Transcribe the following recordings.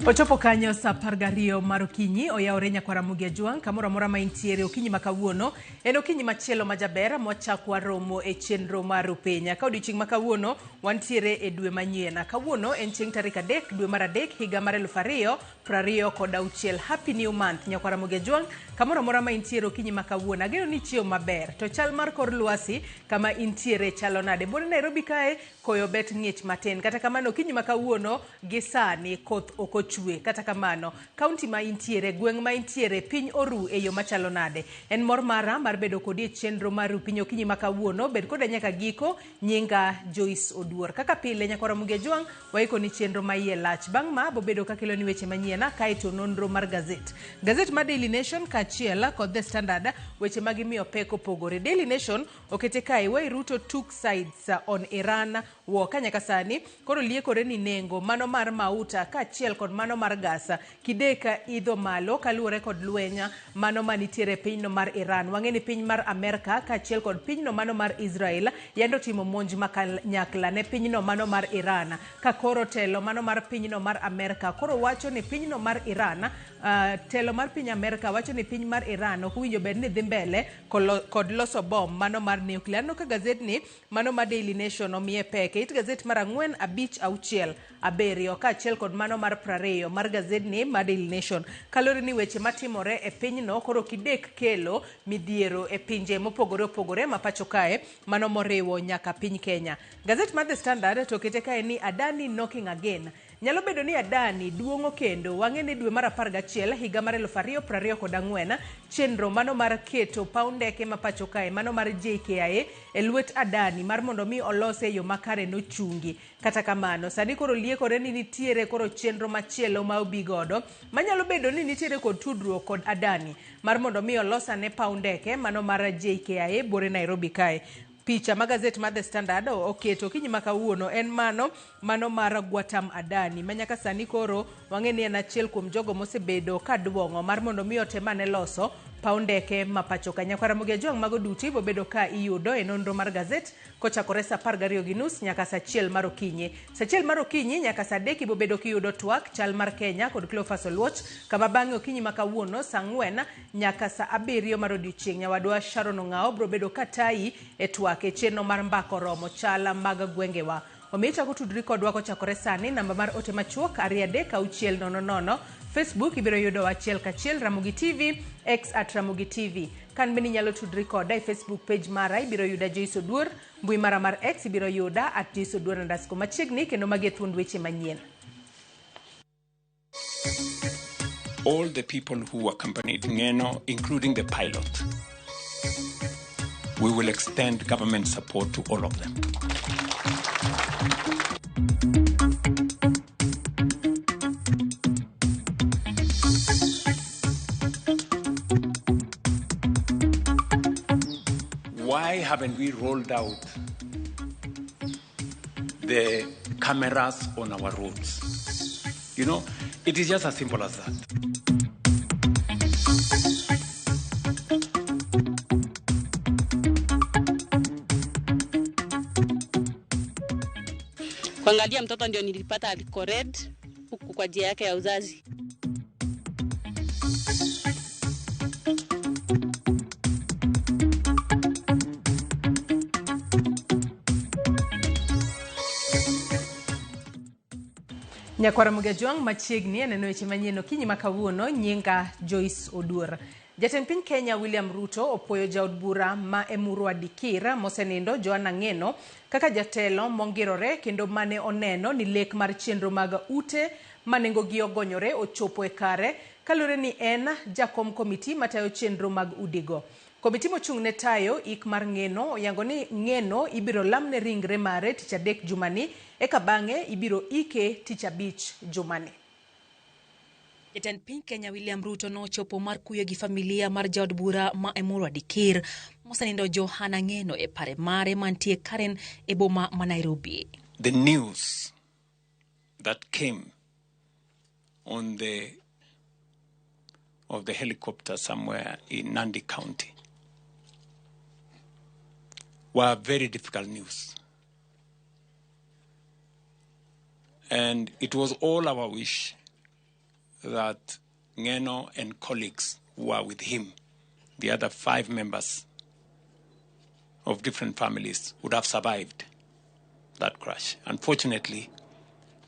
Ochopo kanyo sa 12 mar okinyi oyawore Nyakwaramugi Ajwang' kamoro amora ma intiere okinyi ma kawuono en okinyi machielo majaber mwachakwa romo e chenro mar Upenya. Ka odiochieng' ma kawuono wantiere e dwe manyien. Kawuono en chieng' tarik 3 dwe mar 3 higa mar 2026. Happy new month Nyakwaramugi Ajwang' kamoro amora ma intiere okinyi ma kawuono. Ageno ni chieo maber. To chal mar kor lwasi kama intiere chalo nade? Bore Nairobi kae koyo bet ng'ich matin. Kata kamano okinyi ma kawuono gi sani koth okochwe. Kata kamano kaunti ma intiere, gweng' ma intiere, piny oru e yo machalo nade? En mor mara mar bedo kodi e chenro mar Upiny okinyi ma kawuono. Bed koda nyaka giko. Nyinga Joyce Oduor. Kaka pile Nyakwaramugi Ajwang' waiko ni chenro ma iye lach. Bang' ma bobedo kakelo ni weche manyiena kaeto nonro mar gazet. Gazet mar Daily Nation kachiel kod The Standard weche magimiyo pek opogore. Daily Nation okete kae wey Ruto took sides on Iran war. Kanyaka sani koro liekore ni nengo mano mar mauta kachiel kod mano mar gasa kideka idho malo kaluwore kod lwenya mano manitiere pinyno mar Iran. Wang'eni piny mar Amerika kachiel kod pinyno mano mar Israel yando timo monj makanyakla ne pinyno mano mar Iran. Ka koro telo mano mar pinyno mar Amerika koro wacho ni pinyno mar Iran, telo mar piny Amerika wacho ni piny mar Iran ok winjo bed ni dhi mbele kod loso bom mano mar nuclear. No ka gazet ni mano mar Daily Nation omiye peke. It gazet mar 4, 5, 6, 7 kachiel kod mano mar 20 mar gazet ni mar Daily Nation kalore ni weche matimore e pinyno koro kidek kelo midhiero e pinje mopogore opogore ma pacho kae mano moriwo nyaka piny Kenya. Gazet mar The Standard to kete kae ni Adani knocking again. Nyalo bedo ni Adani duongo kendo. Wang'eni dwe mar 11 higa mar 2024 chenro mano mar keto paw ndeke ma pacho kae mano mar JKIA e lwet Adani mar mondo mi olose yo makare no chungi. Kata kamano sani koro liekore ni nitiere koro chenro machielo ma obigodo manyalo bedo ni nitiere kod tudruok kod Adani mar mondo mi olosa ne paw ndeke mano mar JKIA bore Nairobi kae. Picha magazet mar The Standard oketo kinyi makawuono en mano mar Gwatam Adani manyaka sani koro wang'eni en achiel kuom jogo mosebedo kaduongo mar mondo mi otemane loso paw ndeke ma pacho ka. Nyakwaramugi Ajwang' mago duti bobedo ka iyudo e nonro mar gazet kochakore sa 12:30 nyaka sa 1 mar okinyi. Sa 1 mar okinyi nyaka sa 3 bobedo kiyudo twak chal mar Kenya kod Cleophas Oluoch kama bang'e okinyi makawuono sa 4 nyaka sa 7 mar odiochieng' nyawadwa Sharon Ong'ao bobedo katai e twak e chenro mar mbako romo chala mag gwengewa. Omiyo chako tudri kodwa kochakore sani namba mar ote machuok 26600. Facebook ibiro yudo achiel kachiel Ramogi TV, X @Ramogi TV. Kan beni nyalo tudri koda e Facebook page mara ibiro yuda Joyce Oduor, mbui mara mar X ibiro yuda @JoyceOduor_ machiegni kendo mage thuond weche manyien. All the people who accompanied Ngeno, including the pilot, we will extend government support to all of them. Why haven't we rolled out the cameras on our roads? You know, it is just as simple as that. Kuangalia mtoto ndio nilipata aliko red huku kwa njia yake ya uzazi. Nyakwaramugi Ajwang' machiegni eneno weche manyien okinyi makawuono. Nyinga Joyce Oduor. Jatend piny Kenya William Ruto opwoyo jaod bura ma Emurua Dikir mosenindo Joanna Ng'eno kaka jatelo mongirore kendo mane oneno ni lek mar chenro mag ute manengogi ogonyore ochopo e kare kalure ni en jakom komiti matayo chenro mag udigo. Komiti mochung' ne tayo ik mar Ng'eno oyango ni Ng'eno ibiro lamne ringre mare tich adek jumani eka bang'e ibiro ike tich abich jumani. Jatend piny Kenya William Ruto nochopo mar kuyo gi familia mar jaod bura ma Emurua Dikir mosenindo Joanna Ng'eno e pare mare mantie Karen e boma ma Nairobi. The news that came on of the helicopter somewhere in Nandi County were very difficult news. And it was all our wish that Ngeno and colleagues who are with him, the other 5 members of different families, would have survived that crash. Unfortunately,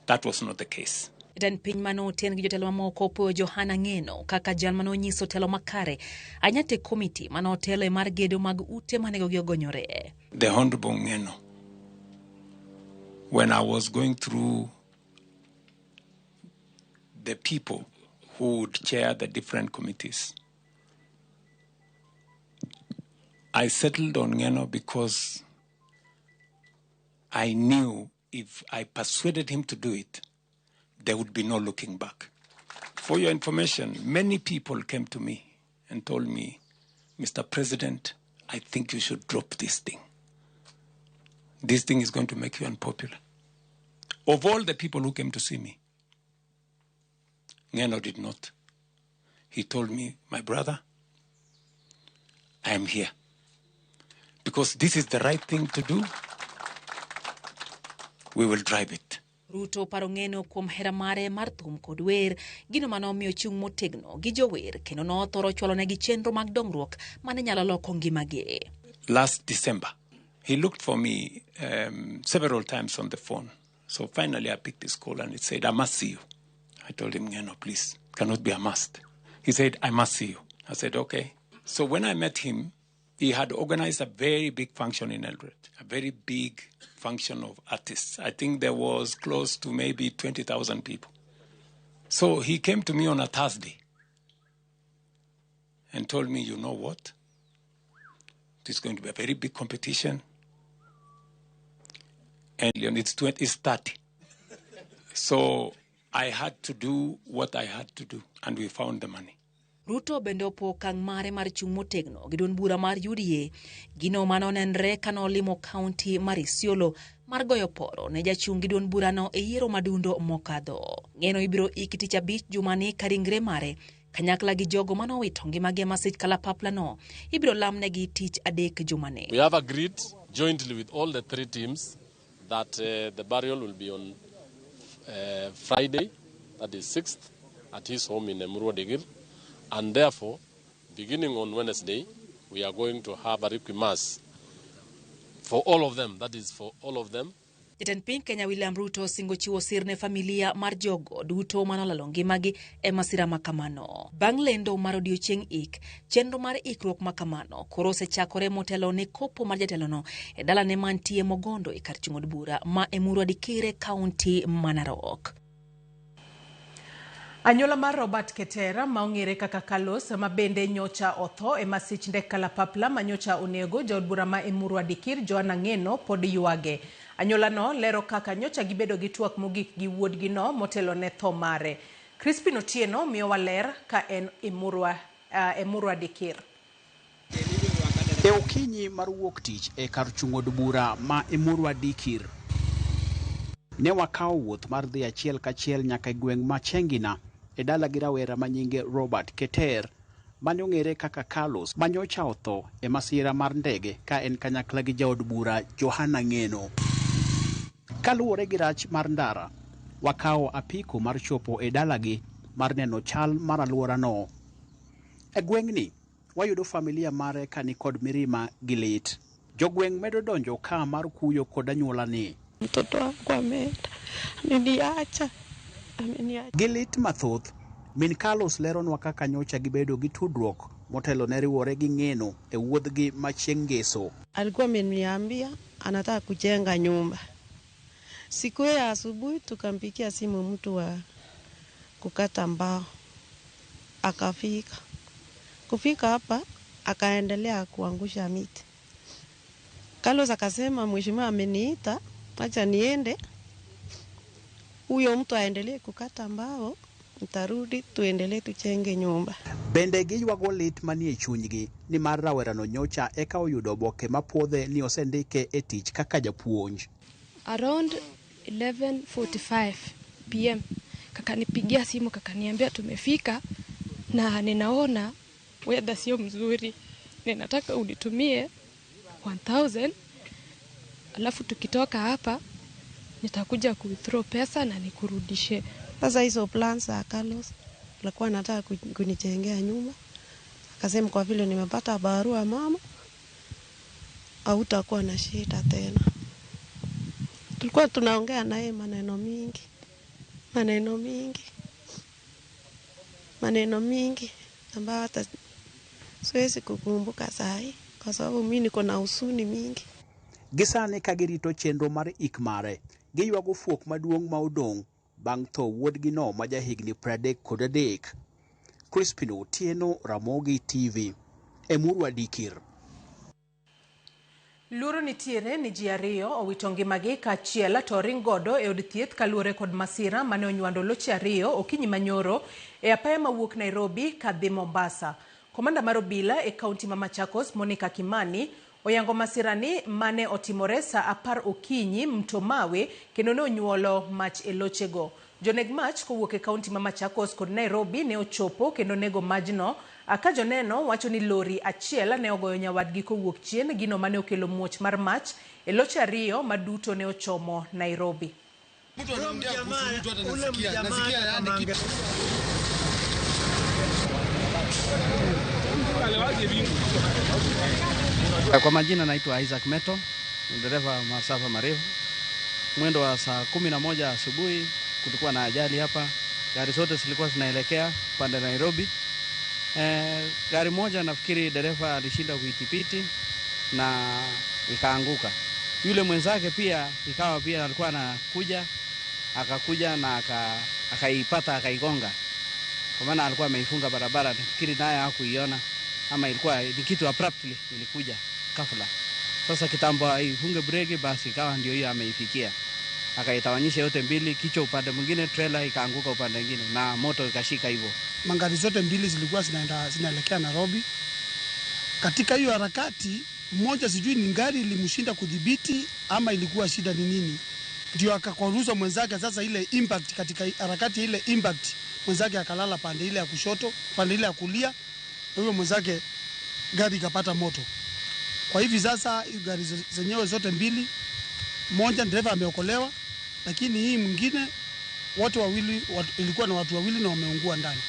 that was not the case. Jatend piny manoten gi jotelo mamoko opwoyo Johana Ngeno kaka jal manonyiso telo makare anyate komiti manotelo mar gedo mag ute manegogi ogonyore. The Honorable Ngeno, when I was going through the people who would chair the different committees, I settled on Ngeno because I knew if I persuaded him to do it, there would be no looking back. For your information, many people came to me and told me, Mr. President, I think you should drop this thing. This thing is going to make you unpopular. Of all the people who came to see me, Ngeno did not. He told me, my brother, I am here. Because this is the right thing to do, we will drive it. Ruto paro Ngeno kuom hera mare mar thum kod wer, gino manomiyo chung' motegno gi jower kendo nothoro chwalonegi chenro mag dongruok mane nyalo loko ngimagi. Last December, he looked for me several times on the phone. So finally I picked his call and he said, I must see you. I told him, Ngeno, please, cannot be a must. He said, I must see you. I said, okay. So when I met him, he had organized a very big function in Eldoret, a very big function of artists. I think there was close to maybe 20,000 people. So he came to me on a Thursday and told me, you know what? This is going to be a very big competition. And it's 30. So I had to do what I had to do, and we found the money. Ruto bende opo kang mare mar chung' motegno gi duond bura mar UDA, gino manonenre kanolimo kaunti mar Isiolo mar goyo poro ne jachung' gi duond burano e yiero madundo mokadho. Ngeno ibiro iki tich abich jumani karingre mare kanyakla gi jogo manowito ngimagi e masich kalapapla no ibiro lamnegi tich adek jumani. We have agreed jointly with all the 3 teams that the burial will be on Friday, that is 6th, at his home in Emurua Dikir. And therefore, beginning on Wednesday, we are going to have a requiem mass for all of them. That is for all of them. Jatend piny Kenya William Ruto singo chiwo sir ne familia mar jogo duto manolalo ngimagi e masira makamano. Bang' lendo mar odiochieng' ik, chenro mar ikruok makamano koro osechakore motelo ne kopo mar jatelono e dalane mantie Mogondo e kar chung' od bura ma Emurua Dikir kaunti ma Narok. Anyuola mar Robert Ketera maong'ere kaka Carlos ma bende nyocha otho e masich ndek kalapapla ma nyocha onego jaod bura ma Emurua Dikir Johana Ngeno pod yuage. Anyuola no lero kaka nyocha gibedo gi twak mogik gi wuodgi no motelo ne tho mare. Crispin Otieno miyo waler ka en Emurua Dikir. E okinyi mar wuok tich e kar chung' od bura ma Emurua Dikir, ne wakawo wuoth mar dhi achiel kachiel nyaka e gweng' ma Chengina e dala gi rawera ma nyinge Robert Keter mane ong'ere kaka Carlos ma nyocha otho e masira mar ndege ka en kanyakla gi jaod bura Johana Ngeno. Kaluwore gi rach mar ndara, wakawo apiko mar chopo e dalagi mar neno chal mar alworano. E gweng'ni wayudo familia mare kani kod mirima gi lit. Jogweng' medo donjo ka mar kuyo kod anyuolani. Mtoto wangu ameniacha. Gilit mathoth, min Carlos leronwa kaka nyocha gibedo gi tudruok motelo ne riwore gi Ngeno e wuodhgi ma chieng' ngeso. Alikuwa ameniambia anataka kujenga nyumba. Siku ya asubuhi tukampikia simu mtu wa kukata mbao. Akafika. Kufika hapa akaendelea kuangusha miti. Carlos akasema mheshimiwa ameniita, acha niende. Huyo mtu aendelee kukata mbao, nitarudi tuendelee tujenge nyumba. Bende giywago lit manie chunygi ni mar rawerano nyocha eka oyudo oboke mapuodhe ni osendike e tich kaka japuonj. Around 11:45 PM kakanipigia simu kakaniambia tumefika na ninaona weather sio mzuri. Ninataka unitumie 1000 alafu tukitoka hapa nitakuja kuwithdraw pesa na nikurudishe. Sasa hizo plans za Carlos alikuwa anataka kunijengea nyumba. Akasema kwa vile nimepata barua mama, hautakuwa na shida tena. Tulikuwa tunaongea naye maneno mingi ambayo hata siwezi kukumbuka sahi kwa sababu mimi niko na huzuni mingi. Gisane kagirito chenro mar ikmare, giywago fuok maduong' ma odong' bang' tho wuodgi no ma jahigni 33. Crispin Otieno, Ramogi TV, Emurwa Dikir. Luoro nitiere ni ji ariyo owito ngimagi kaachiel to ring godo e od thieth kaluwore kod masira mane onywando loche ariyo okinyi manyoro e apaya mawuok Nairobi kadhi Mombasa. Komanda mar obila e kaunti ma Machakos Monica Kimani oyango masirani mane otimore sa 10 okinyi Mto Mawe kendo ne onyuolo mach e lochego. Joneg mach kowuok e kaunti ma Machakos kod Nairobi ne ochopo kendo nego majno. Aka joneno wacho ni lori achiel ne ogoyo nyawadgi kowuok chien, gino mane okelo muoch mar mach e loche ariyo maduto ne ochomo Nairobi. Kwa majina naitwa Isaac Meto, dereva masafa marefu. Mwendo wa saa 11 asubuhi kulikuwa na ajali hapa. Gari zote zilikuwa zinaelekea pande Nairobi. Gari moja nafikiri dereva alishinda kuitipiti na ikaanguka. Yule mwenzake pia ikawa pia alikuwa anakuja, akakuja na akaipata akaigonga. Kwa maana alikuwa ameifunga barabara, nafikiri naye hakuiona ama ilikuwa ni kitu abruptly ilikuja ghafla. Sasa kitambo aifunge breki basi ikawa ndio hiyo ameifikia. Akaitawanyisha yote mbili, kichwa upande mwingine, trailer ikaanguka upande mwingine na moto ikashika hivyo. Magari zote mbili zilikuwa zinaelekea Nairobi. Katika hiyo harakati mmoja sijui ni gari ilimshinda kudhibiti ama ilikuwa shida ni nini, ndio akakwaruza mwenzake. Sasa ile impact, katika harakati ile impact mwenzake akalala pande ile ya kushoto, pande ile ya kulia, huyo mwenzake gari ikapata moto. Kwa hivi sasa gari zenyewe zote mbili, mmoja dereva ameokolewa, lakini hii mwingine watu wawili, ilikuwa na watu wawili na wameungua ndani.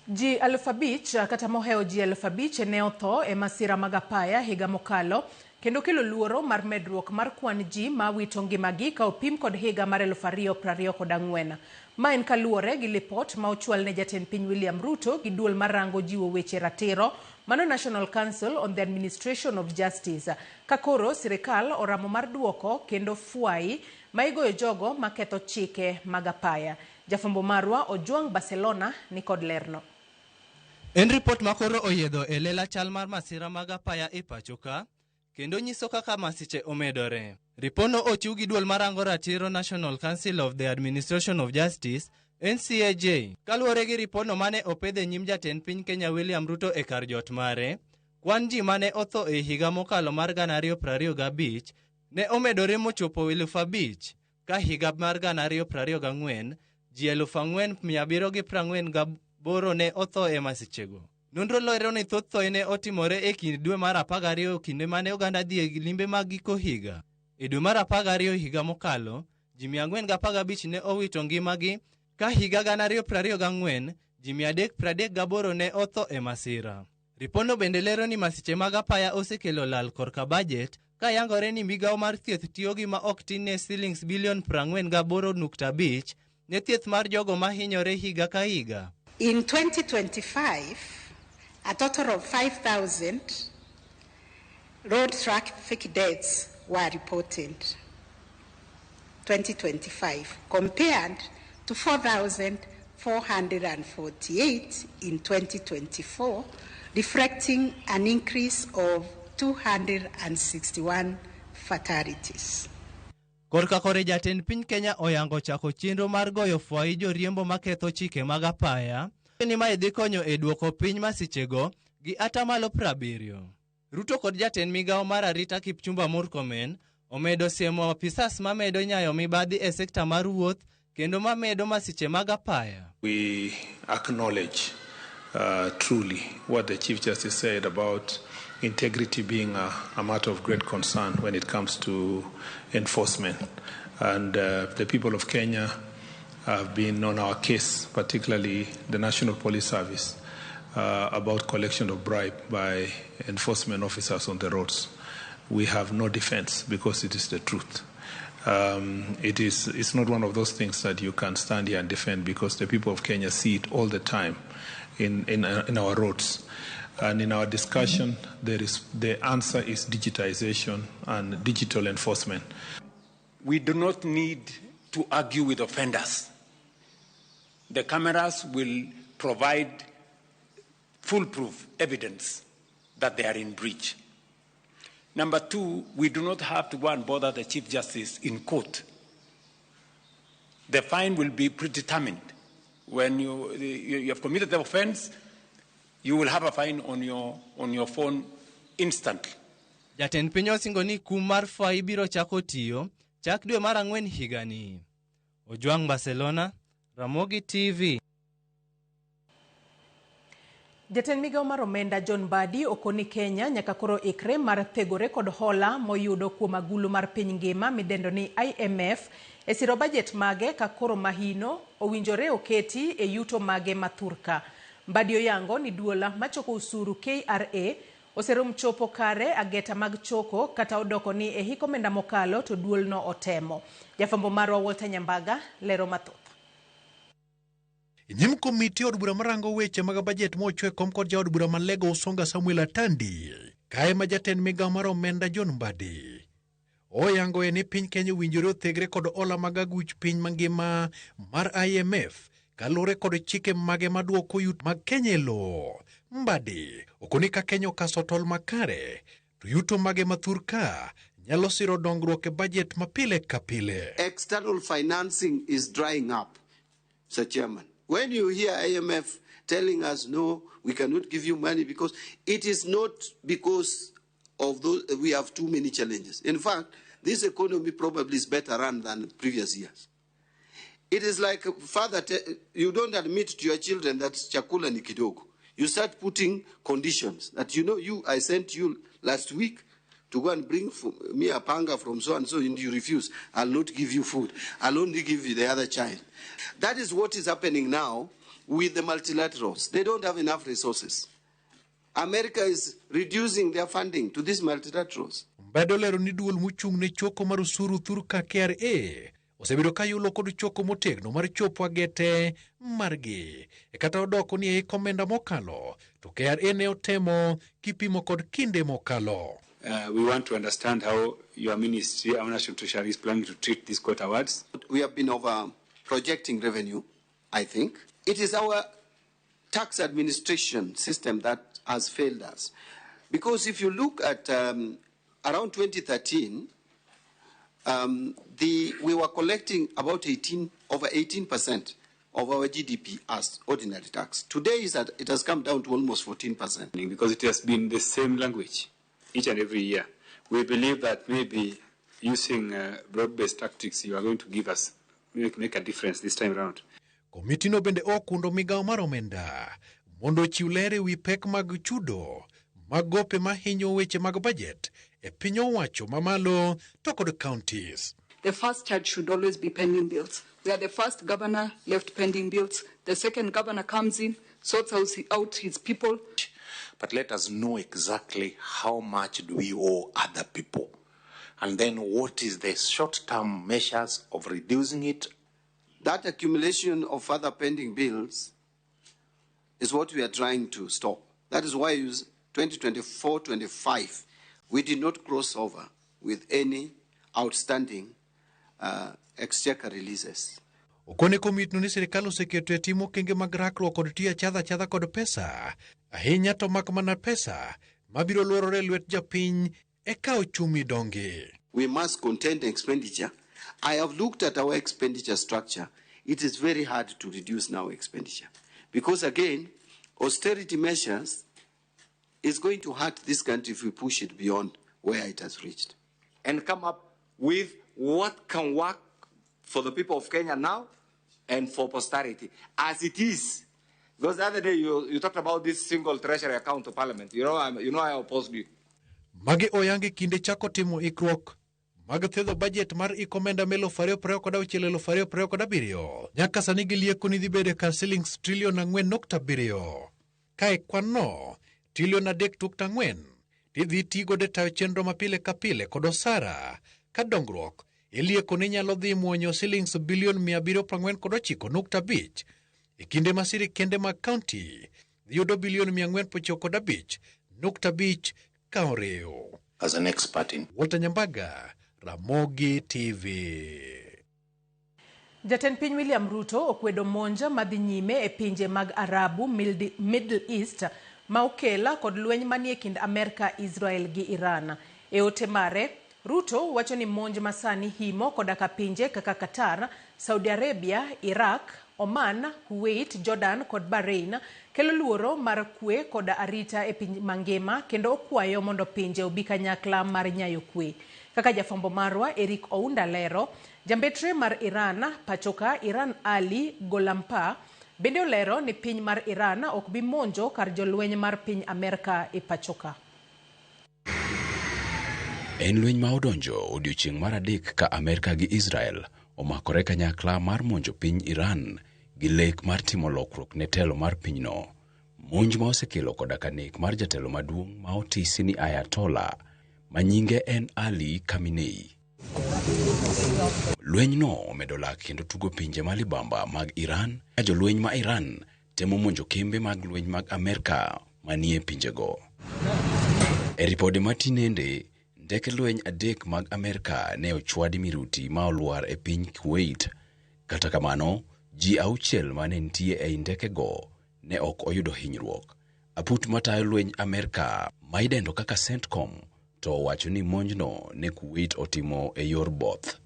Ji alfabich kata moheo ji alfabich ne otho e masira magapaya higa mokalo kendo kelo luoro mar medruok mar kwan ji ma wito ngimagi ka opim kod higa mar 2024. Ma en kaluwore gi lipot ma ochwal ne jatend piny William Ruto gi duol marango jiwo weche ratiro mano National Council on the Administration of Justice. Kakoro sirikal oramo mar duoko kendo fuai ma igoyo jogo maketho chike magapaya. Jafambo marwa Ojwang Barcelona ni kod lerno. En report makoro oyedho e lela chal mar masira magapaya e pachoka kendo nyiso kaka masiche omedore. Ripono ochiw gi duol marango ratiro National Council of the Administration of Justice NCAJ. Kaluwore gi ripono mane opedhe nyim jatend piny Kenya William Ruto e kar jot mare, kwan ji mane otho e higa mokalo mar 2025 ne omedore mochopo 5,000 ka higa mar 2024 ji 4,748 ne otho e masichego. Nonro lero ni thoth thoe ne otimore e kind dwe mar 12 kinde mane oganda dhi e limbe mag giko higa. E dwe mar 12 higa mokalo, ji 415 ne owito ngimagi ka higa 2024 ji 338 ne otho e masira. Ripono bende lero ni masiche mag apaya osekelo lal korka budget ka yangore ni migawo mar thieth tiyo gi ma ok tin ne shillings bilion 48.5 ne thieth mar jogo mahinyore higa ka higa. In 2025, a total of 5,000 road traffic deaths were reported. 2025 compared to 4,448 in 2024, reflecting an increase of 261 fatalities. Korka kore jatend piny Kenya oyango chako chenro mar goyo fuai joriembo maketho chike mag apaya ni ma idhi konyo e duoko piny masichego gi atamalo 70. Ruto kod jatend migawo mar arita Kipchumba Murkomen omedo siemo apisas mamedo nyayo mibadhi e sekta mar wuoth kendo mamedo masiche mag apaya. We acknowledge truly what the Chief Justice said about integrity being a matter of great concern when it comes to enforcement. And the people of Kenya have been on our case, particularly the National Police Service, about collection of bribe by enforcement officers on the roads. We have no defense because it is the truth. It's not one of those things that you can stand here and defend because the people of Kenya see it all the time in our roads. And in our discussion, the answer is digitization and digital enforcement. We do not need to argue with offenders. The cameras will provide foolproof evidence that they are in breach. Number two, we do not have to go and bother the Chief Justice in court. The fine will be predetermined. When you have committed the offense, you will have a fine on your phone instantly. Jatend piny osingo ni kum mar fwai biro chako tiyo chak dwe mar 4 higani. Ojwang Barcelona, Ramogi TV. Jatend migao mar omenda John Mbadi okoni Kenya nyaka koro ikre mar thegore kod hola moyudo kuom agulu mar piny ngima midendo ni IMF e siro budget mage ka koro mahino owinjore oketi e yuto mage mathurka. Mbadi oyango ni duola machoko usuru KRA oserum chopo kare ageta mag choko kata odoko ni e hiko omenda mokalo to duolno otemo. Jafambo marwa Walter Nyambaga lero mathoth. Nyim komiti od bura marango weche mag budget mochwe kom kod jaod bura malego Usonga Samuel Atandi kae ma jatend migao mar omenda John Mbadi oyango ni piny Kenya winjore othegre kod ola mag aguch piny mangima mar IMF kalure kod chike mage maduoko yut mag Kenya lo. Mbadi okoni ka Kenya okaso tol makare to yuto mage mathurka nyalo siro dongruok e budget mapile kapile. External financing is drying up, Sir Chairman. When you hear IMF telling us, no, we cannot give you money, because it is not because of those, we have too many challenges. In fact, this economy probably is better run than previous years. It is like, father, you don't admit to your children that chakula ni kidogo. You start putting conditions that, I sent you last week to go and bring me a panga from so and so, and you refuse. I'll not give you food. I'll only give you the other child. That is what is happening now with the multilaterals. They don't have enough resources. America is reducing their funding to these multilaterals. Mbado lero ni duol muchung ne choko mar usuru thurka KRA osebedo ka yulo kod choko motegno mar chopo agete margi. Kata odoko ni e komenda mokalo to KRA ne otemo kipimo kod kinde mokalo. We want to understand how your ministry, our national treasury, is planning to treat these court awards. We have been over projecting revenue, I think. It is our tax administration system that has failed us. Because if you look at around 2013, we were collecting about over 18% of our GDP as ordinary tax. Today it has come down to almost 14%. Because it has been the same language each and every year. We believe that maybe using broad-based tactics you are going to give us, make a difference this time around. Komiti no bende okundo migao mar omenda mondo chiw ler ewi pek mag chudo mag gope mahinyo weche mag budget e piny owacho mamalo to kod counties. The first charge should always be pending bills. We are the first governor left pending bills. The second governor comes in, sorts out his people. But let us know exactly how much do we owe other people. And then what is the short-term measures of reducing it? That accumulation of further pending bills is what we are trying to stop. That is why 2024-25, we did not cross over with any outstanding exchequer releases. Okone komitno ni sirikal oseketo timo kenge mag rakruok kod tiyo achadha kod pesa. Ahinya to mak mana pesa mabiro luorore lwet japiny eka ochumi dongi. We must contain expenditure. I have looked at our expenditure structure. It is very hard to reduce now expenditure. Because again, austerity measures is going to hurt this country if we push it beyond where it has reached. And come up with what can work for the people of Kenya now and for posterity, as it is. Because the other day you talked about this single treasury account to parliament. I opposed you. Mage oyange kinde chako timo ikruok mag thiedho bajet mar ikomenda 2026-2027 nyaka sani gilieko ni dhi bedo kar silings trilion 4.7. Kae kwanno trilion 3.4 idhi tigodo e tayo chenro mapile ka pile kod osara ka dongruok ilieko ni nyalo dhi muonyo silings bilion 749.5 e kinde ma sirikende mag kaunti dhi yudo bilion 495.5 ka oriw. As an expert in Walter Nyambaga, Ramogi TV. Jatend piny William Ruto okwedo monja madhi nyime e pinje mag Arabu, Middle East ma okela kod lweny manie kind Amerika, Israel gi Iran. E ote mare, Ruto wacho ni monj masani himo koda ka pinje kaka Qatar, Saudi Arabia, Iraq, Oman, Kuwait, Jordan kod Bahrain kelo luoro mar kwe koda arita e piny mangima kendo okwayo mondo pinje obi kanyakla mar nyayo kwe. Kaka jafambo marwa Eric Ounda lero, jambetre mar Iran pachoka Iran Ali Golampa bende olero ni piny mar Iran ok bi monjo kar jolweny mar piny Amerika e pachoka. En lweny ma odonjo odiochieng' mar adek ka Amerika gi Israel omakore kanyakla mar monjo piny Iran gi lek mar timo lokruok ne telo mar pinyno. Monj ma osekelo koda ka nek mar jatelo maduong' ma otisi ni Ayatollah ma nyinge en Ali Khamenei. Lwenyno omedo lak kendo tugo pinje malibamba mag Iran ka jolweny ma Iran temo monjo kembe mag lweny mag Amerika manie pinjego. E ripode matinende, ndeke lweny adek mag Amerika ne ochwadi miruti ma olwar e piny Kuwait. Kata kamano, ji 6 mane nitie ei ndekego ne ok oyudo hinyruok. Aput matayo lweny Amerika ma idendo kaka CENTCOM to wacho ni monjno ne Kuwait otimo e yor both.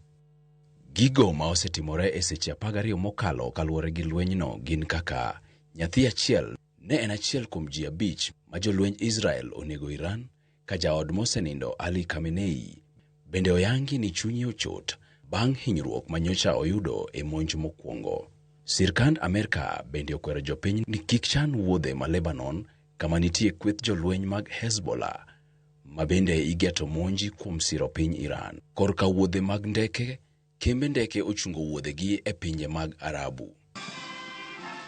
Gigo ma osetimore e seche 12 mokalo kaluwore gi lwenyno gin kaka nyathi achiel ne en achiel kuom ji 5 ma jolweny Israel onego Iran, ka jaod mosenindo Ali Khamenei bende oyangi ni chunye ochot bang' hinyruok manyocha oyudo e monj mokwongo. Sirkand Amerika bende okwero jopiny ni kik chan wuodhe ma Lebanon kama nitie kweth jolweny mag Hezbollah ma bende igeto monji kuom siro piny Iran. Korka wuodhe mag ndeke, kembe ndeke ochungo wuodhegi e pinje mag Arabu.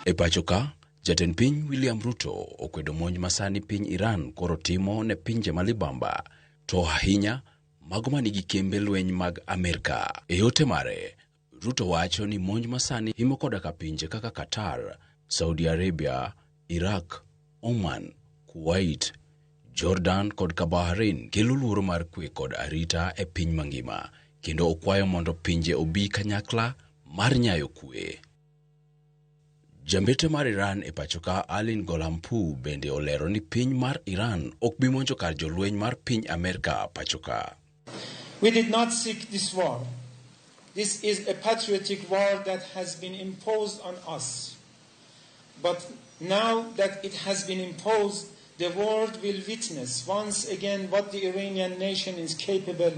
E pachoka, jatend piny William Ruto okwedo monj masani piny Iran koro timo ne pinje malibamba, to ahinya mago manigi kembe lweny mag Amerika. E yote mare, Ruto wacho ni monj masani himo koda ka pinje kaka Qatar, Saudi Arabia, Iraq, Oman, Kuwait, Jordan kod ka Bahrain kelo luoro mar kwe kod arita e piny mangima, kendo okwayo mondo pinje obi kanyakla mar nyayo kwe. Jambete mar Iran e pachoka Alin Golampu bende olero ni piny mar Iran ok bi monjo kar jolweny mar piny Amerika pachoka. We did not seek this war. This is a patriotic war that has been imposed on us. But now that it has been imposed, the world will witness once again what the Iranian nation is capable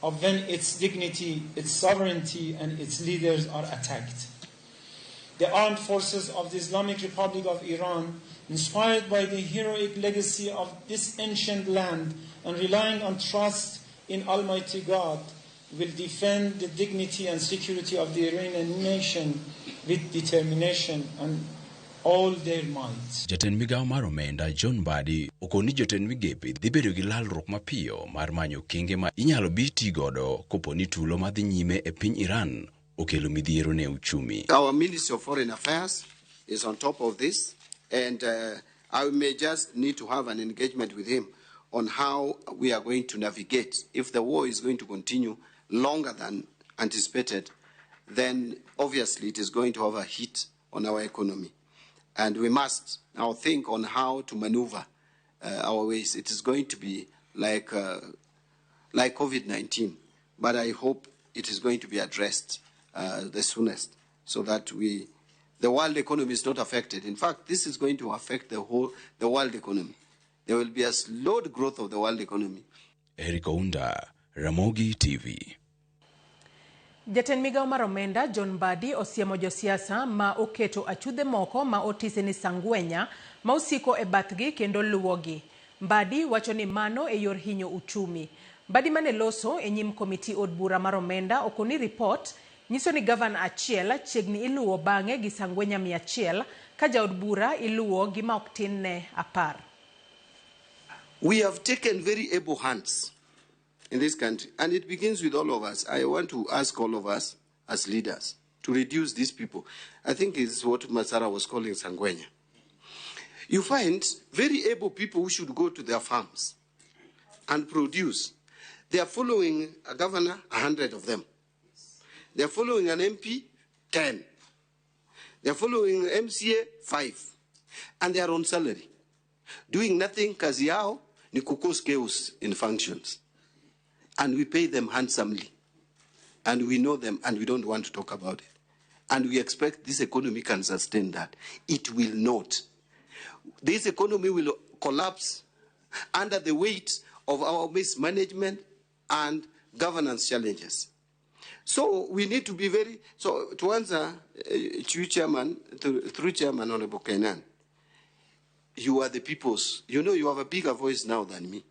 of when its dignity, its sovereignty, and its leaders are attacked. The armed forces of the Islamic Republic of Iran, inspired by the heroic legacy of this ancient land and relying on trust in Almighty God, will defend the dignity and security of the Iranian nation with determination and all their might. Jatend migao mar omenda John Mbadi okoni jotend migepe dhi bedo gi lalruok mapiyo mar manyo kenge ma inyalo bi tigodo koponi tulo madhi nyime e piny Iran okelo midhiero ne uchumi. Our Ministry of Foreign Affairs is on top of this, and I may just need to have an engagement with him on how we are going to navigate. If the war is going to continue longer than anticipated, then obviously it is going to have a hit on our economy. And we must now think on how to maneuver our ways. It is going to be like COVID-19, but I hope it is going to be addressed the soonest, so that the world economy is not affected. In fact, this is going to affect the world economy. There will be a slowed growth of the world economy. Eric Ounda, Ramogi TV. Jatend migao mar omenda John Mbadi osiemo josiasa ma oketo achudhe moko ma otise ni sangwenya ma usiko e bathgi kendo luwogi. Mbadi wacho ni mano e yor hinyo uchumi. Badi mane loso e nyim komiti od bura mar omenda okoni report nyiso ni governor achiel chiegni iluwo bang'e gi sangwenya 100 ka jaod bura iluwo gi ma ok tin ne 10. We have taken very able hands in this country, and it begins with all of us. I want to ask all of us as leaders to reduce these people. I think it's what Masara was calling sangwenya. You find very able people who should go to their farms and produce. They are following a governor, 100 of them. They are following an MP, 10. They are following MCA, 5. And they are on salary. Doing nothing, kazi yao ni kukos chaos in functions. And we pay them handsomely. And we know them, and we don't want to talk about it. And we expect this economy can sustain that. It will not. This economy will collapse under the weight of our mismanagement and governance challenges. So we need to be very, so to answer through Chairman Honorable Kenan, you are the people's, you know you have a bigger voice now than me.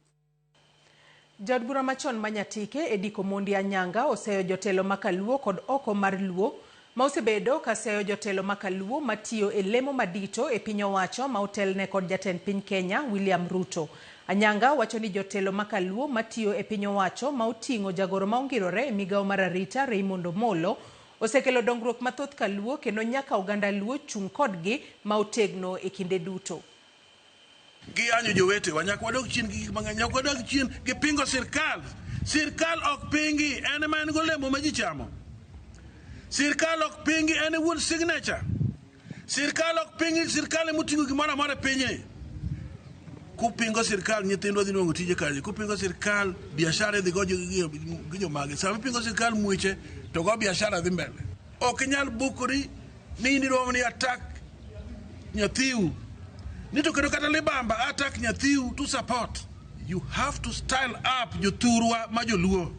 Jaod bura machon Manyatike Ediko Mondi Anyanga oseyo jotelo makaluo kod oko mar luo ma osebedo kaseyo jotelo makaluo matiyo e lemo madito e piny owacho ma otelne kod jatend piny Kenya William Ruto. Anyanga wacho ni jotelo makaluo matiyo e piny owacho ma oting'o jagoro ma ongirore e migawo mar arita Raymond Omolo osekelo dongruok mathoth kaluo kendo nyaka oganda luo chung' kodgi ma otegno e kinde duto. Gianyo jowete wanyaka wadok chien gi mang'eny nyaka wadok chien gi pingo sirkal. Sirkal ok pingi en ma en golemo ma ji chamo. Sirkal ok pingi en wuon signature. Sirkal ok pingi sirkal moting'o gimoro amora pinyni. Kupingo sirkal nyithindo dhi nuongo tije kaje. Kupingo sirkal biashara dhi gojo gi jomage. Sama pingo sirkal mueche to go biashara dhi mbele. Ok nyal bukori ni ndiro ni attack nyathiu. Nito kendo kata libamba attack nyathiu to support. You have to style up jothurwa ma joluo.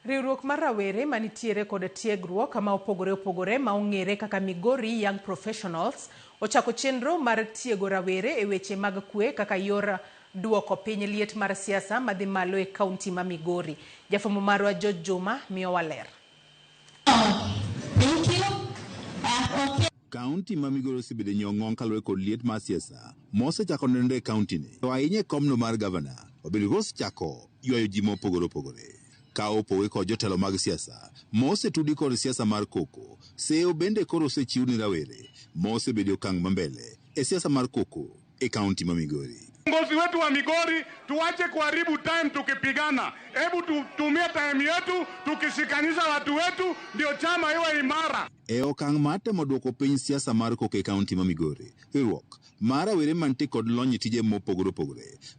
Riwruok mar rawere manitiere kod tiegruok kama opogore ma ong'ere kaka Migori Young Professionals ochako chenro mar tiego rawere e weche mag kwe kaka yor duoko piny liet mar siasa madhi malo e kaunti ma Migori. Jafwambo marwa George Juma miyo waler. Kaunti ma Migori osebedo nyong'ong kaluwore kod liet mar siasa mosechako nende e kaunti ni. To ahinya komno mar gavana obedo osechako ywayo ji mopogore. Ka opowe kod jotelo mag siasa mosetudi kod siasa mar koko, seyo bende koro osechiw ni rawere mosebedo okang' mambele e siasa mar koko e kaunti ma Migori. Viongozi wetu wa Migori tuache kuharibu time tukipigana. Hebu tutumie time yetu tukishikanisha watu wetu ndio chama iwe imara. E okang' matemo duoko piny siasa mar koko e kaunti ma Migori, riwruok mar rawere mantie kod lony tije mopogore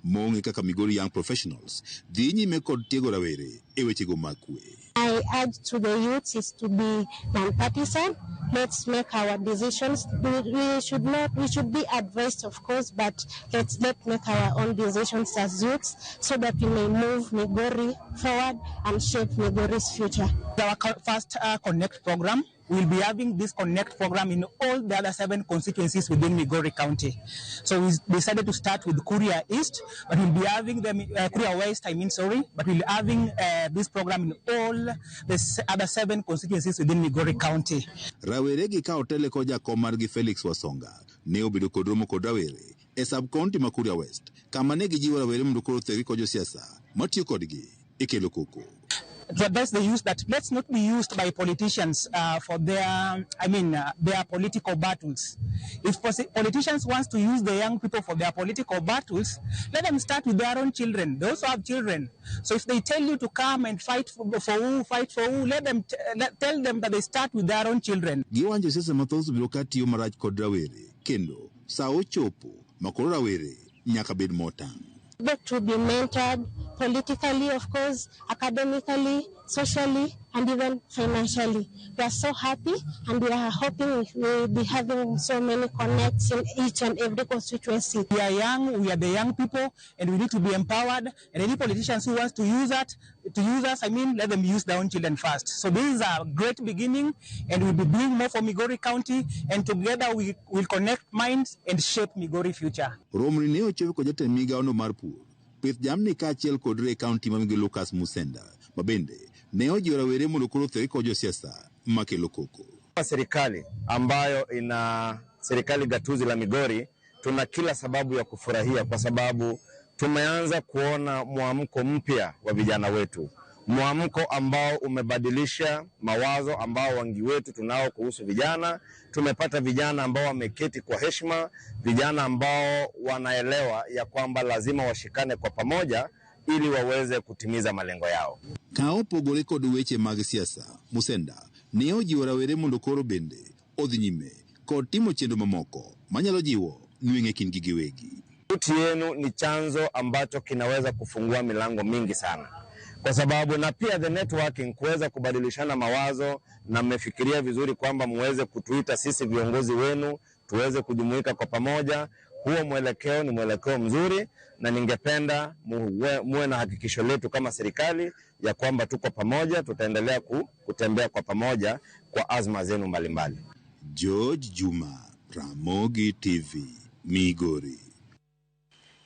mong'e kaka Migori Young Professionals dhi nyime kod tiego rawere e wechego mag kwe. I urge to the youth is to be non-partisan. Let's make our decisions. We should be advised, of course, but let's make our own decisions as youths so that we may move Migori forward and shape Migori's future. Our first Connect program. We'll be having this Connect program in all the other 7 constituencies within Migori County. So we decided to start with Kuria East, but we'll be having them, Kuria West, but we'll be having this program in all the other 7 constituencies within Migori County. Rawere gi ka otele ko jakom margi Felix Wasonga ne obedo kod romo kod rawere e sub-county ma Kuria West, kama ne gijiwo rawere mondo koro thegi kod josiasa matiyo kodgi e kelo koko. To address the youth that let's not be used by politicians for their political battles. If politicians want to use the young people for their political battles, let them start with their own children. They also have children. So if they tell you to come and fight for who, let them tell them that they start with their own children. Giwanjo sese mathoso biro katiyo marach kod rawere, kendo sa ochopo makoro rawere nyaka bed motang'. To be mentored politically, of course, academically, socially, and even financially. We are so happy and we are hoping we'll be having so many connects in each and every constituency. We are young, we are the young people, and we need to be empowered. And any politicians who wants to use us, let them use their own children first. So this is a great beginning, and we'll be doing more for Migori County, and together we will connect minds and shape Migori future. Romri ne ochopo ko jatend migawo no mar pur pith jamni kaachiel kod re kaunti ma Migwi Lucas Musenda mabende ne ojiwo rawere mondo koro othegi kod josiasa makelo koko. Serikali ambayo ina serikali gatuzi la Migori, tuna kila sababu ya kufurahia kwa sababu tumeanza kuona mwamko mpya wa vijana wetu, mwamko ambao umebadilisha mawazo ambao wengi wetu tunao kuhusu vijana. Tumepata vijana ambao wameketi kwa heshima, vijana ambao wanaelewa ya kwamba lazima washikane kwa pamoja ili waweze kutimiza malengo yao. Ka opogore kod weche mag siasa, Musenda ne ojiwo rawere mondo koro bende odhi nyime kod timo chenro mamoko manyalo jiwo nweng'e kindgi giwegi. Sauti yenu ni chanzo ambacho kinaweza kufungua milango mingi sana, kwa sababu na pia the networking, kuweza kubadilishana mawazo, na mmefikiria vizuri kwamba muweze kutuita sisi viongozi wenu tuweze kujumuika kwa pamoja. Huo mwelekeo ni mwelekeo mzuri, na ningependa muwe na hakikisho letu kama serikali ya kwamba tuko pamoja, tutaendelea kutembea kwa pamoja kwa azma zenu mbalimbali. George Juma, Ramogi TV, Migori.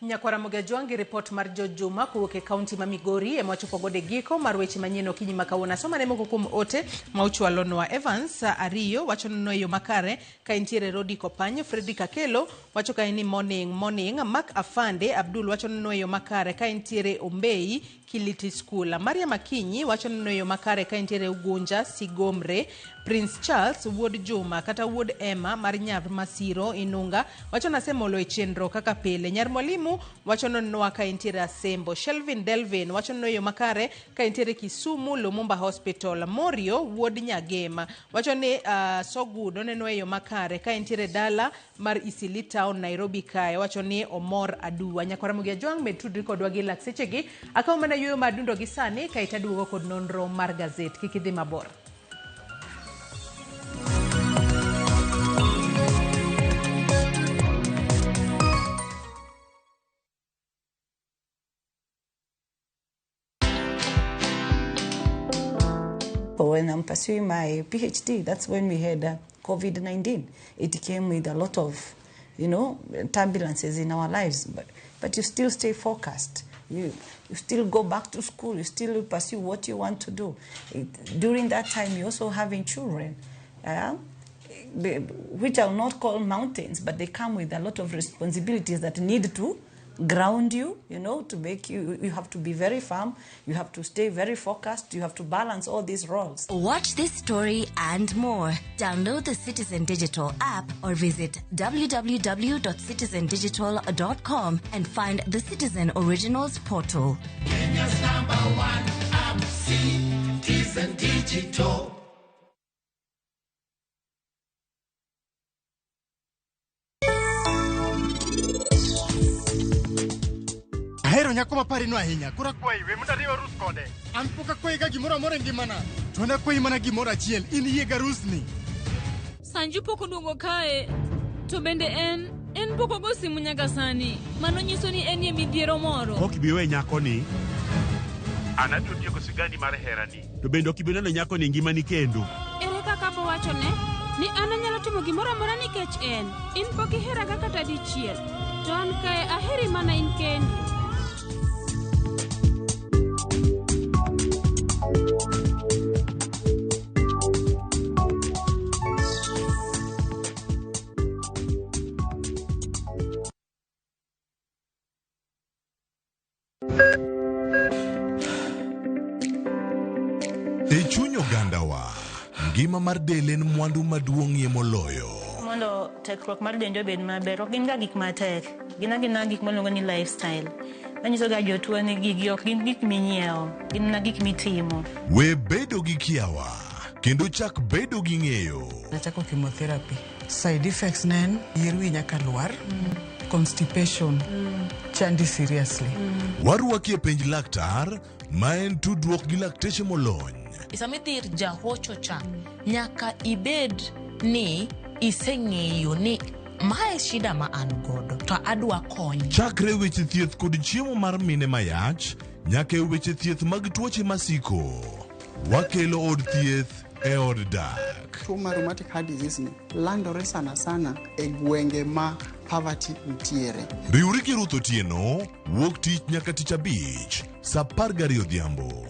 Nyakwara Mugejwangi report mar George Juma kuwoke kaunti ma Migori emwachopo gode giko mar weche manyien okinyi makawuono. Soma ne moko kuom ote mauchwalonwa. Evans Ariyo wacho no yo makare ka intiere Rodi Kopany. Fredrick Akelo wacho ka ni morning. Mark Afande Abdul wacho no yo makare ka intiere Ombei Kiliti School. Maria Makinyi wacho no yo makare ka intiere Ugunja Sigomre. Prince Charles wuod Juma kata wuod Emma mar Nyav Masiro Inunga wacho na semolo e chenro kaka pile. Nyar Mwalimu wacho no ka intiere Asembo. Shelvin Delvin wacho no yo makare ka intiere Kisumu Lumumba Hospital. Morio wuod Nyagema wacho ni Sogudo neno yo makare ka intiere dala mar Isili Town Nairobi kae. Wacho ni Omor Aduwa. Nyakwara Mugejwang med tudri kodwa gi lak sechegi akaw mana yuyo madundo gi sani ka itaduogo kod nonro mar gazet. Kikidhi mabor. When I'm pursuing my PhD, that's when we had COVID-19. It came with a lot of, turbulences in our lives, but you still stay focused. You still go back to school. You still pursue what you want to do. During that time, you're also having children, which I'll not call mountains, but they come with a lot of responsibilities that need to ground you, to make you have to be very firm, you have to stay very focused, you have to balance all these roles. Watch this story and more. Download the Citizen Digital app or visit www.citizendigital.com and find the Citizen Originals portal. Kenya's #1 app, Citizen Digital. Hero nyako mapari no ahinya. Kura kwai we muda riwa rus kode. An poka kwai ga gimora more ngimana. Tona kwai mana gimora achiel. In yie ga rusni. Sanju poko duogo kae. To bende en poko go simu nyaka sani. Mano nyiso ni en ye midhiero moro. Ok biwe nyako ni. Anatu tieko sigani mar herani. To bende ok ibineno nyako ni ngimani kendo. Ere kaka bo wacho ne? Ni ananyalo timo gimoro amora nikech en. In pok ihera kata dichiel. To an kae aheri mana in kendi. Chunyo gandawa, ngima mar del en mwandu maduong'ie moloyo. Mondo tekruok mar dende obed maber, ok gin ga gik matek. Gin gik maluongo ni lifestyle. Manyiso ga jotuo ni gigi ok gin gik minyiewo, gin na gik mitimo. We bedo gi kiawa, kendo chak bedo gi ng'eyo. Nachako chemotherapy. Side effects nen, yier wi nyaka lwar, constipation, chandi seriously. Warwaki e penj laktar, ma en tudruok gi lakteche molony. Isamidhir jahocho cha, nyaka ibed ni iseng'eyo ni mae shida ma an godo, to adwa kony. Chakre weche thieth kod chiemo mar mine mayach, nyaka weche thieth mag tuoche masiko. Wakelo od thieth e od dak. Tuo mar rheumatic heart disease ni landore sana e gwenge ma poverty nitiere. Riwri gi Ruth Otieno, wuok tich nyaka tich abich, saa 12 odhiambo.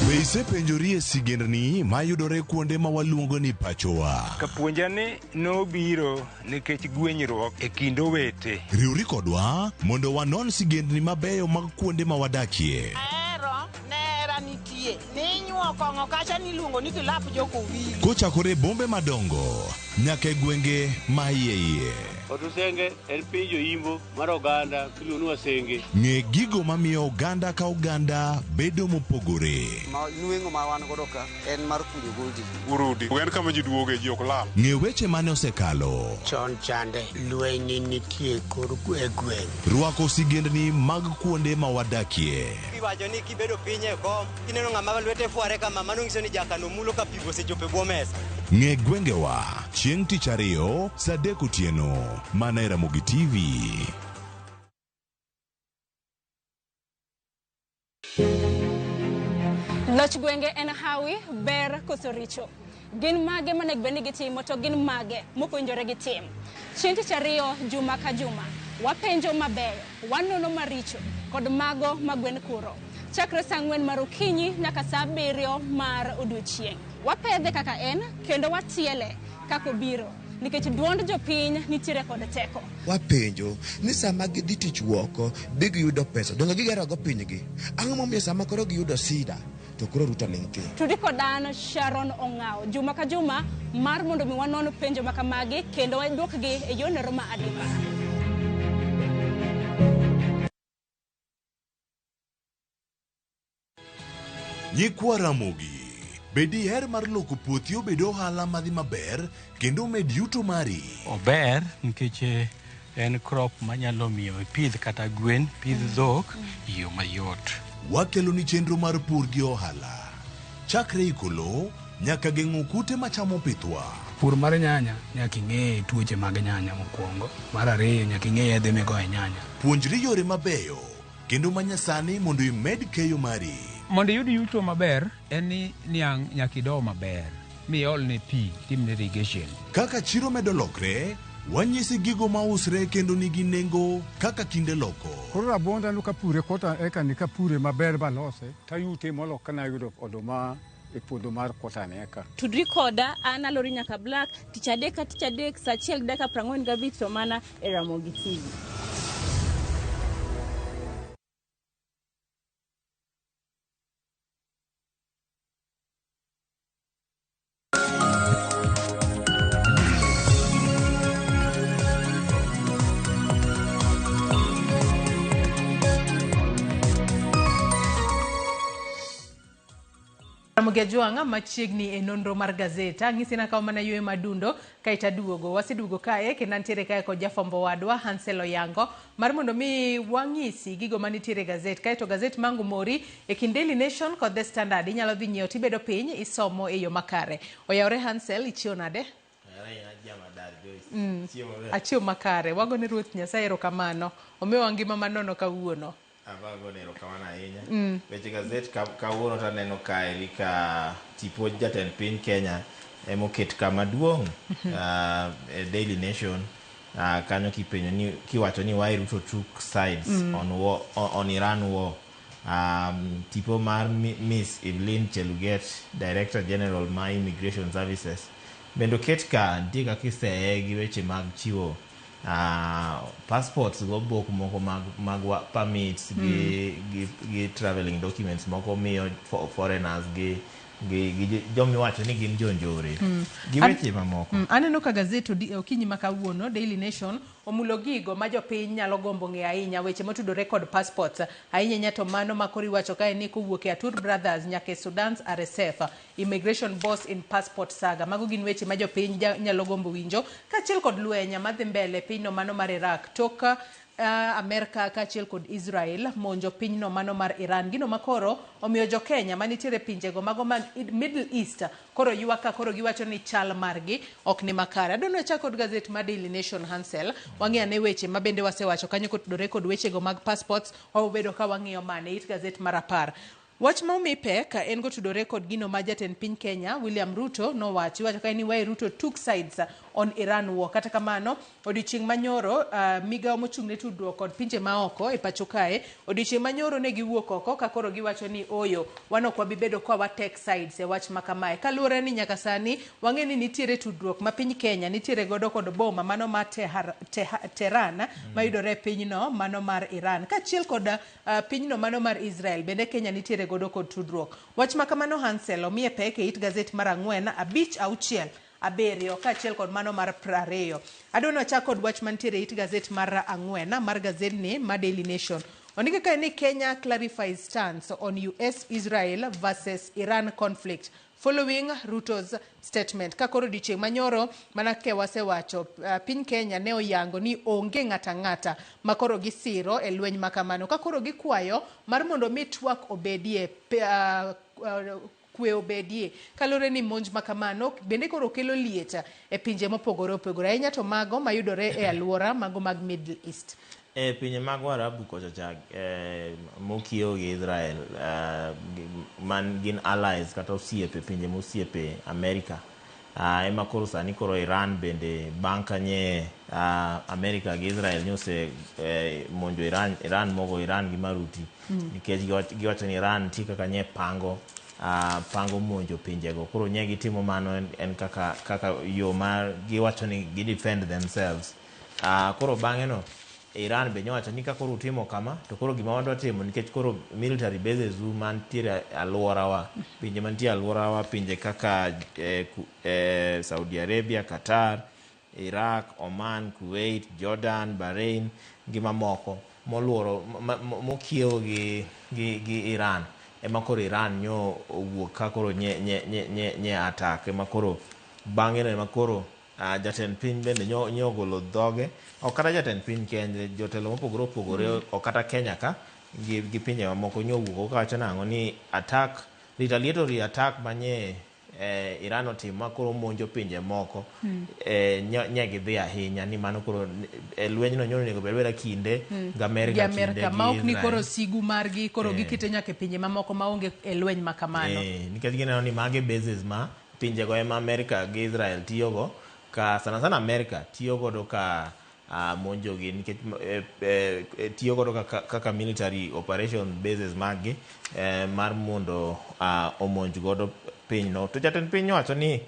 Be isepenjori e sigendni mayudore kuonde ma waluongo ni pachowa? Kapuonjani nobiro nikech gwenyruok e kind owete. Riwri kodwa mondo wanon sigendni mabeyo mag kuonde ma wadakie. Nitie ninyuo kongo kacha niluongo ni kilap joko wili. Kochakore bombe madongo nyaka gwenge ma iye. Otusenge en piny joimbo mar oganda iluongo Wasenge. Ng'e gigo mamiyo oganda ka oganda bedo mopogore. Nueng'o ma wan godo ka en mar kunyo goldi. Urudi en kama ji duoge ji ok lal. Ng'e weche mane osekalo. Chon chande lweny nitie kor gweng'. Rwako sigendni mag kuonde ma wadakie. Iwacho ni kibedo piny e kom kineno ng'ama lwete fuare kama mano nyiso ni jakano mulo ka pigo osechopo e bwo mesa. Ng'e gwengewa chieng' tich ariyo saa 3 otieno mana e Ramogi TV. Loch gwenge en hawi ber koso richo. Gin mage manego bed ni gitimo to gin mage mopinjore gi tim. Chieng' tich ariyo juma ka juma wapenjo mabeyo, wanono maricho kod mago magwen kuro. Chakre saa 4 mar okinyi nyaka saa 7 mar odiochieng'. Wapedhe kaka en kendo watiele kako biro nikech duond jopiny nitiere kod teko. Wapenjo ni sama gidhi tich woko big yudo pesa donge gigero go pinygi. Ang'o momiyo sama koro giyudo sida to koro Ruto ling'thi. Tudi kodan Sharon Ong'ao juma ka juma mar mondo mi wanon penjo makamagi kendo waduokgi e yonero ma adipa. Nyikwa Ramogi, bedi her mar loko puothi obed ohala madhi maber kendo med yuto mari. Ober nikech en crop manyalo miyo pidh kata gwen, pidh dhok yo mayot. Wakelo ni chenro mar pur gi ohala. Chakre ikolo nyaka geng'o kute machamo pithwa. Pur mar nyanya nyaka ing'e tuoche mag nyanya mokwongo. Mar ariyo nyaka ing'e yedhe migoyo nyanya. Puonjri yore mabeyo kendo manyasani mondo imed keyo mari. Mondo yud yuto maber en ni niang' nyaka ido maber miol ne pi timne irrigation. Kaka chiro medo lokre, wanyisi gigo mausre kendo nigi nengo kaka kinde loko. Koro rabonda nuka pure kota eka nika pure maber balose tayute molo kana yudo oduma e puodho mar kota neka. Tudri koda an Alori Nyaka Black tich adek saa 1:45 to mana e Ramogi TV. Ramogi Juanga machiegni e nonro mar gazeta ng'isi na kaw mana ywe madundo kaita duogo wasiduogo kae kendo antiere kae kod jafombo wadwa Hansel Oyango mar mondo mi wang'isi gigo manitiere gazet kaito gazet mangu mori e kind Daily Nation kod The Standard inyalo dhi nyiewo tibedo piny isomo e yo makare. Oyawre Hansel ichio nade? Achio makare wago ne Ruoth Nyasaye erokamano omiwa ngima manono kawuono. Abago nero kamana ahinya. Weche gazet kawuono taneno kae ka tipo jatend piny Kenya emoket kama duong' Daily Nation kanyo kipenyo ni kiwacho ni why Ruto took sides on Iran war. Tipo mar Miss Evelyn Cheluget, Director General my Immigration Services. Bendo ket ka ndiga kiseye gi weche mag chiwo passports go book moko mag permits gi traveling documents moko miyo foreigners gi jomi wacho ni gin jonjore gi weche mamoko. Aneno ka gazet okinyi makawuono Daily Nation omulo gigo ma jopiny nyalo gombo ng'e ahinya weche motudore kod passports ahinya nyato mano makori wacho kae ni kowuok e Atur Brothers nyaka Sudan's RSF immigration boss in passport saga. Mago gin weche ma jopiny nyalo gombo winjo kachiel kod lwenya madhi mbele pinyno mano mar Iraq toka Amerika kachiel kod Israel monjo pinyno mano mar Iran. Gino makoro omiyo jo Kenya manitiere pinjego mago mag Middle East koro ywaka koro giwacho ni chal margi ok ni makare. Adono chako kod gazet mar Daily Nation Hansel wang'e ane weche mabende wasewacho kanyo kotudore kod wechego mag passports obedo ka wang'iyo mane it gazet mar 10. Wach ma omi pek en gotudore kod gino ma jatend piny Kenya William Ruto nowacho ka ni wae Ruto took sides on Iran war. Kata kamano odiochieng' manyoro migao mochung' ne tudruok kod pinje maoko e pacho kae odiochieng' manyoro ne giwuok oko ka koro giwacho ni oyo wan ok wabi bedo kwa take sides e wach ma kamae. Kaluwore ni nyaka sani wang'e ni nitiere tudruok ma piny Kenya nitiere godo kod boma mano mar Tehran mayudore e pinyno mano mar Iran kaachiel kod pinyno mano mar Israel bende Kenya nitiere godo kod tudruok. Wach ma kamano Hansel omiye pek e it gazet mar 4 5 6 7 kaachiel kod mano mar 20. Adwano chak kod wach mantiere it gazet mar 4 mar gazedni ma Daily Nation. Onike ka ni Kenya clarifies stance on US-Israel versus Iran conflict following Ruto's statement. Kakoro dichieng' manyoro manake wasewacho piny Kenya ne oyango ni onge ng'ata makoro gisiro e lweny makamano. Kakoro gikwayo mar mondo mi twak obedie kwe obedie kalore ni monj makamano bende koro kelo lieta e pinje mopogore opogore ahinya to mago mayudore e alwora mago mag Middle East. E pinje mag Warabu kocha chak mokiewo gi Israel man gin allies kata osiepe pinje mosiepe Amerika ema koro sani koro Iran bende banka nye Amerika gi Israel nyose monjo Iran mogo Iran gi maruti nikech giwacho ni Iran tika kanye pango monjo pinjego koro nye gitimo mano en kaka yo mar giwacho ni gidefend themselves koro bang'e no Iran be nyowacho ni koro utimo kama to koro gima wadwa timo nikech koro military bases mantiere alworawa pinje mantiere alworawa pinje kaka Saudi Arabia, Qatar, Iraq, Oman, Kuwait, Jordan, Bahrain gima moko moluoro mokiewo gi Iran ema koro Iran nyo owuok ka koro nye attack ema koro bang'e ema koro jatend piny bende nyo golo dhoge ok kata jatend piny kende jotelo mopogore opogore ok kata Kenya ka gi pinje mamoko nyo wuok kawacho nang'o ni attack retaliatory attack manye Iran otimo koro monjo pinje moko nye gidhi ahinya ni mano koro lwenyno nyono nego beda kinde gi Amerika ma ok ni koro sigu margi koro gikite nyaka pinje mamoko maonge e lweny makamano nikech gineno ni mage bases ma pinjego ema Amerika gi Israel tiyogo ka sana Amerika tiyo godo ka monjo gi nikech tiyo godo kaka military operation bases magi mar mondo omonj godo pinyno to jatend piny wacho ni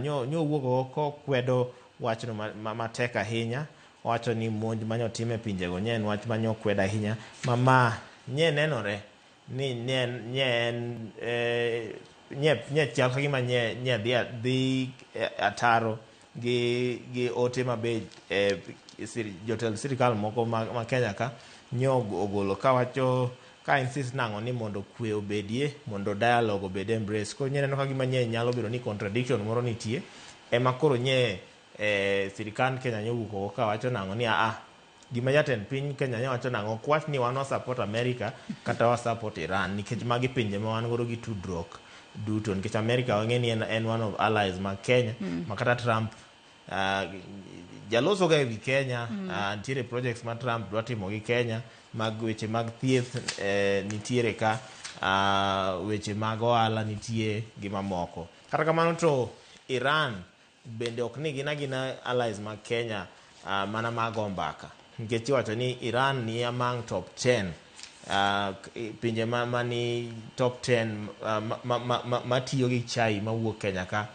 nyo wuok ko kwedo wachno matek ahinya wacho ni monj manyo time pinjego nye en wach manyo kwedo ahinya mama nye nenore ni nye chal ka gima nye dhi ataro gi ote mabe jotel sirikal moko ma Kenya ka nyo ogolo kawacho ka insist nang'o ni mondo kwe obedie mondo dialogue obedie embrace ko nye neno ka gima nye nyalo bedo ni contradiction moro nitie ema koro nye sirikal Kenya nyo wuok kawacho nang'o ni gima jatend piny Kenya nyo wacho nang'o kwach ni wan support America kata wa support Iran nikech magi pinje ma wan godo gi tudruok duto nikech America wang'e ni en one of allies ma Kenya makata Trump jaloso ga ewi Kenya nitiere projects ma Trump dwa timo gi Kenya mag weche mag thieth nitiere ka weche mag ohala nitie gi mamoko kata kamano to Iran bende ok ni gina allies ma Kenya mana mago mbaka nikech iwacho ni Iran ni among top 10 pinje mani top 10 matiyo gi chai mawuok Kenya ka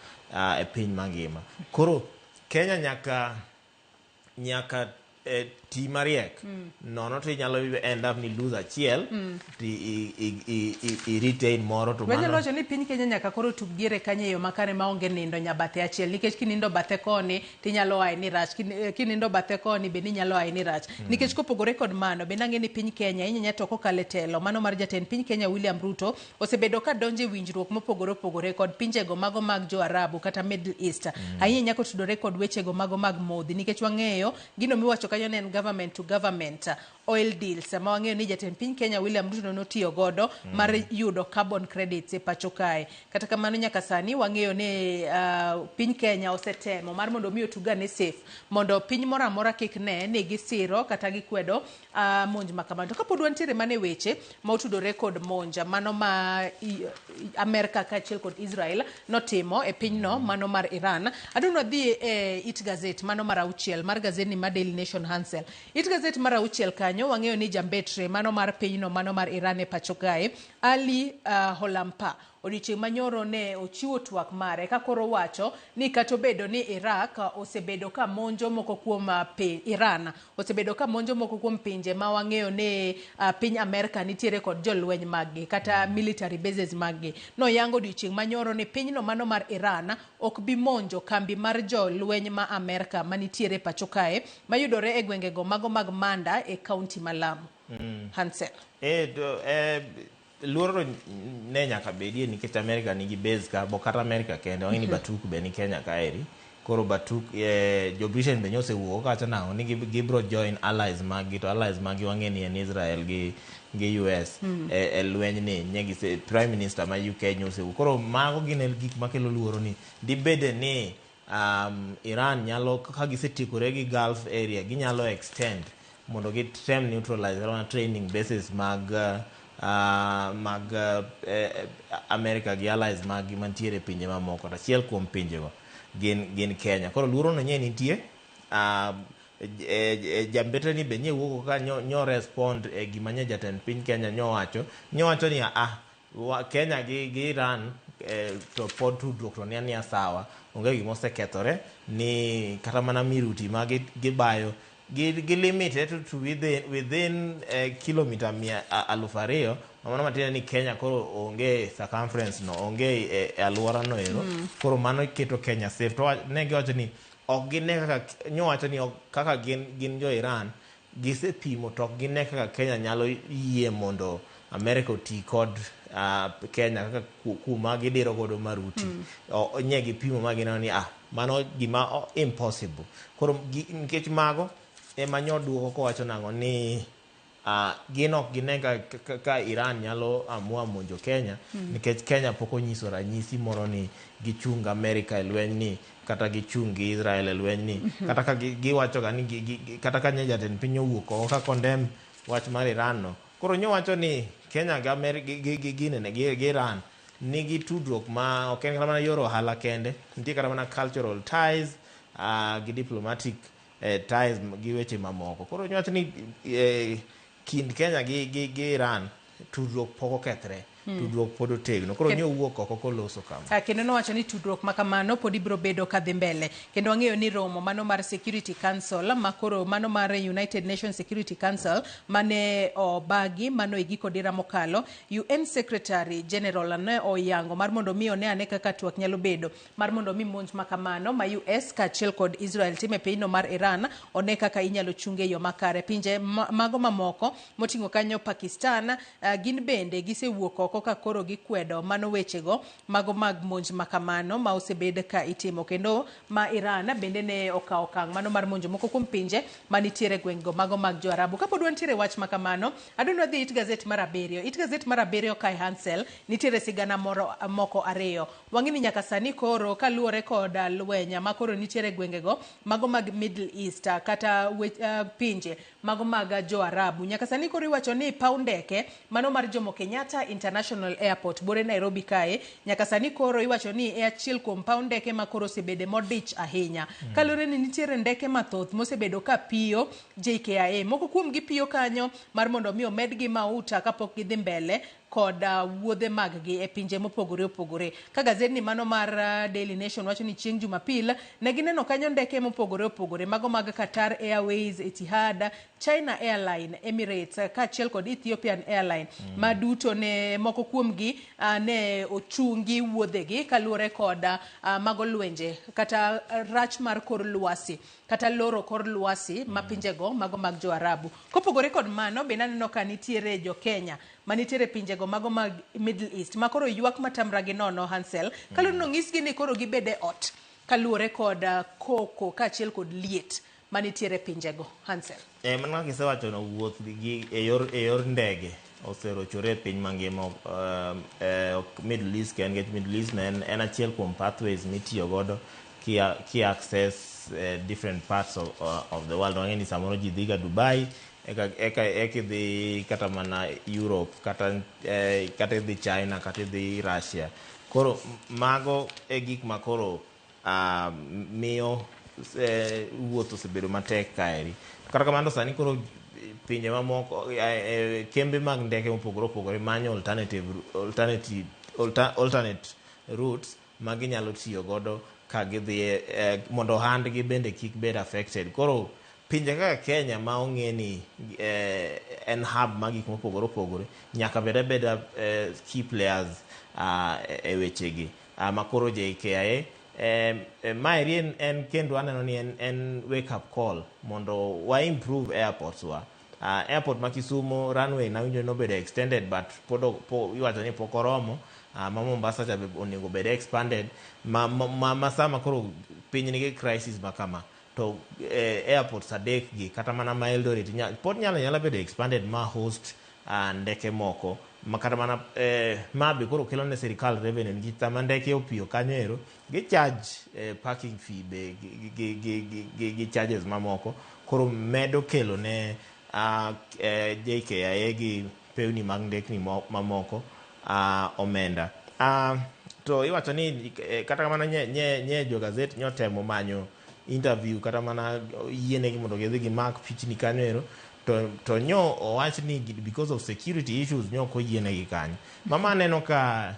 e piny mangima koro Kenya nyaka ti mariek nono to inyalo end up ni lose achiel i retain moro to mano wacho ni piny Kenya nyaka koro tugdiere kanye yo makare maonge nindo nyabathe achiel nikech kinindo bathe koni tinyalo ai ni rach kinindo bathe koni be ninyalo ai ni rach nikech kopogore kod mano be nange ni piny Kenya inyanya to kokale telo mano mar jatend piny Kenya William Ruto osebedo ka donje winjruok mopogore opogore kod pinjego mago mag jo Arabu kata Middle East ahinya nyako tudore kod wechego mago mag modhi nikech wang'eyo gino miwacho kanyo ne en government to government oil deals ma wang'eyo ni jatend piny Kenya William Ruto notiyo godo mar yudo carbon credits e pacho kae. Kata kamano nyaka sani wang'eyo ni piny Kenya osetemo mar mondo mi otugane safe mondo piny moro amora kik ne ni gisiro kata gikwedo monj makamano. To kapod wantiere mane weche ma otudore kod monja mano ma Amerika kaachiel kod Israel notimo e pinyno mano mar Iran, adwaro dhi e It Gazette mano mar 6 mar gazeti mar Daily Nation Hansel. It Gazette mar 6 kanyo wang'eyo ni jambetre mano mar pinyno mano mar Iran e pacho kae Ali Holampa odiochieng' manyoro ne ochiwo twak mare ka koro wacho ni kata obedo ni Iraq osebedo ka monjo moko kuom Iran osebedo ka monjo moko kuom pinje ma wang'eyo ni piny Amerika nitiere kod jolweny maggi kata military bases maggi. No yango odiochieng' manyoro ni pinyno mano mar Iran ok bi monjo kambi mar jolweny ma Amerika manitiere pacho kae mayudore e gwengego mago mag Manda e kaunti ma Lamu. Hansel. Luoro ne nyaka bedie nikech Amerika nigi base ka kata Amerika kende wang'eni Batuk be ni Kenya kaeri. Koro Batuk jo Britain be osewuok kata nang'o ni gibro join allies magi to allies magi wang'eni en Israel gi US e lweny ni nyegi Prime Minister ma UK osewuok. Koro mago gin gik makelo luoro ni dibede ni Iran nyalo ka gisetiekore gi Gulf area ginyalo extend mondo gitem neutralize training bases mag Amerika gi allies magi mantiere pinje mamoko. Achiel kuom pinjego gin Kenya. Koro luoro no nye nitie. Jambetre ni be nye wuoko ka nyo respond e gima nye jatend piny Kenya nyo wacho ni Kenya gi Iran to pod tudruok to ni sawa, onge gima osekethore, ni kata mana miruti ma gibayo limited to within kilometer 200. Mano matina ni Kenya koro onge circumference no, onge e aluora no ero. Koro mano keto Kenya safe. To ne giwacho ni ok gine kaka nyowacho ni kaka gin jo Iran gisepimo to ok gine kaka Kenya nyalo yie mondo America oti kod Kenya kaka kuma gidiro godo maruti. Nye gipimo magineno ni mano gima impossible. Koro nikech mago ema nyoduoko kowacho nang'o ni gin ok gine ka Iran nyalo amua monjo Kenya nikech Kenya pok onyiso ranyisi moro ni gichung Amerika e lweny ni kata gichung gi Israel e lweny ni kata ka giwacho ga ni kata ka jatend piny owuok ka condemn wach mar Iran no. Koro nyowacho ni Kenya gi Amerika gi Iran nigi tudruok ma ok en kata mana yor ohala kende, nitie kata mana cultural ties gi diplomatic ties gi weche mamoko. Koro nyowacho ni kind Kenya gi Iran tudruok pok okethre, tudruok pod otegno. Koro nyo wuok oko koloso kama. Kendo nowacho ni tudruok makamano pod ibiro bedo kadhi mbele. Kendo wang'eyo ni romo mano mar Security Council makoro mano mar United Nations Security Council mane obagi mano e giko dira mokalo, UN Secretary General ne oyango mar mondo mi one ane kaka twak nyalo bedo mar mondo mi monj makamano ma US kaachiel kod Israel time pinyno mar Iran one kaka inyalo chunge yo makare. Pinje mago mamoko moting'o kanyo Pakistan gin bende gisewuok oko ka koro gikwedo mano wechego mago mag monj makamano ma osebed ka itimo, kendo ma Iran bende ne okawo okang' mano mar monjo moko kuom pinje manitiere gweng'go mago mag jo Arabu. Kapod wantiere wach makamano, adwaro dhi It Gazette mar 7. It Gazette mar 7 kai Hansel nitiere sigana moko ariyo. Wang'ini nyaka sani koro kaluwore kod lwenya ma koro nitiere gweng'ego mago mag Middle East kata pinje mago mag jo Arabu. Nyaka sani koro iwacho ni paw ndeke mano mar Jomo Kenyatta International Airport bore Nairobi kae nyaka sani koro iwacho ni e achiel kuom paw ndeke ma koro osebede modich ahinya. Kalore ni nitiere ndeke mathoth mosebedo ka piyo JKIA, moko kuom gipiyo kanyo mar mondo mi omedgi mauta kapok gidhi mbele kod wuodhe mag-gi e pinje mopogore opogore. Ka gazedni mano mar Daily Nation wacho ni chieng' Jumapil ne gineno kanyo ndeke mopogore opogore mago mag Qatar Airways, Etihad, China Airline, Emirates kaachiel kod Ethiopian Airline maduto ne moko kuomgi ne ochungi wuodhegi kaluwore kod mago lwenje kata rach mar kor lwasi kata loro kor lwasi ma pinjego mago mag jo Arabu. Kopogore kod mano be naneno ka nitiere jo Kenya manitiere pinjego mago mag Middle East ma koro ywak matamra gi nono Hansel kaloro no ng'isgi ni koro gibede ot kaluwore kod koko kaachiel kod liet manitiere pinjego. Hansel. Mana kisewacho no wuoth gi e yor ndege oserochore e piny mangima Middle East kende Middle East en achiel kuom pathways mitiyo godo ki access different parts of the world. Wang'eni samoro ji dhiga Dubai eka idhi kata mana Europe kata idhi China kata idhi Russia. Koro mago e gik ma koro miyo wuoth osebedo matek kaeri. Kata kamano sani koro pinje mamoko kembe mag ndeke mopogore opogore manyo alternate routes ma ginyalo tiyo godo ka gidhi mondo handgi bende kik bed affected. Koro pinje kaka Kenya ma ong'eni en hub ma gik mopogore opogore nyaka beda key players e wechegi ma koro JKIA maeri en kendo aneno ni en wake up call mondo wa improve airports wa. Airport ma Kisumu runway na winjo no bedo extended but iwacho ni pok oromo. Ma Mombasa cha onego bed expanded ma sama koro piny nigi crisis makama to airports adek gi kata mana ma Eldoret pod nyalo bedo expanded ma host ndeke moko makata mana ma be koro kelo ne sirikal revenue gi tama ndeke opio kanyo gi charge parking fee be gi charges mamoko koro medo kelo ne JKIA gi pewni mag ndekni mamoko omenda. To iwacho ni kata mana nye jo gazette nyotemo manyo interview kata mana yienegi mondo gidhi gi mark pichni kanyo to nyo owach ni because of security issues nyo ko yienegi kanyo. Mama neno ka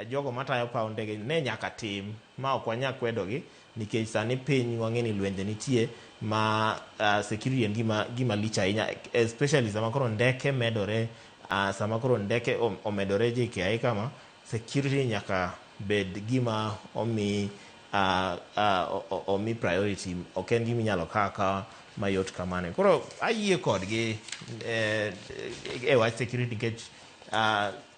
jogo matayo paw ndege ne nyaka tim ma ok wanya kwedogi nikech sani piny wang'eni lwenje nitie ma security en gima lich ahinya especially sama koro ndeke medore sama koro ndeke omedore JKIA kama security nyaka bed gima omi priority ok en gima inyalo kaka mayot kamane. Koro ayie kodgi wach security nikech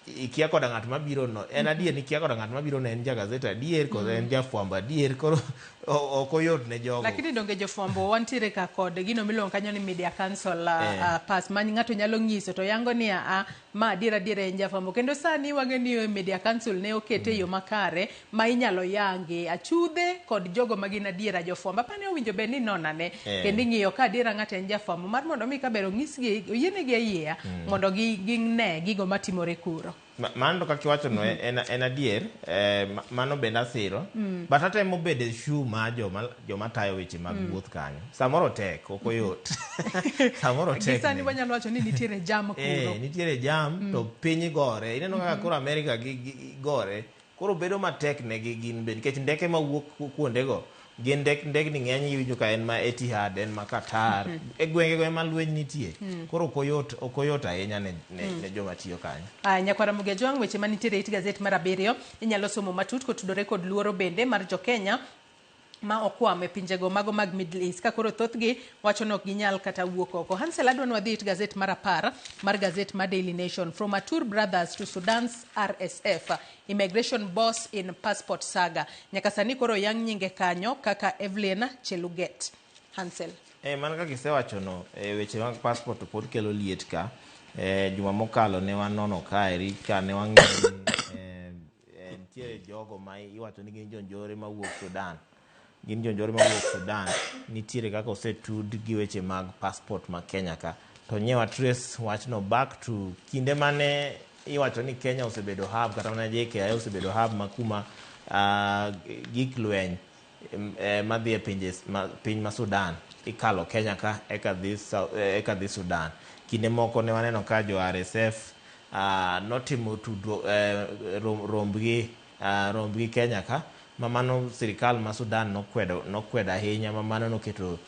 ikia koda ng'at mabiro no en adier ni kia koda ng'at mabiro no en jagazeta adier koda en jafwambo adier koro ok oyot ne jogo. Lakini donge jofwambo wantiere ka kod gino miluongo kanyo ni media council pass ma ng'ato nyalo nyiso to yango ni ma adier en jafwambo kendo sani wang'eni media council ne okete yo makare ma inyalo yangi achudhe kod jogo magin adiera jofwambo pane owinjo bed ni nonane kendo ing'iyo ka adiera ng'ato en jafwambo mar mondo mi kabero nyisgi oyienegi ayieya mondo gine gigo matimore kuro. Mano kaka iwacho no en adier mano bende asiro but atemo bedo shu ma joma tayo weche mag wuoth kanyo samoro tek ok oyot samoro tek gisani wanyalo wacho ni nitiere jam kuro nitiere jam to piny gore ineno kaka koro America gore koro bedo matek ne gin bende nikech ndeke mawuok kuondego gin ndek ni ng'eny iwinjo ka en ma Etihad en ma Qatar e gwenge ma lweny nitie koro ok oyot ahinya ne joma tiyo kanyo. Nyakwara Muge Jwang' weche manitiere it gazet mar 7 inyalo somo matut kotudore kod luoro bende mar jo-Kenya ma okwame pinjego mago mag Middle East ka koro thothgi wacho nok ginyal kata wuok oko. Hansel adwa nwadhi it gazet mar 10 mar gazet mar Daily Nation. From Atur brothers to Sudan's RSF, immigration boss in passport saga. Nyaka sani koro yang nyinge kanyo kaka Evelyn Cheluget. Hansel. Man kaka isewacho no weche mag passport pod kelo liet ka. Juma mokalo ne wanono kaeri ka ne wang'eyo nitie jogo ma iwacho ni gin jonjore mawuok Sudan. Gin jonjore mawuok Sudan nitiere kaka osetud gi weche mag passport ma Kenya ka to nyewa trace wachno back to kinde mane iwacho ni Kenya osebedo hub kata mana JKIA osebedo hub makuma gik lweny madhi e piny ma Sudan ikalo Kenya ka eka dhi Sudan. Kinde moko ne waneno ka jo RSF notimo rombgi Kenya ka mamano sirikal ma Sudan nokwedo ahinya mamano noketo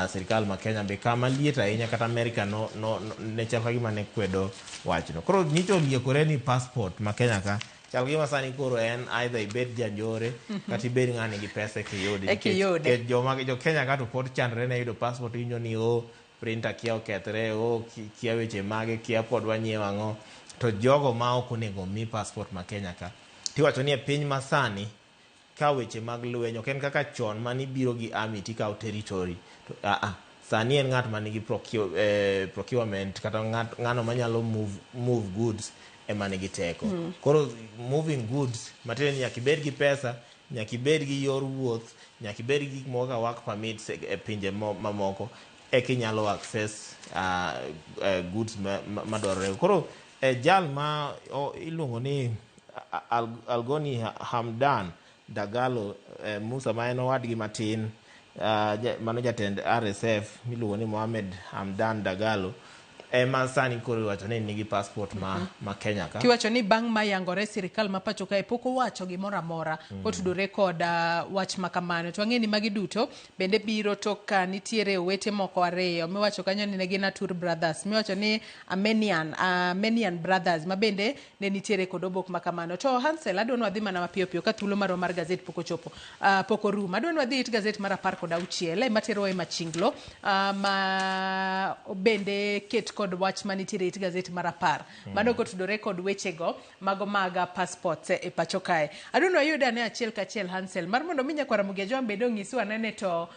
sirikal ma Kenya be kama liet ahinya kata America ne chal gima ne kwedo wachno. Koro nyicho liekore ni passport ma Kenya ka chal gima sani koro en either ibed janjore kata ibed ng'ani gi pesa kiyudi jo Kenya ka to pod chandre ne yudo passport inyo ni printer kia okethre kia weche mage kia pod wanyiewo ang'o to jogo ma ok onego mi passport ma Kenya ka tiwacho ni e piny masani ka weche mag lweny ok en kaka chon mani biro gi army tikao territory to sani en ng'at manigi procurement kata ng'ano manyalo move goods ema nigi teko. Koro moving goods matiende nyaka ibed gi pesa, nyaka ibed gi yor wuoth, nyaka ibed gi gik moko work permits e pinje mamoko eka inyalo access goods madwarore. Koro jal ma iluongo ni Algoni Hamdan Dagalo Musa ma en owadgi matin mano jatend RSF miluongo ni Mohamed Hamdan Dagalo ema sani koro wacho ni nigi passport ma Kenya ka. Kiwacho ni bang' mayangore sirikal ma pacho kae pok owacho gimoro amora kotudore kod wach makamano. To ang'e ni magi duto bende biro tok ka nitiere owete moko ariyo miwacho kanyo ni ne gin Atur Brothers, miwacho ni Armenian Brothers ma bende ne nitiere kod obok makamano. To Hansel, adwa ni wadhi mana mapiyo piyo ka thuolo maro mar gazet pok ochopo, pok orumo. Adwa ni wadhi it gazet mar 16 matero e machinglo ma bende ket kod wach manitiere it gazet mar 10 mano kotudore kod wechego mago maga passports e pacho kae. Adwa ni wayud ane achiel kachiel Hansel mar mondo mi nyakwara Mugia bende ong'isu anene to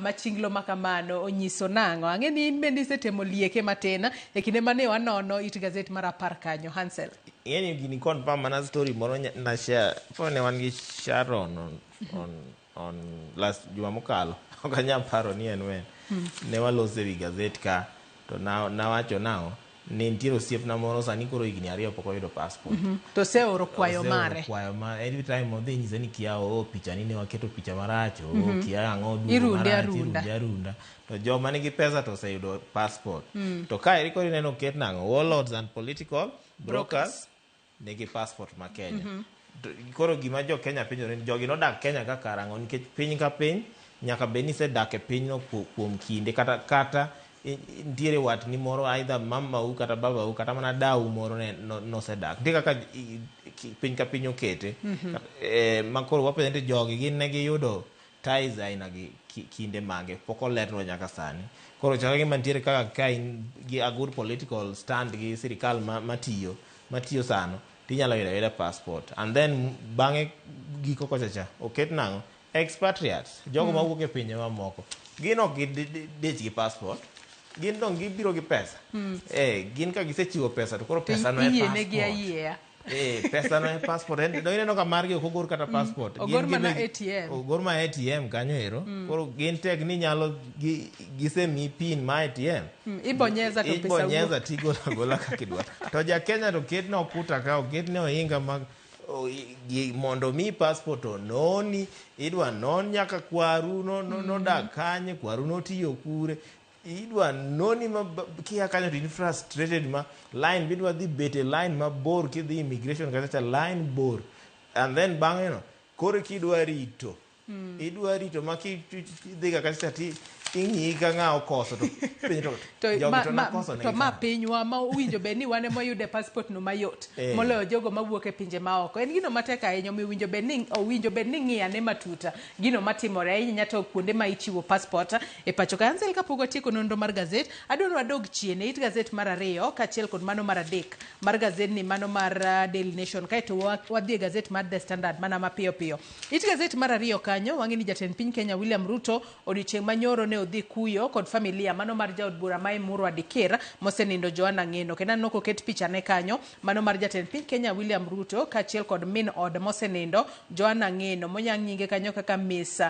machinglo makamano onyiso nang'o. Ang'e ni in bende isetemo lieke matin e kinde mane wanono it gazet mar 10 kanyo Hansel. Yeni gini kon pa mana story moro na share for ne wan gi Sharon on last juma mokalo okanya paro ni enwen ne walose wi gazet ka to na wacho nao ni ntiero siep na moro sani koro igni ariyo pok oyudo passport. To se oro kwayo mare. Every time modhi nyise ni kiao picha ni ne waketo picha maracho kia ang'o du irunda to joma nigi pesa to se yudo passport. To ka eri koro neno ket nango warlords and political brokers nigi passport ma Kenya. Koro gima jo Kenya penjore ni jogi nodak Kenya ka karango nikech piny ka piny nyaka be ni se dak e piny no kuom kinde kata ntiere wat ni moro either mama u kata baba u kata mana dau moro no se dak ndi kaka piny ka piny okete makoro wapende jogi gin ne giyudo ties aina gi kinde mage pok olerno nyaka sani. Koro chaka gi mantiere kaka kain gi a good political stand gi sirikal matiyo sano tinyalo yudo passport and then bang'e giko kochacha oket nango expatriates jogo mawuok e pinje mamoko gin ok gidich gi passport, gin dong gibiro gi pesa. Gin ka gisechiwo pesa to koro pesa no e passport. Pesa no e passport. Ineno ka margi ok ogor kata passport. Ogor mana ATM. Ogor ma ATM kanyo ero. Koro gin tek ni nyalo gisemi pin ma ATM. Ibonyeza to pesa wuok. Ibonyeza tigola kakidwa. To ja Kenya to ket no kuta ka oket ne ohinga mag mondo mi passport ononi idwa non nyaka kwaru no dak kanye kwaru no tiyo kure idwa noni ma kia kanyo to frustrated ma line bidwa dhi bete line ma bor kidhi immigration kata line bor and then bang'e no kore kidwa rito idwa rito ma kidhi kaka ti ing'i ka ng'a okoso to to ma pinywa ma uwinjo be ni wane moyude passport no mayot moloyo jogo mawuok e pinje maoko. En gino matek ahinya miwinjo be ni ng'iyane matuta gino matimore ahinya to kuonde ma ichiwo passport e pacho ka. Hansel kapok otieko nonro mar gazet adwa ni wadog chien it gazet mar 2 kaachiel kod mano mar 3 mar gazet ni mano mar Daily Nation kaeto wadhi e gazet mar The Standard mana mapiyo piyo. It gazet mar 2 kanyo wang'e ni jatend piny Kenya William Ruto odiochieng' manyoro ne odhi kuyo kod familia mano mar jaod bura ma Emurua Dikir mosenindo Joanna Ng'eno kendo anoko ket picha ne kanyo mano mar jatend piny Kenya William Ruto kaachiel kod min od mosenindo Joanna Ng'eno monyang nyinge kanyo kaka Miss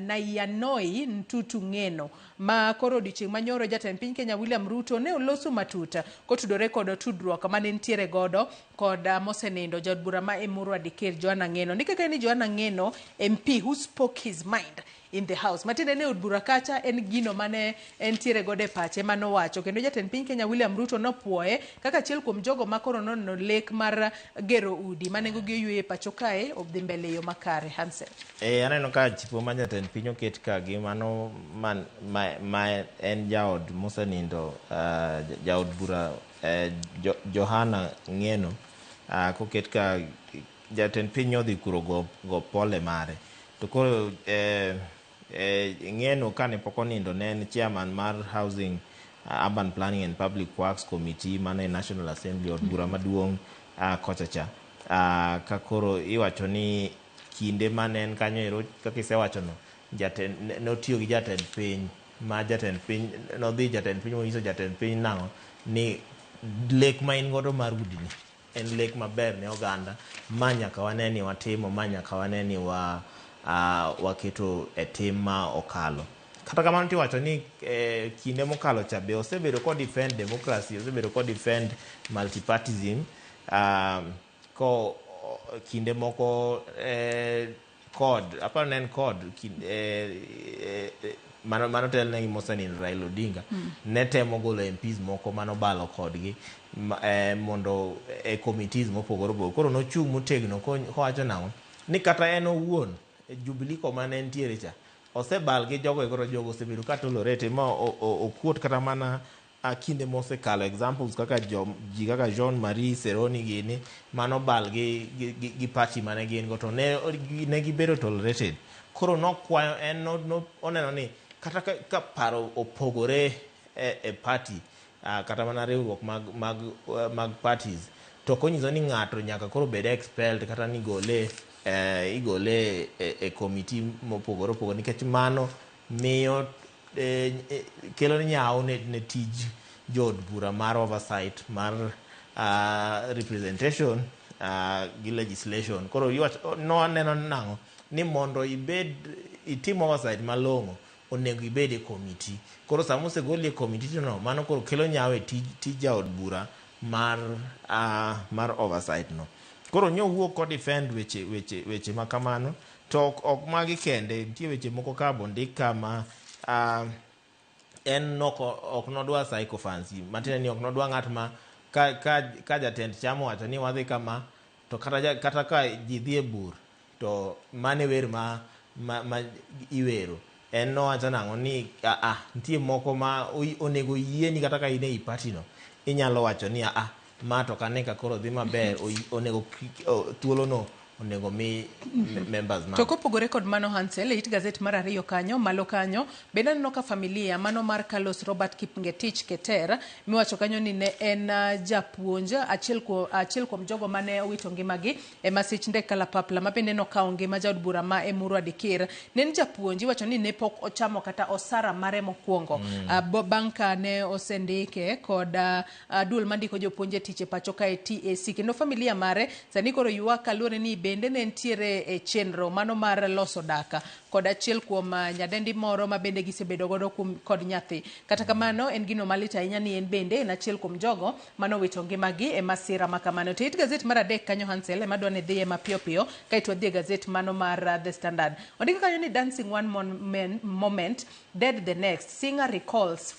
Naiyanoi Ntutu Ng'eno ma koro odiochieng' manyoro jatend piny Kenya William Ruto ne oloso matuta kotudore kod tudruok mane ntiere godo kod mosenindo jaod bura ma Emurua Dikir Joanna Ng'eno. Nikaka ni Joanna Ng'eno MP who spoke his mind in the house matinde ne od bura kacha en gino mane entiere gode pache manowacho kendo jatend piny Kenya William Ruto nopuoye kaka achiel kuom jogo makoro nono lek mar gero udi manengo gi oyueye pacho kae obdhi mbele yo makare. Hansel aneno ka chipo ma jatend piny oket ka gi mano ma en jaod mosenindo jaod bura Joanna Ng'eno koket ka jatend piny odhi kuro go pole mare to koro Ng'eno kane pok onindo ne en chairman mar Housing Urban Planning and Public Works Committee mane National Assembly od bura maduong' kochacha ka koro iwacho ni kinde mane en kanyo ero kaka isewacho no notiyo gi jatend piny ma jatend piny nodhi jatend piny monyiso jatend piny nang'o ni lek ma in godo mar udi ni en lek maber ne oganda ma nyaka wane ni watimo ma nyaka wane ni waketo e tim ma okalo. Kata kamano tiwacho ni kinde mokalo cha be osebedo ko defend democracy, osebedo ko defend multipartyism, ko kinde moko aparo ne en mano tel ne Mosenin Raila Odinga ne temo golo MPs moko manobalo kodgi mondo committees mopogore opogore. Koro nochung' motegno kowacho nang'o ni kata en owuon Jubilee koma ne ntiere cha osebal gi jogo koro jogo osebedo ka tolerate ma okuot kata mana kinde mosekalo examples kaka ji kaka Jean Marie Seroni gini manobal gi party mane gin go to ne gibedo tolerated. Koro nokwayo oneno ni kata ka paro opogore e party kata mana riwruok mag parties to konyiso ni ng'ato nyaka koro bed expelled kata ni igole e committee mopogore opogore nikech mano miyo kelo nyawo ne tij jood bura mar oversight mar representation gi legislation. Koro noneno nang'o ni mondo itim oversight malong'o onego ibed e committee. Koro sama osegoli e committee no mano koro kelo nyawo e tij jaod bura mar oversight no. Koro nyowuok ko defend weche ma kamano to ok magi kende, nitie weche moko ka bondik kama en ok nodwa psychophancy matiende ni ok nodwa ng'at ma ka jatend chama wacho ni wadhi kama to kata ka ji dhi e bur to mane wer ma iwero en nowacho nang'o ni nitie moko ma onego yieni kata ka in e party no inyalo wacho ni ma to kane ka koro dhi maber onego thuolo no onego mi members ma. To kopogore kod mano Hansel, it gazet mar 2 kanyo malo kanyo bende aneno ka familia mano mar Carlos Robert Kipngetich Keter miwacho kanyo ni ne en japuonj achiel kuom jogo mane owito ngimagi e masich ndek kalapapla ma bende nokawo ngima jaod bura ma Emurua Dikir. Ne en japuonj iwacho ni ne pok ochamo kata osara mare mokwongo bang' ka ne osendike kod duol mandiko jopuonje tich e pacho ka e TAC kendo familia mare sani koro ywak kaluwore ni bende ne ntiere e chenro mano mar loso daka kod achiel kuom nyadendi moro ma bende gisebedo godo kod nyathi. Kata kamano en gino malit ahinya ni en bende en achiel kuom jogo mano wito ngimagi e masira makamano. To it gazet mar 3 kanyo Hansel ema dwa ne dhiye mapiyo piyo kaito dhi gazet mano mar The Standard. Ondiko kanyo ni dancing one moment dead the next, singer recalls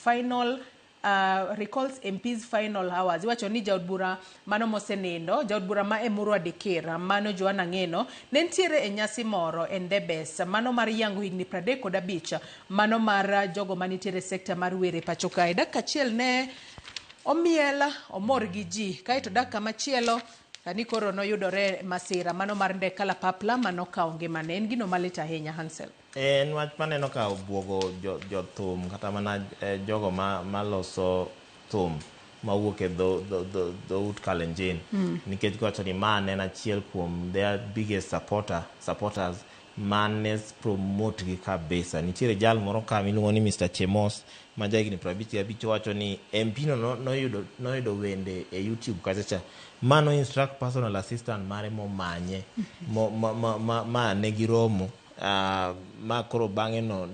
MP's final hours. Iwacho ni jaod bura mano mosenindo, jaod bura ma Emurua Dikir mano Joanna Ngeno ne ntiere e nyasi moro e Ndebes mano mar yango higni 35 mano mar jogo manitiere sekta mar were pacho kae. Dak achiel ne omiela omor gi ji kaito dak machielo kani koro noyudore masira mano mar ndek kalapapla mano kawo ngimane. En gino malit ahinya Hansel. En wach maneno ka obwogo jothum kata mana jogo maloso thum mawuok e dhout Kalenjin nikech giwacho ni ma en achiel kuom their biggest supporters mane promote gi kabisa. Nitiere jal moro ka miluongo ni Mr. Chemos ma jahigni 55 wacho ni MP no noyudo wende e YouTube kachacha mano instruct personal assistant mare momanye ma ne giromo ma koro bang'e no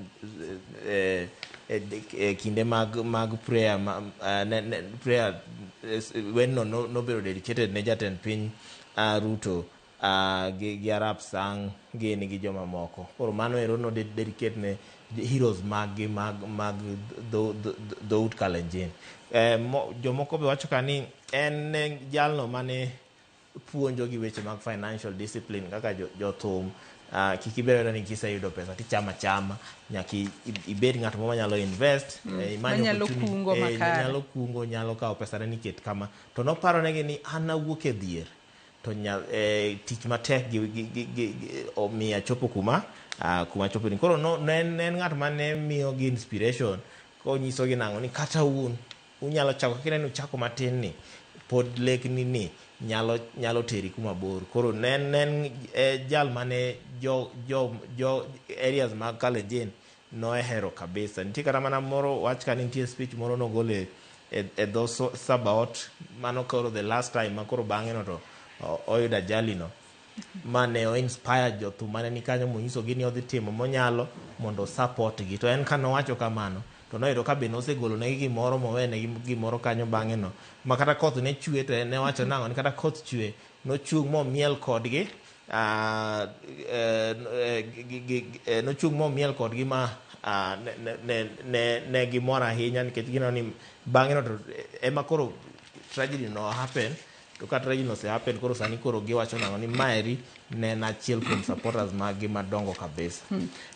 kinde mag prayer when no be dedicated ne jatend piny Ruto gi Arap Sang gini gi joma moko. Koro mano ero no dedicate ne heroes mag dhout Kalenjin. Jomoko be wacho ka ni en jalno mane puonjo gi weche mag financial discipline kaka jothum kik ibedo ni kiseyudo pesa tichama chama, nyaki ibed ng'at manyalo invest, nyalo kungo makare, nyalo kungo, nyalo kawo pesa ne niket kama. To noparo negi ni an awuok e dhier to tich matek omiya chopo kuma chopo ni. Koro en ng'at mane miyo gi inspiration ko nyiso gi nang'o ni kata unyalo chako kine ni uchako matin ni pod lekni ni nyalo teri kuma bor. Koro nen jal mane jo areas mag Kalenjin nohero kabisa. Nitie kata mana moro wach ka nitie speech moro nogole e dho Sabaot mano koro the last time makoro bang'e no to oyuda jalino mane o inspire jothum mane ni kanyo monyiso gi ni odhi timo monyalo mondo support gi. To en kanowacho kamano to noyudo ka be nosegolo negi gimoro mowene gimoro kanyo bang'e no ma kata koth ne chwe to ne wacho nang'o ni kata koth chwe nochung' momiel kodgi nochung' momiel kodgi ma ne gimoro ahinya nikech gineno ni bang'e no to ema koro tragedy no happen. To ka tragedy no se happen koro sani koro giwacho nang'o ni maeri ne en achiel kuom supporters magi madongo kabisa.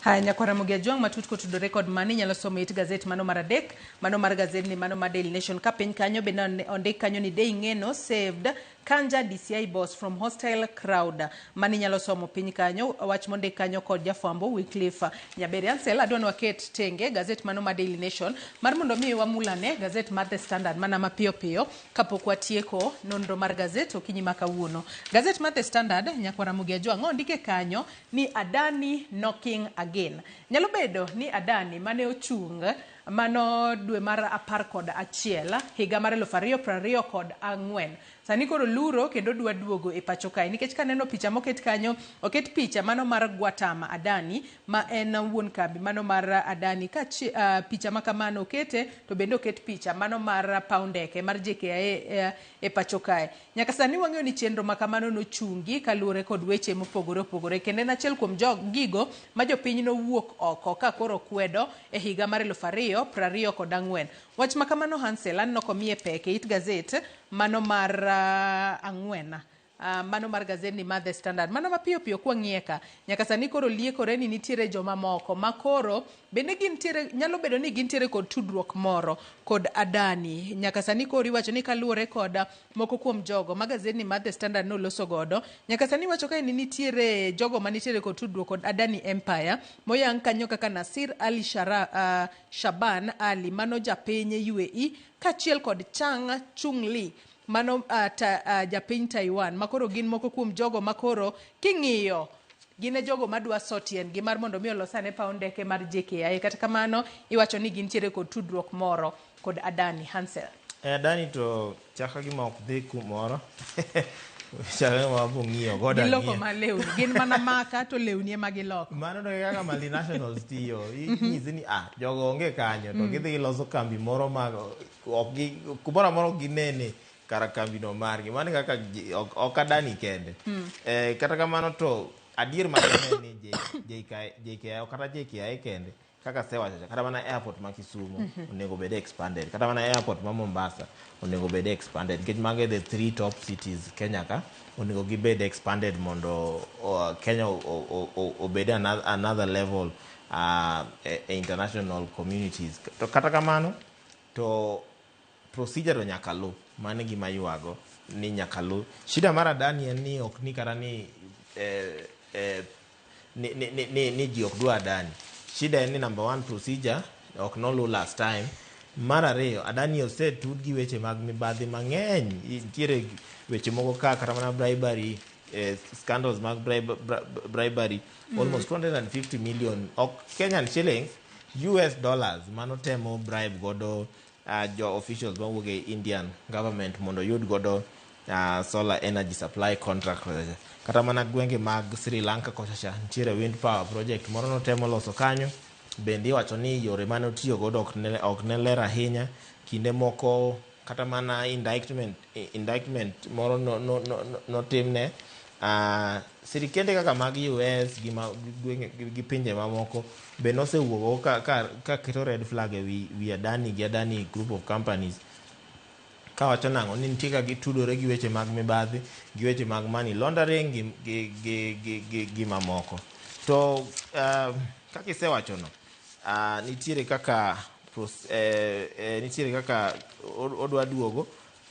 Haya, Nyakwara Mugiajwang' matut kotudore kod mani nyalo somo it gazet mano mar adek, mano mar gazet ni mano mar Daily Nation. Ka piny kanyo be ondik kanyo ni Dei Ng'eno saved Kanja DCI boss from hostile crowd. Mani nyalo somo piny kanyo, wach mondik kanyo kod jafwambo Wycliffe Nyaberi. Ansel adwani waket tenge gazet mano mar Daily Nation mar mondo mi wamulane gazet mar The Standard mana mapiyo piyo kapok watieko nonro mar gazet okinyi makawuono. Gazet mar The Standard, Nyakwara Mugiajwang' ondike kanyo ni Adani knocking again. Nyalo bedo ni Adani mane ochung mano dwe mar 11 higa mar 2024 sani koro luro kendo dwa duogo e pacho kae nikech kaneno picha moket kanyo, oket picha mano mar Gwatama Adani ma en wuon kambi mano mar Adani ka picha makamano okete to bende oket picha mano mar Paundeke mar JKIA e pacho kae. Nyaka sani wang'eyo ni chenro makamano nochungi kaluwore kod weche mopogore opogore kendo en achiel kuom gigo ma jopiny nowuok oko ka koro kwedo e higa mar 2024. Wach makamano Hansel anno komie peke it gazet mano mar ang'wena. Mano mar gazet ni mar The Standard. Mano mapiyo piyo kwa ng'ieka. Nyaka sani koro liekore ni nitiere joma moko makoro bende gintiere nyalo bedo ni gintiere kod tudruok moro kod Adani. Nyaka sani koro iwacho ni kaluwore kod moko kuom jogo ma gazet ni mar The Standard no loso godo. Nyaka sani wacho ka ni nitiere jogo manitiere kod tudruok kod Adani Empire moyang kanyo kaka Nasir Ali Shaban Ali mano japiny UAE kachiel kod Chang Chung Li mano japiny Taiwan makoro gin moko kuom jogo makoro king'iyo gine jogo madwa sotien gi mar mondo mi olosane Paundeke mar JKIA. Kata kamano iwacho ni gintiere kod tudruok moro kod Adani. Hansel Adani to chaka gima ok dhi kumoro chaka ma bung'iyo goda giloko malewni gin mana maka to lewni ema giloko mano no kaka Mali Nationals tiyo inyisi ni jogo onge kanyo to gidhi loso kambi moro ma ok gi kumoro moro ginene kara kambi no margi mane kaka ok Adani kende. Kata kamano to adier matene ni JKIA kata JKIA kende kaka sewacho kata mana airport ma Kisumu onego bede expanded, kata mana airport ma Mombasa onego bede expanded nikech mage the 3 top cities Kenya ka onego gibede expanded mondo Kenya obede another level international communities. To kata kamano to procedure do nyaka lu mane gima yuago ni nyaka lu. Shida mara Adani en ni ok ni kara ni ni ji ok dwa Adani. Shida en ni number 1 procedure ok no lu last time. Mara ariyo Adani osetud gi weche mag mibadhi mang'eny. Nitiere weche moko kata mana bribery, scandals mag bribery almost 250 million Kenyan shillings US dollars mano temo bribe godo jo officials mawuok e Indian government mondo yud godo solar energy supply contract. Kata mana gwenge mag Sri Lanka kochacha nitiere wind power project moro no temo loso kanyo. Bende iwacho ni yore mane otiyo godo ok ne ler ahinya. Kinde moko kata mana indictment moro no timne sirikende kaka mag US gi pinje mamoko be nosewuogo ka keto red flag e wi Adani gi Adani group of companies ka wacho nang'o ni nitie ka gitudore gi weche mag mibadhi gi weche mag money laundering gi mamoko. To kaka isewacho no nitiere kaka odwa duogo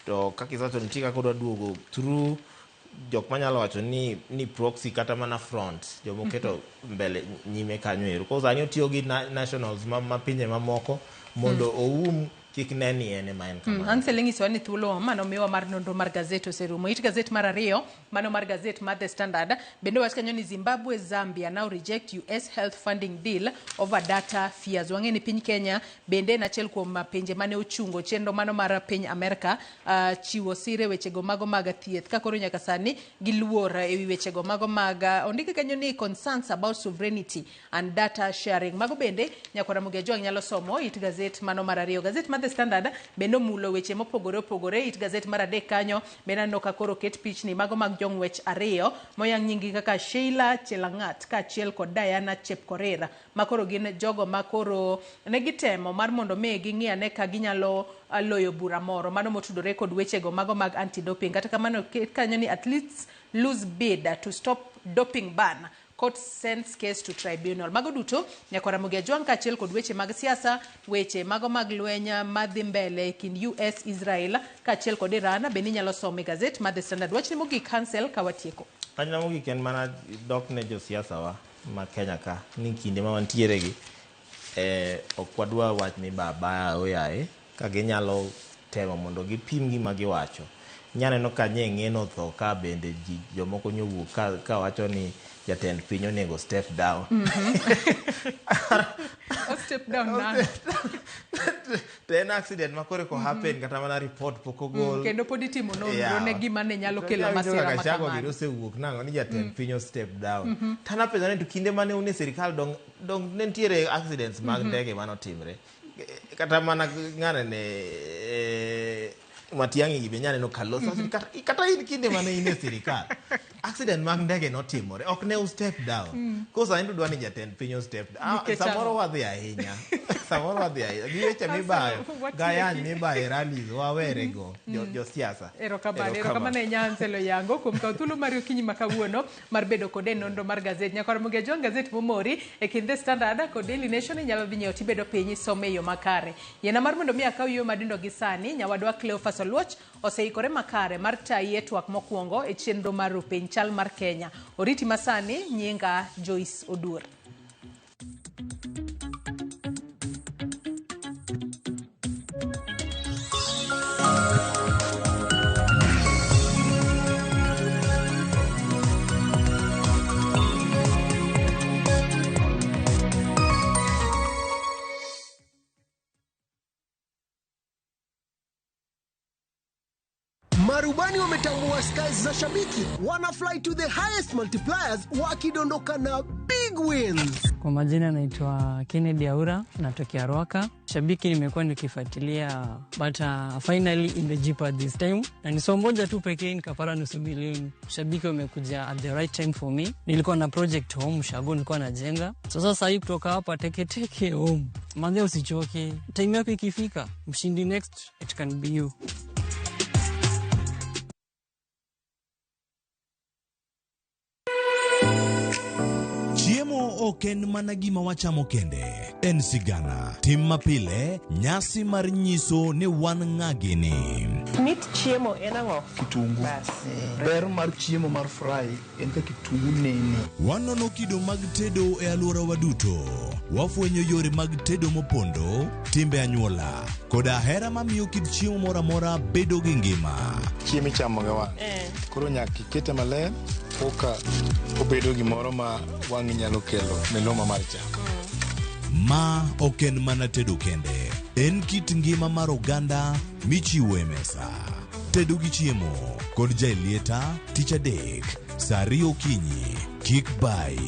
to kaka isewacho nitie kaka odwa duogo through jok manyalo wacho ni proxy kata mana front jomo keto mbele nyime kanyo ero. Kwa sani otiyo gi nationals ma pinje mamoko mondo oum kik neni ene ma en kamano. An selingi so ni thuolo mano miwa mar nonro mar gazet oserumo. It gazet mar ariyo mano mar gazet mar The Standard bende wach kanyo ni Zimbabwe Zambia now reject US health funding deal over data fears. Wang'e ni piny Kenya bende en achiel kuom pinje mane ochungo chenro mano mar piny Amerika chiwo sire wechego mago mag thieth ka koro nyaka sani giluor ewi wechego mago mag ondike kanyo ni concerns about sovereignty and data sharing. Mago bende nyakora Mugia Jwang nyalo somo It gazet mano mar ariyo. Gazet mar The Standard bende mulo weche mopogore opogore. It gazet mar adek kanyo bende aneno ka koro ket pichni mago mag jong'wech ariyo moyang' nyingi kaka Sheila Chelangat ka achiel kod Diana Chepkorir makoro gin jogo makoro ne gitemo mar mondo me ging'iane ka ginyalo loyo bura moro mano motudore kod wechego mago mag anti-doping. Kata kamano kanyo ni at least lose bid to stop doping ban. Court sends case to tribunal. Mago duto nyakora Mugia Jwang ka achiel kod weche mag siasa, weche mago mag lwenya madhi mbele kind US Israel ka achiel kod Iran bende nyalo somo gazet mar The Standard. Wach ni mogik cancel ka watieko. Wachna mogik en mana dok ne josiasa wa ma Kenya ka ni kinde ma wantiere gi ok wadwa wach ni baba oyaye ka ginyalo temo mondo gipim gima giwacho. Nyaneno ka ng'eno tho ka bende jomoko nyowuok ka wacho ni jatend piny onego step down. Step down na. Ten accident makore ko happen kata mana report poko gol. Kendo podi timo nonro ne gima ne nyalo kelo masira ma kamano. Giro sewuok nango ni jatend piny step down. Tana pesa ni to kinde mane une sirikal dong nentiere accidents mag ndege manotimre. Kata mana ng'ane ne Matiang'i be nyane no kaloso kata in kinde mane ine sirikal accident mag ndege notimore ok ne step down kosa endo dwani jatend piny step down samoro wadhi ahinya giweche mibayo gayany mibayo rallies wawere go josiasa erokamano nyanselo yango kuom kawo thuolo mar okinyi ma kawuono mar bedo kod nonro mar gazet nyakora Mugia Jwang gazet momori e kind The Standard kod Daily Nation inyalo dhi nyiewo tibedo piny some e yo makare. Yena mar mondo mi akaw yo madindo gi sani nyawadwa Cleophas Oluoch oseikore makare mar tayi e twak mokwongo e chenro mar piny chal mar Kenya. Oriti masani nyinga Joyce Odur. Marubani wametambua skies za shabiki, wana fly to the highest multipliers wakidondoka na big wins. Kwa majina naitwa Kennedy Aura, natokea Ruaka. Shabiki nimekuwa nikifuatilia but finally in the jeep this time. Na ni somo moja tu pekee nikapata nusu milioni. Shabiki wamekuja at the right time for me. Nilikuwa na project home Shago nilikuwa najenga. Sasa hii kutoka hapa teke home. Manze usichoke. Time yako ikifika, mshindi next it can be you. Chiemo oken mana gima wachamo kende, en sigana. Tim mapile, nyasi mar nyiso ni wan ng'agini. Mit chiemo en ang'o? Kitungu. Ber mar chiemo mar fry en ka kitungu nene. Wanono kido mag tedo e alwora waduto. Wafwenyo yore mag tedo mopondo, timbe anyuola, koda hera mamiyo kit chiemo mora mora bedo gi ngima. Chiemo ichamo ga wang'. Koro nyaka ikete maler oka obedo gimoro ma wang'i nyalo kelo meloma mar chak. Ma oken mana tedo kende, en kit ngima mar oganda michiwo e mesa. Tedo gi chiemo kod jailieta tich adek, saa 2 okinyi, kik bai.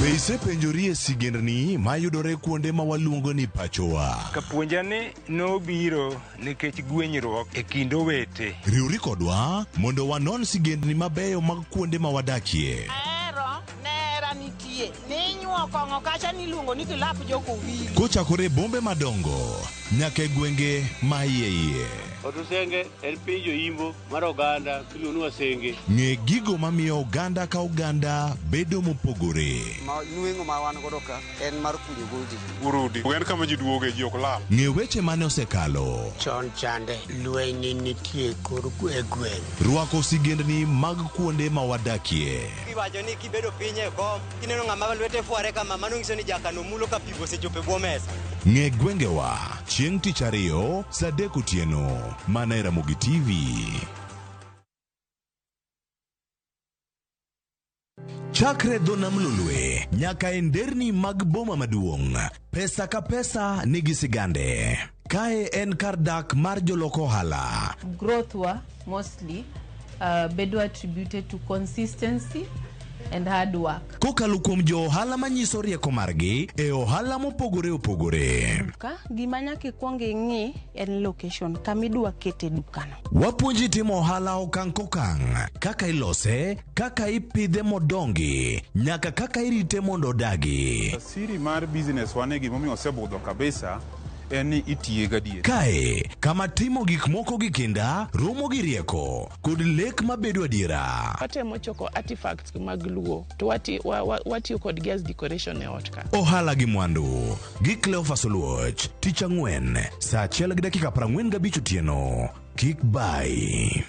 Be isepenjori e sigendni mayudore kuonde ma waluongo ni pachowa? Kapuonjani nobiro nikech gwenyruok e kind owete. Riwri kodwa mondo wanon sigendni mabeyo mag kuonde ma wadakie. Nera nitie, ninyuo kong'o kacha niluongo ni kilap joko wili. Kochakore bombe madongo nyaka e gwenge ma iye. Otusenge en piny joimbo mar oganda miluongo ni Wasenge. Ng'e gigo mamiyo oganda ka oganda bedo mopogore. Nweng'o ma wan godo ka en mar kunyo gold. Urudi. En kama ji duoge ji ok lal. Ng'e weche mane osekalo. Chon chande lweny nitie kor gweng'. Rwako sigendni mag kuonde ma wadakie. Kiwacho ni kibedo piny e kom, kineno ng'ama lwete fuare kama, mano nyiso ni jakano mulo ka pigo osechopo e bwo mesa. Ng'e gwengewa chieng' tich ariyo saa 3 otieno mana e Ramogi TV. Chakre dho nam lolwe nyaka e nderni mag boma maduong', pesa ka pesa nigi sigande. Kae en kar dak mar joloko ohala. Growth wa mostly bedo attributed to consistency and hard work. Kokalo kuom jo ohala manyiso rieko margi e ohala mopogore opogore. Ka gima nyaka ikwong ing'i en location kamidwa kete dukano. Wapuonji timo ohala okang' kokang', kaka ilose, kaka ipidhe modongi, nyaka kaka irite mondo odagi. Siri mar business wane gimomiyo osebudho kabisa en ni itiye gadier. Kae kama timo gik moko gi kinda romo gi rieko kod lek mabedo adiera. Watemo choko artifacts mag luo to watiyo kod gas decoration e ot ka. Ohala gi mwandu gi Cleophas Oluoch, tich ang'wen saa 1:45 otieno. Kik bai.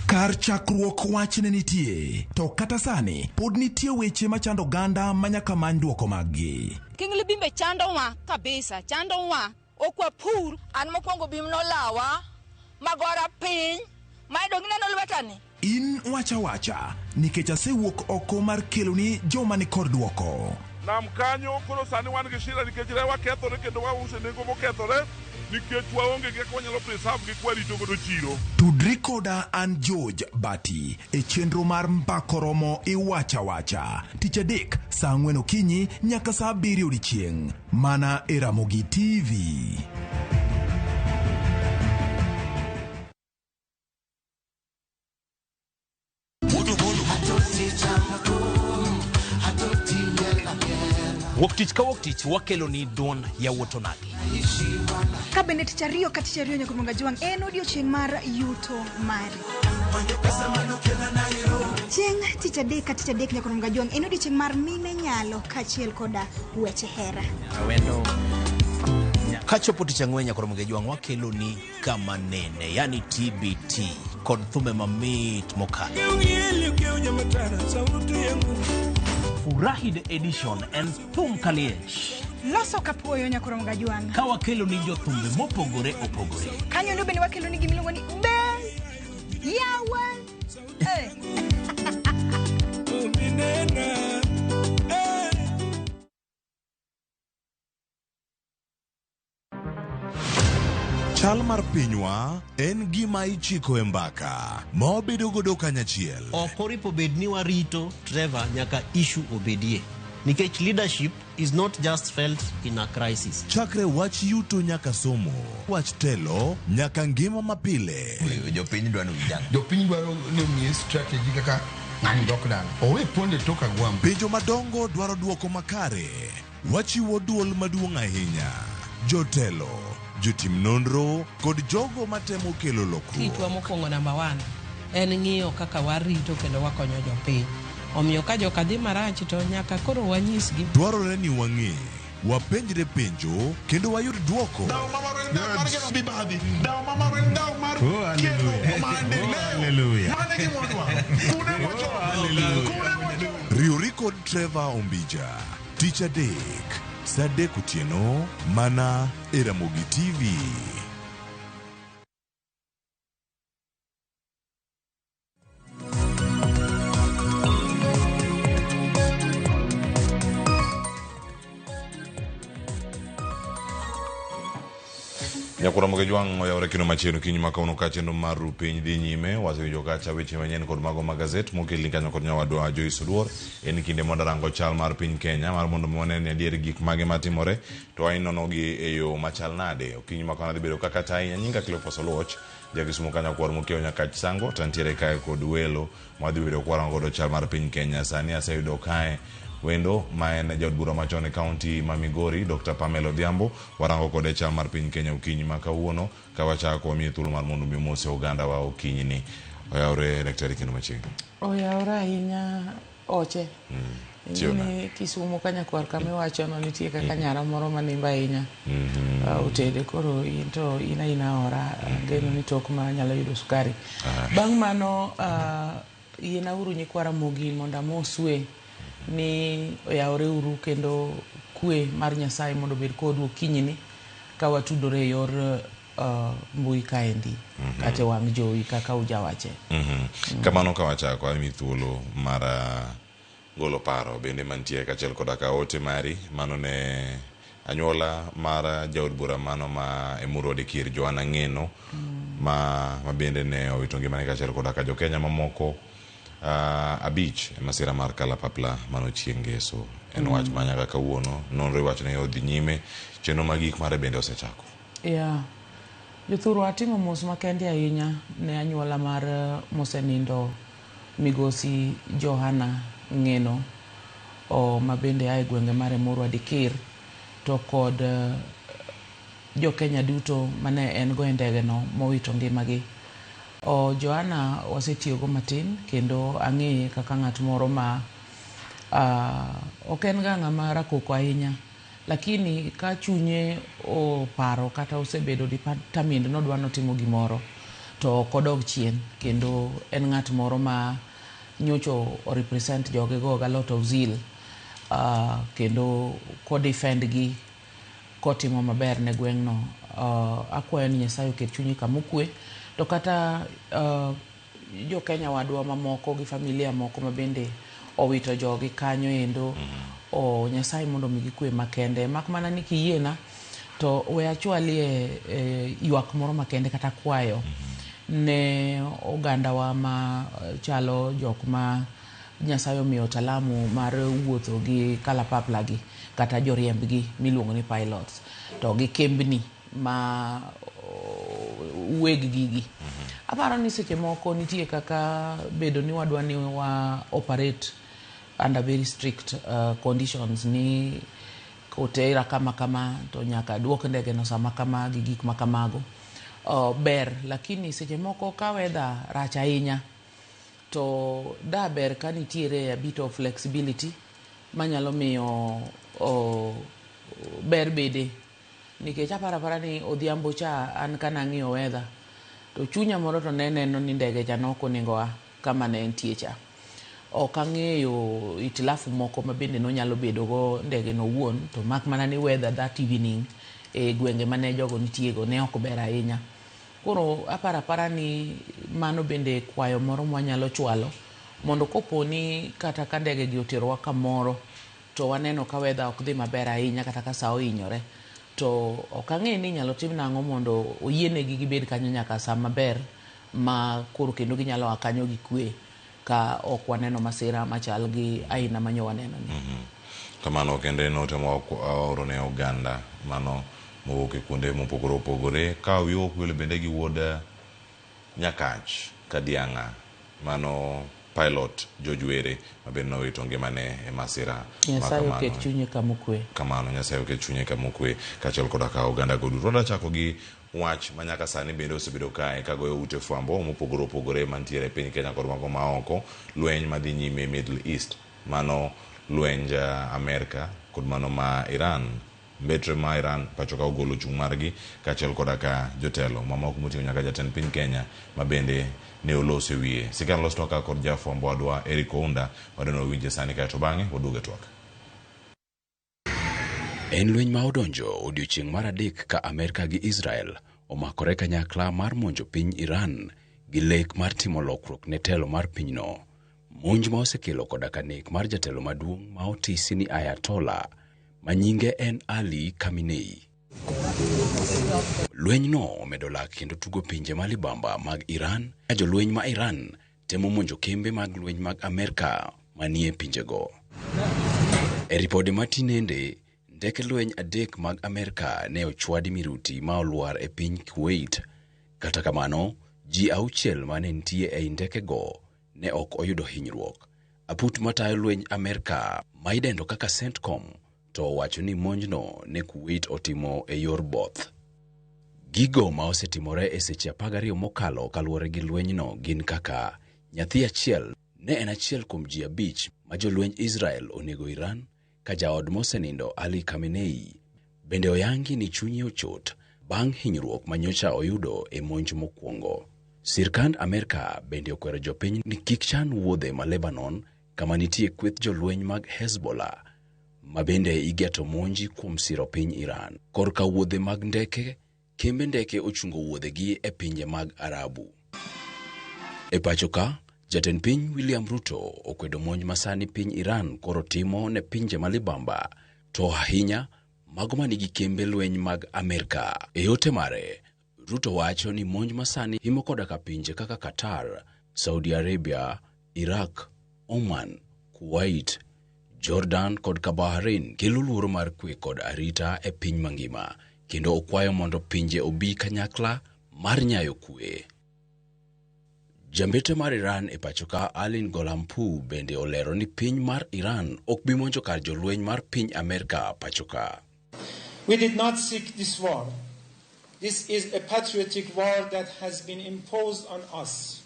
Kar chakruok wach ne nitie, to kata sani pod nitie weche machando ganda manyaka many duoko maggi. Kingli bimbe chando wa kabisa, chando wa okwa pur an mokwongo bim no lawa magora piny maidongi neno lwetani. In wacha nikech asewuok oko mar keloni joma ni kod duoko. Nam kanyo koro sani wan gi shida nikech rewa kethore kendo wause nengo mokethore nikech waonge gi kaka wanyalo preserve gi kwarito godo chiro. Tudri koda an George Bati e chenro mar Mbakoromo Iwacha tich adek saa 4 okinyi nyaka saa 7 odiechieng' mana e Ramogi TV. Woktich ka woktich wakelo ni don ya wotonagi. Kabende tich ariyo ka tich ariyo nyakuronga juang en odiochieng' mar yuto mari. Chieng' tich adek ka tich adek nyakuronga juang en odiochieng' mar mine nyalo kachiel koda weche hera. Awendo kachopo tich ang'wen nyakuronga juang wakelo ni kama nene, yani TBT kod thume mamit mokalo. Furahi the edition and thum kaliech. Loso kapuoyo nyakuronga juang. Ka wakelo ni jothumbe mopogore opogore. Kanyo ndo bende wakelo ni gimiluongo ni Ben Yawan. Chal mar pinywa en gima ichiko e mbaka ma obedo godo kanyachiel. Okoripo bed ni warito Trevor nyaka issue obedie. Nikech leadership is not just felt in a crisis. Chakre wach yuto nyaka somo, wach telo nyaka ngima mapile. Jopiny dwaro wijang. Jopiny dwaro ni strategy kaka ng'ani dok dala. Owe ponde toka gwam. Penjo madongo dwaro duoko makare. Wachiwo duol maduong' ahinya. Jotelo, jotim nonro kod jogo matemo kelo lokruok. Kitwa mokwongo number 1 en ng'iyo kaka warito kendo wakonyo jopiny. Omiyo ka joka dhi marach to nyaka koro wanyisgi. Dwarore ni wang'e, wapenjre penjo kendo wayud duoko. Riuri kod Trevor Ombija, tich adek saa 3 otieno mana e Ramogi TV. Nyakuronga juang oyawre kino machielo kinyi makauno ka chenro mar piny dhi nyime wasewinjo kacha weche manyien kod mago magazet mokelni kanyo kod nyawadwa Joyce Oluor. En kinde mondo rango chal mar piny Kenya mar mondo mone ni adier gik mage matimore to ainono gi e yo machal nade. Okinyi makauno dhi bedo kaka tai nyinga Cleophas Oluoch jakisumo kanya kwar mokeo nyaka sango tantiere kae kod welo madhi bedo kwarango godo chal mar piny Kenya. Sani aseyudo kae wendo ma en jaod bura machon e kaunti ma Migori Dr. Pamela Odhiambo warango kode chal mar piny Kenya okinyi ma kawuono ka wachako miye thuolo mar mondo mose oganda wa okinyi ni oyawre daktari kendo machiegni. Oyawre ahinya oche. Ni Kisumu Kanyakwar kama iwacho no nitie kaka nyara moro manimba ahinya. Utede koro into ina ora geno ni tok ma nyalo yudo sukari. Bang' mano ina uru nyikwara mogi mondo moswe ni oyawre uru kendo kwe mar Nyasaye mondo bed kodu okinyi ni ka watudore yor mbui kaendi kata wang' jowi kaka ujawache. Kamano ka wachako ami thuolo mara golo paro bende mantie kachiel koda ka ote mari mano ne anyuola mara jaod bura mano ma Emurua Dikir Joanna Ngeno ma bende ne owito ngimane kachiel koda ka jo Kenya mamoko abich masira mar kalapapla mano chieng' ngeso en wach manyaka kawuono nonro iwacho ne odhi nyime chenro magik mare bende osechako. Jothuru atimo mos makende ahinya ne anyuola mar mosenindo Migosi Joanna Ngeno ma bende ae gwenge mar Emurua Dikir to kod jo Kenya duto mane en go ndege no mowito ngimagi. Joanna wasetiyogo matin kendo ang'eye kaka ng'at moro ma ok en ga ng'ama rakoko ahinya, lakini ka chunye paro kata osebedo determined no dwano timo gimoro to kodog chien, kendo en ng'at moro ma nyocho o represent jogego a lot of zeal kendo ko defend gi kotimo maber ne gweng'no. Akwayo ni Nyasaye oket chunyi kamokwe to kata jo Kenya wadwa mamoko gi familia moko ma bende owito jogi kanyo endo Nyasaye mondo migi kwe makende. Mak mana ni kiyiena to we achwalie ywak moro makende kata kwayo ne oganda wa ma chalo jok ma Nyasaye omiyo talamu mar wuotho gi kalapapla gi kata joriemb gi miluongo ni pilots to gi kembni ma weg gigi. Aparo ni seche moko nitie kaka bedo ni wadwa ni wa operate under very strict conditions, ni kotera kama to nyaka duok ndege no sama kama gi gik makamago ber, lakini seche moko ka weather rach ahinya to da ber ka nitiere a bit of flexibility manyalo miyo ber bede. Nikech apara ni odhiambo cha an kana ng'iyo weather to chunya moro to neno ni ndege cha noko ningoa kama ne entie cha. Ok ang'eyo itilafu moko ma bende no nyalo bedo go ndege no wuon, to mak mana ni weather that evening gwenge mane jogo nitiego ne ok ber ahinya. Koro apara ni mano bende kwayo moro mwanyalo chwalo mondo koponi kata ka ndege gi oterowa kamoro to waneno ka weather ok dhi maber ahinya kata ka saa ohinyore, to ok ang'e ni nyalo tim nang'o mondo oyienegi gibed kanyo nyaka saa maber ma koro kendo ginyalo akanyo gi kwe ka ok waneno masira machal gi aina manyo waneno ni. Kamano kende notemo oro ne oganda mano mowuok e kuonde mopogore opogore ka yo kwele bende gi wuod Nyakach Kadianga mano pilot Jojwere mabende nowito ngimane e masira. Nyasaye oket chunye kamokwe. Kamano Nyasaye oket chunye kamokwe kachel koda ka oganda go duto. Chako gi wach manyaka sani bende osebedo kae kagoyo ute fwambo mopogore opogore mantiere piny Kenya kod mago maoko, lweny madhi nyime Middle East, mano lwenj Amerika kod mano ma Iran. Mbetre ma Iran pacho ka ogolo chung' margi kachel koda ka jotelo mamoko moting'o nyaka jatend piny Kenya ma bende ne olose wiye. Sikan los toka kod jafwambo wadwa Eric Ounda wadeno winje sani kae to bang'e waduoge twak. En lweny ma odonjo odiochieng' mar adek ka Amerika gi Israel omakore kanyakla mar monjo piny Iran gi lek mar timo lokruok ne telo mar pinyno. Monj ma osekelo koda ka nek mar jatelo maduong' ma otisi ni Ayatollah manyinge en Ali Khamenei. Lweny no omedo lak kendo tugo pinje malibamba mag Iran ka jolweny ma Iran temo monjo kembe mag lweny mag Amerika manie pinjego. E ripode matinende, ndeke lweny adek mag Amerika ne ochwadi miruti ma olwar e piny Kuwait. Kata kamano, ji 6 mane nitie ei ndekego ne ok oyudo hinyruok. Aput matayo lweny Amerika ma idendo kaka CENTCOM to owacho ni monjno ne Kuwait otimo e yor both. Gigo ma osetimore e seche 12 mokalo kaluwore gi lwenyno gin kaka nyathi achiel ne en achiel kuom ji 5 ma jolwenj Israel onego Iran, ka jaod mosenindo Ali Khamenei bende oyangi ni chunye ochot bang' hinyruok manyocha oyudo e monj mokwongo. Sirkand Amerka bende okwero jopiny ni kik chan wuodhe ma Lebanon kama nitie kweth jolweny mag Hezbollah ma bende igeto monji kuom siro piny Iran. Korka wuodhe mag ndeke, kembe ndeke ochungo wuodhegi e pinje mag Arabu. E pacho ka, jatend piny William Ruto okwedo monj masani piny Iran koro timo ne pinje malibamba, to ahinya mago manigi kembe lweny mag Amerka. E yote mare, Ruto wacho ni monj masani himo koda ka pinje kaka Qatar, Saudi Arabia, Iraq, Oman, Kuwait, Jordan kod ka Bahrain kelo luoro mar kwe kod arita e piny mangima, kendo okwayo mondo pinje obi kanyakla mar nyayo kwe. Jambete mar Iran e pachoka Alin Golampu bende olero ni piny mar Iran ok bi monjo kar jolweny mar piny Amerka pachoka. We did not seek this war. This is a patriotic war that has been imposed on us.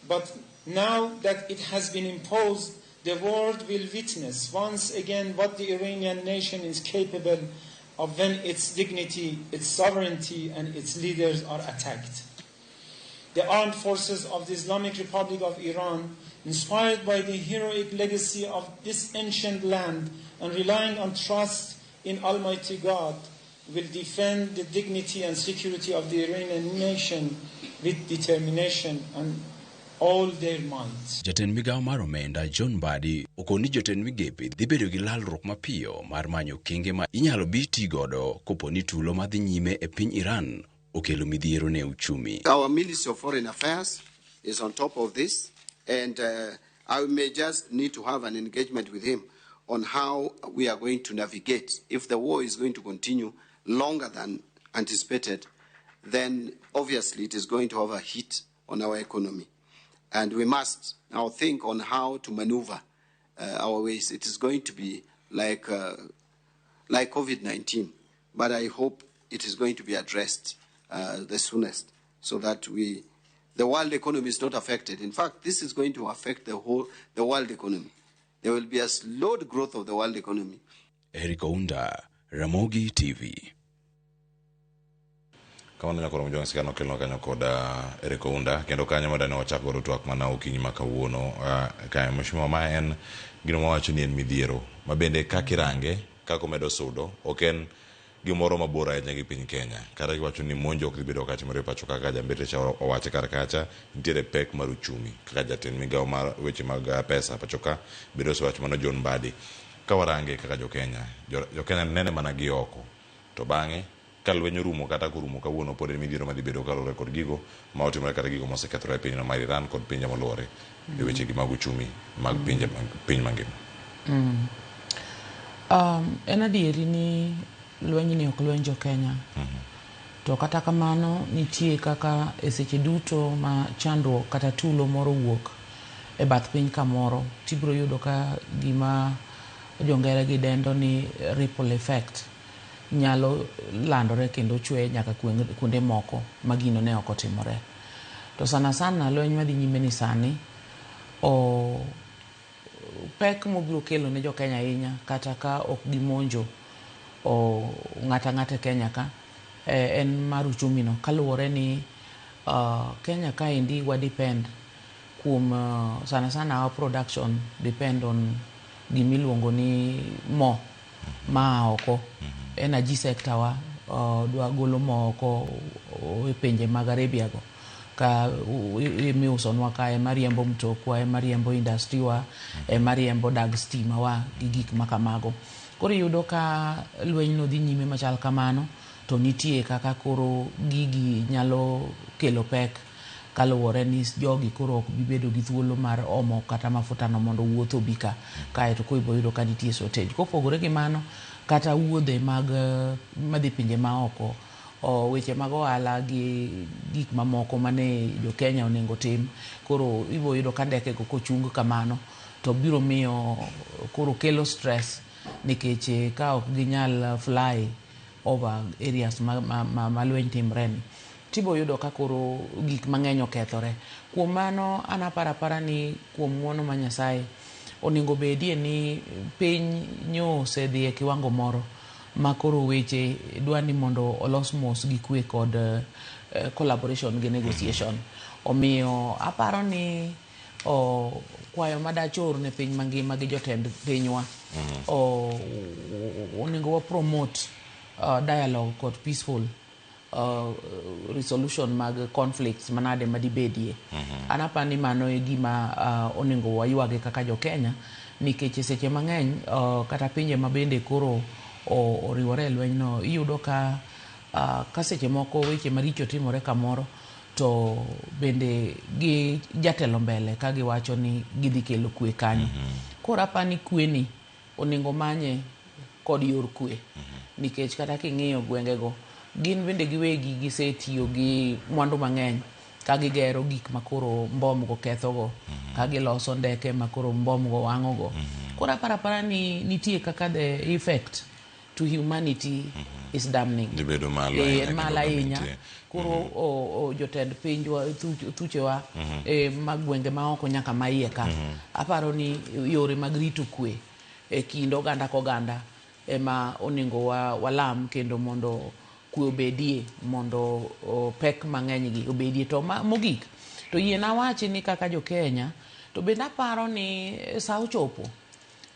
But now that it has been imposed, the world will witness once again what the Iranian nation is capable of when its dignity, its sovereignty, and its leaders are attacked. The armed forces of the Islamic Republic of Iran, inspired by the heroic legacy of this ancient land and relying on trust in Almighty God, will defend the dignity and security of the Iranian nation with determination and all their might. Jatend migao mar omenda John Mbadi okoni jotend migepe dhi bedo gi lalruok mapiyo mar manyo kenge ma inyalo biti godo koponi tulo madhi nyime e piny Iran okelo midhiero ne uchumi. Our Ministry of Foreign Affairs is on top of this, and I may just need to have an engagement with him on how we are going to navigate. If the war is going to continue longer than anticipated, then obviously it is going to have a hit on our economy. And we must now think on how to maneuver our ways. It is going to be like COVID-19, but I hope it is going to be addressed the soonest, so that the world economy is not affected. In fact, this is going to affect the world economy. There will be a slowed growth of the world economy. Eric Ounda, Ramogi TV. Kama nyakoro mjonga sikano kelno kanyo koda Eric Ounda kendo kanyo madane wachako goro twak mana okinyi makawuono kaya mheshimiwa ma en gino mawacho ni en midhiero mabende kakirange kako medo sudo oken gimoro mabor ahinya gi piny Kenya kata giwacho ni monjo ok dhibedo katimore pacho kaka jambete cha owache kar kacha nitiere pek mar uchumi kaka jatend migao mar weche mag pesa pacho ka bedo so wacho mano John Mbadi ka warange kaka jo Kenya nene mana gi oko to bang'e kalwenyo rumo kata kurumo kawuono pod midhiero madhi bedo kalore kod gigo ma otimore kata gigo mosekethore e pinyno mar Iran kod pinje molwore e weche gi mag uchumi mag piny mangima. En adieri ni lweny ni ok lweny jo Kenya. To kata kamano nitie kaka e seche duto ma chandruok kata tulo moro wuok e bath piny kamoro tibiro yudo ka gima jongere gi dendo ni ripple effect nyalo landore kendo chwe nyaka kuonde moko magino ne ok otimore. To sana lweny madhi nyime ni sani pek mobiro kelo ne jo Kenya ahinya kata ka ok gimonjo ng'ata Kenya ka en mar uchumi no kaluwore ni Kenya ka indi wa depend kuom sana our production depend on gimiluongo ni mo ma oko energy sector wa dwa golo mo oko e pinje mag Arabia go ka miusonwa ka e mariembo mtokwa e mariembo industry wa e mariembo dag stima wa gi gik makamago. Koro yudo ka lweny no dhi nyime machal kamano to nitie kaka koro gigi nyalo kelo pek kaluwore ni jogi koro ok bibedo gi thuolo mar omo kata mafuta no mondo wuotho bika kae to koibo yudo ka nitie shortage. Kopogore gi mano kata wuodhe mag madhi pinje ma oko weche mag ohala gi gik mamoko mane jo Kenya onengo tim koro ibo yudo ka ndeke go kochung kamano to biro miyo koro kelo stress nikech ka ok ginyal fly over areas ma lweny timreni tibo yudo ka koro gik mang'eny okethore. Kuom mano an apara ni kuom ng'wono ma Nyasaye onego bedie ni piny nyo osedhi e kiwango moro ma koro weche dwani mondo olos mos gi kwe kod collaboration gi negotiation. Omiyo aparo ni kwayo madachor ne piny mangima gi jotend pinywa onego wa promote dialogue kod peaceful resolution mag conflicts manade madibedie. Anapa ni mano e gima onego waywage kaka jo Kenya nikech seche mang'eny kata pinje mabende koro oriwore lweny no iyudo ka seche moko weche maricho timore kamoro to bende gi jatelo mbele ka giwacho ni gidhi kelo kwe kanyo. Koro apani kwe ni onego manye kod yor kwe nikech kata king'iyo gwengego gin bende giwegi gisetiyo gi mwandu mang'eny ka gigero gik makoro mbom go kethogo ka giloso ndeke makoro mbom go wang'ogo. Koro apara ni nitie kaka the effect to humanity is damning. Dibedo malo ahinya. Koro jotend pinjwa thuchewa magwenge ma oko nyaka maiye ka. Aparo ni yore mag rito kwe e kind oganda koganda ema onego walam kendo mondo kwe obedie, mondo pek mang'eny gi obedie. To mogik to yiena wachi ni kaka jo Kenya to bende aparo ni sa ochopo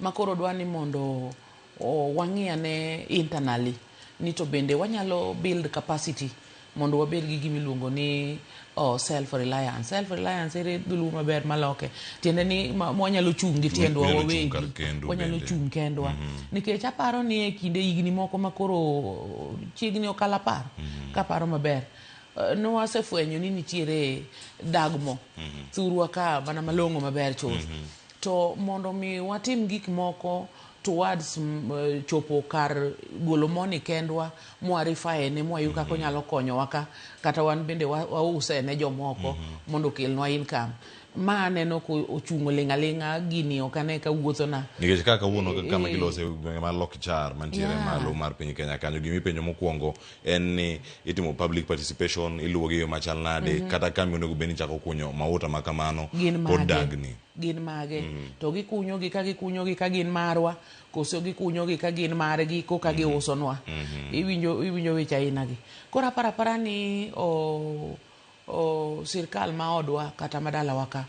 makoro dwani mondo wang'iyane internally ni to bende wanyalo build capacity mondo wabed gi gimiluongo ni self reliance. Self reliance ere dhulu maber maloke tiende ni wanyalo chung gi tiendwa wawegi, wanyalo chung kendwa nikech aparo ni e kinde higni moko makoro chiegni okala par kaparo maber no wasefwenyo ni nitiere dagmo thurwa ka mana malong'o maber chuth to mondo mi watim gik moko towards chopo kar golo moni kendwa mwarifae ne mwayu kako nyalo konyowa kata wan bende wause ne jomoko mondo kelnwa income. Ma aneno ko ochungo ling'aling'a gini okane ka wuothona nikech kaka wuono kama gilose gwenge mar Lokichar mantiere malo mar piny Kenya kanyo gimi penjo mokwongo en ni itimo public participation iluwo gi yo machal nade kata kambi onego beni chako kunyo mauta makamano pod dagni gin mage to gikunyogi ka gin marwa koso gikunyogi ka gin margi koka giusonwa iwinjo weche ainagi. Koro apara ni sirkal ma odwa kata madala waka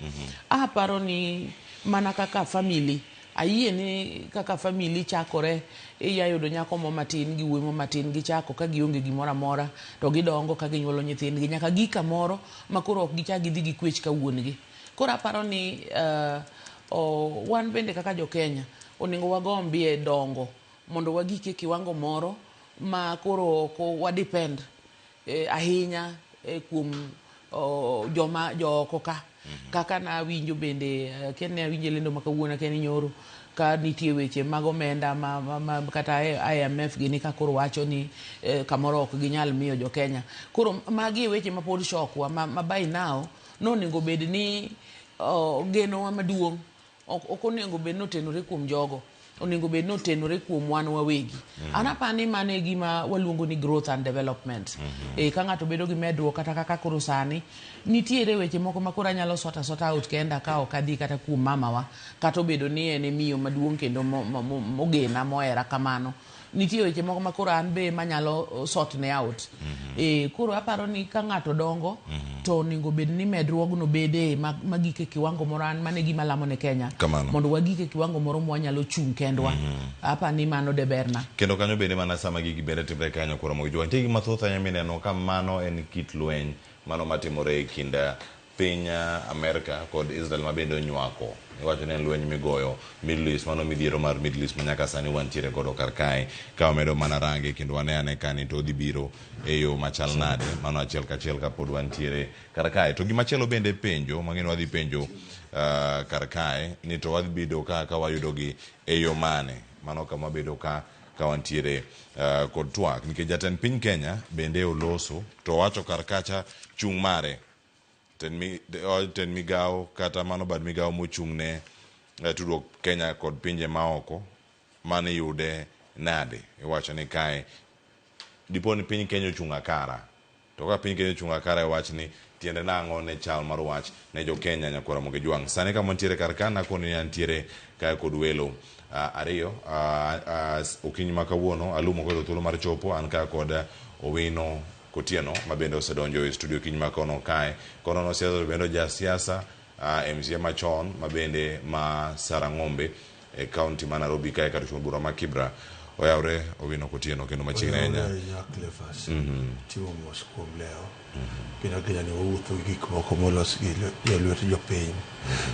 aparo ni mana kaka family ayie ni kaka family chakore iyayudo nyako mo matin gi wuoyi mo matin gichako ka gionge gimoro amora to gidongo ka ginyuolo nyithindgi nyaka gika moro makoro ok gichak gidhi gi kwech ka wuongi. Koro aparo ni wan bende kaka jo Kenya onego wagombie dongo mondo wagike kiwango moro ma koro ko wadepend ahinya kuom joma joko ka kaka na winjo bende kene winjo lendo makawuono kene nyoro ka nitie weche mag omenda kata IMF gini ka koro wacho ni kamoro ok ginyal miyo jo Kenya. Koro magi weche ma pod shokwa ma by now no onego bed ni geno wa maduong' ok onego bed notenore kuom jogo, onego bed notenore kuom wan wawegi. Anapani mane gima waluongo ni growth and development. Ka ng'ato bedo gi medruok kata kaka koro sani nitiere weche moko ma koro anyalo sota out kenda ka ok adhi kata kuom mamawa kata obedo ni en miyo maduong' kendo mogena mohera kamano. Nitie weche moko ma koro an be manyalo sort ne out. Koro aparo ni ka ng'ato dongo to onego bed ni medruogno bede magike kiwango moro an mane gima lamo ne Kenya mondo wagike kiwango moro mwanyalo chung kendwa. Apa ni mano de berna. Kendo kanyo bende mana sama gigi bende timre kanyo koro mo jwa tigi mathoth anyamine no ka mano en kit lweny mano matimore kinda piny Amerika kod Israel mabende onywako. Iwacho ni lweny migoyo Middle East mano midhiero mar Middle East manyaka sani wantiere godo kar kae ka omedo mana range kendo wane kani to dhi biro e yo machal nade mano achiel kachiel ka pod wantiere kar kae. To gimachielo bende penjo mang'eno wadhi penjo kar kae ni to wadhi bedo ka wayudo gi e yo mane mano kama bedo ka wantiere kod twak nikech jatend piny Kenya bende oloso to wacho kar kacha chung' mare ten migao kata mano bad migao mochung' ne tudruok Kenya kod pinje maoko mane yude nade iwacho ni kae dipo ni piny Kenya ochung' kara to ka piny Kenya ochung' kara iwacho ni tiende nang'o ne chal mar wach ne jo Kenya Nyakora Mogejwang'. Sani kama ntiere kar kana koni ntiere kae kod welo ariyo okinyi ma kawuono alumo kod thuolo mar chopo an ka kod Owino Kotieno ma bende osedonjo e studio kinyi ma kono kae kono no siasa bende ja siasa MCA machon ma bende ma Sarang'ombe e county ma Nairobi kae kar chung' bura ma Kibra oyawre Owino Kotieno kendo machiegni ahinya timo mos kuom leo kendo kenya ne wawuotho gi gik moko molos gi jolwet jopiny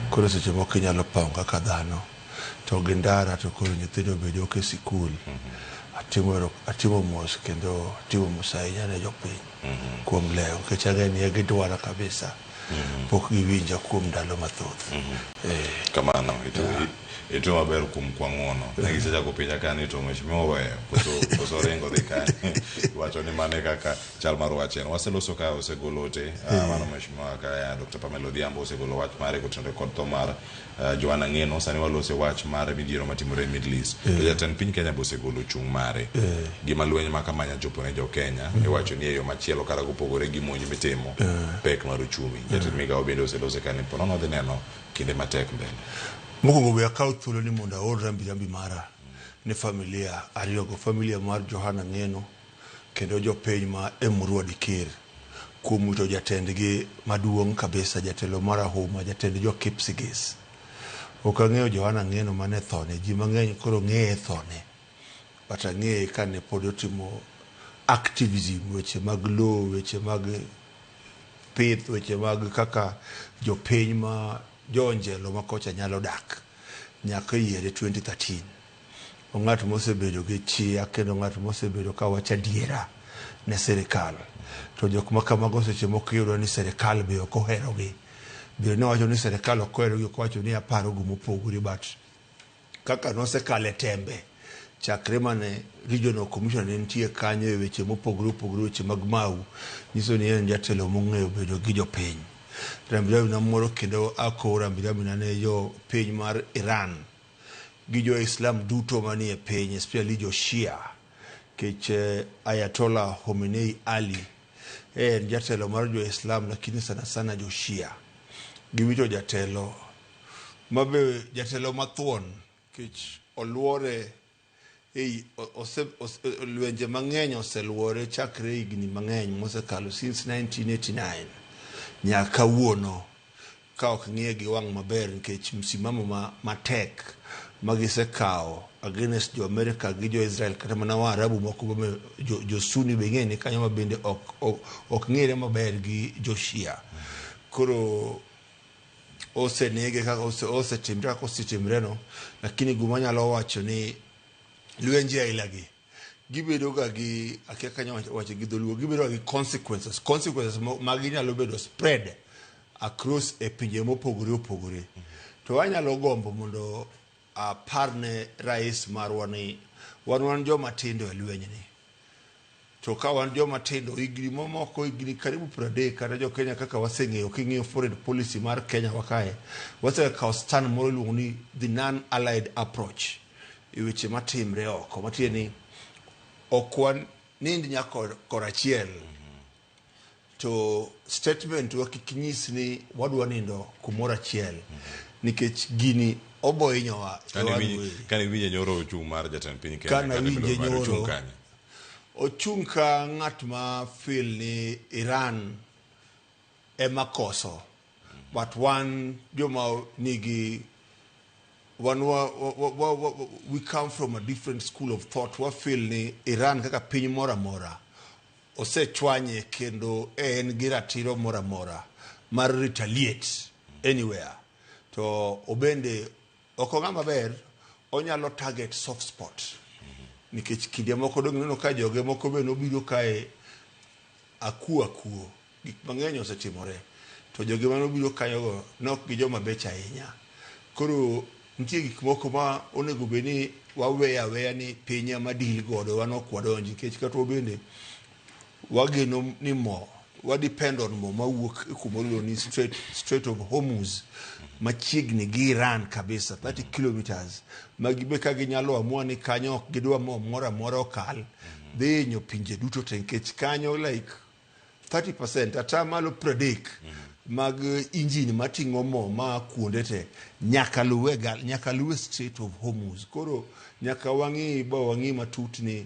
koro seche moko inyalo pao kaka dhano to gi ndara to koro nyithindo bedo ke sikul atimo mos kendo atimo mos ahinya ne jopiny kuom leo nikech ang'e ni gidwara kabisa pok giwinja kuom ndalo mathoth kamano ito maber kuom kwang'ono negisechako pinya kani to mheshimiwa weyo koso ringo dhi kani wacho ni mane kaka chal mar wach en waseloso ka osegolo te mano mheshimiwa ka Dr. Pamela Odhiambo osegolo wach mare kotenore kod tho mar Joanna Ng'eno. Sani walose wach mar midhiero matimore e Middle East to jatend piny Kenya bosegolo chung' mare gima lweny ma kamanya chopo ne jo Kenya iwacho ni e yo machielo kara gopogore gi monj mitimo pek mar uchumi. Jatend migawo bende oselose kani ponono dhi neno kinde matek mbele. Mokwongo we akaw thuolo ni mondo aor rambi mara ne familia ariyogo, familia mar Joanna Ng'eno kendo jopiny ma Emurua Dikir kuom wito jatendgi maduong' kabisa, jatelo mar Ahuma, jatend jo Kipsigis. Ok ang'eyo Joanna Ng'eno mane thone, ji mang'eny koro ng'eye thone, but ang'eye kane pod otimo activism, weche mag law, weche mag pith, weche mag kaka jopiny ma jonjelo makocha nyalo dak nyaka yiere 2013. Ng'at mosebedo gi chia kendo ng'at mosebedo ka wacho adiera ne sirikal. To jok ma kamago seche moko yudo ni sirikal be ok oherogi. Biro ne wacho ni sirikal ok oherogi, ok wacho ni aparo gumopogore, but kaka nosekale tembe chakre mane regional commission ne nitie kanyo e weche mopogore opogore, weche mag mau, nyiso ni en jatelo mong'eyo bedo gi jopiny. Rambirambi na moro kendo ako rambirambi na ne jo piny mar Iran gi jo Islam duto manie piny, especially jo Shia, kech Ayatollah Khomeini Ali en jatelo mar jo Islam lakini sana sana jo Shia giwito jatelo mabe jatelo mathuon kech oluore lwenje mang'eny oseluore chakre higni mang'eny mosekalo since 1989 nyaka wuono ka ok ng'iye gi wang' maber nikech msimamo matek magisekawo against jo America gi jo Israel kata mana Waarabu moko jo Sunni be ng'e ni kanyo ma bende ok ng'ere maber gi jo Shia. Koro osenege kaka osetimre kaka osetimre no, lakini guma nyalo wacho ni lwenje ailagi gibedo ga gi akia kanyo wacho gi dholuo, gibedo gi consequences magi nyalo bedo spread across e pinje mopogore opogore. To wanyalo gombo mondo aparne rais marwa ni wan joma tindo e lweny ni, to ka wan joma tindo higni momoko higni karibu 30 kata jo Kenya kaka waseng'eyo, king'iyo foreign policy mar Kenya wakae wasekawo stand moro iluongo ni the non-allied approach e weche matimre oko, matiende ni ok wan nind nyaka korachiel to statement wa kik nyis ni wadwa nindo kumoro achiel nikech gini oboinyowa. Kane winje nyoro ochung' mar jatend piny Kenya kana winje nyoro ochung' ka ng'at ma feel ni Iran ema koso, but wan joma nigi we come from a different school of thought. We feel ni Iran kaka piny mora mora osechwanye kendo en gi ratiro mora mora mar retaliate anywhere. To obende oko ng'ama ber onyalo target soft spot nikech kinde moko dong neno ka joge moko be nobiro kae akuo gik mang'eny osetimore, to joge manobiro kayogo nok gi joma becha ahinya. Koro nitie gik moko ma onego be ni waweya ni pinya madil godo wan ok wadonji, nikech kata bende wageno ni mo wadepend on mo mawuok kumoro ni Strait of Hormuz machiegni gi Iran kabisa 30 kilometers magibe ka ginyalo amua ni kanyo gidwa mo moro amora okal dhi nyo pinje duto te nikech kanyo like 30% atamalo predict mag injini mating'o mo ma kuonde te nyaka luwe Strait of Hormuz. Koro nyaka wang'i matut ni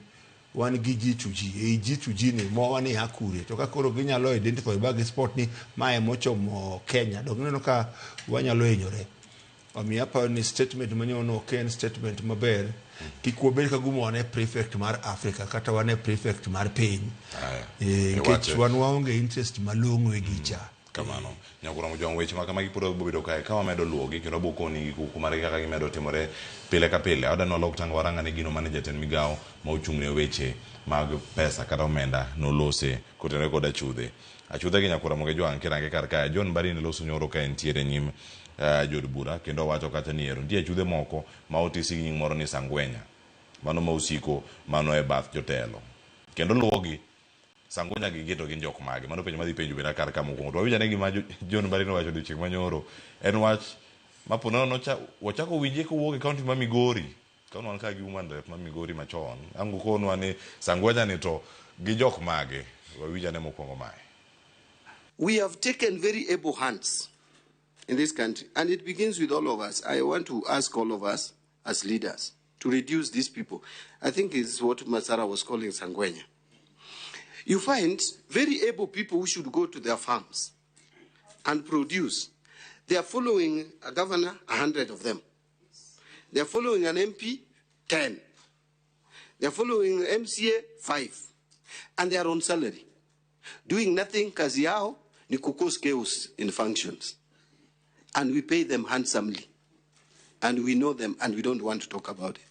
wan gi G2G ni mo wani hakure to ka koro ginyalo identify bag sport ni mae mochomo Kenya dog neno ka wanyalo hinyore. Omiya pa ni statement manyono ken statement maber kikwobel ka gumo wane prefect mar Africa kata wane prefect mar piny nikech wan waonge interest malong'o e gicha kamano nyakura mojong weche kama gipuro bobedo kae ka wamedo luogi kendo bokoni kumare kaka gimedo timore pile ka pile adano lok tang waranga ne gino mane jatend migao ma ochung'ne weche mag pesa kata omenda nolose kotenore kod achudhe gi nyakura moge jwang kirange kar kae John Mbadi ne loso nyoro ka entiere nyim jod bura kendo wacho kata ni ero nitie achudhe moko ma otisi gi nying moro ni Sangwenya mano ma usiko mano e bath jotelo kendo luogi Sangwenya gi geto gin jok mage mano penjo madhi penjo bena kar kamo kongo to wawinjane gima John Mbadi no wacho dichieng manyoro en wach maponono wachako winje kowuok e kaunti ma Migori kono an ka gi woman rep ma Migori machon angu kono ane Sangwenya ni to gi jok mage wawinjane mokwongo mae. We have taken very able hands in this country, and it begins with all of us. I want to ask all of us as leaders to reduce these people. I think it's what Masara was calling Sangwenya. You find very able people who should go to their farms and produce. They are following a governor, 100 of them. They are following an MP, 10. They are following MCA, 5. And they are on salary. Doing nothing, kazi yao ni kukos chaos in functions. And we pay them handsomely. And we know them and we don't want to talk about it.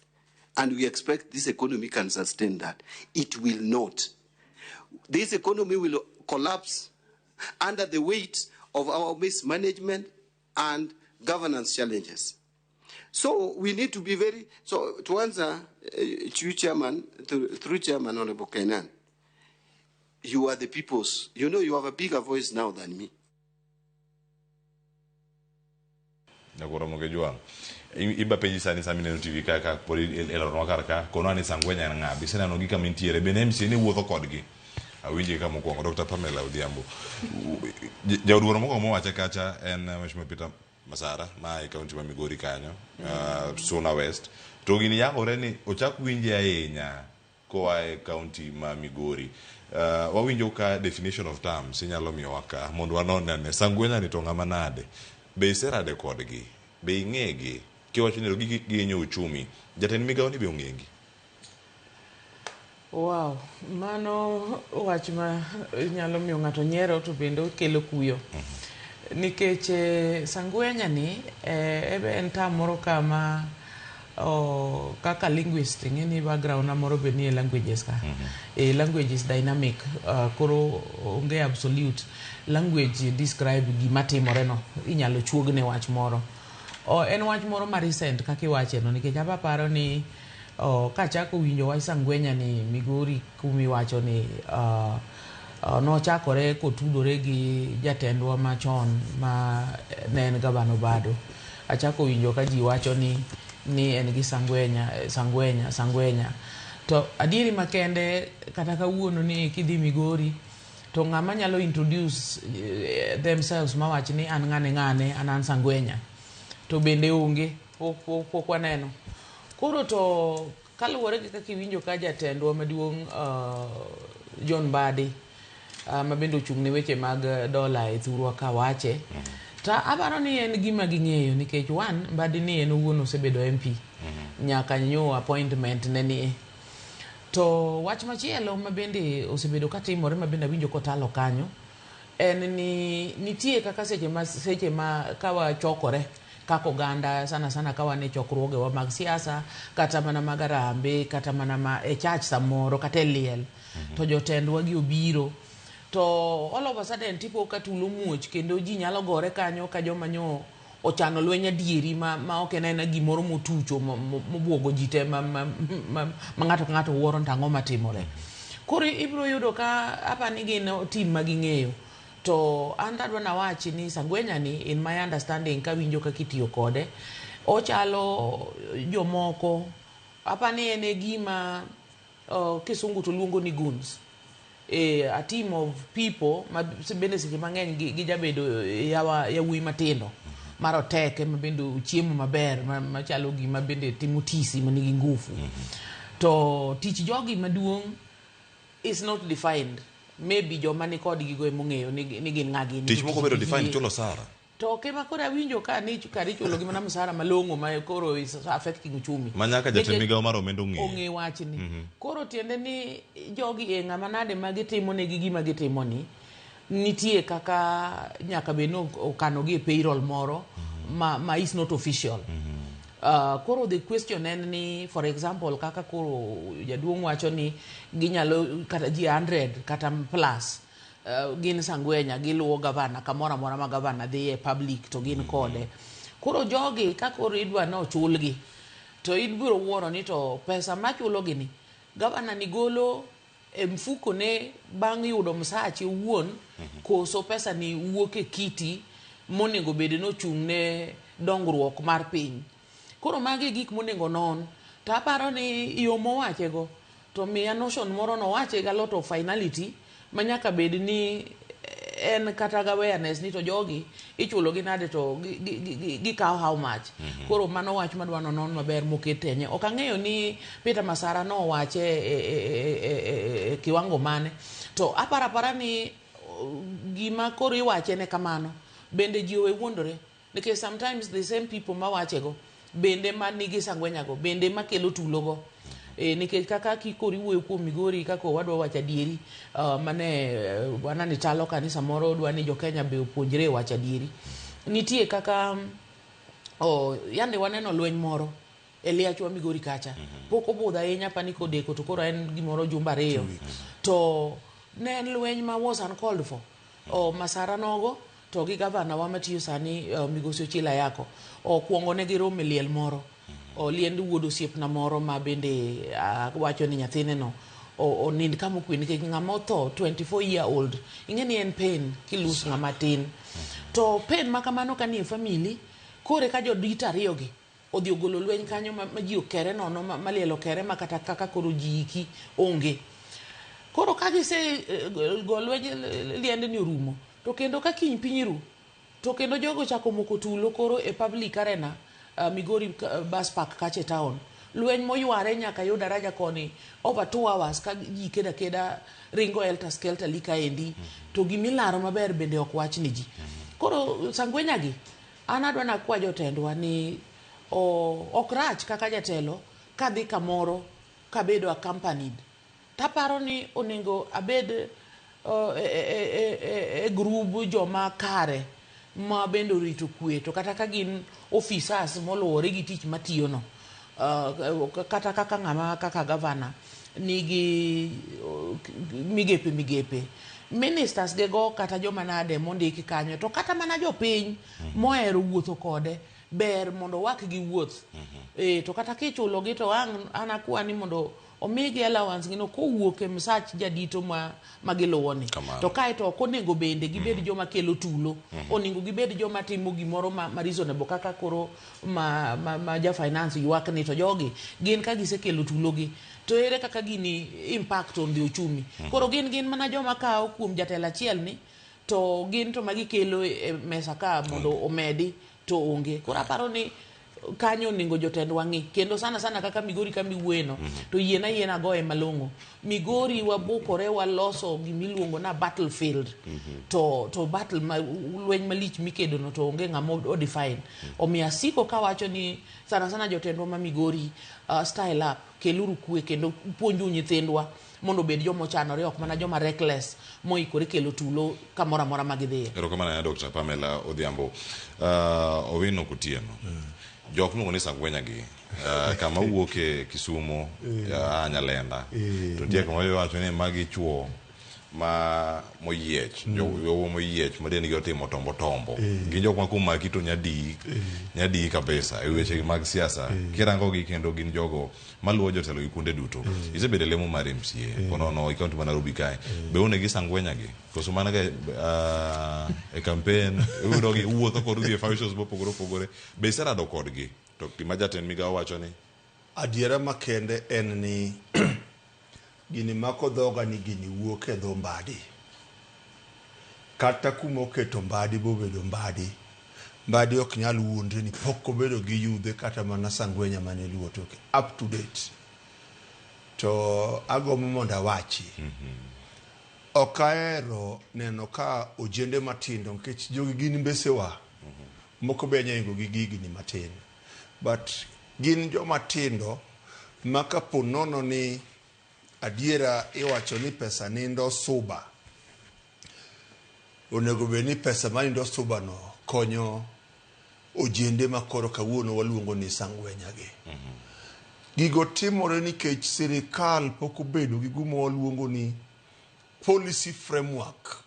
And we expect this economy can sustain that. It will not. This economy will collapse under the weight of our mismanagement and governance challenges. So we need to be very, so to answer through Chairman Honorable Kainan, you are the people's, you know you have a bigger voice now than me. Iba penji sani samine no TV kaka pori elorno karka kono ani Sangwenya nga bisena no gika mintiere benemsi ni wuotho kodgi awinje kama mokwongo Dr. Pamela Odhiambo jawduoro mokwongo mowache kacha en Mheshimiwa Peter Masara ma e kaunti ma Migori kanyo Suna West to gini yangore ni ochak winje ahinya koa e kaunti ma Migori wawinjo ka definition of terms inyalo miyo waka mondo wanone Sangwenya ni to ng'ama nade be serade kodgi be ing'egi kiwacho ni gigenyo uchumi jatend migao ni be ong'egi. Wow, mano wach ma nyalo miyo ng'ato nyiero to bende kelo kuyo. Nikech Sangwenya ni ebe en tam moro kama kaka linguist ng'eni background na moro be nie languages ka. Language is dynamic, koro onge absolute. Language describe gima timore no, inyalo chuogne wach moro. En wach moro ma recent kaka iwache no nikech aparo ni kachako winjo wach Sangwenya ni Migori kumi wacho ni nochakore kotudore gi jatendwa machon ma ne en gavana Obado. Achako winjo ka ji wacho ni en gi Sangwenya. To adieri makende kata kawuono ni kidhi Migori to ng'ama nyalo introduce themselves mawach ni an ng'ane an Sangwenya to bende onge pok waneno. Koro to kaluwore gi kaka iwinjo ka jatendwa maduong' John Mbadi ma bende ochung' ne weche mag dola e thurwa ka wache ta aparo ni en gima ging'eyo nikech one Mbadi ni en owuon osebedo MP nyaka nyo appointment ne ni to wach machielo ma bende osebedo katimore ma bende awinjo kotalo kanyo en ni nitie kaka seche ma kawa chokore kako ganda sana kawa ne chokruoge wa mag siasa kata mana mag arambe kata mana ma e church samoro kata liel to jotendwa gi obiro to all of a sudden tipo katulo muoch kendo ji nyalo gore kanyo ka joma nyo ochano lweny adieri ma ok en gimoro motucho mobuogo ji te ma ng'ato wuoro ntang'o matimore. Koro ibro yudo ka apani gin team maging'eyo. To anda dwa na wachi ni Sangwenya ni in my understanding ka winjo ka kitiyo kode ochalo jomoko apani ene gima kisungu to luongo ni goons a team of people ma bende seche mang'eny gi jabedo yawuoyi matindo maroteke ma bende chiemo maber machalo gima bende timo tisi manigi ngufu to tich jogi maduong' is not defined. Maybe joma ni kod gigo emong'eyo ni gin ng'agi tich moko bedo define chulo sara to kema koro awinjo ka ni chulo gi mana msara malong'o ma koro is affecting uchumi manyaka jatend migawo mar omenda ong'e wachni koro tiende ni jogi ng'ama nade ma gitimo negi gima gitimo ni nitie kaka nyaka bed no okano gi payroll moro ma is not official. Koro the question en ni for example kaka koro jaduong' wacho ni ginyalo kata ji 100 kata plus gin Sangwenya giluwo gavana kamoro amora ma gavana dhi e public to gin kode. Koro jogi ka koro idwa no chulgi to ibiro wuoro ni to pesa machulogi ni gavana ni golo e mfuko ne bang' yudo msache wuon koso pesa ni wuok e kiti monego bed no chung' ne dongruok mar piny. Koro magi gik monego non to aparo ni yo mowachego to miya notion moro nowache ga lot of finality manyaka bed ni en kata ga awareness ni to jogi ichulo gi nade to gikawo how much. Koro mano wach madwa non maber moketenye. Ok ang'eyo ni Peter Masara no wache e kiwango mane to apara ni gima koro iwache ne kamano bende ji owe wuondore nikech sometimes the same people mawachego bende ma nigi Sangwenya go bende makelo tulo go nikech kaka kikori wuoyo kuom Migori kaka wadwa wacha dieri mane wana ni talo kanisa moro dwa ni jo Kenya be opuonjre wacha dieri nitie kaka yande waneno lweny moro Eliachwa Migori kacha pok obudha ahinya pani kodeko to koro en gimoro jumba ariyo to ne en lweny ma was uncalled for Masara nogo to gi gavana wa matiyo sani Migosi Ochila Yako okuongo ne girome liel moro liend wuod osiepna moro ma bende wacho ni nyathine no onind kama okwe nikech ng'ama otho 24 year old ing'eni en pain kilus ng'ama tin to pain ma kamano kanie family kore ka jodit ariyogi odhi ogolo lweny kanyo ma ji okere nono maliel okere ma kata kaka koro ji iki onge. Koro ka gise go lweny liende ni orumo to kendo ka kiny piny ru to kendo jogo chako moko tulo koro e public arena Migori bus park kache town lweny moyware nyaka yo daraja koni over 2 hours ka ji keda ringo elter skelter lika endi to gimilaro maber bende ok wach ni ji. Koro Sangwenya gi anadwa na kwa jotendwa ni ok rach kaka jatelo kadhi kamoro kabedo accompanied taparo ni onego abed group joma kare ma bende rito kwe to kata ka gin officers moluwore gi tich matiyo no kata kaka ng'ama kaka gavana nigi migepe ministers gego kata joma nade mondiki kanyo to kata mana jopiny mohero wuotho kode ber mondo wak gi wuoth to kata kichulo gi to an akwani mondo omigi allowance gino kowuok e msach jadito ma giluwo ni to kae to ok onego bende gibed joma kelo tulo onego gibed joma timo gimoro ma reasonable kaka koro ma ja finance ywak ni to jogi gin ka gisekelo tulo gi to ere kaka gini impact on the uchumi koro gin mana joma kawo kuom jatelo achiel ni to gin to magikelo e mesa ka mondo omedi to onge. Koro aparo ni kanyo ningo jotendwa ng'i kendo sana kaka Migori ka miwueno to yiena goye malong'o. Migori wabukore waloso gimiluongo na battlefield to battle lweny malich mikedo no to onge ng'ama odefine omiyo asiko kawacho ni sana jotendwa ma Migori style up keluru kwe kendo puonju nyithindwa mondo bed joma ochanore ok mana joma reckless moikore kelo tulo kamoro amora ma gidhiye. Erokamano ya Dr. Pamela Odhiambo. Owino Kutieno jok mluongo ni Sangwenya gi kama wuoke Kisumu Nyalenda to tiek ma wacho ni magi chuo ma moyiech jowo moyiech ma dendgi otimo tombo tombo gin jok ma kumaki to nyadi kabisa e weche mag siasa kirangogi kendo gin jogo maluwo jotelo gi kuonde duto isebedo lemo mar MCA konono ikaunti ma Nairobi kae be one gi sangwenya gi koso mana ga e campaign uyudo gi wuotho kod gi e functions mopogore opogore be iserado kodgi to gima jatend migawo wacho ni adiera makende en ni gini mako dhoga ni gini wuok e dho mbadi kata kuma oketo mbadi bobedo mbadi ok nyal wuondre ni pok obedo gi yudhe kata mana sangwenya mane luwo toke up to date to agomo mondo awachi ok ahero neno ka ojende matindo nikech jogi gin mbesewa moko be nyengo gi gigi ni matin but gin joma tindo ma kapo nono ni adiera iwacho ni pesa nindo suba onego be ni pesa manindo suba no konyo ojende makoro kawuono waluongo ni sangwenya gi gigo timore nikech sirikal pok obedo gi gima waluongo ni policy framework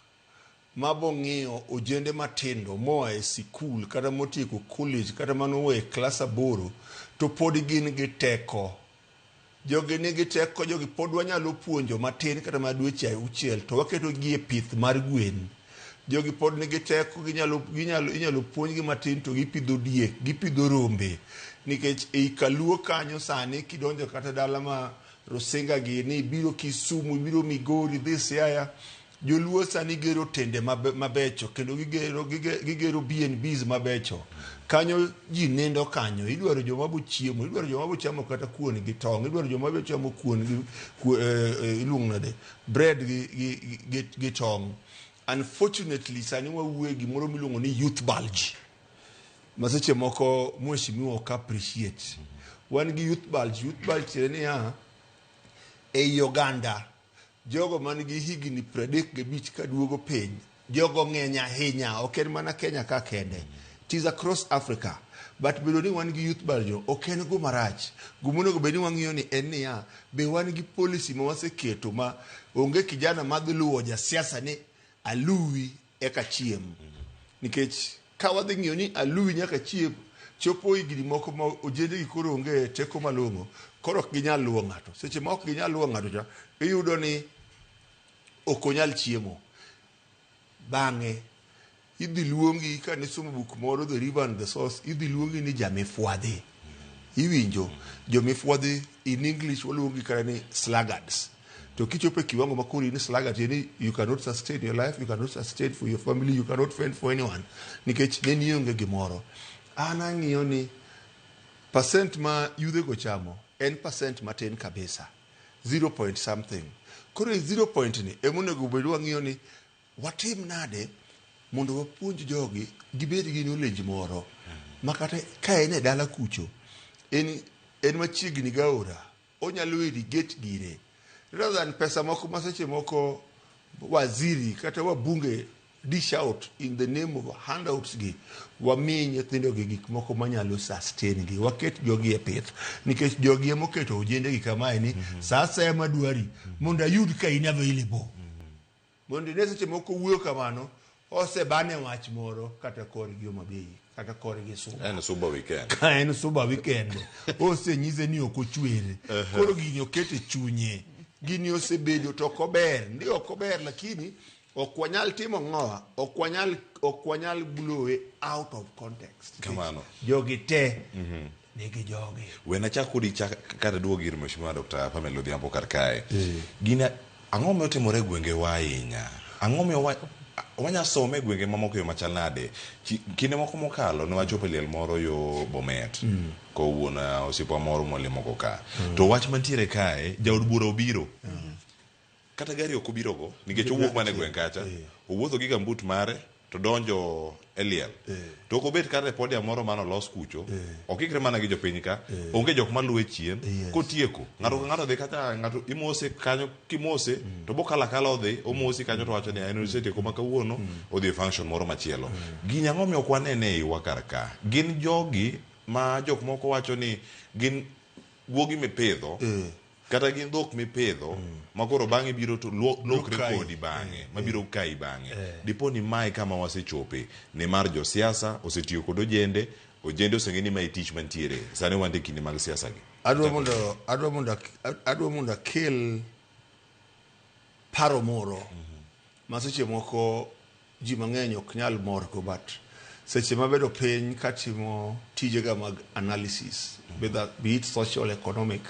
mabo ng'iyo ojende matindo moa e sikul kata motieko college kata manowe klas 8 to pod gin gi teko jogi nigi teko jogi pod wanyalo puonjo matin kata ma dweche 6 to waketo gi e pith mar gwen jogi pod nigi teko inyalo puonj gi matin to gipidho diek gipidho rombe nikech e Kaluo kanyo sani kidonjo kata dala ma Rusinga gi ni biro Kisumu biro Migori Siaya joluo sani gero tende mabecho kendo gigero B&Bs mabecho kanyo ji nindo kanyo idwaro joma bo chiemo idwaro joma bo chamo kata kuon gi tong idwaro joma bo chamo kuon gi iluongo nade bread gi tong. Unfortunately sani wawuoyo gimoro miluongo ni youth bulge maseche moko mheshimiwa ok appreciate wan gi youth bulge ni e Uganda jogo man gi higni 35 ka duogo piny jogo ng'eny ahinya ok en mana Kenya ka kende it is across Africa but bedo ni wan gi youth bulge ok en go marach gumuno go beni wang'iyo ni en ni be wan gi policy ma waseketo ma onge kijana madhi luwo ja siasa ni aluwi eka chiem nikech ka wadhi ng'iyo ni aluwi nyaka chiem chopo higni moko ma ojende gi koro onge teko malong'o koro ok ginyal luwo ng'ato seche ma ok ginyal luwo ng'ato cha iyudo ni ok onyal chiemo bang'e idhi luongi ka ne somo buk moro The River and the Source idhi luongi ni jamifwadhi iwinjo jomifwadhi in English waluongi kara ni sluggards to kichopo e kiwango ma koro ni sluggard yani you cannot sustain your life you cannot sustain for your family you cannot fend for anyone nikech ne nionge gimoro an ang'iyo ni percent ma yudhe go chamo en percent matin kabisa 0 point something koro 0 point ni emonego bedo wang'iyo ni watim nade mondo wapuonj jogi gibed gi knowledge moro makata ka en e dala kucho en machiegni gaora onyalo irrigate gire rather than pesa moko maseche moko waziri kata wabunge dish out in the name of handouts gi wami nyithindo gi gik moko manyalo sustain gi waket jogi e pith nikech jogi emoketo ojende gi kama ni sasa ema dwari mondo ayud ka in available mondo ne seche moko wuoyo kamano ose bane wach moro kata kor gi Homabay kata kor gi Suba en Suba weekend en Suba weekend ose nyize ni ok ochwere koro gini okete chunye gini osebedo to kober ndio kober lakini ok wanyal timo ng'owa ok wanyal blowe out of context kamano jogi te nigi jogi wena chakudi kata duogi ir mheshimiwa Dr. Pamela Odhiambo karkae gina ang'o me otimore gwenge wa ahinya ang'o me wanya some gwenge mamoko yo machal nade kinde moko mokalo ne wachopo liel moro yo Bomet ko wuona osipo moro molimo go ka to wach mantiere kae jaod bura obiro kata gari ok obiro go nikech owuok mane gweng kacha owuotho gi gambut mare to donjo eliel to ok obet kata podium moro mano los kucho okikre mana gi jopiny ka onge jok maluwe chien kotieko ng'ato dhi kata ng'ato imose kanyo kimose to bokala kala odhi omosi kanyo to wacho ni en osetieko ma kawuono odhi function moro machielo ginyang'o mi ok wanene iwa karka gin jogi ma jok moko wacho ni gin guogi mipidho kata gin dhok mipidho makoro bang'e biro to lokre kodi bang'e mabiro kai bang'e dipo ni mae kama wasechope ni mar josiasa osetiyo kod ojende oseng'e ni mae tich mantiere sani wan e kinde mag siasa gi. Adwa mondo akel paro moro ma seche moko ji mang'eny ok nyal mor go, but seche mabedo piny katimo tijega mag analysis, be it social economic,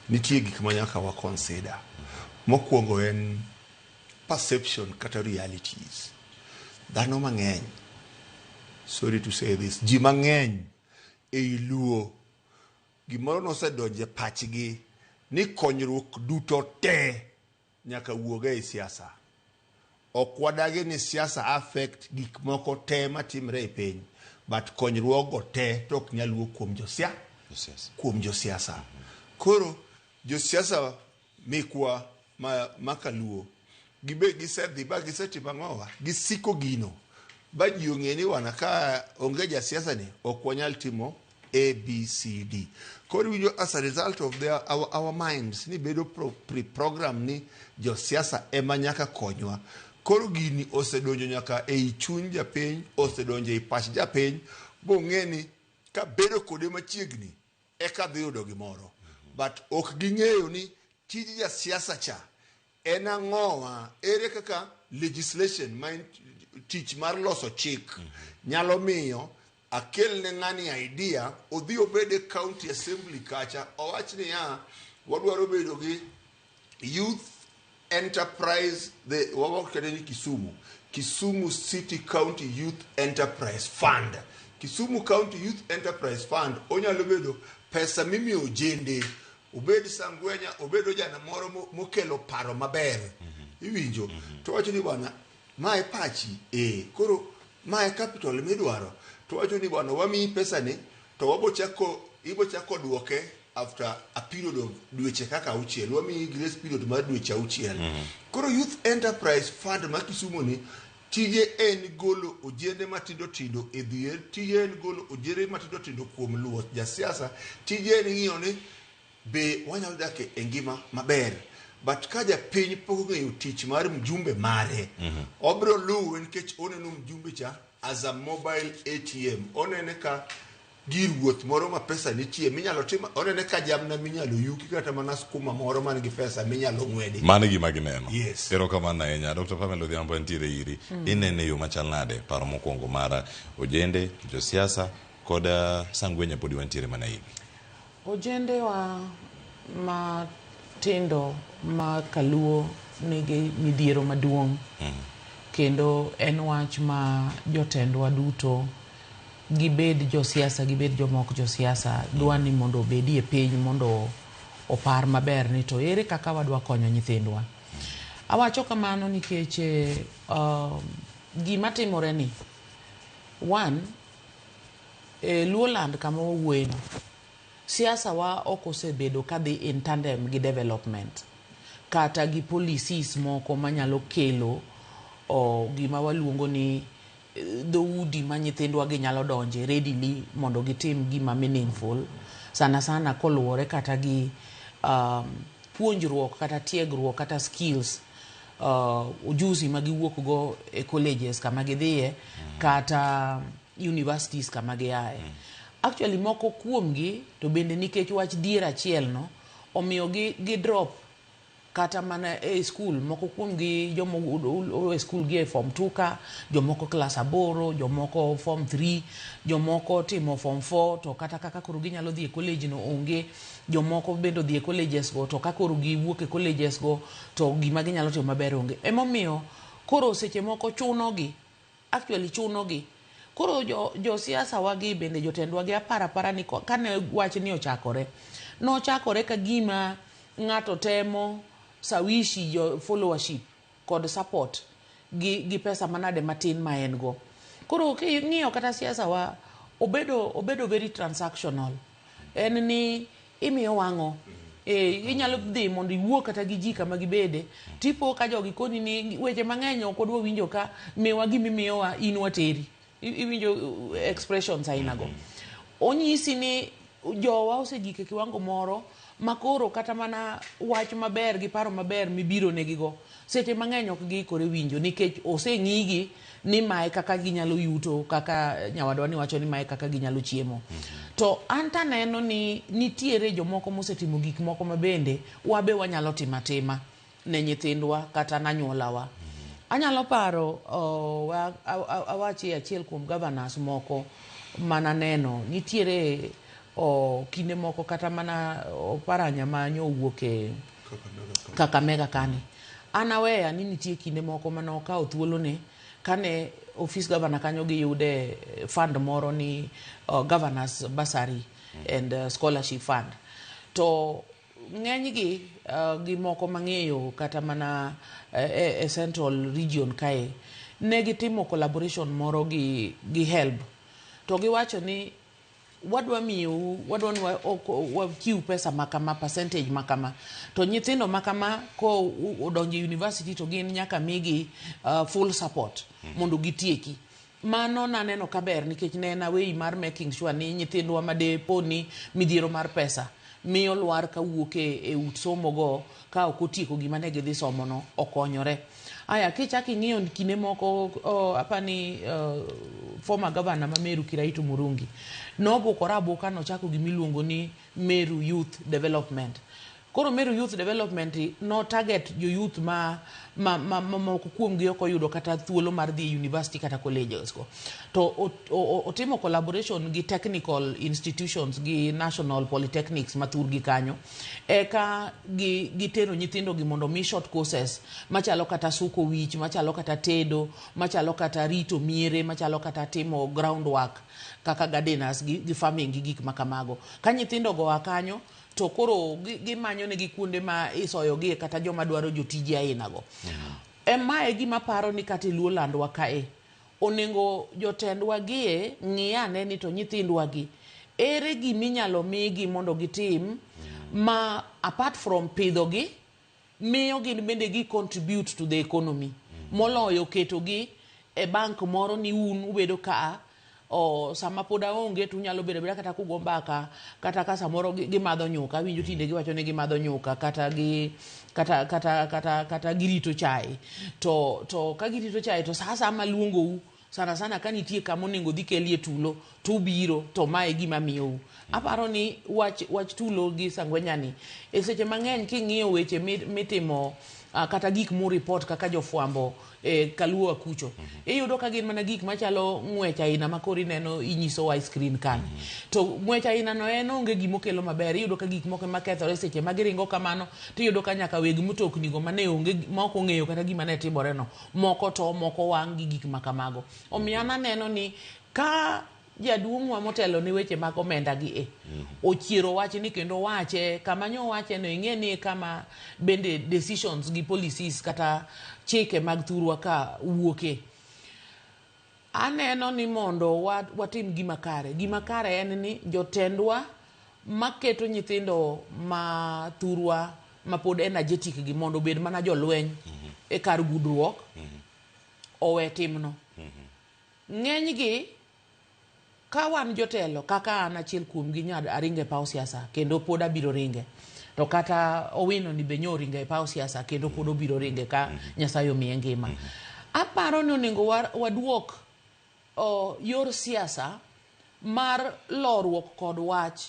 nitie gik ma nyaka wa consider. Mokwongo en perception kata realities. Dhano mang'eny, sorry to say this, ji mang'eny ei luo gimoro nosedonje pachgi ni konyruok duto te nyaka wuoge ei siasa. Ok wadagi ni siasa affect gik moko te matimre e piny, but konyruogo te tok nyal wuok kuom josiasa. Koro josiasa mekwa makaluo gibe gisedhi ba gisetimo ang'owa gisiko gino ba ji ong'e ni wana ka onge jasiasa ni ok wanyal timo ABCD. Koro winjo as a result of our minds ni bedo program ni josiasa ema nyaka konywa. Koro gini osedonjo nyaka ei chuny japiny, osedonjo ei pach japiny, bong'e ni ka bedo kode machiegni eka dhi yudo gimoro. But ok ging'eyo ni tij jasiasa cha en ang'owa, ere kaka legislation, tich mar loso chik nyalo miyo akel ne ng'ani idea, odhi obede county assembly kacha, owach ni wadwaro bedo gi youth enterprise, Kisumu City County Youth Enterprise Fund. Kisumu County Youth Enterprise Fund onyalo bedo pesa mimiyo ojende, obed Sangwenya, obedo jana moro mokelo paro maber. Iwinjo to wacho ni bwana mae pachi koro mae capital midwaro, to wacho ni bwana wamiyi pesa ni to ibo chako duoke after a period of dweche kaka 6, wamiyi grace period mar dweche 6. Koro Youth Enterprise Fund ma Kisumu ni tije en golo ojende matindo tindo e dhier, tije en golo ojende matindo tindo kuom luo jasiasa, tije en ng'iyo ni be wanyalo dak e ngima maber. But ka japiny pok ong'eyo tich mar mjumbe mare, obro luwe nikech oneno mjumbe cha as a mobile ATM. Onene ka gir wuoth moro ma pesa nitie minyalo timo, onene ka jamna minyalo yuki kata mana skuma moro man gi pesa minyalo ng'wedi. Mano gima gineno. Yes. Erokamano ahinya. Dr. Pamela Odhiambo entiere iri. Inene yo machal nade paro mokwongo mara ojende, josiasa kod Sangwenya podi wantiere mana iri? Ojende wa matindo ma kaluo nigi midhiero maduong', kendo en wach ma jotendwa duto, gibed josiasa gibed jomok josiasa, dwani mondo obedi e piny mondo opar maber ni to ere kaka wadwa konyo nyithindwa. Awacho kamano nikech gima timore ni one, Luoland kama wawuoyeno, siasa wa ok osebedo kadhi in tandem gi development kata gi policies moko manyalo kelo gima waluongo ni dhoudi ma nyithindwa gi nyalo donje readily mondo gitim gima meaningful, sana koluwore kata gi puonjruok kata tiegruok kata skills, ujuzi ma giwuok go e colleges kama gidhiye kata universities kama giaye. Actually moko kuomgi to bende nikech wach dier achiel no omiyo gi drop kata mana e school. Moko kuomgi jomo e school gi e form 2 ka, jomoko class 8, jomoko form 3, jomoko timo form 4 to kata kaka koro ginyalo dhi e college no onge, jomoko bendo dhi e colleges go to kaka koro giwuok e colleges go to gima ginyalo timo maber onge. Emomiyo koro seche moko chunogi, actually chunogi. Koro josiasa wagi bende jotendwa gi apara ni kane wach ni ochakore, nochakore ka gima ng'ato temo sawishi jo followership kod support gi pesa manade matin ma en go. Koro ng'iyo kata siasa wa obedo very transactional. En ni imiyo wang'o, inyalo dhi mondo iwuo kata gi ji kama gibede, tipo ka jogi koni ni weche mang'eny ok odwa winjo ka miwa gimimiyowa in wateri. Expressions ainago. Onyisi ni jowa osegike kiwango moro makoro kata mana wach maber gi paro maber mibiro negigo seche mang'eny ok giikore winjo nikech oseng'igi ni mae kaka ginyalo yuto, kaka nyawadwa ni wacho ni mae kaka ginyalo chiemo. To anta neno ni nitiere jomoko mosetimo gik moko mabende wabe wanyalo timatima ne nyithindwa kata nanyuolawa. Anyalo paro awachi achiel kuom governors moko mana neno nitiere kinde moko kata mana paranya manyo wuoke Kakamega kani. Anaweya ni nitie kinde moko mano okawo thuolone kane office governor kanyo giyude fund moro ni governors bursary and scholarship fund. To ng'enygi gi moko mang'eyo kata mana central region kae ne gitimo collaboration moro gi HELB. To giwacho ni wadwa wachiw pesa makama, percentage makama, to nyithindo makama ko odonjo university to gin nyaka migi full support mondo gitieki. Mano naneno kaber nikech ne na way mar making sure ni nyithindwa made poni midhiero mar pesa miyo lwar kawuok e ut somo go ka ok otieko gima ne gidhi somo no okonyore. Aya kichaki ing'iyo kinde moko apani former governor ma Meru Kiraitu Murungi nobukora buka no chako gimiluongo ni Meru Youth Development. Koro Meru Youth Development no target jo youth ma kuom gi okoyudo kata thuolo mar dhi university kata colleges go. To otimo collaboration gi technical institutions gi national polytechnics mathur gi kanyo. Eka gitero nyithindo gi mondo mi short courses machalo kata suko wich, machalo kata tedo, machalo kata rito miere, machalo kata timo groundwork kaka gardeners gi farming gi gik makamago. Ka nyithindo go akanyo to koro gimanyo ne gi kuonde ma isoyo gi kata joma dwaro jotije aina go. Ema e gima paro ni kata luo landwa kae onengo jotendwa gie ng'iyane ni to nyithindwa gi ere giminyalo migi mondo gitim ma apart from pidho gi miyo gin bende gi contribute to the economy moloyo keto gi e bank moro ni ubedo ka sama poda onge tu nyalo bedo kata kugo mbaka kata ka samoro gimadho nyuka, winjo tinde giwacho ni gimadho nyuka kata girito chai to ka girito chai to sasa maluongo sana ka nitie kama onego dhi kelie tulo to biro to mae gima miyo aparo ni wach tulo gi Sangwenyani e seche mang'eny king'iyo weche mitimo kata gik mu report kaka jofwambo kaluo akucho iyudo ka gin mana gik machalo ng'wech aina makori neno inyiso ice screen kan to ng'wech aina no en onge gimo kelo maber. Iyudo ka gik moko makethore seche magiringo kamano to iyudo ka nyaka weg mutokni go mane onge moko ng'eyo kata gima ne timore no moko to moko wang' gi gik makamago. Omiyo aneno ni ka jaduong'wa motelo ni weche mag omenda gi ochiero wach ni kendo wache kama nyo wache no ing'e ni kama bende decisions gi policies kata chike mag thurwa ka wuoke. Aneno ni mondo watim gima kare en ni jotendwa maketo nyithindo ma thurwa ma pod energetic gi mondo bed mana jolweny e kar gudruok owe timno. Ng'eny gi ka wan jotelo kaka an achiel kuom gi nyad aringe paw siasa kendo pod abiro ringe, to kata Owino ni be nyo ringe paw siasa kendo pod obiro ringe ka Nyasaye omiye ngima. Aparo ni onego waduok yor siasa mar lorruok kod wach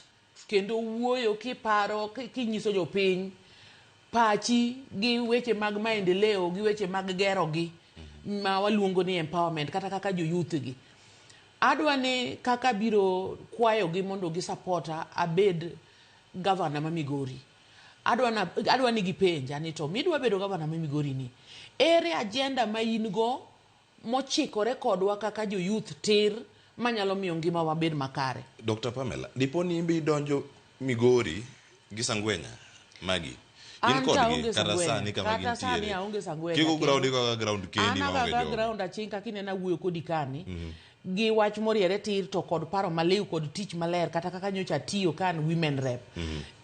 kendo wuoyo kiparo kinyiso jopiny pachi gi weche mag maendeleo gi weche mag gero gi ma waluongo ni empowerment kata kaka jo youth gi. Adwa ni kaka biro kwayo gi mondo gi supporta abed governor ma Migori. Adwa ni gipenja ni to midwa bedo governor ma Migori ni ere agenda ma in go mochikore kodwa kaka jo youth tir manyalo miyo ngima wabed makare. Dr. Pamela, diponi imbi donjo Migori gi Sangwenya magi in kodgi kata sani kama gintiere kiko ground iko ground kendi ma onge jo ground achinka kinena wuoyo kodi kani gi wach moriere tir to kod paro maliw kod tich maler kata kaka nyocha tiyo kan women rep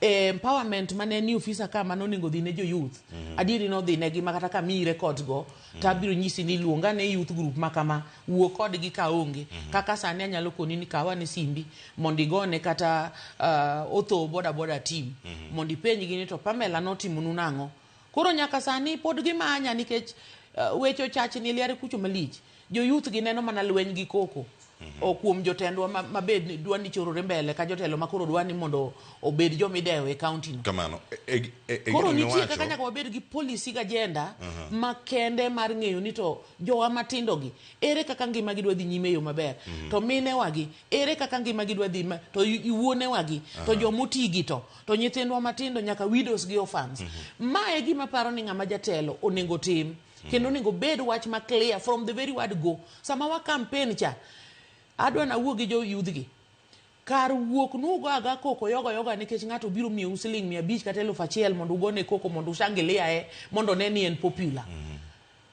empowerment mane ni ofisa ka manonego dhi ne jo youth adieri no dhi ne gi makata ka mi records go tabiro nyisi ni luonga ne youth group makama wuo kodgi ka onge kaka sani anyalo koni ni kawa ne simbi mondi gone kata otho boda team mondi penjgi ni to Pamela notimo nang'o koro nyaka sani pod gimanya nikech wecho chachi ni liare kucho malich jo youth gi neno mana lweny gi koko o kuom jotendwa mabed dwani chorore mbele ka jotelo makoro dwani mondo obed jomidewo e county no kamano koro nitie kaka nyaka wabed gi policy agenda makende mar ng'eyo ni to jowa matindo gi ere kaka ngima gi dwa dhi nyime yo maber to mine wagi ere kaka ngima gi dwa dhi to iwuone wagi to jomotigi to nyithindwa matindo nyaka widows gi orphans mae gima paro ni ng'ama jatelo onego tim kendo onego bed wach ma clear from the very word go sama wa campaign cha adwa na wuo gi jo youth gi kar wuok nugo aga koko yoga nikech ng'ato biro miyo siling 500 kata 1000 mondo ugone koko mondo ushangilia mondo ne ni en popular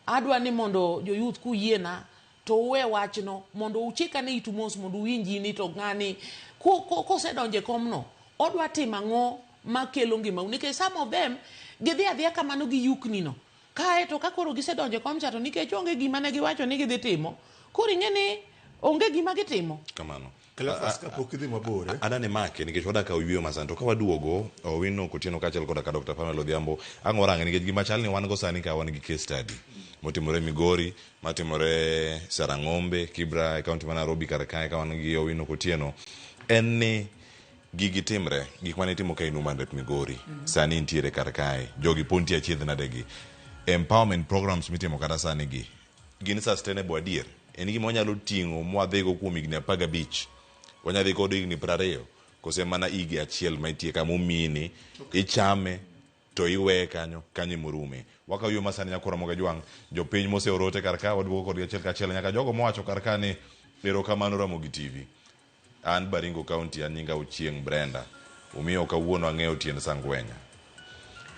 adwa ni mondo jo youth ku yiena to we wachno mondo uchika ne itumos mondo winji ni to ng'ani ko se donje komno odwa timo ang'o makelo ngima nikech some of them gidhi adhiya kamano gi yukni no kae to kakoro gisedonje komcha to nikech onge gima ne giwacho ni gidhi timo koro ing'eni onge gima gitimo kamano Cleophas kapok idhi mabor adane make nikech wadaka oyweyo masanto ka waduogo Owino Kotieno kaachiel koda ka Dr. Pamela Odhiambo ang' warange nikech gima chal ni wan go sani ka wan gi case study motimore Migori matimore Sarang'ombe Kibra e kaunti ma Nairobi kar kae ka wan gi Owino Kotieno en ni gigi timre gik mane timo ka Inuman Migori sani ntiere kar kae jogi ponti achiedh nadegi empowerment programs mitimo kata sani gi gin sustainable adier en gima wanyalo ting'o mwadhigo kuom higni 15 wanyadhi kod higni 20 kose mana higi achiel maitie kama omini ichame to iweye kanyo morume wakawiyo masani nyakora moga jwang' jopiny moseorote kar ka waduogo kodgi achiel kachiel nyaka jogo mowacho kar ka ni erokamano Ramogi TV an Baringo County an nyinga Ochieng Brenda umiyo kawuono ang'eyo Tiend Sangwenya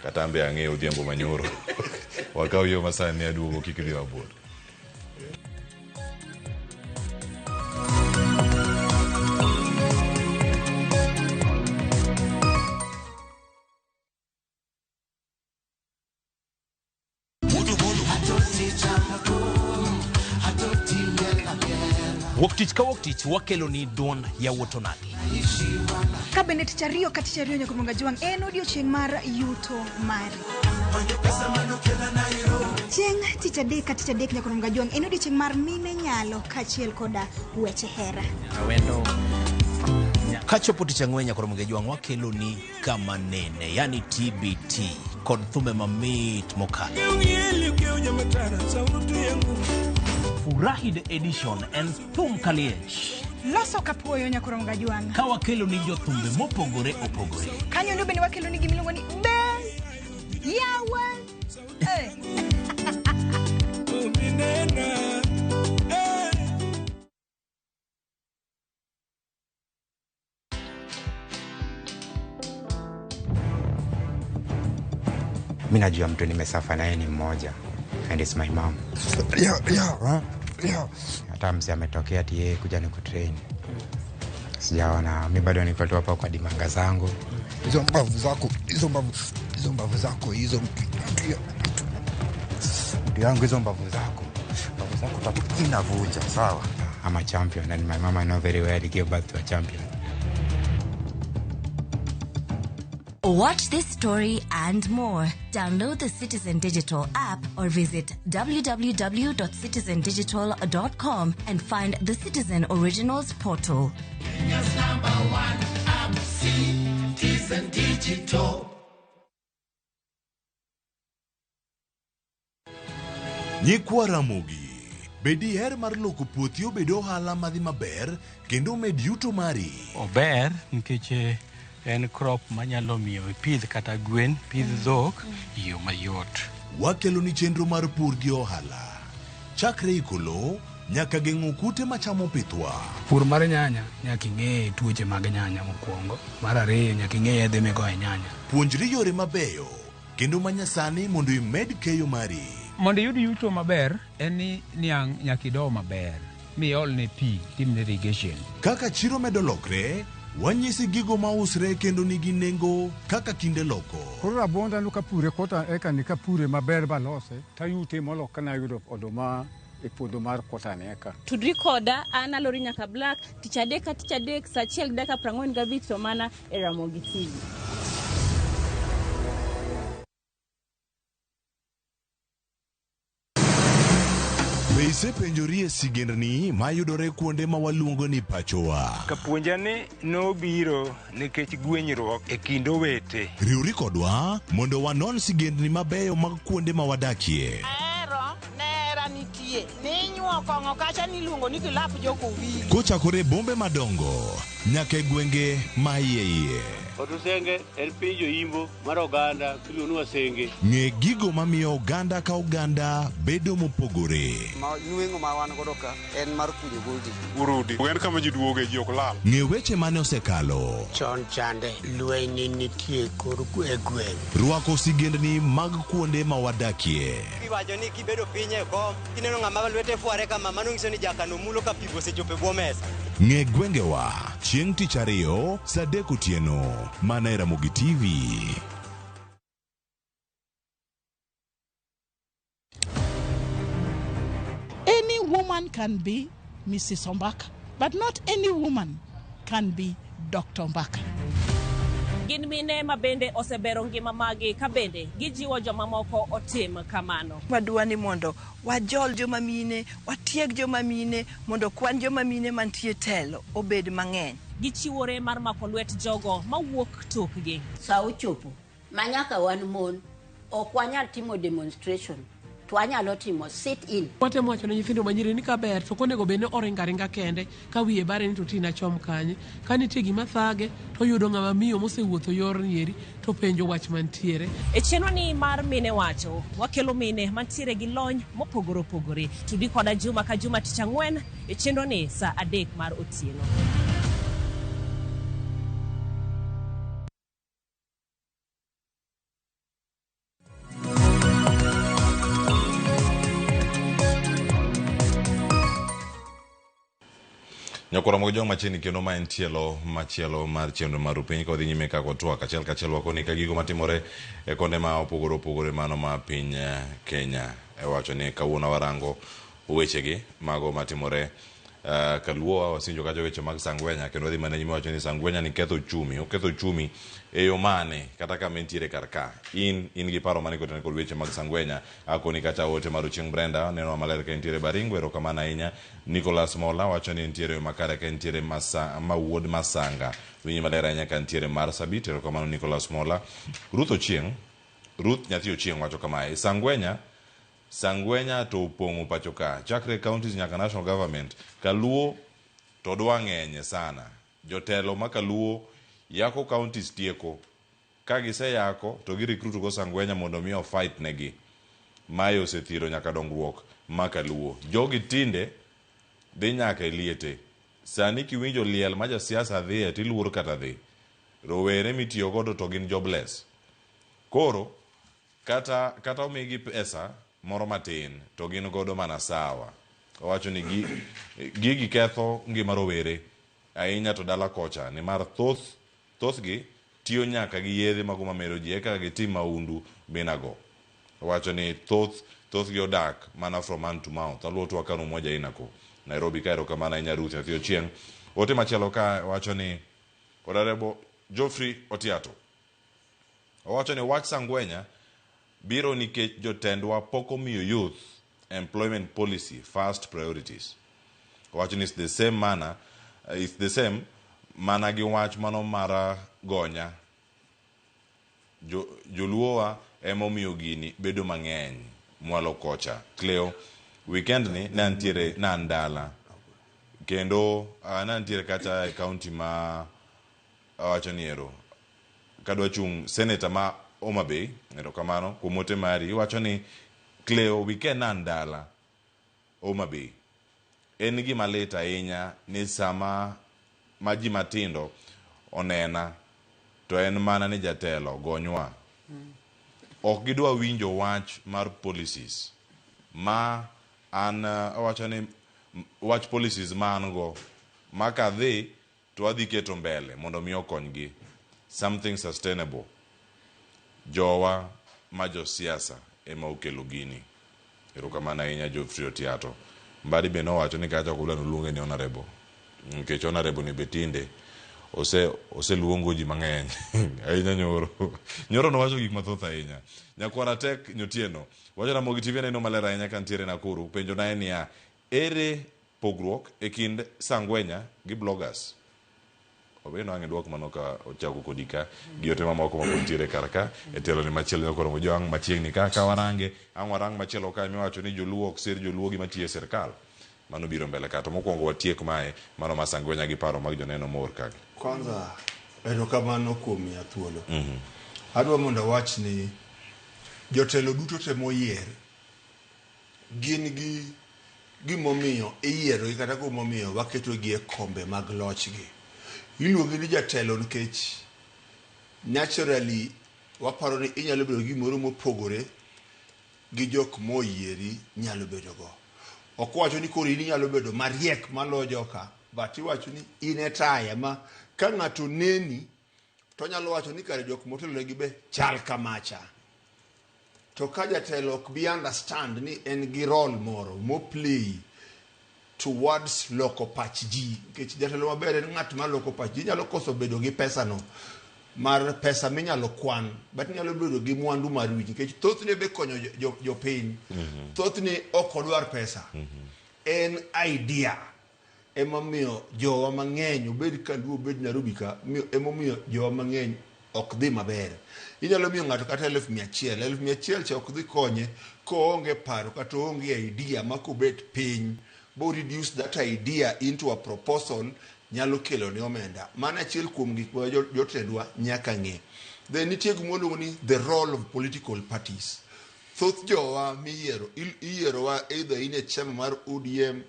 kata ambe ang'eyo Odhiambo Manyoro wakawiyo masani aduogo kik dhi mabor. Woktich ka woktich wakelo ni duon ya wotonagi. Kabende tich ariyo ka tich ariyo Nyakuronga Jwang' en odiochieng' mar yuto mari. Chieng' tich adek ka tich adek Nyakuronga Jwang' en odiochieng' mar mine nyalo kaachiel koda weche hera. Awendo kachopo tich ang'wen Nyakuronga Jwang' wakelo ni kama nene yani TBT kod thumbe mamit mokalo. Furahi the edition en thum kaliech. Loso kapuoyo Nyakuronga Jwang'. Ka wakelo ni jo thumbe mopogore opogore. Kanyo ndo bende wakelo ni gimiluongo ni Ben Yawa. Mimi najua mtu nimesafa naye ni mmoja and it's my mom. Hata mzee ametokea ati yeye kuja nikutrain. Sijaona, mimi bado niko tu hapa kwa dimanga zangu. Hizo mbavu zako hizo ndio yangu hizo mbavu zako inavunja sawa. I'm a champion and my mama know very well to give back to a champion. Watch this story and more. Download the Citizen Digital app or visit www.citizendigital.com and find the Citizen Originals portal. Kenya's #1 app, Citizen Digital. Nyikwa Ramogi bedi her mar loko puothi obedo ohala madhi maber kendo med yuto mari. Ober nikech en crop manyalo miyo pidh kata gwen pidh dhok yo mayot. Wakelo ni chenro mar pur gi ohala. Chakre ikolo nyaka geng'o kute machamo pithwa. Pur mar nyanya nyaka ing'e tuoche mag nyanya mokwongo. Mar ariyo nyaka ing'e yedhe migoyo nyanya. Puonjri yore mabeyo kendo manyasani mondo imed keyo mari. Mondo yud yuto maber en ni nyaka ido maber. miolne pi timne irrigation. Kaka chiro medo lokre, wanyisi gigo mausre kendo nigi nengo kaka kinde loko. Koro rabonda no kapure kota eka ni kapure maber balose tayute molok kana yudo oduma e puodho mar kota neka. Tudri koda an Alori Nyaka Black tich adek saa 1:45 to mana e Ramogi TV. Be isepenjori e sigendni mayudore kuonde ma waluongo ni pachowa? Kapuonjani nobiro nikech gwenyruok e kind owete. Riwri kodwa mondo wanon sigendni mabeyo mag kuonde ma wadakie. Nera nitie. Ninyuo kong'o kacha niluongo ni kilap joko wili. Kochakore bombe madongo nyaka e gwenge ma iye. Odusenge en piny joimbo mar oganda kiluonu wasenge. Ng'e gigo mamiyo oganda ka oganda bedo mopogore. Nueng'o ma wan godo ka en mar kunyo goldi. Urudi. En kama ji duoge ji ok lal. Ng'e weche mane osekalo. Chon chande lweny nitie kor e gweng'. Rwako sigendni mag kuonde ma wadakie. Iwacho ni kibedo piny e kom, kineno ng'ama lwete fuare kama mano nyiso ni jakano mulo ka pigo sechope bwo mesa. Ng'e gwengewa chieng' tich ariyo saa 3 otieno mana e Ramogi TV. Any woman can be Mrs. Ombaka, but not any woman can be Dr. Ombaka. Gin mine ma bende osebero ngima magi ka bende gijiwo joma moko otim kamano. Wadwani mondo wajol joma mine, watieg joma mine mondo kwan joma mine mantie telo obed mang'eny. Gichiwore mar mako lwet jogo mawuok tokgi. Sa ochopo manyaka wan mon ok wanyal timo demonstration to wanyalo timo sit in. Watemo wacho ne nyithindo manyiri ni kaber to konego bene oringa kende ka wiye bare ni to tina chom kanye ka nitie gima thage to yudo ng'ama miyo mosewuotho yor nieri to penjo wach mantiere. E chenro ni mar mine wacho wakelo mine mantiere gi lony mopogore opogore. Tudi koda juma ka juma tich ang'wen e chenro ni saa 3 mar otieno. Nyakora mogo jong machini kendo ma en tielo machielo mar chenro mar piny ka odhi nyime kako twak achiel kachiel wakoni ka gigo matimore e konde ma opogore mano ma piny Kenya. Wacho ni kawuono warango wechegi mago matimore kaluo wasinjo kacho weche mag Sangwenya kendo wadhi mana nyime wacho ni Sangwenya ni ketho chumi e yo mane kata ka mentiere karka in gi paro mane kotene kod weche mag Sangwenya akoni kacha ote mar Chieng' Brenda neno maler ka entiere Baringo erokamano ahinya. Nicholas Mola wacho ni entiere makare ka entiere Wuod Masanga winyi maler ahinya ka entiere Marsabit erokamano Nicholas Mola. Ruth nyathi Ochieng' wacho kamae Sangwenya to opong'o pacho ka chakre counties nyaka national government kaluo to dwa ng'enye sana. Jotelo ma kaluo yako counties tieko ka gise yako to gi recruit go Sangwenya mondo mi fight negi mayo osethiro nyaka dongruok ma kaluo jogi tinde dhi nyaka eliete sani kiwinjo liel ma jasiasa dhi tiluor kata dhi rowere mitiyo godo to gin jobless koro kata omigi pesa moro matin to gin godo mana sawa. Wacho ni gigi ketho ngima rowere ahinya to dala kocha ni mar thothgi tiyo nyaka gi yedhe mago mamero ji eka gitim maundu binago. Wacho ni thothgi odak mana from hand to mouth aluo to wakano moja inako Nairobi kairo kamana inya Ruth nyathi Ochieng'. Ote machielo ka wacho ni Honorable Geoffrey Otiato wacho ni wach Sangwenya biro nikech jotendwa pok omiyo youth employment policy first priorities. Wacho ni it's the same mana gi wach mano mara gonya joluowa ema omiyo gini bedo mang'eny mwalo kocha. Cleo weekend ni nantiere nandala kendo nantiere kacha e county ma wacho ni ero kadwa chung senator ma Homa Bay erokamano kumote mari wacho ni Cleo weekend nandala Homa Bay en gima lit ahinya ni sama maji matindo onena to en mana ni jatelo gonywa ok gidwa winjo wach mar policies ma an wacho ni wach policies man go maka dhi to adhi keto mbele mondo mi okonygi something sustainable. Jowa ma josiasa ema okelo gini. Erokamano ahinya Geoffrey Otiato. Mbadi be nowacho ni kacha kula noluonge ni honorable. Nikech honorable ni betinde ose luongo ji mang'eny ahinya nyoro nowacho gik mathoth ahinya. Nyakwara tek nyotieno wacho na Mogi TV neno maler ahinya kantiere Nakuru penjo na en ya ere pogruok e kind Sangwenya gi bloggers. Obeno ang'e duok mano ka ochako kodika gi ote mamoko makontiere karka e telo ni machielo Nyakoro Mojwang' machiegni ka warange warang machielo ka miwacho ni joluo ok sir joluo gi matiyo e sirkal. Mano biro mbele ka to mokwongo watiek mae mano ma Sangwenya gi paro mag joneno mor kaka. Kwanza erokamano kuom miya thuolo. Adwa mondo awach ni jotelo duto temo yier gin gi gimomiyo iyiero kata gimomiyo waketo gi e kombe mag lochgi. Iluongi ni jatelo nikech naturally waparo ni inyalo bedo gimoro mopogore gi jok moyieri nyalo bedo go. Ok wacho ni koro in nyalo bedo mariek maloyo joka, but iwacho ni in e taya ma ka ng'ato neni to nyalo wacho ni kare jok motelo gi be chal kamacha. To ka jatelo ok bi understand ni en gi role moro mo play towards loko pach ji, nikech jatelo maber en ng'at ma loko pach ji. Nyalo koso bedo gi pesa no mar pesa minyalo kwan, but nyalo bedo gi mwandu mar wich, nikech thothne be konyo jopiny. Thothne ok odwar pesa. En idea emomiyo jowa mang'eny obed Kaluo obed Nairobi ka emomiyo jowa mang'eny ok dhi maber. Inyalo miyo ng'ato kata 100,000 cha ok dhi konye koonge paro kata onge idea ma kobet piny bo reduce that idea into a proposal nyalo kelo ne omenda. Mana achiel kuom gik ma jotendwa nyaka ng'e. Then nitie gimoluongo ni the role of political parties. Thoth jowa iyierowa either in e chama mar ODM,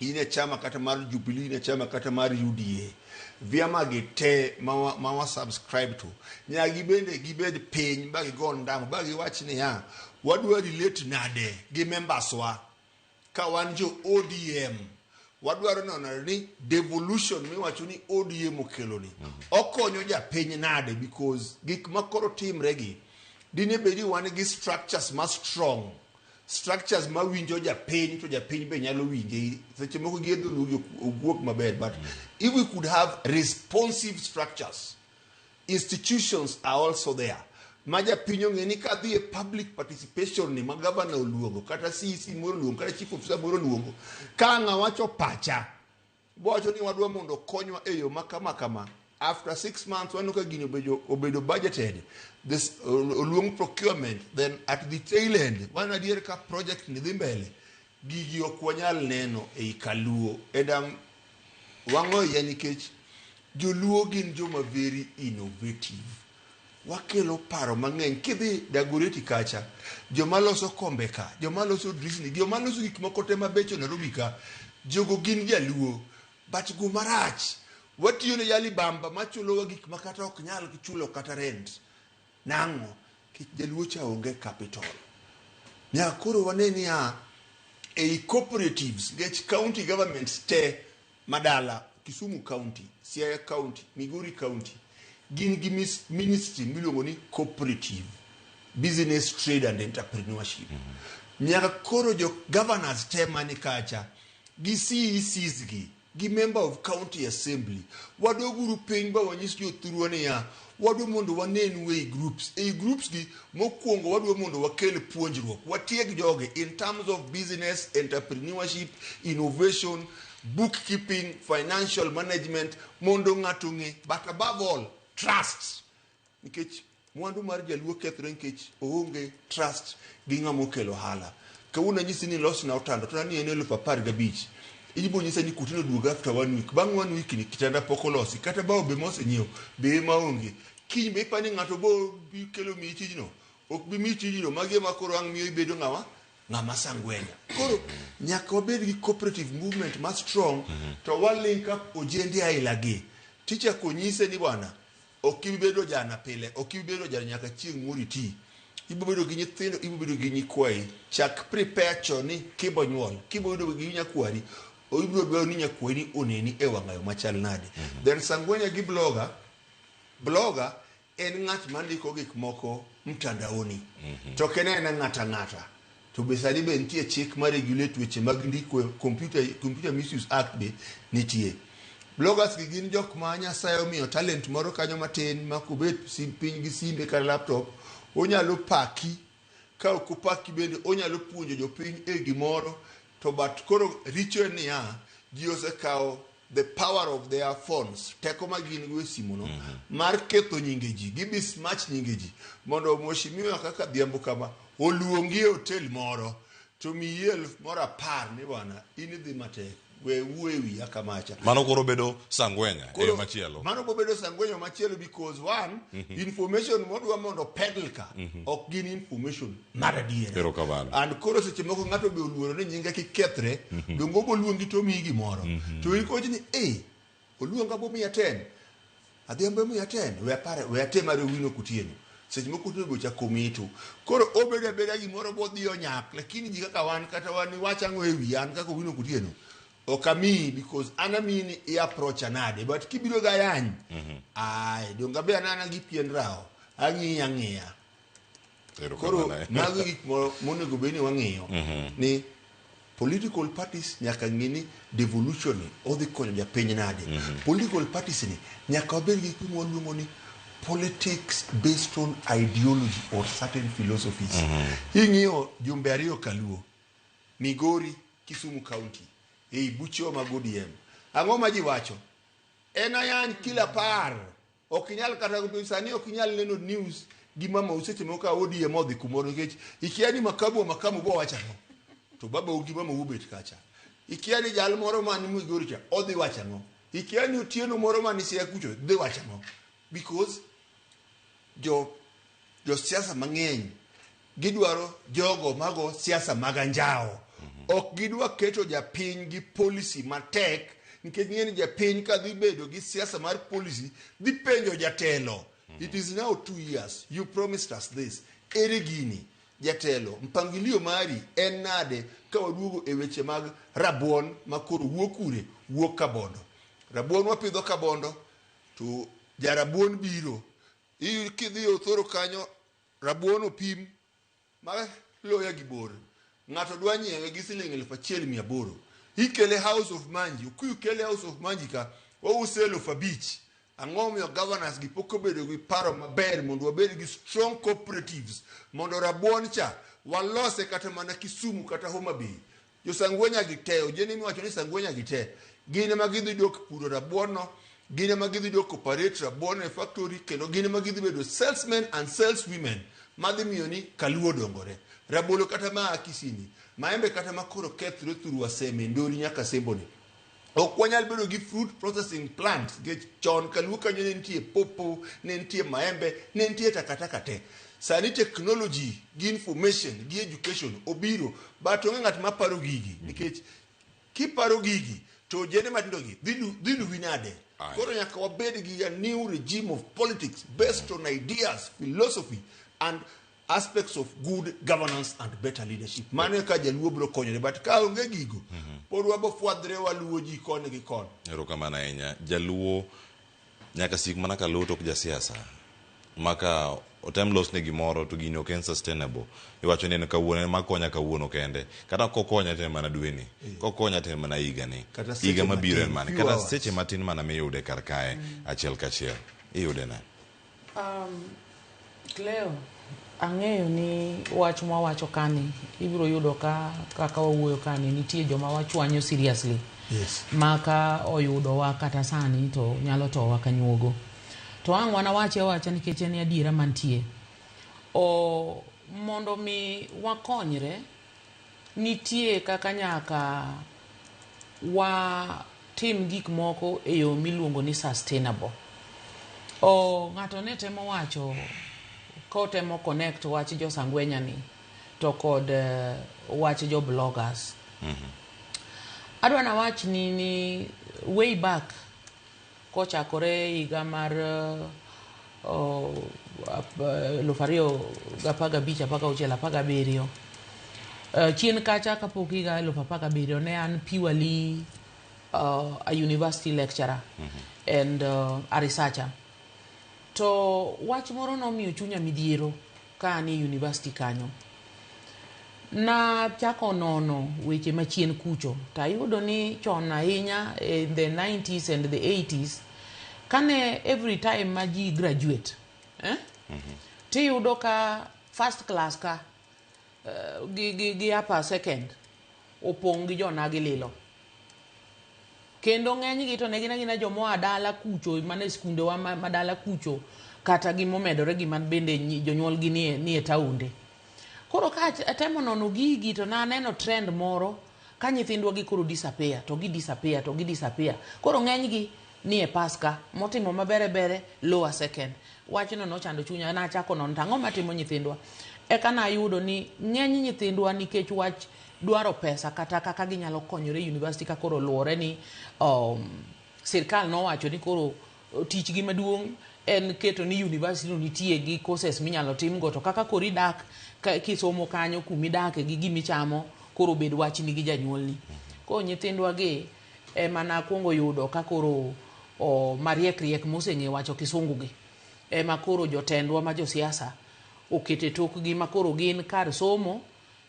in e chama kata mar Jubilee, in e chama kata mar UDA. Vyama gi te ma subscribe to nyagi bende gibed piny ba gigo ndamo ba giwach ni ya wadwa relate nade gi members wa ka wan jo ODM. Wadwaro nono ni devolution miwacho ni ODM okelo ni okonyo japiny nade, because gik makoro timre gi dine bedi wan gi structures ma strong, structures ma winjo japiny to japiny be nyalo winje. Seche moko giedho wuok maber, but if we could have responsive structures, institutions are also there. Ma japiny ong'e ni kadhi e public participation ni ma governor oluongo kata CC moro oluongo kata chief officer moro oluongo, ka ng'awacho pacha wacho ni wadwa mondo konywa e yo makama, after 6 months wano ka gini obedo budgeted, this oluong procurement, then at the tail end wan adier ka project ni dhi mbele gigi ok wanyal neno e Kaluo. And wang'o ya nikech joluo gin joma very innovative. Wakelo paro mang'eny. Kidhi Dagoretti kacha, joma loso kombe ka, joma loso drisni, joma loso gik moko te mabecho Nairobi ka, jogo gin jaluo. But gumarach watiyo ne yali bamba machulo gik makata ok nyal chulo kata rent. Nang'o kich jaluo cha onge capital. Nyakoro waneni ya cooperatives, get county governments te madala, Kisumu County, Siaya County, Migori County, gin gi ministry miluongo ni cooperative business, trade and entrepreneurship. Nyaka koro jo governors te mani kacha gi CECs gi member of county assembly wadwa guru piny ba wanyis jothurwa ni ya wadwa mondo wanen way groups gi mokwongo wadwa mondo wakel puonjruok, watieg joge in terms of business, entrepreneurship, innovation, bookkeeping, financial management, mondo ng'ato ng'e, but above all trust. Nikech mwandu mar jaluo kethre nikech oonge trust gi ng'amo kelo hala. Kawuono nyisi ni los na otando to ni en 15,000, ibo nyisa ni kutino duoga after 1 week. Bang' 1 week ni kitanda pok olosi kata bao be mosenyiew be maonge. Kiny be pani ng'ato bo kelo mi tijno, ok bi mi tijno magi makoro ang' miyo ibedo ng'ama Sangwenya. Koro nyaka wabed gi cooperative movement ma strong, to wa link up ojende aila gi. Ticha konyise ni bwana ok ibedo jana pile, ok ibedo jana nyaka chieng' muri ti. ibobedo gi nyithindo, ibobedo gi nyikwayi. Chak prepare choni kibo nyuol. Kibobedo gi nyakwari, ibiro dwaro ni nyakwari oneni e wang'ayo machal nade. Then Sangwenya gi blogger en ng'at mandiko gik moko mtandaoni. To kenena ng'ata. To be sani be nitie chik ma regulate weche mag ndiko Computer Misuse Act be nitie. Bloggers gi gin jok ma Nyasaye omiyo talent moro kanyo matin ma kubet piny gi simbe kata laptop, onyalo paki, ka ok opaki bende onyalo puonjo jopiny e gimoro, to but koro richo en niya, ji osekawo the power of their phones, teko ma gin go e simuno, mar ketho nyinge ji, gi besmirch nyinge ji, mondo mheshimiwa kaka Dhiambo kama oluongi e hotel moro, to miyi 10,000 ni bwana, in idhi matek. We wuewi akamacha. Mano koro bedo Sangwenya e machielo. Mano bedo Sangwenya machielo because one, information modwa mondo peddle ka, ok gin information mar adiera. And koro seche moko ng'ato be oluoro ni nyinge kikethre, dongo boluongi to miyi gimoro. To ikoji ni, oluonga bo 110. Adhiambo 110, we atema wino kutieno. Seche moko to gocha komito. Koro obedo abeda gimoro bo dhi onyak, lakini ji kaka wan kata wan wacha ngo ewi an kaka wino kutieno. Okami because anamini I approach anade, but kibiro gayany. Donga be anana gi pien rao. Ang'iya. Koro mago gik monego beni wang'iyo ni political parties nyaka ng'ini devolution odhi konyo japiny nade. Political parties ni nyaka obed gi gik mwaluongo ni politics based on ideology or certain philosophies. Ing'iyo jumbe ariyo kaluo, Migori, Kisumu County, bucho mag ODM. Ang'o ma ji wacho? En ayan kila par. Okinyal kata sani okinyal neno news gi mama useche moka ODM odhi kumoro nikech ikiani makamu bo wacha no. To baba ugi mama ubet kacha. Ikiani jal moro man Migori cha odhi wacha no. Ikiani otieno moro man Siaya kucho dhi wacha no. Because jo siasa mang'eny gidwaro jogo mago siasa maganjao. Ok gidwa keto japiny gi policy matek, nikech ng'eni japiny ka dhi bedo gi siasa mar policy dhi penjo jatelo. It is now 2 years. You promised us this. Ere gini jatelo, mpangilio mari en nade ka waduogo e weche mag rabuon makoro wuok kure, wuok Kabondo. Rabuon wapidho Kabondo, to jarabuon biro. Kidhi othoro kanyo, rabuon opim ma loya gi bor. Ng'ato dwa nyiewe gi Sh1,800. Ikele House of Manji. Ukele House of Manji ka, wause Sh5,000. Ang'o miyo governors gi pok obedo gi paro maber mondo wabed gi strong cooperatives mondo rabuon cha walose kata mana Kisumu kata Homa Bay. Jo Sangwenya gi te, ojeni miwacho ni Sangwenya gi te, gine ma gidhi dok puro rabuon no, gine ma gidhi dok operate rabuon e factory, kendo gine ma gidhi bedo salesmen and saleswomen madhi miyo ni Kaluo dongore. Rabolo kata ma Kisini, maembe kata makoro kethre through Waseme, Ndori nyaka Semboni. Ok wanyal bedo gi fruit processing plant, chon Kaluo kanyo ne nitie popo, ne nitie maembe, ne nitie takataka te. Sani technology, gi information, gi education obiro, but onge ng'at maparo gigi, nikech kiparo gigi to jene matindo gi dhi luwi nade. Koro nyaka wabed gi a new regime of politics based on ideas, philosophy and aspects of good governance and better leadership. Mane ka jaluo bro konyore, but ka onge gigo, pod wabo fwadhre waluo ji koni gi koni. Erokamano ahinya. Jaluo nyaka sik mana ka luo tok jasiasa. Maka otem losne gimoro to gini ok en sustainable. Iwacho ni en kawuono, en makonya kawuono kende. Kata kokonya te mana dweni. Kokonya te mana higa ni. Higa mabiro en mane. Kata seche matin mana miyude kar kae achiel kachiel. Iyude na. Cleo, ang'eyo ni wach ma wacho kani ibiro yudo ka kaka wawuoyo kani nitie joma wachwanyo seriously. Yes. Maka oyudo wa kata sani to nyalo to wa kanyuogo. To ang' wana wacha nikech en adiera mantie. Mondo mi wakonyre nitie kaka nyaka wa tim gik moko e yo miluongo ni sustainable. Ng'ato ne temo wacho kotemo connect wach jo Sangwenya ni to kod wach jo bloggers. Adwa na wach ni way back kochakore higa mar 2015 apaka uchel apaka biriyo. Chien kacha kapok higa 2017 ne an purely a university lecturer and a researcher. To wach moro nomiyo chunya midhiero ka ani university kanyo. Na chako nono weche machien kucho. Tayudo ni chon ahinya in the 90s and the 80s kane every time maji graduate tiyudo ka first class ka gi upper second opong gi jona gi lilo. Kendo ng'eny gi to ne gina jomo adala kucho mane skunde wa madala kucho kata gimomedore gi man bende jonyuol gi ni e taunde. Koro ka atemo nono gigi to na aneno trend moro ka nyithindwa gi koro disappear to gi disappear to gi disappear. Koro ng'eny gi ni e paska motimo mabere lower second. Wachno nochando chunya na chako non tang'o matimo nyithindwa. Eka na ayudo ni ng'eny nyithindwa nikech wach dwaro pesa kata kaka ginyalo konyore university ka koro luore ni sirkal nowacho ni koro tich gi maduong' en keto ni university no nitie gi courses minyalo timgo to kaka kori dak kisomo kanyo kumidake gi gimichamo koro bed wachni gi janyuolni. Koro nyithindwa gi mana kuongo yudo ka koro mariek moseng'e wacho kisungu gi ema koro jotendwa ma josiasa okete tokgi ma koro gin kar somo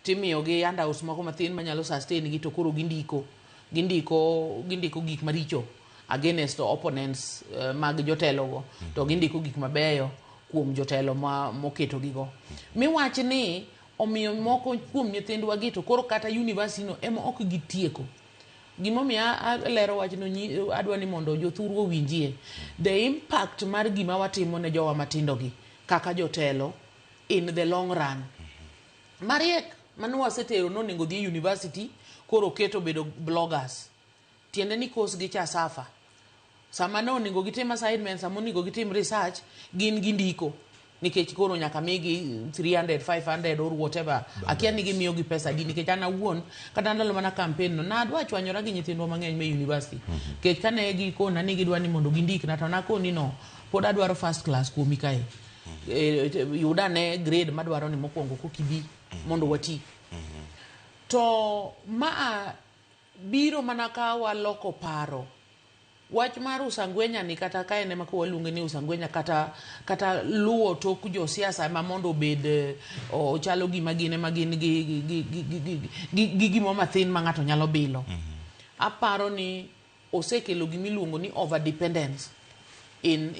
timiyo gi handouts moko mathin manyalo sustain gi to koro gindiko gik maricho against opponents mag jotelo go to gindiko gik mabeyo kuom jotelo moketo gigo. Miwach ni omiyo moko kuom nyithindwa gi to koro kata university no ema ok gitieko. Gimomiyo alero wachno adwa ni mondo jothurwa winjie the impact mar gima watimo ne jowa matindo gi kaka jotelo in the long run. Mariek manu wasetero no nego dhi university koro keto bedo bloggers. Tiende ni course gi cha safa. Sama no nego gitim assignments, sama nego gitim research, gin gindiko. Nikech koro nyaka migi 300, 500 or whatever. Akia nigi miyo gi pesa di nikech ana wuon kata ndalo mana campaign no na adwa chwanyora gi nyithindwa mang'eny me university. Kech kane gi kona ni gidwa ni mondo gindik na to nakoni no pod adwaro first class kuomi kae. Yuda ne grade madwaro ni mokwongo kokibi mondo wati. To biro mana ka waloko paro. Wach mar usangwenya ni kata ka ene mako waluonge ni usangwenya kata luwo tok jo siasa ma mondo bed chalo gima gine magin gi gimo mathin ma ng'ato nyalo bilo. Aparo ni osekelo gimiluongo ni over dependence in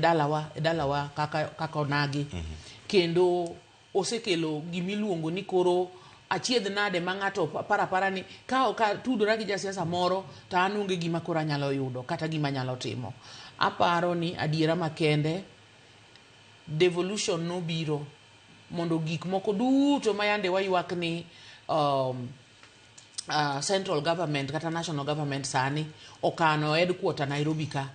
dalawa kaka onagi. Kendo osekelo gimiluongo ni koro achiedh nade ma ng'ato para ni ka tudora gi jasiasa moro to an onge gima koro nyalo yudo kata gima nyalo timo. Aparo ni adiera makende devolution no biro mondo gik moko duto mayande waywak ni central government kata national government sani okano headquarter Nairobi ka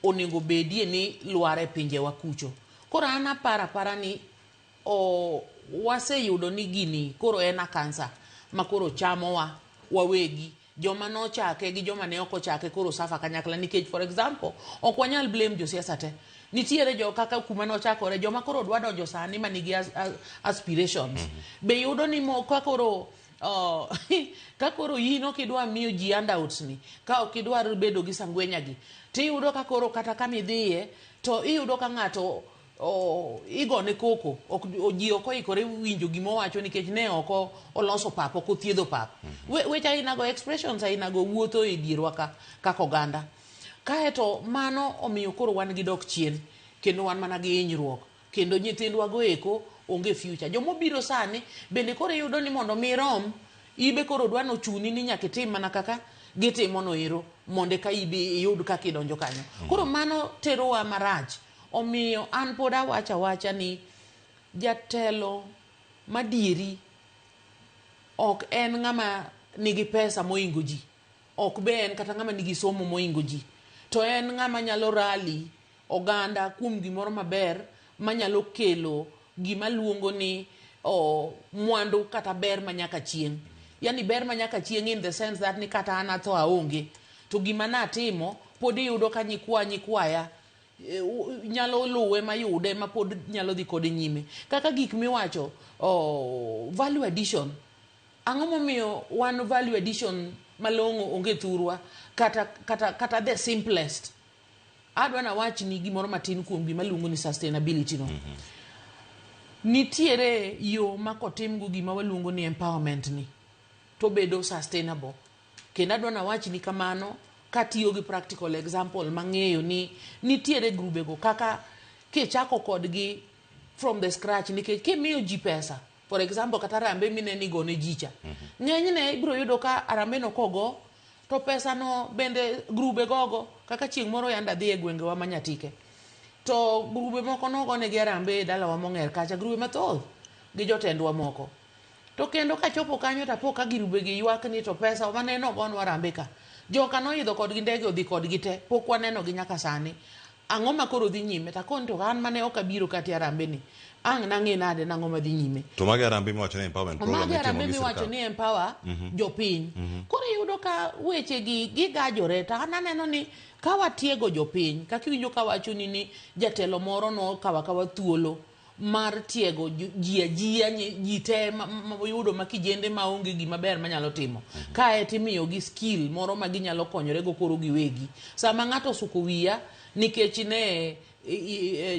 onego bedie ni luare pinje wa kucho. Koro an apara ni waseyudo ni gini koro ena kansa ma koro chamowa wawegi joma no chake gi joma ne oko chake koro safa kanyakla nikech for example ok wanyal blame josiasa te. Nitiere jo kaka kuma no chakore joma koro dwa donjo sani manigi aspirations be yudo ni moko koro ka koro yino kidwa miyo ji handouts ni ka ok idwa bedo gi sangwenya gi tiyudo ka koro kata kamidhiye to iyudo ka ng'ato igone koko ji oko ikore winjo gimo wacho nikech ne oko oloso pap oko thiedho pap weche ainago expressions ainago wuotho e dierwa kaka oganda kaeto mano omiyo koro wan gi dok chien kendo wan mana gi hinyruok kendo nyithindwa go eko onge future. Jomobiro sani bende koro yudo ni mondo mirom ibe koro dwa no chuni ni nyaka tim mana kaka gitimo no ero mondo ka ibe yud kaka idonjo kanyo. Koro mano terowa marach. Omiyo an pod awacha ni jatelo madieri ok en ng'ama nigi pesa moingo ji, ok be en kata ng'ama nigi somo moingo ji, to en ng'ama nyalo rali oganda kuom gimoro maber manyalo kelo gima luongo ni mwandu kata ber manyaka chieng'. Yani ber manyaka chieng' in the sense that ni kata an atho aonge to gima natimo pod iyudo ka nyikwaya nyalo luwe mayude ma pod nyalo dhi kode nyime kaka gik miwacho value addition. Ang'o momiyo wan value addition malong'o onge thurwa kata the simplest. Adwa na wach ni gimoro matin kuom gima luongo ni sustainability no. Nitiere yo ma kotim go gima waluongo ni empowerment ni to bedo sustainable. Kendo adwa na wach ni kamano katiyo gi practical example mang'eyo ni nitiere grube go kaka kichako kodgi from the scratch nikech kimiyo ji pesa. For example kata arambe mineni go ne jicha. Ng'enyne ibiro yudo ka arambe no kogo to pesa no bende grube gogo kaka chieng' moro yanda dhi e gwenge wa Manyatike. To grube moko nogo ne gi arambe dalawa mong'er kacha grube mathoth gi jotendwa moko. To kendo kachopo kanyo tapo ka grube gi ywak ni to pesa maneno gonwa arambe ka. Joka noidho kodgi ndege odhi kodgi te pok waneno gi nyaka sani. Ang'o ma koro dhi nyime ta kon to an mane ok abiro kati arambe ni. Ang' nang'e nade nang'o ma dhi nyime. To magi arambe miwacho ni empowerment program magi arambe miwacho ni empower jopiny. Koro yudo ka weche gi gigajore ta aneno ni ka watiego jopiny kaka iwinjo ka wacho ni jatelo moro no kawa thuolo mar tiego ji te yudo makijende maonge gima ber manyalo timo kae timiyo gi skill moro ma ginyalo konyore go koro giwegi. Sama ng'ato osuko wiya nikech ne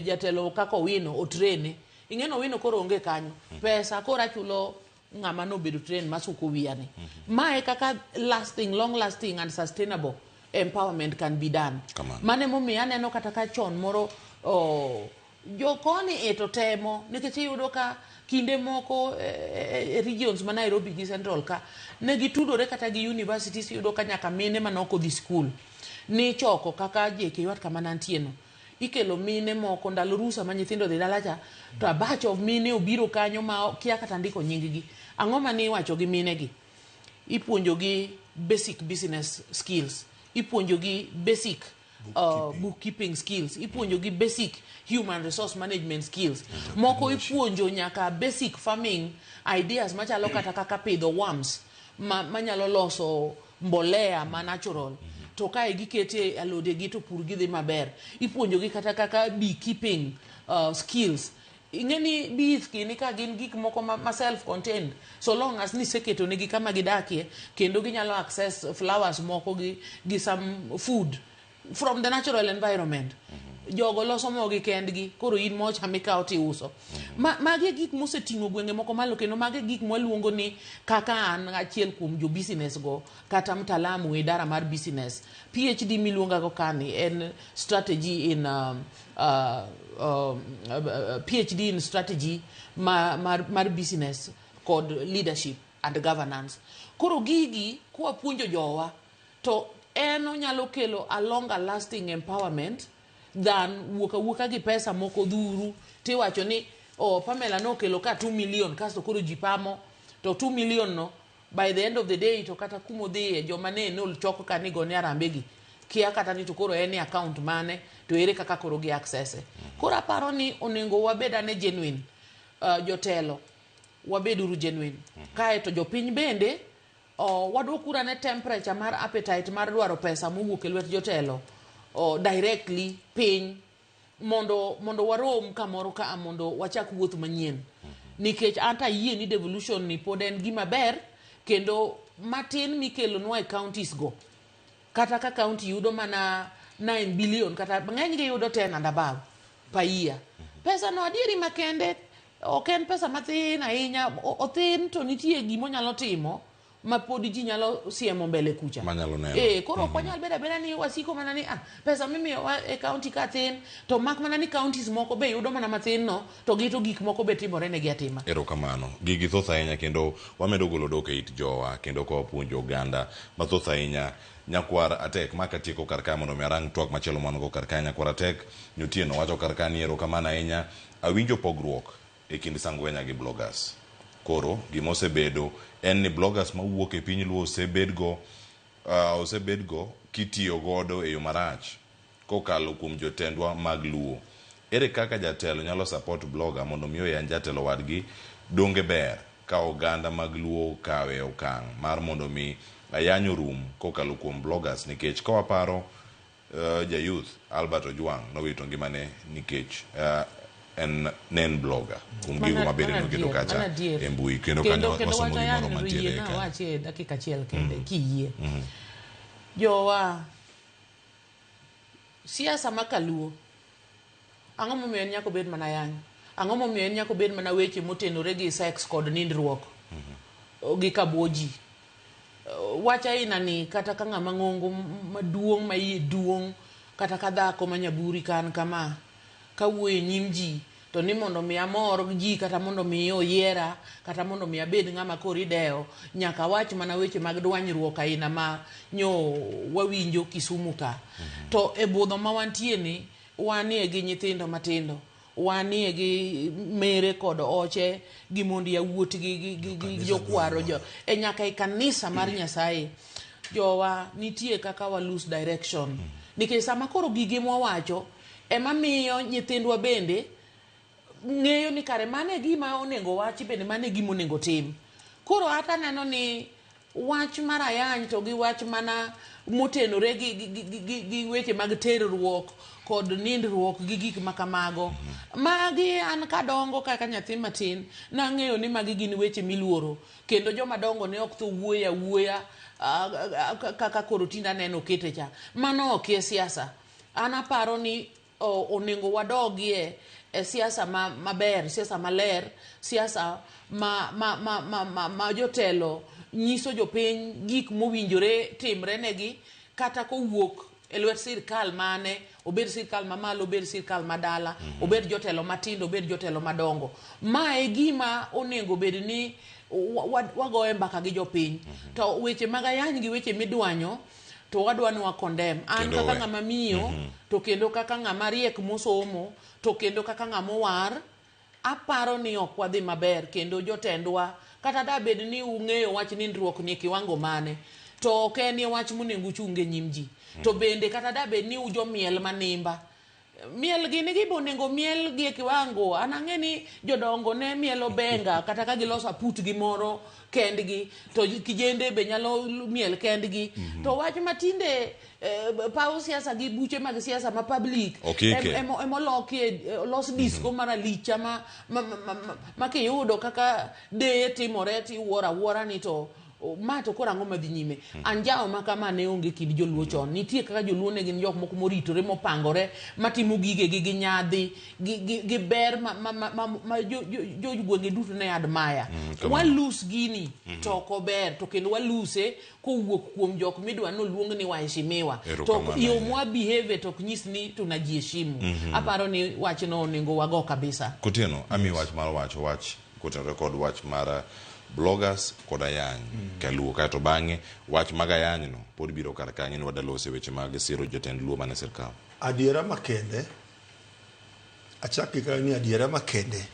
jatelo kako wino otrene ing'eno wino koro onge kanyo pesa koro achulo ng'ama nobedo train masuko wiya ni. Mae kaka long lasting and sustainable empowerment can be done. Mane momiyo aneno kata ka chon moro jokoni eto temo nikech iyudo ka kinde moko regions ma Nairobi gi Central ka ne gitudore kata gi universities iyudo ka nyaka mine manoko dhi school ni choko kaka JKUAT kama nantieno ikelo mine moko ndalo rusa ma nyithindo dhi dalacha to a batch of mine obiro kanyo ma kia kata ndiko nying gi. Ang'o mani wacho gi mine gi? Ipuonjo gi basic business skills, ipuonjo gi basic bookkeeping skills, ipuonjo gi basic human resource management skills. Moko ipuonjo nyaka basic farming ideas machalo kata kaka pidho worms manyalo loso mbolea ma natural. To kae gikete alode gi to pur gi dhi maber. Ipuonjo gi kata kaka beekeeping skills. Ing'eni bees kini ka gin gik moko ma self contained so long as ni seketo negi kama gidakie kendo ginyalo access flowers moko gi some food from the natural environment. Jogo loso mogi kendgi koro in mocha mikawo ti uso. Magi gik moseting'o gwenge moko malo kendo magi gik mwaluongo ni kaka an achiel kuom jo business go kata mtaalamu e idara mar business. PhD miluonga go kani en strategy in PhD in strategy mar business kod leadership and governance. Koro gigi kwa puonjo jowa to eno nyalo kelo a longer lasting empowerment than wuoka gi pesa moko dhuru tiwacho ni Pamela no kelo ka 2 million kasto koro jipamo to 2 million no by the end of the day to kata kumo dhi joma ne nol choko kanigo ne arambe gi kia kata ni to koro eni account mane to ere kaka koro gi access. Koro aparo ni onengo wabeda ne genuine jotelo wabeduru genuine kae to jopiny bende wadwokura ne temperature mar appetite mar dwaro pesa mowuok e lwet jotelo directly piny mondo warom kamoro ka mondo wachak wuoth manyien nikech anta yie ni devolution ni pod en gima ber kendo matin mikelo nwa e counties go kata ka county yudo mana 9 billion kata ng'eny gi yudo 10 and above per year. Pesa no adieri makende ok en pesa mathin ahinya othin to nitie gimo nyalo timo ma podi ji nyalo siemo mbele kucha manyalo neno koro kwanyal beda ni wasiko mana ni pesa mimiyo e county ka thin to mak mana ni counties moko be yudo mana mathin no to gito gik moko be timore ne gi atima. Erokamano gigi thoth ahinya kendo wamedo golo dok e it jowa kendo ko puonjo oganda mathoth ahinya. Nyakwar Atek maka tieko karka mondo miarang twak machielo mango karka Nyakwar Atek Nyutieno wacho karka ni erokamano ahinya awinjo pogruok e kind Sangwenya gi bloggers. Koro gimosebedo en ni bloggers mawuok e piny Luo osebedgo kitiyo godo e yo marach kokalo kuom jotendwa mag Luo. Ere kaka jatelo nyalo support blogger mondo miyo yan jatelo wadgi donge ber ka oganda mag Luo kawe okang' mar mondo mi ayanyo rum kokalo kuom bloggers nikech ka waparo jayouth Albert Ojwang nowito ngimane nikech en blogger kuom gigo mabende noketo kacha e mbui kendo kanyo wasomo gimoro mantiere ka wache dakika achiel kende kiyie jowa siasa makaluo ang'o momiyo en nyako bed mana yang ang'o momiyo en nyako bed mana weche motenore gi sex kod nindruok gi kaboji wacha inani kata ka ng'ama ng'ongo maduong' ma iye duong' kata ka dhako ma nyaburi kan kama kawuoyo nyim ji to ni mondo mi amor ji kata mondo mi oyiera kata mondo mi abed ng'ama koridewo nyaka wach mana weche mag dwanyruok aina ma nyo wawinjo Kisumu ka to e budho ma wantie ni wanie gi nyithindo matindo wanie gi mere kod oche gi mondi yawuot gi jokwaro jo e nyaka e kanisa mar Nyasaye jowa nitie kaka wa lose direction nikech sama koro gige mwawacho ema miyo nyithindwa bende ng'eyo ni kare mane gima onego wachi bende mane gima onego tim koro hata neno ni wach marayany to gi wach mana motenore gi weche mag terruok kod nindruok gi gik makamago magi an kadongo kaka nyathi matin nang'eyo ni magi gin weche miluoro kendo joma dongo ne ok to wuoya kaka koro tinda neno ketecha mano ok e siasa ana paro ni onego wadogie e siasa maber siasa maler siasa ma jotelo nyiso jopiny gik mowinjore timre negi kata kowuok e lwet sirkal mane obed sirkal mamalo obed sirkal madala obed jotelo matindo obed jotelo madongo ma e gima onego bed ni wagoye mbaka gi jopiny to weche mag ayany gi weche midwanyo to wadwa ni wa condemn an kaka ng'ama miyo to kendo kaka ng'ama riek mosomo to kendo kaka ng'ama war aparo ni ok wadhi maber kendo jotendwa kata da bed ni ung'eyo wach nindruok ni kiwango mane to ok en wach monego chunge nyim ji to bende kata da bed ni ujo miel manimba miel gini gibo nengo miel gi kiwango anang'e ni jodongo ne mielo benga kata ka giloso aput gi moro kendgi to kijende be nyalo miel kendgi to wach matinde pau siasa gi buche mag siasa ma public emoloki los disco mara licha ma kiyudo kaka de timore ti wuora ni to ma to kora ng'o madhi nyime anjao ma kama ne onge kid joluo chon nitie kaka joluo ne gin jok moko moritore mopangore matimo gige gi nyadhi gi ber ma jo gwenge duto ne admire walus gini to ko ber to kendo waluse kowuok kuom jok midwa no luong ni waheshimiwa to yo mwa behave to nyis ni tunajiheshimu aparo ni wach no onego wago kabisa Kutieno ami wach mar wach kutenore kod wach mar bloggers kod ayany kaluo kato bang'e wach mag ayany no pod biro kar kanyo ni wadalose weche mag siro jotend luo mane sirkal adiera makende achaki ka ni adiera makende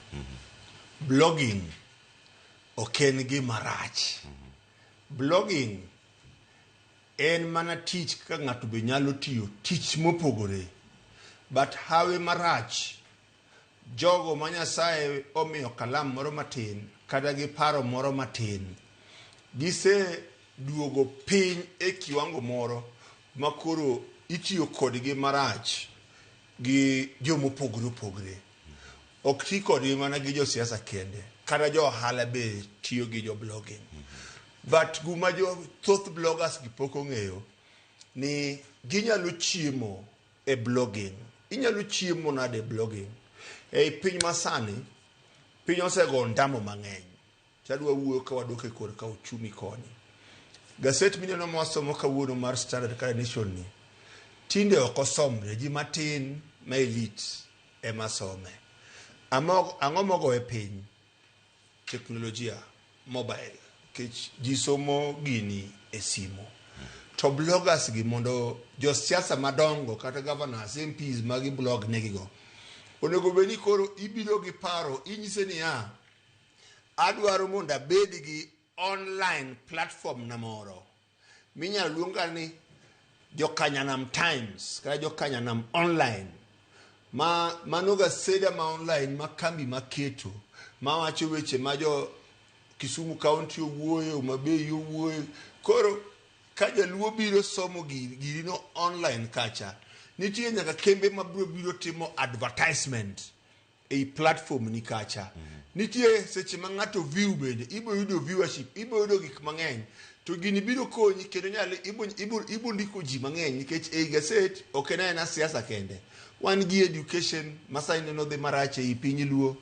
blogging oken gi marach blogging en mana tich ka ng'ato be nyalo tiyo tich mopogore but hawe marach jogo ma Nyasaye omiyo kalam moro matin kada gi paro moro matin gise duogo piny e kiwango moro makoro itiyo kodgi marach gi jomopogore opogore ok ti kodgi mana gi josiasa kende kada jo ohala be tiyo gi jo blogging but guma jo thoth bloggers gi pok ong'eyo ni ginyalo chiemo e blogging inyalo chiemo nade e blogging e piny masani piny osego ndamo mang'eny chadwa wuoyo ka wadoke kor ka uchumi koni gaset mineno masomo kawuono mar Standard kaka Nation ni tinde ok osomre ji matin ma elite ema some ang'o mogo e piny teknolojia mobile kech ji somo gini e simu to bloggers gi mondo josiasa madongo kata governors MPs magi blog negigo onego beni koro ibiro gi paro inyise ni adwaro mondo abed gi online platform na moro minyalo luonga ni Jokanyanam Times kata Jokanyanam Online mano gaseda ma online ma kambi maketo ma wacho weche ma jo Kisumu County owuoyo Homabay owuoyo koro ka jaluo biro somo giri no online kacha nitie nyaka kembe mabiro biro timo advertisement ei platform ni kacha nitie seche ma ng'ato view bende ibo yudo viewership ibo yudo gik mang'eny to gini biro konyi kendo nyalo ibo ndiko ji mang'eny nikech ei gaset ok en siasa kende wan gi education masai neno dhi marach ei piny luo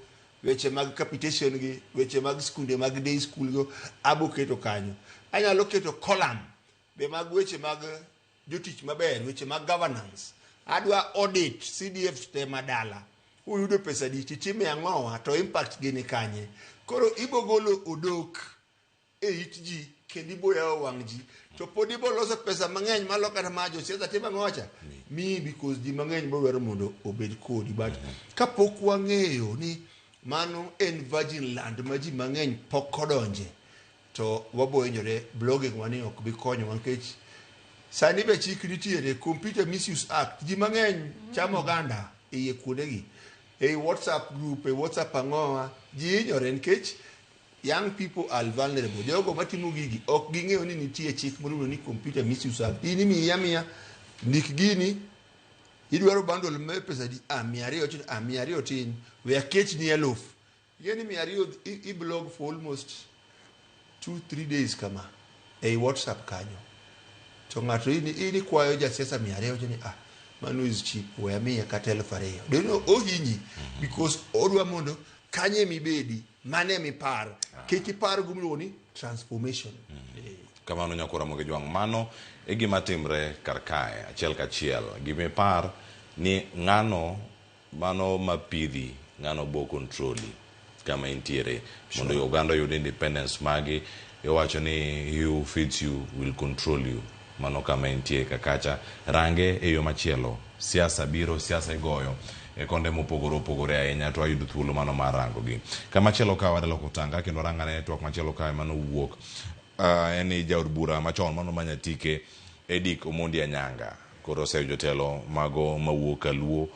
weche mag capitation gi weche mag skunde mag day school go abo keto kanyo anyalo keto column be mag weche mag jotich maber weche mag governance adwa audit CDF te madala uyudo pesa di titime ang'owa to impact gini kanye koro ibo golo odok e it ji kendo ibo yawo wang' ji to pod ibo loso pesa mang'eny malo kata ma josiasa timo ang'ocha mi because ji mang'eny bo dwaro mondo obed kodi but kapok wang'eyo ni mano en virgin land ma ji mang'eny pok odonje to wabo hinyore blogging wani ok bi konyo nikech sani be chik nitiere Computer Misuse Act ji mang'eny chamo oganda iye kuondegi ei WhatsApp group e WhatsApp ang'owa ji hinyore nikech young people are vulnerable jogo matimo gigi ok ging'eyo ni nitie chik moro ni Computer Misuse Act ini miya ndik gini idwaro bundle me pesa di 200 tin we akech ni 1000 yeni 200 blog for almost 2-3 days kama ei WhatsApp kanyo to ng'ato ini kwayo jasiasa 200 mano is cheap we miya kata 2000 deno ohinyi because odwa mondo kanye mibedi mane mipar kikipar gumloni transformation kamano nyakora moge jwang mano e gima timre karkae achiel kachiel gimipar ni ng'ano mano mapidhi ng'ano bo controli kama intiere mondo Uganda yud independence magi iwacho ni you feeds you will control you mano kama intie kakacha range e yo machielo siasa biro siasa igoyo e konde mopogore ahinya to ayudo thuolo mano mar rango gi kama chielo ka wadalo kutanga kendo rangane twak machielo ka mano wuok eni jaod bura machon mano manyatike Edick Omondi Anyanga koro seyo jotelo mago mawuok Luo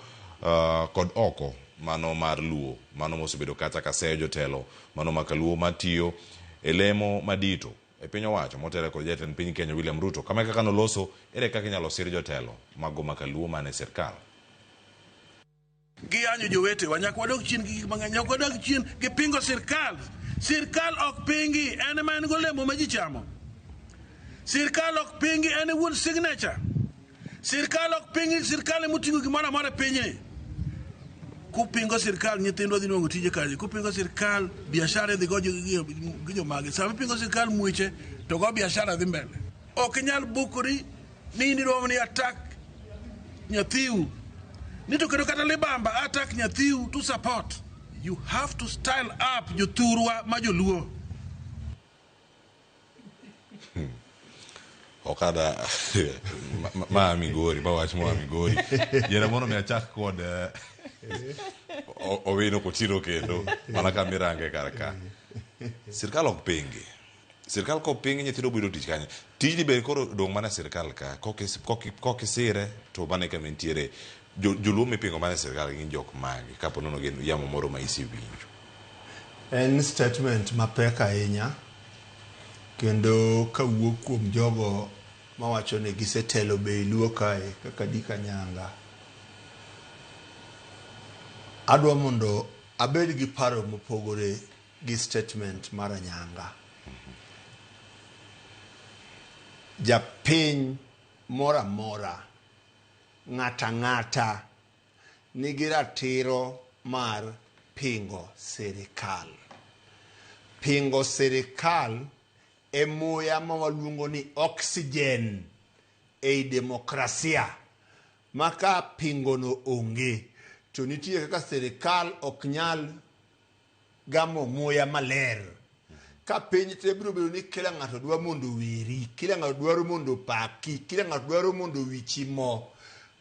kod oko mano mar Luo mano mosebedo kata ka seyo jotelo mano makaluo matiyo elemo madito e piny owacho motere kod jatend piny Kenya William Ruto kama kaka noloso ere kaka inyalo sir jotelo mago makaluo mane sirkal gianyo jowete wanyaka wadok chien gi mang'eny ok wadok chien gi pingo sirkal ok pingi en ma en golemo ma ji chamo sirkal ok pingi en wuon signature sirkal ok pingi sirkal motingo gimoro amora pinyni kupingo sirkal nyithindwa dhi nuongo tije kaje kupingo sirkal biashara dhi gojo gi jomage sama pingo sirkal mueche to go biashara dhi mbele ok nyal bukori ni ndiro ni attack nyathiu ni to kendo kata libamba attack nyathiu to support you have to style up jothurwa ma joluo okada ma Migori ba wach mo Migori yera mono me achak kod owino kotiro kendo mana kamirange karaka sirkal ok pingi sirkal ko pingi nyithindo biro tich kanye tijni be koro dong mana sirkal ka kokisire to bane kamentiere joluo mipingo mana sirkal gin jok magi kapo nono gin yamo moro ma isi winjo en statement mapek ahinya kendo kawuok kuom jogo mawacho ni gisetelo be Luo kae kaka Edick Anyanga adwa mondo abed gi paro mopogore gi statement mar Anyanga japiny mora mora ng'ata nigi ratiro mar pingo sirikal e muya ma waluongo ni oxygen ei demokrasia maka pingono onge to nitie kaka sirikal ok nyal gamo muya maler ka piny te biro bedo ni kila ng'ato dwa mondo weri kila ng'ato dwaro mondo paki kila ng'ato dwaro mondo wichi mo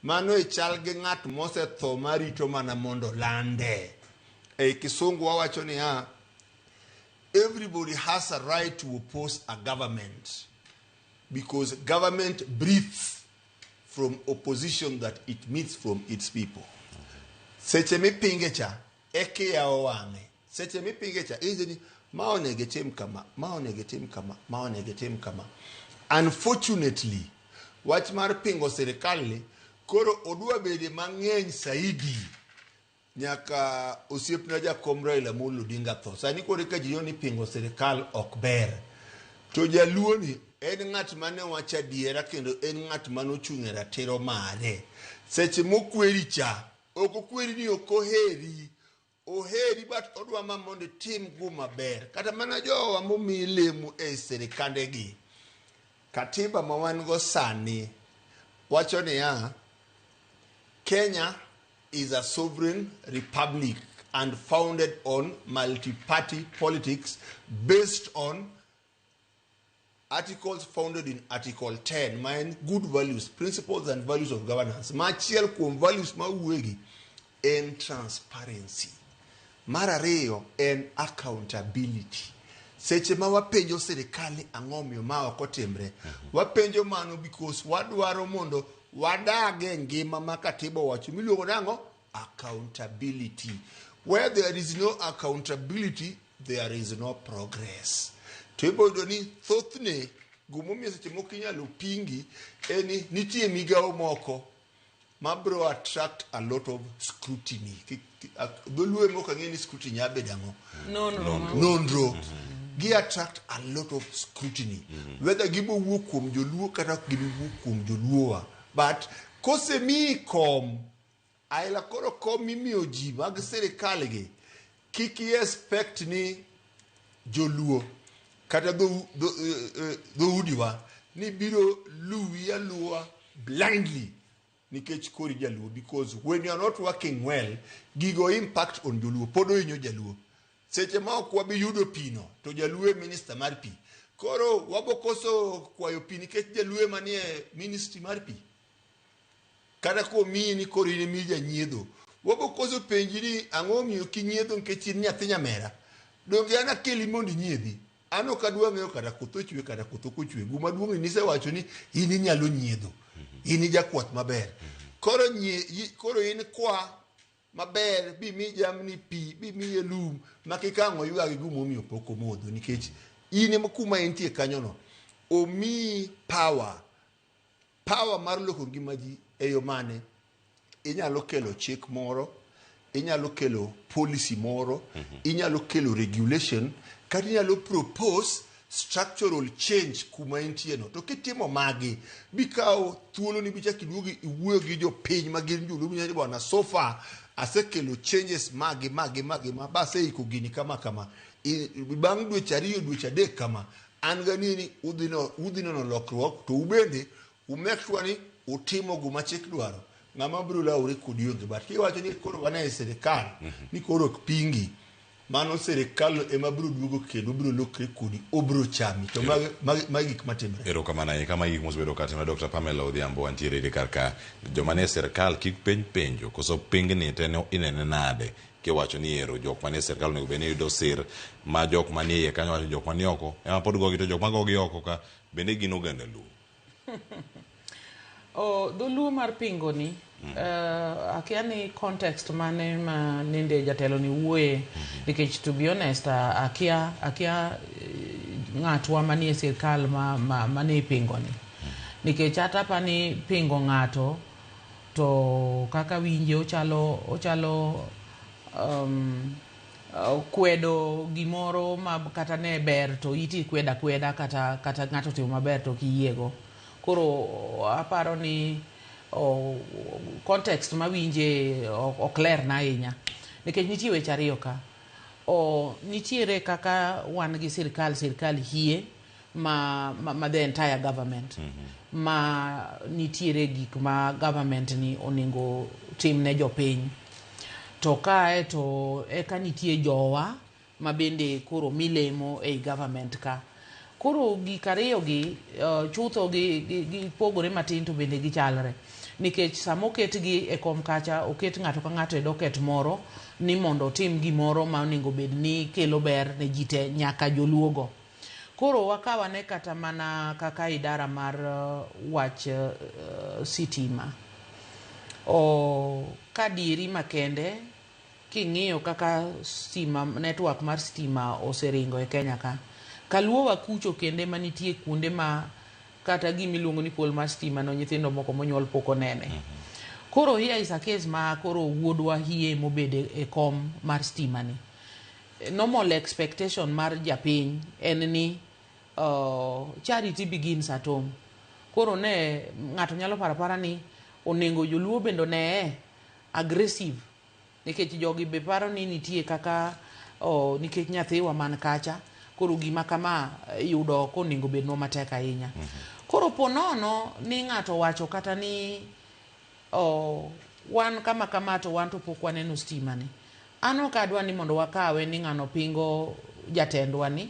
mano e chal gi ng'at mosetho marito mana mondo lande e kisungu wawacho ni everybody has a right to oppose a government because government breathes from opposition that it meets from its people. Seche mi pinge cha eke ya owange. Seche mi pinge cha izini maonegetem kama. Unfortunately, wach mar pingo serikali koro odwa bede mang'eny saidi nyaka osiepna jakom Raila Amolo Odinga tho. Sani koro ka ji ni pingo sirikal ok ber. To jaluo ni en ng'at mane wacho adiera kendo en ng'at mane ochung' e ratiro mare. Seche mokweri cha, ok okweri ni ok oheri. Oheri but odwa ma mondo tim guma ber. Kata mana jowa momi lemo e sirikande gi. Katiba ma wan go sani wacho niya, Kenya is a sovereign republic and founded on multi-party politics based on articles founded in Article 10, mind good values, principles and values of governance. Machiel kuom values ma uwegi en transparency. Marariyo en accountability. Seche ma wapenjo sirikali ang'omio ma okotimre. Wapenjo mano because wadwaro mondo wadage ngima ma katiba wacho miluongo nango accountability. Where there is no accountability, there is no progress. Tebodo ni thothne gumomiyo seche moko inyalo pingi eni nitie migao moko mabro attract a lot of scrutiny. Dholuo moko ang'e ni scrutiny abedango. Nonro. Gi attract a lot of scrutiny. Whether gibo wuok kuom joluo kata gibo wuok kuom joluowa. But kose mi kom aila koro kom mimiyo ji mag sirikal gi kiki expect ni joluo kata do udiwa ni biro luwi aluwa blindly nikech kori jaluo, because when you are not working well gigo impact on joluo podo inyo jaluo. Seche ma ok wabi yudo pino to jaluo minister mar pi, koro wabokoso kwayo pi nikech jaluo manie ministry mar pi. Kada ko mi ni koro ni mi janyiedho wabokoso penji ni ang'o miyo kinyiedho nikech in nyathi nyamera. Donge ana keli mondo nyiedhi. Ano kadwa ng'eyo kada kotho chwe kada kotho kochwe. Guma duong' ni sewacho ni in inyalo nyiedho. In jakwath maber. Koro in kwa maber bi mi jamni pi bi mi lum makikang'o ywagi gumomiyo poko modho nikech in kuma entie kanyono omi power mar loko ngima ji eyo mane inyalo kelo chik moro, inyalo kelo policy moro, inyalo kelo regulation, kata inyalo propose structural change kuma entie no. To kitimo magi bikawo thuolo ni bicha kiduogi iwuoyo gi jopiny ma gin joluo ni bwana so far asekelo changes magi ma base iko gini kama bang' dweche 2 dweche 3 kama an gani ni udhino no lokruok to ubende make sure ni utimo guma chik dwaro. Ng'ama biro laure kodi onge, but kiwacho ni koro wane sirikal ni koro ok pingi mano sirikal ema biro duogo kendo biro lokre kodi obro chami to magi gik matimre. Ero kamana kama gik mosebedo katima Dr. Pamela Odhiambo antiere karka jomane sirikal kik penjo koso pingni teno inene nade kiwacho ni ero jok mane sirikal onego bene yudo sir ma jok mane iye kanyo wacho jok mane oko ema pod gogi to jok magogi oko ka bende gin oganda luo. Dholuo mar pingo ni akia ni context mane ma nende jatelo ni wuoye nikech to be honest akia ng'atwa manie sirikal mane pingo ni nikech hata pani pingo ng'ato to kaka winje ochalo kwedo gimoro ma kata ne ber to iti kweda kata ng'ato timo maber to kiyiego. Koro aparo ni context ma winje ok ler na ahinya nikech nitie weche ariyo ka. Nitiere kaka wan gi sirikal hie ma the entire government ma nitiere gik ma government ni onego tim ne jopiny to kae to eka nitie jowa ma bende koro milemo ei government ka. Koro gik ariyo gi chutho gi pogore matin to bende gichalre nikech sama oketgi e kom kacha oket ng'ato ka ng'ato e docket moro ni mondo otim gimoro ma onego bed ni kelo ber ne ji te nyaka joluogo. Koro wakawane kata mana kaka idara mar wach sitima kadieri makende king'iyo kaka stima network mar stima oseringo e Kenya ka kaluo wakucho kende manitie kuonde ma kata gimiluongo ni pol mar stima no nyithindo moko monyuol poko nene. Koro here is a case ma koro wuodwa hie mobede e kom mar stima ni. Normal expectation mar japiny en ni charity begins at home. Koro ne ng'ato nyalo parapara ni onego joluo bendo ne aggressive nikech jogi be paro ni nitie kaka nikech nyathiwa man kacha koro gima kama yudo konego bedno matek ahinya. Koro ponono ni ng'ato wacho kata ni wan kama to wan to pok waneno stima ni. Ano kadwa ni mondo wakawe ni ng'ano pingo jatendwa ni.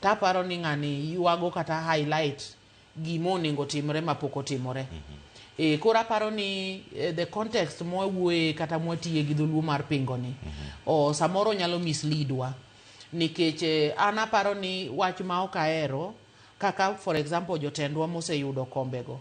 Taparo ni ng'ani yuago kata highlight gimo onego timore mapok otimore. Kora paro ni the context mwawuoye kata mwatiye gi dholuo mar pingo ni samoro nyalo misleadwa nikech an aparo ni wach ma ok ahero kaka for example jotendwa moseyudo kombego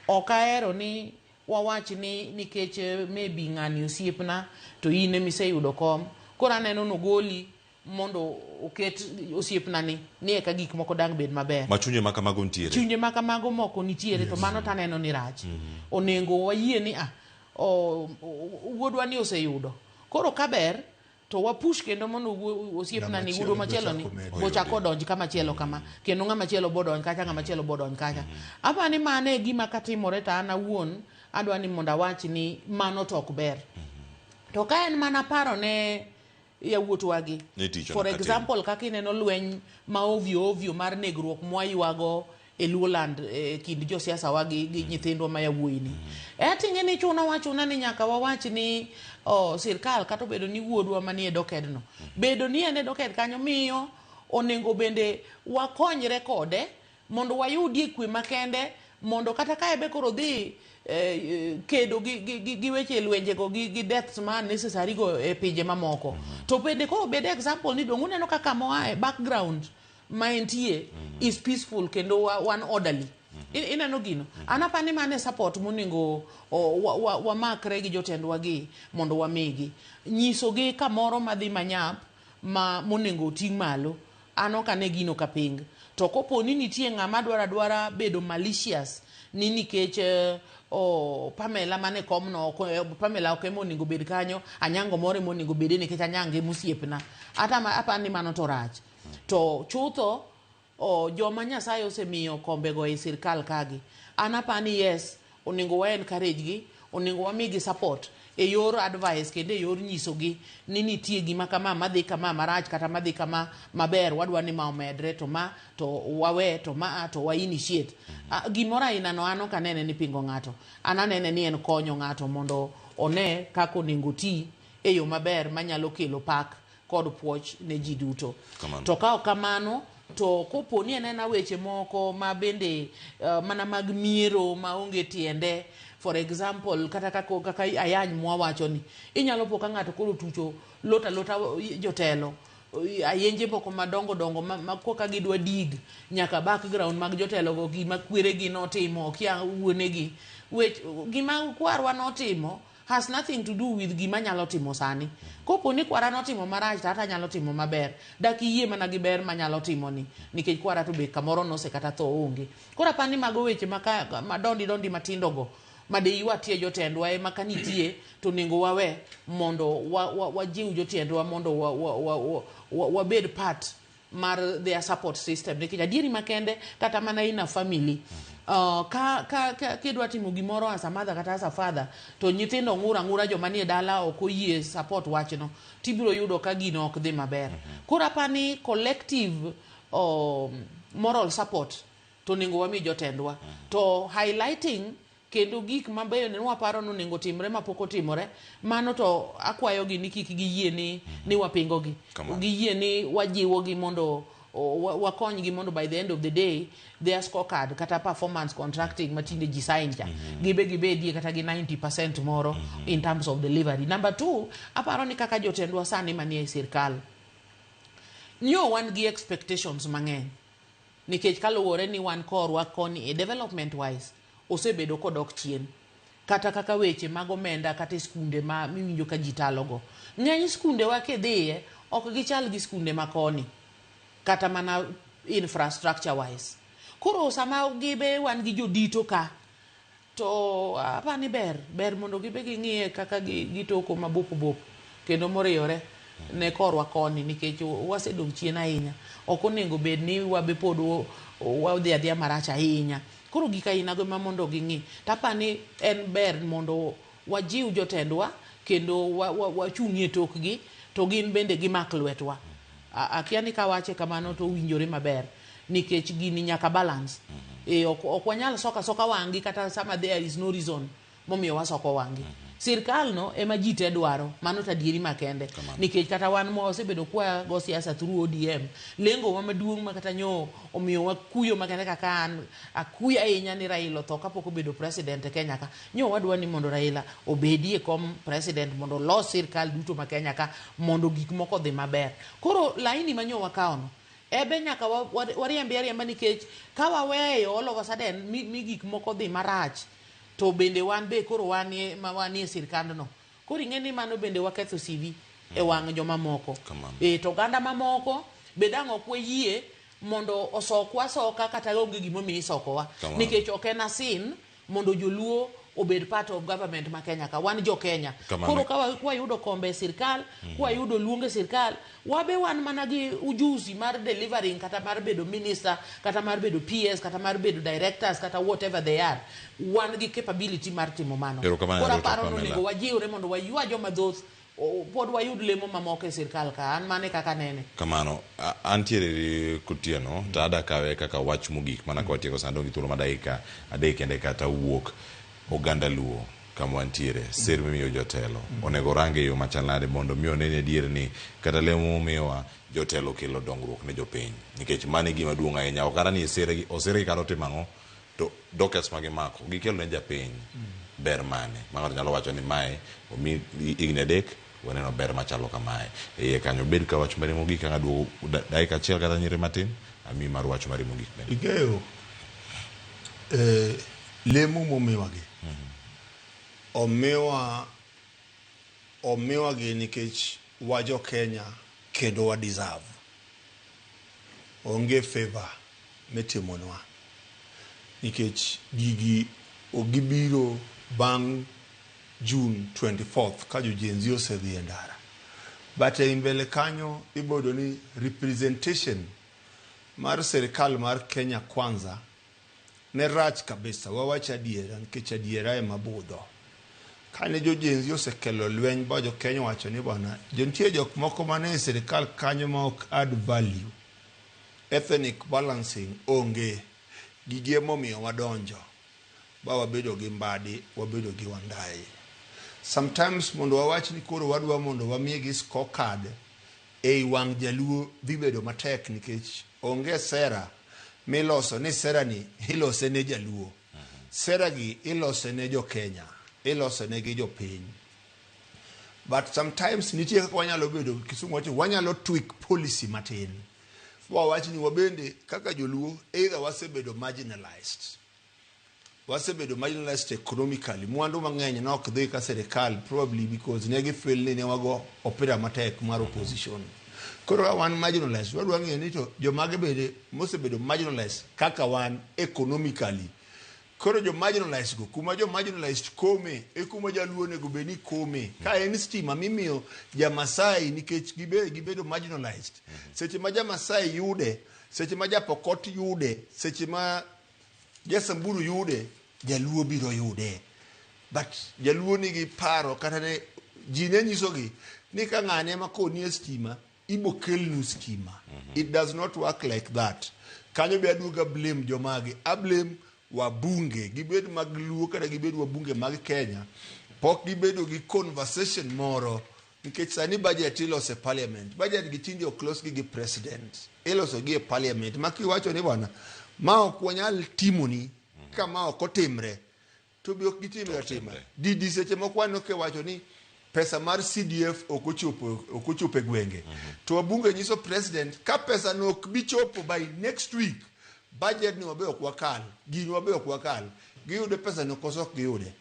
ok ahero ni wawach ni nikech maybe ng'ani osiepna to in emiseyudo kom koro aneno nogoli mondo oket osiepna ni eka gik moko dang bed maber. Ma chunje ma kamago nitiere. Chunje ma kamago moko nitiere to mano taneno ni rach. Onego wayie ni wuodwa ni oseyudo. Koro kaber to wapush kendo mondo osiepna ni wuodwa machielo ni bochako donji kama chielo kama kendo ng'ama chielo bodonj kacha ng'ama chielo bodonj kacha. Apa ni mane gima katimore ta an awuon adwa ni mondo awach ni mano to ok ber. To ka en mana paro ne ya wuotwagi. For example kaka ineno lweny ma ovyo mar negruok mwaywago e Luoland kind josiasa wagi gi nyithindwa ma yawuoyi ni. Atinge ni chuna wachuna ni nyaka wawach ni sirkal kata bedo ni wuodwa manie dokedno. Bedo ni ene doked kanyo miyo onego bende wakonyre kode mondo wayudie kwe makende mondo kata kae be koro dhi kedo gi weche lwenjego gi deaths ma necessary go e pinje mamoko. To bende koro bede example ni dongu neno kaka moa e background ma entie is peaceful kendo one orderly. Ineno gino. Anapani mane support monego wamakre gi jotendwa gi mondo wamigi. Nyiso gi kamoro madhi manyap ma monego ting malo. Ano kane gino kaping. To kopo ni nitie ng'ama dwara bedo malicious ni nikech Pamela mane komno Pamela ok monego bed kanyo anyango more monego bede nikech anyange musiepna apa ni mano to rach. To chutho joma Nyasaye osemiyo kombego e sirkal kagi anapani yes onego wa encourage gi onego wamigi support e yor advice kende e yor nyiso gi ni nitie gima kama madhi kama marach kata madhi kama maber wadwa ni ma omedre to ma to wawe to ma to wa initiate gimora ina no ano kanene ni pingo ng'ato ananene ni en konyo ng'ato mondo one kako onego ti e yo maber manyalo kelo pak kod puoch ne ji duto. To ka kamano to kopo ni enena weche moko ma bende mana mag miero ma onge tiende. For example kata kaka ayany mwawacho ni inyalo poka ng'ato koro tucho lota jotelo ayenje moko madongo ma koka gidwa dig nyaka background mag jotelo go gima kwere gi notimo kia wuonegi gima kwarwa notimo has nothing to do with gima nyalo timo sani. Kopo ni kwara notimo marach tata nyalo timo maber dak iyie mana gi ber manyalo timo ni nikech kwara to be kamoro nose kata tho onge. Kora pani mago weche madondi matindo go made yuatie jotendwa ema kanitie to nego wawe mondo wajiw jotendwa mondo wabed part mar their support system nikech adieri makende kata mana ina family kidwa timo gimoro as a mother kata as a father to nyithindo ng'ura joma nie dala ok oyie support wachno tibiro yudo ka gino ok dhi maber. Kora pani collective moral support to nego wami jotendwa to highlighting kendo gik mabeyo ne waparo no nengo timre mapoko timore mano to akwayo gi ni kik giyie ni wapingo gi giyie ni wajiwo gi mondo wakony gi mondo by the end of the day their scorecard kata performance contracting matinde design ja gibe die kata gi 90% moro in terms of delivery. Number 2 aparo ni kaka jotendwa sani manie sirkal nyo wan gi expectations mang'eny nikech kaluwore ni wan korwa koni e development wise osebedo kodok chien kata kaka weche mag omenda kata skunde ma miwinjo ka jitalogo ng'eny skunde wa kedhiye ok gichal gi skunde makoni kata mana infrastructure wise. Koro sama gibe wan gi jodito ka to apani ber mondo gibe ging'iye kaka gitoko mabup kendo moriewore ne korwa koni nikech wasedong chien ahinya. Ok onego bed ni wabe pod wadhi adhiya marach ahinya. Koro gik ainago ema mondo ging'i. Tapani en ber mondo wajiw jotendwa kendo wachung'ie tokgi to gin bende gimak lwetwa. Akia ni kawache kamano to winjore maber nikech gini nyaka balance. Ok wanyal soka wangi kata sama there is no reason momiyo wasoko wangi. Sirkal no ema ji te dwaro, mano tadieri makende. Nikech kata wan mosebedo kwa go siasa through ODM, lengo wa maduong' ma kata nyo omiyo wakuyo makende kaka an akuya ahinya ni Raila to kapok obedo president e Kenya ka. Nyo wadwa ni mondo Raila obedie kom president mondo los sirkal duto ma Kenya ka mondo gik moko dhi maber. Koro laini manyo wakaono ebe nyaka wariemba nikech ka waweyo all of a sudden mi gik moko dhi marach to bende wan be koro wanie sirkandno. Koro ing'eni mano bende waketho CV e wang' joma moko. To ganda mamoko be dang' ok wayie mondo osokwa soka kata onge gimomiyo isokowa. Nikech ok en asin mondo joluo obed part of government ma Kenya ka. Wan jo Kenya. Koro ka wayudo kombe sirkal, wayudo luonge sirkal, wabe wan mana gi ujuzi mar delivering kata mar bedo minister, kata mar bedo PS, kata mar bedo directors, kata whatever they are. Wan gi capability mar timo mano. Koro aparo nego wajiwre mondo waywa joma dhoth pod wayud lemo mamoko e sirkal ka. An mane kaka nene. Kamano, antiere kutieno, tada kawe kaka wach mogik mana kwa tieko sando gi thuolo madakika adek ende kata wuok oganda luo kama antiere ser miyo jotelo onego range yo machalnade mondo miyo nene adier ni kata lemo miyowa jotelo kelo dongruok ne jopiny nikech mane gima duong' ahinya okara ni osere karo timang'o to dockets magimako gikelo ne japiny ber mane ma ng'ato nyalo wacho ni mae omi higni adek waneno ber machalo kamae iye kanyo bed ka wach mari mogik ka ng'aduogo dakika achiel kata nyiri matin ami mar wach mari mogik bende igeo lemo momiwagi omiwa gi nikech wajo Kenya kendo wa deserve onge favor mitimonwa nikech gigi ogibiro bang' June 24th ka jojenzi osedhi e ndara but e mbele kanyo ibodo ni representation mar serikal mar Kenya kwanza ne rach kabisa wawacha adiera nikech adiera ema budho kane jojenzi osekelo lweny ba jo Kenya wacho ni bwana jontie jok moko mane e sirikal kanyo ma ok add value ethnic balancing onge gige momiyo wadonjo ba wabedo gi mbadi wabedo gi wandai sometimes mondo wawach ni koro wadwa mondo wamiye gi scorecard e wang' jaluo dhi bedo matek nikech onge sera miloso ni sera ni ilose ne jaluo sera gi ilose ne jo Kenya ilose ne gi jo piny but sometimes nitie kaka wanyalo bedo Kisumu wacho wanyalo tweak policy matin wawach ni wabende kaka joluo either wasebedo marginalized economically mwandu mang'eny na ok dhi ka serikal probably because negi feel ni ne wago opira matek mar opposition koro wan marginalized wadwa ng'eyo ni to jomage bende mosebedo marginalized kaka wan economically koro jo marginalized go kuma jo marginalized kome e kuma jaluo nego beni kome ka en stima mimiyo jamasai nikech gibedo marginalized seche ma jamasai yude seche ma japokot yude seche ma jasamburu yude jaluo biro yude but jaluo nigi paro kata ne ji ne nyisogi ni ka ng'ane ma koni stima ibo kelnu stima it does not work like that kanyo be aduoga blame jomagi ablame wabunge gibed mag luo kata gibed wabunge mag Kenya pok gibedo gi conversation moro nikech sani budget ilose parliament budget gitindi oklos gi president iloso gi parliament makiwacho ni bwana ma ok wanyal timoni kama ok otimre to bi ok gitimre tima didi seche mokwano ke wacho ni pesa mar CDF okochopo gwenge to wabunge nyiso president ka pesa no ok bichopo by next week budget ni wabe ok wakal gini wabe ok wakal giyude pesa no koso ok giyude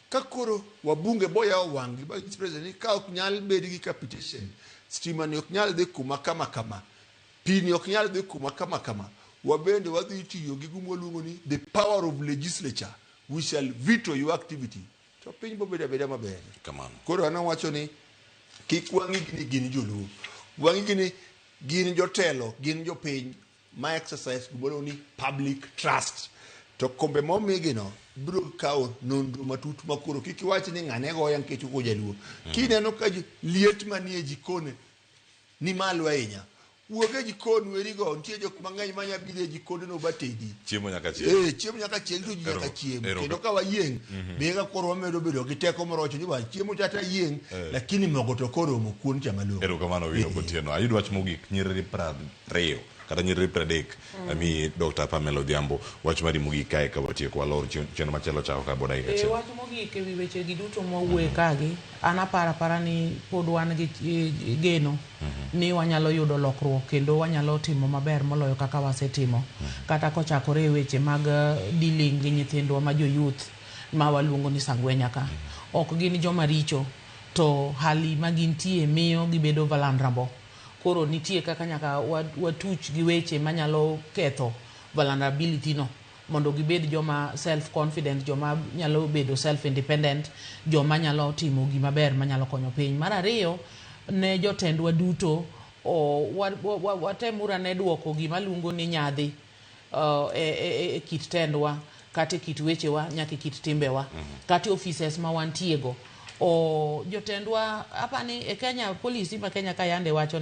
ka koro wabunge boya wangi ba president ka ok nyal bed gi capitation stima ni ok nyal dhi kuma kama pi ni ok nyal dhi kuma kama wabende wadhi tiyo gi gumoluongo ni the power of legislature we shall veto your activity. To piny bobedo abeda maber. Kamano. Koro an wacho ni kik wang'i ni gin joluo. Wang'i ni gin jotelo, gin jopiny ma exercise gimoro ni public trust. To kombe momigi no biro kawo nonro matut makoro kik iwach ni ng'ane goya nikech uko jaluo. Kineno ka liet manie jikone ni malo ahinya. Wuoge jikon werigo nitie jok mang'eny manya bidhe jikon no batedi. Chiemo nyaka chieng. Chiemo nyaka chieng to nyaka chiemo. Kendo ka wayieng bega koro wamedo bedo gi teko morocho ni ba chiemo tata yieng lakini mogo to koro mo kuon chamalo. Erokamano wino gotieno. Ayudo wach mogik nyiriri 20 kata nyiriri 30 ami Dr. Pamela Odhiambo wach mari mogik kae ka watieko walor cheno machielo chako ka boda ika chielo. Wach mogik ewi weche gi duto mowuoye kagi an apara ni pod wan gi geno ni wanyalo yudo lokruok kendo wanyalo timo maber moloyo kaka wasetimo kata kochakore e weche mag dealing gi nyithindwa ma jo youth ma waluongo ni Sangwenya ka ok gin joma richo to hali magintie miyo gibedo vulnerable. Koro nitie kaka nyaka watuch gi weche manyalo ketho vulnerability no mondo gibed joma self confident, joma nyalo bedo self independent, joma nyalo timo gima ber manyalo konyo piny. Mar ariyo ne jotendwa duto watemura ne duoko gima luongo ni nyadhi e kit tendwa kata kit wechewa nyaka kit timbewa kata offices ma wantiego. Jotendwa apani e Kenya police ma Kenya ka yande wacho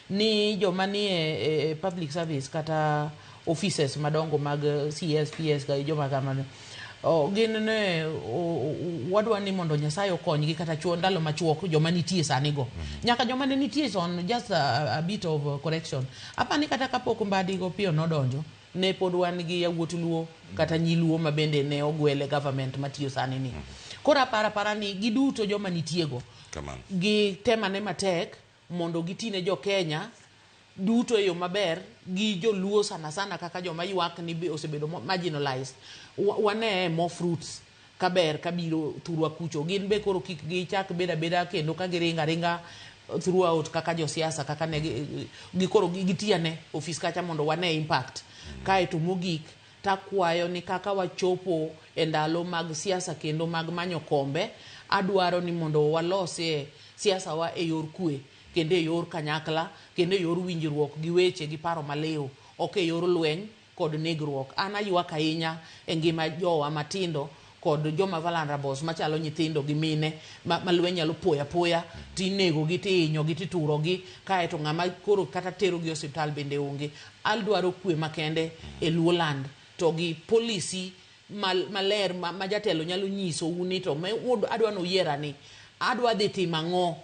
ni joma ni e public service kata offices madongo mag CSPS ga joma kamano gin ne wadwa ni mondo Nyasaye okonygi kata chuo ndalo machuok joma nitie sani go nyaka joma ne nitie son just a bit of correction apani kata kapok mbadi go pio nodonjo ne pod wan gi yawuot luo kata nyiluo ma bende ne ogwele government matiyo sani ni. Kora para ni giduto joma nitiego gi tema ne matek mondo gitine jo Kenya duto e yo maber gi joluo sana kaka joma ywak ni osebedo marginalized wane more fruits kaber kabiro thurwa kucho gin be koro kik gichak beda kendo ka giringa throughout kaka jo siasa kaka ne gikoro gitiane office kacha mondo wane impact kae to mogik takwayo ni kaka wachopo e ndalo mag siasa kendo mag manyo kombe adwaro ni mondo walose siasa wa e yor kwe kendo e yor kanyakla kendo e yor winjruok gi weche gi paro maleo ok e yor lweny kod negruok. An aywak ahinya e ngima jowa matindo kod joma vulnerables machalo nyithindo gi mine ma lweny nyalo poya tinego gi tinyo gi tituro gi kae to ng'ama koro kata tero gi hospital bende onge. Aldwaro kwe makende e Luoland to gi policy maler ma jatelo nyalo nyiso uni to adwa no yiera ni adwa dhi timo ang'o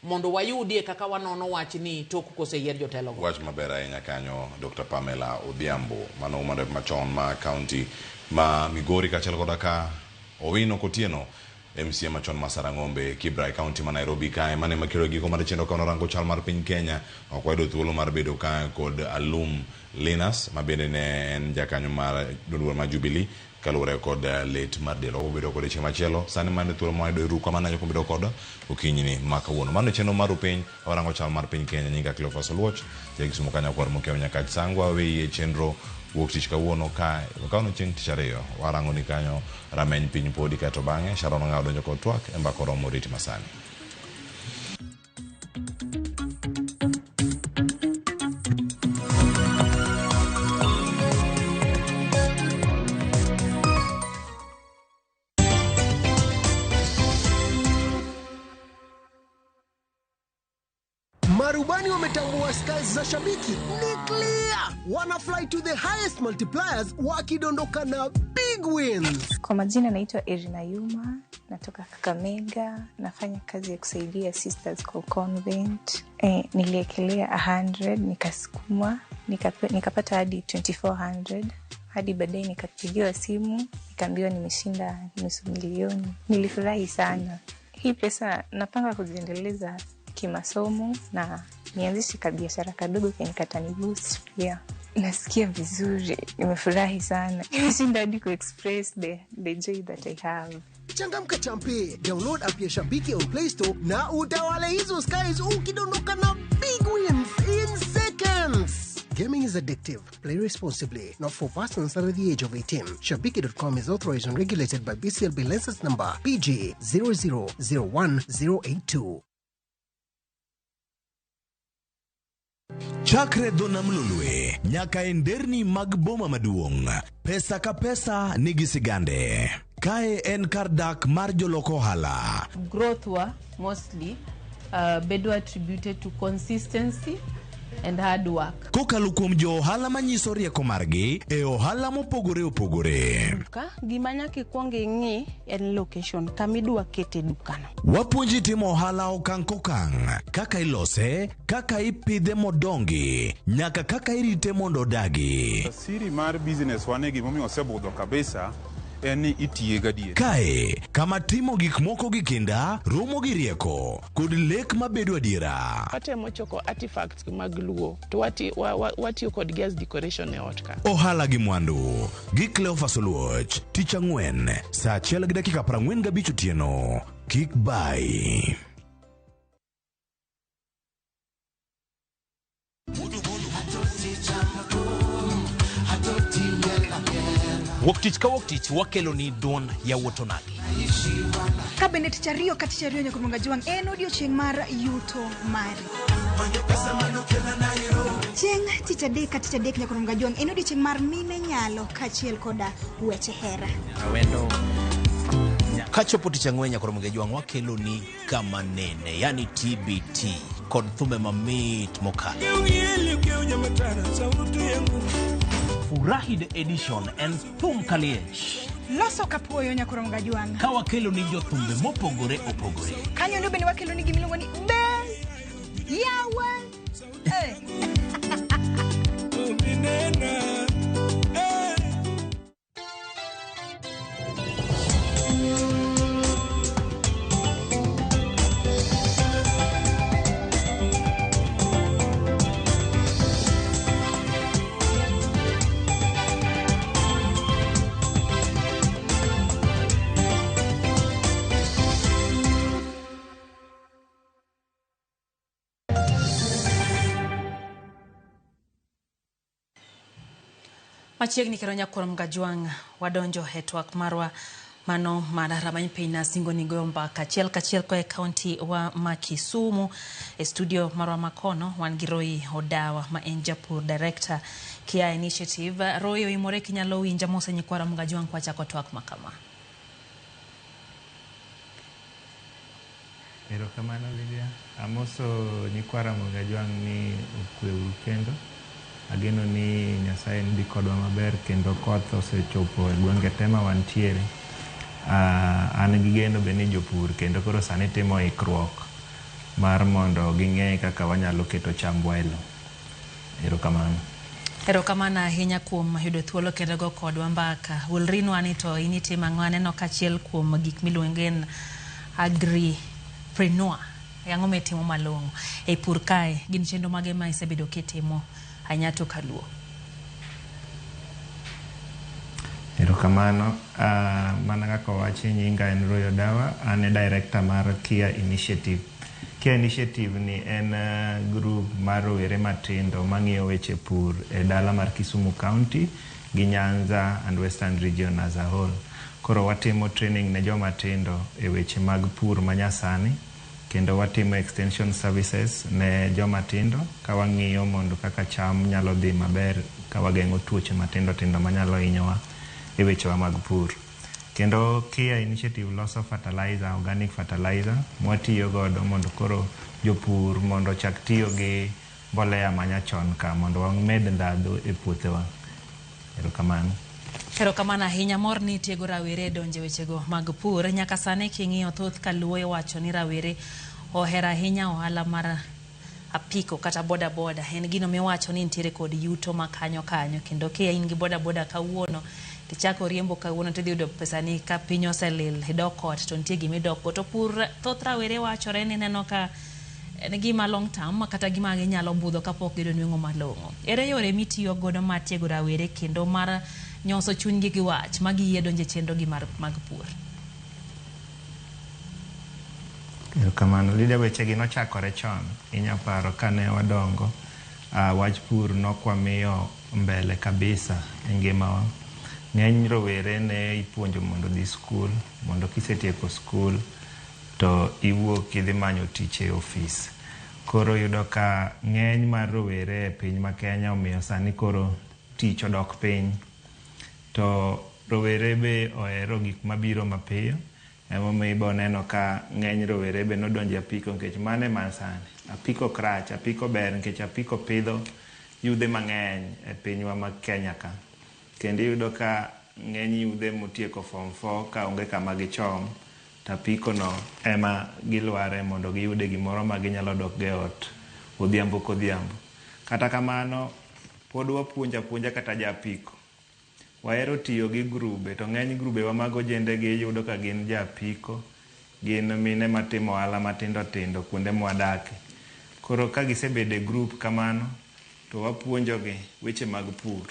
mondo wayudie kaka wanono wach ni tok koseyier jotelo go. Wach maber ahinya kanyo Dr. Pamela Odhiambo mano umade machon ma county ma Migori kachel koda ka Owino Kotieno MCA machon ma Sarang'ombe Kibra County ma Nairobi kae mane makiro giko mar chendo kono rango chal mar piny Kenya okwaido thuolo mar bedo kae kod Alum Linas ma bende ne en jakanyo mar duduor ma Jubilee kalure kod late mar delo obedo kod chieng' machielo sani mane thuolo ma do ruko mana nyako bedo kod okinyini maka wuono mano chendo mar piny orango chal mar piny Kenya nyinga Cleophas Oluoch jagisumo kanya kwar mokeo nyaka sangwa we chenro wuok tich kawuono ka wakano chieng' tich ariyo warango ni kanyo rameny piny podi kato bang'e Sharon Ng'ao donjo kod twak e mbako romo riti masani. Marubani wametambua skies za shabiki ni clear. Wana fly to the highest multipliers wakidondoka na big wins. Kwa majina naitwa Irina Yuma, natoka Kakamega, nafanya kazi ya kusaidia sisters kwa convent. Niliekelea 100, nikasukuma, nikapata hadi 2400. Hadi baadaye nikapigiwa simu, nikaambiwa nimeshinda nusu milioni. Nilifurahi sana. Hii pesa napanga kuziendeleza kimasomo na nianzishe kabiashara kadogo kenikatani boost pia. Nasikia vizuri, nimefurahi sana. Nimeshinda hadi ku express the joy that I have. Changamka champe, download app ya Shabiki on Play Store na utawale hizo skies ukidondoka na big wins in seconds. Gaming is addictive. Play responsibly. Not for persons under the age of 18. Shabiki.com is authorized and regulated by BCLB license number PG 0001082. Chakre dona mlulwe, nyaka enderni mag boma maduong. Pesa ka pesa nigi sigande. Kae en kardak mar joloko hala. Growth were mostly bedo attributed to consistency and hard work. Kokalo kuom jo ohala manyiso rieko margi e ohala mopogore opogore. Gima nyaka ikuong ing'i en location kamidwa kete dukano. Wapuonji timo ohala okang' kokang', kaka ilose, kaka ipidhe modongi, nyaka kaka irite mondo odagi. Siri mar business wane gimomiyo osebudho kabisa eni itiye gadier. Kae, kama timo gik moko gi kinda, romo gi rieko, kod lek mabedo adiera. Watemo choko artifacts mag luo, to watiyo kod gas decoration e ot ka. Ohala gi mwandu, gi Cleophas Oluoch, tich ang'wen, saa 1:45 otieno. Kik bai. Woktich ka woktich wakelo ni don ya wotonagi. Kabende tich ariyo ka tich ariyo nyaka monga juang en odiochieng' mar yuto mari. Chieng' tich adek ka tich adek nyaka monga juang en odiochieng' mar mine nyalo kachiel koda weche hera. Awendo kachopo tich ang'wen nyaka monga juang wakelo ni kama nene, yani TBT kod thume mamit mokalo. Furahi the edition and thum kaliech. Loso kapuoyo nyakoro mga juang. Ka wakelo ni jo thumbe mopogore opogore. Kanyo ndio bende wakelo ni gimiluongo ni be yawa. Machiegni kero nyakoro mga juang wadonjo e twak marwa mano madara many piny na singo ni gomba kachiel ko e county wa Kisumu. E studio marwa makono wan gi Roy Odawa ma en japur director Kia Initiative. Roy oimore kinyalo winja mose nyikwara mga juang kwa chako twak makama. Ero kamano Lydia. Amoso nyikwara mga juang ni ukwe kendo. Ageno ni Nyasaye ndi kodwa maber kendo koth osechopo e gwenge tema wantiere. An gi geno be ni jopur kendo koro sani timo ikruok mar mondo ging'e kaka wanyalo keto chambwa e lo. Erokamano. Erokamano ahinya kuom yudo thuolo kendo go kodwa mbaka. Ulrino anito initimo ang'o? Aneno kachiel kuom gik miluongen agripreneur. Ang'o mitimo malong'o e pur kae? Gin chenro mage ma isebedo kitimo Anyato Kaluo? Erokamano. Mana kaka wachi nyinga en Roy Odawa, ane director mar Kia Initiative. Kia Initiative ni en group mar rowere matindo mang'iyo weche pur e dala mar Kisumu County gi Nyanza and Western Region as a whole. Koro watimo training ne joma tindo e weche mag pur manyasani, kendo watimo extension services ne joma tindo ka wang'iyo mondo kaka cham nyalo dhi maber ka wageng'o tuoche matindo tindo manyalo hinyowa e wechewa mag pur. Kendo Kia Initiative loso fertilizer, organic fertilizer, mwatiyo godo mondo koro jopur mondo chak tiyo gi mbolea manyachon ka mondo wamed ndhadhu e puothewa. Erokamano. Erokamano ahinya. Mor ni tiego rawere donje wechego mag pur. Nyaka sani king'iyo thoth Kaluo wacho ni rawere ohera ahinya ohala mar apiko kata boda boda. En gino miwacho ni nitiere kod yuto makanyo kanyo, kendo kia in gi boda boda kawuono tichako riembo kawuono tidhi yudo pesa ni ka piny oselil idok ot to nitie gima idok go. To pur thoth rawere wachore ni neno ka en gima long term kata gima ginyalo budho kapok gido nweng'o malong'o. Ere yore mitiyo godo mar tiego rawere kendo mar nyoso chunygi gi wach ma giyie donje chenro gi mag pur? Erokamano. Lydia, weche gi nochakore chon. Inyaparo kane wadongo wach pur nokwamiyo mbele kabisa e ngimawa. Ng'eny rowere ne ipuonjo mondo dhi skul, mondo kisetieko skul to iwuok idhi manyo tich e ofis. Koro yudo ka ng'eny mar rowere e piny ma Kenya omiyo sani koro tich odok piny. To rowere be ohero gik mabiro mapiyo. Emomiyo ibo neno ka ng'eny rowere be nodonjo e apiko nikech mane man sani. Apiko krach, apiko ber nikech apiko pidho yudhe mang'eny e pinywa ma Kenya ka. Kendo iyudo ka ng'eny yudhe motieko form 4 ka onge kama gichom, to apiko no ema gilware mondo giyude gimoro ma ginyalo dok ge ot odhiambo kodhiambo. Kata kamano, pod wapuonja kata ja apiko. Wahero tiyo gi grube, to ng'eny grube wa mag ojende gi yudo ka gin ja apiko, gin mine matimo ohala matindo tindo kuonde mwadake. Koro ka gisebedo e group kamano, to wapuonjogi weche mag pur.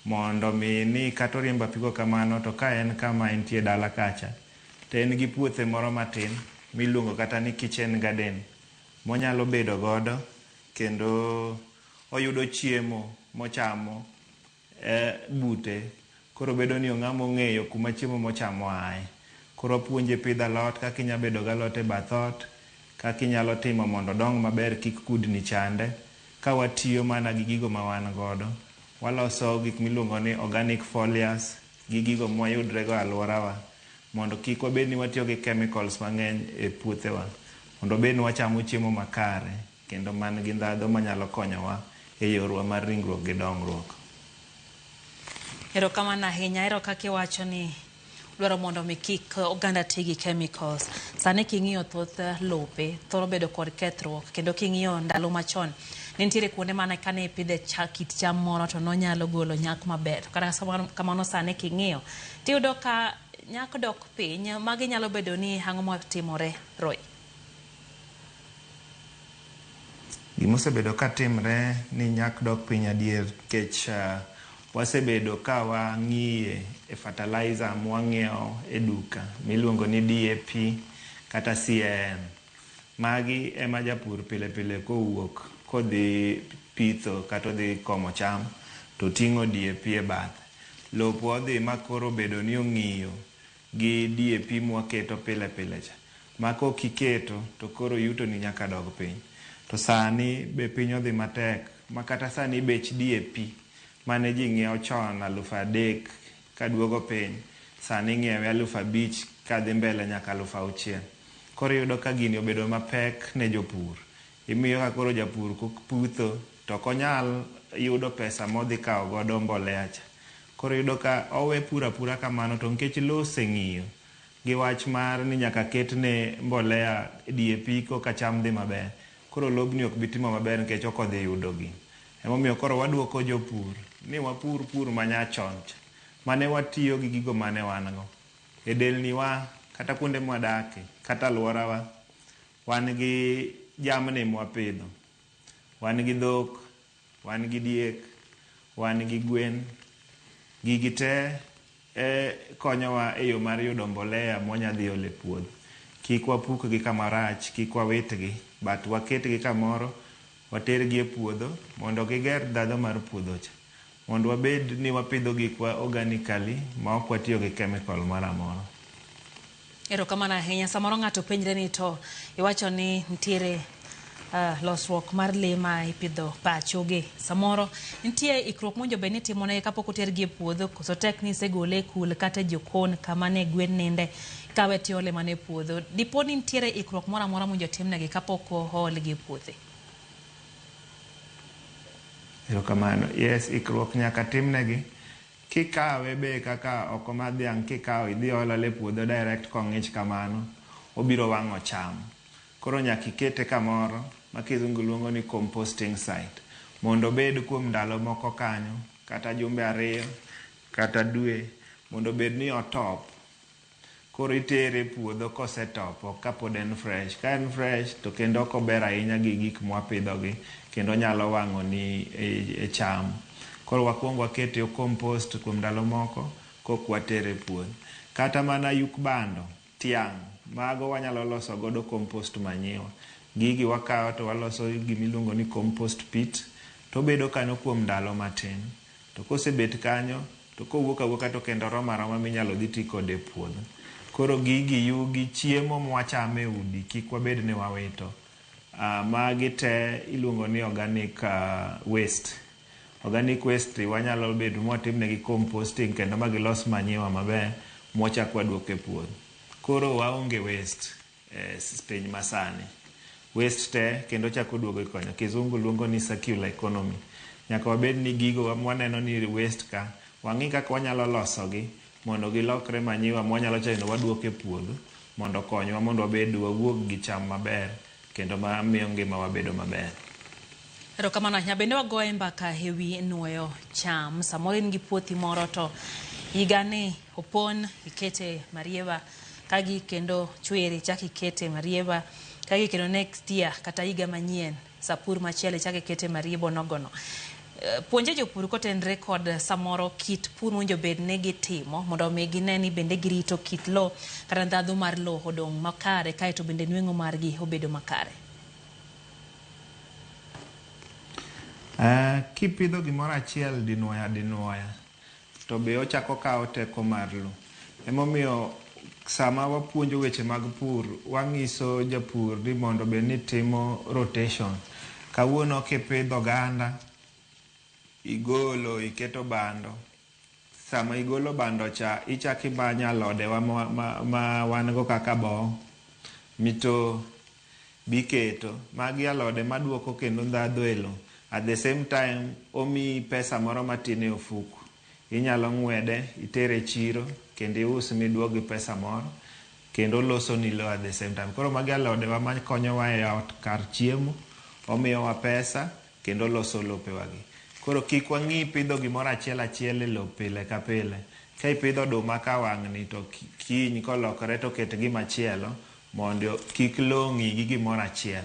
Mondo mi ni kata oriembo apiko kamano, to ka en kama entie dala kacha, to en gi puothe moro matin miluongo kata ni kitchen garden monyalo bedo godo, kendo oyudo chiemo mochamo bute. Koro bedo ni ong'amo ng'eyo kuma chiemo mochamo ae. Koro puonje pidho alot, kaka inyalo bedo galot e bath ot, kaka inyalo timo mondo dong maber kik kudni chande. Ka watiyo mana gi gigo ma wan godo, waloso gik miluongo ni organic foliars gi gigo mwayudre go alworawa, mondo kik wabed ni watiyo gi chemicals mang'eny e puothewa, mondo bed ni wachamo chiemo makare kendo man gi ndhadhu manyalo konyowa e yorwa mar ringruok gi dongruok. Erokamano ahinya. Ero kaka iwacho ni dwaro mondo mi kik oganda ti gi chemicals. Sani king'iyo thoth lope thoro bedo kod kethruok, kendo king'iyo ndalo machon nitiere kuonde mana kane ipidhe kit cham moro to nonyalo golo nyak maber. Kata kamano sani king'iyo tiyudo ka nyak dok piny. Magi nyalo bedo ni ang'o matimore, Roy? Gimosebedo ka timre ni nyak dok piny adier kech wasebedo ka wang'iye e fertilizer mwang'iewo e duka miluongo ni DAP kata CAN. Magi ema japur pile pile kowuok kodhi pitho kata odhi komo cham to ting'o DAP e bath. Lopo odhi makoro bedo ni ong'iyo gi DAP mwaketo pile pile cha. Mako kiketo to koro yuto ni nyaka dog piny. To sani be piny odhi matek, makata sani bech DAP mane ji ng'iewo chon 3,000 kaduogo piny, sani ng'iewe 5,000 kadhi mbele nyaka 6,000. Koro yudo ka gini obedo mapek ne jopur. Imiyo ka koro japur putho to konyal yudo pesa modhi kawo godo mbolea cha. Koro yudo ka owe pura pura kamano, to nikech lo oseng'iyo gi wach mar ni nyaka ketne mbolea DAP ko ka cham dhi maber. Koro lobni ok bitimo maber nikech ok odhi yudogi. Emomiyo koro waduoko jopur ni wapur pur manyachon mane watiyo gi gigo mane wan go e delni wa kata kuonde mwadake kata alworawa. Wan gi jamni mwapidho, wan gi dhok, wan gi diek, wan gi gwen. Gigi te konyowa e yo mar yudo mbolea mwanyadhi ole puodho. Kik wapukgi kama rach, kik wawitgi, but waketgi kamoro, watergi e puodho mondo giger dhadho mar puodho cha, mondo wabed ni wapidho gikwa organically ma ok watiyo gi chemical moro amora. Erokamano ahinya. Samoro ng'ato penjre ni to iwacho ni nitiere losruok mar le ma ipidho pachoge. Samoro nitie ikruok monjo be ni timone kapok otergi e puodho, koso tek ni segole kul kata jokon kama ne gwen ninde kawe tiole mane puodho. Dipo ni nitiere ikruok moro amora monjo timnegi kapok oolgi e puothe? Erokamano. Yes, ikruok nyaka timnegi. Kikawe be kaka oko mar dhiang' kikawe idhi olale puodho direct kong'ich kamano, obiro wang'o cham. Koro nyaka ikete kamoro ma kizungu luongo ni composting site, mondo bed kuom ndalo moko kanyo, kata jumbe 2 kata dwe, mondo bed ni otop. Koro itere puodho kosetopo kapod en fresh. Ka en fresh to kendo ok ober ahinya gi gik mwapidhogi, kendo nyalo wang'o ni e cham. Koro wakuongo wakete o compost kuom ndalo moko kok watere puodho. Kata mana yuk bando, tiang', mago wanyalo loso godo compost manyiwa. Gigi wakawo to waloso gimiluongo ni compost pit, to bedo kanyo kuom ndalo matin, to kosebet kanyo to kowuok awuoka to kendo romo aroma minyalo dhi ti kode e puodho. Koro gigi yugi chiemo mwachamo e udi kik wabed ni wawito. Magi te iluongo ni organic waste. Organic waste wanyalo bedo mwatimnegi composting kendo magilos manyiwa maber mwachak waduok e puodho. Koro waonge waste piny masani. Waste te kendo chako duogo konyo. Kizungu luongo ni circular economy. Nyaka wabed ni gigo mwaneno ni waste ka wang'i kaka wanyalo losogi mondo gilokre manyiwa mwanyalo chano waduok e puodho mondo konywa mondo wawuog gi cham maber kendo mamiyo ngima wabedo maber. Erokamano ahinya. Bende wagoye mbaka e wi nuoyo cham. Samoro in gi puothi moro to higani opon ikete marieba kagi kendo chwere chak ikete marieba kagi kendo next year kata higa manyien sapur machielo chak ikete mariebo nogono. Puonje jopur kotenre kod samoro kit pur winjo bed ne gitimo mondo omi gine ni bende girito kit lo kata ndhadhu mar lo odong' makare kaeto bende nweng'o margi obedo makare. Kipidho gimoro achiel dinuoya to be ochako kawo teko mar lo. Emomiyo sama wapuonjo weche mag pur wang'iso japur ni mondo bed ni timo rotation. Kawuono kipidho oganda igolo iketo bando. Sama igolo bando cha ichaki manyo alode ma wan go kaka bo mito biketo. Magi alode maduoko kendo ndhadhu e lo. At the same time omi pesa moro matin e ofuku. Inyalo ng'wede itere chiro kendo ius miduogi pesa moro kendo loso ni lo at the same time. Koro magi alode wa makonyowa e ot kar chiemo, omiyowa pesa kendo loso lope wagi. Koro kik wang'i pidho gimoro achiel e lo pile ka pile. Ka ipidho oduma ka wang'ni to kiny kolokore to ket gimachielo mondo kik lo ng'i gi gimoro achiel.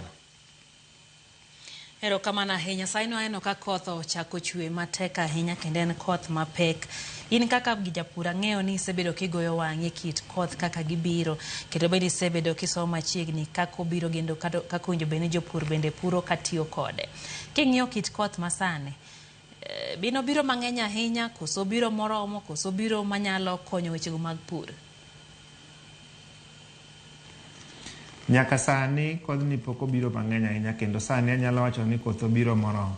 Erokamano ahinya. Saino aneno ka koth ochako chwe matek ahinya kendo en koth mapek. In kaka japur ang'eyo ni isebedo kigoyo wang'i kit koth kaka gibiro kendo bende isebedo kisomo machiegni kaka obiro kendo kaka owinjo bed ni jopur bende puro katiyo kode. King'iyo kit koth masani bino biro mang'eny ahinya koso biro moromo koso biro manyalo konyo wechego mag pur? Nyaka sani kodhni pok obiro mang'eny ahinya kendo sani anyalo wacho ni koth obiro moromo.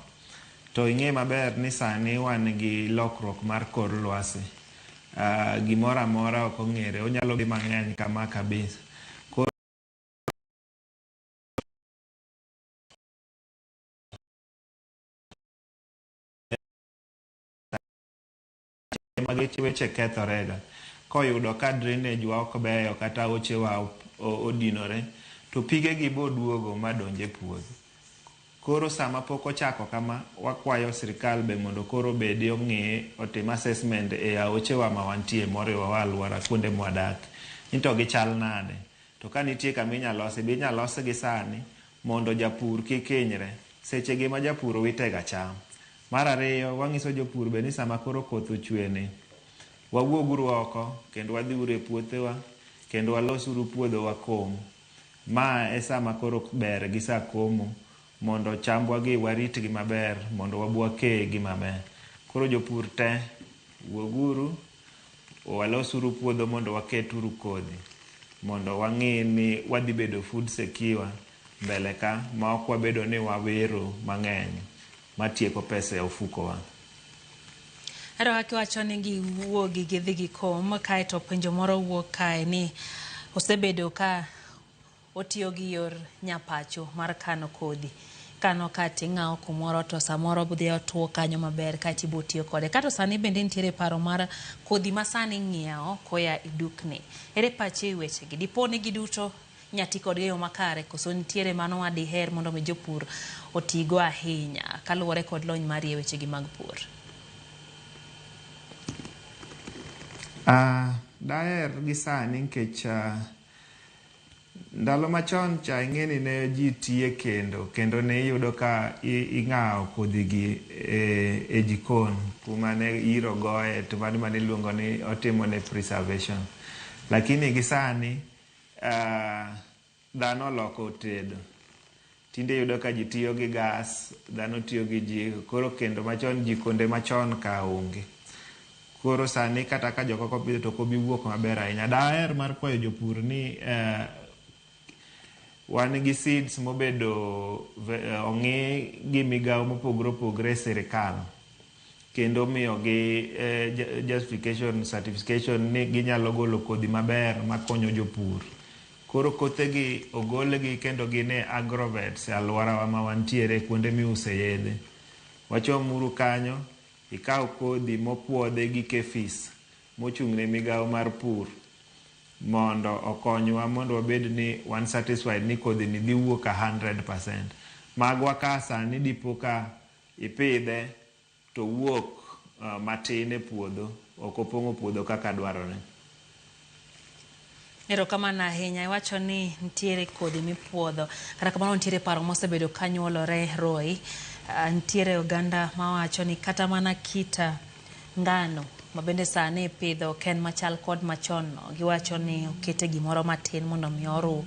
To ing'e maber ni sani wan gi lokruok mar kor lwasi. Gimoro amora ok ong'ere, onyalo bedo mang'eny kama kabisa. Weche kethorega. Koyudo ka drainage wa ok beyo kata oche wa odinore to pigegi boduogo madonje puodho. Koro sama pok ochako kama wakwayo sirikal be mondo koro bedi ong'e otim assessment e aoche wa ma wantie moriwo wa alwora kuonde mwadak. Into gichal nade. To ka nitie kama inyalose be inyalose gi sani mondo japur kik hinyre seche ma japur witega cham. Mar ariyo wang'iso jopur be ni sama koro koth ochwene wawuoguru oko kendo wadhiuru e puothewa kendo walosuru puodho wakom. Ma e sama koro ber gi sa komo mondo chambwa gi waritgi maber mondo wabwakegi maber. Koro jopur te wuoguru walosuru puodho mondo waketuru kodhi mondo wang'i ni wadhi bedo food secure mbele ka ma ok wabedo ni wawero mang'eny matieko pesa e ofukowa. Ero akiwacho ni giwuogi gidhi gikom kaeto penjo moro wuok kae ni osebedo ka otiyo gi yor nyapacho mar kano kodhi. Kano kati ng'ao kumoro to samoro budhi otuo kanyo maber kati botiyo kode. Kato sani bende nitiere paro mar kodhi masani ng'iewo koya idukni. Ere pache weche gi diponi giduto nyati kod yo makare koso nitiere mano wadiher mondo mi jopur otigo ahinya kaluwore kod lony mari e weche gi mag pur? Daher gi sani nikech ndalo machon cha ing'eni ne ji tiye kendo ne iyudo ka ing'awo kodhi gi e jikon kuma ne iro goye to mano mane iluongo ni otimo ne preservation. Lakini gi sani dhano oloko tedo tinde yudo ka ji tiyo gi gas, dhano tiyo gi jiko, koro kendo machon jikonde machon ka onge. Koro sani kata ka joko kopidho to kobi wuok maber ahinya. Daher mar kwayo jopur ni wan gi seeds mobedo ong'i gi migawo mopogore opogore e sirikal, kendo miyo gi justification certification ni ginyalo golo kodhi maber makonyo jopur. Koro kothegi ogolgi kendo gin e agrovets e alworawa ma wantiere kuonde miuse yedhe. Wachomuru kanyo, ikaw kodhi mopuodhe gi KEPHIS mochung'ne migawo mar pur mondo okonywa mondo wabed ni wan satisfied ni kodhi ni dhi wuok 100%. Magwa ka sani dipo ka ipidhe to wuok matin e puodho, ok opong'o puodho kaka dwarore. Erokamano ahinya. Iwacho ni nitiere kodhi mipuodho, kata kamano nitiere paro mosebedo kanyuolore Roy. Nitiere oganda mawacho ni kata mana kita ngano mabende sani ipidho ken machal kod machon no, giwacho ni okete gimoro matin mondo mi oru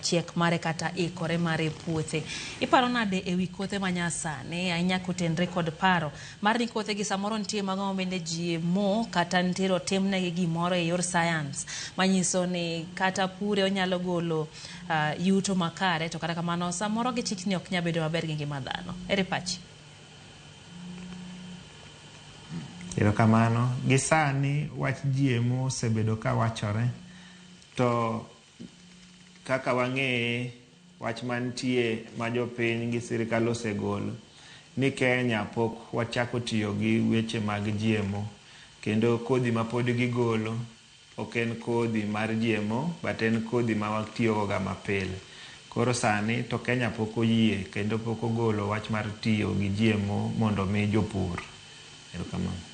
chiek mare kata ikore mare puothe. Iparo nade ewi kothe manyasani ahinya kotenre kod paro mar ni kothe gi samoro nitie mago mabende GMO kata nitiere otimnegi gimoro e yor science manyiso ni kata pure onyalo golo yuto makare, to kata kamano samoro gichikni ok nyal bedo maber gi ngima dhano. Ere pachi? Erokamano. Gisani wach GMO osebedo ka wachore, to kaka wang'eye wach mantie ma jopiny gi sirikal osegolo ni Kenya pok wachako tiyo gi weche mag GMO, kendo kodhi ma pod gigolo ok en kodhi mar GMO but en kodhi ma watiyogo ga mapile. Koro sani to Kenya pok oyie kendo pok ogolo wach mar tiyo gi GMO mondo mi jopur. Erokamano.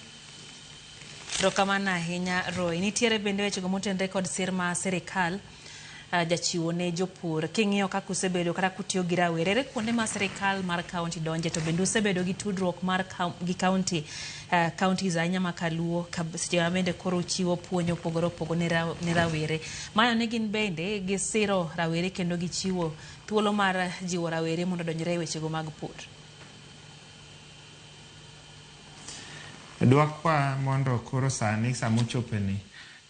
Erokamano ahinya Roy. Nitiere bende wechego motenre kod sir ma sirikal jachiwo ne jopur. King'iyo kaka usebedo kata kutiyo gi rawere kuonde ma sirikal mar kaunti donje, to bende usebedo gi tudruok mar gi kaunti kaunti za ahinya ma Kaluo, seche ma bende koro chiwo puonj opogore opogore ne rawere. Mano ni gin bende gisiro rawere kendo gichiwo thuolo mar jiwo rawere mondo donjre e wechego mag pur. Dwakwa mondo koro sani samochopeni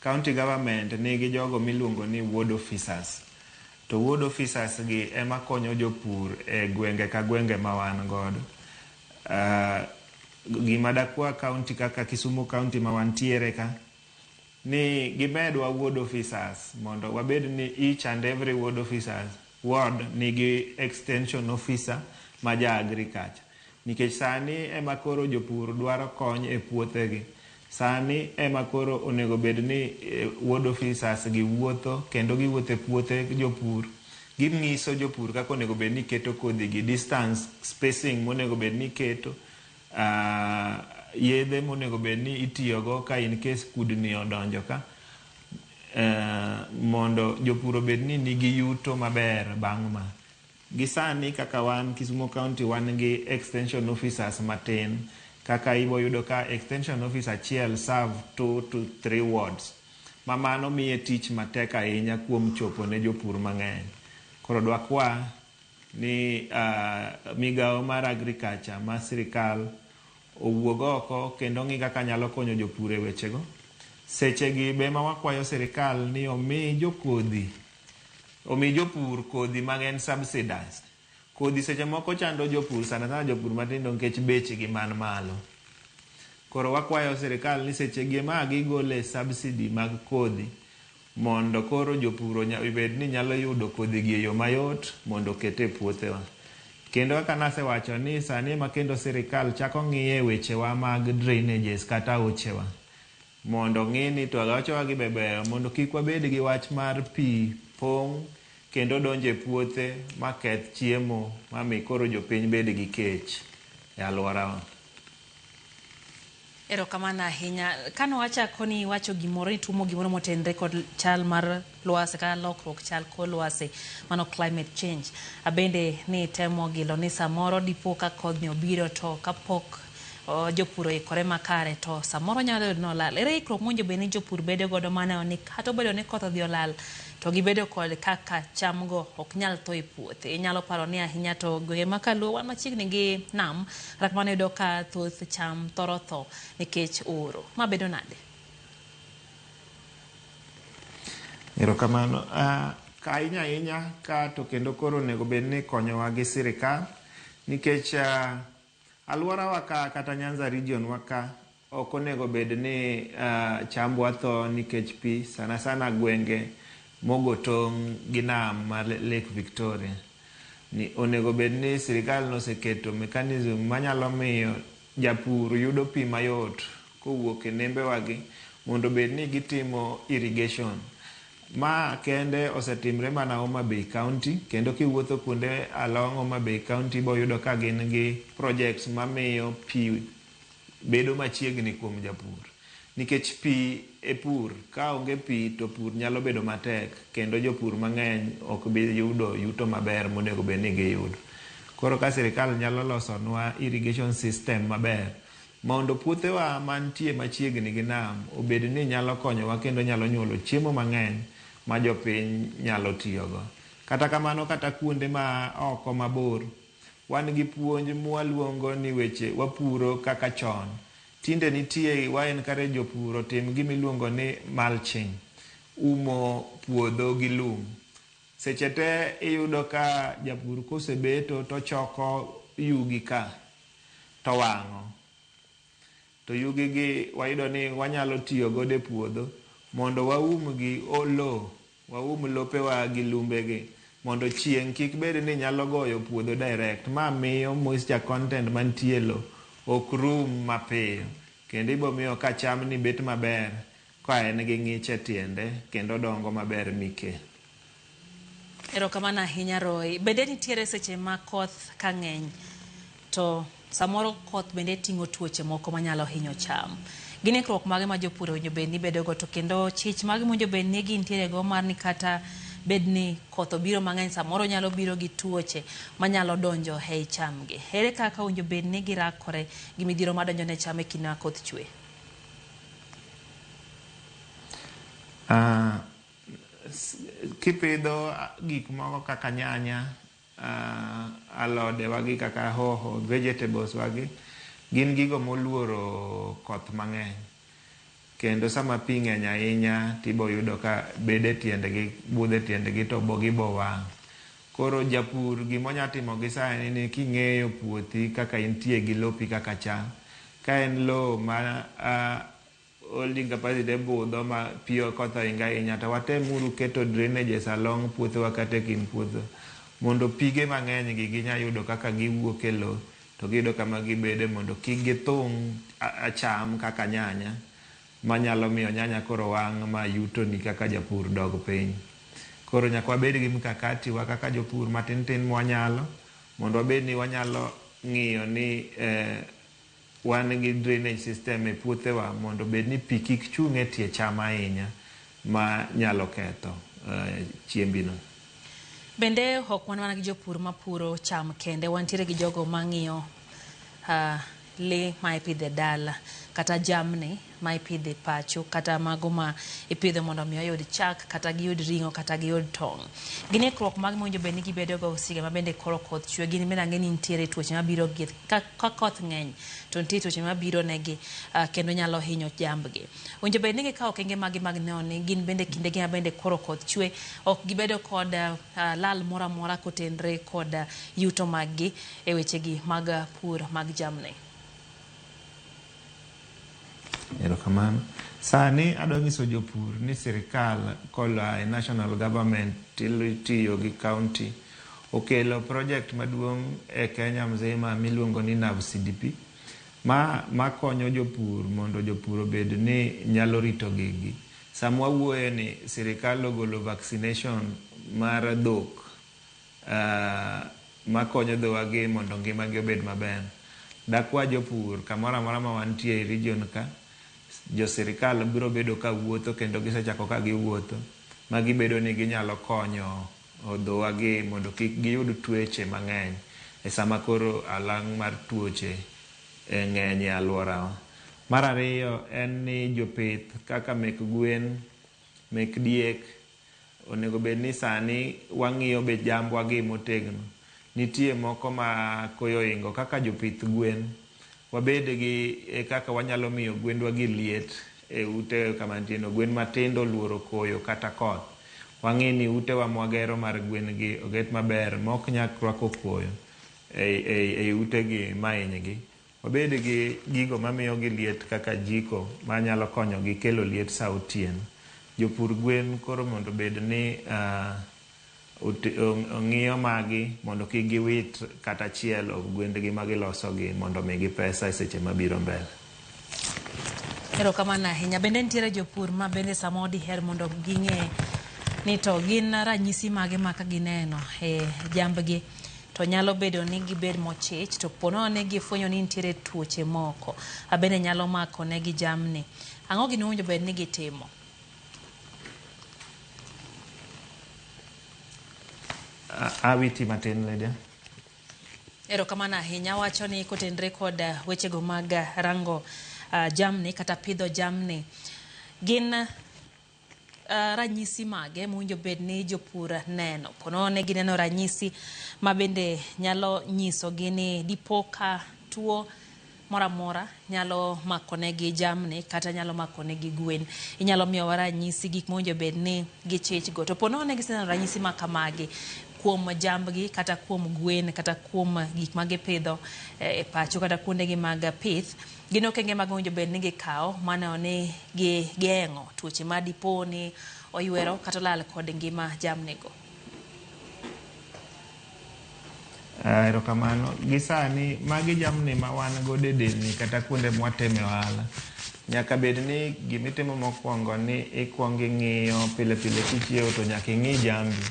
county government nigi jogo miluongo ni ward officers. To ward officers gi ema konyo jopur e gwenge ka gwenge ma wan godo. Gima dakwa county kaka Kisumu county ma wantiere ka ni gimedwa ward officers mondo wabed ni each and every ward officers ward nigi extension officer ma ja agriculture. Nikech sani ema koro jopur dwaro kony e puothegi. Sani ema koro onego bed ni ward officers gi wuotho kendo giwuotho e puothe jopur. Ging'iso jopur kaka onego bed ni keto kodhi gi, distance spacing monego bed ni keto, yedhe monego bed ni itiyogo ka in case kudni odonjo ka, mondo jopur obed ni nigi yuto maber bang' ma. Gisani kaka wan Kisumu County wan gi extension officers matin, kaka ibo yudo ka extension officer achiel serve 2 to 3 wards. Mamano miye tich matek ahinya kuom chopo ne jopur mang'eny. Koro dwakwa ni migawo mar agriculture ma sirikal owuog oko kendo ng'i kaka nyalo konyo jopur e wechego. Sechegi be ma wakwayo sirikal ni omi jopur kodhi mang'eny subsidized. Kodhi seche moko chando jopur, sana jopur matindo nikech bechgi man malo. Koro wakwayo sirikal ni sechegi ma gigole subsidy mag kodhi mondo koro jopur obed ni nyalo yudo kodhi gi e yo mayot mondo kete e puothewa. Kendo kaka nasewacho ni sani ma kendo sirikal chako ng'iye wechewa mag drainages kata aochewa, mondo ng'i ni to aochewa gi bebeyo mondo kik wabed gi wach mar pi pong' kendo donje puothe ma keth chiemo mami koro jopiny bed gi kech e alworawa. Erokamano ahinya. Kano wachako ni wacho gimoro, ni tumo gimoro motenre kod chal mar lwasi kata lokruok chal kor lwasi, mano climate change. Abende ni temo gilo ni samoro dipo ka kodhni obiro to kapok jopur oikore makare to samoro nyalo yudo nolal. Ere ikruok monjo bed ni jopur bedo godo mana ni kata obedo ni koth odhi olal to gibedo kod kaka chamgo ok nyal tho e puothe. Inyalo paro ni ahinya to gwenge ma kaluo wan machiegni gi nam, kata kamano iyudo ka thoth cham thoro tho nikech oro. Ma bedo nade? Erokamano. Ka ahinya ka to kendo koro onego bed ni konyowa gi sirikal, nikech alworawa ka kata Nyanza region wa ka ok onego bed ni chambwa tho nikech pi, sana sana gwenge mogo tong' gi nam mar Lake Victoria. Onego bed ni sirikal noseketo mechanism manyalo miyo japur yudo pi mayot kowuok e nembewagi mondo bed ni gitimo irrigation. Ma kende osetimre mana Homa Bay County, kendo kiwuotho kuonde along Homa Bay County boyudo ka gin gi projects mamiyo pi bedo machiegni kuom japur. Nikech pi e pur, ka onge pi to pur nyalo bedo matek, kendo jopur mang'eny ok bi yudo yuto maber monego bed ni giyudo. Koro ka sirikal nyalo losonwa irrigation system maber, mondo puothewa mantie machiegni gi nam obed ni nyalo konyowa kendo nyalo nyuolo chiemo mang'eny ma jopiny nyalo tiyogo. Kata kamano, kata kuonde ma oko mabor, wan gi puonj mwaluongo ni weche wapuro kaka chon. Tinde nitie wa encourage jopur otim gimiluongo ni mulching, umo puodho gi lum. Seche te iyudo ka japur kosebeto to choko yugi ka to wang'o. To yugi gi wayudo ni wanyalo tiyo godo e puodho mondo waum gi olo, waum lopewa gi lumbegi, mondo chieng' kik bed ni nyalo goyo puodho direct. Ma miyo moisture content mantie lo ok rum mapiyo, kendo ibo miyo ka cham ni bet maber ka en gi ng'ich e tiende kendo dongo maber mike. Erokamano ahinya Roy. Bende nitiere seche ma koth ka ng'eny to samoro koth bende ting'o tuoche moko manyalo hinyo cham. Gin ikruok mage ma jopur owinjo bed ni bedo go, to kendo chich mage mowinjo bed ni gintiere go mar ni kata bed ni koth obiro mang'eny samoro nyalo biro gi tuoche manyalo donjo ei chamgi. Ere kaka owinjo bed ni girakore gi midhiero madonjo ne cham e kinde ma koth chwe? Kipidho gik moko kaka nyanya, alode wagi kaka hoho, vegetables wagi, gin gigo moluoro koth mang'eny. Kendo sama pi ng'eny ahinya tibo yudo ka bede tiendegi, budhe tiendegi to gibo wang'. Koro japur gimonya timo gi sani ni king'eyo puothi kaka intie gi lopi kaka cham, ka en lo ma holding capacity budho ma pi koth ohinga ahinya, to watemuru keto drainages along puothewa kata e kind puotho, mondo pige mang'eny gi ginya yudo kaka giwuok e lo to giyudo kama gibede mondo kik githung' cham kaka nyanya, manyalo miyo nyanya koro wang' ma yuto ni kaka japur dog piny. Koro nyaka wabed gi mkakati wa kaka jopur matin tin mwanyalo, mondo wabed ni wanyalo ng'iyo ni wan gi drainage system e puothewa mondo bed ni pi kik chung' e tie cham ahinya ma nyalo ketho chiembino. Bende ok wan mana gi jopur mapuro cham kende, wantiere gi jogo mang'iyo le ma ipidhe dala kata jamni ma ipidhe pacho, kata mago ma ipidho mondo mi oyud chak kata giyud ring'o kata giyud tong'. Gin ikruok mag mowinjo bed ni gibedo go siga ma bende koro koth chwe. Gin bende ang'e ni nitiere tuoche mabiro gi ka koth ng'eny to nitie tuoche mabiro negi kendo nyalo hinyo jambgi. Owinjo bed ni gikawo okenge magi mag neno ni gin bende kinde gi ma bende koro koth chwe ok gibedo kod lal moro amora kotenre kod yuto maggi e wechegi mag pur mag jamni. Erokamano. Sani adwa nyiso jopur ni sirikal kola e national government tiyo gi county okelo project maduong' e Kenya mzima miluongo ni NAV CDP ma konyo jopur mondo jopur obed ni nyalo rito gigi. Sama wawuoye ni sirikal ogolo vaccination mar dhok makonyo dhowagi mondo ngimagi obed maber. Dakwa jopur kamoro amora ma wantie e region ka, jo sirikal biro bedo ka wuotho kendo gisechako ka giwuotho ma gibedo ni ginyalo konyo dhowagi mondo kik giyud tuoche mang'eny e sama koro alang' mar tuoche ng'eny e alworawa. Mar ariyo en ni jopith kaka mek gwen, mek diek onego bed ni sani wang'iyo be jambwa gi motegno. Nitie moko ma koyo ingo kaka jopith gwen. Wabed gi kaka wanyalo miyo gwendwa gi liet e ute kama ntieno. Gwen matindo luoro koyo kata koth. Wang'i ni ute wa mwagero mar gwen gi oget maber mok nyak rwako koyo e ute gi mahiny gi. Wabed gi gigo mamiyo gi liet kaka jiko manyalo konyo gi kelo liet sa otieno. Jopur gwen koro mondo bed ni ong'iyo magi mondo kik giwit kata chielo gwendgi magiloso gi mondo migi pesa e seche mabiro mbele. Erokamano ahinya. Bende nitiere jopur ma bende samo diher mondo ging'e ni to gin ranyisi mage ma ka gineno e jambgi to nyalo bedo ni gibed mochich to pono ne gifwenyo ni nitiere tuoche moko abende nyalo mako ne gi jamni. Ang'o gini owinjo bed ni gitimo? Awiti matin Lydia. Erokamano ahinya. Wacho ni kotenre kod wechego mag rango jamni kata pidho jamni gin ranyisi mage mowinjo bed ni jopur neno. Pono ne gineno ranyisi ma bende nyalo nyiso gi ni dipo ka tuo moramora nyalo makone gi jamni kata nyalo makone gi gwen. Inyalo miyo ranyisi gik mowinjo bed ni gichich go. To pono ne giseneno ranyisi ma kamagi kuom jambgi kata kuom gwen kata kuom gik magipidho e pacho kata kuondegi mag pith, gin okenge mag owinjo bed ni gikawo mano ni geng'o tuoche ma dipo ni oywero kata lal kod ngima jamnigo. Erokamano. Gisani magi jamni ma wan go delni kata kuonde mwateme ohala. Nyaka bed ni gimitimo mokwongo ni ikwongo ing'iyo pile pile kichiewo to nyaka ing'i jambi.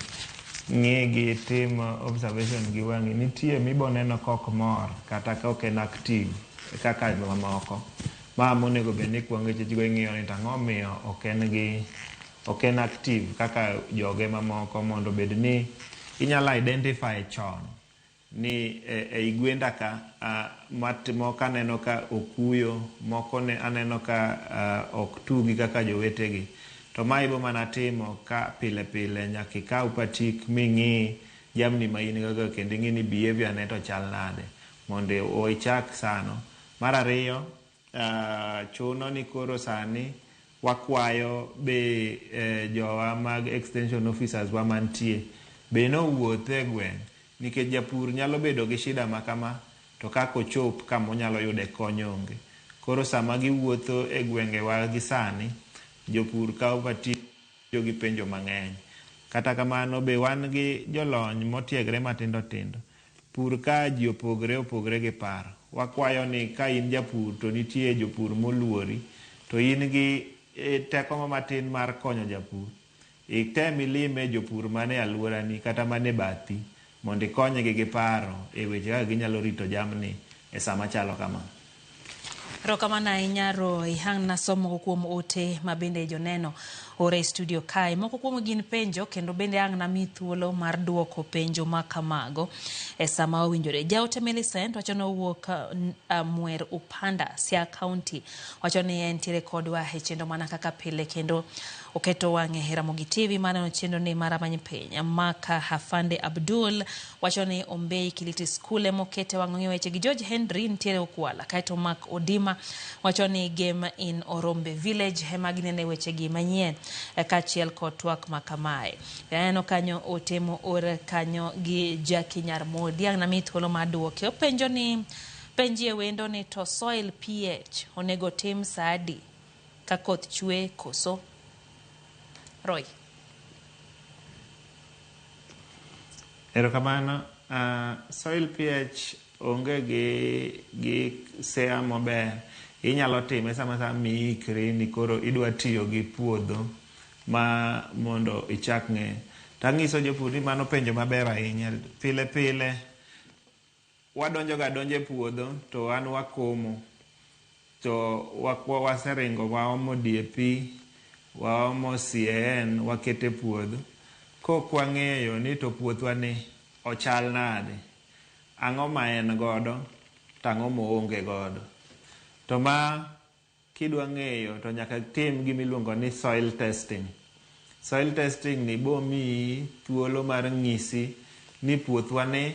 Ng'i gi tim observation gi wang'i. Nitie miboneno kok mor kata kok en active kaka mamoko. Ma monego bed ni kwongo ichichgo ing'iyo ni tang'o miyo ok en active kaka joge mamoko mondo bed ni inyalo identify chon ni ei gwenda ka moko aneno ka okuyo, moko aneno ka ok tugi kaka jowetegi. To ma ibo mana timo ka pile pile nyaka ikaw patik ming'i jamni ma in go kendo ing'i ni behavior ne to chal nade mondo ichak sano. Mar ariyo, chuno ni koro sani wakwayo be jowa mag extension officers wa mantie be no wuothe gweng' nikech japur nyalo bedo gi shida makama to kako chop kama onyalo yude kony onge. Koro sama giwuotho e gwenge wa gi sani jopur kawo patik jogi penjo mang'eny. Kata kamano be wan gi jolony motiegre matindo tindo. Pur ka ji opogre gi paro. Wakwayo ni ka in japur to nitie jopur moluori to in gi teko matin mar konyo japur. Item ilime jopur mane alworani kata mane bathi mondo ikonygi gi paro e weche kaka ginyalo rito jamni e sama chalo kama. Erokamano ahinya Roy. Hang nasomo kuom ote ma bende joneno ore studio kae. Moko kuom gin penjo kendo bende hang nami thuolo mar duoko penjo ma kamago e sama owinjore. Jaote Millicent wacho ni owuok Mwer Upanda, Siaya County. Wacho ni entiere kodwa e chendo mana kaka pile kendo oketo wang'e e Ramogi TV maneno chendo ni mar Amany Piny. Maka Hafande Abdul wacho ni Ombei Kiliti Skule mokete wang'e weche gi George Henry nitiere Okwala. Kaito Mark Odima wacho ni Game in Orombe Village hema ginene weche gi manyien kachiel kod twak makamae. Yaneno kanyo otemo or kanyo gi Jackie Nyarmodi. Ang' nami thuolo mar duoke. Openjo ni penjie wendo ni to soil pH onego tim sadi ka koth chwe koso? Roy. Erokamano. Soil pH onge gi sea maber. Inyalo time sama miikri ni koro idwa tiyo gi puodho ma mondo ichak ng'e. Tang'iso jopur ni mano penjo maber ahinya. Pile pile wadonjo e puodho to an wakomo to waseringo waomo DAP waomo CAN wakete puodho. Kok wang'eyo ni to puothwa ni ochal nade, ang'o ma en godo tang'o moonge godo. To ma kidwa ng'eyo to nyaka tim gimiluongo ni soil testing. soil testing ni bomi thuolo mar ng'isi ni puothwa ni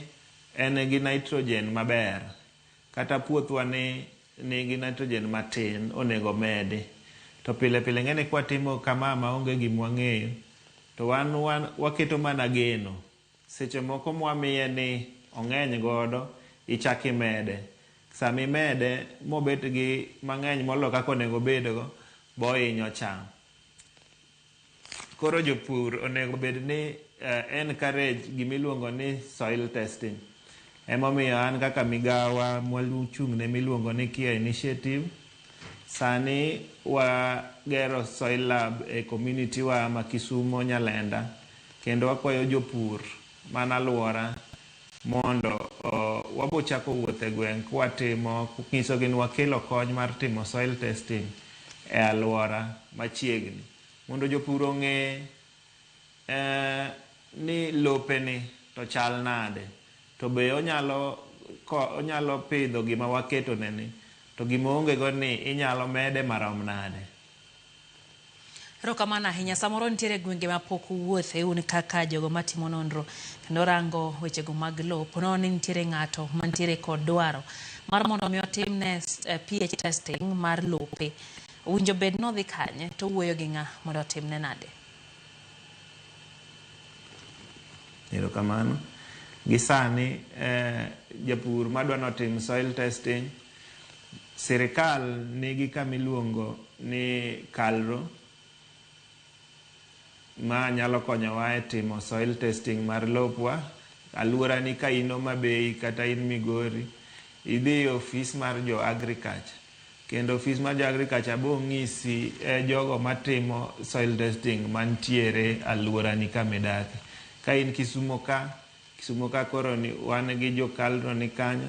en gi nitrogen maber kata puothwa ni nigi nitrogen matin onego medi. To pile pile ng'eni kwa timo kama maonge gima wang'eyo to wan waketo mana geno. Seche moko mwamiye ni ong'eny godo ichaki mede. Sami mede mobet gi mang'eny molo kaka onego bedgo boinyo cham. Koro jopur onego bed ni encourage gimiluongo ni soil testing. Emomiyo an kaka migawa mwaluchung' ne miluongo ni Kia Initiative sani wagero soil lab e community wa ma Kisumo Nyalenda kendo wakwayo jopur mana alwora mondo wabo chako wuothe gweng' kwatimo nyisogi ni wakelo kony mar timo soil testing e alwora machiegni mondo jopur ong'e ni lopeni to chal nade to be onyalo pidho gima waketo neni to gima onge go ni inyalo mede marom nade. Erokamano ahinya. Samoro nitiere gwenge mapok wuothe un kaka jogo matimo nonro kendo rango wechego mag lowo. Pono ni nitiere ng'ato mantiere kod dwaro mar mondo mi otimne pH testing mar lope. Winjo bed no dhi kanye to wuoyo gi ng'a mondo otimne nade? Erokamano. Gisani japur madwa notim soil testing, sirikal nigi kamiluongo ni KALRO ma nyalo konyowa e timo soil testing mar lopwa. Alwora ni ka in Homabay kata in Migori, idhi ofis mar jo agriculture kendo ofis mar jo agriculture bo ng'isi jogo matimo soil testing mantiere alwora ni kamidake. Ka in Kisumo ka koro ni wan gi jo KALRO ni kanyo,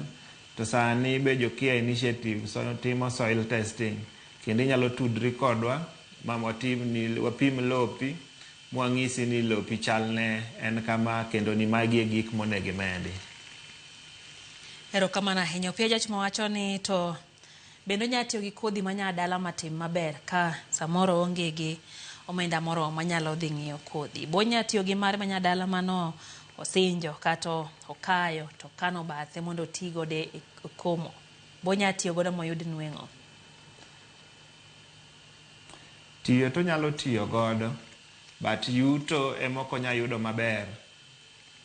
to sani be jo Kia Initiative timo soil testing kendo inyalo tudri kodwa ma wapim lopi mwang'isi ni lopi chalne en kama kendo ni magi e gik monego imedi. Erokamano ahinya. Pia jachmo wacho ni to bende nya tiyo gi kodhi manya dala matim maber ka samoro onge gi omenda moro manyalo dhi ng'iyo kodhi. Bonya tiyo gi mar manya dala mano osinjo kato okayo to kano bathe mondo tigo de komo. Bonya tiyo godo moyud nweng'o. Tiyo to nyalo tiyo godo, but yuto emoko nya yudo maber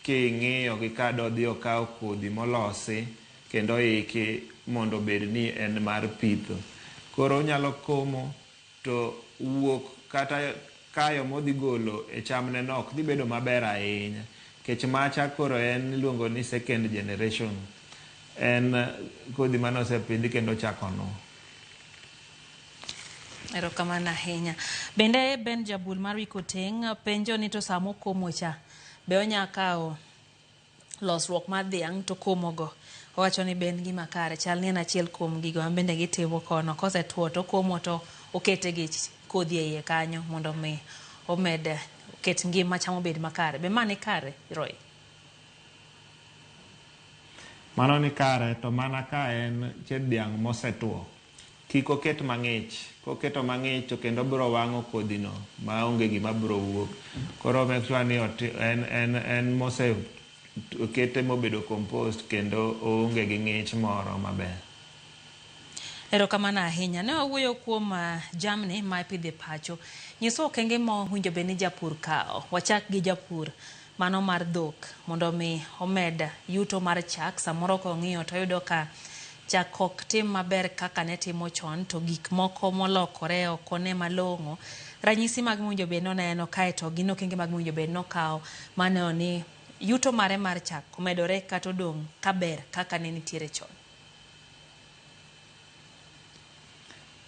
king'iyo gi kado dhi okaw kodhi molosi kendo iki mondo bed ni en mar pitho. Koro nyalo komo to wuok kata kayo modhi golo e chamne no ok dhi bedo maber ahinya. Kech macha koro en iluongo ni second generation. En kodhi manosepidhi kendo chako no. Erokamano ahinya. Bende Ben Jabul mar Wikoteng penjo ni to samo komo cha be onya kawo losruok mar dhiang' to komogo. Owacho ni ben gima kare chal ni en achiel kuom gigo ma bende gitimo kono. Kosetuo to komo to okete gi kodhi e iye kanyo mondo mi omed ket ngima chamo bed makare. Be mane kare, Roy? Mano ni kare, to mana ka en chieth dhiang' mosetuo. Kik oket mang'ich. Koketo mang'ich to kendo biro wang'o kodhino ma onge gima biro wuok. Koro make sure ni en mose okete mobedo compost kendo onge gi ng'ich moro maber. Erokamano ahinya. Ne wawuoyo kuom jamni ma ipidho e pacho. Nyiso okenge mo winjo be ni japur kao. Wachak gi japur mano mar dhok mondo mi omed yuto mar chak. Samoro kong'iyo to yudo ka chak ok tim maber kaka ne timo chon, to gik moko molokore okone malong'o. Ranyisi mag winjo be noneno kae to gin okenge mag winjo be nokao mano ni yuto mare mar chak omedore kata odong' kaber kaka ne nitiere chon.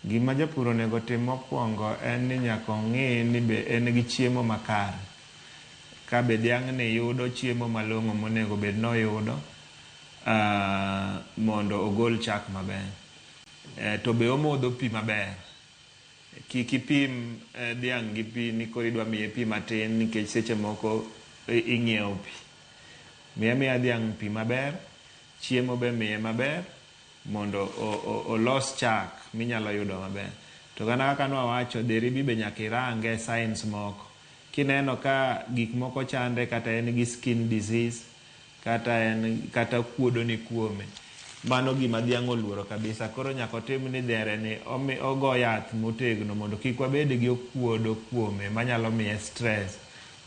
Gima japur onego tim mokwongo en ni nyaka ong'i ni be en gi chiemo makare. Ka be dhiang' ni yudo chiemo malong'o monego bed noyudo mondo ogol chak maber. To be omodho pi maber. Kik ipim dhiang' gi pi ni koro idwa miye pi matin nikech seche moko ing'iewo pi. Miya dhiang' pi maber, chiemo be miye maber mondo olos chak minyalo yudo maber. To kana kaka nwawacho, deribi be nyaka irange science moko. kineno ka gik moko chande kata en gi skin disease kata kuodo ni kuome, mano gima dhiang' oluoro kabisa. Koro nyaka otim ni dhere ni ogo yath motegno mondo kik wabed gi okuodo kuome manyalo miye stress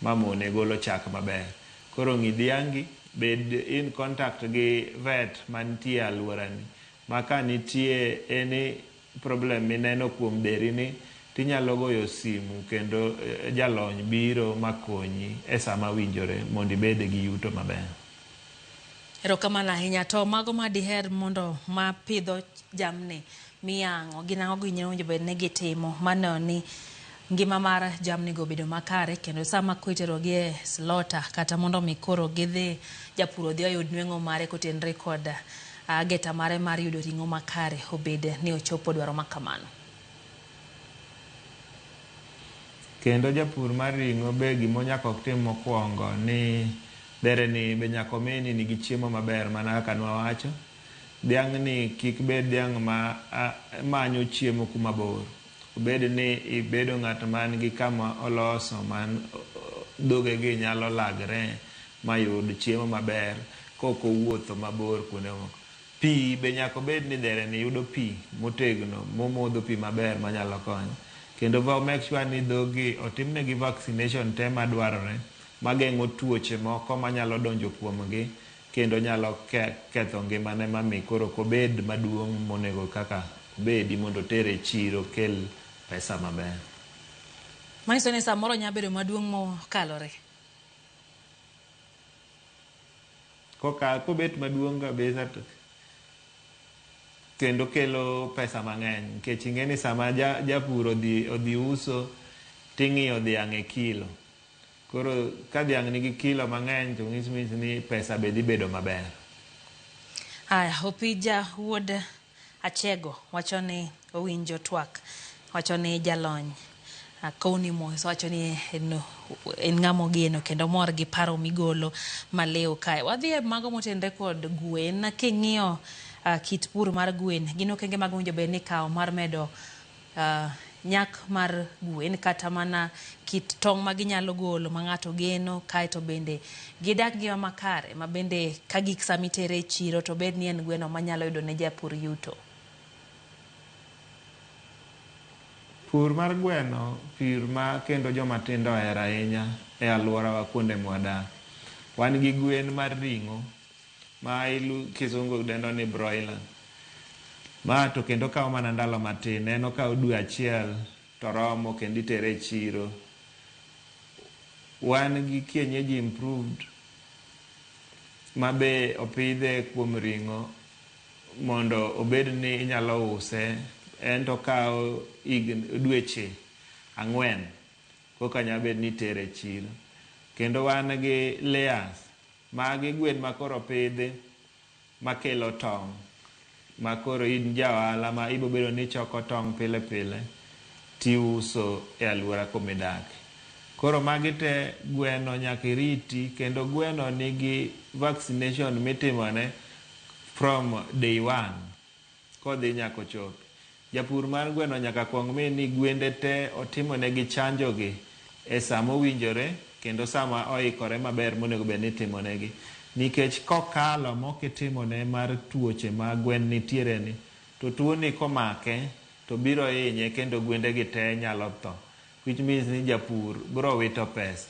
mamone golo chak maber. Koro ng'i dhiangi, bed in contact gi vet mantie alworani, ma ka nitie any problem mineno kuom dheri ni tinyalo goyo simu kendo jalony biro makonyi e sama winjore mondo ibed gi yuto maber. Erokamano ahinya. To mago ma diher mondo ma pidho jamni miyang'o, gin ang'o ginewinjo bed ni gitimo mano ni ngima mar jamni go bedo makare, kendo sama koiterogi e slota kata mondo mi koro gidhi japur odhi oyud nweng'o mare kotenre kod geta mare mar yudo ring'o makare obed ni ochopo dwaro makamano. Kendo japur mar ring'o be gimonyaka ok tim mokwongo ni dhere ni be nyaka omii ni nigi chiemo maber, mana kaka nwawacho. Dhiang' ni kik bed dhiang' ma manyo chiemo kuma bor. Obed ni ibedo ng'at man gi kama oloso man dhogegi nyalo lagre mayud chiemo maber kok owuotho mabor kuonde moko. Pi be nyaka obed ni dhere ni yudo pi motegno momodho pi maber manyalo konyo. Kendo make sure ni dhogi otimnegi vaccination te madwarore mageng'o tuoche moko manyalo donjo kuomgi kendo nyalo ketho ngimane mami koro kobed maduong' monego kaka obedi mondo tere chiro kel pesa maber. Manyiso ni samoro nyalo bedo maduong' mokalore. Kobet maduong' kabisa kendo kelo pesa mang'eny, nikech ing'e ni sama japur odhi uso ting'iyo dhiang' e kilo. Koro ka dhiang' nigi kilo mang'eny to ng'is ni pesa be dhi bedo maber. Aya, Opija wuod Achego wacho ni owinjo twak, wacho ni jalony Koni Mos wacho ni en ng'amo geno kendo mor gi paro migolo maleo kae. Wadhi e mago motenre kod gwen. King'iyo kit pur mar gwen, gin okenge mag winjo bed ni kawo mar medo nyak mar gwen kata mana kit tong' ma ginyalo golo ma ng'ato geno, kaeto bende gidak ngima makare ma bende ka gik sami tere e chiro to bed ni en gweno manyalo yudo ne japur yuto. Pur mar gweno, pur ma kendo joma tindo ohero ahinya e alworawa kuonde mwadak. Wan gi gwen mar ring'o ma kisungu dendo ni broiler. Ma to kendo kawo mana ndalo matin, en okawo dwe achiel to romo kendo itere e chiro. Wan gi kienyeji improved ma be opidhe kuom ring'o mondo obed ni inyalo use, en to kawo dweche 4 koka nyalo bed ni itere e chiro. Kendo wan gi layers magi gwen ma koro pidhi makelo tong', ma koro in ja ohala ma ibo bedo ni choko tong' pile pile tiuso e alwora kumidake. Koro magi te gweno nyaka iriti, kendo gweno nigi vaccination mitimone from day 1 kodhi nyaka ochop. Japur mar gweno nyaka kuong mi ni gwende te otimonegi chanjogi e sama owinjore kendo sama oikore maber monego bed ni itimonegi. Nikech kokalo mokitimone mar tuoche ma gwen nitiere ni, to tuo ni komake to biro hinye kendo gwende gi te nyalo tho, which means ni japur biro wito pesa.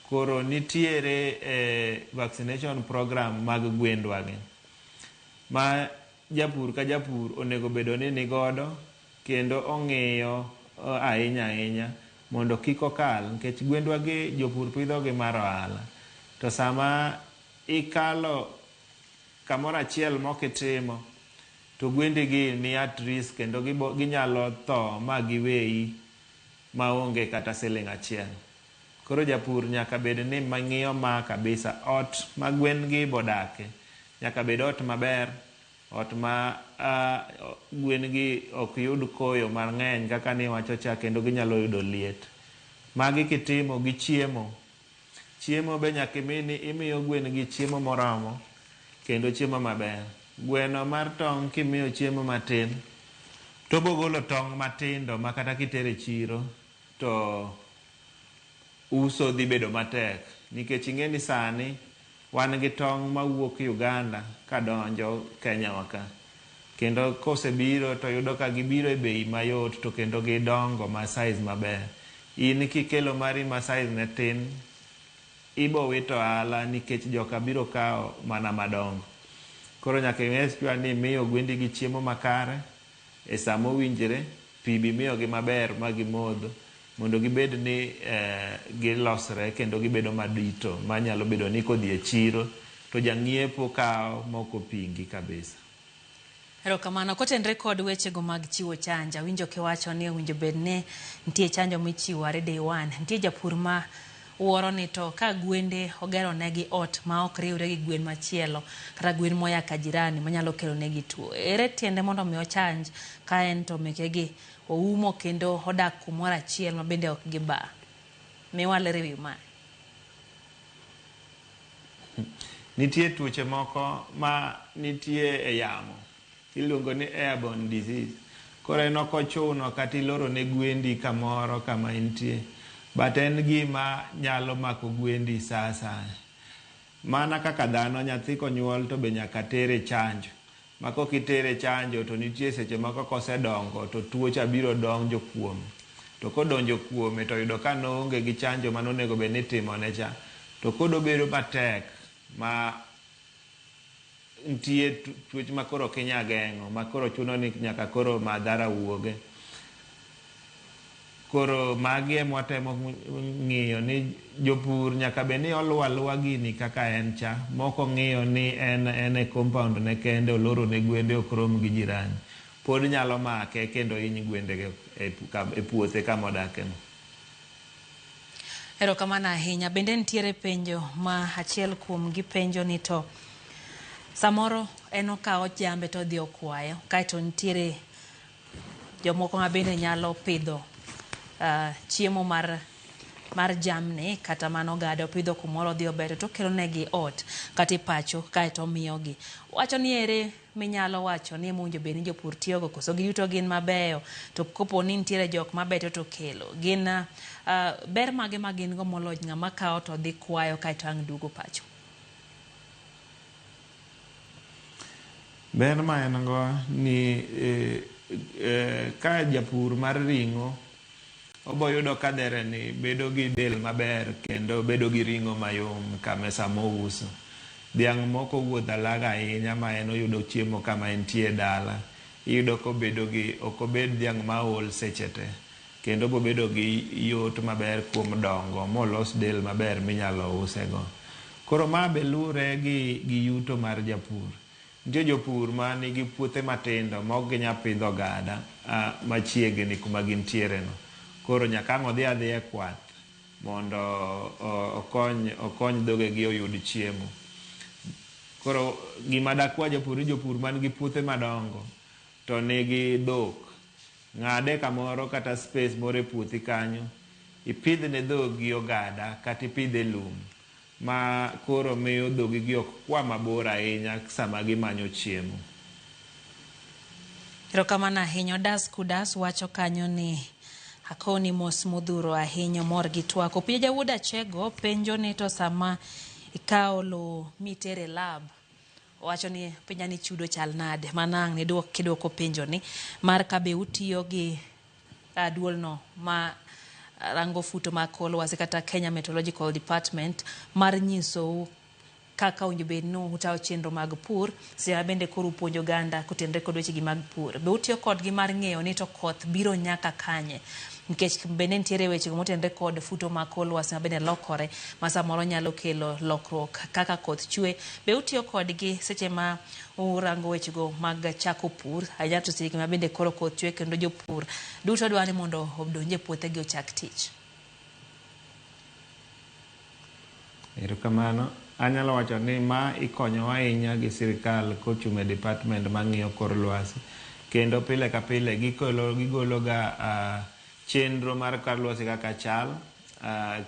Koro nitiere vaccination program mag gwendwa gi ma japur ka japur onego bedo ni nigodo kendo ong'iyo ahinya ahinya mondo kik okal, nikech gwendwa gi jopur pidho gi mar ohala. To sama ikalo kamoro achiel mokitimo to gwendegi ni at risk kendo ginyalo tho ma giweyi maonge kata siling achiel. Koro japur nyaka bed ni mang'iyo ma kabisa ot ma gwen gi bodake nyaka bed ot maber, ot ma gwen gi ok yud koyo mang'eny kaka ni wacho cha, kendo ginyalo yudo liet. Magi kitimo gi chiemo be nyaka imiyo gwen gi chiemo moromo kendo chiemo maber. Gweno mar tong' kimiyo chiemo matin to bogolo tong' matindo ma kata kitere chiro to uso dhi bedo matek nikech ing'e ni sani wan gi tong' mawuok Uganda kadonjo Kenya waka, kendo kosebiro to yudo ka gibiro e bei mayot to kendo gidongo ma size maber. In kikelo mari ma size ne tin, ibo wito ohala nikech joka biro kawo mana madongo. Koro nyaka ing'e ni miyo gwendi gi chiemo makare e sa mowinjore, pi bimiyogi maber ma gimodho mondo gibed ni gilosre kendo gibedo madito manyalo bedo ni kodhi e chiro to jang'iepo kawo moko pingi kabisa. Erokamano. Kotenre kod wechego mag chiwo chanjo, winjo kiwacho ni owinjo bed ni nitie chanjo michiwo are day one. Nitie japur ma wuoro ni to ka gwende ogero negi ot ma ok riwre gi gwen machielo kata gwen moya ka jirani manyalo kelo negi tuo, ere tiende mondo mi ochanj ka en to mekegi oumo kendo odak kumoro achiel ma bende ok giba? Miwalere wi ma. Nitie tuoche moko ma nitie e yamo iluongo ni airborne disease. Koro en ok ochuno kata iloro ne gwendi kamoro kama intie, but en gima nyalo mako gwendi sa asaya. Mana kaka dhano, nyathi konyuol to be nyaka tere chanjo. Ma kokitere chanjo to nitie seche moko kosedongo to tuo cha biro donjo kuome. To kodonjo kuome to yudo ka noonge gi chanjo manonego bed ni timone cha, to kodo bedo matek ma nitie tuoche ma koro kinya geng'o, ma koro chuno ni nyaka koro madhara wuoge. Koro magi e mwatemo ng'iyo ni jopur nyaka be ni oluwa gini kaka en cha, moko ng'iyo ni en e compound ne kende, oloro ne gwende ok rom gi jirani, pod nyalo make kendo hiny gwende e puothe kama odake no. Erokamano ahinya. Bende nitiere penjo ma achiel kuom gi penjo ni to samoro en okawo jambe to dhi okwayo, kaeto nitiere jomoko ma bende nyalo pidho chiemo mar jamni kata mano gado pidho kumoro dhi obeto to kelo negi ot kata pacho kaeto miyogi. Wacho ni ere minyalo wacho ni munjo bed ni jopur tiyogo, koso giyuto gin mabeyo, to kopo ni nitiere jok mabeto to kelo gin ber mage ma gin go moloyo ng'ama kawo to dhi kwayo kaeto ang' duogo pacho? Ber ma en go ni ka japur mar ring'o obo yudo ka dhere ni bedo gi del maber kendo bedo gi ring'o mayom kame sama ouso. Dhiang' moko wuodh alaga ahinya ma en oyudo chiemo kama entie dala, iyudo ok obed dhiang' ma ol seche te, kendo bobedo gi yot maber kuom dongo molos del maber minyalo use go. Koro ma be lure gi yuto mar japur. Nitie jopur ma nigi puothe matindo ma ok ginya pidho gada machiegni kuma gintiere no. Koro nyaka ang' odhi adhiya kwath mondo okony dhogegi oyud chiemo. Koro gima dakwa jopur man gi puothe madongo to nigi dhok, ng'ade kamoro kata space moro e puothi kanyo, ipidh ne dhogi ogada kata ipidhe lum ma koro miyo dhogegi ok kwa mabor ahinya sama gimanyo chiemo. Erokamano ahinya. Odas Kudas wacho kanyo ni akoni mos modhuro ahinya mor gi twako. Pia Jawuod Achego penjo ni to sama ikawo lo mitere lab, wacho ni penja ni chudo chal nade, manang' ni kidwoko penjo ni mar kabe utiyo gi duol no ma rango futo ma kor lwasi kata Kenya Meteorological Department mar nyiso kaka owinjo bed ni utawo chenro mag pur, sama bende koro upuonjo oganda kotenre kod wechegi mag pur. Be utiyo kodgi mar ng'eyo ni to koth biro nyaka kanye, nikech bende nitiere wechego motenre kod futo ma kor lwasi ma bende lokore ma samoro nyalo kelo lokruok kaka koth chwe. Be utiyo kodgi seche ma urango wechego mag chako pur, ahinya to seche ma bende koro koth chwe kendo jopur duto dwani mondo odonje puothegi ochak tich? Erokamano. Anyalo wacho ni ma ikonyo ahinya gi sirikal kochung' e department mang'iyo kor lwasi, kendo pile ka pile gigolo ga chenro mar kor lwasi kaka chal,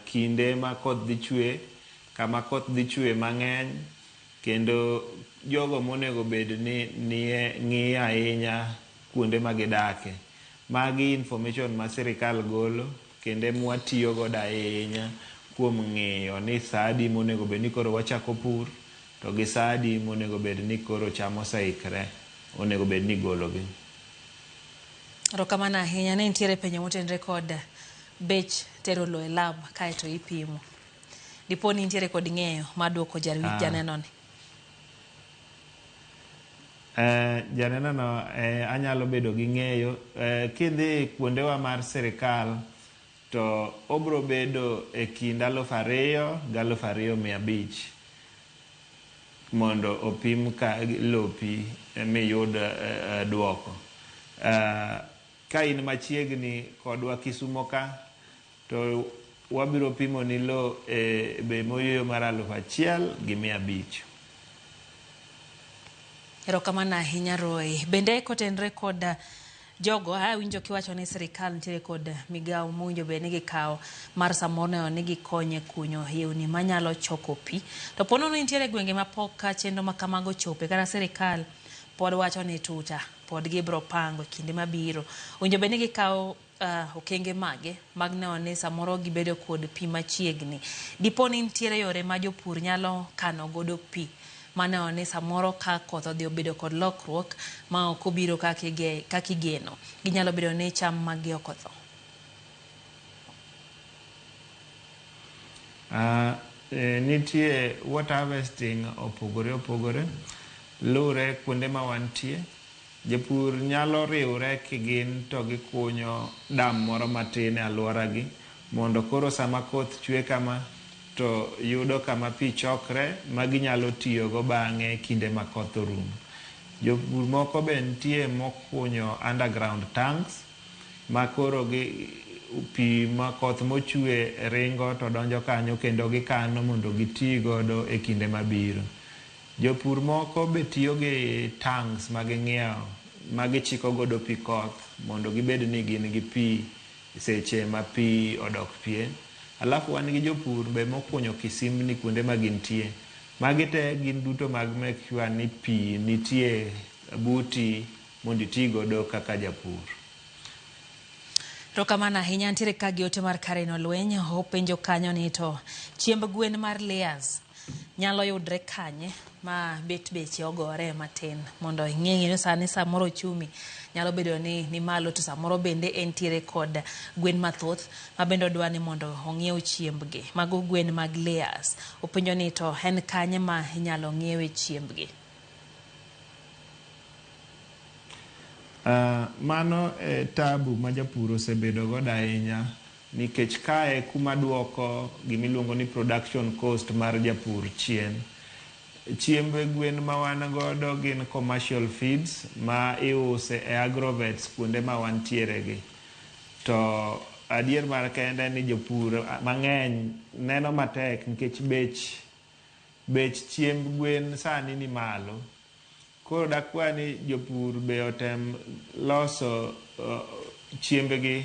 kinde ma koth dhi chwe, kama koth dhi chwe mang'eny, kendo jogo monego bed ni ng'iyo ahinya kuonde ma gidake. Magi information ma sirikal golo kendo mwatiyo godo ahinya kuom ng'eyo ni saa adi monego bed ni koro wachako pur to gi saa adi monego bed ni koro cham oseikre onego bed ni gologi. Erokamano ahinya. Ne nitiere penjo motenore kod bech tero lo e lab kaeto ipimo. Dipo ni nitiere kod ng'eyo maduoko janeno ni? Janeno no anyalo bedo gi ng'eyo. Kidhi kuondewa mar sirikal to obro bedo e kind 2,000 gi 2,500 mondo opim lopi miyud duoko. Ka in machiegni kodwa Kisumo ka to wabiro pimo ni lo e bei moyueyo mar 1,500. Erokamano ahinya Roy. Bende kotenre kod jogo winjo kiwacho ni sirikal nitiere kod migawo mowinjo bed ni gikawo mar samoro ni gikonye kunyo yewni manyalo choko pi. To ponono nitiere gwenge mapok ka chenro ma kamago chope kata sirikal pod wacho ni tuta pod gibro pango kinde mabiro. Owinjo bed ni gikawo okenge mage mag neno ni samoro gibedo kod pi machiegni. Dipo ni nitiere yore ma jopur nyalo kano godo pi maneno ni samoro ka koth odhi obedo kod lokruok ma ok obiro kakigeno, ginyalo bedo ni cham magi okotho. Nitie water harvesting opogore lure kuonde ma wantie. Jopur nyalo riwre kigin to gikunyo dam moro matin e alworagi mondo koro sama koth chwe kama to yudo kama pi chokre ma ginyalo tiyogo bang'e kinde ma koth orumo. Jopur moko be nitie mokunyo underground tanks ma koro pi ma koth mochwe ringo to donjo kanyo kendo gikano mondo giti godo e kinde mabiro. Jopur moko be tiyo gi tanks ma ging'iewo ma gichiko godo pi koth mondo gibed ni gin gi pi seche ma pi odok pien. Alafu wan gi jopur be mokunyo kisimbni kuonde ma gintie. Magi te gin duto mag make sure ni pi nitie buti mondo iti godo kaka japur. Erokamano ahinya. Nitiere ka gi ote mar Karen Olweny openjo kanyo ni to chiemb gwen mar layers nyalo yudre kanye ma bet beche ogore matin mondo ing'e ni sani samoro chumi nyalo bedo ni malo to samoro bende entiere kod gwen mathoth ma bende odwa ni mondo ong'iew chiembgi. Mago gwen mag layers. Openjo ni to en kanye ma inyalo ng'iewe chiembgi? Mano tabu ma japur osebedo godo ahinya nikech kae kuma duoko gimiluongo ni production cost mar japur chien. Chiembe gwen ma wan godo gin commercial feeds ma iuse e agrovets kuonde ma wantiere gi. To adier mar kende ni jopur mang'eny neno matek nikech bech chiemb gwen sani ni malo. Koro dakwa ni jopur be otem loso chiembegi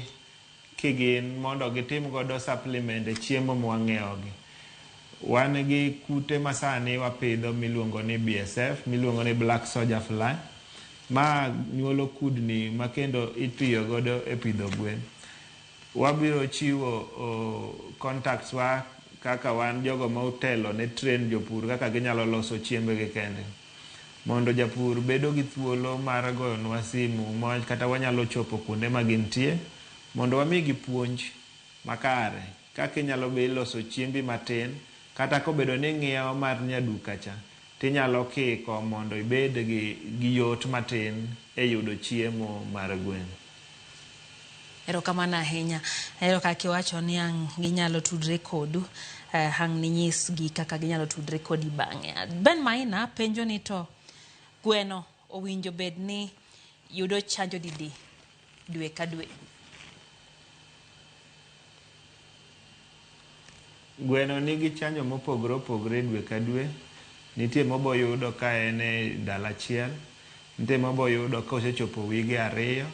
kigin mondo gitim godo supplement e chiemo mwang'iewogi. Wan gi kute masani wapidho miluongo ni BSF, miluongo ni black soldier fly, ma nyuolo kudni ma kendo itiyo godo e pidho gwen. Wabiro chiwo contacts wa kaka wan jogo ma utelo ne train jopur kaka ginyalo loso chiembegi kende. Mondo japur bedo gi thuolo mar goyonwa simu kata wanyalo chopo kuonde ma gintie mondo wamigi puonj makare kaka inyalo be loso chiembi matin kata kobedo ni ng'iewo mar nyaduka cha tinyalo kiko mondo ibed gi yot matin e yudo chiemo mar gwen. Erokamano ahinya. Ero kaka iwacho ni ginyalo tudre kodu hang ni nyisgi kaka ginyalo tudre kodi bang'e. Ben Maina penjo ni to gweno owinjo bed ni yudo chanjo didi dwe ka dwe? Gweno nigi chanjo mopogore dwe ka dwe. Nitie mobo yudo ka en e dala achiel, nitie mobo yudo ka osechopo wige 2,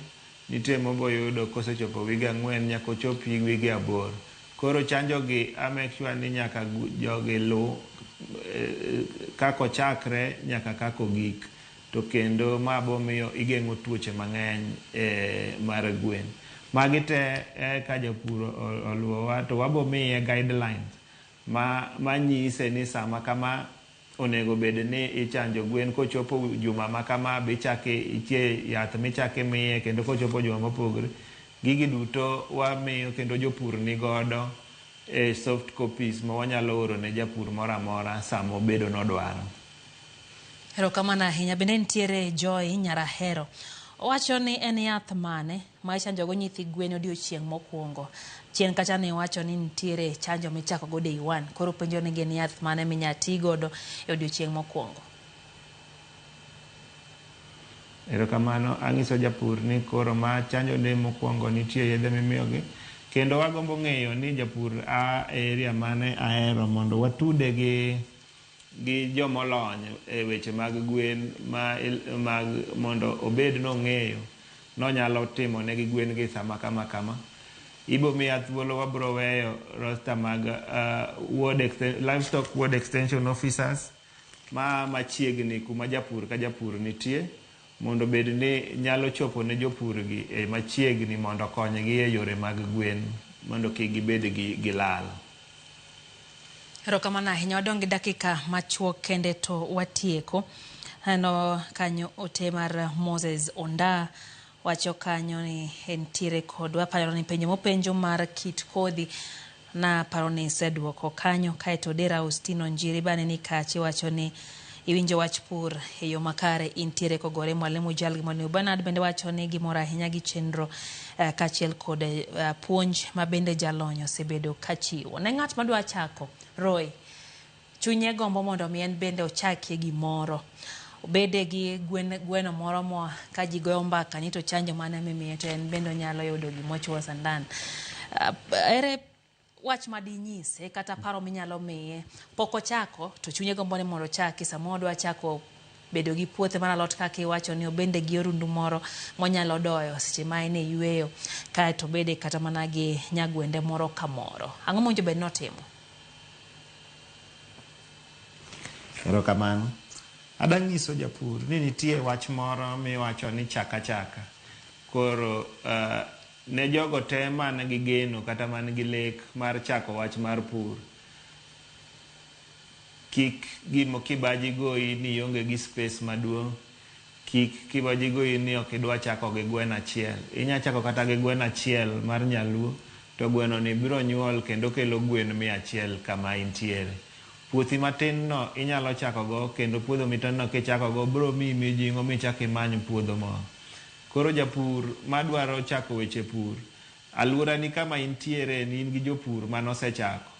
nitie mobo yudo ka osechopo wige 4 nyaka ochop wige 8. Koro chanjo gi make sure ni nyaka jogi lu kako chakre nyaka kako gik. To kendo ma bo miyo igeng'o tuoche mang'eny mar gwen. Magi te ka japur oluwowa to wabo miye guidelines manyise ni sama kama onego bed ni ichanjo gwen kochopo juma ma kama be chake itie yath michake miye kendo kochopo juma mopogore. Gigi duto wamiyo kendo jopur ni godo soft copies ma wanyalo oro ne japur moro amora sama obedo nodwaro. Erokamano ahinya. Bende nitiere Joy Nyarahero. Owacho ni en yath mane ma ichanjogo nyithi gwen odiochieng' mokwongo. Chien kacha ne wacho ni nitiere chanjo michako go day 1. Koro penjo ni gin yath mane minya ti godo e odiochieng' mokwongo. Erokamano, ang'iso japur ni koro ma chanjo ne mokwongo nitie yedhe mimiyogi. Kendo wagombo ng'eyo ni japur area mane ahero mondo watude gi jomolony e weche mag gwen mondo obed nong'eyo nonyalo timo ne gi gwen gi sama kama. Ibo miya thuolo wabro weyo roster mag livestock ward extension officers machiegni kuma japur ka japur nitie mondo bed ni nyalo chopo ne jopur gi machiegni mondo konygi e yore mag gwen mondo kik gibed gi lal. Erokamano ahinya. Wadong' gi dakika machuok kende to watieko. Ano kanyo ote mar Moses Onda wacho kanyo ni entiere kodwa, paro ni penjo mopenjo mar kit kodhi na paro ni iseduoko kanyo. Kaeto Dera Austino Njiri bane ni kachi wacho ni iwinjo wach pur e yo makare intiere kogore. Mwalimu Jalgi Mwalimu Bernard bende wacho ni gimoro ahinya gi chenro kachiel kod puonj ma bende jalony osebedo kachiwo ne ng'at madwa chako. Roy, chunye gombo mondo mi en bende ochakie gimoro, obede gi gweno moro mo ka ji goyo mbaka ni to chanjo mane mimiye to en bende onyalo yudo gimochuo sandan. Ere wach madinyise kata paro minyalo miye pok ochako to chunye gombo ni mondo ochaki sama odwa chako bedo gi puothe mar alot kaka iwacho ni obende gi orundu moro monyalo doyo seche ma en e yweyo kaeto bede kata mana gi nyagwende moro kamoro. Ang'o monjo bed notimo? Erokamano. Adang' nyiso japur ni nitie wach moro miwacho ni chaka. Koro ne jogo te man gi geno kata man gi lek mar chako wach mar pur, kik gimo kibaji goyi ni onge gi space maduong', kik kibaji goyi ni ok idwa chako gi gweno achiel. Inya chako kata gi gweno achiel mar nyaluo to gweno ni biro nyuol kendo kelo gwen 100 kama intiere. Puothi matin no inyalo chako go kendo puodho mitin no kichako go bro mi mijingo michaki many puodho mo. Koro japur madwaro chako weche pur, alura ni kama intiere ni in gi jopur manosechako.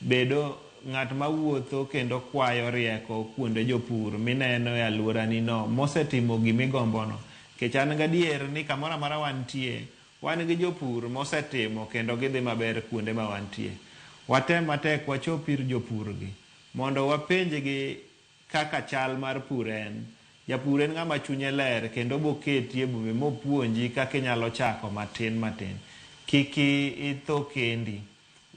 Bedo ng'at mawuotho kendo kwayo rieko kuonde jopur mineno e alura ni no mosetimo gimigombo no. Kechan gadier ni kamora mara wantie, wan gi jopur mosetimo kendo gidhi maber kuonde ma wantie. Watem matek wachopir jopur gi mondo wapenje gi kaka chal mar pur en. Japur en ng'ama chunye ler kendo boketi e bume mopuonji kaka inyalo chako matin. Kiki itho kendi.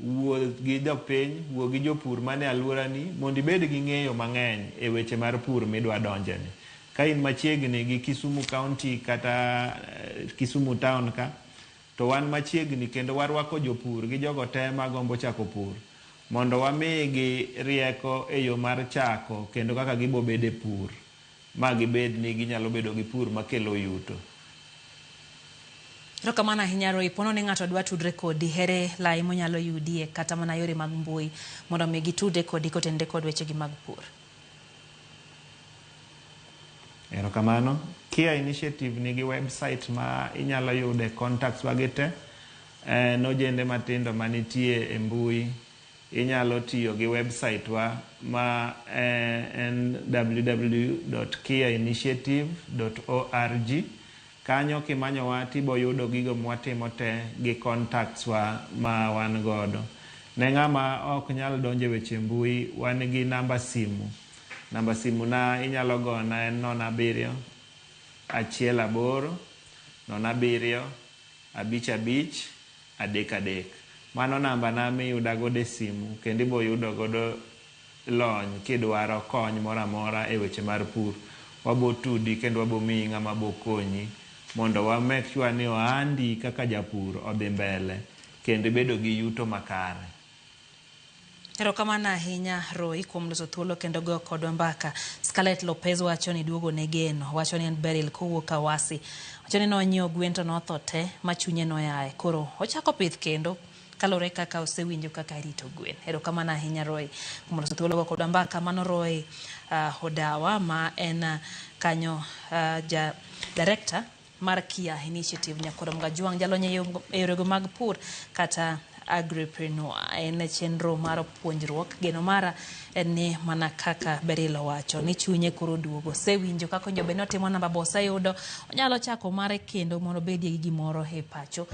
Wuo gi jopiny, wuo gi jopur mane alura ni mondo ibed gi ng'eyo mang'eny e weche mar pur midwa donjeni. Ka in machiegni gi Kisumu County kata Kisumu Town ka, to wan machiegni kendo warwako jopur gi jogo te magombo chako pur mondo wamigi rieko e yo mar chako kendo kaka gibo bede pur ma gibed ni ginyalo bedo gi pur makelo yuto. Erokamano ahinya Roy. Pono ni ng'ato dwa tudre kodi, here lai monyalo yudie kata mana yore mag mbui mondo mi gitude kodi kotende kod weche gi mag pur? Erokamano. Kia Initiative nigi website ma inyalo yude contacts wagite nojende matindo manitie e mbui. Inyalo tiyo gi website wa ma en www.kiainitiative.org. Kanyo kimanyo wa tibo yudo gigo mwatimo te gi contacts wa ma wan godo. Ne ng'ama ok nyal donje weche mbui, wan gi namba simu. Namba simu na inyalo gona en 07 18 07 55 33. Mano namba na miyuda godo e simu kendo ibo yudo godo lony kidwaro kony mora mora e weche mar pur. Wabo tudi kendo wabo miyi ng'ama bo konyi mondo wa make sure ni ohandi kaka japur odhi mbele kendo bedo gi yuto makare. Erokamano ahinya Roy kuom loso thuolo kendo go kodwa mbaka. Scarlett Lopez wacho ni duogo ne geno, wacho ni en Beryl kowuok Kawasi. Wacho ni nonyiewo gwen to notho te ma chunye noyaye. Koro ochako pith kendo kalore kaka osewinjo kaka rito gwen. Erokamano ahinya Roy kuom loso thuolo go kodwa mbaka. Mano Roy Odawa ma en kanyo director mar Kia Initiative Nyakoro Mgajuang, jalonye yorego mag pur kata agripreneur. En chenro mar puonjruok. Geno mara en ni mana kaka Beryl wacho ni chunye koro duogo, sewinjo kaka jobe notimo namba bosa yudo onyalo chako mare kendo mondo bedie gi gimoro e pacho.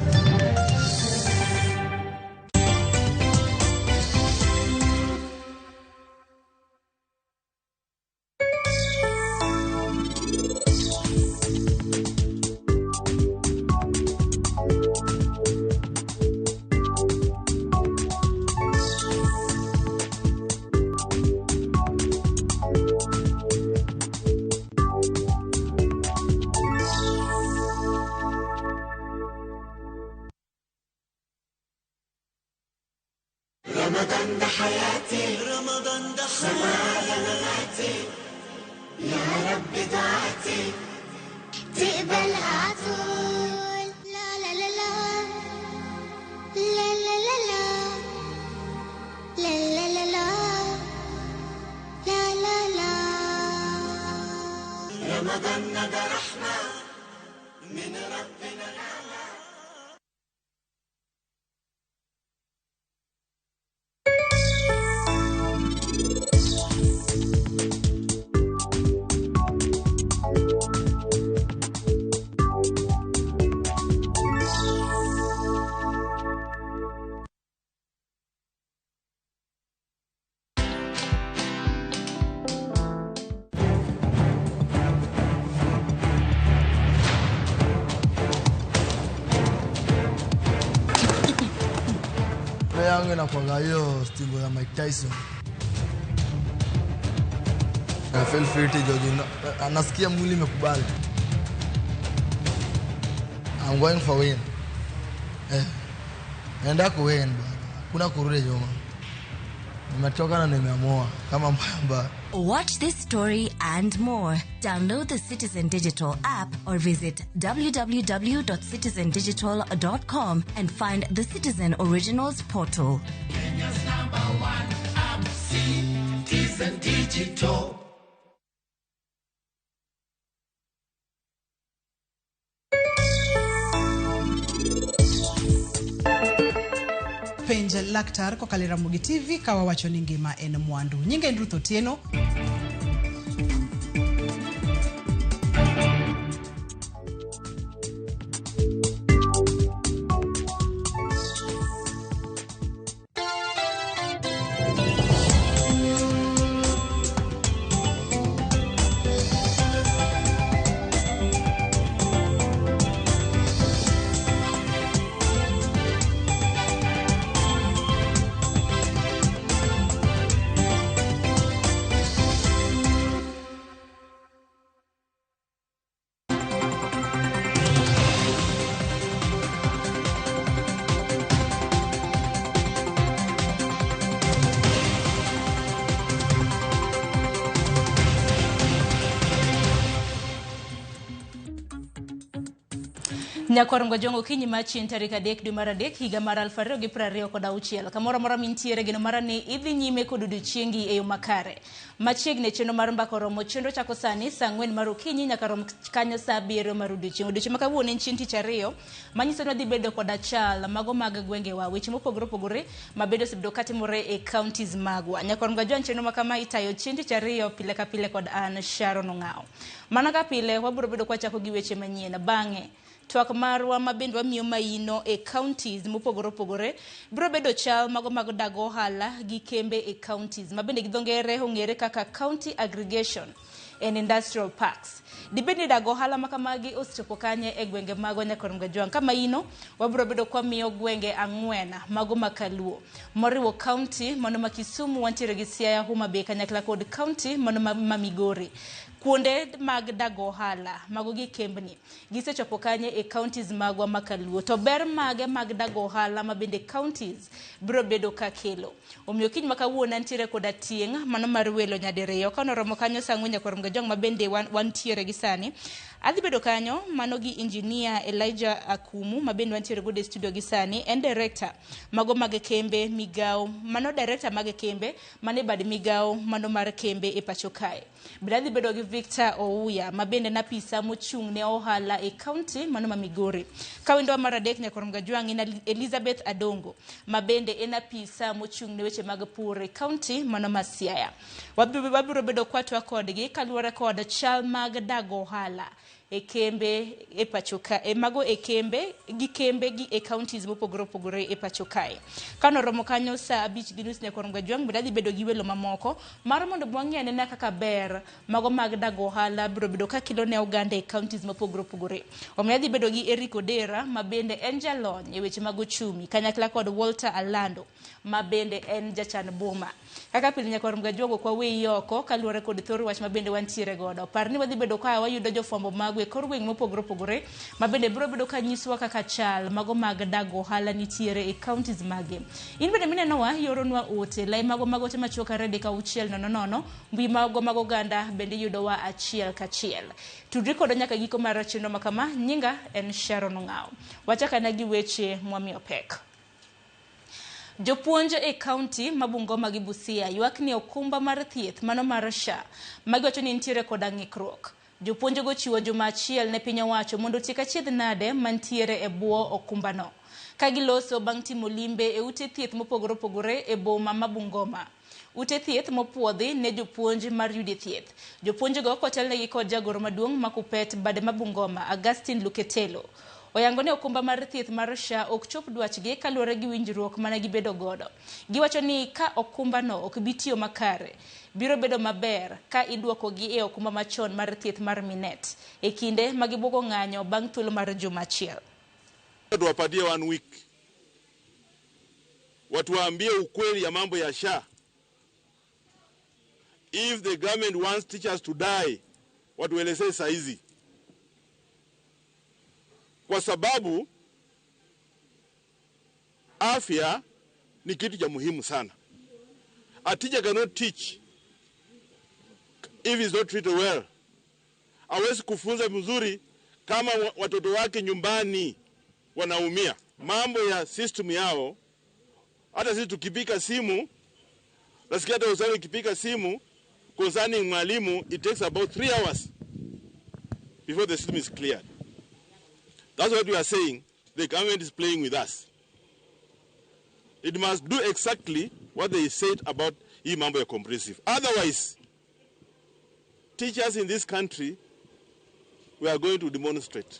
رمضان ده حياتي رمضان ده حياتي يا رب دعاتي تقبلها عطول لا لا لا لا لا لا لا لا لا لا لا لا لا لا رمضان ده رحمة من ربنا. yangu inakuanga hiyo stingo ya Mike Tyson. I feel free to George. Anasikia mwili imekubali. I'm going for win. Naenda kuwin bwana. Kuna kurudi nyuma. Nimechoka na nimeamua kama mbaya. Watch this story and more. Download the Citizen Digital app or visit www.citizendigital.com and find the Citizen Originals portal. Kenya's #1 app, Citizen Digital. Penj laktar kokalo Ramogi TV kawa wacho ni ngima en mwandu. Nyinge en Ruth Otieno. Nyakor Mgajongo kinyi machin tarika dek dwe mar adek higa mar 2026 kamoro mora mintiere geno mara ni idhi nyime kod odiochiengi e yo makare. Machiegni chenro mar mbako romo chenro chako sani saa 4 mar okinyi nyaka rom kanyo saa 7 mar odiochieng'. Odiochieng' makawuono en chieng' tich ariyo manyiso ni dhi bedo kod achal mago mag gwengewa weche mopogore opogore mabedo sebedo katimore e counties magwa. Nyakor Mgajongo chenro makama itayo chieng' tich ariyo pile ka pile kod an Sharon Ong'ao. Mana ka pile wabiro bedo kwa chako gi weche manyien bang'e twak marwa mabende wamiyo maino e counties mopogore opogore biro bedo chal mago mag dago hala gi kembe e counties mabende gi dhongere ong'ere kaka county aggregation and industrial parks. Dibedi dago ohala makamagi osechopo kanye e gwenge mago Nyakorom Gajwang. Kama ino wabiro bedo kwa miyo gwenge ang'wen mago makaluo moriwo county mano ma Kisumu, wantiere gi Siaya, Homa Bay kanyakla kod county mano ma Migori. Kuonde mag dago ohala mago gi kembni gisechopo kanye e counties magwa makaluo. To ber mage mag dago ohala ma bende counties biro bedo ka kelo. Omiyo kiny makawuono ntiere koda tieng' mano mar welo nyadiriyo kanoromo kanyo sang'we Nyakorom Gajwang ma bende wantiere gi sani. Adhi bedo kanyo mano gi engineer Elijah Akumu ma bende wantiere go e studio gi sani, en director mago mag kembe migao, mano director mag kembe mane bad migao mano mar kembe e pacho kae. Adhi bedo gi Victor Ouya ma bende na pisa mochung' ne ohala e county mano ma Migori. Kawendo mar adek Nyakorom Gajwang en Elizabeth Adongo ma bende en pisa mochung' ne weche mag pur e county mano ma Siaya. Wabiro bedo kwatwa kodgi kaluwore kod chal mag dago ohala e kembe e pachoka e mago e kembe gi e counties mopogore opogore e pachokae. Kanoromo kanyo sa 5:30 Nyakorom Gajwang biro bedo gi welo mamoko mar mondo bwang'e ne kaka ber mago mag dago ohala biro bedo ka kilo ne oganda e counties mopogore opogore. Omiyo adhi bedo gi Eric Odera ma bende en jalony e weche mag uchumi kanyakla kod Walter Alando ma bende en jachan boma. Kaka pile Nyakorom Gajwang kwa weyi oko kaluwore kod thor wach ma bende wantiere godo. Parni wadhi bedo ka wayudo jofwambo mag e kor gweng' mopogore opogore ma bende biro bedo ka nyiswa kaka chal mago mag dago ohala nitiere e counties mage. In bende minenowa yoronwa ote lai mago te machuoka rede ka 600 mbui mago oganda bende yudowa achiel kachiel. Tudri kodo nyaka giko mar chenro makama. Nyinga en Sharon Ng'ao. Wachaka na gi weche mwamiyo pek. Jopuonj e county Mabungoma gi Busia ywak ni okumba mar thieth mano mar SHA magiwacho ni nitiere koda ng'ikruok. Jopuonj go chiwo juma achiel ne piny owacho mondo tiek achiedh nade mantiere e bwo okumbano. Ka giloso bang' timo limbe e ute thieth mopogore opogore e boma ma Bungoma. Ute thieth mopuodhi ne jopuonj mar yude thieth. Jopuonj go kotelnegi kod jagoro maduong' ma Kupet bade ma Bungoma Augustine Luketelo. Oyango ne okumba mar thieth mar SHA ok chop dwachgi kaluwore gi winjruok mana gibedo godo. Giwacho ni ka okumbano ok bitiyo makare, biro bedo maber ka idwoko gi e okumba machon mar thieth mar Minet e kinde magibuogo ng'anyo bang' thuolo mar juma achiel. Tuwapatie 1 week. Watuambie ukweli ya mambo ya SHA. If the government wants teachers to die, watuelezee saizi. Kwa sababu afya ni kitu cha muhimu sana. A teacher cannot teach if he's not treated well. Hawezi kufunza mzuri kama watoto wake nyumbani wanaumia. Mambo ya system yao, hata sisi tukipika simu, nasikia hata usani ukipika simu concerning mwalimu, it takes about 3 hours before the system is cleared. That's what we are saying. The government is playing with us. It must do exactly what they said about hii mambo ya comprehensive. Otherwise, teachers in this country, we are going to demonstrate.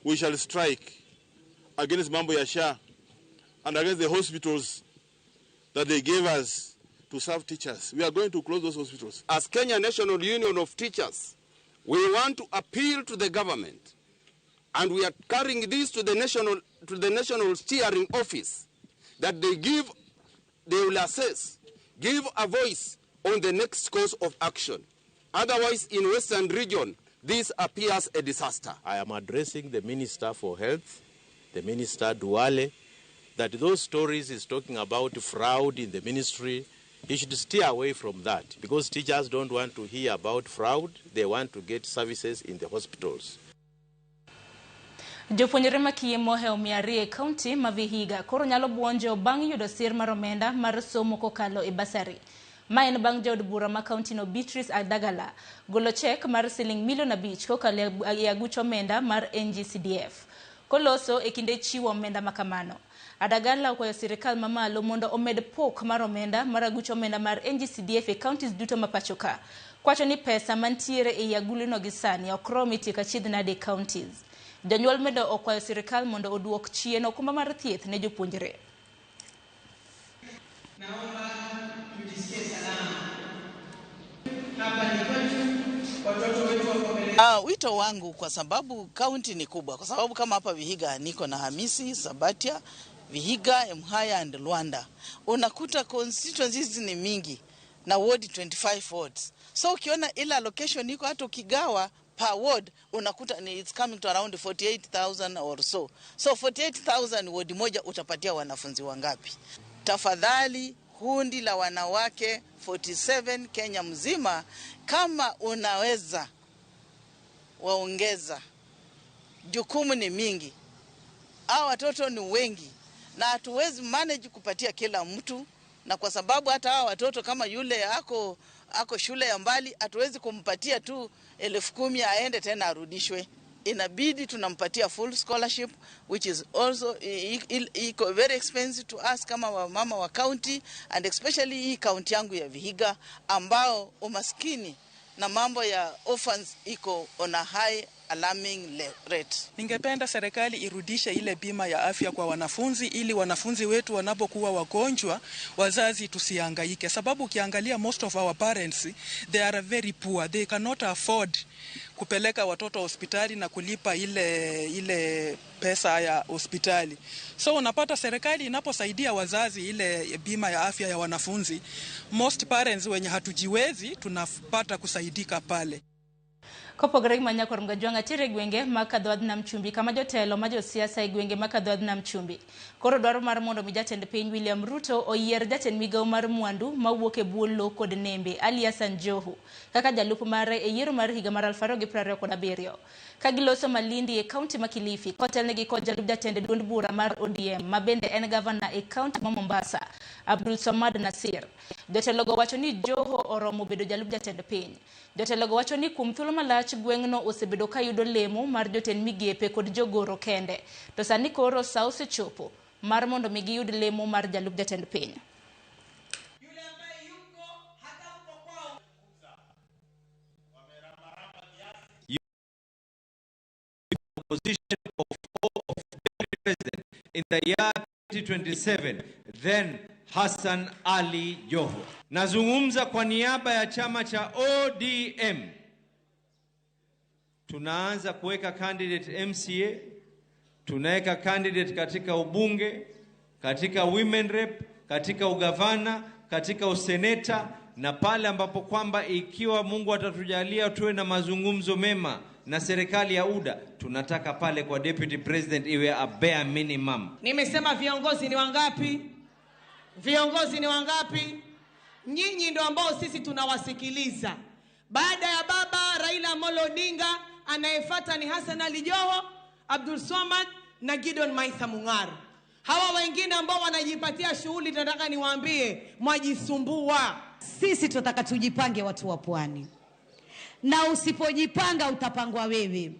We shall strike against mambo ya SHA and against the hospitals that they gave us to serve teachers. We are going to close those hospitals. As Kenya National Union of Teachers, we want to appeal to the government, and we are carrying this to the national steering office, that they will assess, give a voice on the next course of action. Otherwise, in Western region, this appears a disaster. I am addressing the Minister for Health, the Minister Duale, that those stories is talking about fraud in the ministry. He should steer away from that, because teachers don't want to hear about fraud. They want to get services in the hospitals. Jopuonjre makie mohe omiarie county ma Vihiga koro nyalo buonjo bang' yudo sir mar omenda mar somo kokalo e basari. Ma en bang' jaod bura ma county no Beatrice Adagala golo chek mar siling milion 5 kokalo e aguch omenda mar NGCDF. Koloso e kinde chiwo omenda makamano. Adagala okwayo sirikal mamalo mondo omed pok mar omenda mar aguch omenda mar NGCDF e counties duto mapachoka. Kwacho ni pesa mantiere e agulino gi sani ok romi tiek achiedh nade counties. Janyuol medo okwayo sirikal mondo oduok chien okumba mar thieth ne jopuonjre. Naomba tujisikie salama. Hapa ni kwetu, Wito wangu kwa sababu kaunti ni kubwa, kwa sababu kama hapa Vihiga niko na Hamisi, Sabatia, Vihiga, Emhaya and Luanda. Unakuta constituencies ni mingi na ward 25 wards. So ukiona ile allocation iko hata ukigawa per ward unakuta it's coming to around 48,000 or so. So 48,000 ward moja utapatia wanafunzi wangapi? Tafadhali kundi la wanawake 47 Kenya mzima, kama unaweza waongeza. Jukumu ni mingi. Hao watoto ni wengi na hatuwezi manage kupatia kila mtu, na kwa sababu hata hao watoto kama yule ako shule ya mbali hatuwezi kumpatia tu 10,000 aende tena arudishwe. Inabidi tunampatia full scholarship, which is also very expensive to us kama mama wa county, and especially hii county yangu ya Vihiga ambao umaskini na mambo ya orphans iko on a high alarming rate. Ningependa serikali irudishe ile bima ya afya kwa wanafunzi, ili wanafunzi wetu wanapokuwa wagonjwa wazazi tusihangaike, sababu ukiangalia most of our parents they are very poor, they cannot afford kupeleka watoto hospitali na kulipa ile pesa ya hospitali. So unapata serikali inaposaidia wazazi ile bima ya afya ya wanafunzi, most parents wenye hatujiwezi tunapata kusaidika pale. Kopogore manyakor mgajwanga tire gwenge makadhod nam chumbi kama jotelo ma josiasa e gwenge makadhod nam chumbi. Koro dwaro mar mondo mi jatend piny William Ruto oyier jatend migawo mar mwandu mawuok e bwo lo kod nembe Ali Hassan Joho kaka jalup mare e yiero mar higa mar 2027. Ka giloso Malindi e kaunti ma Kilifi, kotelnegi kod jalup jatend duond bura mar ODM ma bende en gavana e kaunti ma Mombasa, Abdul Samad Nasir. Jotelogo wacho ni Joho oromo bedo jalup jatend piny. Jotelogo wacho ni kuom thuolo malach gweng'no osebedo ka yudo lemo mar jotend migepe kod jogoro kende. To sani koro sa osechopo mar mondo mi giyud lemo mar jalup jatend piny. Position of deputy president in the year 2027, then Hassan Ali Joho. Nazungumza kwa niaba ya chama cha ODM. Tunaanza kuweka candidate MCA, tunaweka candidate katika ubunge, katika women rep, katika ugavana, katika useneta, na pale ambapo kwamba ikiwa Mungu atatujalia tuwe na mazungumzo mema na serikali ya UDA, tunataka pale kwa deputy president iwe a bare minimum. Nimesema viongozi ni wangapi? Viongozi ni wangapi? Nyinyi ndio ambao sisi tunawasikiliza. Baada ya baba Raila Amolo Odinga, anayefuata ni Hassan Ali Joho, Abdul Swamad na Gideon Maitha Mung'aro. Hawa wengine ambao wanajipatia shughuli, tunataka niwaambie mwajisumbua. Sisi tunataka tujipange, watu wa pwani, na usipojipanga utapangwa wewe.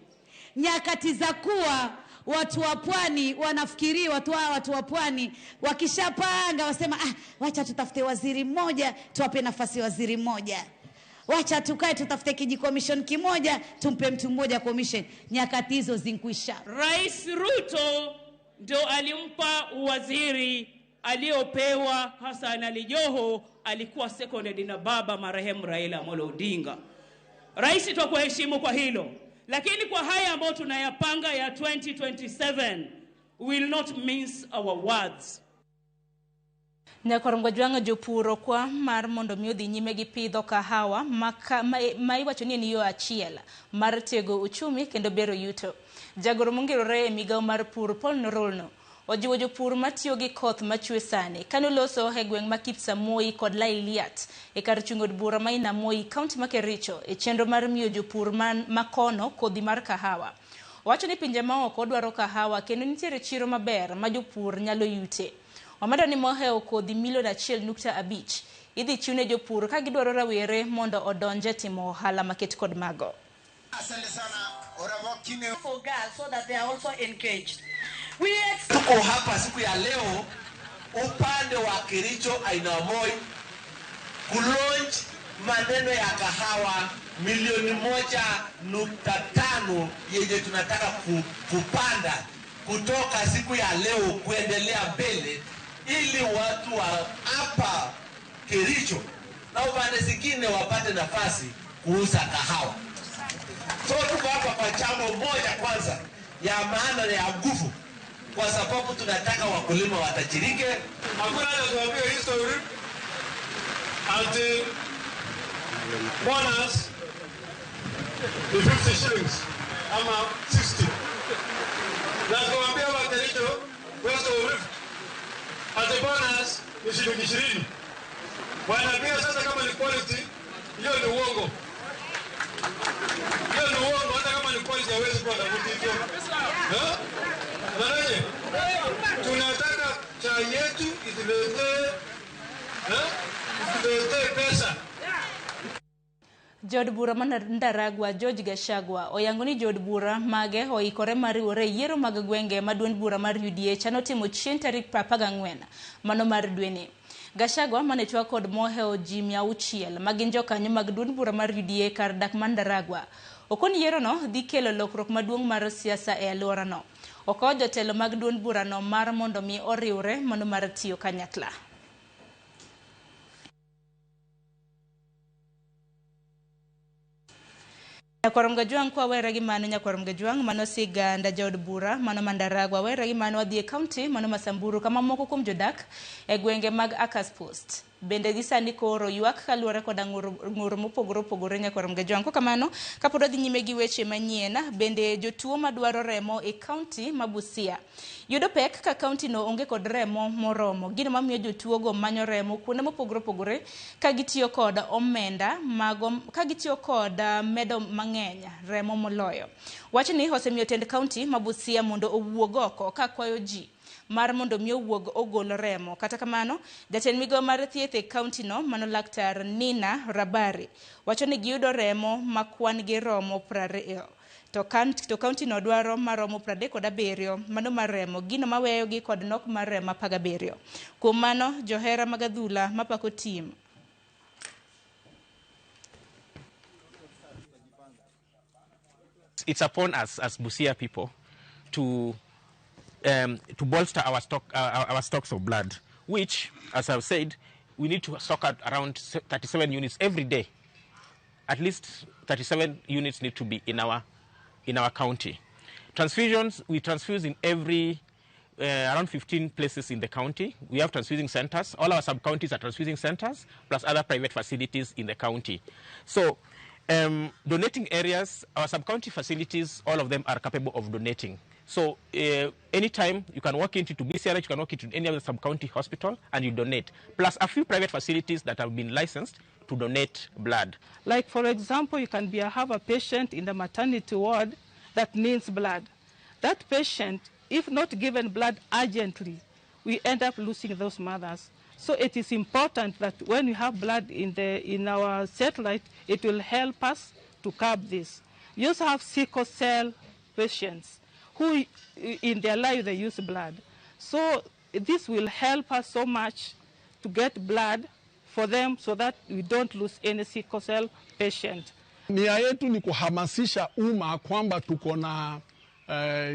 Nyakati za kuwa watu wa pwani wanafikiri watu wa pwani wakishapanga wasema wacha tutafute waziri mmoja tuwape nafasi waziri mmoja, wacha tukae tutafute kijikomishon kimoja tumpe mtu mmoja commission. Nyakati hizo zinkwisha. Rais Ruto ndio alimpa waziri aliopewa Hassan Ali Joho, alikuwa seconded na baba marehemu Raila Amolo Odinga. Rais tutakuheshimu kwa hilo, lakini kwa haya ambayo tunayapanga ya 2027 will not mince our words. Nyakorongo jwanga jopuro kwa mar mondo mi odhi nyime gi pidho kahawa ma iwacho ni yo achiel mar tego uchumi kendo bero yuto. Jagoro mongirore e migawo mar pur Paul Norolno ojiwo jopur matiyo gi koth machwe sani kano loso e gweng' ma Kipsamoi kod Lailiat e kar chungo od bura ma Inamoi kaunti ma Kericho e chenro mar miyo jopur makono kodhi mar kahawa. Wacho ni pinje maoko dwaro kahawa kendo nitiere chiro maber ma jopur nyalo yute. Omedo ni moheo kodhi milion 1.5 idhi chiwne jopur ka gidwaro rawere mondo odonje timo ohala maket kod mago. Asante sana. For girls so that they are also engaged. Tuko hapa siku ya leo upande wa Kericho Ainamoi kulaunch maneno ya kahawa milioni 1.5 yenye tunataka kupanda kutoka siku ya leo kuendelea mbele, ili watu wa hapa Kericho na upande zingine wapate nafasi kuuza kahawa. So tuko hapa kwa jambo moja kwanza ya maana na ya nguvu, kwa sababu tunataka wakulima watajirike. Hakuna haja tuambie history ati bonus ni 50 shillings ama 60. Na tuambie watajirike West of Rift ati bonus ni shilingi 20. Wanaambia sasa kama ni quality, hiyo ni uongo. Hiyo ni uongo, hata kama ni quality hawezi kuwa na vitu hivyo. Nani? Tunataka chai yetu ituletee pesa. Jod bura Ndaragwa George Gachagua oyango ni jod bura mage oikore mariwore yiero mag gwenge maduond bura mar UDA chano timo chien tarik 14 mano mar dweni. Gachagua mane chwa kod moheo ji 600 magin jokanyo mag duond bura mar UDA kar dak man Ndaragwa. Okoni yiero no dhi kelo lokruok maduong' mar siasa e alwora no. Oko jotelo mag duond bura no mar mondo mi oriwre mano mar tiyo kanyakla. Nyakorom Gajuang kwa wera gi mano Nyakorom Gajuang mano siganda jod bura mano Mandaragwa wera gi mano adhi county mano Masamburu kama moko kuom jodak e gwenge mag Akas Post. Bende gisani koro ywak kaluore koda ng'ur mopogore Nyakorom Gajuang. Ko kamano kapod odhi nyime gi weche manyien, bende jotuo madwaro remo e county ma Busia yudo pek ka county no onge kod remo moromo. Gino mamiyo jotuo go manyo remo kuonde mopogore ka gitiyo kod omenda mago ka gitiyo kod medo mang'eny remo moloyo. Wach ni osemiyo tend county ma Busia mondo owuog oko ka kwayo ji mar mondo mi owuog ogol remo. Kata kamano jatend migawo mar thieth e county no mano Laktar Nina Rabari wacho ni giyudo remo ma kwan gi romo 20 to county no dwaro maromo 37 mano mar remo, gino maweyo gi kod nok mar remo 17. Kuom mano johera mag adhula mapako team it's upon us as Busia people to bolster our stocks of blood, which, as I've said, we need to stock at around 37 units every day. At least 37 units need to be in our county. Transfusions, we transfuse in every around 15 places in the county. We have transfusing centers. All our sub-counties are transfusing centers, plus other private facilities in the county. So, donating areas, our sub-county facilities, all of them are capable of donating. So anytime you can walk into BCRH, you can walk into any other sub-county hospital and you donate. Plus a few private facilities that have been licensed to donate blood. Like for example, you can have a patient in the maternity ward that needs blood. That patient, if not given blood urgently, we end up losing those mothers. So it is important that when we have blood in our satellite, it will help us to curb this. We also have sickle cell patients who in their life they use blood. So this will help us so much to get blood for them so that we don't lose any sickle cell patient. Nia yetu ni kuhamasisha umma kwamba tuko na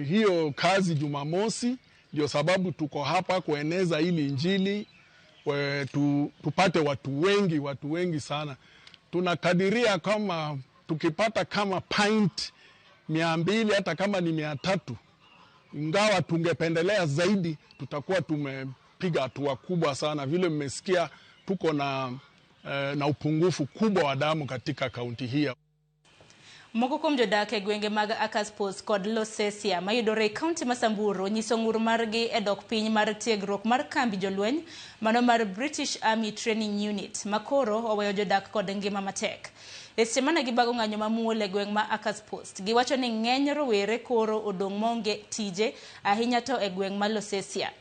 hiyo kazi Jumamosi, ndio sababu tuko hapa kueneza ili injili tupate watu wengi sana. Tunakadiria kama tukipata kama pint 200 hata kama ni 300, ingawa tungependelea zaidi, tutakuwa tumepiga hatua kubwa sana. Vile mmesikia tuko na upungufu kubwa wa damu katika kaunti hii. Moko kuom jodak e gwenge mag Akas Post kod Losesia mayudore county Masamburu nyiso ng'ur margi e dok piny mar tiegruok mar kambi jolweny mano mar British Army Training Unit makoro oweyo jodak kod ngima matek. Seche mane gibago ng'anyo mamuol e gweng ma Akas Post, giwacho ni ng'eny rowere koro odong' monge tije ahinya to e gweng ma Losesia.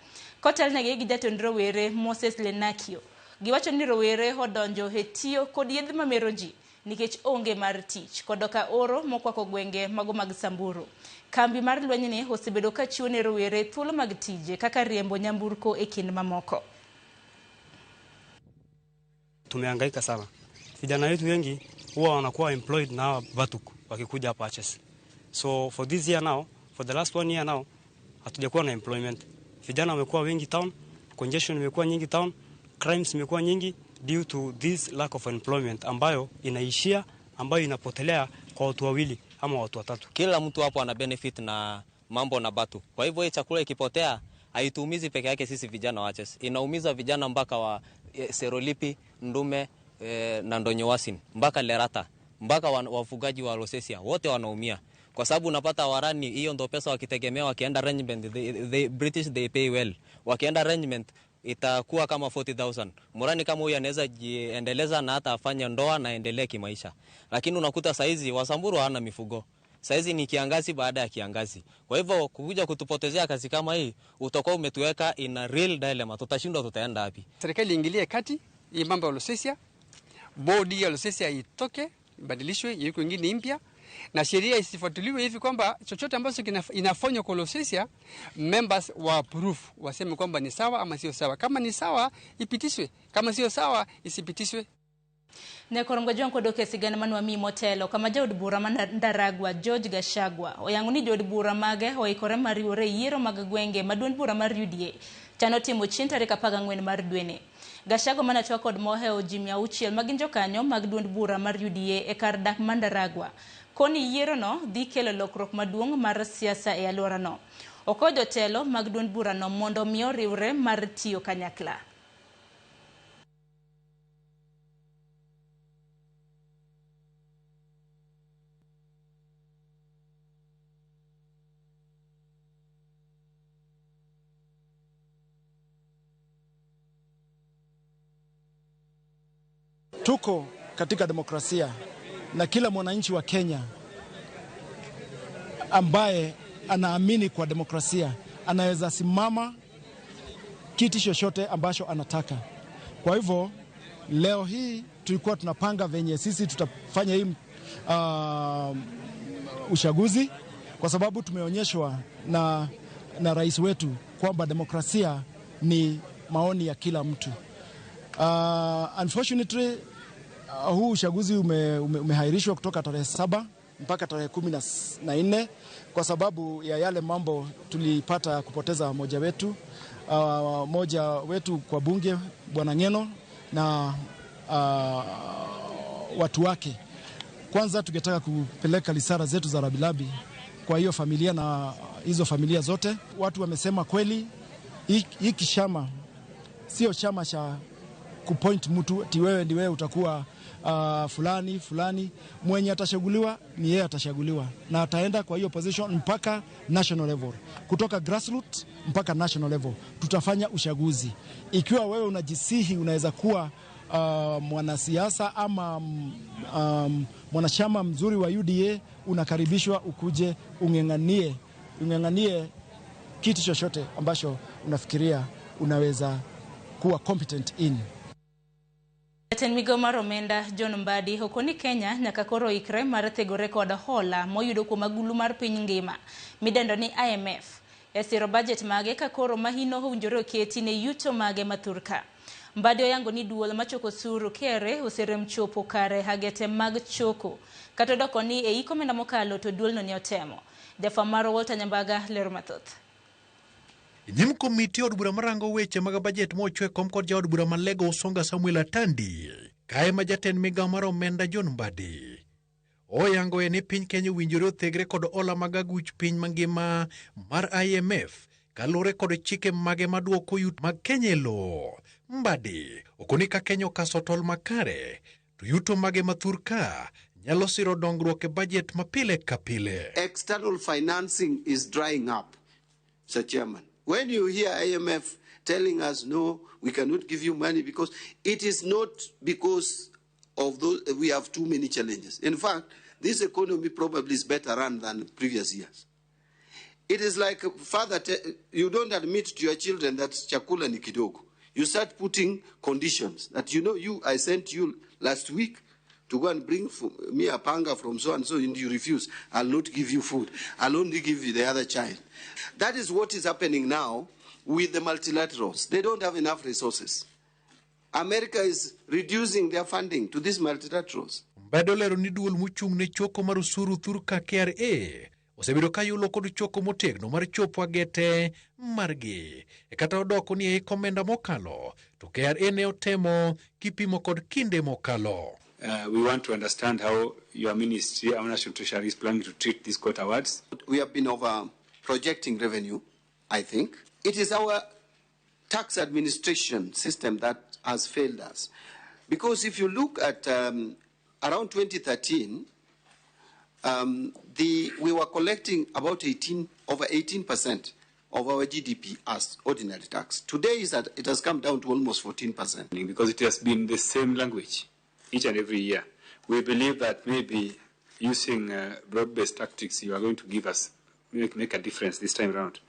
Kotelnegi gi jatend rowere Moses Lenakio, giwacho ni rowere odonjo e tiyo kod yedhe mamero ji nikech onge mar tich kodoka oro mokwako gwenge mago mag Samburu. Kambi mar lweny ni osebedo ka chiwo ne rowere thuolo mag tije kaka riembo nyamburko e kind mamoko. Tumehangaika sana. Vijana wetu wengi huwa wanakuwa employed na Batuk wakikuja hapa HS. So for this year now, for the last 1 year now, hatujakuwa na employment. Vijana wamekuwa wengi town, congestion imekuwa nyingi town, crimes imekuwa nyingi due to this lack of employment ambayo inaishia, ambayo inapotelea kwa watu wawili ama watu watatu. Kila mtu hapo ana benefit na mambo na batu. Kwa hivyo hii chakula ikipotea haituumizi peke yake sisi vijana wa Aches. Inaumiza vijana mpaka wa Serolipi, Ndume na Ndonyowasin, mpaka Lerata, mpaka wafugaji wa Losesia, wote wanaumia. Kwa sababu unapata warani hiyo ndo pesa wakitegemea wakienda arrangement, the British they pay well. Wakienda arrangement itakuwa kama 40,000. Murani kama huyu anaweza jiendeleza na hata afanye ndoa na endelee kimaisha. Lakini unakuta saizi Wasamburu hawana mifugo. Saizi ni kiangazi baada ya kiangazi. Kwa hivyo kuja kutupotezea kazi kama hii, utakuwa umetuweka in a real dilemma. Tutashindwa tutaenda wapi? Serikali iingilie kati hii mambo ya Losesia. Bodi ya Losesia itoke, ibadilishwe, iwekwe nyingine mpya. Na sheria isifuatiliwe hivi kwamba chochote ambacho inafanywa kwa Losesia, members wa approve, waseme kwamba ni sawa ama sio sawa. Kama ni sawa, ipitishwe. Kama sio sawa, isipitishwe. Ne korongo jonko doke sigana manwa mi motelo kama jod bura mandaragwa George Gashagwa oyanguni jod bura mage hoikore mariore yiero mag gwenge maduond bura mar UDA chano timo chintare kapaga ngwen mar dwene. Gashagwa mana chwa kod mohe o jimia uchiel maginjo kanyo mag duond bura mar UDA e kar dak mandaragwa. Koni yiero no dhi kelo lokruok maduong' mar siasa e alwora no. Okojo telo mag duond bura no mondo miyo riwre mar tiyo kanyakla. Tuko katika demokrasia na kila mwananchi wa Kenya ambaye anaamini kwa demokrasia anaweza simama kiti chochote ambacho anataka. Kwa hivyo leo hii tulikuwa tunapanga venye sisi tutafanya hii uchaguzi, kwa sababu tumeonyeshwa na rais wetu kwamba demokrasia ni maoni ya kila mtu. Unfortunately huu uchaguzi umehairishwa kutoka tarehe 7 mpaka tarehe 14 kwa sababu ya yale mambo tulipata kupoteza moja wetu kwa bunge Bwana Ngeno na watu wake. Kwanza tungetaka kupeleka risala zetu za rabilabi kwa hiyo familia na hizo familia zote. Watu wamesema kweli hiki chama sio chama cha kupoint mtu ati wewe ndi wewe utakuwa fulani. Mwenye atachaguliwa ni yeye atachaguliwa na ataenda kwa hiyo position mpaka national level, kutoka grassroots mpaka national level. Tutafanya uchaguzi. Ikiwa wewe unajisihi unaweza kuwa mwanasiasa ama mwanachama mzuri wa UDA, unakaribishwa ukuje ung'ang'anie kitu chochote ambacho unafikiria unaweza kuwa competent in. Jatend Migawo mar Omenda John Mbadi okoni Kenya nyaka koro ikre mar thegore kod hola moyudo kuom agulu mar piny ngima midendo ni IMF e siro budget mage ka koro mahino owinjore oketi ne yuto mage mathurka. Mbadi oyango ni duol machoko suru kere oserem chopo kare hagete mag choko kata doko ni e iko omenda mokalo to duolno ne otemo. Jafamaro Walter Nyambaga lero mathoth. Nyim komiti od bura marango weche mag bajet mochwe kom kod jaod bura malego Usonga Samuel Atandi kae ma jatend Migawo mar Omenda John Mbadi oyango ni piny Kenya winjore othegre kod ola mag aguch piny mangima mar IMF kalure kod chike mage maduoko yut mag Kenya lo. Mbadi okoni ka Kenya okaso tol makare to yuto mage mathurka nyalo siro dongruok e bajet mapile kapile. External financing is drying up, Sir Chairman. When you hear IMF telling us, no, we cannot give you money, because it is not because of those, we have too many challenges. In fact, this economy probably is better run than previous years. It is like, father, you don't admit to your children that chakula ni kidogo. You start putting conditions that, I sent you last week to go and bring me a panga from so and so, and you refuse. I'll not give you food. I'll only give you the other child. That is what is happening now with the multilaterals. They don't have enough resources. America is reducing their funding to these multilaterals. Mbadolero ni duol muchung ne choko mar usuru thurka KRA osebedo kayulo kod choko motegno mar chopo agete margi. Kata odoko ni komenda mokalo to KRA ne otemo kipimo kod kinde mokalo. we want to understand how your ministry, our National Treasury, is planning to treat these quota awards. We have been over projecting revenue, I think. It is our tax administration system that has failed us. Because if you look at around 2013, we were collecting about over 18% of our GDP as ordinary tax. Today it has come down to almost 14%. Because it has been the same language each and every year. We believe that maybe using broad-based tactics, you are going to give us, make a difference this time around.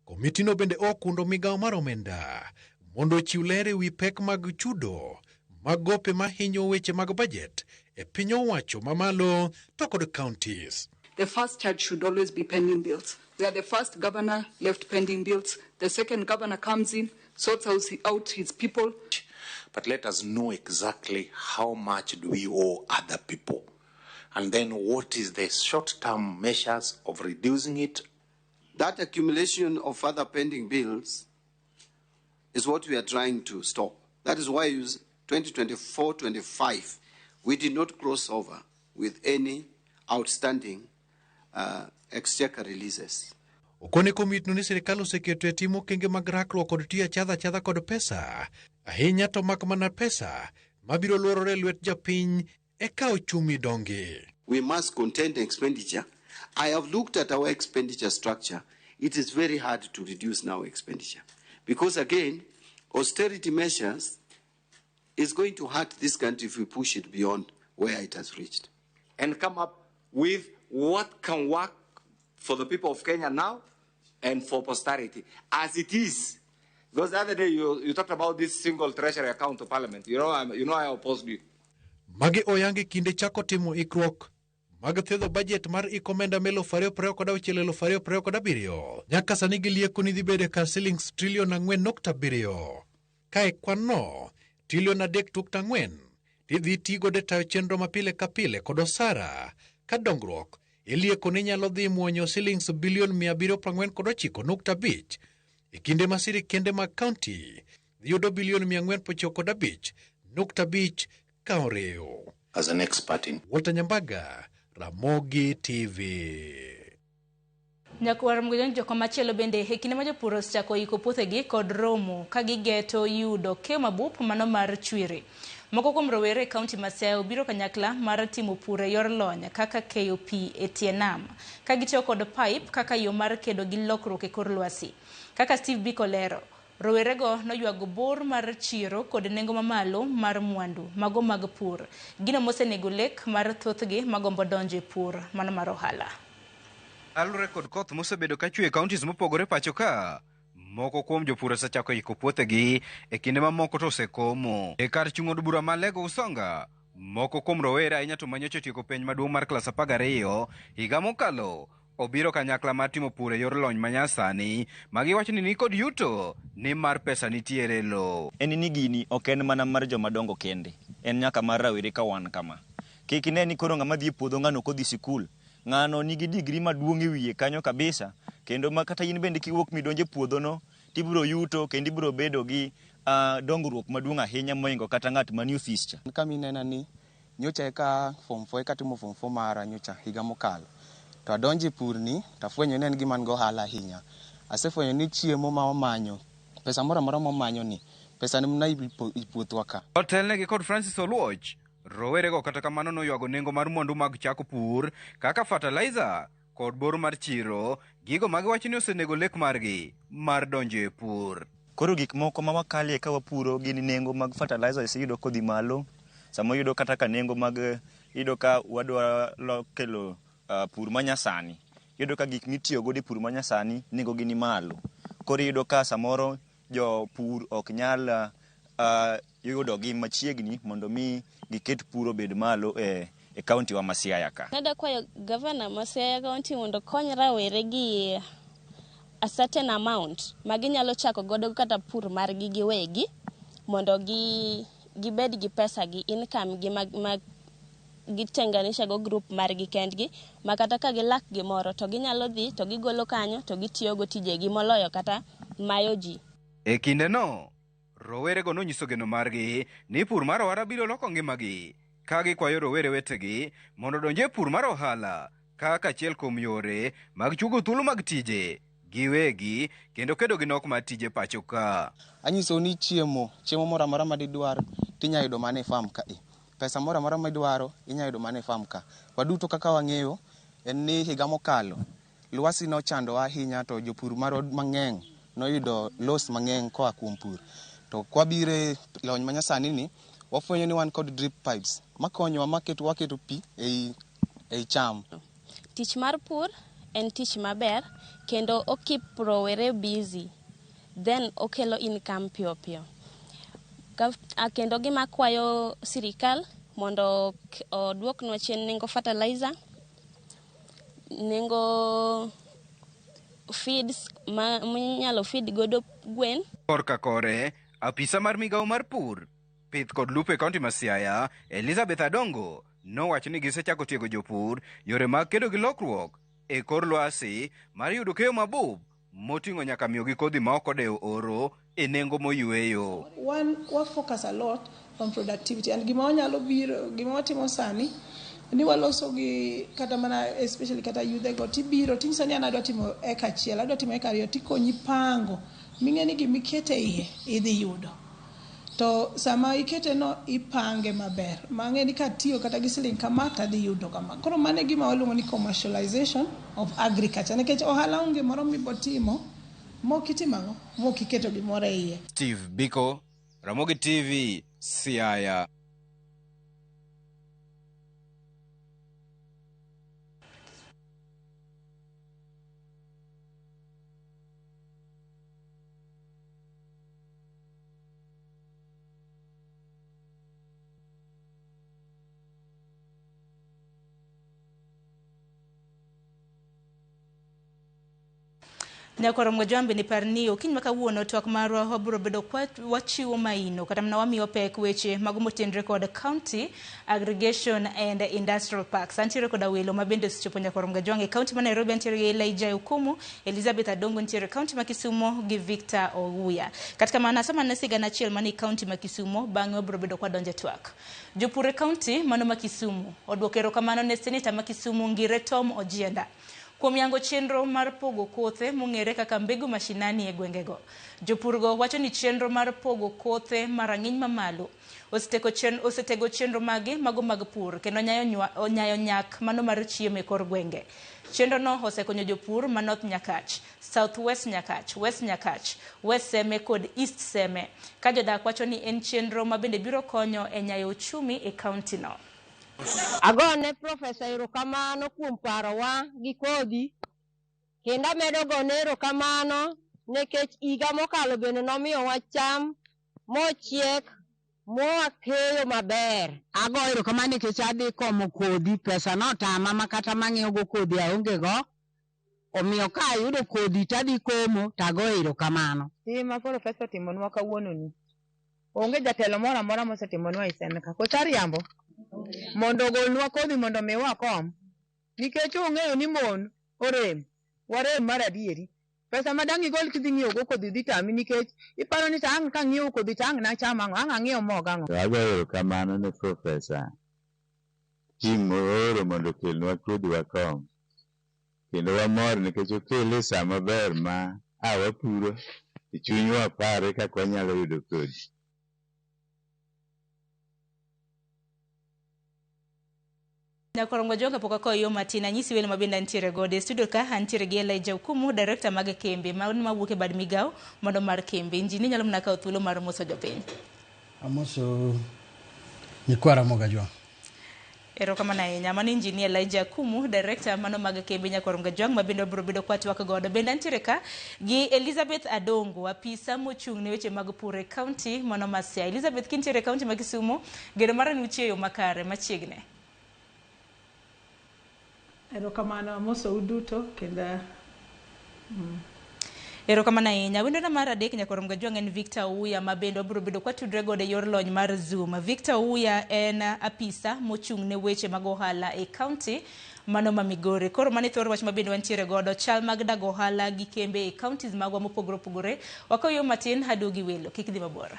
Komitino bende okundo migao mar omenda mondo chiw ler ewi pek mag chudo mag gope mahinyo weche mag budget e piny owacho mamalo to kod counties. The first charge should always be pending bills. We are the first governor left pending bills. The second governor comes in, sorts out his people. But let us know exactly how much do we owe other people. And then what is the short-term measures of reducing it? That accumulation of further pending bills is what we are trying to stop. That is why 2024-25, we did not cross over with any outstanding exchequer releases. Okone komitno ni sirikal oseketo e timo kenge mag rakruok kod tiyo achadha kod pesa. Ahinya to mak mana pesa mabiro luorore lwet japiny eka ochumi dongi. We must contain expenditure. I have looked at our expenditure structure. It is very hard to reduce now expenditure. Because again, austerity measures is going to hurt this country if we push it beyond where it has reached. And come up with what can work for the people of Kenya now and for posterity, as it is. Because the other day you talked about this single treasury account to parliament. You know I opposed you. Magi oyangi kinde chako timo ikruok mag thiedho budget mar ikomenda melo 2026-2027 nyaka sani gilieko ni dhi bede kar shillings trilion 4.7 kae kwanno trilion 3.4 idhi tigo de tayo chenro mapile kapile kod osara ka dongruok ilieko ni nyalo dhi muonyo shillings bilion 749.5 e kinde masiri kende mag county yudo bilion 495.5 kaoreo. As an expert in Walter Nyambaga, Ramogi TV. Nyakwar mgojong joko machielo bende kinde ma jopur osechako iko puothegi kod romo ka gigeto yudo keyo mabup mano mar chwiri. Moko kuom rowere e kaunti ma Siaya obiro kanyakla mar timo pur e yor lony kaka keyo pi e tie nam ka gitiyo kod pipe kaka yo mar kedo gi lokruok e kor lwasi. Kaka Steve Biko lero, rowerego noywago bor mar chiro kod nengo mamalo mar mwandu mago mag pur. Gino mosenego lek mar thothgi magombo donjo e pur mano mar ohala. Alure kod koth mosebedo ka chwe e counties mopogore pacho ka, moko kuom jopur osechako iko puothegi e kinde ma moko to osekomo. E kar chung' od bura ma Lego Usonga, moko kuom rowere ahinya to manyocha tieko penj maduong' mar klas 12 higa mokalo obiro kanyakla mar timo pur e yor lony manyasani magiwacho ni kod yuto ni mar pesa nitiere lo. En ni gini ok en mana mar jomadongo kende, en nyaka mar rawere ka wan kama. Kik ine ni koro ng'ama dhi e puodho ng'ano kodhi sikul, ng'ano nigi digri maduong' e wiye kanyo kabisa, kendo ma kata in bende kiwuok midonje puodhono tibiro yuto kendo ibiro bedo gi dongruok maduong' ahinya moingo kata ng'at manie ofis cha. Kama inena ni nyocha eka form 4 eka timo form 4 mara nyocha higa mokalo. To adonje pur ni tafwenyo ni en gima ngo hala ahinya. Asefwenyo ni chiemo ma omanyo, pesa moro moro momanyo ni, pesa ni mna ipuothwa ka. Otelnegi kod Francis Oluoch, rowerego kata kamano noywago nengo mar mwandu mag chako pur kaka fertilizer kod bor mar chiro, gigo magiwacho ni osenego lek margi mar donjo e pur. Koro gik moko ma wakalie ka wapuro gin nengo mag fertilizer iseyudo kodhi malo, samo yudo kata ka nengo mag yudo ka wadwa kelo pur manyasani. Yudo ka gik mitiyo godo e pur manyasani nengo gini malo. Koro yudo ka samoro jo pur ok nyal yudo gi machiegni mondo mi giket puro bed malo e kaunti wa Siaya ka. Nada kwayo governor ma Siaya kaunti mondo kony rawere gi a certain amount maginyalo chako godo kata pur margi giwegi mondo gibed gi pesa gi income gi gitenganisha go group margi kendgi makata ka gilak gimoro to ginyalo dhi to gigolo kanyo to gitiyo go tijegi moloyo kata mayo ji. E kinde no rowerego nonyiso geno margi ni pur mar ohara biro loko ngimagi ka gikwayo rowere wetegi mondo donje pur mar ohala kaka achiel kuom yore mag chugo thuolo mag tije giwegi kendo kedo gi nok mar tije pacho ka. Anyiso ni chiemo moro amora ma didwar tinya yudo mana e farm ka. Pesa moro amora ma idwaro inya yudo mana e farm ka. Waduto kaka wang'eyo en ni higa mokalo lwasi nochando ahinya to jopur marod mang'eny noyudo loss mang'eny koa kuom pur. To kwabire lony manyasani ni wafwenyo ni wan kod drip pipes makonyo waketo pi ei cham. Tich mar pur en tich maber kendo okip rowere busy, then okelo income piyo piyo. Kendo gima kwayo sirikal mondo oduoknwa chien nengo fertilizer, nengo feeds minyalo feed godo gwen. Korka kore, apisa mar migawo mar pur, pith kod lupo e kaunti ma Siaya, Elizabeth Adongo, nowacho ni gisechako tiego jopur yore mag kedo gi lokruok e kor lwasi mar yudo keyo mabup moting'o nyaka miyogi kodhi ma ok odewo oro e nengo moyweyo. We focus a lot on productivity and gima watimo sani ni waloso gi kata mana especially kata yudhe go tibiro tinyiso ni adwa timo eka achiel, adwa timo eka ariyo, tikonyi pango ming'eni gimikete iye idhi yudo. To sama ikete no ipange maber mang'eni ka tiyo kata gi siling kama tadhi yudo kama. Koro mane gima waluongo ni commercialization of agriculture, nikech ohala onge moro mibotimo mokitimango mokiketo gimoro e iye. Steve Biko, Ramogi TV, Siaya. Nyakoro Mgajambi ni parni okiny makawuono twak marwa wabiro bedo wachiwo maino kata mna wamiyo pek weche mago motenre kod County Aggregation and Industrial Parks. Antiere kod awelo mabende sechopo Nyakoro Mgajwange County ma Nairobi, antiere gi Elijah Okumu, Elizabeth Adongo, antiere County ma Kisumo gi Victor Owuya. Katika manasama nasiga na chiel mani County ma Kisumo bang'e wabiro bedo kwa donje twak. Jopure County mano ma Kisumo odwokero kamano ne Senator ma Kisumo Ngire Tom Ojienda kuom yango chenro mar pogo kothe mong'ere kaka mbegu mashinani e gwengego. Jopurgo wacho ni chenro mar pogo kothe marang'iny mamalo osetego chenro magi mago mag pur kendo nyayo nyak mano mar chiemo e kor gwenge. Chenro no osekonyo jopur ma North Nyakach, South West Nyakach, West Nyakach, West Seme kod East Seme. Ka jodak wacho ni en chenro mabende biro konyo e nyayo uchumi e county no. Agone Profesa erokamano kuom parowa gi kodhi kendo amedo gone erokamano nikech higa mokalo bende nomiyowa cham mochiek mowakeyo maber. Ago erokamano nikech adhi komo kodhi, pesa notama makata mang'iewo go kodhi aonge go, omiyo ka ayudo kodhi tadhi komo tago erokamano. Ma Profesa otimonwa kawuononi onge jatelo moro amora mosetimonwa e Seneka kocha riambo mondo ogolnwa kodhi mondo miwa kom, nikech ong'eyo ni mon orem, warem mar adieri. Pesa madang' igol kidhi ng'iewo go kodhi dhi tami nikech iparo ni ang' ka ng'iewo kodhi tang' na cham ang'o, ang' ang'iewo mogo ang'o. Agoyo kamano ne Profesa tim oro mondo okelnwa kodhi wakom, kendo wamor nikech okele sa maber ma wapuro e chunywa apare kaka wanyalo yudo kodhi. Nyakoro Mgajwange poka ko yo matina nyisi wele mabenda antiere gode studio ka antiere gi Elijah Okumu, director mag kembe mawuok e bad migawo mondo mar kembe. Injini nyalo mna kawo thuolo mar moso jopiny. Amoso nyikwara Mgajwange. Erokamano ahinya. Mano injini Elijah Okumu, director mano mag kembe Nyakoro Mgajwange mabende biro bedo kwa twak godo. Bende antiere ka gi Elizabeth Adongo, apisa mochung' ne weche mag pur e county mano ma Siaya. Elizabeth, kintiere county ma Kisumo, gero mara ni uchiyo makare machiegne. Erokamano amoso uduto kenda Erokamano ahinya. Wendo na mar adek Nyakoro Mgajwange en Victor Owuya mabende obiro bedo kwa tudre gode yor lony mar Zoom. Victor Owuya en apisa mochung' ne weche mag ohala e county mano ma Migori. Koro mane thor wach mabende wantiere godo chal mag dag ohala gi kembe e counties magwa mopogore opogore. Wakaw yo matin hadugi welo kik dhi mabor.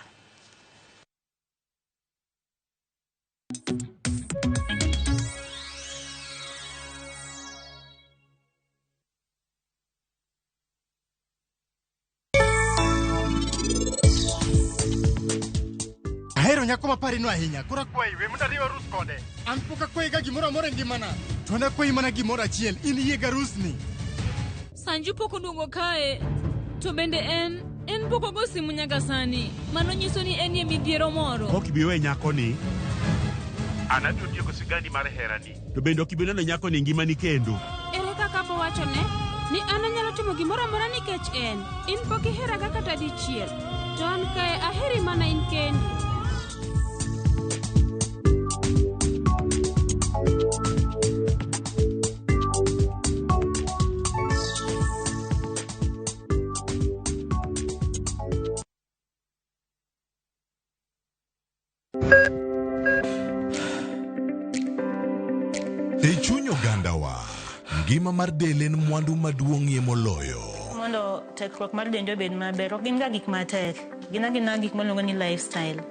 nyako mapari no ahinya. Kura kwai we munda riwa rus kode. An poka kwai ga gimora mora ngimana. To na kwai mana gimora achiel. In yie ga rusni. Sanju poko ndongo kae. To bende en poko go simu nyaka sani. Mano nyiso ni en ye midhiero moro. Ok biwe nyako ni. Anadu tieko sigani mar herani. To bende ok ibineno nyako ni ngimani kendo. Ere kaka po wacho ne? Ni an anyalo timo gimoro amora nikech en. In pok iheraga kata dichiel. To an kae aheri mana in kendi. E chuny ogandawa, ngima mar del en mwandu maduong'ie moloyo. Mondo tekruok mar dende obed maber, ok gin ga gik matek. Gin gik maluongo ni lifestyle.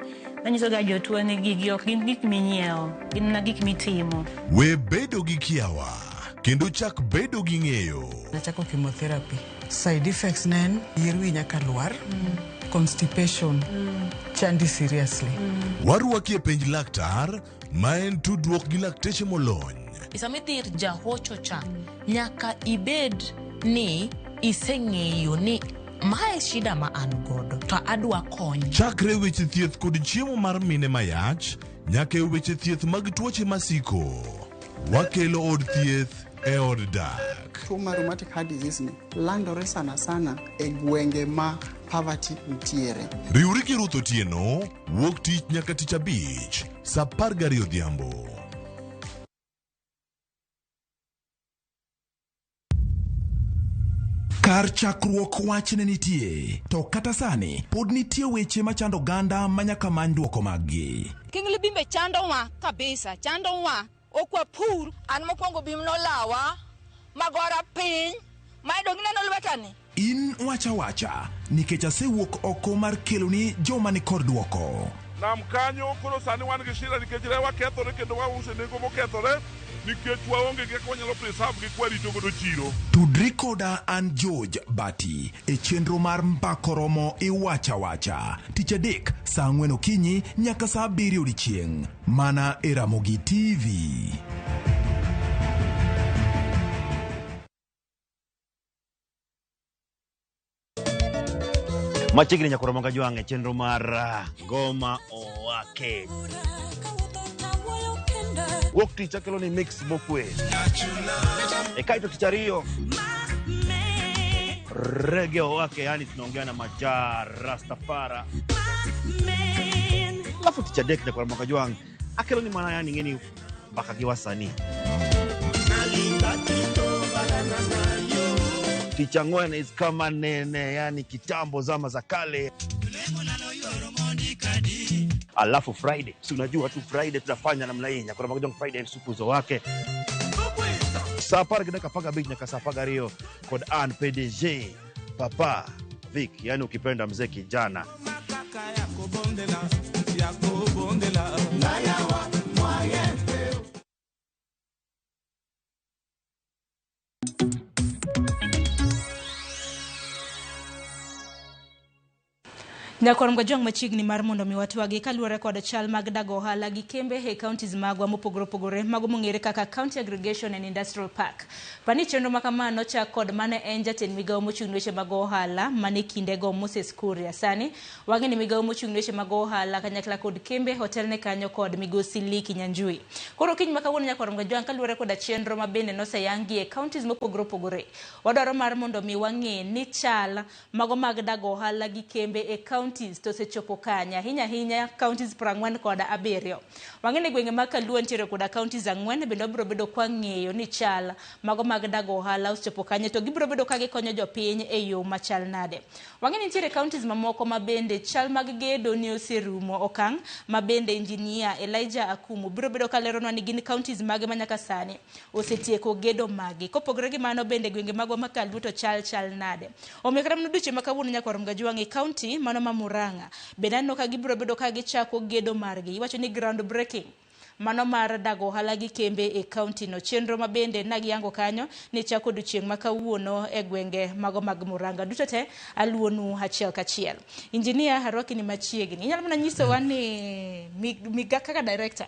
Manyiso ga jotuo ni gigi ok gin gik minyiewo, gin gik mitimo. We bedo gi kiawa, kendo chak bedo gi ng'eyo. Nachako chemotherapy. Side effects nen, yier wi nyaka lwar, constipation, chandi seriously. Warwaki e penj laktar, ma en tudruok gi lakteche molony. Isamidhir jahocho cha, nyaka ibed ni iseng'eyo ni mae shida ma an godo, to adwa kony. Chakre weche thieth kod chiemo mar mine mayach, nyaka e weche thieth mag tuoche masiko. Wakelo od thieth e od dak. Tuo mar rheumatic heart disease ni landore sana e gwenge ma poverty nitiere. Riwri gi Ruth Otieno, wuok tich nyaka tich abich, saa 12 odhiambo. Kar chakruok wach ne nitie, to kata sani pod nitie weche machando ganda manyaka many duoko maggi. Kingli bimbe chando wa kabisa, chando wa okwa pur an mokwongo bim no lawa magora piny maidongi neno lwetani. In wacha nikech asewuok oko mar keloni joma ni kod duoko. Nam kanyo koro sani wan gi shida nikech rewa kethore kendo wause nengo mokethore nikech waonge gi kaka wanyalo preserve gi kwarito godo chiro. Tudri koda an George Bati e chenro mar Mbakoromo i wacha tich adek saa 4 okinyi nyaka saa 7 odiechieng' mana e Ramogi TV. Machiegni Nyakoromo Kajwang' e chenro mar Goma Owake. Wuok tich akelo ni mix mokwe. E kaito tich ariyo Reggae Owake, yani tunaongea na Majar Rastafara. Alafu tich adek Nyakoromo Kajwang' akelo ni mana yani ngeni mpaka kiwasani. Ticha ngwene is kama nene, yani kitambo zama za kale. Alafu Friday, si unajua tu Friday tunafanya namna hii. Nyakoromo Kajwang' Friday supuzo wake. Sapar gina kapaga big nyaka sapaga rio kod an PDG Papa Vic, yani ukipenda mzee kijana. Nyakoromo Kajwang' machiegni mar mondo mi watwagi kaluwore kod chal mag dago ohala gi kembe e counties magwa mopogore mago mong'ere kaka County Aggregation and Industrial Park. Pani chenro makamano chak kod mane en jatend migawo mochung' weche mag ohala mane kindego Moses Kuria. Sani wang'e ni migawo mochung' weche mag ohala kanyakla kod kembe hotel ne kanyo kod migosi Liki Nyanjui. Koro kiny makawuono Nyakoromo Kajwang' kaluwore kod chenro mabende noseyangi e counties mopogore. Wadwaro mar mondo mi wang'e ni chal mago mag dago ohala gi kembe e counties to sechopo kanya hinya counties 40 kod 7. Wang'ene gwenge ma Kaluo ntiere kod counties 4 bende obro bedo kwa ng'eyo ni chal mago mag dago ohala osechopo kanya to gibro bedo ka gikonyo jopiny e yo machal nade. Wang'ene ntiere counties mamoko ma bende chal mag gedo ni oserumo okang' ma bende engineer Elijah Akumu bro bedo ka leronwa ni gin counties mage manyaka sani osetieko gedo magi. Kopogore gi mano bende gwenge magwa ma Kaluo to chal nade. Omiyo kramno duche makawuono Nyakoromo Kajwang' e county mano ma Murang'a bende aneno ka gibro bedo ka gichako gedo margi. Iwacho ni ground breaking mano mar dago ohala gi kembe e kaunti no. Chenro mabende nagiyango kanyo ni chako odiochieng' ma kawuono e gwenge mago mag Murang'a. Duto te aluonu achiel kachiel. Injinia Harwaki ni machiegni. Inyalo mana nyisowa ni miga kaka director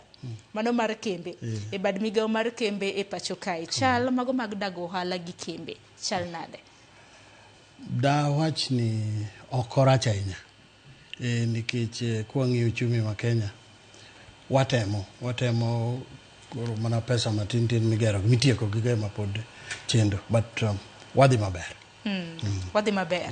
mano mar kembe e bad migawo mar kembe e pacho kae. Chal mago mag dago ohala gi kembe chal nade? Da wach ni ok orach ahinya nikech kwang'iyo uchumi ma Kenya watemo koro mana pesa matin migero mitieko gigo ma pod chendo but wadhi maber. Wadhi maber.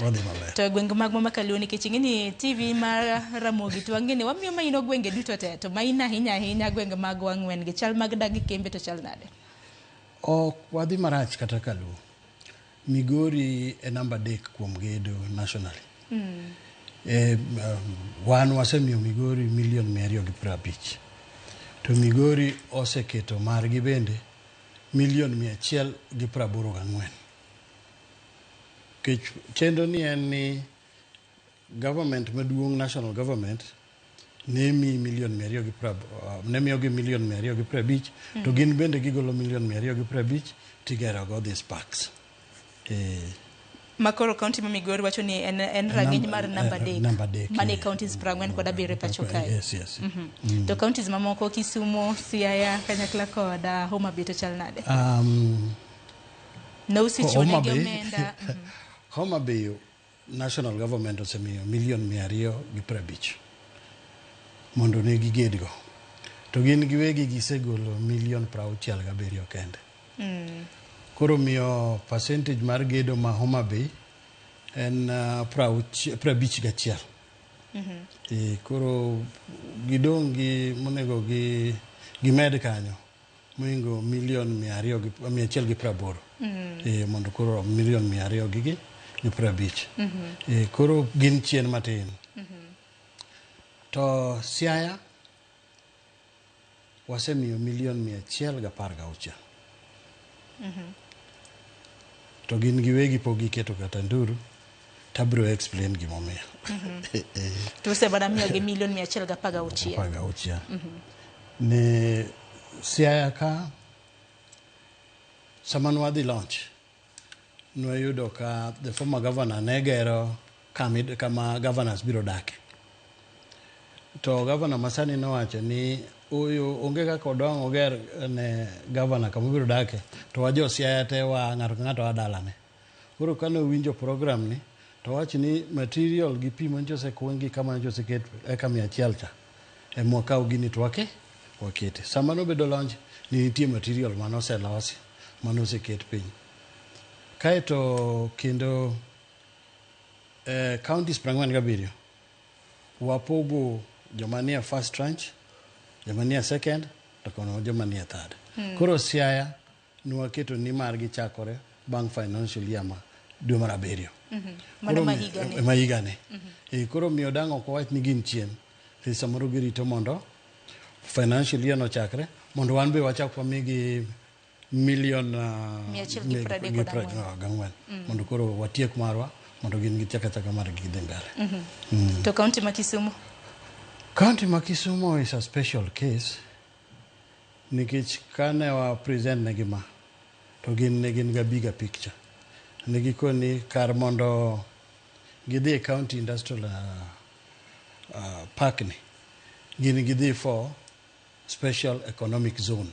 To e gwenge mag Makaluo nikech ing'eni TV mar Ramogi to wang'eni wamiyo maino gwenge duto te to maina ahinya gwenge mag wang'wen gi chal mag dagi kembe to chal nade? Ok wadhi marach kata Kaluo. Migori e namba 3 kuom gedo nationally. Wan wasemiyo Migori $250,000 to Migori oseketo margi bende $184,000. Kech chendo ni en ni government maduong' national government ne miyogi $250,000 to gin bende gigolo $250,000 tigero go these parks. Makoro county ma Migori wacho ni en rang'iny mar namba 3 mane counties 47 pacho kae. Yes. To counties mamoko Kisumu, Siaya, Kanyakla kod Homa Bay to chal nade? No usichone gi omenda. Homa Bay national government osemiyo $250,000 mondo ne gigedgo. To gin giwegi gisegolo $67,000 kende. Koro miyo percentage mar gedo ma Homa Bay en 51. Koro gidong' gi monego gimed kanyo moingo $180,000 mondo koro $250,000. Koro gin chien matin. To Siaya wasemiyo $116,000. To gin giwegi po giketo kata nduru tabro explain gimomiyo. To sebada miyo gi $116,000. Ne Siaya ka sama nwadhi launch nwayudo ka the former governor negero kama governors biro dake. To governor masani nowacho ni oyo onge kaka odong' oger ne governor kama biro dake to wajo Siaya te wa ng'ato adalane. Koro kane winjo program ni to wacho ni material gi pi manjo sekwongi kama manjo seket eka 100 cha e mwaka ugini to wakete. Sama no bedo launch ni nitie material manoselosi manoseket piny. Kaeto kendo counties 47 wapogo jomania first tranche, jomania second, to kono jomania third. Koro Siaya nwaketo ni margi chakore bang' financial year ma dwe mar 7. Mano mahigane. Koro miyo dang' ok wach ni gin chien. Samoro girito mondo financial year no chakre mondo wan be wachak wamigi $134,000 mondo koro watiek marwa mondo gin gichaka mar gidhi mbele. To county ma Kisumu? County ma Kisumu is a special case nikech kane wa present ne gima to gin ga bigger picture. Negikoni kar mondo gidhi county industrial park ni gin gidhi for special economic zone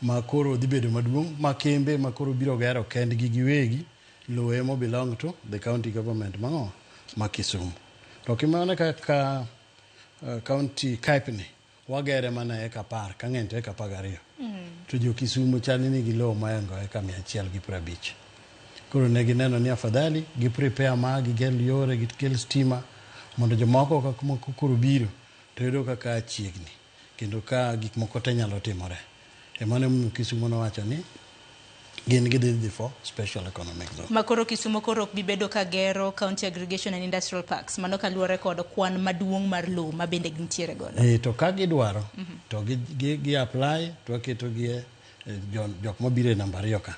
makoro dhi bedo maduong' makembe makoro biro gero kendgi giwegi lowe mo belong to the county government ma Kisumu. To kimane kaka county Kaipni wagere mana eka 10 ka ng'eny to eka 12. To jo Kisumu chani ni gilowo maengo eka 150. Koro ne gineno ni afadhali gi prepare gikel yore gikel stima mondo jomoko kaka koro biro to yudo kaka chiegni kendo ka gik moko te nyalo timore. Emane Kisumu nowacho ni gin gidhi for special economic zone. Makoro Kisumu koro bibedo ka gero county aggregation and industrial parks mano kaluwore kod kwan maduong' mar lowo ma bende gintiere godo. To ka gidwaro to gi apply to waketo gi jok mabiro e namba 2 ka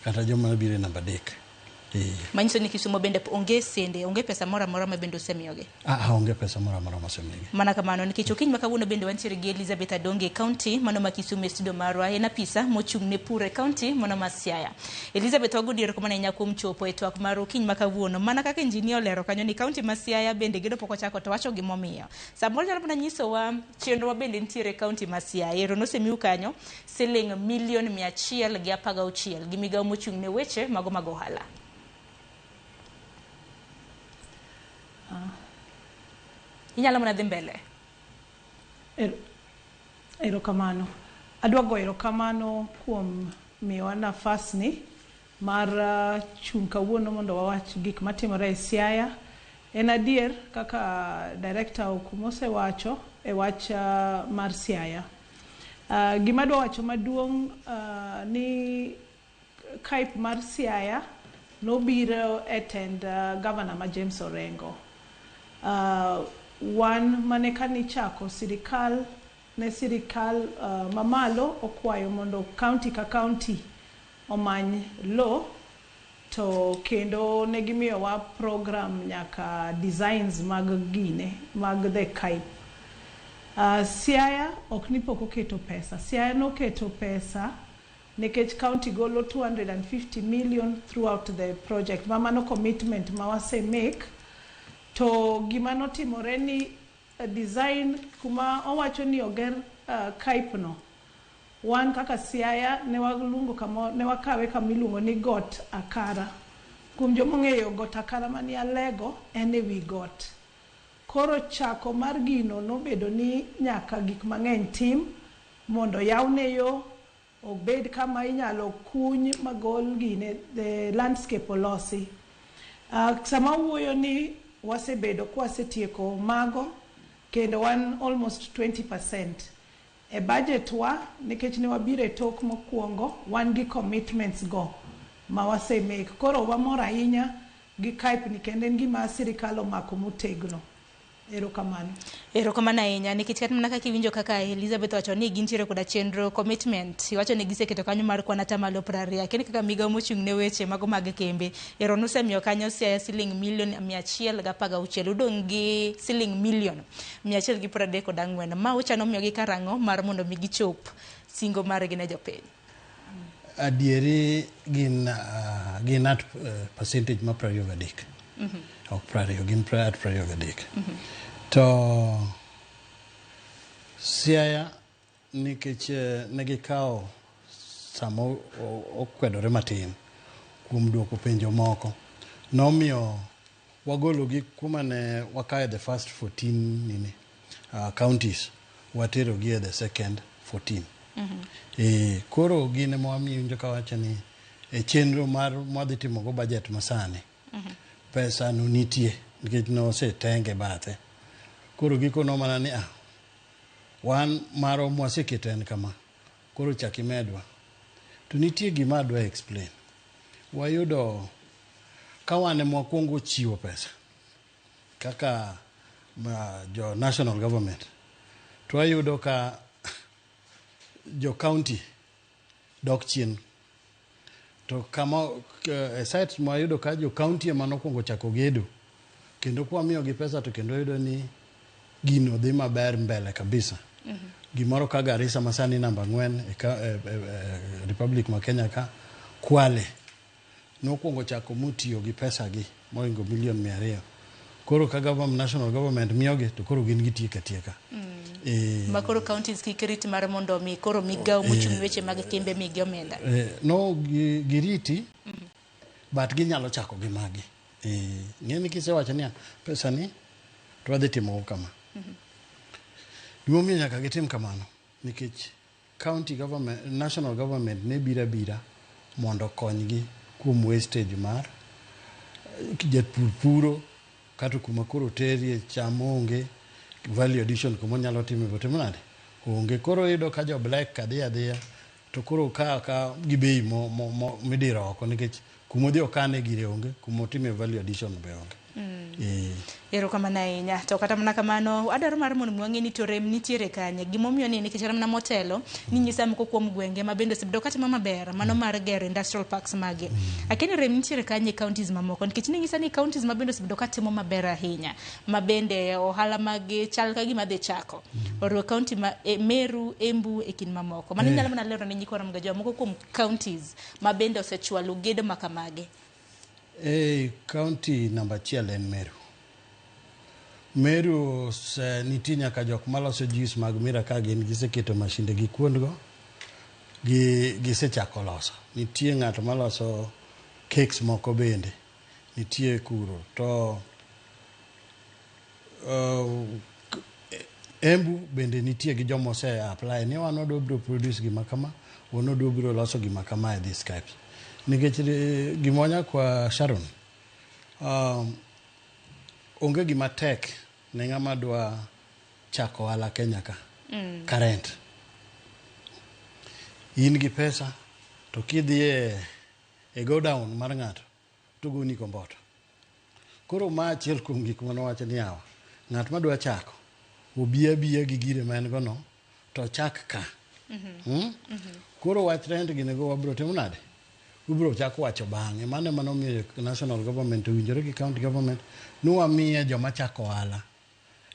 kata joma biro e namba 3. Manyiso ni Kisumo bende onge sende, onge pesa moro amora ma bende osemiyogi. Onge pesa moro amora ma osemigi. Mana kamano nikech okiny ma kawuono bende wantiere gi Elizabeth Adonge County mano ma Kisumu e studio marwa, en apisa mochung' ne pur e county mano ma Siaya. Elizabeth wagodiero kuma ne nyakuom chopo e twak mar okiny ma kawuono, mana kaka injinia olero kanyo ni county ma Siaya bende gedo pok ochako to wacho gimomiyo. Samoro nyalo mana nyisowa chenro bende nitiere county ma Siaya. Ero nosemiu kanyo siling milion 116 gi migawo mochung' ne weche mago mag ohala. Inyalo mana dhi mbele. Erokamano. Adwa goyo erokamano kuom miyowa nafas ni mar chung' kawuono mondo wawach gik matimore e Siaya. En adier kaka director Okumu osewacho e wach mar Siaya. Gima adwa wacho maduong' ni Cape mar Siaya nobiro e tend Governor ma James Orengo. Wan mane kani chako sirikal mamalo okwayo mondo county ka county omany law to kendo ne gimiyowa program nyaka designs mag gine mag the Cape. Siaya ok ni pok oketo pesa. Siaya noketo pesa nikech county golo 250 million throughout the project. Mano commitment ma wase make. To gima notimore ni design kuma owacho ni oger Cape no. Wan kaka Siaya ne wakawe kamiluongo ni Got Akara. Kuom jomong'eyo Got Akara mani Alego en ewi got. Koro chako mar gino nobedo ni nyaka gik mang'eny tim mondo yawne yo obed kama inyalo kuny magol gine the landscape olosi. Sama wuoyo ni wasebedo kwasetieko mago kendo wan almost 20% e budget wa nikech ne wabiro e tok mokwongo wan gi commitments go ma wase make. Koro wamor ahinya gi Cape ni kendo en gima sirikal omako motegno. Erokamano. Erokamano ahinya nikech kata mana kaka iwinjo kaka Elizabeth wacho ni gintiere koda chenro commitment iwacho ni giseketo kanyo mar kwan atamalo 20 kendo kaka migawo mochung' ne weche mago mag kembe ero nosemiyo kanyo Siaya siling milion 116 udong' gi siling milion 134 ma uchano miyogi karang'o mar mondo mi gichop singo margi ne jopiny. Adieri gin at percentage ma 23. Ok 20 gin 23. To Siaya nikech ne gikawo sama okwedore matin kuom duoko penjo moko nomiyo wagologi kuma ne wakae the first 14 counties waterogi e the second 14. Koro gine mwamiwinjo kawacho ni e chenro mar mwadhi timogo budget masani pesa no nitie nikech nosetenge bathe. Koro giko no mana ni wan maro mwaseketo en kama koro chaki medwa to nitie gima adwa explain. Wayudo ka wane mwakwongo chiwo pesa kaka jo national government to wayudo ka jo county dok chien to kama site mwayudo ka jo county ema nokwongo chako gedo kendo kwa miyo gi pesa to kendo yudo ni gino dhi maber mbele kabisa. Gimoro ka Garissa masani namba 4 Republic ma Kenya ka Kwale nokwongo chako mutiyo gi pesa gi moingo milion 200. Koro ka national government miyogi to koro gin gitieka. Makoro counties kikiriti mar mondo mi koro migawo mochung' weche mag kembe migi omenda. No giriti but ginyalo chako gi magi. Ng'eni kisewacho ni pesa ni to wadhi timo kama. Gimomiyo nyaka gitim kamano nikech county government, national government ne bira mondo konygi kuom wastage mar japur puro kata kuma koro terie cham onge value addition kuma nyalo timo nade onge. Koro yudo ka jo black kadhiya to koro ka gibei midiro oko nikech kuma odhi okane gire onge kuma otime value addition be onge. Erokamano ahinya. To kata mana kamano adwaro mar mondo mwang'e ni to rem nitiere kanye. Gimomiyo ni nikech rem na motelo ni nyisa moko kuom gwenge ma bende osebedo katimo maber mano mar gero industrial parks mage. Akini rem nitiere kanye counties mamoko nikech ni nyisa ni counties ma bende osebedo katimo maber ahinya ma bende ohala mage chal ka gima dhi chako. Oruo county ma Meru, Embu e kin mamoko. Mano nyalo mana lero ne nyikwa mga jo moko kuom counties ma bende osechwalo gedo makamage. County number 1 en Meru. Meru nitie nyaka jok maloso juice mag mira ka gin giseketo mashinde gi kuondgo gisechako loso. Nitie ng'ato maloso cakes moko bende nitie kuro to Embu bende nitie gi jomo se apply ni wan odobro produce gima kama wan odobro loso gima kama e this Skype nikech gimonya kwa Sharon onge gima tek ne ng'ama dwa chako ohala Kenya ka current in gi pesa to kidhi e go down mar ng'ato to goni komboto koro ma achiel kuom gik mano wacho ni yawa ng'at ma dwa chako obiya gi gire ma en gono to chak ka koro wach rent gi nego wabro timo nade ubro chako wacho bang'e mano miyo national government owinjore gi county government nuwa miye joma chako ohala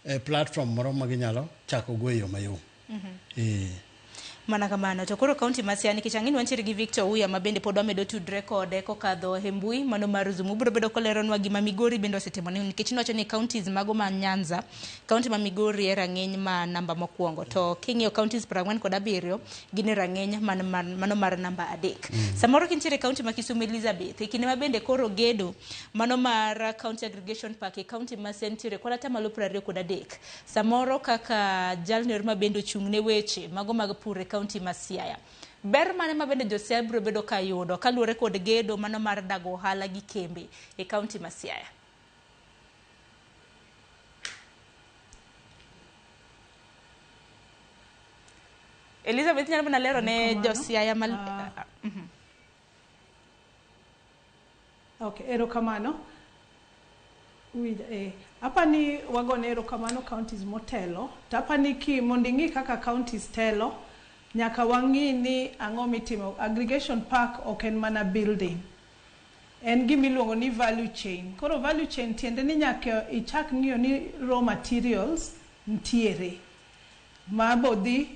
e platform moro ma ginyalo chako go yo mayom. Mana kamano to koro county ma Siaya nikech ang'ini wantiere gi Victor Uya ma bende pod wamedo tudre kode kokadho e mbui mano mar Zoom ubro bedo koleronwa gima Migori bende osetimo nikech niwacho ni counties mago ma Nyanza county ma Migori e rang'iny ma namba mokwongo to king'iyo counties 47 gin e rang'iny mano mar namba 3. Samoro kintiere county ma Kisumu Elizabeth e kinde ma bende koro gedo mano mar county aggregation park e county ma Sentiere kod atamalo 23. Samoro kaka jalno ma bende ochung'ne weche mago mag pur county ma Siaya. Ber mane ma bende jo Siaya bro bedo kayudo kaluwore kod gedo mano mar dago ohala gi kembe e county ma Siaya. Elizabeth nyalo bana lero ne jo Siaya Okay, erokamano. Apani wagone erokamano counties motelo. Tapani ki mondingi kaka counties telo nyaka wang'i ni ang'o mitimo. Aggregation park ok en mana building. En gimiluongo ni value chain. Koro value chain tiende ni nyaka ichak ng'iyo ni raw materials ntiere ma bodhi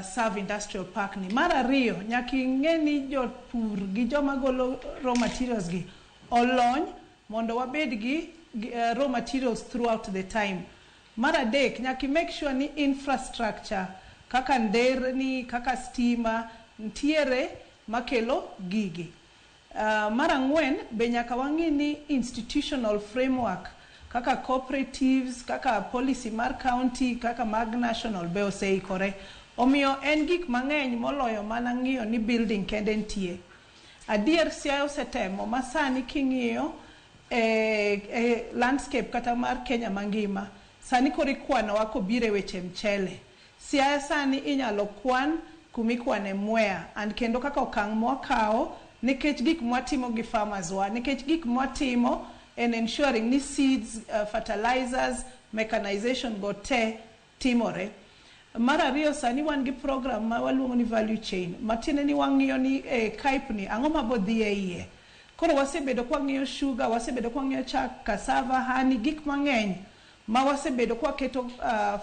serve industrial park ni. Mar ariyo nyaka ing'e ni jopur gi joma golo raw materials gi olony mondo wabed gi raw materials throughout the time. Mar adek nyaka make sure ni infrastructure kaka nderni kaka stima ntiere makelo gigi. Mar ang'wen be nyaka wang'i ni institutional framework kaka cooperatives kaka policy mar county kaka mag national be oseikore. Omiyo en gik mang'eny moloyo mana ng'iyo ni building kende ntie. Adier Siaya osetemo masani king'iyo landscape kata mar Kenya mangima sani kori kwano wako bire weche mchele. Siaya sani inyalo kwan kumikwane Mwea and kendo kaka okang' mwakao nikech gik mwatimo gi farmers wa nikech gik mwatimo en ensuring ni seeds, fertilizers, mechanization go te timore. Mar ariyo sani wan gi program ma waluongo ni value chain matine ni wang'iyo ni Skype ni ang'o mabodhi e iye. Koro wasebedo kwa ng'iyo sugar, wasebedo kwa ng'iyo chak, cassava, honey, gik mang'eny ma wasebedo kwa keto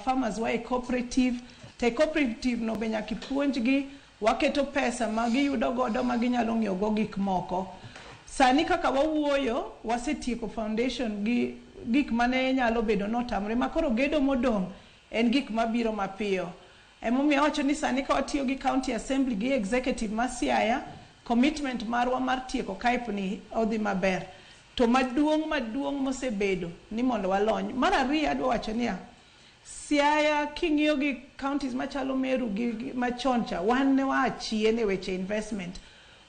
farmers wa cooperative. Te cooperative no be nyaka ipuonjgi waketo pesa ma giyudo godo ma ginyalo ng'iewo go gik moko. Sani kaka wawuoyo wasetieko foundation gi gik mane nyalo bedo notamre makoro gedo modong' en gik mabiro mapiyo. Emomiyo wacho ni sani ka watiyo gi county assembly gi executive ma Siaya commitment marwa mar tieko Skype ni odhi maber. To maduong' mosebedo ni mondo walony. Mar ariyo adwa wacho niya Siaya king'iyo gi counties machalo Meru gi machoncha wan ne waachie ne weche investment.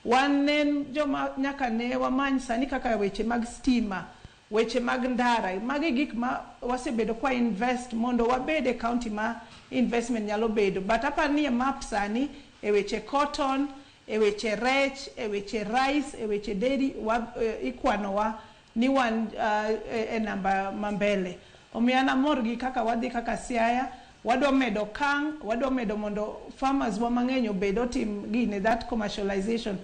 Wan ne joma nyaka ne wamany sani kaka weche mag stima, weche mag ndara, magi gik ma wasebedo kwa invest mondo wabede county ma investment nyalo bedo. But apani map sani e weche cotton, e weche rech, e weche rice, e weche dairy ikwano wa ni wan e namba mambele. Omiyo an amor gi kaka wadhi kaka Siaya, wadwa medo kang, wadwa medo mondo farmers wa mang'eny obed otim gine that commercialization.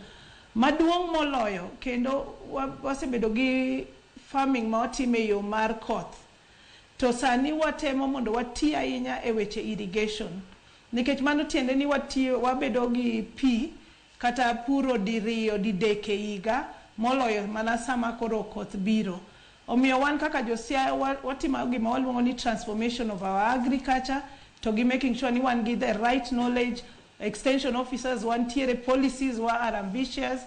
Maduong' moloyo kendo wasebedo gi farming ma watime yo mar koth. To sani watemo mondo wati ahinya e weche irrigation. Nikech mano tiende ni wabedo gi pi kata puro diriyo didek e higa moloyo mana sama koro koth biro. Omiyo wan kaka Siaya watimo gima waluongo ni transformation of our agriculture to gi making sure ni wan gi the right knowledge, extension officers wantiere, policies are ambitious,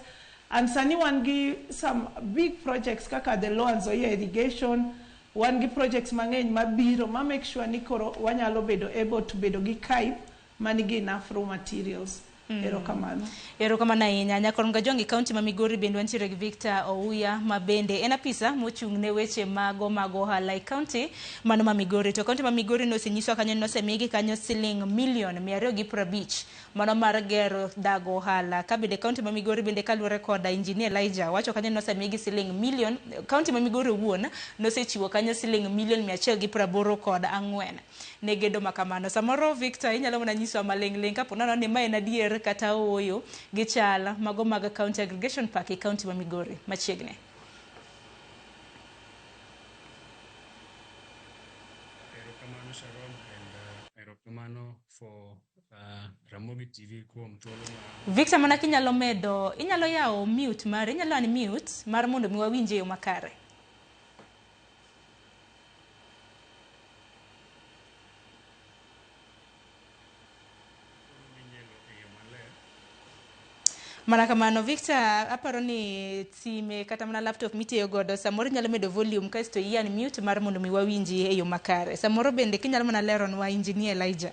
and sani wan gi some big projects kaka the Lower Nzoia irrigation, wan gi projects mang'eny mabiro ma make sure ni koro wanyalo bedo able to bedo gi kaip manigi enough raw materials. Erokamano. Erokamano ahinya. Nyakorom Gajongi kaunti ma Migori bende wantiere gi Victor Ouya ma bende en apisa mochung' ne weche mag ohala e kaunti mano ma Migori. To kaunti ma Migori nosenyiso kanyo nosemigi kanyo siling milion 250 mano mar gero dag ohala. Ka bende kaunti ma Migori bende kaluwore koda Engineer Elijah wacho kanyo nosemigi siling milion, kaunti ma Migori owuon nosechiwo kanyo siling milion 184 ne gedo makamano. Samoro Victor inyalo mana nyiso maleng' kapo nono ni mae en adier kata oyo gi chal mago mag County Aggregation Park e kaunti ma Migori machiegni. Erokamano Sharon, and erokamano for Ramogi TV kuom thuolo ma Victor mana kinyalo medo, inyalo yawo mute mar, inyalo unmute mar mondo mi wawinje yo makare. Mana kamano Victor, aparo ni sime kata mana laptop mitiyo godo samoro nyalo medo volume kasto ian mute mar mondo mi wawinji e yo makare. Samoro bende kinyalo mana leronwa Engineer Elijah.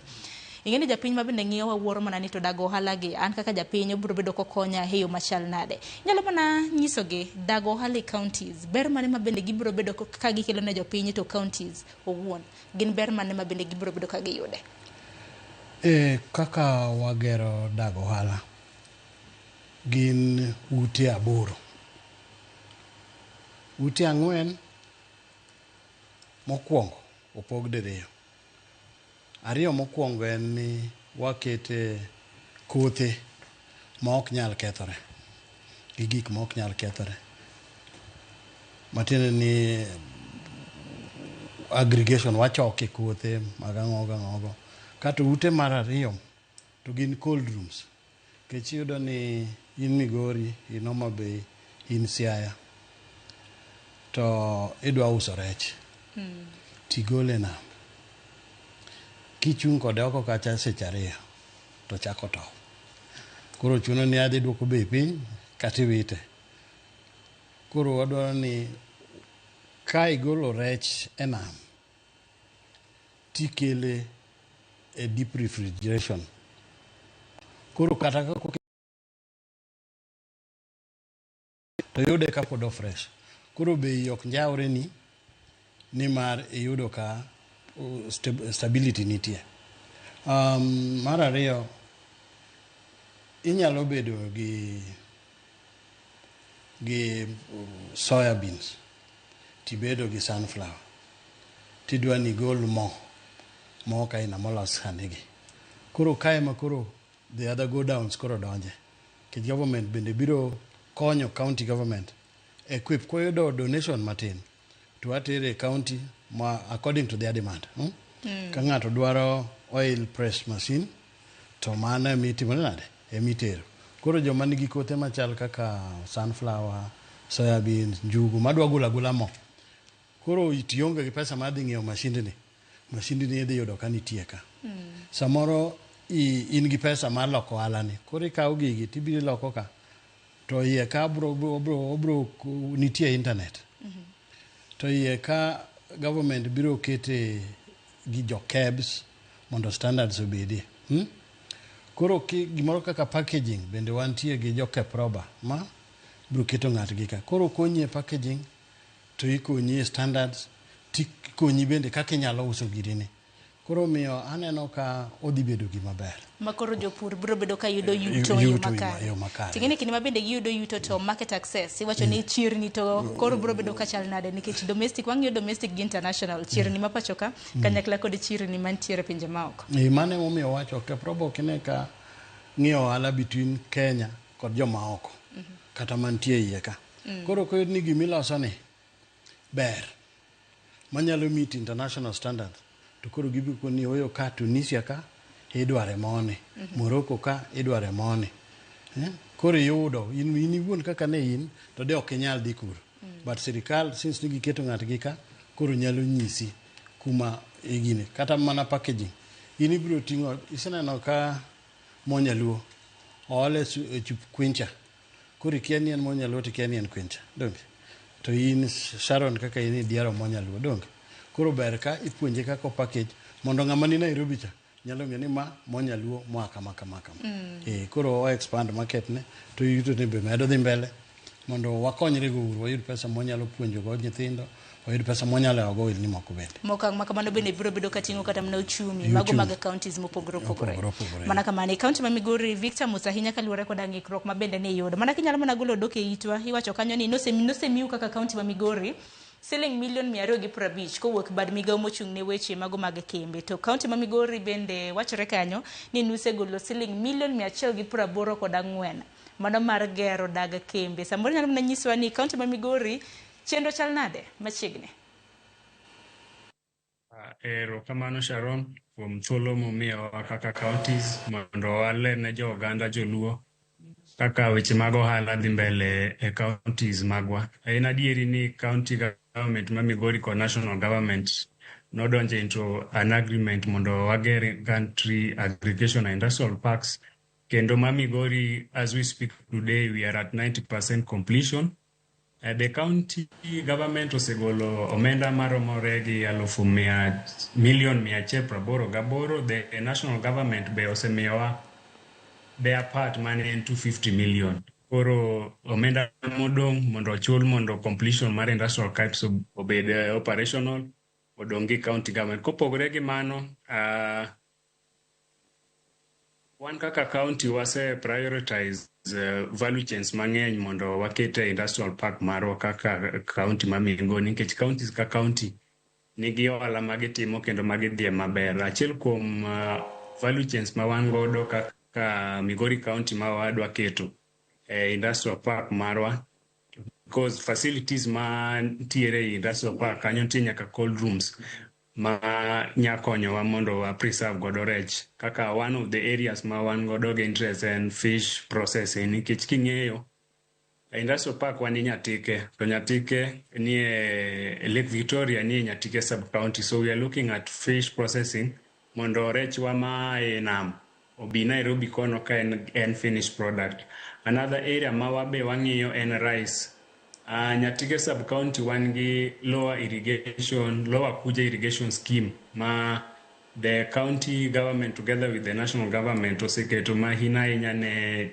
Ing'eni japiny ma bende ng'iyo wawuoro mana ni to dago ohala gi an kaka japiny obiro bedo kokonya e yo machal nade. Nyalo mana nyiso gi dago ohala e counties. Ber mane ma bende gibiro bedo ka gikelo ne jopiny to counties owuon. Gin ber mane ma bende gibiro bedo ka giyude. Kaka wagero dago ohala gin ute 8. Ute 4 mokwongo opog diriyo. 2 mokwongo en ni wakete kothe ma ok nyal kethore gi gik ma ok nyal kethore. Matiende ni aggregation wachoke kothe mag ang'ogo. Kato ute mar 2 to gin cold rooms. Kech yudo ni in Migori, in Homa Bay, in Siaya, to idwa uso rech. Tigole nam. Kichung' kode oko kacha seche 2 to chako tow. Koro chuno ni adhi duoko bei piny kata iwite. Koro wadwaro ni ka igolo rech e nam tikele e deep refrigeration. Koro kata kako to yude ka pod fresh. Koro bei ok njawre ni mar iyudo ka stability nitie. Mar 2 inyalo bedo gi soya beans, tibedo gi sunflower, tidwa ni gol mo ka ina molos handigi. Koro kae ma koro the other go downs koro donje. Kich government bende biro konyo county government equip koyudo donation matin to atere county ma according to their demand. Ka ng'ato dwaro oil press machine to mano emitimo nade emitero. Koro joma nigi kothe machal kaka sunflower, soya beans, njugu madwa gula mo. Koro itionge gi pesa madhi ng'iewo mashindni. Mashindni idhi yudo ka nitie ka. Samoro in gi pesa mar loko ohalani. Koro ikawo gigi tibiro loko ka. To iye ka bro nitie internet. To iye ka government biro kete gi jo KEBS mondo standards obedie. Koro gimoro kaka packaging bende wantie gi jo KEPROBA ma biro keto ng'atgi ka. Koro konyi e packaging to ikonyi e standards, tikonyi bende kaka inyalo uso girini. Koro miyo aneno ka odhi bedo gima ber. Makoro jopur biro bedo ka yudo yuto yo makare. Tingene kini mabende giyudo yuto to market access. Iwacho ni chirni to koro biro bedo ka chal nade nikech domestic wang'iyo domestic gi international chirni ma pacho ka kanyakla kod chirni mantiere pinje maoko. Mane momiyo wacho ke probo kine ka ng'iyo ohala between Kenya kod joma oko kata mantie iye ka. Koro koyud ni gimiloso ni ber manyalo meet international standards to koro gibiko ni oyo ka Tunisia ka idware mone, Morocco ka idware mone. Koro yudo in iwuon kaka ne in to de ok inyal dhi kuro. But sirikal since ni giketo ng'atgi ka koro nyalo nyisi kuma igine kata mana packaging. In ibiro ting'o iseneno ka monyaluo ole chup kwincha. Koro ikia ni en monyaluo to ikia ni en kwincha. Donge. To in Sharon kaka in diaro monyaluo donge. Koro ber ka ipuonje kaka package mondo ng'ama ni Nairobi cha nyalo ng'e ni ma monyaluo moa kama. Koro o expand market ne to yuto ne be medo dhi mbele mondo wakonyre go uru wayud pesa monyalo puonjo go nyithindo wayud pesa monyalo ogo ni moko bende. Mokang makamano bende biro bedo kating'o kata mna uchumi mago mag counties mopogore opogore. Mana kamano county ma Migori Victor Musahinya kaluwore kod ng'ikruok ma bende ne yudo. Mana kinyalo mana golo dok e itwa iwacho kanyo ni nosemiu kaka county ma Migori $250 kowuok bad migao mochung' ne weche mago mag kembe. To kaunti ma Migori bende wachore kanyo ni nusegolo $184 mano mar gero dag kembe. Samoro nyalo mna nyiswa ni kaunti ma Migori chenro chal nade machiegni. Erokamano Sharon kuom thuolo momiyo kaka counties mondo wale ne jo oganda joluo kaka weche mag ohala dhi mbele e counties magwa. En adieri ni county government ma Migori kod national government nodonjo into an agreement mondo wager country aggregation and industrial parks. Kendo ma Migori, as we speak today, we are at 90% completion. The county government osegolo omenda maromore gi $1,188,000. The national government be osemiyowa their part mane en $250 million. Koro omenda modong mondo ochul mondo completion mar industrial pipes obed operational odongi county government. Kopogore gi mano, wan kaka county wase prioritize value chains mang'eny mondo wakete industrial park marwa kaka county ma Migori nikech counties ka county nigi ohala magitimo kendo magidhie maber. Achiel kuom value chains ma wan godo kaka Migori County ma wadwa keto industrial park marwa because facilities ma tiere industrial park kanyo nitie nyaka cold rooms ma nyakonyowa mondo wa preserve godo rech. Kaka one of the areas ma wan godo gi interest en fish processing nikech king'eyo industrial park wan Nyatike to Nyatike nie Lake Victoria nie Nyatike sub county, so we are looking at fish processing mondo rech wa ma nam obi Nairobi kono ka en finished product. Another area ma wabe wang'iyo en rice. Nyatike sub county wan gi lower Kuja irrigation scheme ma the county government together with the national government oseketo mahina ahinya ne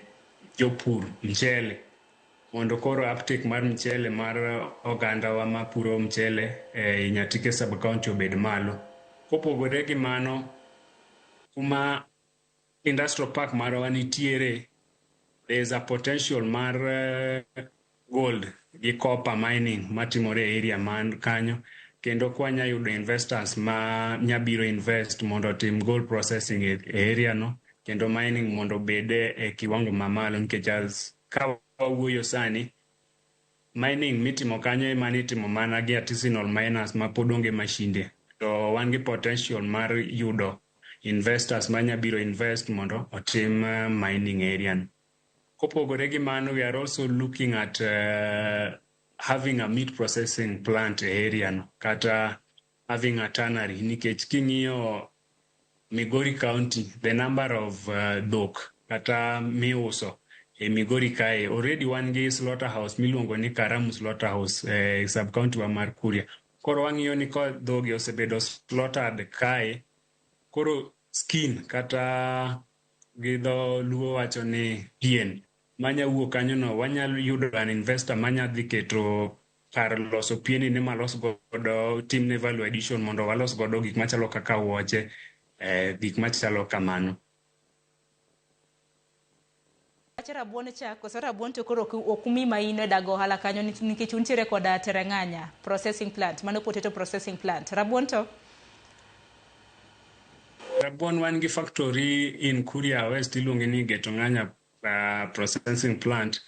jopur mchele mondo koro uptake mar mchele mar oganda wa mapuro mchele e Nyatike sub county obed malo. Kopogore gi mano kuma industrial park marwa nitiere, there is a potential mar gold gi copper mining matimore e area man kanyo kendo kwanya yudo investors ma nyabiro invest mondo tim gold processing e area no kendo mining mondo bede e kiwango mamalo nikech as ka wawuoyo sani mining mitimo kanyo emanitimo mana gi artisanal miners ma pod onge mashinde to wan gi potential mar yudo investors ma nyabiro invest mondo otim mining area. Kopogore gi mano, we are also looking at having a meat processing plant area no kata having a tannery nikech king'iyo Migori County the number of dhok kata miuso e Migori kae already wan gi slaughterhouse miluongo ni Karamu slaughterhouse sub county wa mar Kuria. Koro wang'iyo ni ko dhogi osebedo slaughtered kae koro skin kata gi dho luo wacho ni pien manya wuok kanyo no wanyalo yudo an investor manya dhi keto kar loso pieni ne malos godo tim ne value addition mondo walos godo gik machalo kaka wuoche, gik machalo kamano. Wach rabuon cha, koso rabuon to koro ok umi maino e dago ohala kanyo nikech untiere koda Tereng'anya processing plant, mano potato processing plant. Rabuon to? Rabuon wan gi factory in Kuria West iluonge ni Getong'anya processing plant.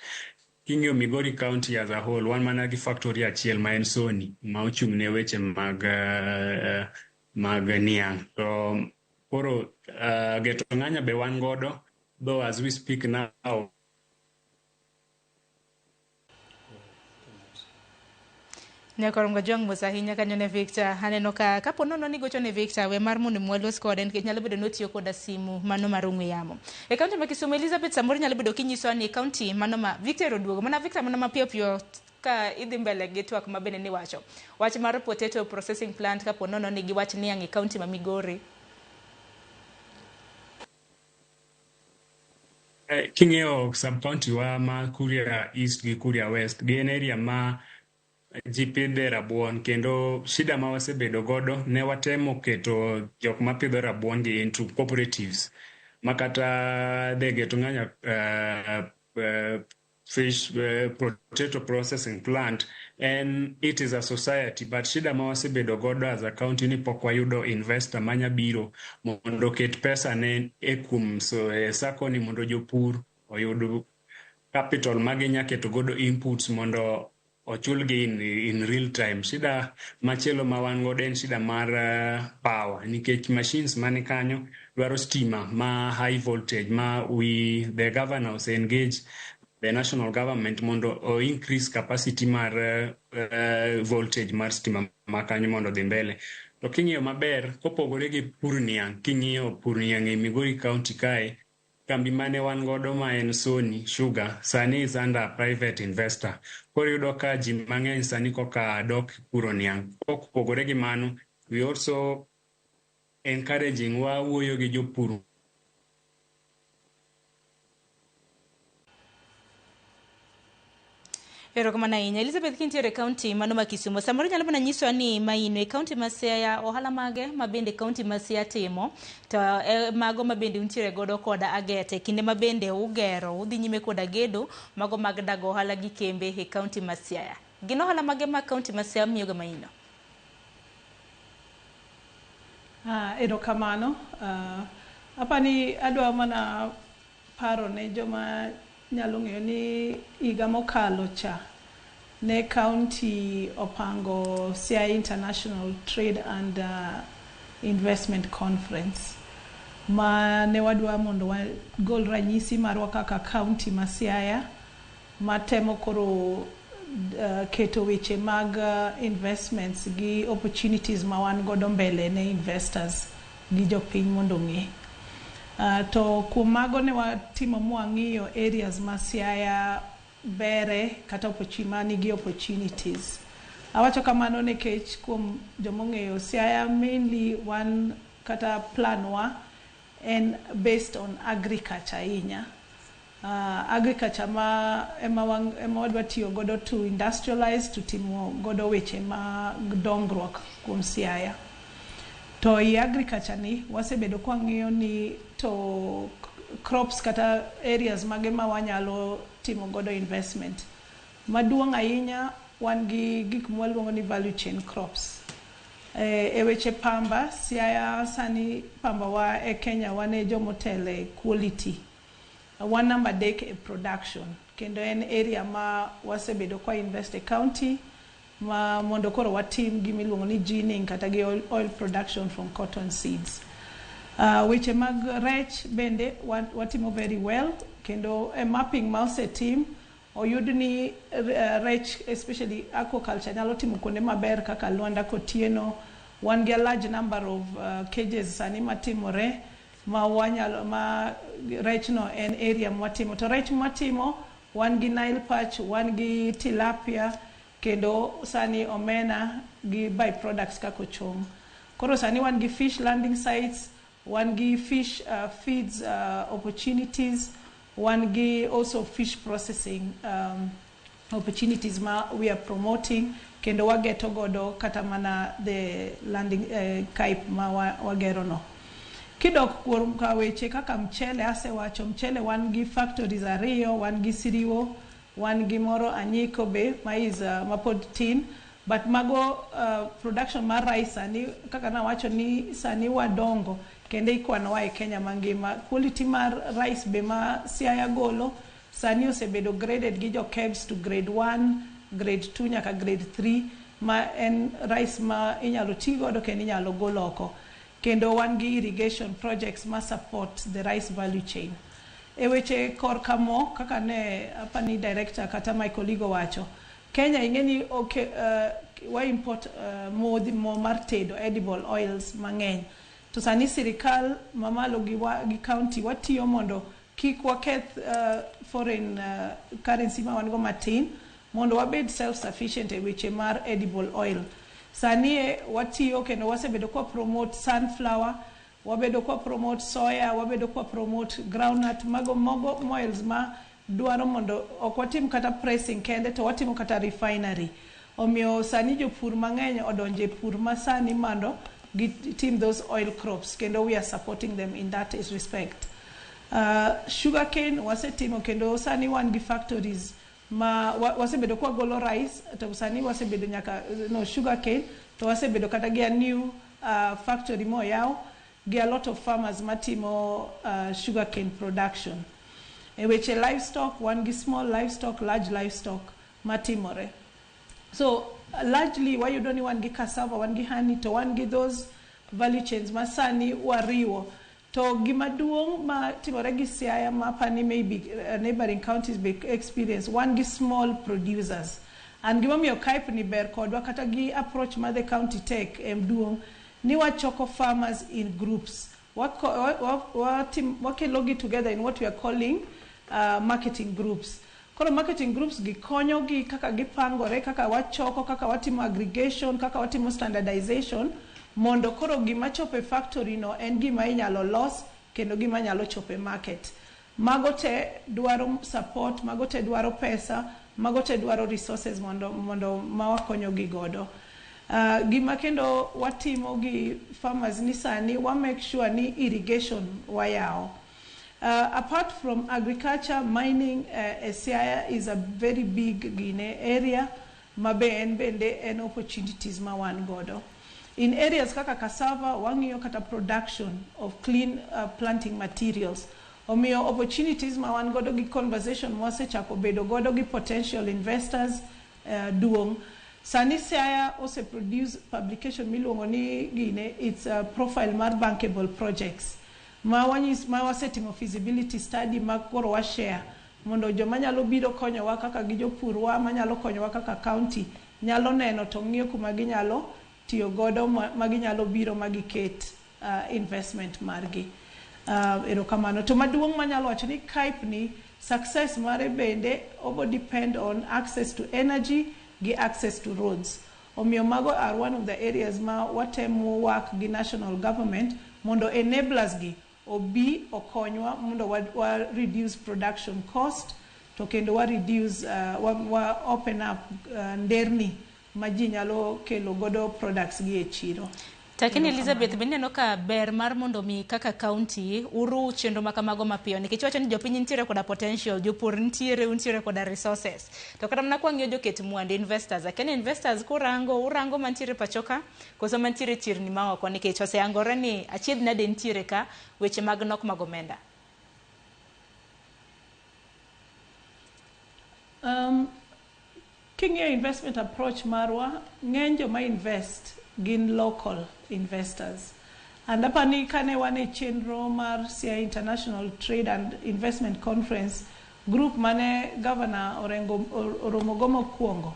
King'iyo Migori County as a whole, wan mana gi factory achiel ma en Sony ma ochung' ne weche mag niang'. To koro Getong'anya be wan godo, though as we speak now, Nyakorongo jong mos ahinya kanyo ne Victor. Aneno ka kapo nono ni gocho ne Victor we mar mondo mwalos kode nikech nyalo bedo notiyo koda simu mano mar ong'we yamo. E kaunti ma Kisumu, Elizabeth samoro nyalo bedo kinyiso ni kaunti mano ma Victor oduogo. Mana Victor mano ma piyo piyo ka idhi mbele gi twak ma bende ni wacho. Wach mar potato processing plant kapo nono ni giwach ni ang' e kaunti ma Migori. King'iyo sub-county wa ma Kuria East gi Kuria West, gin area ma ji pidhe rabuon, kendo shida ma wasebedo godo, ne watemo keto jok ma pidho rabuon gi into cooperatives, ma kata the Getong'anya fish potato processing plant, and it is a society, but shida ma wasebedo godo as a county ni pok wayudo investor manya biro mondo ket pesa ne e kum sako ni mondo jopur oyud capital maginya keto godo inputs mondo ochulgi in real time. Shida machielo ma wan godo en shida mar power, nikech machines mani kanyo dwaro stima ma high voltage ma the governor ose engage the national government mondo increase capacity mar voltage mar stima ma kanyo mondo dhi mbele. To king'iyo maber, kopogore gi pur niang', king'iyo pur niang' e Migori County kae, kambi mane wan godo ma en Sony Sugar sani is under private investor. Koro yudo ka ji mang'eny sani koka dok puro niang'. Kopogore gi mano, we also encouraging wuoyo gi jopur. Erokamano ahinya. Elizabeth, kintiere kaunti mano ma Kisumu, samoro nyalo mana nyiso ni maino e kaunti ma Siaya ohala mage ma bende kaunti ma Siaya timo, to mago ma bende untiere godo koda agete, kinde ma bende ugero udhi nyime koda gedo mago mag dago ohala gi kembe e kaunti ma Siaya. Gin ohala mage ma kaunti ma Siaya miyoga maino? Erokamano. Apani adwa mana paro ne joma nyalo ng'eyo ni higa mokalo cha ne county opango Siaya International Trade and Investment Conference ma ne wadwa mondo wagol ranyisi marwa kaka county ma Siaya matemo koro keto weche mag investments gi opportunities ma wan godo mbele ne investors gi jopiny mondo ng'e. To kuom mago ne watimo mwang'iyo areas ma Siaya bere kata nigi opportunities. Awacho kamano nikech kuom jomong'eyo Siaya mainly wan kata plan wa en based on agriculture ahinya. Agriculture ema wadwa tiyo godo to industrialize, to timo godo weche mag dongruok kuom Siaya. To i agriculture ni wasebedo kwa ng'iyo ni to crops kata areas mage ma wanyalo timo godo investment. Maduong' ahinya wan gi gik mwaluongo ni value chain crops. E weche pamba, Siaya sani pamba wa e Kenya wane jomotele quality. Wan number dek e production. Kendo en area ma wasebedo kwa invest e county ma mondo koro watim gimiluongo ni ginning kata gi oil production from cotton seeds. Weche mag rech bende watimo very well, kendo mapping ma osetim oyud ni rech especially aquaculture nyalo timo kuonde maber kaka Luanda Kotieno. Wan gi a large number of cages sani matimore ma rech no en area mwatimo. To rech mwatimo wan gi Nile perch, wan gi tilapia, kendo sani omena gi byproducts kako chong. Koro sani wan gi fish landing sites, wan gi fish feeds opportunities, wan gi also fish processing opportunities we are promoting kendo wageto godo kata mana the landing Cape ma wagero no. Kidok kuom weche kaka mchele asewacho mchele wan gi factories ariyo, wan gi Siriwo, wan gi moro Anyiko be ma pod tin, but mago production mar rice sani kaka nawacho ni sani wadongo kendo ikwanowa e Kenya mangima. Quality mar rice be ma Siaya golo sani osebedo graded gi jo KEBS to grade 1, grade 2 nyaka grade 3 ma en rice ma inyalo ti godo kendo inyalo golo oko. Kendo wan gi irrigation projects ma support the rice value chain. E weche korka mo kaka ne apani director kata Michael Ligo wacho, Kenya ingeni wa import mo mar tedo edible oils mang'eny. To sani sirikal mamalo gi county watiyo mondo kik waketh foreign currency ma wan go matin mondo wabed self sufficient e weche mar edible oil. Sani watiyo kendo wasebedo kwa promote sunflower, wabedo kwa promote soya, wabedo kwa promote groundnut, mogo oils ma dwaro mondo ok watim kata pressing kende to watimo kata refinery. Omiyo sani jopur mang'eny odonje pur ma sani mondo gitim those oil crops kendo we are supporting them in that respect. Sugarcane wasetimo kendo sani wan gi factories ma wasebedo kwa golo rice to sani wasebedo nyaka sugarcane to wasebedo kata gi a new factory mo yaw gi a lot of farmers matimo sugarcane production. E weche livestock wan gi small livestock, large livestock matimore. So largely wayudo ni wan gi cassava, wan gi honey to wan gi those value chains masani wariwo. To gima duong ma timore gi Siaya ma pani maybe neighboring counties be experience one gi small producers. And gima miyo Cape ni ber kodwa kata gi approach ma the county take duong ni wachoko farmers in groups. Wakelogi together in what we are calling marketing groups. Koro marketing groups gikonyo gi kaka gipangore, kaka wachoko, kaka watimo aggregation, kaka watimo standardization, mondo koro gima chope factory no en gima inyalo los kendo gima nyalo chope market. Mago te dwaro support, mago te dwaro pesa, mago te dwaro resources mondo mawakonyo gi godo. Gima kendo watimo gi farmers ni sani wa make sure ni irrigation wayao. Apart from agriculture, mining, Siaya is a very big area. Mabe en opportunities ma wan godo. In areas kaka cassava, wangiyo kata production of clean planting materials. Omiyo opportunities ma wan godo gi conversation mwase chako bedo godo gi potential investors duong. Sani Siaya also produce publication miluongo ni gine, it's a profile mar bankable projects. Ma wasetimo feasibility study ma koro wa share mondo joma nyalo biro konyo wa kaka gi jopurwa manyalo konyo wa kaka county nyalo neno to ng'iyo kuma ginyalo tiyo godo maginyalo biro magiket investment margi. Erokamano. To maduong' manyalo wacho ni Cape ni success mare bende obo depend on access to energy gi access to roads. Omiyo mago are one of the areas ma watemo work gi national government mondo enablers gi obi okonywa mondo wa reduce production cost to kendo wa reduce wa open up nderni maji nyalo kelo godo products gi e chiro. Takini Elizabeth beneno ka ber mar mondo mi kaka county uru chenro makamago mapiyo nikech wacho ni jopiny nitiere koda potential, jopur nitiere koda resources. To kata mna kwa ng'iyo joket mwande investors, akene investors urango mantiere pachoka koso mantiere chirni maoko nikech oseyangore ni achiedh nade nitiere ka weche mag nok magomenda. King'iyo investment approach marwa ng'eny joma invest gin local investors. And apani kane wane chenro mar Siaya International Trade and Investment Conference group mane governor Oromogo mokwongo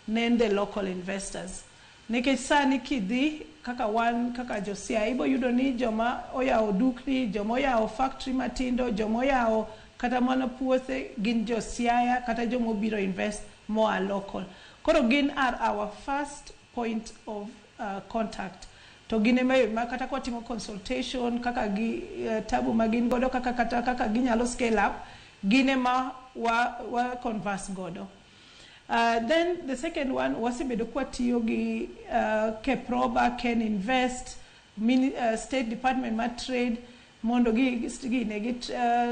ne the local investors. Nikech sani kidhi kaka jo Siaya ibo yudo ni joma oyawo dukni, joma oyawo factory matindo, joma oyawo kata mana puothe gin jo Siaya kata joma obiro invest more local. Koro gin are our first point of contact. To gine ma kata kwa timo consultation kaka gi tabu magin godo kaka ginyalo scale up gine ma wa converse godo. Then the second one wasebedo kwatiyo gi Keproba, Ken Invest, State Department mar Trade mondo gi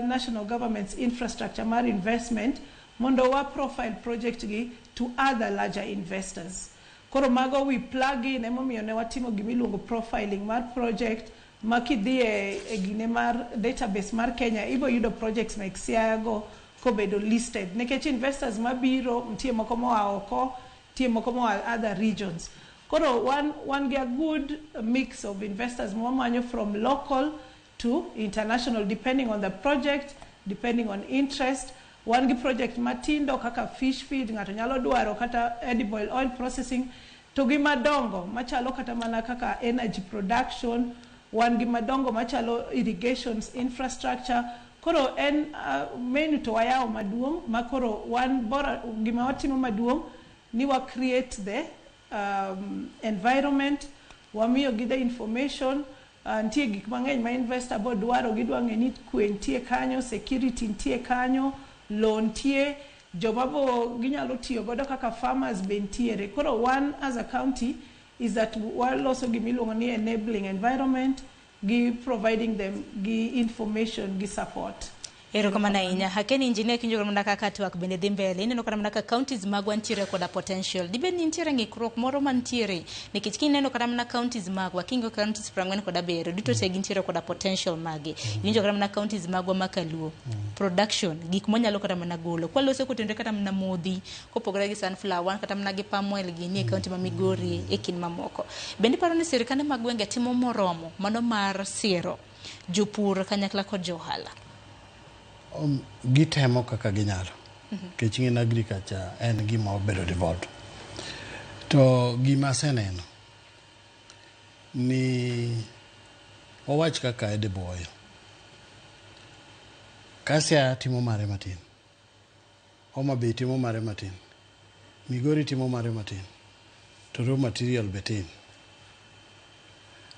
national government's infrastructure mar investment mondo wa profile project gi to other larger investors. Koro mago we plug in emomiyo ne watimo gimiluongo profiling mar project makidhi e gine mar database mar Kenya ibo yudo projects like Siaya go kobedo listed nekech investors mabiro mtie moko moa oko tie moko moa other regions. Koro one get a good mix of investors mwamanyo from local to international depending on the project, depending on interest. One gi project matindo kaka fish feed ngato nyalo dwaro kata edible oil processing to gi madongo machalo kata mana kaka energy production, one gi madongo machalo irrigations infrastructure. Koro en menu to wayao maduong makoro one bora gima watimo maduong ni wa create the environment, wamiyo gi the information, ntie gik mang'eny ma investor bo dwaro gidwa ng'e ni kwe ntie kanyo, security ntie kanyo, loan ntie, joma bo ginyalo tiyo godo kaka farmers be ntiere. Koro one as a county is that waloso gimiluongo ni enabling environment gi providing them gi information gi support. Erokamano ahinya. Hakeni engineer kinjo mana kaka twak bende dhi mbele. Ineno kata mana kaka counties magwa ntiere koda potential. Dibed ni ntiere ng'ikruok moro mantiere nikech kineno kata mana counties magwa kingo counties 40 koda bero duto te gintiere koda potential magi. Injo kata mana counties magwa makaluo. Production gik monyalo kata mana golo. Kwalose kotende kata mana modhi kopogore gi sunflower kata mana gi palm oil gi ni county ma Migori e kin mamoko. Bende paro ni sirikande magwenge timo moromo mano mar siro jopur kanyakla kod johala. Gitemo kaka ginyalo. Kech ng'in agriculture en gima obedo devolved. To gima aseneno ni owach kaka edible oil. Kasia timo mare matin. Homa Bay timo mare matin. Migori timo mare matin. To raw material betin.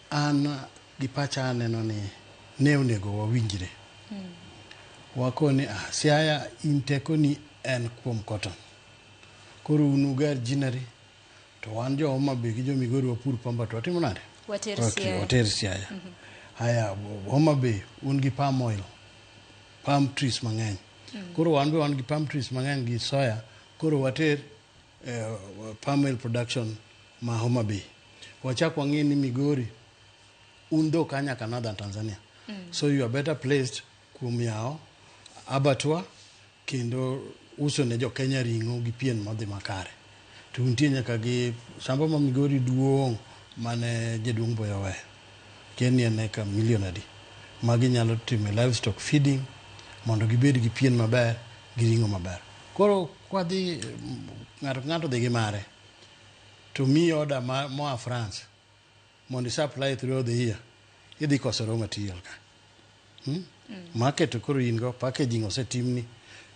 An gi pacha aneno ni ne onego wawinjre. Wakoni Siaya inteko ni en kuom cotton. Koro unugar jinari to wan jo Homa Bay gi jo Migori wapur pamba to watimo nade? Water Siaya. Haya Homa Bay un gi palm oil, palm trees mang'eny. Koro wan be wan gi palm trees mang'eny gi soya. Koro water palm oil production ma Homa Bay. Wachak wang'e ni Migori un do kanya ka northern Tanzania. So you are better placed kuom yao abattoir kendo uso ne jo Kenya ring'o gi pien modhi makare. To untie nyaka gi shamba ma Migori duong' mane jaduong' Boyo we. Kenya ene ka million adi. Magi nyalo timo livestock feeding mondo gibed gi pien maber gi ring'o maber. Koro kwadhi ng'ato dhi gi mare to mi order moa France mondo supply through the year idhi koso raw material ka. Market koro in go packaging osetimni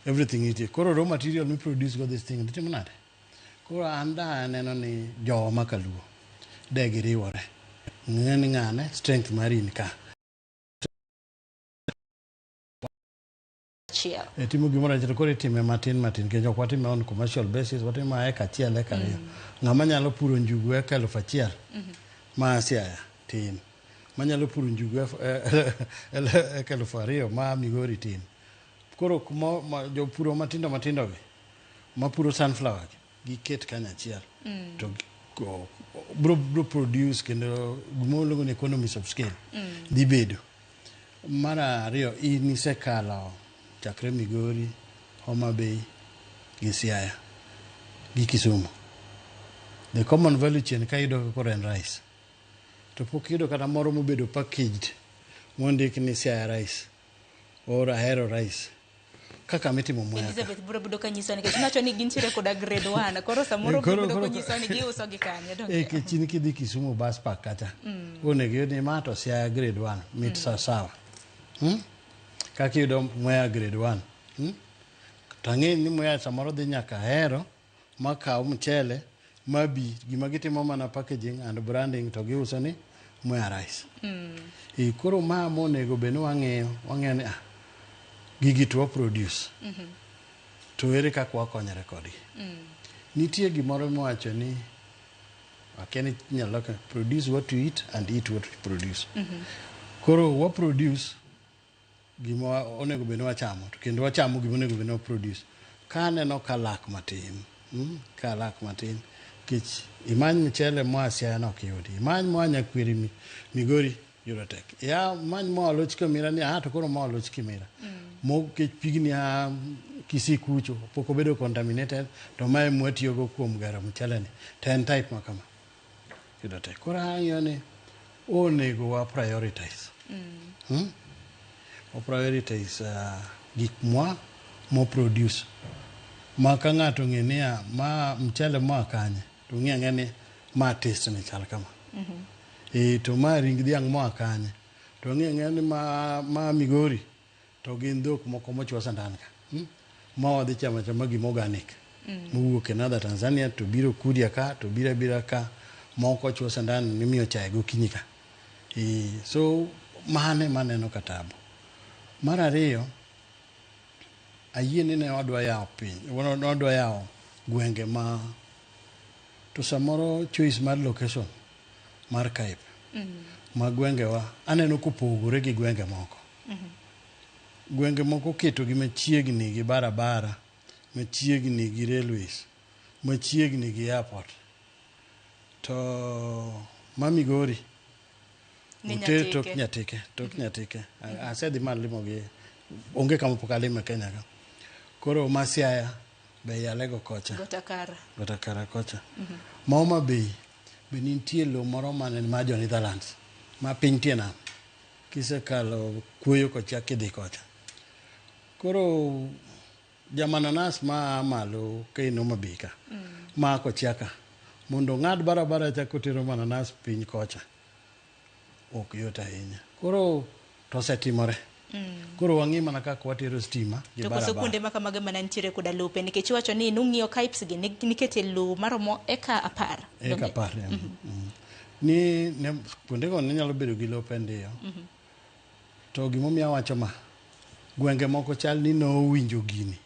everything it koro raw material we produce go this thing ditimo nade. Koro anda neno ni jo makaluo de giriwore ng'ane strength mari in ka timo gimoro achiel koro itime matin kenjo kwatime on commercial basis watimo eka achiel eka ariyo. Ng'ama nyalo puro njugu eka 1,000 ma Siaya tin. Manyalo puro njugu eka 2,000 ma Migori tin. Koro jo puro matindo gi ma puro sunflower gi ket kanya achiel to bro produce kendo gimoluongo ni economies of scale dhi bedo. Mar ariyo in isekalo chakre Migori, Homa Bay gi Siaya gi Kisumu. The common value chain ka yudo koro en rice. To pok yudo kata moro mobedo packaged mondik ni Siaya rice or Ahero rice kaka mitimo mwaka. Elizabeth bro budo kanyiso ni kecho ni gintiere koda grade 1 koro samoro bro budo kanyiso ni giuso gi kanye donge. Kechini kidhi Kisumu bus park kata onego ni mato Siaya grade 1 mit sawa. Kaka yudo mwaya grade 1. Tang'e ni mwaya samoro dhi nyaka Ahero makaw mchele mabi gima gitimo mana packaging and branding to giuso ni mwaya rice. Koro ma monego beno wang'eyo ni gigi to produce to ere kaka wakonyore kodgi. Nitie gimoro miwacho ni akia nyalo produce what you eat and eat what you produce. Koro wa produce gima onego bed ni wachamo to kendo wachamo gima onego bed ni produce. Ka aneno ka lak matin, kich imany michele moa Siaya no ok yudi, imany moa Nyakwiri Migori yudo tek, ya many moa Oloch Kimira ni to koro moa Oloch Kimira mo kech pigni Kisii kucho pok obedo contaminated, to mae mwatiyogo kuom gero mchele ni ten type makama yudo tek. Koro ang'iyo ni onego wa prioritize gik mo produce ma ka ng'ato ng'e ni ma mchele moa kanye to ng'e ni ma taste ni chal kama, to ma ring dhiang' moa kanye to ng'e ni ma Migori to gin dhok moko mochwo sandan ka, ma wadhi chamo gima organic mowuok e Northern Tanzania to biro Kuria ka to biro ka moko chwo sandan mimiyo chaye gokinyi ka. So mane maneno ka tabu. Mar ariyo, ayie ni ne wadwa yawo wadwa yawo gwenge ma to samoro choice mar location mar Kaip ma gwengewa aneno kopogore gi gwenge moko. Gwenge moko ketogi machiegni gi barabara, machiegni gi railways, machiegni gi airport. To ma Migori tok Nyatike. Asedhi mal limo gi onge kama pok alimo Kenya ka. Koro ma Siaya be yalego kocha. Gotakara kocha. Ma Homa Bay be nitie lo moro mane ma jo Netherlands ma piny tie nam kisekalo kuoyo kocha kidhi kocha. Koro jamananas ma malo ka in Homa Bay ka ma kochaka mondo ng'ad barabara cha kotero mananas piny kocha ok yot ahinya. Koro to setimore. Koro wang'i mana kaka watero stima gi barabara. To koso kuonde makamaga mana nitiere koda lope nikech iwacho ni nung'iyo Kipes gi nikete lo maromo eka 10. Eka 10. Ni kuondego ne nyalo bedo gi lope ndiyo. To gimomiyo awacho ma gwenge moko chal ni nowinjo gini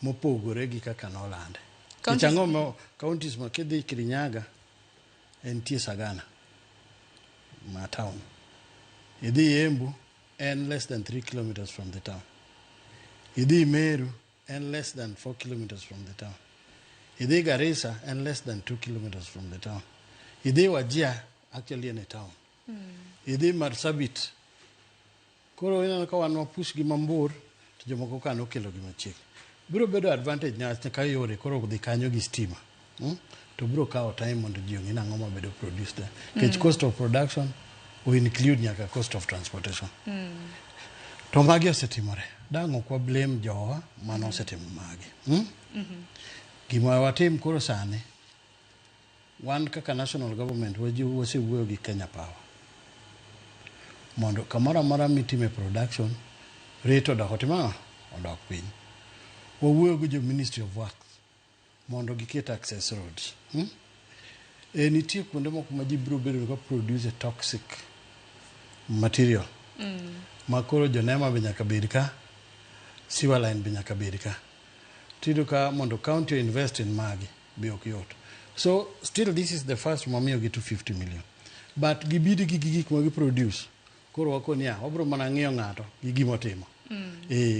mopogore gi kaka nolande. Kichang'o counties ma kidhi Kirinyaga entie Sagana ma town. Idhi Embu and less than 3 kilometers from the town. Idhi Meru and less than 4 kilometers from the town. Idhi Garissa and less than 2 kilometers from the town. Idhi Wajir actually in a town. Idhi Marsabit. Koro ina ka wan push gi mambur to jomoko kano kelo gi machiegni. Biro bedo advantage na ka yore koro dhi kanyo gi stima. To biro kawo time mondo ji ong'e nang'o mabedo produce there. Kech cost of production will include nyaka cost of transportation. To magi osetimore. Dang' ok wa blame jowa mano osetimo magi. Gima watim koro sani, wan kaka national government wasewuoyo gi Kenya Power mondo kamoro amora mitime production rate odok piny. Wawuoyo gi jo Ministry of Works mondo giket access roads. Nitie kuonde moko ma ji biro bedo ka produce toxic material. Ma koro jonema be nyaka bed ka, sewer line be nyaka bed ka. Tido ka mondo county invest in magi be ok yot. So still this is the first mamiyo gi 250 million. But gibidi gi gik ma gi produce. Koro wakoni wabro mana ng'iyo ng'ato gi gimotimo.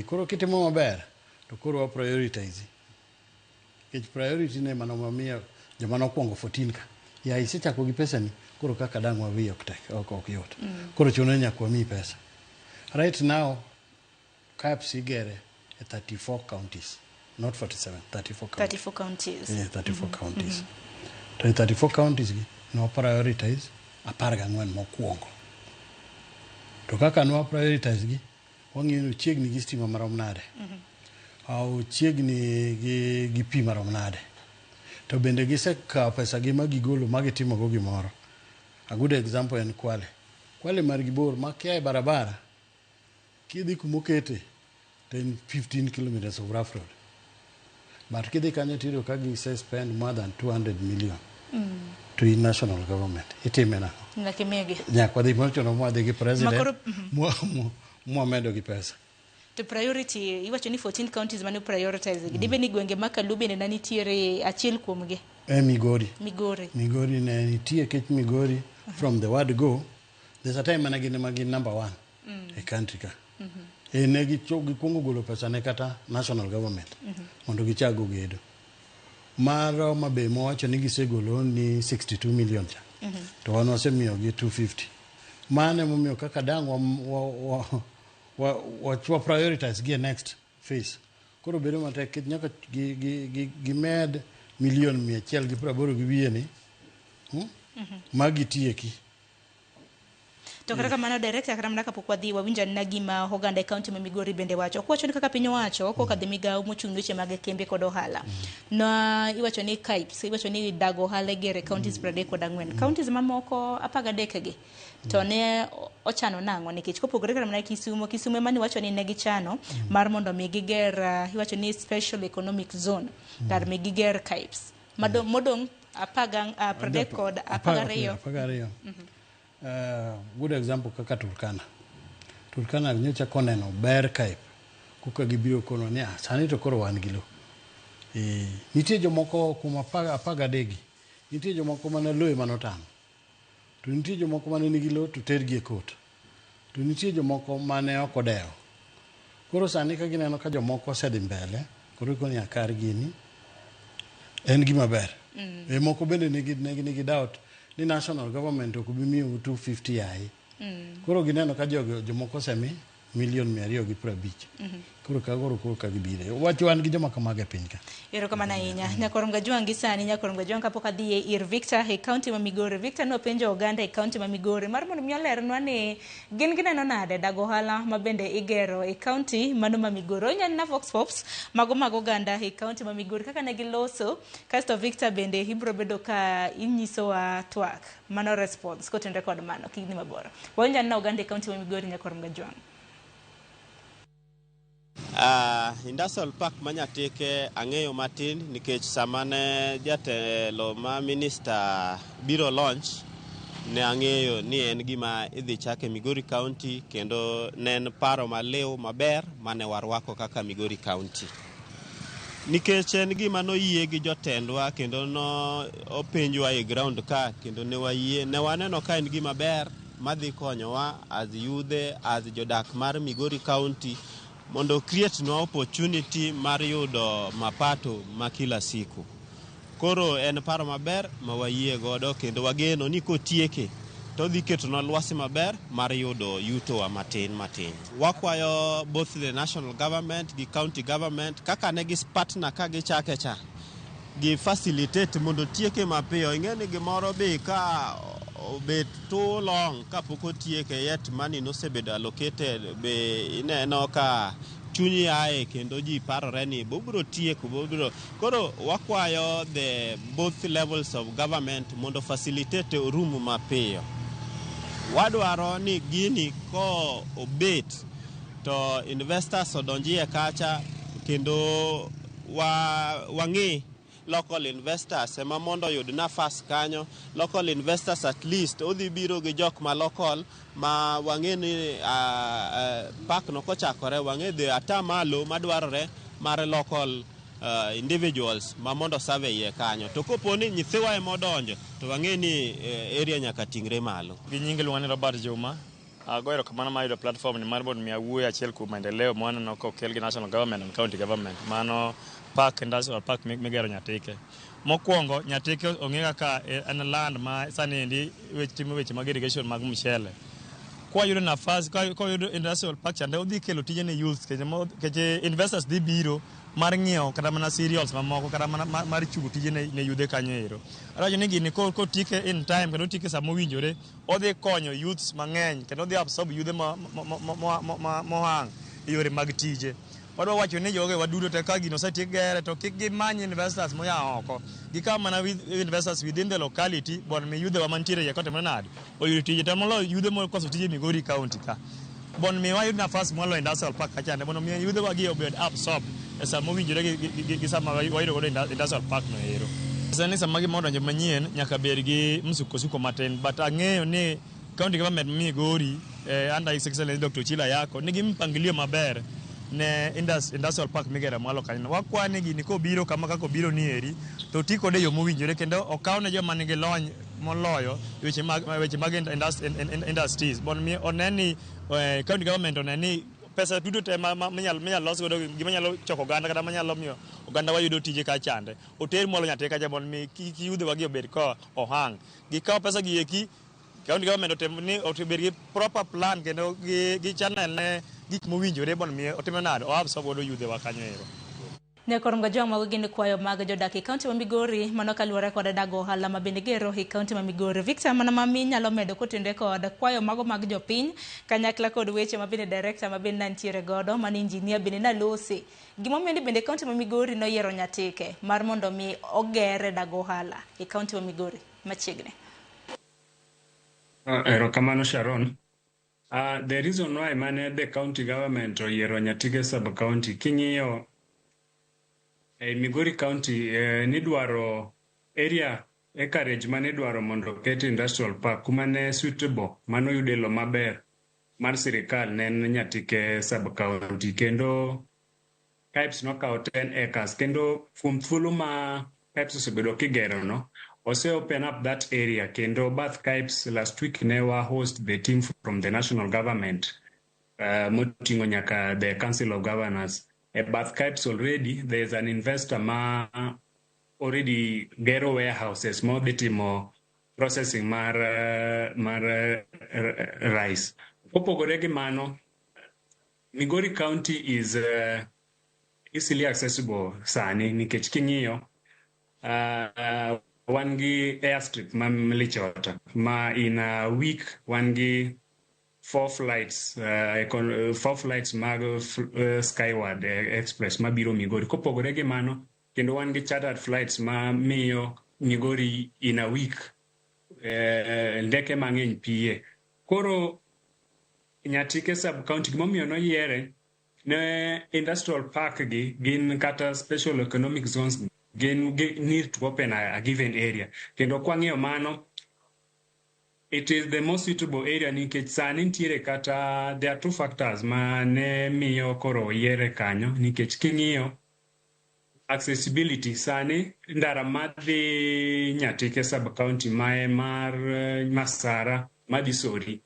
Koro kitimo maber to koro wa prioritize. Kech priority ne mano mamiyo joma nokwongo 14 ka. Ya isechako gi pesa ni koro kaka dang' wawi ok yot. Koro chuno nyaka wami pesa. Right now Kipes igere 34 counties, not 47, 34 counties. 34 counties. Yeah, 34 counties. To 34 counties gi no prioritize 14 mokwongo. To kaka no prioritize gi wang'eyo chiegni gi stima marom nade. Au chiegni gi pi marom nade. To bende gisekawo pesa gi ma gigolo ma gitimo go gimoro. A good example en Kwale. Kwale mar gibor ma kia e barabara kidhi kumokete then 15 kilometers of rough road. But kidhi kanyo tiro ka gise spend more than 200 million to the national government. Itime na. Nakimegi. Nyaka dhi mocho no mwadhi gi president. Mwamedo gi pesa. To priority iwacho ni 14 counties mane prioritize dibe ni gwenge ma Kalubi ne nitiere achiel kuomgi. Migori ne nitie kech Migori from the word go there's a time mane gin number 1 e country ka. Ne gikungo golo pesa ne kata national government mondo gichago gedo. Maro mabe mowacho ni gisegolo ni 62 million cha. To wan wasemiyo gi 250. Mane momiyo kaka dang wa prioritize gi next phase. Koro bedo matek nyaka gimed milion 180 gi wiye ni. Magi tieki. To kaka mano director kata mana kapok wadhi wawinja na gima oganda e kaunti ma Migori bende wacho. Okwacho ni kaka piny owacho ko kadhi migawo mochung' weche mag kembe kod ohala. Na iwacho ni KIPES, iwacho ni dago ohala gere counties 34. Counties mamoko 13 gi. To ne ochano nango nikech kopogore kata mana Kisumu mani wacho ni ne gichano mar mondo mi giger iwacho ni special economic zone dar mi giger KIPES. Modong 13 kod 12. Good example kaka Turkana nyocha koneno ber KIPE kuka gibiro kono ni sani to koro wan gilo. Nitie jomoko kuma 13 nitie jomoko mane loe manotamo. To nitie jomoko mane nigi lo to tergi e court. To nitie jomoko mane ok odewo. Koro sani ka gineno ka jomoko osedhi mbele koro koni akar gini en gima ber. Moko bende nigi doubt ni national government ok bi miyo 250 ai. Koro gineno ka jomoko semi milion 250. Koro ka gibire. Wacho wan gi joma kamage piny ka. Ero kama na inya. Nyakorom Gajwangi sani nyakorom Gajwangi kapok adhi ir Victor e county ma Migori. Victor no penjo oganda e county ma Migori. Mar mondo mi olernwa ni gin gineno nade dago ohala ma bende igero e county mano ma Migori. Onyan na Vox Pops mago oganda e county ma Migori kaka ne giloso. Kasto Victor bende ibro bedo ka inyiso wa twak mano response kotenre kod mano kigni maboro. Onyan na oganda e county ma Migori nyakorom Gajwangi. Industrial Park manyatike ang'eyo matin nikech samane jatelo ma minister biro launch ne ang'eyo ni en gima idhi chake Migori County kendo ne en paro maliw maber mane warwako kaka Migori County. Nikech en gima noyie gi jotendwa kendo no openjwa e ground ka kendo ne wayie ne waneno ka en gima ber madhi konyowa as yudhe as jodak mar Migori County mondo create no opportunity mar yudo mapato ma kila siku. Koro en paro maber ma wayie godo kendo wageno ni kotieke to dhi keto na lwasi maber mar yudo yuto wa matin. Wakwayo both the national government gi county government kaka ne gi partner ka gi chake cha gi facilitate mondo tieke mapiyo. Ing'eni gimoro be ka obet too long kapok otieke yet money no sebedo allocated be ineno ka chunyi ae kendo ji parore ni bobro tieko koro wakwayo the both levels of government mondo facilitate room mapiyo. Wadwaro ni gini ko obet to investors odonjie kacha kendo wang'i local investors ema mondo yud nafas kanyo. Local investors at least odhi biro gi jok ma local ma wang'e ni park no kochakore wang'e the atamalo madwarore mar local individuals ma mondo serve iye kanyo. To koponi nyithiwa ema odonjo to wang'e ni area nyaka tingre malo. Gi nying luonga ni Robert Juma. Goero kamano ma yudo platform ni mar mondo mi awuoyo achiel kuom maendeleo mwaneno ko kel gi national government and county government. Mano park industrial park migero Nyatike. Mokwongo Nyatike ong'e kaka en land ma sani endi timo weche mag irrigation mag mchele. Kwa yudo nafas kwa yudo industrial park chande odhi kelo tije ne youth keche investors dhi biro mar ng'iewo kata mana cereals mamoko kata mana mar chugo tije ne yudhe kanyo ero. Arajo ni gini ko tike in time kendo tike sama owinjore odhi konyo youths mang'eny kendo odhi absorb yudhe mohang yore mag tije. Wadwa wacho ni joge wadudo te ka gino setiek gere to kik gimany investors moya oko. Gika mana investors within the locality bon mi yudhe wa mantiere ya kote manade. Oyudi tije to molo yudhe mo koso tije Migori County ka. Bon mi wayud nafas molo industrial park kachande bon mi yudhe wagi obed absorb esa mowinjore gi sama wayudo godo industrial park no ero. Sani sama gi mondo manyien nyaka ber gi msuko matin but ang'eyo ni county government Migori under His Excellency Dr. Chila Yako nigi mpangilio maber ne industrial park migero mwalo kanyo. Wakwane gini kobiro kama kako biro ni eri to ti kode yo mowinjore kendo okawne joma nigi lony moloyo weche mag industries bon mi oneni county government oneni pesa duto te manyalo los godo gima nyalo choko oganda kata manyalo miyo oganda wayudo tije ka chande oter molo nyate ka jamon mi kiyudhe wagi obed ko ohang gikawo pesa gi eki county government otemni otebed gi proper plan kendo gi channel ne gik mowinjore bon mi otimo nado o absorb godo yudhe wa kanyo ero. Ne korom ga joma gin kwayo mag jodak e kaunti ma Migori mano kaluwore kod dago ohala ma bende gero e kaunti ma Migori. Victor mana mami nyalo medo kotende kod kwayo mago mag jopiny kanyakla kod weche ma bende director ma bende nantiere godo man engineer bende nalose gimomiyo bende kaunti ma Migori noyiero Nyatike mar mondo mi ogere dago ohala e kaunti ma Migori machiegni. Erokamano Sharon. The reason why the county government oyiero Nyatike sub county king'iyo Migori County nidwaro area acreage mane dwaro mondo ket industrial park kuma ne suitable mano yude lo maber mar sirikal ne Nyatike sub county kendo pipes nokawo 10 acres kendo kuom thuolo ma pipes osebedo kigero no ose open up that area kendo Bath Pipes last week ne wa host the team from the national government motingo nyaka the council of governors. Bath Pipes already, there's an investor ma already gero warehouses more ditimo processing mar rice. Opogore gi mano, Migori County is easily accessible sani nikech king'iyo wan gi airstrip ma Mlichota ma in a week wan gi 4 flights mag Skyward Express mabiro Migori. Kopogore gi mano, kendo wan gi chartered flights ma miyo Migori in a week ndeke mang'eny piye. Koro Nyatike sub county gimomiyo noyiere ne industrial park gi gin kata special economic zones gin need to open a given area. Kendo kwang'iyo mano, it is the most suitable area nikech sani ntiere kata there are 2 factors ma ne miyo koro yiere kanyo nikech king'iyo accessibility sani ndara madhi Nyatike sub county mae mar Masara madhi Sori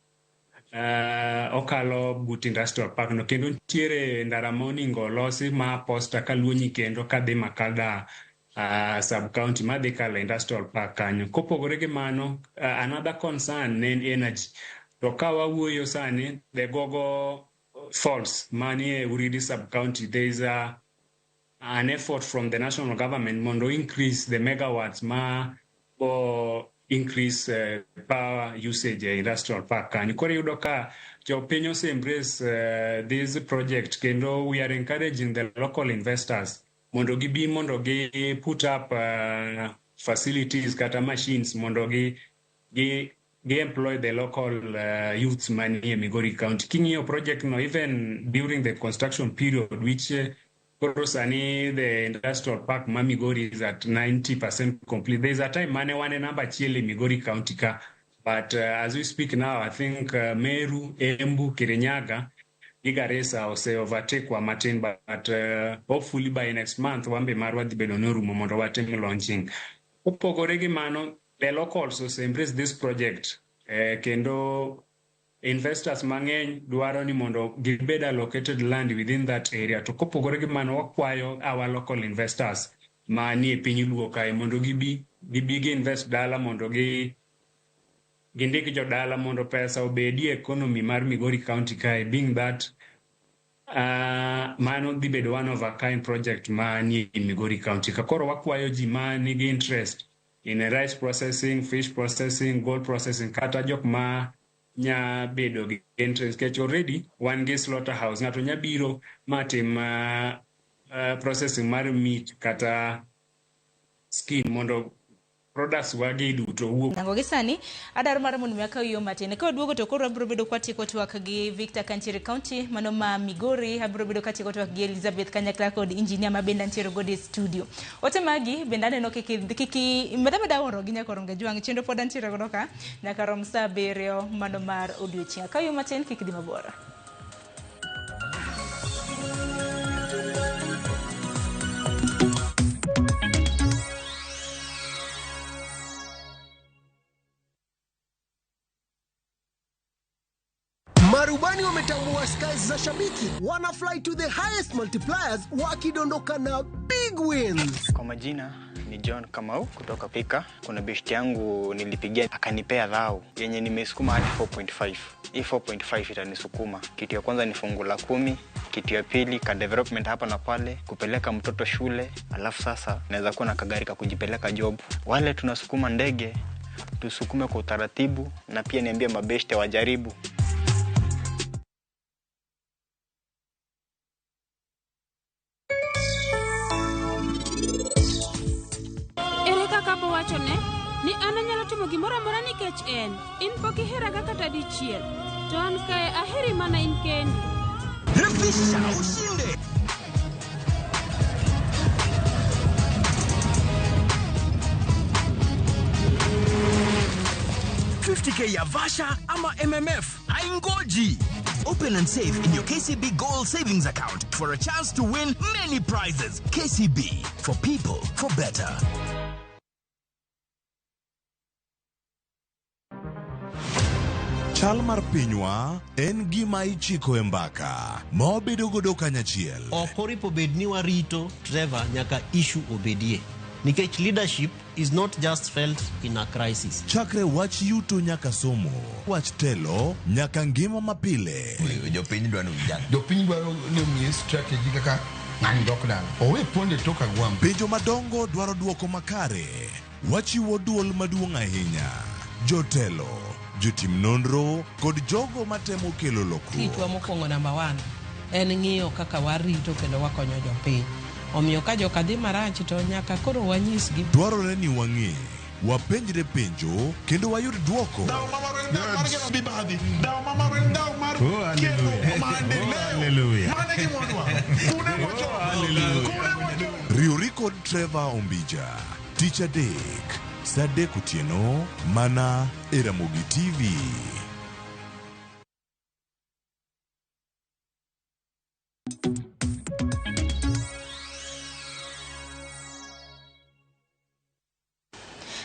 okalo but industrial park no kendo ntiere ndara moningo losi ma posta kaluonyi kendo kadhi Makada sub county madhi kala industrial park kanyo. Kopogore gi mano, another concern ne energy. To kawa wuoyo sani the Gogo Falls manie Uridi sub county, there is an effort from the national government mondo increase the megawatts ma or increase power usage industrial park kanyo. Kore yudo ka jopiny ose embrace this project kendo we are encouraging the local investors mondo gibi mondo gi put up facilities kata machines mondo gi employ the local youths manie Migori County. King'iyo project no even during the construction period which koro sani the industrial park ma Migori is at 90% complete. There is a time mane wane number chiele Migori County ka, but as we speak now I think Meru, Embu, Kirinyaga Garissa ose overtake wa matin, but hopefully by next month wambe marwa dhi bedo norumo mondo watim launching. Opogore gi mano, the locals ose embrace this project kendo investors mang'eny dwaro ni mondo gibed allocated land within that area. To kopogore gi mano, wakwayo our local investors ma ni e piny luo kae mondo gibi gi invest dala mondo gindik jodala mondo pesa obedi economy mar Migori County kae, being that mano dhi bedo one of a kind project ma ni Migori County. Kakoro wakwayo ji ma nigi interest in rice processing, fish processing, gold processing, kata jok ma nya bedo gi interest kech already wan gi slaughterhouse ng'ato nya biro matim processing mar meat kata skin mondo products wagi duto wuok. Nango gi sani adaro mar mondo miaka yo matene ka duogo to koro abro bedo kwatiko twak gi Victor Kanchiri County mano ma Migori, abro bedo kwatiko twak gi Elizabeth Kanyakla kod engineer ma benda ntiere gode studio. Ote magi benda neno kiki meda oro gi nyaka ronga jwang chendo pod ntiere godo ka nyaka rom saa 7 mano mar odiochieng. Ka yo matene kik di mabora. Marubani wametambua skies za shabiki, wana fly to the highest multipliers wakidondoka na big wins. Kwa majina ni John Kamau kutoka Pika. Kuna best yangu nilipigia akanipea dhao yenye nimesukuma hadi 4.5. Hii 4.5 itanisukuma. Kitu ya kwanza ni fungu la 10, kitu ya pili ka development hapa na pale, kupeleka mtoto shule, alafu sasa naweza kuwa na kagari ka kujipeleka job. Wale tunasukuma ndege, tusukume kwa utaratibu na pia niambie mabeste wajaribu. Kapo wachone ni ananyalo timo gimoro amora nikech en in pok iheraga kata dichiel to an kae aheri mana in kendi. Refisha ushinde. $50K ya Vasha ama MMF haingoji. Open and save in your KCB Gold Savings account for a chance to win many prizes. KCB, for people, for better. Chal mar pinywa en gima ichiko e mbaka ma obedo godo kanyachiel. Ok oripo bed ni warito Trevor nyaka issue obedie. Nikech leadership is not just felt in a crisis. Chakre wach yuto nyaka somo, wach telo nyaka ngima mapile. Jopiny dwaro ni omiye strategy kaka ng'ani dok dala. Owe ponde toka gwam. Penjo madongo dwaro duoko makare. Wachiwo duol maduong' ahinya. Jotelo, jotim nonro kod jogo matemo kelo lokruok. Kitwa mokwongo number 1 en ng'iyo kaka warito kendo wakonyo jopiny. Omiyo ka joka dhi marach to nyaka koro wanyisgi. Dwarore ni wang'e, wapenjre penjo kendo wayud duoko. Riuri kod Trevor Ombija, Tich Adek, Saa 3 otieno, mana e Ramogi TV.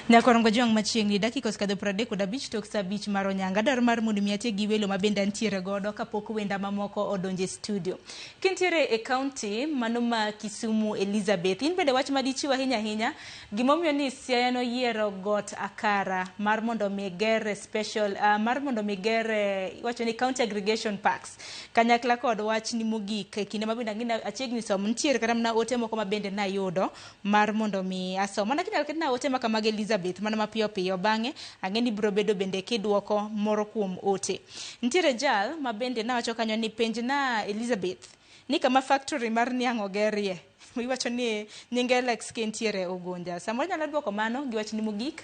Nyakorongo jong machiegni dakika osekadho 35 tok saa 5 mar onyanga. Dar mar mondo miatie gi welo mabende antiere godo kapok wenda mamoko odonje studio. Kintiere e county mano ma Kisumu Elizabeth, in bende wach madichiwa ahinya gimomiyo ni Siaya no yiero got Akara mar mondo migere special mar mondo migere wacho ni county aggregation parks. Kanyakla kod wach ni mogik kinde mabende ngina achiegni som ntiere kata mna ote moko mabende na yudo mar mondo mi asom. Mana kinyal ketina ote makamage Elizabeth mana mapiyo piyo bang'e ang'eni biro bedo bende kiduoko moro kuom ote. Ntiere jal mabende na wacho kanyo ni penj na Elizabeth ni kama factory mar niang'o gerie iwacho ni nyinge Alex kentiere Ugunja. Samoro nyalo duoko mano gi wach ni mogik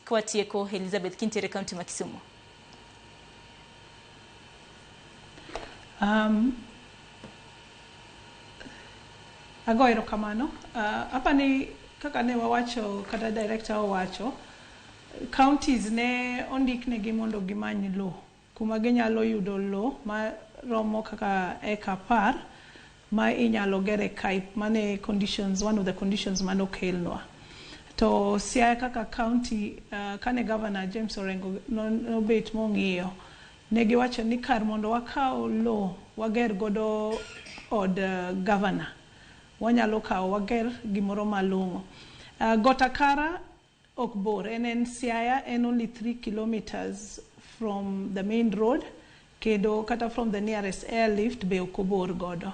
kwatieko Elizabeth kintiere county ma Kisumu. Agoero kamano. Hapa ni kaka ne wawacho kata director owacho, counties ne ondiknegi mondo gimany lo kuma ginyalo yudo lo ma romo kaka eka 10 ma inyalo gere Kaip. Mane conditions, one of the conditions manokelnwa. To Siaya kaka county kane governor James Orengo nobet mong'iyo, ne giwacho ni kar mondo wakao lo wager godo od governor, wanyalo kawo wager gimoro malong'o. Got Akara ok bor, en Siaya, en only 3 kilometers from the main road, kendo kata from the nearest airlift be ok bor godo.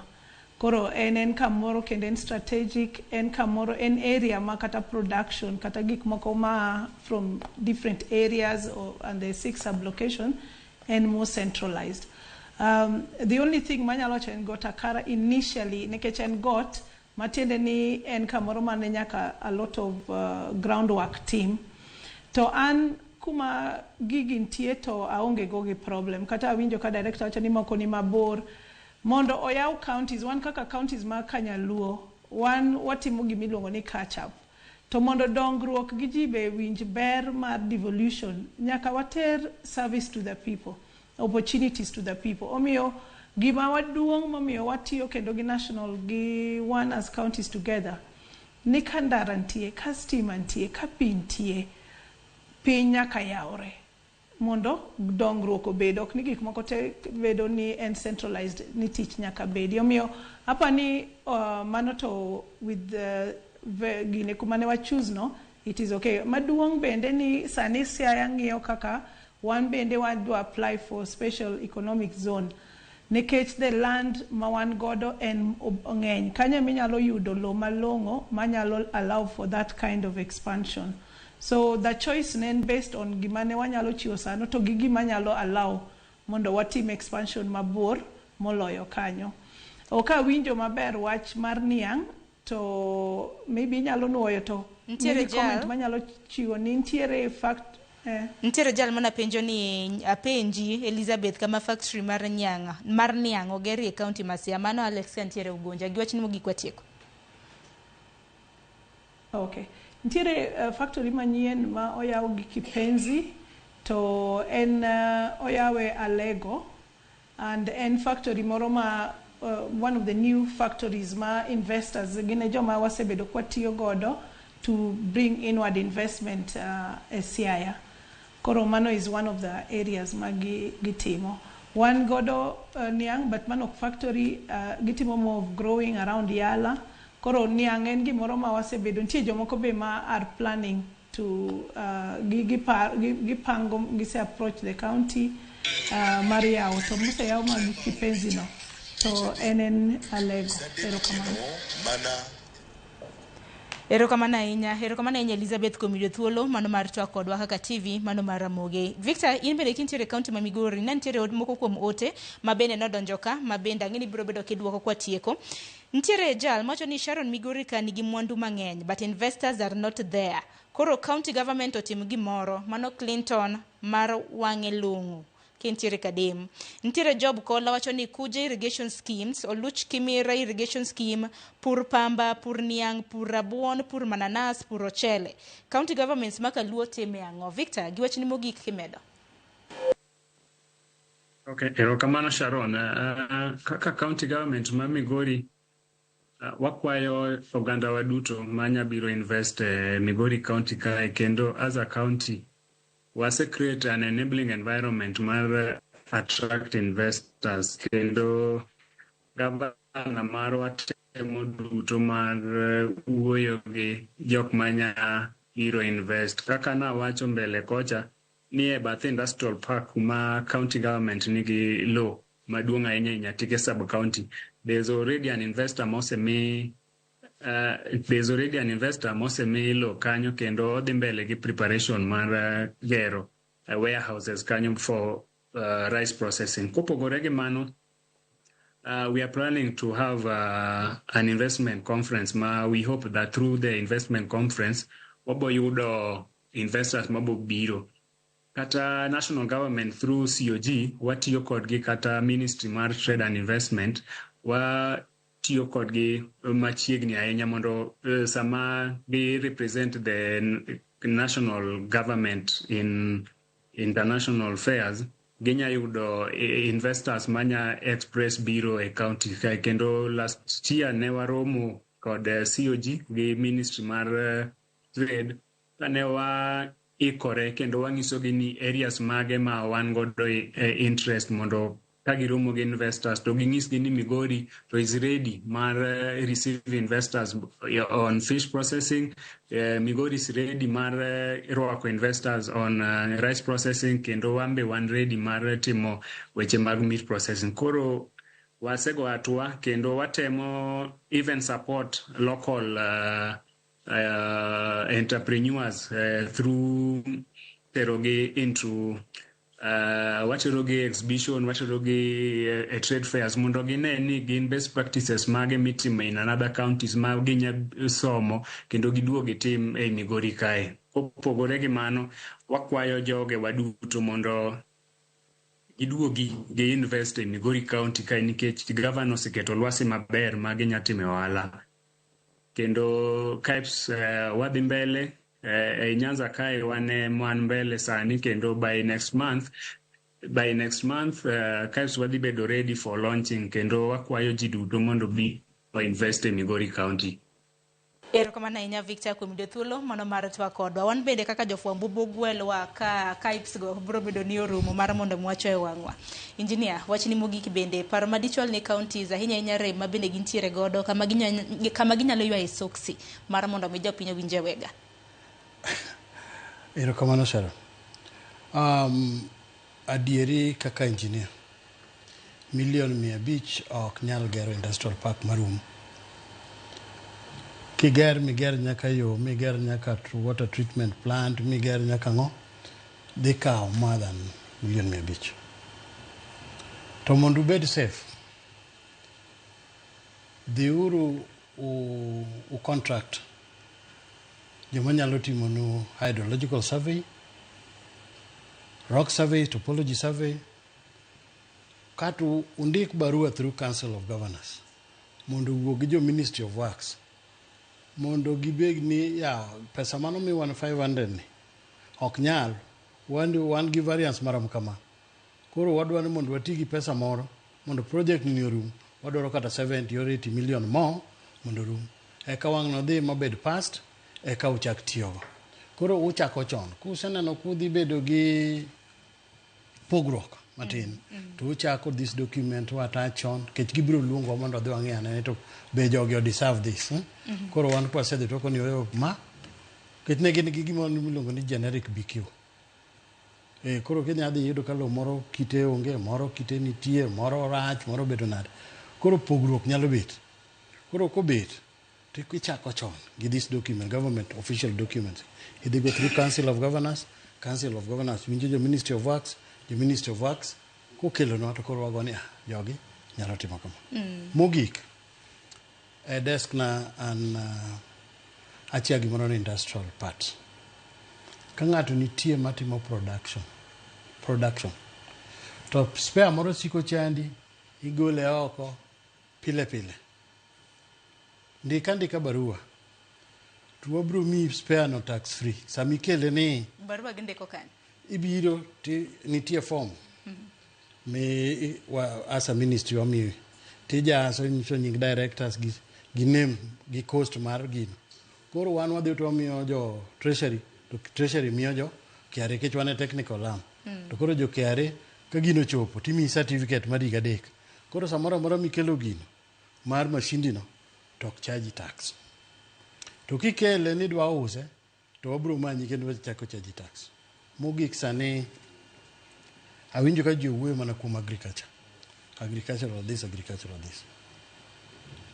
Koro en kamoro kendo en strategic, en kamoro en area ma kata production kata gik moko ma from different areas and the 6 sub-location and more centralized. The only thing manyalo wacho en Got Akara initially nikech en got matiende ni en kamoro mane nyaka a lot of groundwork team. To an kuma gigi ntie to aonge go gi problem. Kata awinjo ka director wacho ni moko ni mabor. Mondo oyaw counties, wan kaka counties ma Kanyaluo, wan watimo gimiluongo ni catch up. To mondo dongruok gi ji be winj ber mar devolution, nyaka water service to the people, opportunities to the people. Omiyo gima waduong' momiyo watiyo kendo gi national gi one as counties together, ni ka ndara ntie, ka stima ntie, ka pi ntie, piny nyaka yawre. mondo dongruok obed, ok ni gik moko te bedo ni en centralized ni tich nyaka bedi. Omiyo apa ni mano to with gine kuma ne choose no, it is okay. Maduong' bende ni sani Siaya ng'iyo kaka wan bende wadwa apply for special economic zone nikech the land ma wan godo en ng'eny. Kanyo minyalo yudo lo malong'o manyalo allow for that kind of expansion. So the choice nen based on gima ne wanyalo chiwo sano to gi gima nyalo allow mondo watim expansion mabor moloyo kanyo. Oka winjo maber wach mar niang' to maybe nyalo nuoyo to ntiere comment manyalo chiwo ni ntiere fact ntiere jal mana penjo ni apenji Elizabeth kama factory mar niang' ogeri e county ma Siaya. Mano Alex ntiere Ugunja gi wachni mogik watieko. Okay. Ntiere factory manyien ma oyaw gi Kipenzi to en oyawe Alego, and en factory moro ma one of the new factories ma investors gine joma wasebedo kwa tiyo godo to bring inward investment e Siaya. Koro mano is one of the areas ma gitimo. One godo niang' but mano factory gitimo more of growing around Yala. Koro niang' en gimoro ma wasebedo nitie jomoko be ma are planning to gipango gise approach the county mar yawo to mose yawo ma Kipenzi no to en Alego. Erokamano ahinya Elizabeth kuom yudo thuolo mano mar twak kodwa kaka TV mano mar Ramogi. Victor, in bende kintiere kaunti ma Migori, nitiere moko kuom ote ma bende nodonjo ka ma bende ang'eni biro bedo kiduoko kwa tieko. Ntiere jal macho ni Sharon Migori ka nigi mwandu mang'eny but investors are not there. Koro county government otim gimoro mano Clinton mar wang'e lung'u. Kintiere Kadem. Ntiere Job Kola wacho ni Kuje irrigation schemes, Oluch Kimira irrigation scheme, pur pamba, pur niang', pur rabuon, pur mananas, pur ochele. County governments maka luo teme ang'o. Victor, giwach ni mogik kimedo. Okay, erokamano Sharon. Kaka county government ma Migori wakwayo oganda waduto manya biro invest Migori County kae, kendo as a county wase create an enabling environment mar attract investors, kendo gavana marwa temo duto mar wuoyo gi jok manya biro invest. Kaka nawacho mbele kocha ni e bath industrial park kuma county government nigi law maduong' ahinya e Nyatike sub county. There's already an investor mosemi lo kanyo, kendo odhi mbele gi preparation mar gero warehouses kanyo for rice processing. Kopogore gi mano, we are planning to have an investment conference ma we hope that through the investment conference wabo yudo investors mabo biro. Kata national government through COG watiyo kodgi, kata ministry mar trade and investment watiyo kodgi machiegni ahinya mondo sama gi represent the national government in international fairs ginya yudo investors manya express biro e county kae. Kendo last year ne waromo kod COG gi ministry mar trade kane wa ikore kendo wanyisogi ni areas mage ma wan godo interest mondo kagiromo gi investors to ginyisgi ni Migori to is ready mar receive investors on fish processing. Migori is ready mar rwako investors on rice processing, kendo wambe wan ready mar timo weche mag meat processing. Koro wasego atua kendo watemo even support local entrepreneurs through teroge into wateroge exhibition, wateroge trade fairs mondo gine ni gin best practices mage mitimo in another counties ma ginya somo kendo giduogi tim e Migori kae. Kopogore gi mano, wakwayo joge waduto mondo giduogi gi invest e Migori County kae, nikech governor oseketo lwasi maber ma ginya time ohala. Kendo KIPES wadhi mbele e Nyanza kae wan mbele sani, kendo by next month KIPES wadhi bedo ready for launching, kendo wakwayo ji duto mondo bi invest in Migori County. Erokamano ahinya Victor kuom yudo thuolo mano mar twak kodwa. Wan bende kaka jofwambo bogwelwa ka Kipes go biro bedo ni orumo mar mondo mwacho e wang'wa. Engineer, wachni mogik bende paro madichwal ne counties ahinya rem ma bende gintiere godo kama ginyalo ywaye soksi mar mondo mi jopiny owinje wega. Erokamano Sharon. Adieri kaka engineer, 1,500,000 ok nyal gero industrial park marum. Kiger miger nyaka yo, miger nyaka water treatment plant, miger nyaka ng'o, dhi kawo more than 1,500,000. To mondo ubed safe, dhiuru u contract joma nyalo timonu hydrological survey, rock survey, topology survey, kata undik barua through Council of Governors mondo wuog gi jo Ministry of Works mondo gibeg ni ya pesa mano mi 500 ni ok nyal wan gi variance maram kama. Koro wadwa ni mondo wati gi pesa moro mondo project ni orum, wadwaro kata 70 or 80 million mo mondo orum. Eka wang' no dhi mabed past, eka uchak tiyogo. Koro uchako chon. Kuseneno kudhi bedo gi pogruok matin. To uchako this document wata chon, kech gibiro luongo mondo dhi wang'i ane to be jogi deserve this. Koro wan kwa sedhi toko ni oyo ma, kech ne gin gi gimo miluongo ni generic BQ. Koro kenya adhi yudo kalo moro kite onge, moro kite nitie, moro rach, moro bedo nade. Koro pogruok nyalo bet. Koro kobet, to ichako chon gi this document, government official documents. Idhi go through Council of Governors, Council of Governors winjo jo Ministry of Works, jo Ministry of Works, kokelo no to koro wagoni jogi nyalo timo kama. Mogik, desk na an achia gimoro ni industrial part. Ka ng'ato nitie matimo production. To spare moro siko chandi, igole oko, pile. Ndika barua. To wabro mi spare no tax free. Sami kele ni. Barua gindiko kan. Ibiro nitie form. Me as a ministry wami. Tija so nying directors gi name gi cost mar gino. Koro wan wadhi to miyo jo treasury, to treasury miyo jo KRA kech wane technical arm. To koro jo KRA ka gino chopo timi certificate mar higa 3. Koro samoro moro mikelo gino mar mashindi no tok charge tax. To kikele ni dwa use to wabro manyi kendo chako charge tax. Mogik sani awinjo ka ji wuoyo mana kuom agricultural this.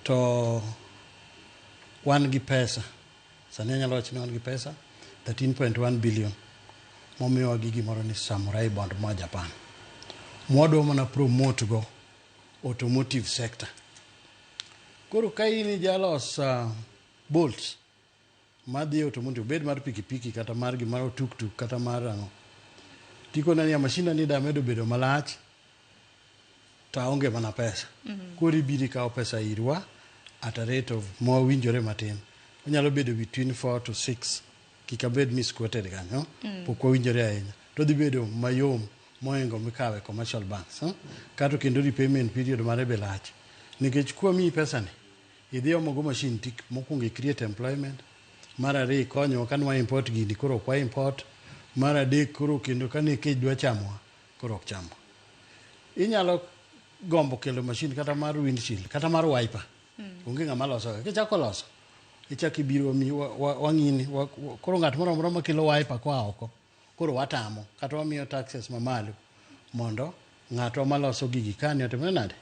To wan gi pesa sani anyalo wacho ni wan gi pesa 13.1 billion momiwa gi gimoro ni Samurai Bond ma Japan. Mwadwa mana promote go automotive sector. Koro ka ini jalos bolts madhi automotive bed mar pikipiki kata mar gimaro tuk kata mar ang'o. Tiko na ya mashina ni da medo bedo malach ta onge mana pesa. Koro ibiri kawo pesa irwa at a rate of more winjore matin. Onyalo bedo between 4 to 6. Kikabed misquoted ganyo. Pokwa winjore ahinya. To dhi bedo mayom moingo mikawe commercial banks. Kato kendo repayment period mare be lach. Nikech kwa mi pesa ni idhi omogo machine tik mokwongo create employment. Mara re konyo kanwa import gini koro kwa import. Mara de koro kendo kane kech dwa chamwa koro ok chamwa. Inyalo gombo kelo machine kata mar windshield kata mar wiper. Onge ng'ama loso. Kichako loso ichaki biro mi wang'ini koro ng'at moro makelo wiper kwa oko koro watamo kata wamiyo taxes mamalo mondo ng'ato maloso gigi kani otimre nade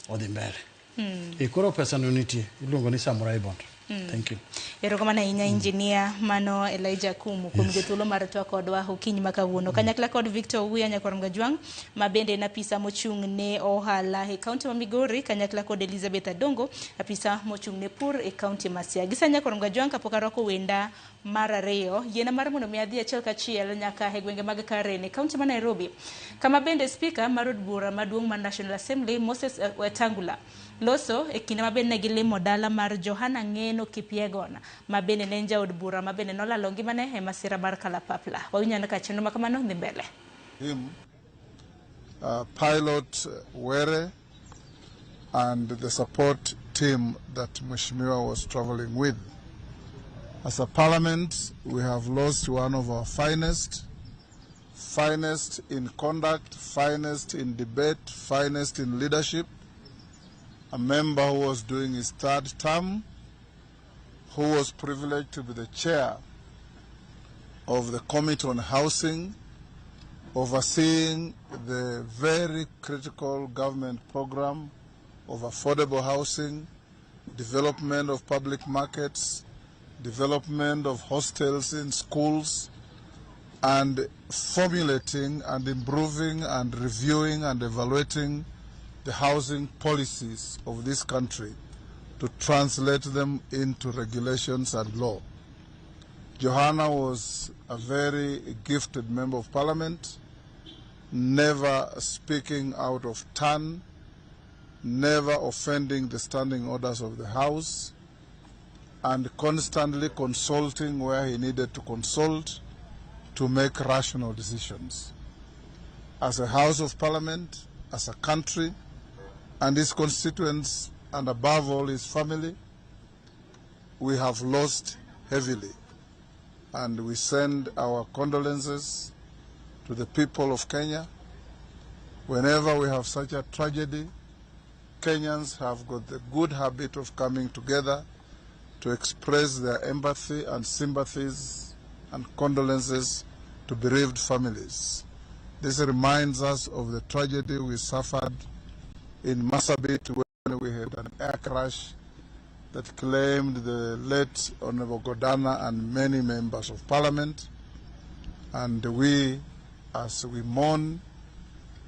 odhi mbele. Koro pesa no nitie iluongo ni Samurai Bond. Thank you. Erokamano ahinya engineer mano Elijah Kumu kuom jothuolo mar twak kodwa okinyi makawuono. Kanyakla kod Victor Owuya Nyakwar Ngajwang' ma bende na apisa mochung' ne ohala e kaunti ma Migori, kanyakla kod Elizabeth Adongo apisa mochung' ne pur e kaunti ma Siaya. Gisa Nyakwar Ngajwang' kapok arwako wenda mar ariyo yiena mar mondo mi adhi achiel kachiel nyaka e gwenge mag Karen e kaunti ma Nairobi kama bende speaker mar od bura maduong' mar National Assembly Moses Wetangula loso e kinde mabende ne gilimo dala mar Johana Ng'eno Kipyegon mabende ne jaod bura mabende nolalo ngimane e masira mar kalapapla. Wawinyana ka chenro makamano dhi mbele. Pilot Were and the support team that Mheshimiwa was traveling with. As a parliament, we have lost one of our finest in conduct, finest in debate, finest in leadership, a member who was doing his third term, who was privileged to be the chair of the Committee on Housing, overseeing the very critical government program of affordable housing, development of public markets, development of hostels in schools, and formulating and improving and reviewing and evaluating the housing policies of this country to translate them into regulations and law. Johanna was a very gifted member of parliament, never speaking out of turn, never offending the standing orders of the House, and constantly consulting where he needed to consult to make rational decisions. As a House of Parliament, as a country, and his constituents, and above all his family, we have lost heavily. And we send our condolences to the people of Kenya. Whenever we have such a tragedy, Kenyans have got the good habit of coming together to express their empathy and sympathies and condolences to bereaved families. This reminds us of the tragedy we suffered in Marsabit when we had an air crash that claimed the late Honorable Godana and many members of parliament. And we, as we mourn,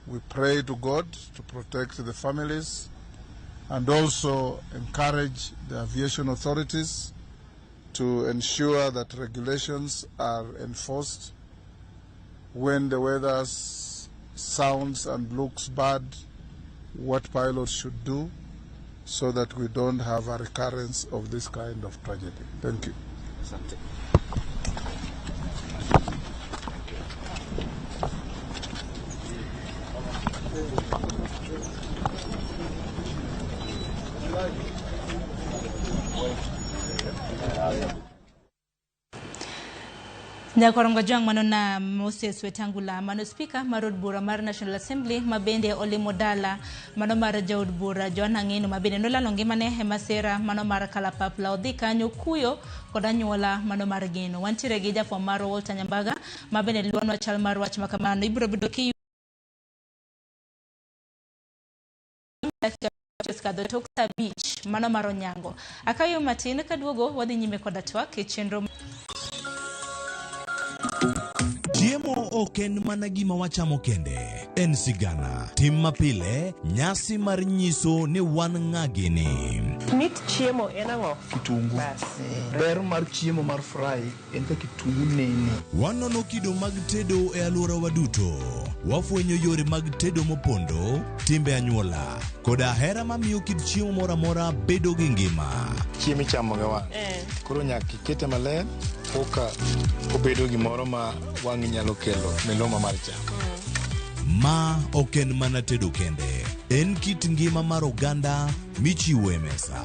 we pray to God to protect the families and also encourage the aviation authorities to ensure that regulations are enforced when the weather sounds and looks bad, what pilots should do, so that we don't have a recurrence of this kind of tragedy. Thank you. Nyakorongo jang manona Moses Wetangula mano speaker marod bura mar National Assembly mabende Olimo Dala mano mar jaud bura Joanna Ngeno mabende nola longi mane hemasera mano mar kalapapla odhi kanyo kuyo koda nyuola mano mar Geno wantire gi jafo mar Walter Nyambaga mabende luonwa chal mar wach makamano ibiro bedo ki Skado Tokta Beach mano mar Onyango akayo matin kaduogo wadhi nyime koda twak e chenro Chiemo ok en mana gima wachamo kende, en sigana. Tim mapile, nyasi mar nyiso ni wan ng'agini. Mit chiemo en ang'o? Kitungu. Ber mar chiemo mar fry en ka kitungu nene. Wanono kido mag tedo e alworawa duto. Wafwenyo yore mag tedo mopondo, timbe anyuola, koda hera mamiyo kit chiemo mora mora bedo gi ngima. Chiemo ichamo ga wang'. Koro nyaka ikete maler koka obedo gimoro ma wang'i nyalo kelo miluma mar cham. Ma ok en mana tedo kende, en kit ngima mar oganda michiwo e mesa.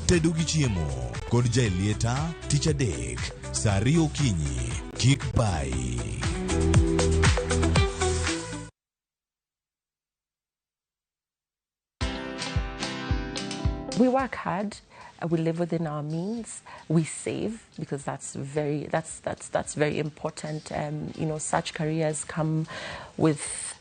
Tedo gi chiemo kod jailieta tich adek saa 2 okinyi kik bai. We work hard. We live within our means. We save because that's very important. You know, such careers come with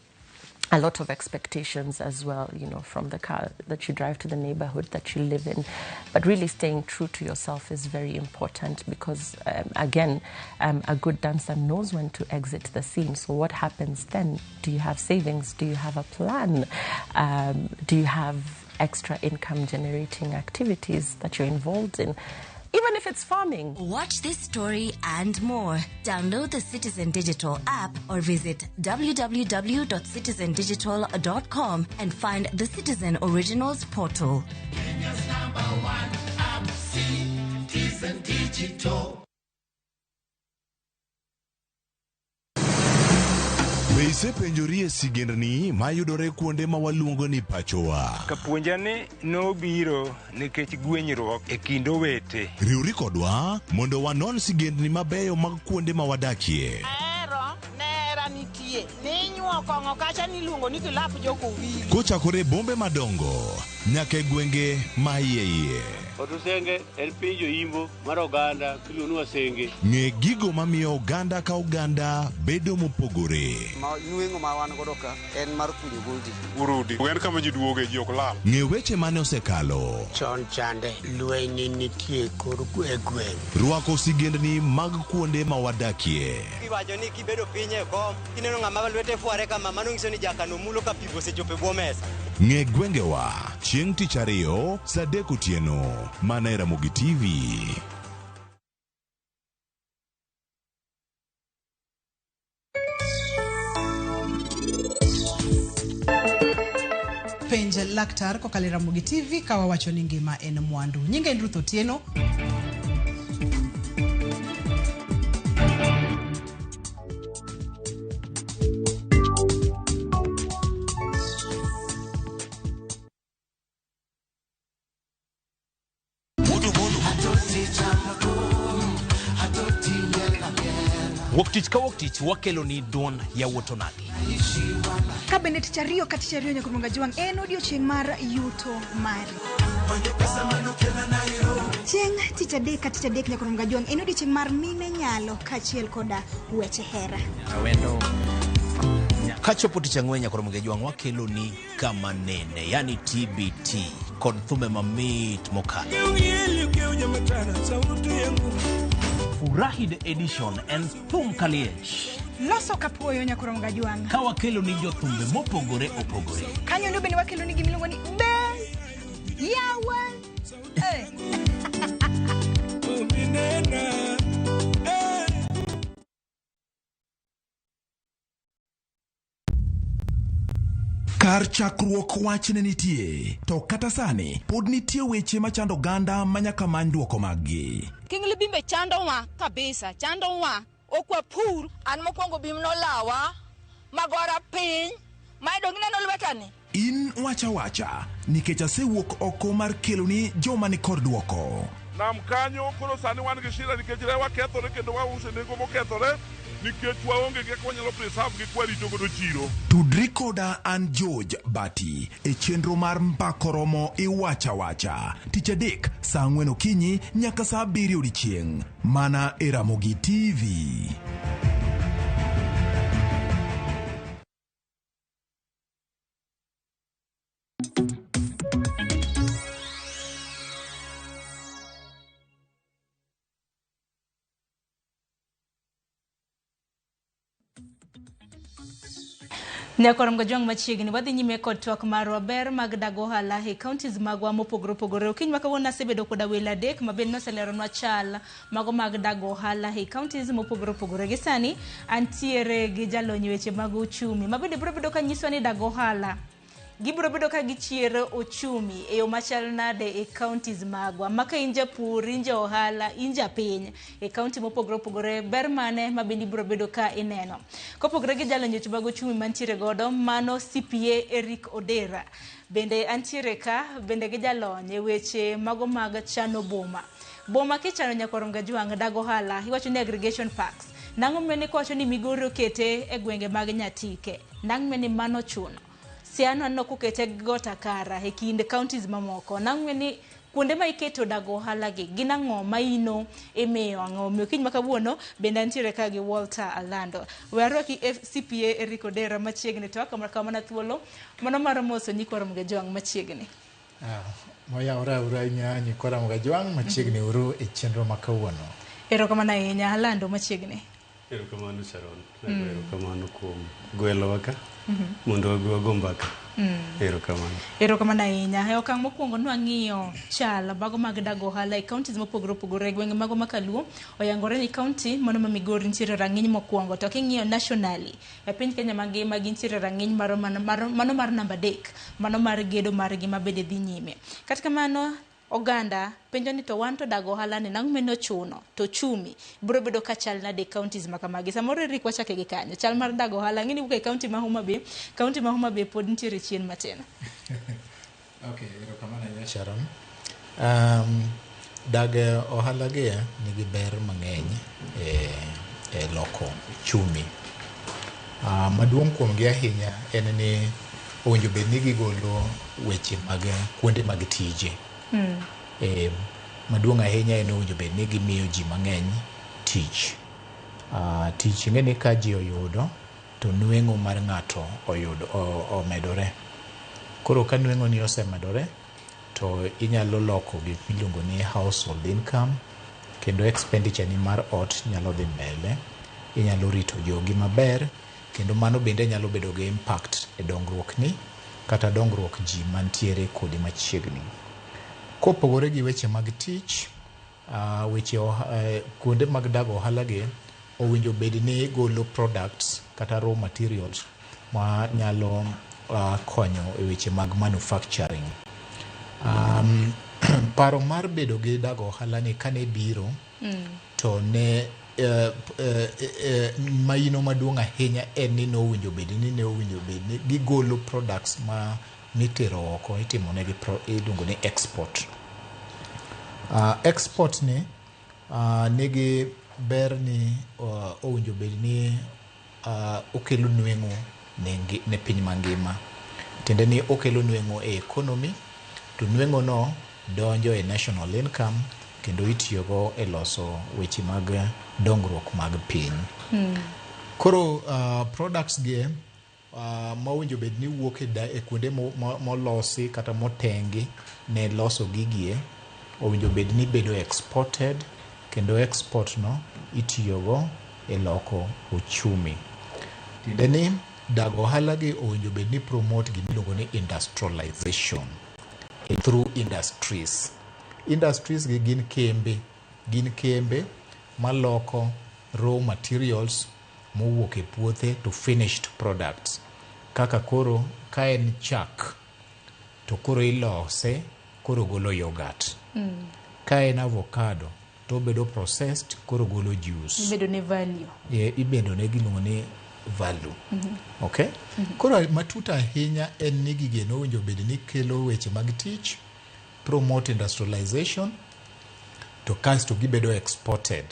a lot of expectations as well. You know, from the car that you drive to the neighborhood that you live in. But really, staying true to yourself is very important because, again, a good dancer knows when to exit the scene. So, what happens then? Do you have savings? Do you have a plan? Do you have extra income generating activities that you're involved in, even if it's farming? Watch this story and more. Download the Citizen Digital app or visit www.citizendigital.com and find the Citizen Originals portal. Kenya's #1 app, Citizen Digital. Isepenjorie sigendni mayudore kuonde ma waluongo ni pachowa. Kapuonjani nobiro nikech gwenyruok e kind owete. Riwri kodwa mondo wanon sigendni mabeyo mag kuonde ma wadakie. Nera nitie. Ninyuo kongo kacha niluongo ni kilap joko wili. Kochakore bombe madongo nyaka gwenge ma iye. Otusenge en piny joimbo mar oganda kiluonu wasenge. Ng'e gigo mamiyo oganda ka oganda bedo mopogore. Nueng'o ma wan godo ka en mar kunyo goldi. Urudi. En kama ji duoge ji ok lal. Ng'e weche mane osekalo. Chon chande lweny nitie kor gweng'. Rwako sigendni mag kuonde ma wadakie. Iwacho ni kibedo piny e kom, kineno ng'ama lwete fuare kama mano nyiso ni jakano mulo ka pigo sechope bwo mesa. Ng'e gwengewa chieng' tich ariyo saa 3 otieno mana e Ramogi TV. Penj laktar kokalo Ramogi TV ka wawacho ni ngima en mwandu. Nyinga en Ruth Otieno. Woktich ka woktich wakelo ni don ya wotonagi. Kabende tich ariyo ka tich ariyo nyakuronga juang en odiochieng' mar yuto mari. Chieng' tich adek ka tich adek nyakuronga juang en odiochieng' mar mine nyalo kachiel koda weche hera. Awendo kachopo tich ang'wen nyakuronga juang wakelo ni kama nene yani TBT kod thume mamit mokalo. Furahid edition en thum kaliech. Loso kapuoyo nyakuronga juang. Ka wakelo ni jothumbe mopogore opogore. Kanyo ndo bende wakelo ni gimiluongo ni be yawa. Kar chakruok wach ne nitie, to kata sani pod nitie weche machando oganda manyaka many duoko maggi. Kingli bimbe chando wa kabisa, chando wa okwa pur an mokwongo bim no lawa magora piny maidongi neno lwetani. In wacha nikech asewuok oko mar keloni joma ni kod duoko. Nam kanyo koro sani wan gi shida nikech rewa kethore kendo wause nengo mokethore nikech waonge gi konyalo preserve gi kwarito godo chiro. Tudri koda an George Bati e chenro mar Mbakoromo Iwacha tich adek saa 4 okinyi nyaka saa 7 odiechieng' mana e Ramogi TV. Nyakorom gajong machiegni wadhi nyime kod twak marwa ber mag dago ohala e counties magwa mopogore opogore. Okiny ma kawuono asebedo koda welo adek ma bende noseleronwa chal mago mag dago ohala e counties mopogore opogore. Gi sani antiere gi jalony weche mag uchumi ma bende biro bedo ka nyiso ni dago ohala gibiro bedo ka gichiero ochumi e yo machal nade e counties magwa. Maka inja pur, inja ohala, inja piny e county mopogore opogore ber mane ma bende biro bedo ka ineno. Kopogore gi jalony weche mag uchumi mantiere godo mano CPA Eric Odera. Bende antiere ka bende gi jalony e weche mago mag chano boma. Boma kichano nyakoronga juang dago ohala iwacho ni aggregation parks. Nang'o mene kwacho ni Migori okete e gwenge mag Nyatike. Nang'o mene mano chuno. Siano no kukete gota kara e kind counties mamoko. Nang'o ni kuonde ma iketo dago ohala gi gina ng'o ma ino emeyo ang'o. Okiny ma kawuono bende antiere ka gi Walter Alando. Waro ki CPA Eric Odera machiegni to kamana thuolo mano mar moso nyikwarom ga jwang machiegni. Moya ora inya nyikwarom ga jwang machiegni uru e chenro ma kawuono. Erokamano ahinya Alando machiegni. Erokamano Sharon. Erokamano kuom gwelo waka. Mondo wago mbaka. Erokamano ahinya. E okang' mokwongo nwang'iyo chal bago mag dago ohala e counties mopogore opogore. Gwenge mago makaluo oyangore ni county mano ma Migori nitiere rang'iny mokwongo. To king'iyo nationally e piny Kenya mangima gintiere rang'iny mano mar namba 3. Mano mar gedo margi mabede dhi nyime. Kata kamano oganda penjo ni to wan to dago ohala ni nang' meno chuno to chumi biro bedo ka chal nade counties makamagi. Samoro Eric wachake gi kanyo chal mar dago ohala ng'ini wuok e county ma Homa Bay pod nitiere chien matin. Okay, erokamano ahinya Sharon. Dag ohala gi nigi ber mang'eny e loko chumi. Maduong' kuomgi ahinya en ni owinjo bed ni gigolo weche mag kuonde mag tije. Maduong' ahinya en owinjo bed ni gimiyo ji mang'eny tich. Tich ng'eni ka ji oyudo to nweng'o mar ng'ato omedore. Koro ka nweng'o ni osemedore to inyalo loko gik miluongo ni household income kendo expenditure ni mar ot nyalo dhi mbele. Inyalo rito jogi maber kendo mano bende nyalo bedo gi impact e dongruok ni kata dongruok ji mantiere kodi machiegni. Kopogore gi weche mag tich, weche kuonde mag dago ohala gi owinjo bed ni golo products kata raw materials ma nyalo konyo e weche mag manufacturing. Paro mar bedo gi dago ohala ni kane biro to ne maino maduong' ahinya en ni owinjo bed ni gigolo products ma mitero oko itimo negi iluongo ni export. Export ni nigi ber ni owinjo bed ni okelo nweng'o ne piny mangima. Tiende ni okelo nweng'o e economy to nweng'o no donjo e national income kendo itiyogo e loso weche mag dongruok mag piny. Koro products gi ma owinjo bed ni wuok e kuonde molosi kata motengi ne loso gigie owinjo bed ni bedo exported kendo export no itiyogo e loko uchumi. Tiende ni dago ohala gi owinjo bed ni promote gimiluongo ni industrialization through industries. Industries gi gin kembe maloko raw materials mowuok e puothe to finished products. Kaka koro ka en chak to koro ilose koro golo yogurt. Ka en avocado to bedo processed koro golo juice. Ibedo ne value. Ibedo ne giluongo ni value. Okay? Koro matuta ahinya en ni gigeno owinjo bed ni kelo weche mag tich, promote industrialization to kasto gibedo exported.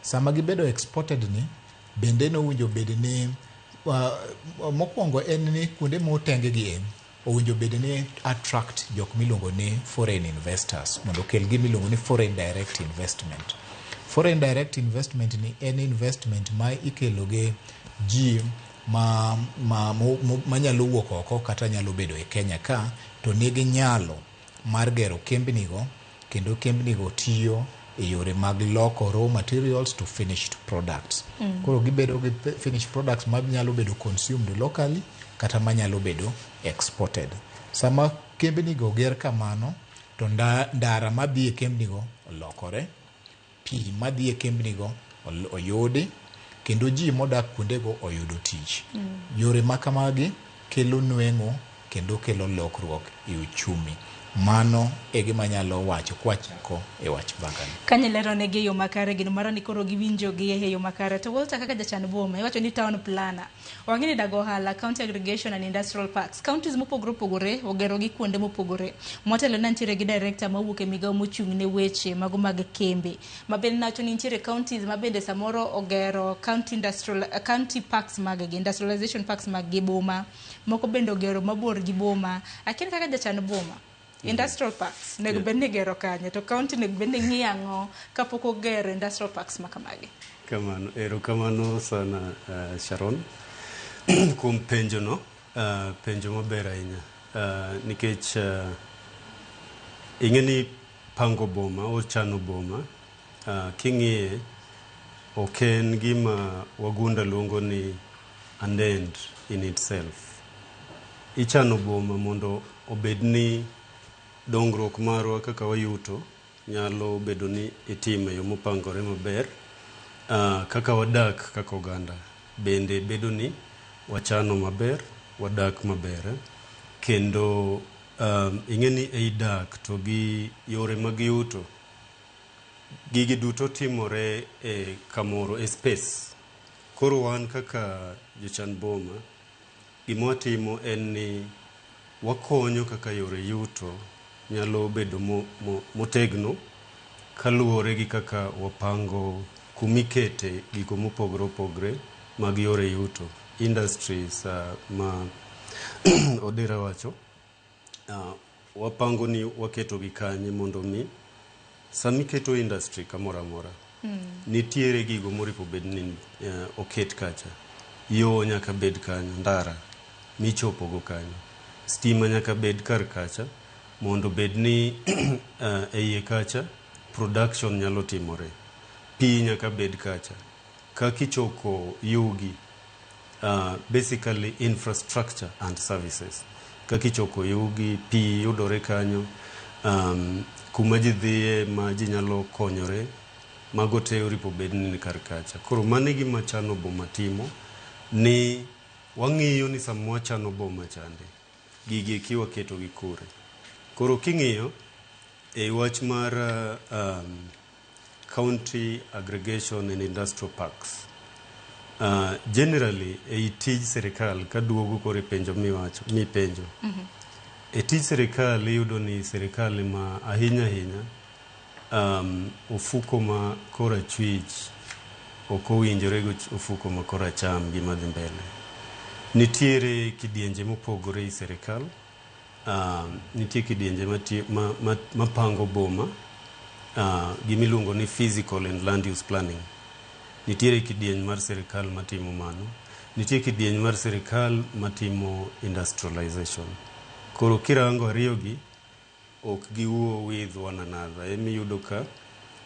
Sama gibedo exported ni bende no owinjo bed ni mokwongo en ni kuonde motenge gi owinjo bed ni attract jok miluongo ni foreign investors mondo kel gimiluongo ni foreign direct investment. Foreign direct investment ni en investment ma ikelo gi ji manyalo wuok oko kata nyalo bedo e Kenya ka to nigi nyalo mar gero kembnigo kendo kembnigo tiyo e yore mag loko raw materials to finished products. Koro gibedo gi finished products ma nyalo bedo consumed locally kata manyalo bedo exported. Sama kembnigo ger kamano to ndara madhi e kembnigo olokore, pi madhi e kembnigo oyudi kendo ji modak kuondego oyudo tich. Yore makamagi kelo nweng'o kendo kelo lokruok e uchumi. Mano e gima nyalo wacho kwachako e wach mbakani. Kanyelero ne gi yo makare gino mara ni koro giwinjo gi e yo makare to Walter kaka jachan boma iwacho ni town planner wang'ini dago ohala county aggregation and industrial parks counties mopogore ogero gi kuonde mopogore motelo nantiere gi director mawuok e migao mochung' ne weche mago mag kembe mabende nacho ni nitiere counties mabende samoro ogero county parks mag gi industrialization parks mag gi boma moko bende ogero mabor gi boma akini kaka jachan boma industrial parks nego bende gero kanye to county nego bende ng'iyango kapok ogero industrial parks makamagi. Kamano erokamano sana Sharon kuom penjo no penjo maber ahinya nikech ing'eni pango boma o chano boma king'iye oken gima wagunda luongo ni an end in itself. Ichano boma mondo obed ni dongruok marwa kaka wayuto nyalo bedo ni itime yo mopangore maber kaka wadak kaka oganda bende bedo ni wachano maber wadak maber kendo ing'eni ei dak to gi yore mag yuto gigi duto timore e kamoro e space. Koro wan kaka jochan boma gima watimo en ni wakonyo kaka yore yuto nyalo bedo motegno kaluwore gi kaka wapango kumikete gigo mopogore opogore mag yore yuto industries ma Odera wacho wapango ni waketo gi kanye mondo mi sami keto industry kamoro amora nitiere gigo moripo bed ni oket kacha, yo nyaka bed kanyo, ndara michopo go kanyo, stima nyaka bed kar kacha mondo bed ni eiye kacha production nyalo timore, pi nyaka bed kacha, kakichoko yugi basically infrastructure and services, kakichoko yugi pi yudore kanyo, kuma ji dhiye ma ji nyalo konyore, mago te oripo bed ni kar kacha. Koro mane gima chano boma timo ni wang'iyo ni sama wachano boma chande gigi kiwa keto gi kure. Koro king'iyo e wach mar county aggregation and industrial parks, generally e tij serikal kaduogo kore penjo mipenjo e tij serikal iyudo ni serikal ma ahinya ahinya ofuko ma kora chwich ok owinjore go ofuko ma kora cham gima dhi mbele. Nitiere kidienje mopogore i serikal, nitie kidienje mapango boma gimiluongo ni physical and land use planning. Nitiere kidieny mar serikal matimo mano, nitiere kidieny mar serikal matimo industrialization. Koro kirango ariyogi ok giwuo with one another, emiyudo ka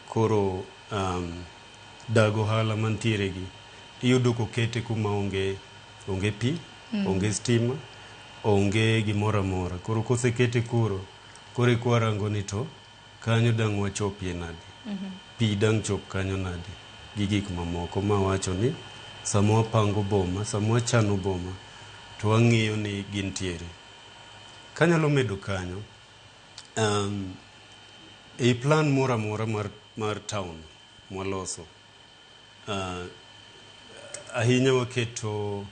koro dago hala mantiere gi iyudo kokete kuma onge pi, onge stima, onge gimoro amora. Koro kosekete koro ikwarango ni to kanyo dang' wachopie nadi, pi dang' chop kanyo nadi gi gik mamoko. Ma wacho ni sama wapango boma, sama wachano boma to wang'iyo ni gintiere. Kanyalo medo kanyo e plan moro amora mar town mwaloso, ahinya waketo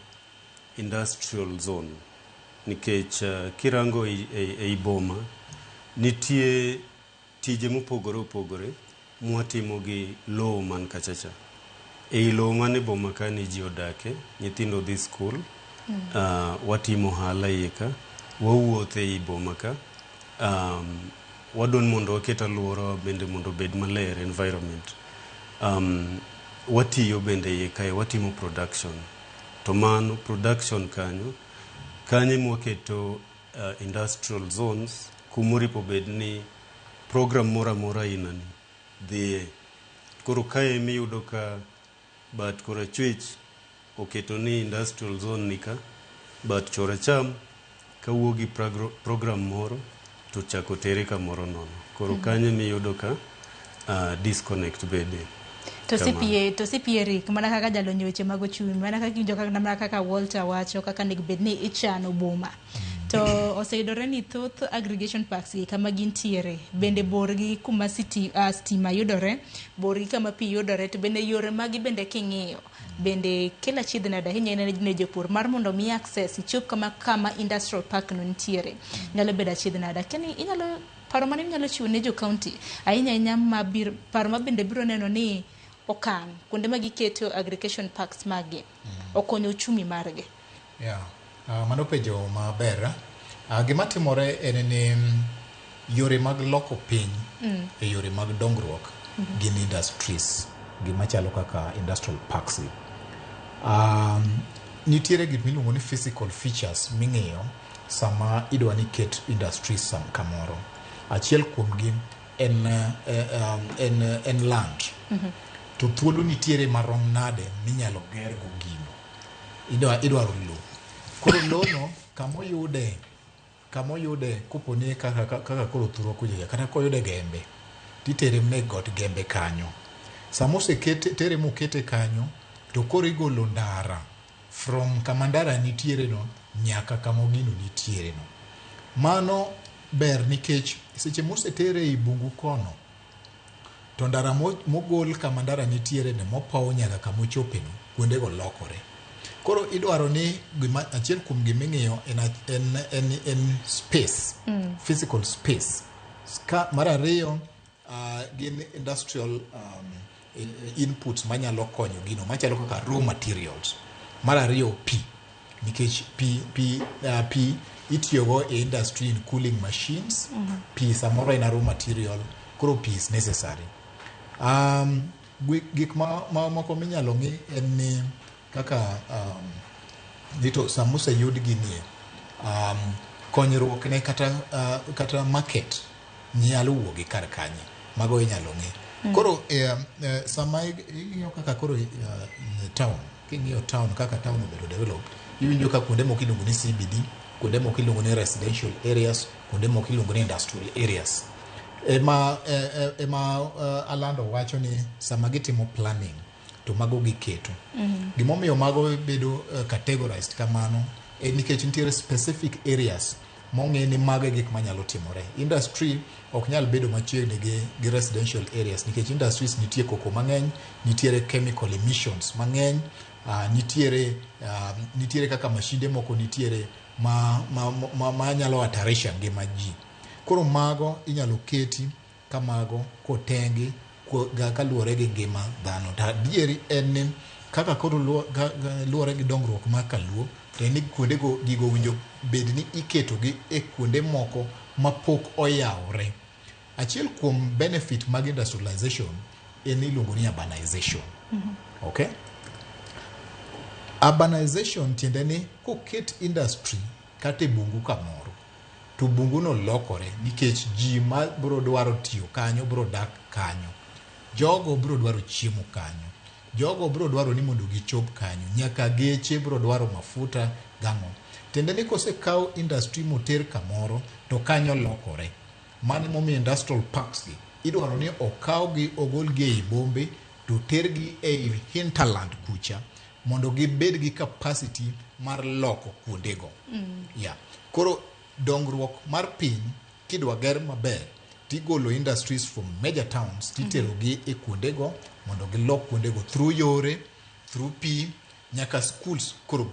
industrial zone nikech kirango ei boma nitie tije mopogore opogore mwatimo gi lowo man kachacha. Ei lowo man e boma ka ni ji odake, nyithindo dhi skul, watimo hala iye ka, wawuothe ei boma ka, wadon mondo waket alwora bende mondo bed maler, environment. Watiyo bende iye kae, watimo production. To mano production kanyo mwaketo industrial zones kumoripo bed ni program mora mora inani dhiye. Koro kae miyudo ka bat kora chwech oketo ni industrial zone nika, bat chora cham kawuogi program moro to chako tere kamoro nono. Koro kanyo miyudo ka disconnect bede. To sipieri mana kaka jalonyo weche mag ochumi, mana kaka kinjo kaka Walter wacho kaka nego bed ni ichano boma. To oseyudore ni thoth aggregation parks gi kama gintiere bende borgi kuma stima yudore, borgi kama pi yudore, to bende yore magi bende king'iyo bende kila chiedh nada ahinya ne jopur mar mondo mi access ichop kama industrial park no nitiere nyalo bedo achiedh nada. Keni inyalo paro mane inyalo chiwo ne jo county ahinya paro ma bende biro neno ni okang' kuonde ma giketo aggregation parks magi okonyo uchumi margi. Mano penjo maber. Gima timore en ni yore mag loko piny e yore mag dongruok gin industries, gima chalo kaka industrial parks. Nitiere gik miluongo ni physical features ming'iyo sama idwa ni ket industries kamoro. Achiel kuomgi en land. To thuolo nitiere marom nade minyalo ger go gino. Idwaro lo. Koro lono kamoyude koponi kaka koro thuro kuja kata koyude gembe titere mne got gembe kanyo. Samo tere mokete kanyo to koro igolo ndara from kama ndara nitiere no nyaka kama gino nitiere no. Mano ber nikech seche mosetere i bungu kono to ndara mogol kama ndara nitiere ne mopow nyaka kama ochopeno kuondego lokore. Koro idwaro ni achiel kuom giming'iyo en space, physical space. Mar ariyo gin industrial inputs manyalo konyo gino machalo kaka raw materials. Mar ariyo pi, nikech pi itiyogo e industry in cooling machines. Pi samoro en raw material, koro pi is necessary. Gik moko minyalo ng'i en ni kaka dito samoseyud ginie konyruok ne kata market nyalo wuogi kar kanye, mago inyalo ng'i. Koro sama ing'iyo kaka koro town, king'iyo town kaka town obedo developed, iwinjo ka kuonde moko iluongo ni CBD, kuonde moko iluongo ni residential areas, kuonde moko iluongo ni industrial areas. Ema Alando wacho ni sama gitimo planning to mago giketo. Gimomiyo mago bedo categorized kamano nikech nitiere specific areas mong'e ni mago gik manyalo timore. Industry ok nyal bedo machiegni gi residential areas nikech industries nitie koko mang'eny, nitiere chemical emissions mang'eny, nitiere kaka mashinde moko nitiere ma nyalo hatarisha ngima ji. Koro mago inyalo keti kamago kotengi kaluwore gi ngima dhano. Adieri en ni kaka koro luwore gi dongruok mar kaluo, to en ni kuondego gigo winjo bed ni iketogi e kuonde moko mapok oyawre. Achiel kuom benefit mag industrialization en iluongo ni urbanization. Okay? Urbanization tiende ni koket industry kata bungu kamoro, to bungu no lokore nikech ji ma bro dwaro tiyo kanyo bro dak kanyo. Jogo bro dwaro chiemo kanyo. Jogo bro dwaro ni mondo gichop kanyo. Nyaka geche bro dwaro mafuta gamo. Tiende ni kosekaw industry moter kamoro to kanyo lokore. Mano momiyo industrial parks gi idwaro ni okawgi ogolgi ei bombe to tergi ei hinterland kucha mondo gibed gi capacity mar loko kuondego. Koro dongruok mar piny kidwa ger maber tigolo industries from major towns titerogi e kuondego mondo gilok kuondego through yore, through pi, nyaka schools koro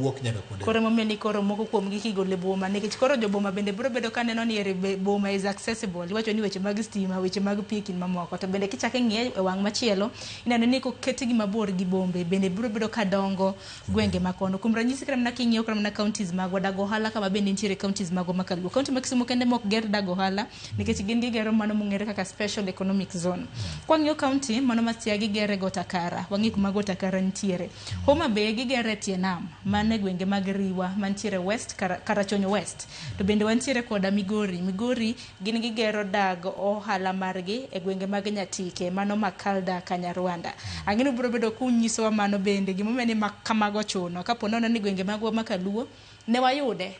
wuok nyaka kuondego. Koro momiyo ni koro moko kuom gi kigole boma nikech koro jo boma bende bro bedo kaneno ni ere boma is accessible. Iwacho ni weche mag stima, weche mag pi kin mamoko, to bende kichake ng'iye e wang' machielo ineno ni koketgi mabor gi bombe bende bro bedo kadongo gwenge makono. Kuom ranyisi kama king'iyo kama counties magwa Dagohala kama bende nitiere counties magwa makaluo. County ma Kisumu kende mok ger Dagohala nikech gin gigero mano mong'ere kaka special economic zone. Kwa ng'iyo county mano ma Siaya gigere Gotakara, wang'i kuma Gotakara nitiere. Homa Bay gigere Tienam, mane gwenge mag Riwa mantiere west Karachonyo west. To bende wantiere koda Migori gin gigero dag ohala margi e gwenge mag Nyatike, mano Makalda Kanyarwanda. Ang'eno bro bedo kunyisowa mano bende gimomiyo ni kamago chuno kapo nono ni gwenge magwa makaluo ne wayude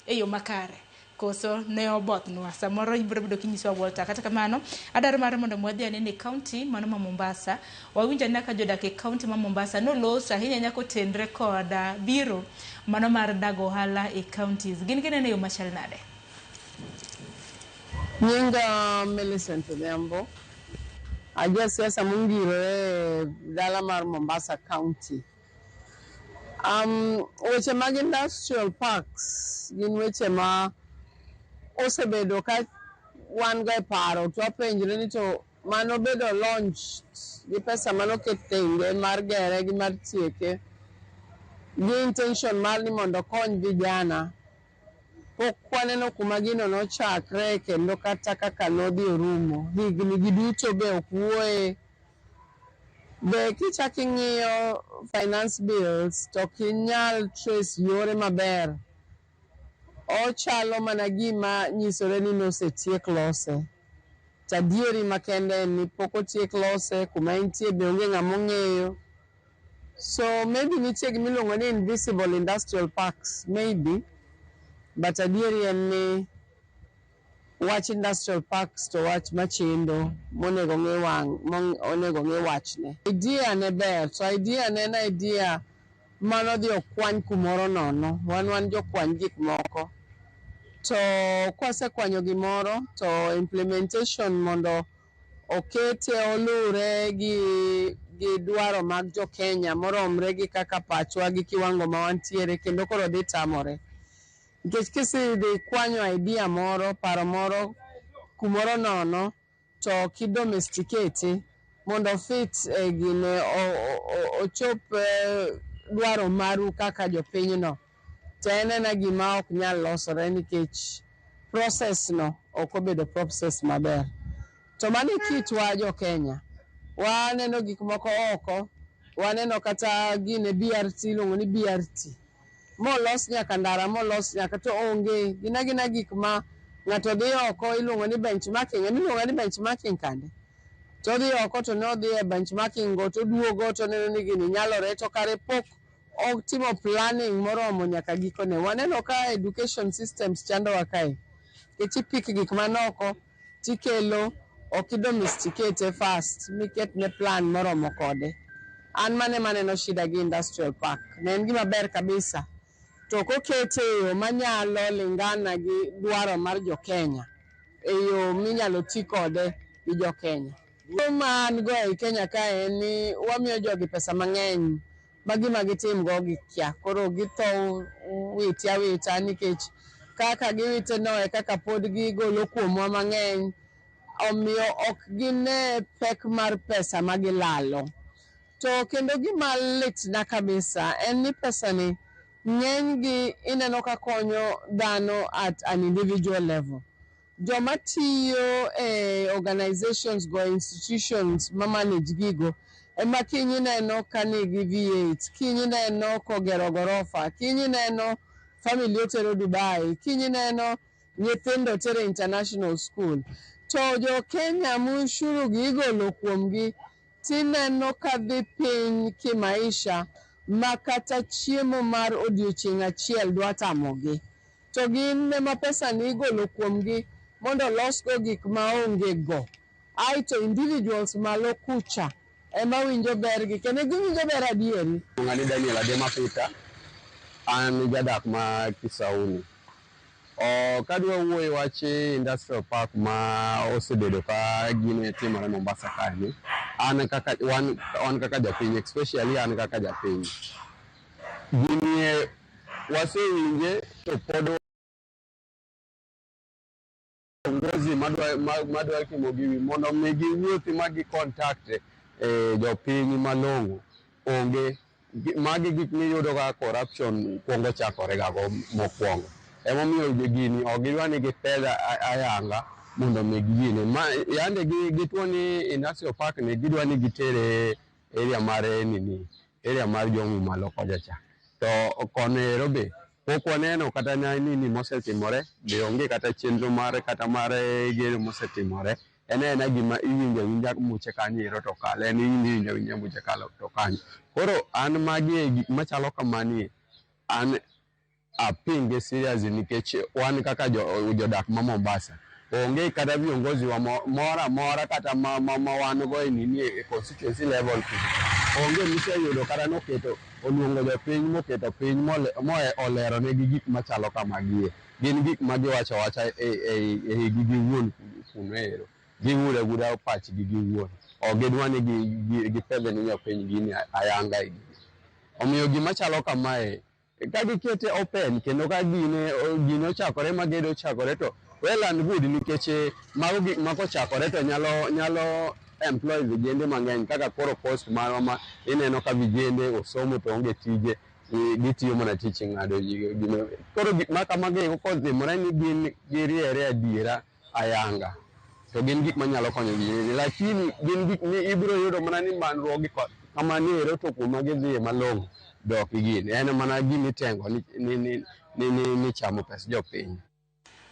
e yo makare koso ne obothnwa samoro ibro bedo kinyisowa Walter. Kata kamano adaro mar mondo mwadhi anene county mano ma Mombasa, wawinja naka jodak e county ma Mombasa no losa ahinya nyako tendre koda biro mano mar dago ohala e counties. Gin ginene yo machal nade? Nyinga Millicent Odhiambo, aja siasa mungiro dala mar Mombasa County. Weche mag industrial parks gin weche ma osebedo ka wan go e paro to apenjre ni to mano bedo launch gi pesa mano ketenge mar gere gi mar tieke gi intention mar ni mondo kony vijana. Pok waneno kuma gino nochakre kendo kata kaka nodhi orumo. Higni giduto be ok wuoye. Be kichaki ng'iyo finance bills to kinyal trace yore maber. Ochalo mana gima nyisore ni nosetiek lose. Tadieri makende ni pok otiek lose, kuma intie be onge ng'ama ong'eyo. So maybe nitie gimiluongo ni invisible industrial parks, maybe. But adieri en ni wach industrial parks to wach machendo monego ng'e wachne. Idea ne ber, to idea ne en idea mano dhi okwany kumoro nono. Wan jokwany gik moko. to kwasekwanyo gimoro to implementation mondo okete olure gi dwaro mag jo Kenya moromre gi kaka pachwa gi kiwango ma wantiere kendo koro dhi tamore. Nikech kisidhi kwanyo idea moro, paro moro kumoro nono to kidomesticate mondo fit gine ochop dwaro maru kaka jopinyno. To en gima ok nyal losore nikech process no ok obedo process maber. To mano kitwa jo Kenya. Waneno gik moko oko, waneno kata gine BRT luongo ni BRT. Molos nyaka ndara, molos nyaka to onge. Gina gik ma ng'ato dhi oko iluongo ni benchmarking, iluongo ni benchmarking kande. To dhi oko to no dhi e benchmarking go to duogo to neno ni gini nyalore to kare pok otimo planning moromo nyaka gikone. Waneno ka education systems chandowa kae. Ikipik gik manoko tikelo okidomesticate fast miket ne plan moromo kode. An maneno shida gi industrial park. Ne en gima ber kabisa. To kokete yo manyalo lingana gi dwaro mar jo Kenya. E yo minyalo ti kode gi jo Kenya. Ma an go e Kenya kae ni wamiyo jogi pesa mang'eny ma gima gitim go gikia. Koro githo wita nikech kaka giwite no e kaka pod gigolo kuomwa mang'eny. Omiyo ok gine pek mar pesa magilalo. To kendo gima litna kabisa en ni pesa ni ng'eny gi ineno ka konyo dhano at an individual level. Joma tiyo organizations go, institutions ma manage gigo, ema kinyi neno ka nigi V8, kinyi neno kogero gorofa, kinyi neno family otero Dubai, kinyi neno nyithindo tere international school. To jo Kenya mushuru gigolo kuomgi tineno ka dhi piny kimaisha makata chiemo mar odiochieng' achiel dwa tamogi. To gin ema pesa ni igolo kuomgi mondo losgo gik maonge go. Aito individuals malo kucha ema winjo bergi kendo giwinjo ber adieri. Ng'ani Daniel Adema Peter, an jadak ma Kisauni. Kadwa wuoyo wach industrial park ma osebedo ka gine timore Mombasa kae. An kaka japiny, especially an kaka japiny. Gini wasewinje to pod ngozi madwa timo giwi mondo mi giwuothi ma gi contact jopiny malong'o onge magi gik miyudo ka corruption kuongo chakore gago mokwongo. Emomiyo gini ok gidwa ni gipedha ayanga mondo mi gini yande gituo ni industrial park ni gidwa ni gitere area mar Jomvu malo kocha cha. To konero be pok waneno kata nini mosetimore, be onge kata chenro mare kata mare gero mosetimore. Ena gima iwinja muche kanyo to kale, en iwinja muche kalo to kanyo. Koro an magi gik machalo kamani an apinge serious nikech wan kaka jodak ma Mombasa onge kata viongozi wa mora kata ma wan go e constituency level onge miseyudo kata noketo oluongo jopiny moketo piny olero ne gik machalo kamagie. Gin gik ma giwacho e giwuon kunoero, giwuodo guda pachgi giwuon, ok gidwa ni gipedhe ni jopiny gini ayanga gini. Omiyo gima chalo kamae ka gikete open kendo ka gine ochakore magedo ochakore to well and good nikech mago gik ma kochakore to nyalo employ vijende mang'eny kaka koro post ma ineno ka vijende osomo to onge tije gitiyo mana tich ng'ado koro gik ma kamagi kotimore ni gin giriere adiera ayanga to gin gik manyalo konyo ji, lakini gin gik ni ibiro yudo mana ni manruok gi kamani ero to kuma gidhi malong'o dok gini en mana gimitengo ni chamo pes jopiny.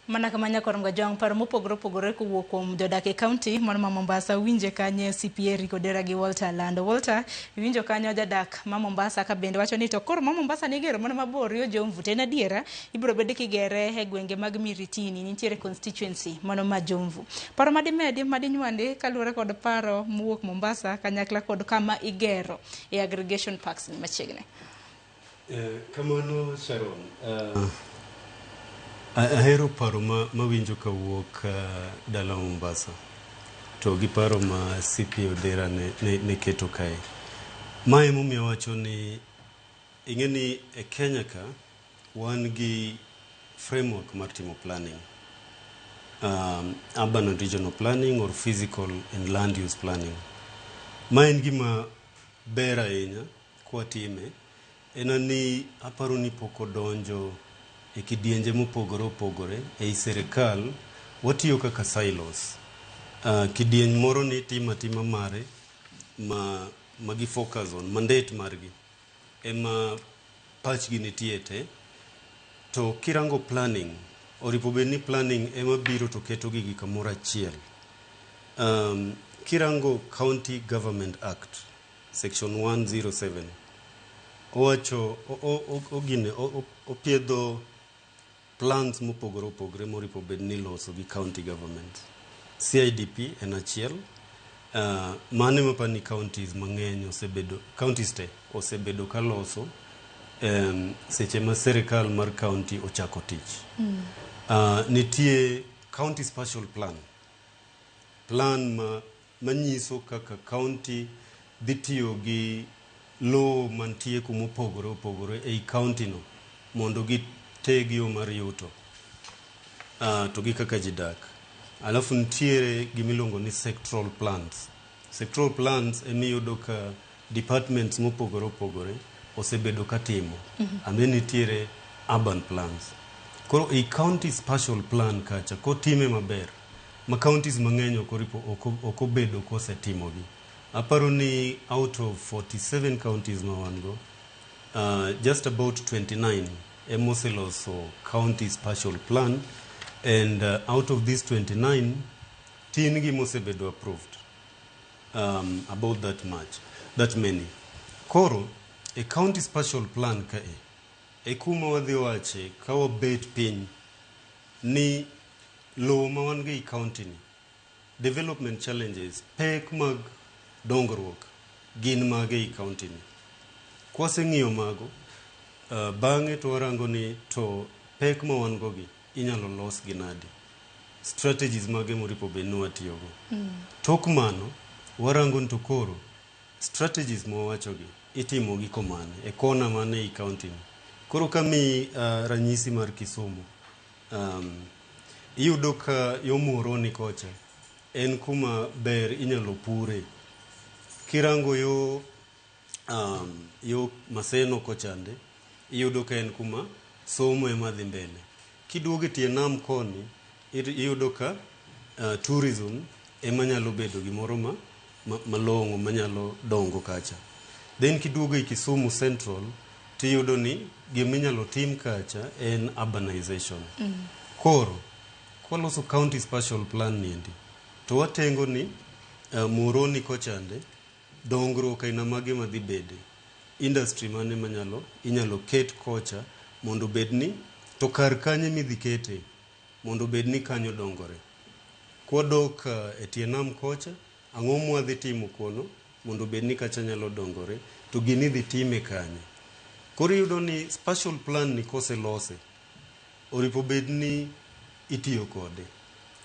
Mana kama Nyakorongo Jong paro mopogore kowuok kuom jodak e kaunti mar Mombasa winje kanye CPA Rikodera gi Walter Lando. Walter, winjo kanyo jodak ma Mombasa ka bende wacho ni to koro ma Mombasa ni gero mana mabor yo Jomvu tena diera ibiro bed kigere e gwenge mag Miritini nitiere constituency mono ma Jomvu. Paro madinywande kaluwore kod paro muwuok Mombasa kanyakla kod kama igero e aggregation parks ni machiegni. Kamano Sharon. Ahero paro mawinjo kawuok dala Mombasa to gi paro ma CP Odera ne keto kae. Mae momiyo wacho ni ing'eni e Kenya ka wan gi framework mar timo planning, urban and regional planning or physical and land use planning. Ma en gima ber ahinya kwa time en ni aparo ni pok odonjo e kidienje mopogore opogore ei serikal. Watiyo kaka silos. Kidieny moro ni tima mare magi focus on mandate margi ema pachgi nitie te, to kirango planning oripo bed ni planning ema biro to keto gigi kamoro achiel. Kirango County Government Act section 107 owacho opiedho plans mopogore opogore moripo bed ni loso gi county government. CIDP en achiel, mane mapani counties mang'eny counties te osebedo kaloso seche ma serikal mar county ochako tich. Nitie county spatial plan manyiso kaka county dhi tiyo gi lowo mantie kumopogore opogore ei county no mondo giteg yo mar yuto to gi kaka jidak. Alafu nitiere gimiluongo ni sectoral plans. Sectoral plans emiyudo ka departments mopogore opogore osebedo katimo. And then nitiere urban plans. Koro ei county spatial plan kacha kotime maber ma counties mang'eny okobedo kosetimogi. Aparo ni out of 47 counties ma wan go, just about 29 emoseloso county spatial plan, and out of these 29 tin gi mosebedo approved, about that many. Koro a county spatial plan ka e kuma wadhi wache ka wabet piny ni lowo ma wan gi county ni development challenges pek mag dongruok gin mage ei county ni. Kwaseng'iyo mago bang'e to warango ni to pek ma wan go gi inyalo los gi nadi, strategies mage moripo bed ni watiyogo. Tok mano warango ni to koro strategies ma wawacho gi itimo gi komane e kona mane ei county ni. Koro kami ranyisi mar Kisumu, iyudo ka yo Muhoroni kocha en kuma ber inyalo pure. Kirango yo Maseno kochande iyudo ka en kuma somo ema dhi mbele. Kiduogo e tie nam koni iyudo ka tourism ema nyalo bedo gimoro malong'o manyalo dongo kacha. Then kiduogo e Kisumu Central tiyudo ni giminyalo tim kacha en urbanization. Koro kwaloso county spatial plan niendi to watengo ni Muhoroni kochande dongruok aina mage madhi bede, industry mane inyalo ket kocha mondo bed ni to kar kanye midhi kete mondo bed ni kanyo dongore. Kwadok e tie nam kocha ang'o mwadhi timo kono mondo bed ni kacha nyalo dongore to gini dhi time kanye. Koro iyudo ni spatial plan ni koselose oripo bed ni itiyo kode,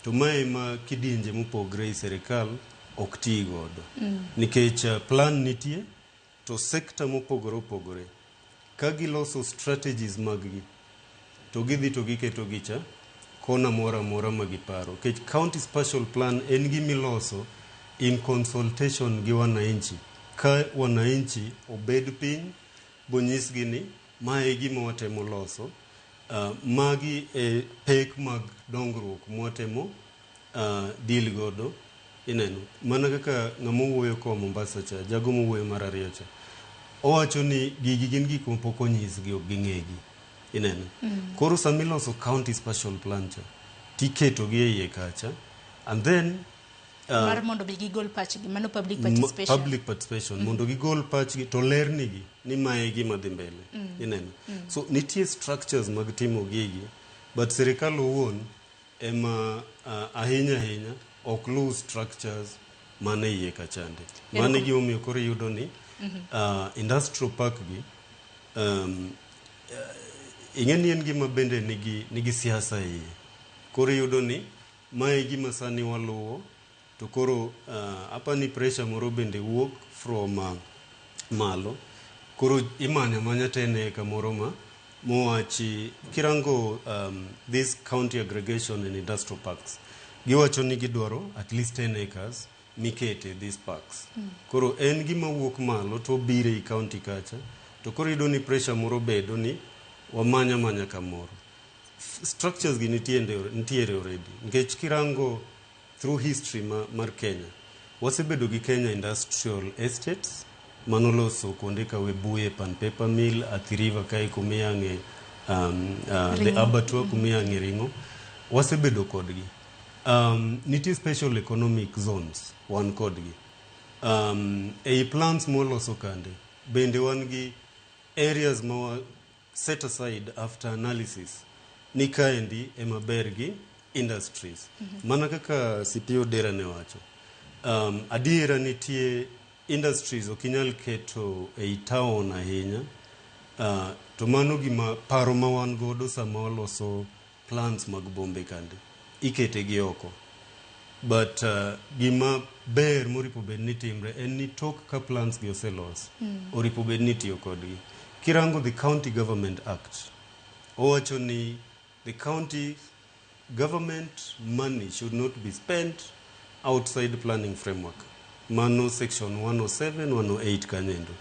to mae ma kidienje mopogre i serikal ok tii godo. Nikech plan nitie to sector mopogore opogore ka giloso strategies maggi to gidhi to giketo gicha kona mora ma giparo. Kech county spatial plan en gimiloso in consultation gi wananchi. Ka wananchi obed piny bonyisgi ni mae gima watemo loso, magi pek mag dongruok mwatemo deal godo. Ineno mana kaka ng'amo wuoyo ko Mombasa cha, jago mowuoyo mar ariyo cha, owacho ni gigi gin gik mapok onyisgi ok ging'egi. Ineno koro samiloso county spatial plan cha tiketo gi eiye kacha, and then mar mondo bi gigol pachgi, mano public participation mondo gigol pachgi to ler nigi ni mae gima dhi mbele. Ineno so nitie structures mag timo gigi, but serikal owuon ema ahinya ok lose structures mane iye kachande. Mane gima omiyo koro yudo ni industrial park gi ing'eni en gima bende nigi siasa iye. Koro yudo ni mae gima sani waluwo, to koro apani pressure moro bende wuok from malo. Koro imanya tene kamoro mowachi kirango this county aggregation in industrial parks. Giwacho ni gidwaro at least 10 acres mikete these parks. Koro en gima wuok malo to bire I county kacha, to koro yudo ni pressure moro bedo ni wamanya kamoro. Structures gi nitiere already. Nikech kirango through history mar Kenya, wasebedo gi Kenya Industrial Estates, manoloso kuonde ka Webuye Pan Paper Mill, Athi River kae kumiyang'e the abattoir kumiyang'e ring'o, wasebedo kodgi. Nitie special economic zones wan kodgi. Ei plans moloso kande, bende wan gi areas ma set aside after analysis ni kaendi emaber gi industries. Mana kaka CPO Dera ne wacho. Adiera nitie industries okinyal keto ei town ahinya, to mano gima paro ma wan godo sama waloso plans mag bombe kande ikete gi oko. But gima ber moripo bed ni timre en ni tok ka plans gi oselos, oripo bed ni tiyo kodgi. Kirango the County Government Act, owacho ni the county government money should not be spent outside planning framework. Mano section 107, 108 kanyendo.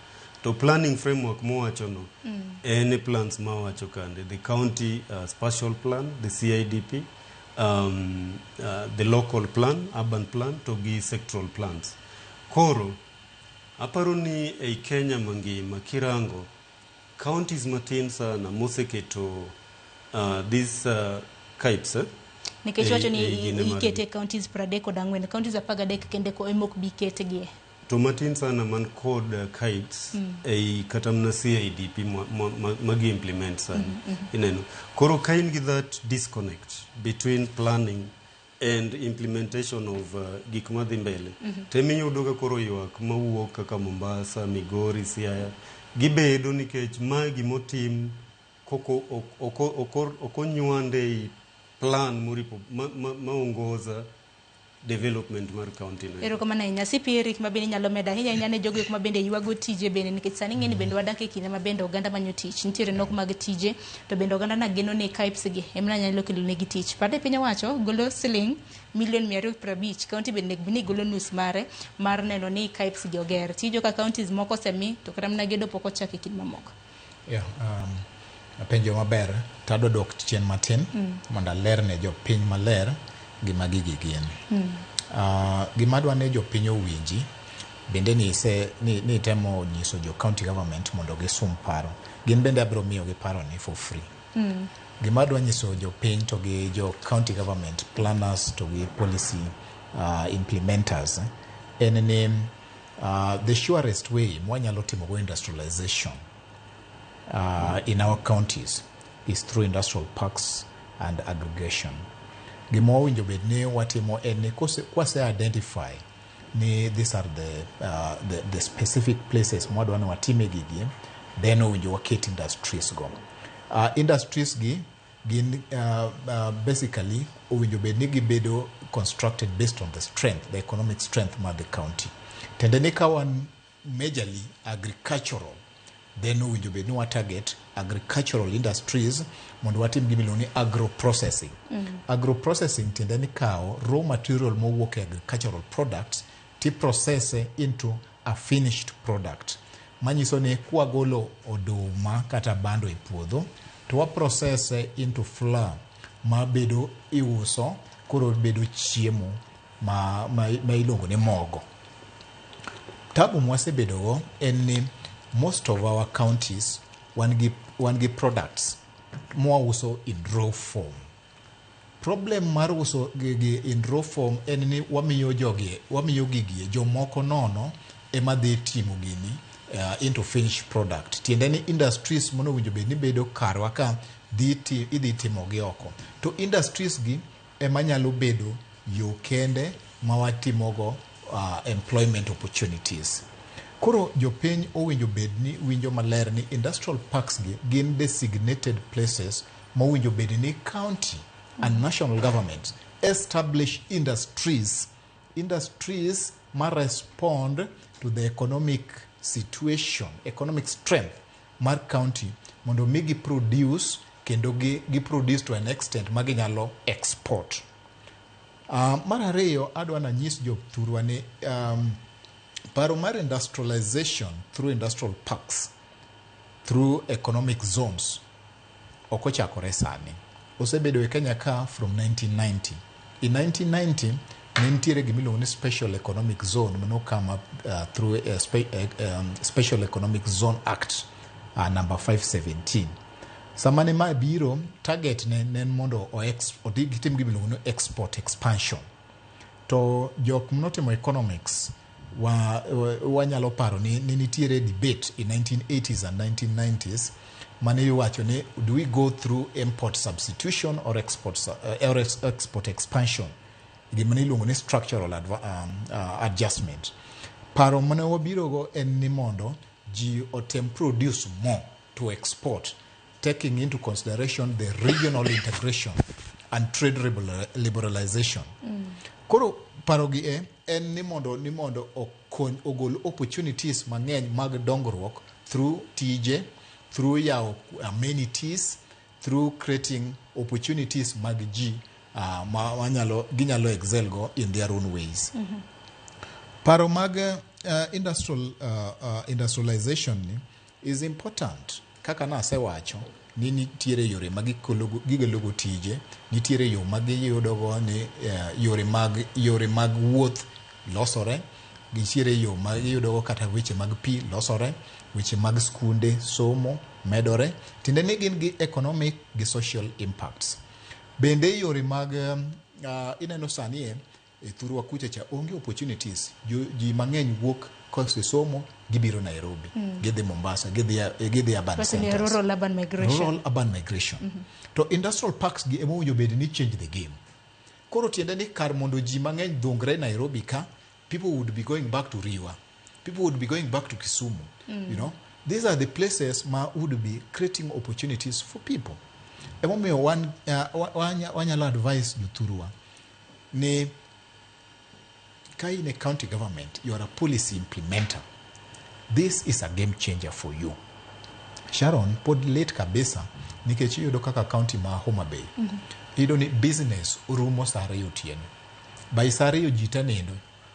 To planning framework mowacho no, any plans mawacho kande, the county spatial plan, the CIDP, the local plan, urban plan, to gi sectoral plans. Koro, aparo ni ei Kenya mangima kirango, counties matin sana moseketo these KIPES, nikech wacho ni ikete counties 34, counties 13 kende ko emok bi ketgie. To matin sana man kod KIPES ei katamna CIDP magi implement sana. Ineno. Koro kain gi that disconnect between planning and implementation of gik madhi mbele. Temi yudoga koro ywak mawuok kaka Mombasa, Migori, Siaya. Gibedo nikech magi motim koko okonyuande plan moripo maongoza development mar county na. Ero kama na nyasi pirik mabende nyalo meda hinya nyane jogo ma bende ywago tije bende nikech sani ngeni bende wadak e kinde ma bende oganda manyo tich nitiere nok mag tije to bende oganda na geno ne KIPES gi emna nyalo kelo ne gi tich. Pade piny wacho golo siling milion 250, county bende ni golo nus mare mar neno ni KIPES gi oger. Tijo ka counties moko semi to kram na gedo poko chake kinde mamoko. Yeah, apenjo maber tado dok chien matin mondo lerne jo piny maler gima gigi gin. Gima dwane jo piny owinji bende ni temo nyiso jo county government mondo gisum paro. Gin bende abro miyo gi paro ni for free. Gima dwa nyiso jo piny to gi jo county government planners to gi policy implementers en ni the surest way mwanyalo timo go industrialization in our counties is through industrial parks and aggregation. Gima winjo bed ni watimo en ni kwase identify ni these are the specific places mwadwa ni watime gigi, then winjo waket industries go. Industries gi gin basically winjo bed ni gibedo constructed based on the strength, the economic strength of the county. Tende ni kawan majorly agricultural, then winjo bed ni target agricultural industries mondo watim gimilo ni agro-processing. Agro-processing tende ni kao raw material mowuok agricultural products ti process into a finished product. Manyiso ni kwa golo oduma kata bando e puodho to wa process into flour ma bedo iuso koro bedo chiemo ma ilongo ni mogo. Tabu mwase bedo go en ni most of our counties one give products more uso in raw form. Problem mar uso gigi in raw form en ni wamiyo gigi jomoko nono ema dhi timo gini into finished product. Tiende ni industries mono winjo bed ni bedo karwa ka idhi timo gi oko. To industries gi ema nyalo bedo yo kende ma watimo go employment opportunities. Koro jopiny owinjo bed ni winjo maler ni industrial parks gi gin designated places mowinjo bed ni county and national governments establish industries ma respond to the economic situation, economic strength mar county mondo mi gi produce kendo gi produce to an extent ma ginyalo export. Mar ariyo adwa na nyis jothurwa ni paro mar industrialization through industrial parks through economic zones ok ochakore sani. Osebedo e Kenya ka from 1990. In 1990 ne nitiere gimiluongo ni special economic zone mano come up through a special economic zone act number 517. Samane ma biro target ne mondo gitim gimiluongo ni export expansion. To jok mnotimo economics wanyalo paro ni nitiere debate in 1980s and 1990s mane iwacho ni do we go through import substitution or export expansion, gima iluongo ni structural adjustment. Paro mane wabirogo en ni mondo ji otem produce more to export, taking into consideration the regional integration and trade liberalization. Koro paro gi en ni mondo ogol opportunities mang'eny mag dongruok through tije, through yao amenities, through creating opportunities mag ji ginyalo excel go in their own ways. Paro mag industrialization is important. Kaka na asewacho ni nitiere yore gigelogo tije, nitiere yo magiyudogo ni yore mag wuoth losore, nitiere yo magiyudogo kata weche mag pi losore, weche mag skunde somo medore, tinde ni gin gi economic gi social impacts. Bende yore mag ineno sani e thurwa kucha cha onge opportunities, ji mang'eny wuok kose somo gibiro Nairobi, gidhi Mombasa, gidhi urban centers. Rural urban migration. Rural urban migration. To industrial parks gi emo winjo bed ni change the game. Koro tiende ni kar mondo ji mang'eny dhungre Nairobi ka, people would be going back to Riwa. People would be going back to Kisumu. You know, these are the places ma would be creating opportunities for people. Emo miyo wanyalo advise jothurwa ni ka in a county government, you are a policy implementer. This is a game changer for you. Sharon, pod late kabisa nikech iyudo kaka county ma Homa Bay. Iyudo ni business urumo saa 2 otieno. By saa 2 ji te nindo.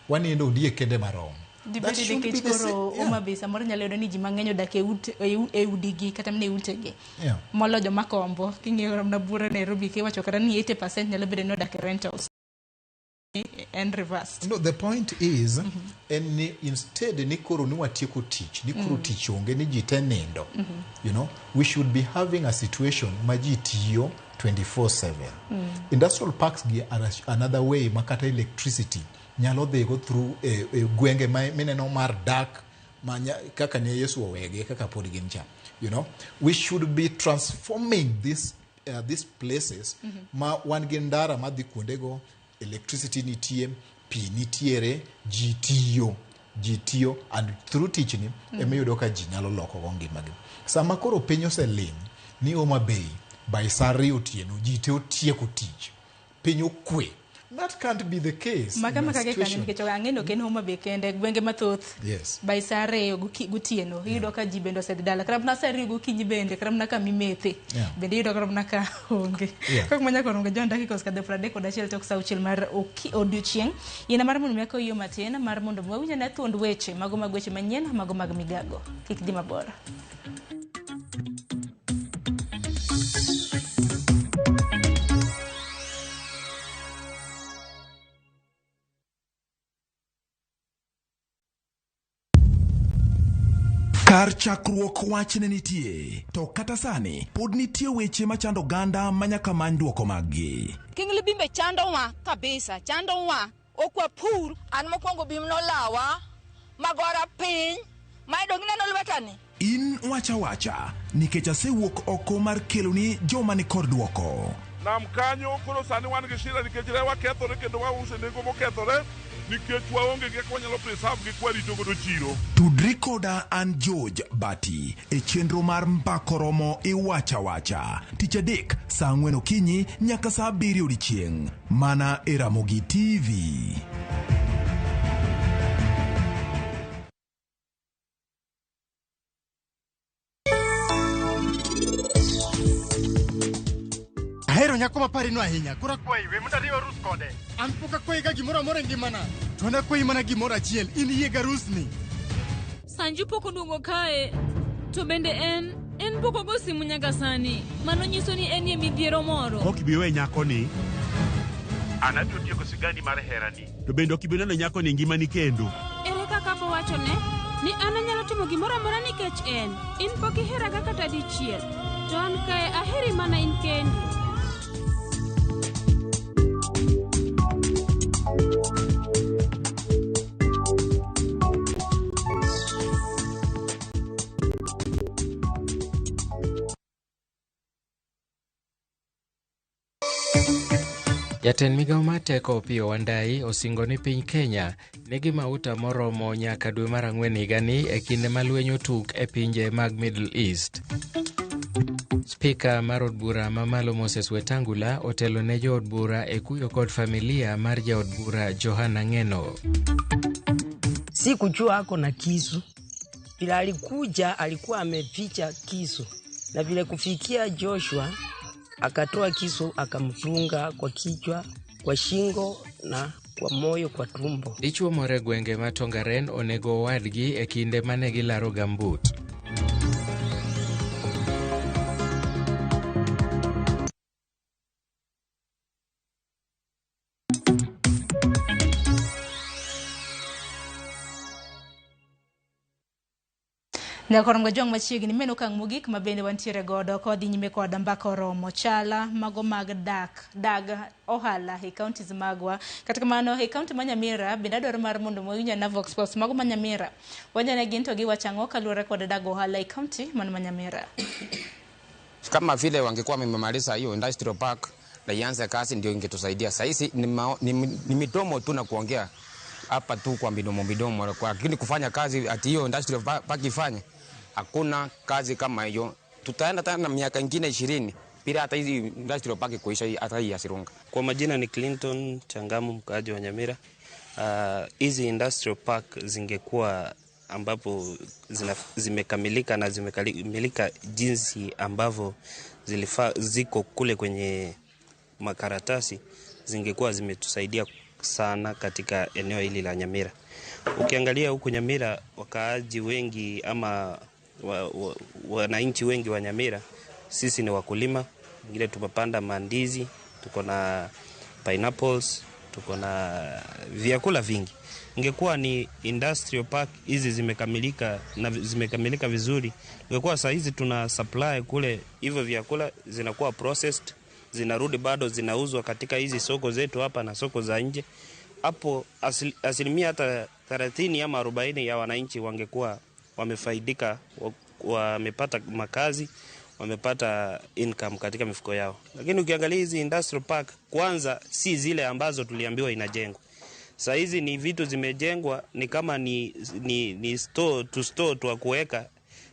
Wanindo ondie kende marom. Dibeti nikech koro Homa Bay samoro nyalo yudo ni ji mang'eny odak e udigi kata mne utegi. Molo joma kombo. King'eyo na bura Nairobi kiwacho kata ni 80% nyalo bedo ni odak e rentals. And reversed. No, the point is, instead ni koro ni watieko tich, ni koro tich onge ni ji te nindo. You know, we should be having a situation ma ji tiyo 24/7. Industrial parks are another way makata electricity nyalo dhigo through gwenge mineno mar dak kaka ne Yesu owege kaka pod gin cha. You know, we should be transforming these places ma wan gi ndara ma dhi kuondego, electricity nitie, pi nitiere, ji tiyo and through teaching emiyudo ka ji nyalo loko go ngimagi. Sama koro piny oseling ni Homa Bay by saa 2 otieno ji te otieko tich, piny okwe. That can't be the case. Makama kage kanyo nikech ang'eno ken Homa Bay kende gwenge mathoth. Yes. By saa 2 gotieno iyudo ka ji bende osedhi dala. Kara na saa 2 gokinyi bende, kara na ka mimethe. Bende iyudo kara na ka onge. Kok manya koronga John dakika kadhe 31 tok saa 6 mar odiochieng'. Yena mar mondo meko yo matin mar mondo wawinja na thuond weche mago mag weche manyien, mago mag migago. Kik di mabor. Kar chakruok wach ne nitie, to kata sani pod nitie weche machando ganda manyaka many duoko maggi. Kingli bimbe chando wa kabisa, chando wa okwa pur an mokwongo bim no lawa magora piny maidong neno lwetani. In wacha nikech asewuok oko mar keloni joma ni kod duoko. nam kanyo koro sani wan gi shida nikech rewa kethore kendo wause nengo mokethore nikech waonge gi kaka wanyalo preserve gi kwarito godo chiro. Tudri koda an George Bati e chenro mar Mbako Romo Iwacha Wacha. Tich adek saa 4 okinyi nyaka saa 7 odiechieng'. Mana e Ramogi TV. Ahero nyako mapari no ahinya. Kura kwai we munda riwa rus kode. An poka kwai ga gimoro amora ngimana. To na kwai mana gimoro achiel. In yie ga rusni. Sanju poko ndungo kae. To bende en poko go simu nyaka sani. Mano nyiso ni en ye midhiero moro. Ok biwe nyako ni. Anato tieko sigani mar herani. To bende ok ibineno nyako ni ngimani kendo. Ere kaka po wacho ne? Ni ananyalo timo gimoro amora nikech en. In pok ihera kata dichiel. To an kae aheri mana in kendi. Jatend migao mar teko Opiyo Wandayi osingo ni piny Kenya nigi mauta moromo nyaka dwe mar 4 higani e kinde ma lweny otug e pinje mag Middle East. Spika mar od bura mamalo Moses Wetangula otelo ne jood bura e kuyo kod familia mar jaod bura Johana Ngeno. Sikujua ako na kisu. Bila alikuja alikuwa ameficha kisu. Na vile kufikia Joshua akatoa kisu akamfunga kwa kichwa, kwa shingo na kwa moyo, kwa tumbo. Dichuo more gwenge ma Tongaren onego wadgi e kinde mane gilaro gambut. Nyakorongo jong machiegni meno kang mogik mabende wantiere godo kodhi nyime kod Mbako Romo chala mago mag dag ohala e counties magwa katika mano e county ma Nyamira bende adwaro mar mondo mowinya na Vox Post mago ma Nyamira wanyane ginto gi wachango kaluore kod dag ohala e county man ma Nyamira. Kama vile wangekuwa wamemaliza hiyo industrial park na ianze kazi ndio ingetusaidia. Sasa hizi ni midomo tu na kuongea hapa tu kwa midomo lakini kufanya kazi ati hiyo industrial park ifanye hakuna kazi kama hiyo. Tutaenda tena miaka ingine 20 bila hata hizi industrial park kuisha hata hii Asirunga. Kwa majina ni Clinton Changamu, mkaaji wa Nyamira. Hizi industrial park zingekuwa ambapo zimekamilika na zimekamilika jinsi ambavyo ziko kule kwenye makaratasi, zingekuwa zimetusaidia sana katika eneo hili la Nyamira. Ukiangalia huku Nyamira, wakaaji wengi ama wananchi wengi wa Nyamira, sisi ni wakulima. Ngine tumepanda mandizi, tuko na pineapples, tuko na vyakula vingi. Ingekuwa ni industrial park hizi zimekamilika na zimekamilika vizuri, ingekuwa saa hizi tuna supply kule, hivyo vyakula zinakuwa processed, zinarudi bado zinauzwa katika hizi soko zetu hapa na soko za nje. Hapo asilimia hata 30 ama 40 ya wananchi wangekuwa wamefaidika, wamepata makazi, wamepata income katika mifuko yao. Lakini ukiangalia hizi industrial park, kwanza si zile ambazo tuliambiwa inajengwa. Sasa hizi ni vitu zimejengwa ni kama ni store tu kuweka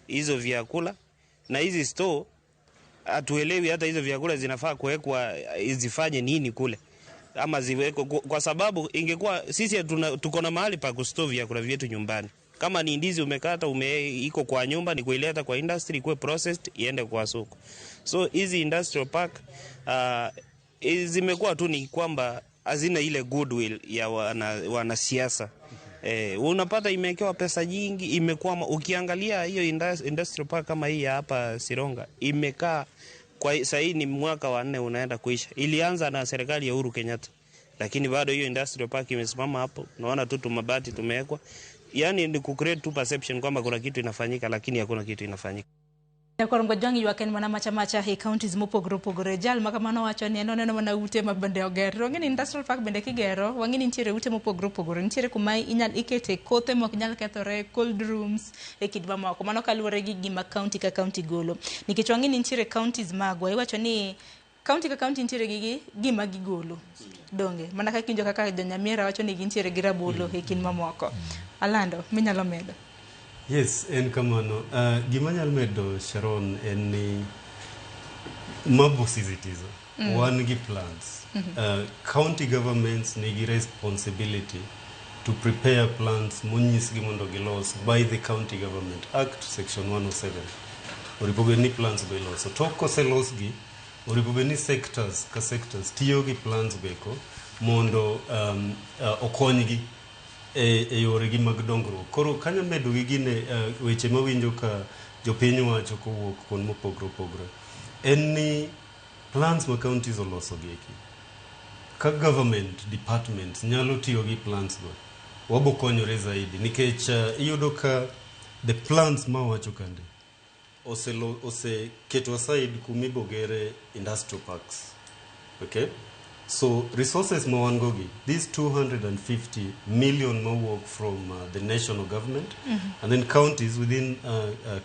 hizo vyakula, na hizi store hatuelewi hata hizo vyakula zinafaa kuwekwa zifanye nini kule ama ziwekwe, kwa sababu ingekuwa sisi tuko na mahali pa kustore vyakula vyetu nyumbani. Kama ni ndizi umekata iko kwa nyumba, ni kuileta kwa industry kuwe processed iende kwa soko. So hizi industrial park zimekuwa tu ni kwamba hazina ile goodwill ya wanasiasa. Unapata imewekewa pesa nyingi, imekuwa ukiangalia hiyo industrial park kama hii hapa Sironga imekaa kwa sasa ni mwaka wa 4 unaenda kuisha. Ilianza na serikali ya Uhuru Kenyatta, lakini bado hiyo industrial park imesimama hapo. Unaona tu mabati tumewekwa. Yaani ni ku-create tu perception kwamba kuna kitu inafanyika, lakini hakuna kitu inafanyika. Nyakorongo jong yuaken mana macha he counties mopogore jal makamano wacho ni eno mana ute mabende ogero. Ngini industrial park bende kigero, wangini ntiere ute mopogore ntiere kuma inyal ikete kothe mok nyal kethore, cold rooms e kidba moko. Mano kaluwore gi gima county ka county golo. Nikech wangini ntiere counties magwa iwacho ni kaunti ka kaunti nitiere gi gima gigolo donge mana kaka kinjo kaka Nyamira wacho ni gintiere gi rabolo e kin mamoko. Alando minyalo medo. Yes, en kamano. Gima nyalo medo Sharon en ni mabusizitizo. One gi plans. County governments nigi responsibility to prepare plans monyis gi mondo gilos by the County Government Act Section 107. Oripo ni plans be loso. Tok koselos gi oripo ni sectors ka sectors tiyo gi plans beko mondo okonygi e yore gi mag dongruok. Koro kanya medo gi gine weche mawinjo ka jopiny wacho kowuok kon mopogre opogre. En ni plans ma counties oloso gi eki. Ka government departments nyalo tiyo gi plans go. Wabo konyore zaidi nikech iyudo ka the plans ma wacho kande ose keto aside kumibogere industrial parks. Okay? So resources ma wan gogi, these 250 million ma work from the national government and then counties within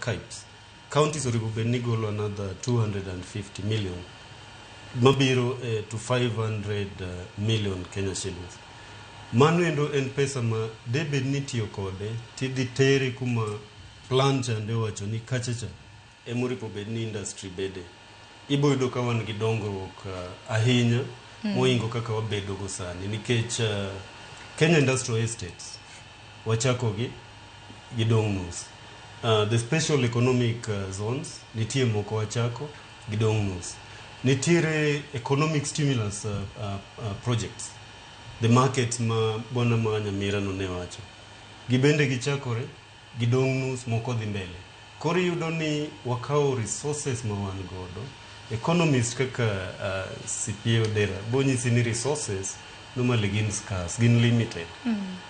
CAIPS. Counties oripo benigolo another 250 million. Mabiro to 500 million Kenya shillings. Mano endo en pesa ma debed ni tiyo kode tidhi tere kuma plan chande wacho ni kachacha emoripo bed ni industry bede. Ibo yudo ka wan gi dongruok ahinya moingo kaka wabedo go sani nikech Kenya Industrial Estates wachako gi dong nus. The special economic zones nitie moko wachako gi dong nus. Nitiere economic stimulus projects. The market ma bona ma Nyamira no ne wacho. Gibende gichakore gidong nus moko dhi mbele. Koro yudo ni wakao resources ma wan godo. Economists kaka CPO Dera bonyisi ni resources normally gin scarce, gin limited.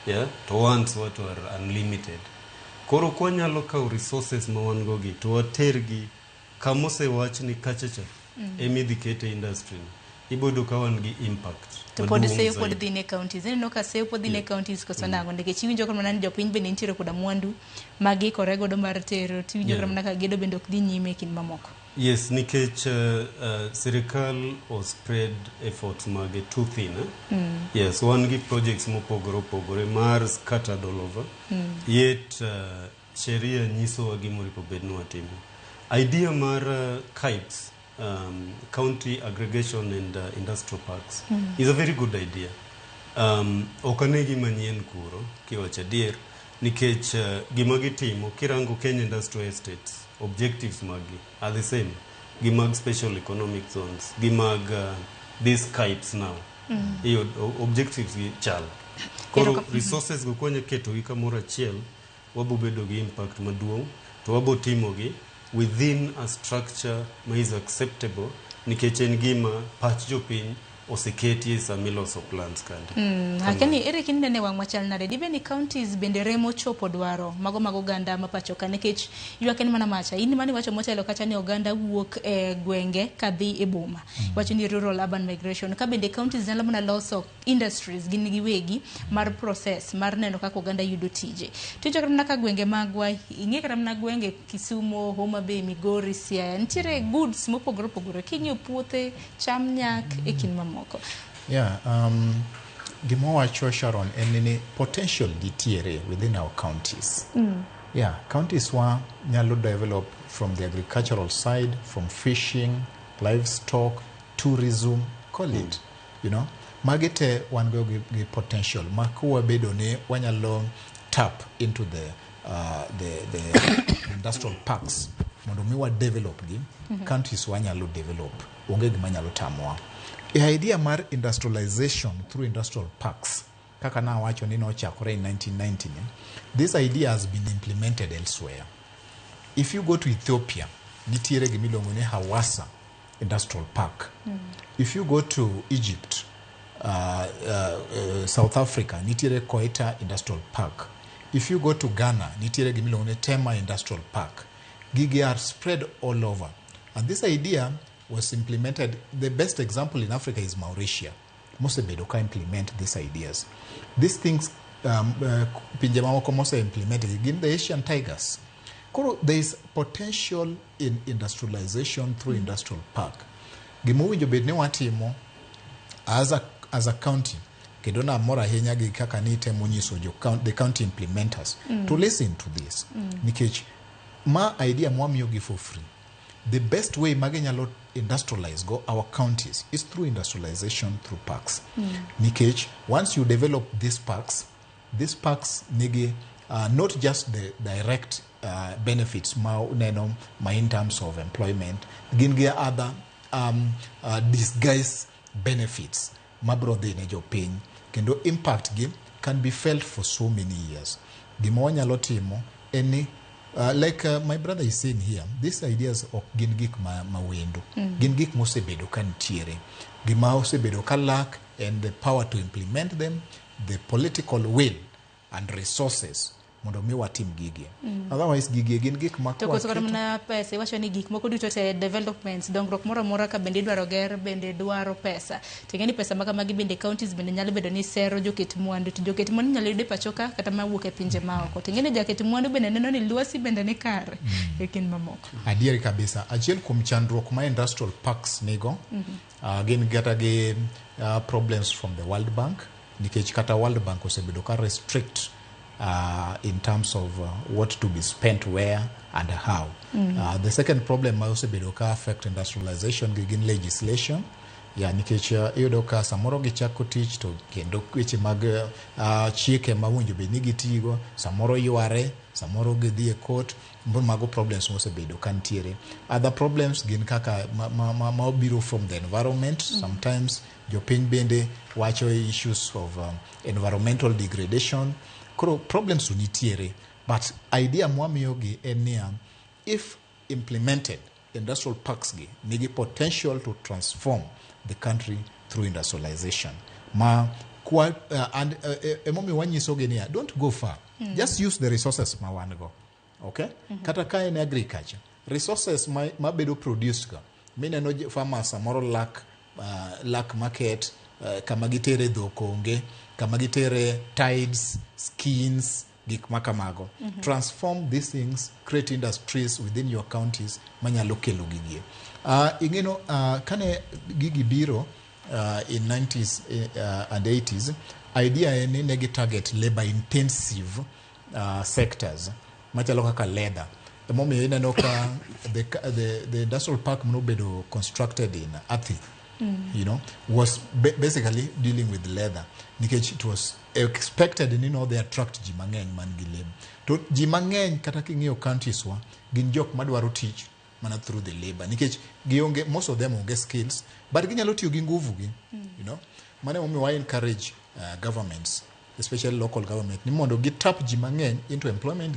Yeah, to ones what are unlimited. Koro kwa nyalo kao resources ma wan gogi to watergi kamose wach ni kachacha emidhi kete industry. Ibodo ka wan gi impact. To pod seyo pod dhine counties. No ka seyo pod dhine counties koso nango nikech iwinjo kama nani jopiny bende nitiere koda mwandu magi kore godo mar tero tiwinjo kama naka gedo bende ok dhi nyime kin mamoko. Yes, nikech sirikal o spread efforts mage too thin. Yes, wan gi projects mopogore opogore mar scattered all over. Yet sheria nyiso wa gimoripo bedno watimo. Idea mar CAIPS, County Aggregation and Industrial Parks, is a very good idea. Okanegi manyien kuro kiwacha dier nikech gima gitimo kirango Kenya Industrial Estates objectives magi are the same. Gimag special economic zones, gimag these CAIPS now. Iyo objectives gi chal. Koro resources go kwenye keto gi kamoro achiel wabo bedo gi impact maduong to wabo timo gi within a structure ma is acceptable nikech en gima pach jopiny oseketi samiloso plans kande. Hakani ere kinde ne wang machal nade dibe ni counties bende remo chopo dwaro mago ganda mapacho ka nikech ywak en mana macha in mani wacho motelo kacha ni oganda wuok e gwenge kadhi e boma wacho ni rural urban migration ka bende counties nyalo mana loso industries gin giwegi mar process mar neno kaka oganda yudo tije tijo kama ka gwenge magwa inge kama gwenge Kisumu, Homa Bay, Migori, Siaya ntiere goods mopogore opogore kinyo puothe cham nyak e kin mamoko. Yeah, gimo wacho Sharon en potential nitiere within our counties. Yeah, counties wa nyalo develop from the agricultural side, from fishing, livestock, tourism, call it, you know. Magete wan go gi potential makuwa bedo ne wanyalo tap into the industrial parks mondo miwa develop gi countries wanyalo develop onge gima nyalo tamwa. The idea mar industrialization through industrial parks, kaka na wacho ni nochakore in 1990, this idea has been implemented elsewhere. If you go to Ethiopia, nitiere gimilongo ni Hawassa Industrial Park. If you go to Egypt, South Africa, nitiere Koita Industrial Park. If you go to Ghana, nitiere gimilongo ni Tema Industrial Park. Gigi are spread all over. And this idea was implemented. The best example in Africa is Mauritius. Mose Bedoka implement these ideas. These things, Pinjamawako Mose implemented in the Asian tigers. There is potential in industrialization through industrial park. gima owinjo bed ni watimo as a county kendo na mora ahinya gi kaka ni temo nyiso the county implementers to listen to this nikech ma idea mwamiyo gi for free. The best way maginyalo industrialize go our counties is through industrialization through parks. Nikech once you develop these parks nigi not just the direct benefits ma in terms of employment, gin gi other disguised benefits mabro dhi ne jopiny kendo impact gi can be felt for so many years. Gima wanyalo timo en ni my brother is saying here, these ideas of gin gik mawendo gin gik mosebedo ka nitiere, gima osebedo ka lack and the power to implement them, the political will and resources mondo mi watim gigi. Otherwise gigi gin gik to koso mana pesa, iwacho ni gik moko duto te developments dongruok moro amora ka bende idwaro ger bende dwaro pesa. Tingeni pesa maka magi bende counties bende nyalo bedo ni sero joket mwandu, to joket mwandu nyalo yude pachoka kata mawuok e pinje maoko. Tingeni jaket mwandu bende neno ni luasi bende ni kare e kin mamoko. Adieri kabisa. Achiel kuom chandruok ma industrial parks nigo gin gata gi problems from the World Bank, nikech kata World Bank osebedo ka restrict in terms of what to be spent where and how. The second problem also bedo ka affect industrialization gin legislation. Nikech iyudo ka samoro gichako tich to kendo weche mag chike mawinjo bed ni gitigo, samoro yware, samoro gidhi e court, mago problems mosebedo ka ntiere. Other problems gin kaka ma obiro from the environment. Sometimes jopiny bende wacho issues of environmental degradation. Problems unitiere, but idea mwamiyo gi enia if implemented, industrial parks gi nigi potential to transform the country through industrialization. And emomi wanyiso gi nia don't go far, just use the resources ma wan go. Okay? Kata ka in agriculture, resources ma bedo produced ka mineno farmers samoro lack market, kama gitere dhok onge, kama gitere tides, skins, gik makamago. Transform these things, create industries within your counties manyalo kelo gigie. Ingeno kane gigi biro in 90s and 80s, idea eni negi target labor intensive sectors machalo kaka leather. Emomiyo ineno ka the industrial park manobedo constructed in Athi, was basically dealing with leather. Nikech it was expected they attract ji mang'eny man gi labor. To ji mang'eny kata king'iyo counties wa gin jok madwaro tich mana through the labor. Nikech gionge, most of them onge skills, but ginyalo tiyo gi nguvu gi, Mane why encourage governments, especially local government, ni mondo gitap ji mang'eny into employment,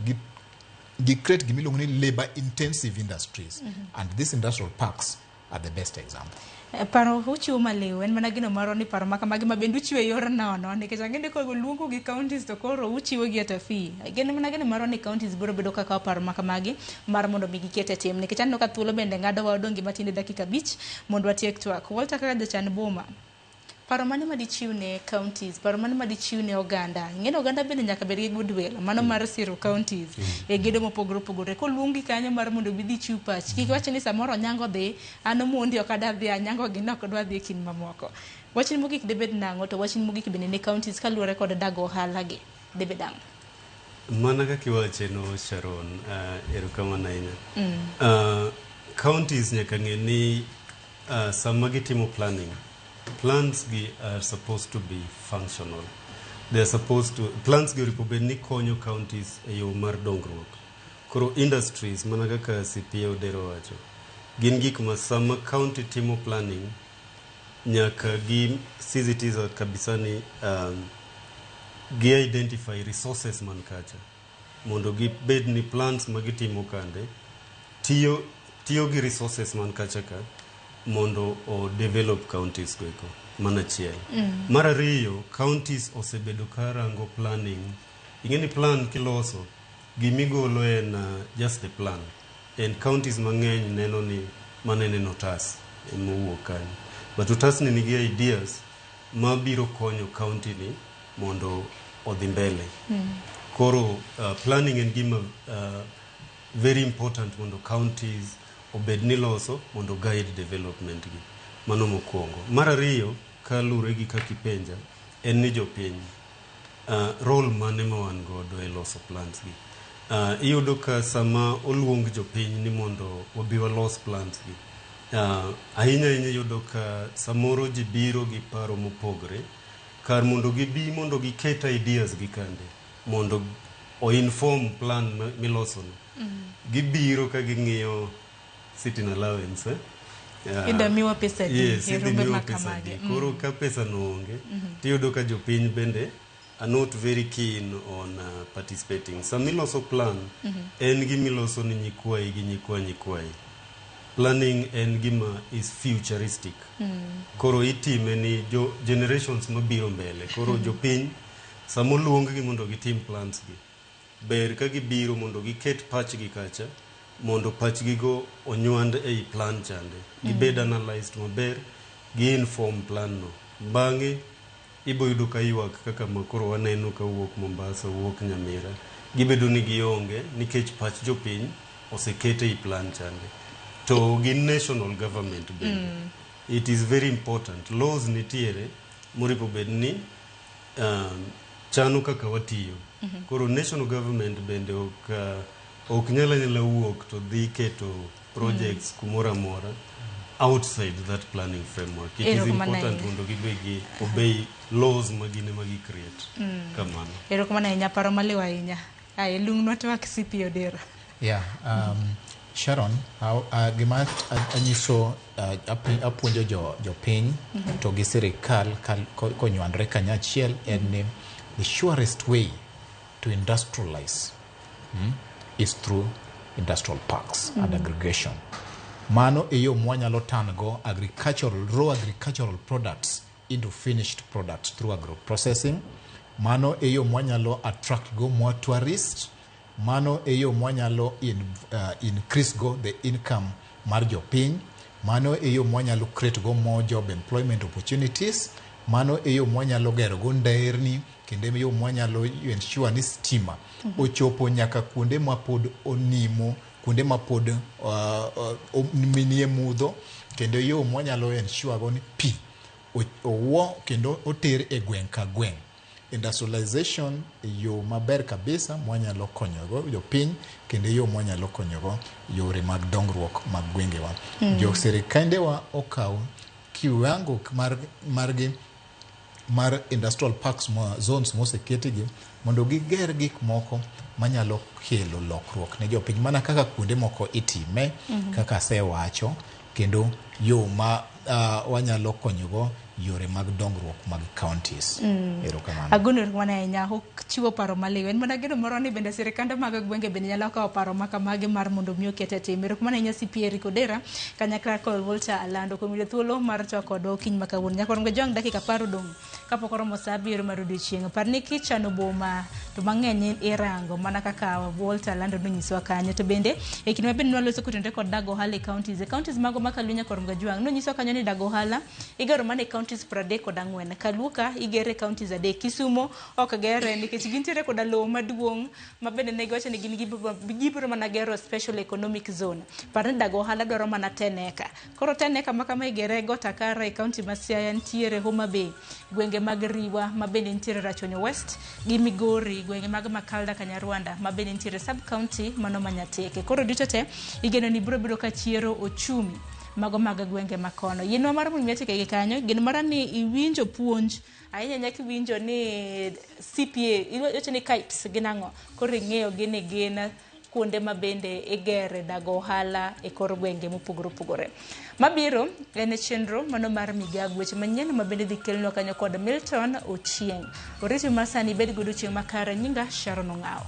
gi create gimiluongo ni labor intensive industries. And these industrial parks are the best example. Paro uchiwo maliw en mana gino maro ni paro maka magi mabendu chiwo e yor nono nikech angende ko luongo gi counties to koro uchiwo gi ata fee. Gene mana gino maro ni counties biro bedo kaka paro maka magi mar mondo mi gikete tim nikech anno ka thuolo bende ngado wa odongi matinde dakika 5 mondo watiek twak. Walter kaka jachan boma. Paro mane madichiw ne counties, paro mane madichiw ne oganda. Ngene oganda bende nyaka bed gi goodwill, mano mar siro counties e gedo mopogore opogore. Ko luongi kanyo mar mondo bidhi chiw pach. Kik wache ni samoro nyango dhi, ano mundi okada dhi anyango gi nok dwa dhi kin mamoko. Wachin mogik debed nango to wachin mogik bende ne counties kaluore kod dago ohala gi debed ang. Mana kaka iwache no Sharon, erokamano ahinya. Counties nyaka ng'e ni sama gitimo planning, plans are supposed to be functional. They are supposed to, plans gi oripo bed ni konyo counties e yo mar dongruok. Koro industries mana kaka CPA Odero wacho, gin gik ma sama county timo planning nyaka gi sisitiza kabisa ni gi identify resources man kacha mondo gi bed ni plans ma gitimo kande tiyo gi resources man kacha ka mondo o develop counties goeko mana chiel. Mar ariyo, counties osebedo karango planning. Ingeni plan kiloso gimigolo en just the plan, and counties mang'eny neno ni manene notas mowuok kanyo, but otas ni nigi ideas ma biro konyo county ni mondo odhi mbele. Koro planning en gima very important mondo counties obed ni loso mondo guide development gi. Mano mokwongo. Mar ariyo, kalure gi kakipenja, en ni jopiny role mane ma wan godo e loso plans gi. Iyudo ka sama oluong jopiny ni mondo wabi walos plans gi, ahinya iyudo ka samoro ji biro gi paro mopogre, kar mondo gibi mondo giket ideas gi kande, mondo o-inform plan milosono. Gibiro ka ging'iyo sitting allowance, idamiwa pesa di, yes, idamiwa pesa di. Koro ka pesa no onge, tiyudo ka jopiny bende are not very keen on participating. Samiloso plan, en gimiloso ni nyikwai gi nyikwai. Planning en gima is futuristic. Koro itime ni generations mabiro mbele. Koro jopiny, samoluong gi mondo gitim plans gi, ber ka gibiro mondo giket pachgi kacha, mondo pachgi go onywand ei plan chande. Gibed analyzed maber, gi-inform plan no. Bang'e, ibo yudo ka ywak kaka makoro waneno ka wuok Mombasa, wuok Nyamira. Gibedo ni gionge, nikech pach jopiny osekete ei plan chande. To gin national government bende. It is very important. Laws nitiere, moripo bed ni chano kaka watiyo. Koro national government bende ok nyala wuok to dhi keto projects kumora mora outside that planning framework. It is important mondo gibegi obey laws magine magi create. Kamano. Erokamano ahinya, paro maliwa ahinya. Lung'nwa twak CP Odera. Yeah, Sharon, gima anyiso apuonjo jopiny to gi sirikal konywandre kanyachiel en ni the surest way to industrialize is through industrial parks and aggregation. Mano e yo mwanyalo tango raw agricultural products into finished products through agro-processing. Mano e yo mwanyalo attract go more tourists. Mano e yo mwanyalo increase go the income mar jopiny. Mano e yo mwanyalo create go more job employment opportunities. Mano e yo mwanyalo gero go nderni, kendo yo mwanyalo ensure ni stima ochopo nyaka kuonde mapod onimo, kuonde mapod minie mudho, kendo yo mwanyalo ensure go ni pi owo kendo oter e gweng' ka gweng'. Industrialization yo maber kabisa mwanyalo konyogo jopiny, kendo yo mwanyalo konyogo yore mag dongruok mag gwengewa. Jo sirikandewa okaw kiwango mar industrial parks zones moseketigi mondo giger gik moko manyalo kelo lokruok ne jopiny, mana kaka kuonde moko itime, kaka asewacho, kendo yo ma wanyalo konyogo yore mag dongruok mag counties. Erokamano. Agono mana ahinya, chiwo paro maliw. En mana geno moro ni bende sirikande mag gwenge bende nyalo kawo paro makamagi mar mondo miyo kete tim. Erokamano ahinya CP Eric Odera, kanyakla kod Walter Alando kuom yudo thuolo mar chwako kodwa kiny makawuono. Nyakwarongo jong dakika 10 dong kapok oromo saa 7 mar odiochieng'. Par ni kichano boma to mang'eny irango mana kaka Walter Alando nonyisowa kanyo. To bende e kinde mabende nwaloso kutenre kod dag ohala e counties mago makaluo Nyakwarongo Jwang' nonyisowa kanyo ni dag ohala igero mana e counties 34. Kaluka igere counties 3. Kisumo ok gere nikech gintiere koda lowo maduong' mabende negiwacho ni gin gibiro mana gero special economic zone. Par ni dag ohala dwaro mana 10 eka. Koro 10 eka makama igere go Takara e county ma Siaya, ntiere Homa Bay, gwenge mag Riwa mabende ntiere Rachonyo West, gi Migori, gwenge mag Makalda Kanyarwanda mabende ntiere sub county mano Manyateke. Koro duto te igeno ni biro ka chiero ochumi mago mag gwenge makono. Yienwa mar mun miatike gi kanyo, gin mara ni iwinjo puonj ahinya nyaki winjo ni CPA iwacho ni KIPES ginang'o, koro ing'eyo gin kuonde mabende igere dag ohala e kor gwenge mopogore opogore. Mabiro en chenro mano mar migago weche manyien mabende dhi kelnwa kanyo kod Milton Ochieng'. Oriti masani bed godo chieng' makare. Nyinga Sharon Ong'ao.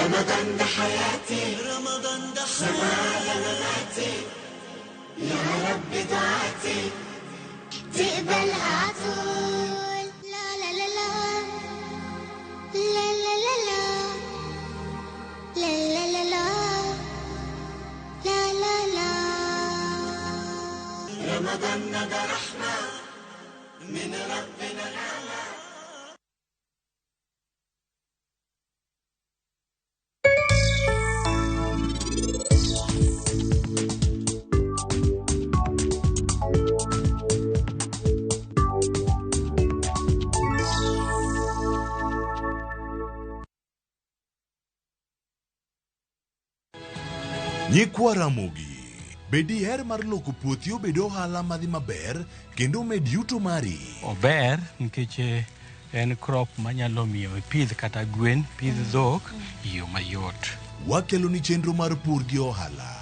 رمضان ده حياتي رمضان ده سمايا مماتي يا رب دعاتي تقبلها طول لا لا لا لا لا لا لا لا لا لا لا لا لا لا رمضان ده رحمة من ربنا الأعلى. Nyikwa Ramogi. Bedi her mar loko puothi obedo ohala madhi maber kendo med yuto mari. Ober nikech en crop manyalo miyo ipidh kata gwen, pidh dhok yo mayot. Wakelo ni chenro mar pur gi ohala.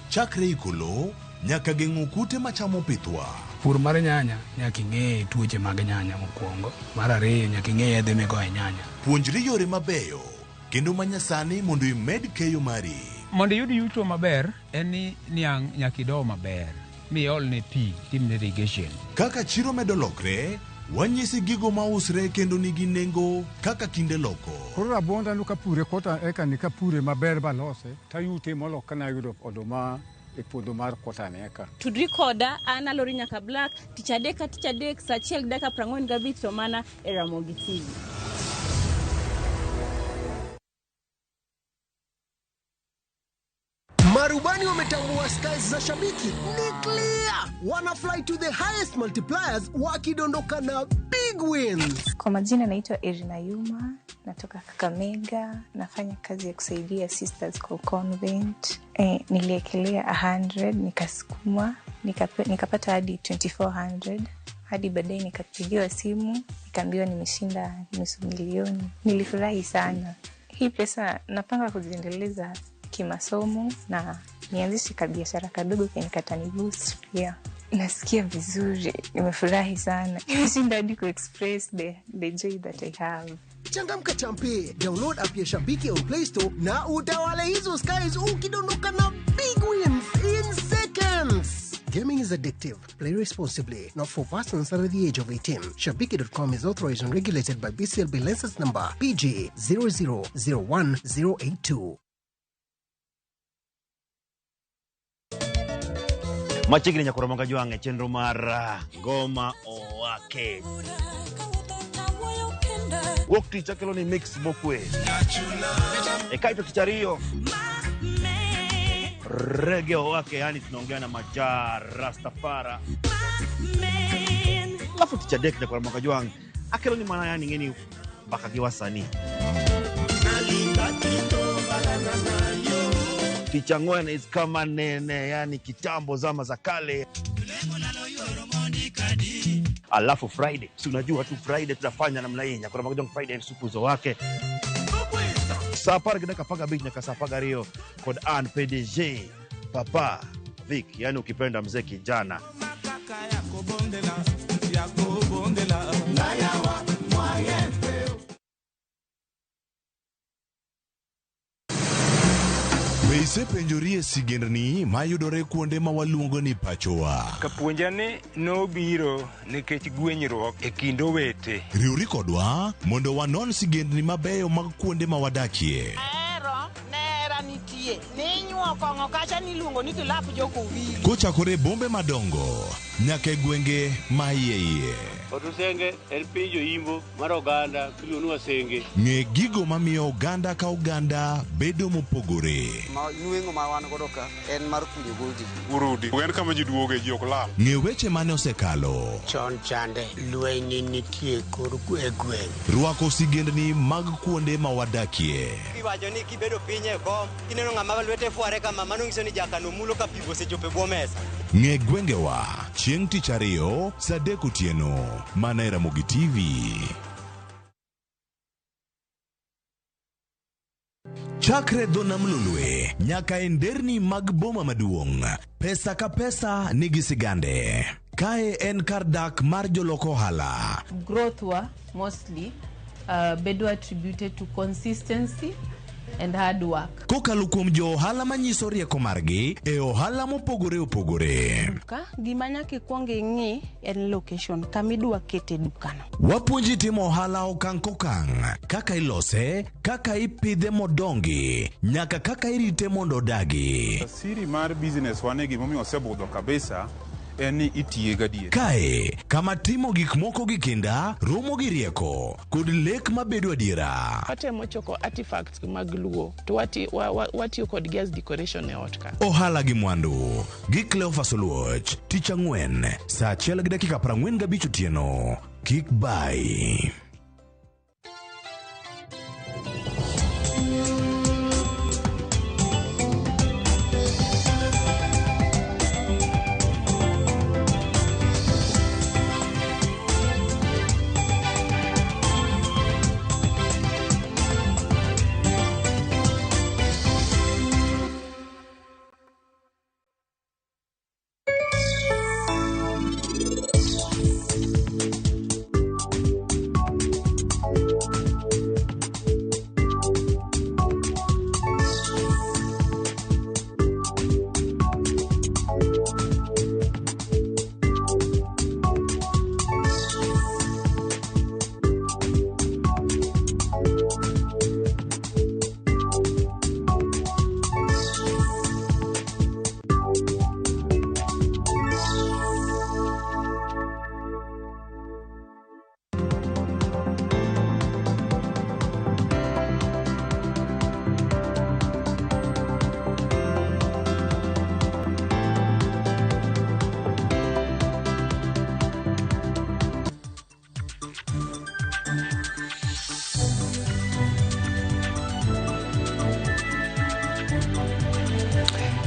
Chakre ikolo nyaka geng'o kute machamo pithwa. Pur mar nyanya nyaka ing'e tuoche mag nyanya mokwongo. Mar ariyo nyaka ing'e yedhe migoye nyanya. Puonjri yore mabeyo kendo manyasani mondo imed keyo mari. Mondo yud yuto maber en ni niang' nyaka ido maber miol ne pi timne irrigation. Kaka chiro medo lokre, wanyisi gigo mausre kendo nigi nengo kaka kinde loko. Koro rabuon dhano kapure kota eka ni kapure maber balose tayute molok kana yudo oduma e puodho mar kota eka. Tudri koda an Alori Nyaka Black tich adek saa 1:45 to mana e Ramogi TV. Marubani wametambua skies za shabiki ni clear. Wana fly to the highest multipliers wakidondoka na big wins. Kwa majina naitwa Irina Yuma, natoka Kakamega, nafanya kazi ya kusaidia sisters kwa convent. Niliekelea 100, nikasukuma, nikapata hadi 2400. Hadi baadaye nikapigiwa simu, nikaambiwa nimeshinda nusu milioni. Nilifurahi sana. Hii pesa napanga kuziendeleza kimasomo na nianzishe kabiashara kadogo kenikatani boost pia. Nasikia vizuri, nimefurahi sana. Nimeshinda hadi ku express the joy that I have. Changamka champe, download app ya Shabiki on Play Store na utawale hizo skies ukidondoka na big wins in seconds. Gaming is addictive. Play responsibly. Not for persons under the age of 18. Shabiki.com is authorized and regulated by BCLB license number PG 0001082. Machigni nyakoromoga jwange chenro mar ngoma owake. Wok tich akelo ni mix mokwe. Kaito kichario. Reggae owake, yani tunaongea na Majar Rastafara. Alafu ticha dek nyakoromoga jwange akelo ni mana yani ngeni baka kiwasani. Ticha Ngoena is kama nene, yani kitambo zama za kale. Alafu Friday, si unajua tu Friday tutafanya namna hii. Nyakura Magojong Friday supuzo wake. Sapar gina kapaga beat nyaka sapaga rio kod an PDG Papa Vic, yani ukipenda mzee kijana. Ise penjorie sigendni mayudore kuonde ma waluongo ni pachowa. Kapuonjani nobiro nikech gwenyruok e kind owete. Riuri kodwa mondo wanon sigendni mabeyo mag kuonde ma wadakie. Nera nitie. Ninyuo kongo kacha niluongo ni kilap joko wili. Kochakore bombe madongo nyaka e gwenge ma iye. Otusenge en pinjo imbo mar oganda kilunwa senge. Ng'e gigo mamiyo oganda ka oganda bedo mopogore. Nueng'o ma wan godo ka en mar kunyo goldi. Urudi. En kama ji duoge ji ok lal. Ng'e weche mane osekalo. Chon chande lweny nitie kor gweng'. Rwako sigendni mag kuonde ma wadakie. Iwacho ni kibedo piny e kom, kineno ng'ama lwete fuare kama mano nyiso ni jakano mulo ka pigo sechope bwo mesa. Ng'e gwengewa chieng' tich ariyo saa 3 otieno mana e Ramogi TV. Chakre dho nam lulwe nyaka e nderni mag boma maduong', pesa ka pesa nigi sigande. Kae en kar dak mar joloko ohala. Growth wa mostly bedo attributed to consistency and hard work. Kokalo kuom jo ohala manyiso rieko margi e ohala mopogore opogore. Gima nyaka ikwong ing'i en location kamidwa kete dukano. Wapuonji timo ohala okang' kokang', kaka ilose, kaka ipidhe modongi, nyaka kaka irite mondo odagi. Siri mar business wane gimomiyo osebudho kabisa en ni itiye gadier. Kae, kama timo gik moko gi kinda, romo gi rieko, kod lek mabedo adiera. Watemo choko artifacts mag luo, to watiyo kod gas decoration e ot ka. Ohala gi mwandu, gi Cleophas Oluoch, tich ang'wen, saa 1:45 otieno. Kik bai.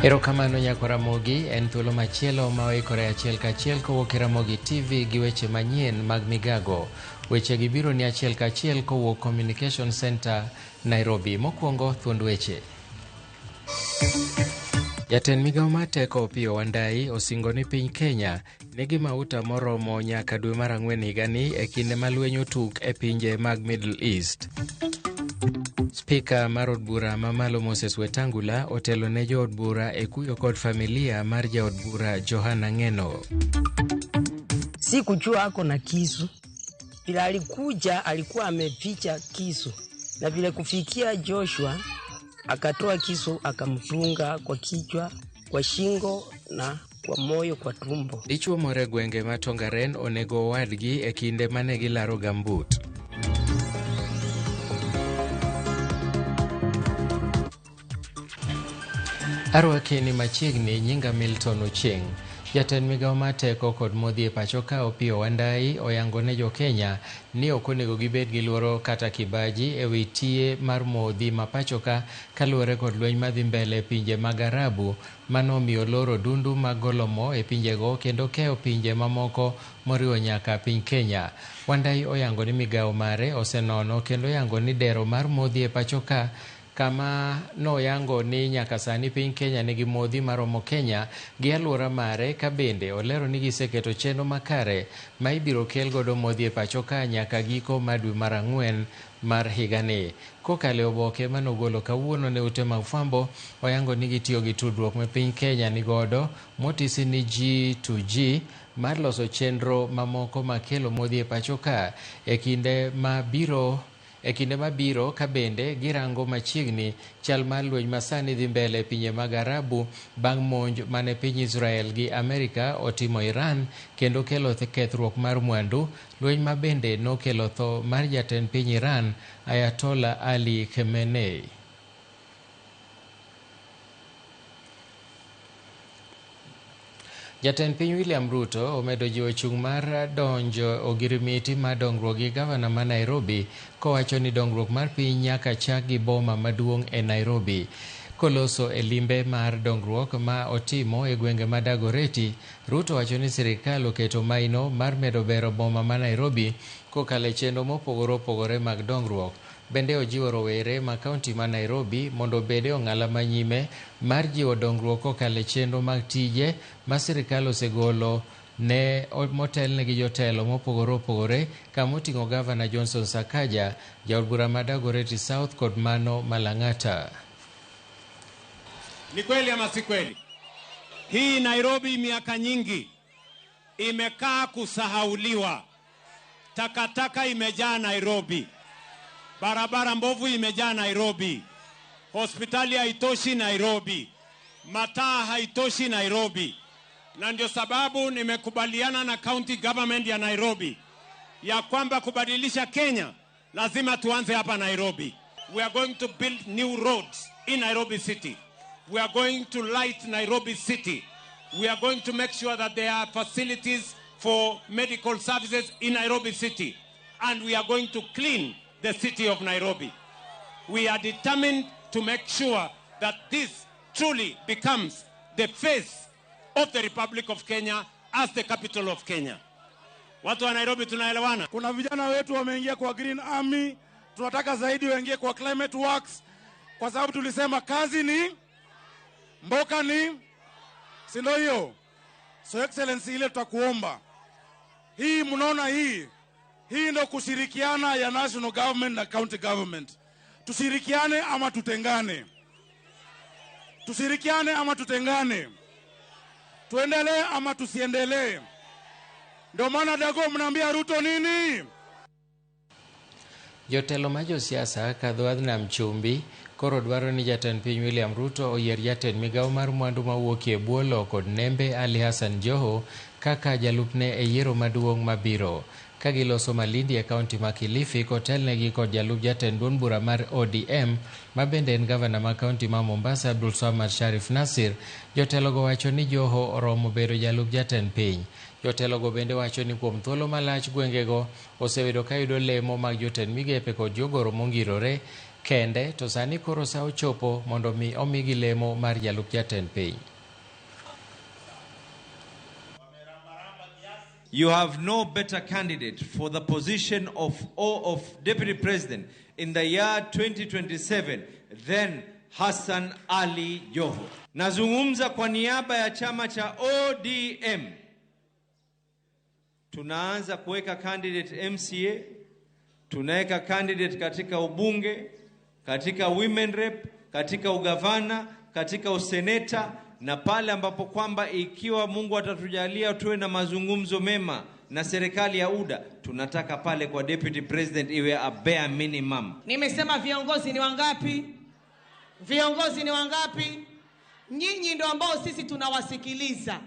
Erokamano nyako Ramogi, en thuolo machielo ma oikore achiel kachiel kowuok e Ramogi TV gi weche manyien mag migago. Weche gi biro ni achiel kachiel kowuok Communication Center Nairobi. Mokwongo thuond weche. Jatend migao mar teko Opiyo Wandayi osingo ni piny Kenya nigi mauta moromo nyaka dwe mar 4 higani e kinde ma lweny otug e pinje mag Middle East. Spika mar od bura mamalo Moses Wetangula otelo ne jo od bura e kuyo kod familia mar ja od bura Johana Ngeno. Sikujua ako na kisu. Bila alikuja alikuwa ameficha kisu. Na vile kufikia Joshua akatoa kisu akamfunga kwa kichwa, kwa shingo na kwa moyo, kwa tumbo. Dichuo more gwenge ma Tongaren onego wadgi e kinde mane gilaro gambut. Arwakeni machiegni nyinga Milton Ochieng. Jatend migao mar teko kod modhi e pacho ka Opiyo Wandayi oyango ne jo Kenya ni ok onego gibed gi luoro kata kibaji e wi tiye mar modhi ma pacho ka kaluwore kod lweny madhi mbele pinje mag Arabu manomiyo loro dundu mag golo mo e pinjego kendo keyo pinje mamoko moriwo nyaka piny Kenya. Wandayi oyango ni migao mare osenono kendo yango ni dero mar modhi e pacho ka kama noyango ni nyaka sani piny Kenya nigi modhi maromo Kenya gi alwora mare, ka bende olero ni giseketo chenro makare ma ibiro kel godo modhi e pacho ka nyaka giko dwe mar 4 mar higani. Kokalo e oboke manogolo kawuono ne ute mag fwambo, oyango ni gitiyo gi tudruok ma piny Kenya ni godo motisi ni G2G mar loso chenro mamoko makelo modhi e pacho ka e kinde mabiro ka bende girango machiegni chal mar lweny masani dhi mbele pinje mag Arabu bang' monj mane piny Israel gi Amerika otimo Iran kendo kelo kethruok mar mwandu, lweny ma bende nokelo tho mar jatend piny Iran Ayatollah Ali Khamenei. Jatend piny William Ruto omedo jiwo chung' mar donjo ogirimiti mar dongruok gi gavana ma Nairobi kowacho ni dongruok mar piny nyaka chak gi boma maduong' e Nairobi. Koloso e limbe mar dongruok ma otimo e gwenge ma Dagoretti, Ruto wacho ni sirikal oketo maino mar medo bero boma ma Nairobi kokalo e chenro mopogore opogore mag dongruok. Bende ojiwo rowere ma kaunti ma Nairobi mondo obed e ong'ala manyime mar jiwo dongruok kokalo e chenro mag tije ma sirikal osegolo ne motelne gi jotelo mopogore opogore kama oting'o gavana Johnson Sakaja, jaod bura ma Dagoretti South kod mano Malang'ata. Ni kweli ama si kweli? Hii Nairobi miaka nyingi imekaa kusahauliwa. Takataka imejaa Nairobi. Barabara mbovu imejaa Nairobi. Hospitali haitoshi Nairobi. Mataa haitoshi Nairobi. Na ndio sababu nimekubaliana na county government ya Nairobi ya kwamba kubadilisha Kenya lazima tuanze hapa Nairobi. We are going to build new roads in Nairobi City. We are going to light Nairobi City. We are going to make sure that there are facilities for medical services in Nairobi City. And we are going to clean the city of Nairobi. We are determined to make sure that this truly becomes the face of the Republic of Kenya as the capital of Kenya. Watu wa Nairobi tunaelewana. Kuna vijana wetu wameingia kwa Green Army, tunataka zaidi waingie kwa Climate Works kwa sababu tulisema kazi ni mboka ni sindo hiyo. So Excellency, ile tutakuomba. Hii mnaona hii ndio kushirikiana ya national government na county government. Tushirikiane ama tutengane. Tushirikiane ama tutengane. Tuendelee ama tusiendelee. Ndio maana Dago mnaambia Ruto nini? Jotelo ma josiasa kadho Adnam Chumbi koro dwaro ni jatend piny William Ruto oyier jatend migawo mar mwandu mawuok e bwo lowo kod nembe Ali Hassan Joho kaka jalupne e yiero maduong' mabiro. Ka giloso Malindi e kaunti ma Kilifi kotelnegi kod jalup jatend duond bura mar ODM ma bende en gavana ma kaunti ma Mombasa Abdulswamad Sharif Nasir, jotelogo wacho ni Joho oromo bedo jalup jatend piny. Jotelogo bende wacho ni kuom thuolo malach gwengego osebedo ka yudo lemo mag jotend migepe kod jogoro mongirore kende, to sani koro sa ochopo mondo mi omigi lemo mar jalup jatend piny. You have no better candidate for the position of Deputy President in the year 2027 than Hassan Ali Joho. Nazungumza kwa niaba ya chama cha ODM. Tunaanza kuweka candidate MCA, tunaweka candidate katika ubunge, katika women rep, katika ugavana, katika useneta, na pale ambapo kwamba ikiwa Mungu atatujalia tuwe na mazungumzo mema na serikali ya UDA, tunataka pale kwa deputy president iwe a bare minimum. Nimesema viongozi ni wangapi? Viongozi ni wangapi? Nyinyi ndio ambao sisi tunawasikiliza.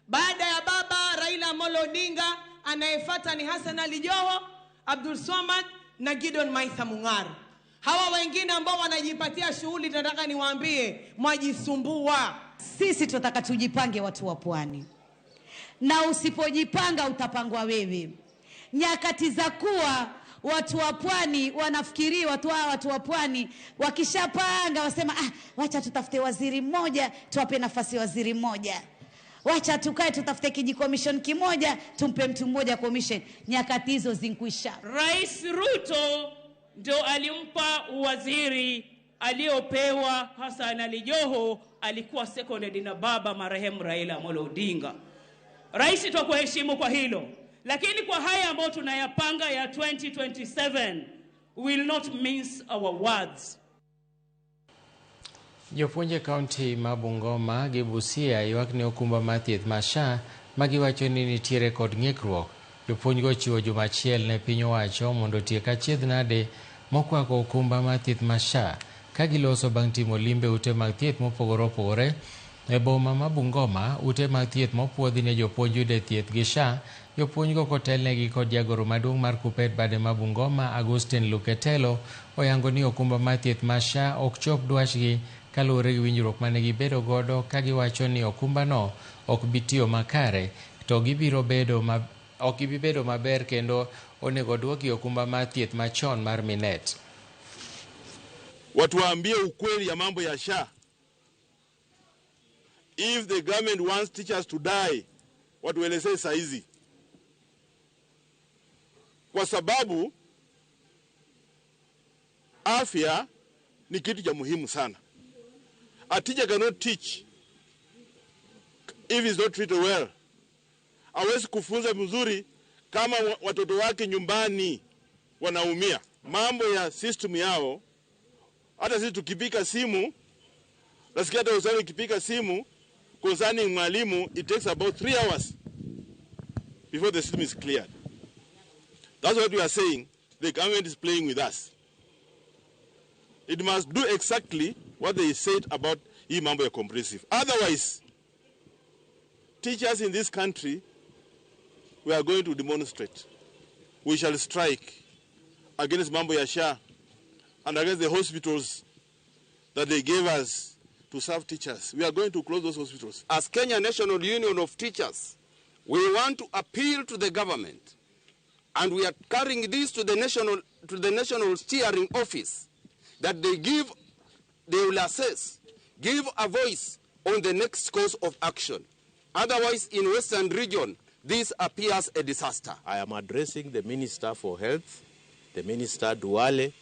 Baada ya baba Raila Amolo Odinga, anayefuata ni Hassan Ali Joho, Abdulswamad na Gideon Maitha Mung'aro. Hawa wengine ambao wanajipatia shughuli, nataka niwaambie mwajisumbua. Sisi tunataka tujipange, watu wa pwani, na usipojipanga utapangwa wewe. Nyakati za kuwa watu wa pwani wanafikiri watu wa pwani wakishapanga wasema wacha tutafute waziri mmoja, tuwape nafasi waziri mmoja. Wacha tukae tutafute kijikomishon kimoja, tumpe mtu mmoja commission. Nyakati hizo zinkwisha. Rais Ruto ndio alimpa waziri aliopewa Hassan Ali Joho, alikuwa seconded na baba marehemu Raila Amolo Odinga. Rais tutakuheshimu kwa hilo, lakini kwa haya ambayo tunayapanga ya 2027 will not mince our words. Jopuonje kaunti ma Bungoma gi Busia ywak ne okumba mar thieth ma SHA magiwacho ni nitiere kod ng'ikruok. Jopuonjgo chiwo juma achiel ne piny owacho mondo otiek achiedh nade mokwako okumba mar thieth ma SHA ka giloso bang' timo limbe ute mag thieth mopogore opogore e boma ma Bungoma. Ute mag thieth mopuodhi ne jopuonj yude thieth gi SHA. Jopuonjgo kotelnegi kod jagoro maduong' mar Kupet Bade ma Bungoma Augustine Luketelo oyango ni okumba mar thieth ma SHA ok chop dwachgi kaluwore gi winjruok mane gibedo godo ka giwacho ni okumbano ok bitiyo makare to ok gibibedo maber kendo onego duoki okumba mar thieth machon mar Minet. Watuambie ukweli ya mambo ya SHA. If the government wants teachers to die, watuelezee saizi, kwa sababu afya ni kitu cha muhimu sana. A teacher cannot teach if he's not treated well. hawezi kufunza vizuri kama watoto wake nyumbani wanaumia. Mambo ya system yao, hata sisi tukipika simu, nasikia hata usani ukipika simu concerning mwalimu, it takes about 3 hours before the system is cleared. That's what we are saying. The government is playing with us. It must do exactly what they said about hii mambo ya comprehensive. Otherwise, teachers in this country, we are going to demonstrate. We shall strike against mambo ya SHA and against the hospitals that they gave us to serve teachers. We are going to close those hospitals. As Kenya National Union of Teachers, we want to appeal to the government, and we are carrying this to the national steering office, that they will assess, give a voice on the next course of action. Otherwise, in Western region, this appears a disaster. I am addressing the Minister for Health, the Minister Duale,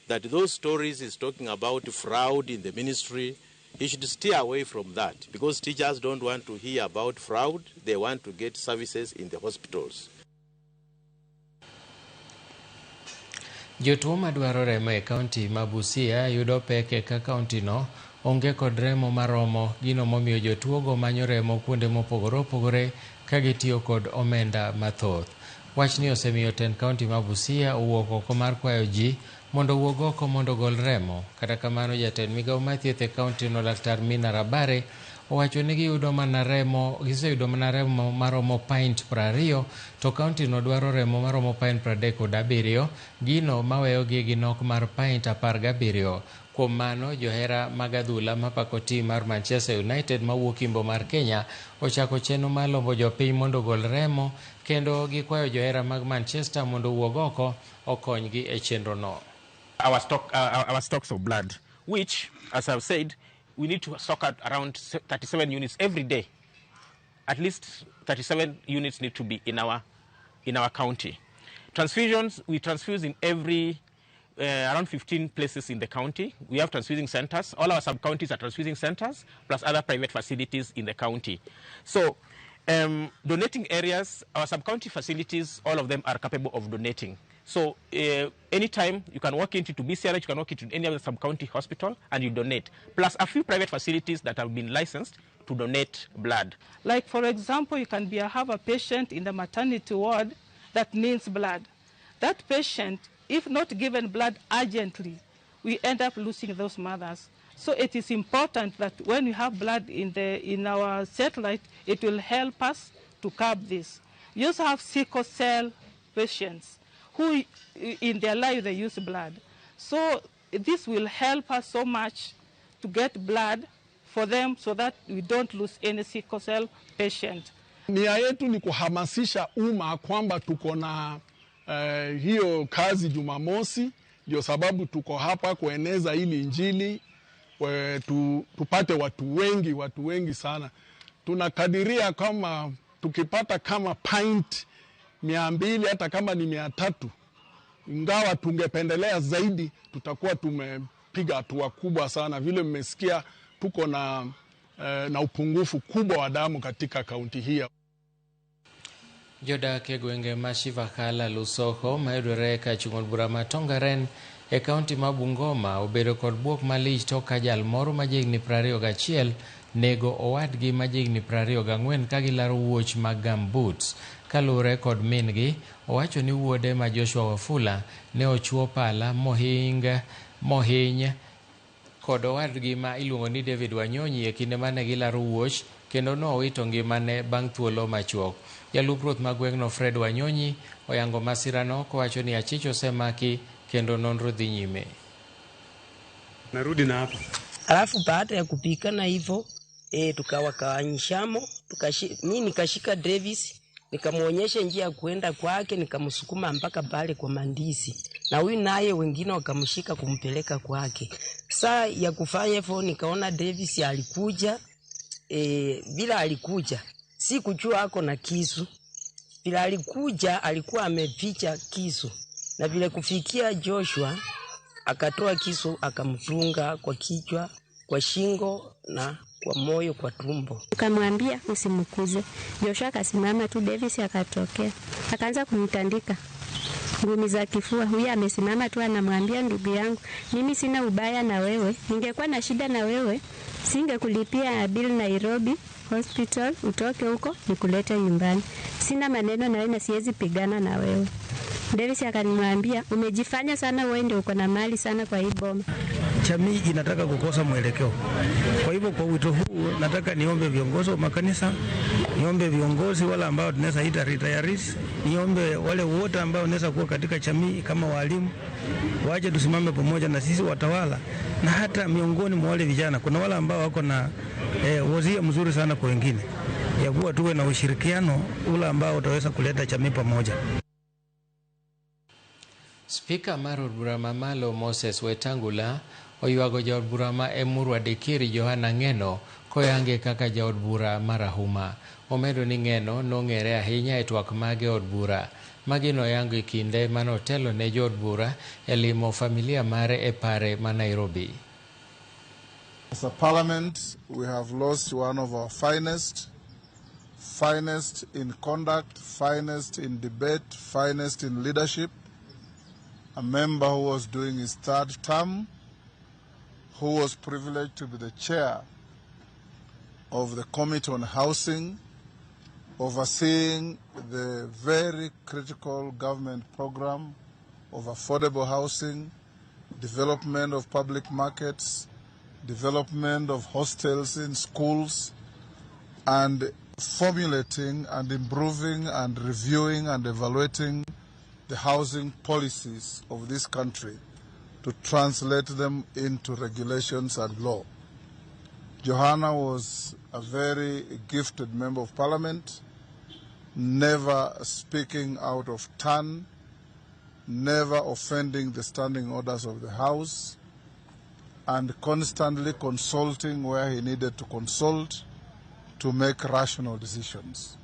that those stories is talking about fraud in the ministry, he should steer away from that, because teachers don't want to hear about fraud, they want to get services in the hospitals. Jotuo madwaro remo e kaunti ma Busia yudo pek e ka kaunti no onge kod remo maromo, gino momiyo jotuo go manyo remo kuonde mopogore opogore ka gitiyo kod omenda mathoth. Wachni osemiyo ten kaunti ma Busia owuok oko mar kwayo ji mondo wuog oko mondo gol remo. Kata kamano, jatend migawo mathieth e kaunti no Laktar Mina Rabare owacho ni giseyudo mana remo maromo pint 20, to kaunti no dwaro remo maromo pint 37, gino maweyogi gi nok mar pint 17. Kuom mano, johera mag adhula mapako tim mar Manchester United mawuok Imbo mar Kenya ochako chenro mar lombo jopiny mondo gol remo, kendo gikwayo johera mag Manchester mondo wuog oko okonygi e chenro no. Our stocks of blood, which, as I've said, we need to stock at around 37 units every day. At least 37 units need to be in our county. Transfusions, we transfuse in every around 15 places in the county. We have transfusing centers. All our sub-counties are transfusing centers, plus other private facilities in the county. So, donating areas, our sub-county facilities, all of them are capable of donating. So anytime you can walk into BCRH, you can walk into any other sub-county hospital and you donate. Plus a few private facilities that have been licensed to donate blood. Like for example, you can have a patient in the maternity ward that needs blood. That patient, if not given blood urgently, we end up losing those mothers. So it is important that when we have blood in our satellite, it will help us to curb this. We also have sickle cell patients who in their life they use blood. So this will help us so much to get blood for them so that we don't lose any sickle cell patient. Nia yetu ni kuhamasisha umma kwamba tuko na hiyo kazi Jumamosi, ndio sababu tuko hapa kueneza hili injili, tupate watu wengi sana. Tunakadiria kama tukipata kama pint 200 hata kama ni 300, ingawa tungependelea zaidi, tutakuwa tumepiga hatua kubwa sana. Vile mmesikia tuko na upungufu kubwa wa damu katika kaunti hii. Jodak e gwenge ma Shivakala Lusoko mayudore ka chung'od bura ma Tongaren e kaunti ma Bungoma obedo kod buok malich tok ka jal moro ma jigni 21 nego owadgi ma jigni 24 ka gilaro wuoch mag gumboots. Kalure kod mingi owacho ni wuode ma Joshua Wafula ne ochuo pala mohiny kod owadgi ma iluongo ni David Wanyonyi e kinde mane gilaro wuoch, kendo no owito ngimane bang' thuolo machuok. Jalup ruoth ma gweng'no Fred Wanyonyi oyango masirano kowacho ni achich osemaki kendo nonro dhi nyime. Narudi na hapa. Alafu baada ya kupikana hivyo tukawakawanyishamo, mimi nikashika Davis, nikamuonyesha njia ya kuenda kwake, nikamsukuma mpaka pale kwa Mandisi. Na huyu naye wengine wakamshika kumpeleka kwake. Saa ya kufanya hivyo nikaona Davis alikuja, bila alikuja, si kujua ako na kisu. Bila alikuja alikuwa ameficha kisu. Na vile kufikia Joshua akatoa kisu akamfunga kwa kichwa, kwa shingo na kwa moyo, kwa tumbo. Ukamwambia usimkuze. Joshua akasimama tu, Davis akatokea. Akaanza kumtandika ngumi za kifua. Huyu amesimama tu anamwambia, ndugu yangu, mimi sina ubaya na wewe. Ningekuwa na shida na wewe, singekulipia bill Nairobi Hospital, utoke huko nikulete nyumbani. Sina maneno na wewe na siwezi pigana na wewe. Davis akanimwambia, umejifanya sana wewe ndio uko na mali sana kwa hii boma. Jamii inataka kukosa mwelekeo. Kwa hivyo kwa wito huu nataka niombe viongozi wa makanisa, niombe viongozi wale ambao tunaweza ita retirees, niombe wale wote ambao wanaweza kuwa katika jamii kama walimu, waje tusimame pamoja na sisi watawala, na hata miongoni mwa wale vijana kuna wale ambao wako na wazia mzuri sana kwa wengine, ya kuwa tuwe na ushirikiano ule ambao utaweza kuleta jamii pamoja. Spika mar od bura mamalo Moses Wetangula oywago jaod bura ma Emurua Dikirr Johana Ng'eno koyange kaka jaod bura marahuma. Omedo ni Ng'eno nong'ere ahinya e twak mage od bura. Magino yango e kinde manotelo ne jod bura e limo familia mare e pare ma Nairobi. As a parliament, we have lost one of our finest in conduct, finest in debate, finest in leadership. A member who was doing his third term, who was privileged to be the chair of the Committee on Housing, overseeing the very critical government program of affordable housing, development of public markets, development of hostels in schools, and formulating and improving and reviewing and evaluating the housing policies of this country to translate them into regulations and law. Johana was a very gifted member of parliament, never speaking out of turn, never offending the standing orders of the House, and constantly consulting where he needed to consult to make rational decisions.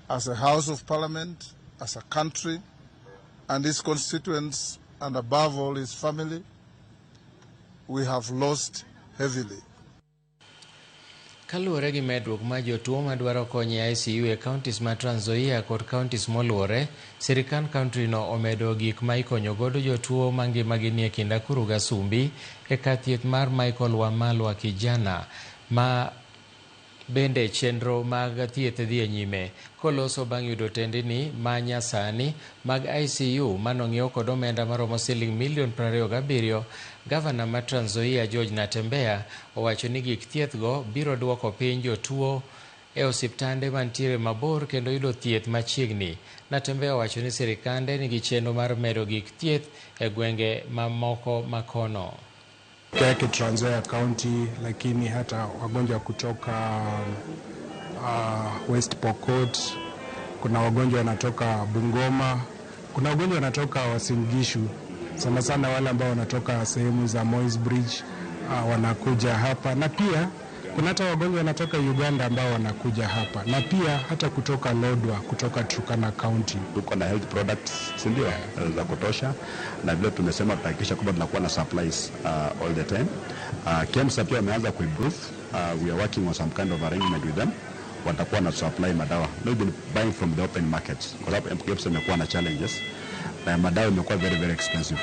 As a House of Parliament, as a country, and his constituents, and above all his family, we have lost heavily. Kaluwore gi medruok ma jotuo madwaro kony e ICU e counties ma Trans Nzoia kod counties moluore, sirikand country no omedo gik ma ikonyo godo jotuo mangimagi ni e kind Nakuru gi Sumbi e kar thieth mar Michael Wamalwa Kijana, ma bende chenro mag thieth dhi e nyime koloso bang' yudo tendni ma nyasani mag ICU manong'iew kod omenda maromo $27,000,000. Gavana ma Trans Nzoia George Natembeya owacho ni gik thiethgo biro duoko piny jotuo e osiptande mantiere mabor kendo yudo thieth machiegni. Natembeya owacho ni sirikande nigi chenro mar medo gik thieth e gwenge mamoko makono. Yake Trans Nzoia County, lakini hata wagonjwa kutoka West Pokot, kuna wagonjwa wanatoka Bungoma, kuna wagonjwa wanatoka Uasin Gishu, sana sana wale ambao wanatoka sehemu za Moi's Bridge wanakuja hapa, na pia kuna hata wagonjwa wanatoka Uganda ambao wanakuja hapa, na pia hata kutoka Lodwar, kutoka Turkana County. Tuko na health products, si ndio, za kutosha, na vile tumesema tutahakikisha kwamba tunakuwa na supplies all the time. KEMSA pia wameanza kuimprove. We are working on some kind of arrangement with them. Watakuwa na supply madawa. They've been buying from the open markets. Kwa sababu KEMSA imekuwa na challenges na madawa imekuwa very very expensive.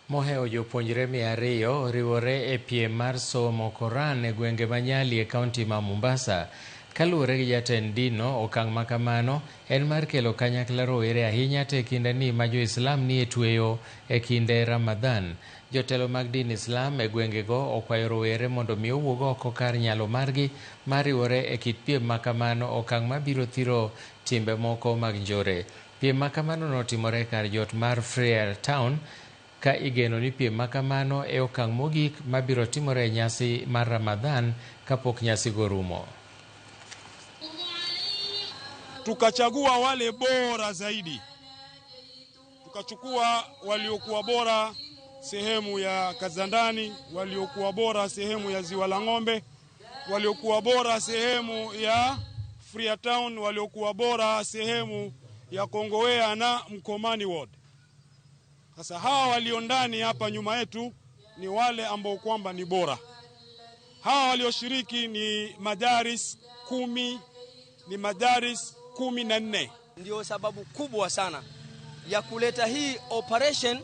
Moheo jopuonjre 200 riwore e piem mar somo Koran e gwenge manyali e kaunti ma Mombasa. Kaluwore gi jatend dino, okang' makamano en mar kelo kanyakla rowere ahinya te kinde ni ma jo-Islam ni e tweyo e kinde Ramadhan. Jotelo mag din Islam e gwengego okwayo rowere mondo mi owuog oko kar nyalo margi mar riwore e kit piem makamano, okang' mabiro thiro timbe moko mag njore. Piem makamano notimore kar jot mar Freer Town, ka igeno ni piem makamano e okang' mogik mabiro timore e nyasi mar Ramadhan kapok nyasi gorumo. Tukachagua wale bora zaidi, tukachukua waliokuwa bora sehemu ya Kazandani, waliokuwa bora sehemu ya Ziwa la Ng'ombe, waliokuwa bora sehemu ya Freetown, waliokuwa bora sehemu ya Kongowea na Mkomani Ward. Sasa hawa walio ndani hapa nyuma yetu ni wale ambao kwamba ni bora. Hawa walioshiriki ni madaris 14. Ndio sababu kubwa sana ya kuleta hii operation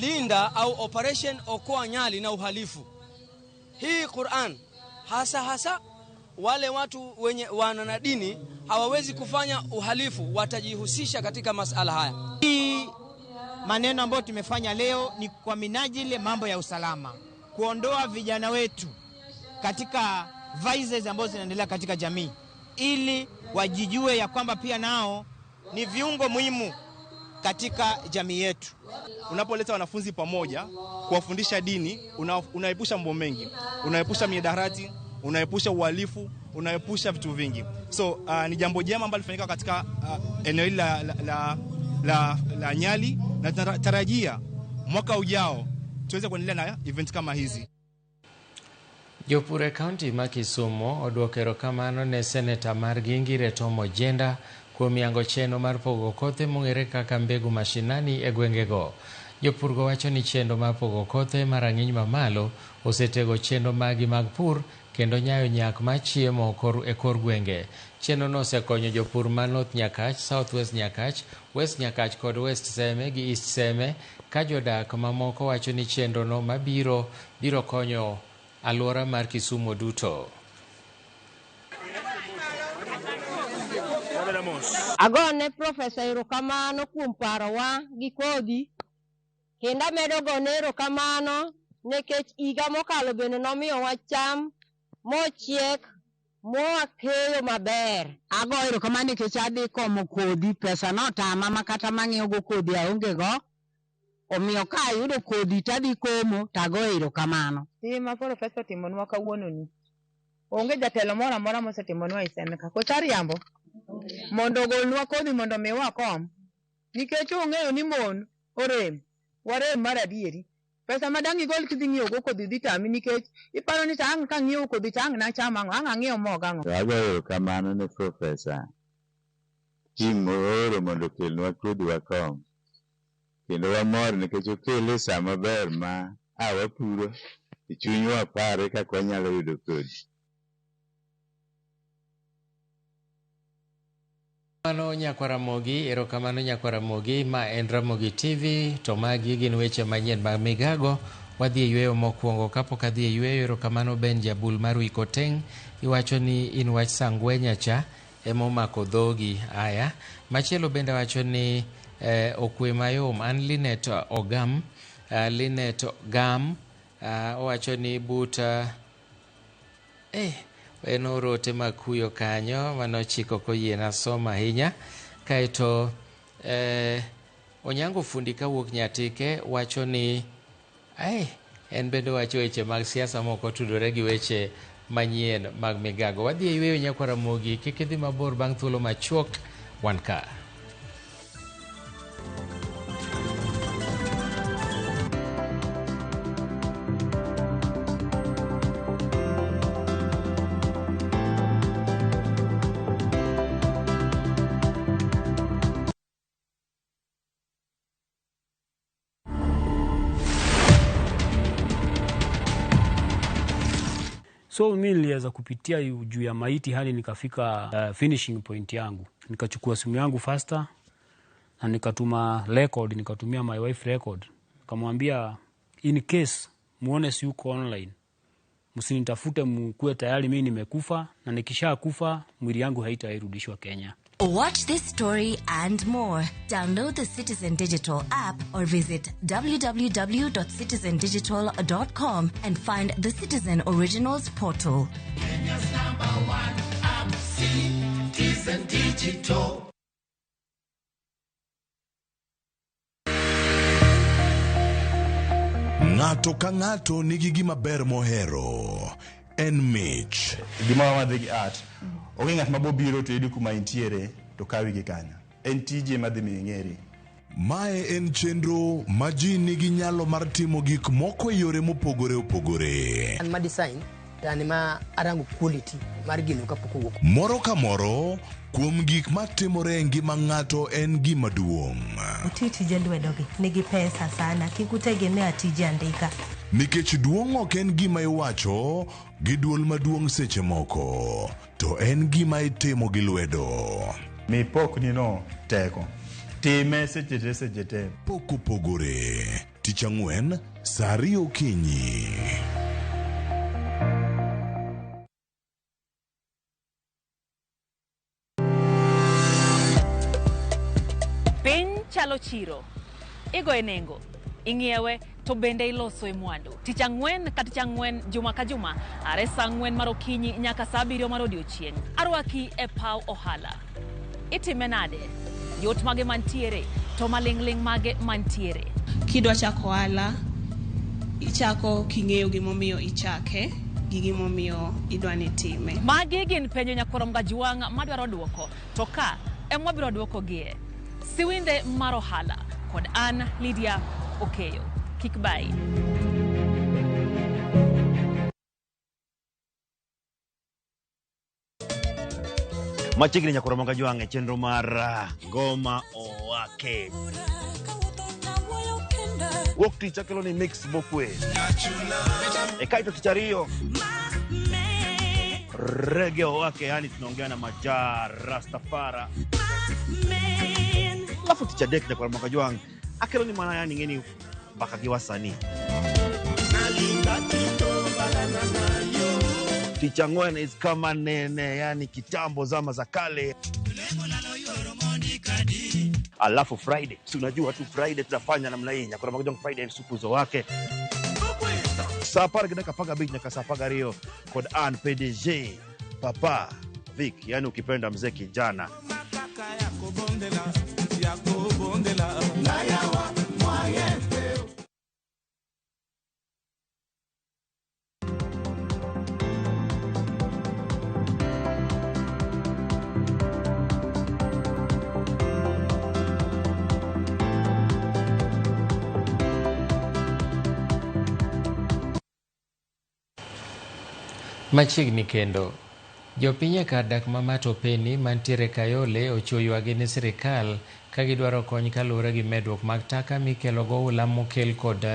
Linda au operation Okoa Nyali na uhalifu. Hii Qur'an hasa wale watu wenye wana dini hawawezi kufanya uhalifu, watajihusisha katika masala haya. Hii maneno ambayo tumefanya leo ni kwa minajili mambo ya usalama, kuondoa vijana wetu katika vices ambazo zinaendelea katika jamii, ili wajijue ya kwamba pia nao ni viungo muhimu katika jamii yetu. Unapoleta wanafunzi pamoja kuwafundisha dini, unaepusha mambo mengi. Unaepusha mihadarati, unaepusha uhalifu, unaepusha vitu vingi. So ni jambo jema ambalo lifanyika katika eneo hili la Nyali, na tunatarajia mwaka ujao tuweze kuendelea na event kama hizi. Jopur kaunti ma Kisumu oduoko erokamano ne seneta mar Ngire Tom Ojenda kuom yango chenro mar pogo kothe mong'ere kaka mbegu mashinani e gwengego. Jopurgo wacho ni chenro mar pogo kothe mar rang'iny mamalo osetego chenro magi mag pur kendo nyayo nyak mar chiemo e kor gwenge. Chenrono osekonyo jopur ma North Nyakach, South West Nyakach, West Nyakach kod West Seme gi East Seme, ka jodak mamoko wacho ni chenrono biro konyo alwora mar Kisumu duto. Agone Profesa erokamano kuom parowa gi kodhi, kendo amedo gone erokamano nikech higa mokalo bende nomiyowa cham mochiek mowakeyo maber. Ago erokamano nikech adhi komo kodhi, pesa notama makata mang'iewogo kodhi aongego, omiyo ka ayudo kodhi tadhi komo tago erokamano. Ma Profesa otimonwa kawuononi, onge jatelo moro amora mosetimonwa e Seneka kocha riambo mondo ogolnwa kodhi mondo mi wakom, nikech ong'eyo ni mon orem, warem mar adieri. Pesa madang' igol kidhi ng'iewogo kodhi dhi tami, nikech iparo ni ang' ka ng'iewo kodhi to ang' nacham ang'o, ang' ang'iewo mogo ang'o. Agoyo erokamano ne Profesa tim ooro mondo okelnwa kodhi wakom, kendo wamor nikech okele sa maber ma wapuro chunywa pare kaka wanyalo yudo kodhi. Erokamano Nyakwaramogi, ma en Ramogi TV, to magi gin weche manyien mag migago. Wadhi e yweyo mokwongo. Kapok adhi e yweyo, erokamano Ben Jabul mar Wikoteng, iwacho ni in wach Sangwenya cha emomako dhogi. Aya, machielo bende wacho ni okwe mayom. An Linet Gam owacho ni buta en orote makuyo kanyo manochiko koyiena soma ahinya. Kaeto Onyango Fundi kawuok Nyatike wacho ni en bende wacho weche mag siasa moko tudore gi weche manyien mag migago. Wadhi e yweyo Nyakwaramogi, kik idhi mabor, bang' thuolo machuok wan ka. So mimi niliweza kupitia juu ya maiti hadi nikafika finishing point yangu. Nikachukua simu yangu faster na nikatuma record, nikatumia my wife record. Nikamwambia in case muone si uko online, msinitafute, mkuwe tayari mimi nimekufa, na nikisha kufa mwili yangu haitairudishwa Kenya. Watch this story and more. Download the Citizen Digital app or visit www.citizendigital.com and find the Citizen Originals portal. Kenya's #1 app, Citizen Digital. Ng'ato ka ng'ato nigi gima ber mohero. En mich. Gima wadhi gi art. Onge ng'at mabobiro to yudi kuma intiere to kawi gi kanyo. En tije madhi ming'eri. Mae en chenro ma ji nigi nyalo mar timo gik moko e yore mopogore opogore. An ma design tani ma arango quality mar gino kapok owuok. Moro ka moro kuom gik matimore e ngima ng'ato en gima duong'. Tije lwedogi nigi pesa sana, kikutegemea tije andika. nikech duong' ok en gima iwacho gi duol maduong' seche moko, to en gima itimo gi lwedo. Mipokni no teko. Time seche te. Pok opogore. Tich Ang'wen, saa 2 okinyi. Piny chalo chiro. Igo e nengo. Ing'iewe to bende iloso e mwandu. Tich Ang'wen ka Tich Ang'wen juma ka juma, are saa 4 mar okinyi nyaka saa 7 mar odiechieng'. Arwaki e paw ohala. Itime nade? Yot mage mantiere, to maling'ling mage mantiere. Kidwa chako ohala, ichako king'eyo gimomiyo ichake, gi gimomiyo idwani time. Magi gin penjo Nyakwaro Mgajwang' madwaro duoko, to ka emwabiro duoko gie. Siwinde mar ohala kod an Lydia Okeyo. Kik bai. Machiegni Nyakwaro Mgajwang' e chenro mar Ngoma Owake. Wuok tich akelo ni mix bokwe. E kaito tich ariyo. Reggae Owake, yani tunaongea na Majar Rastafara. Alafu tich adek Nyakwaro Mgajwang' akelo ni mana yani ngeni mpaka gi wasanii. Tich Ang'wen is kama nene, yani kitambo zama za kale. Alafu Friday, si unajua tu Friday tunafanya namna hii. Nyakwaro Mgajwang' Friday supu zo wake. Sapara kidaka paga beat nyaka sapaga rio kod an PDG Papa Vic, yani ukipenda mzee kijana. Machiegni kendo, jopiny kar dak ma Matopeni mantiere Kayole ochuoywagi ni sirikal ka gidwaro kony kaluwore gi medruok mag taka mikelo goula mokel kod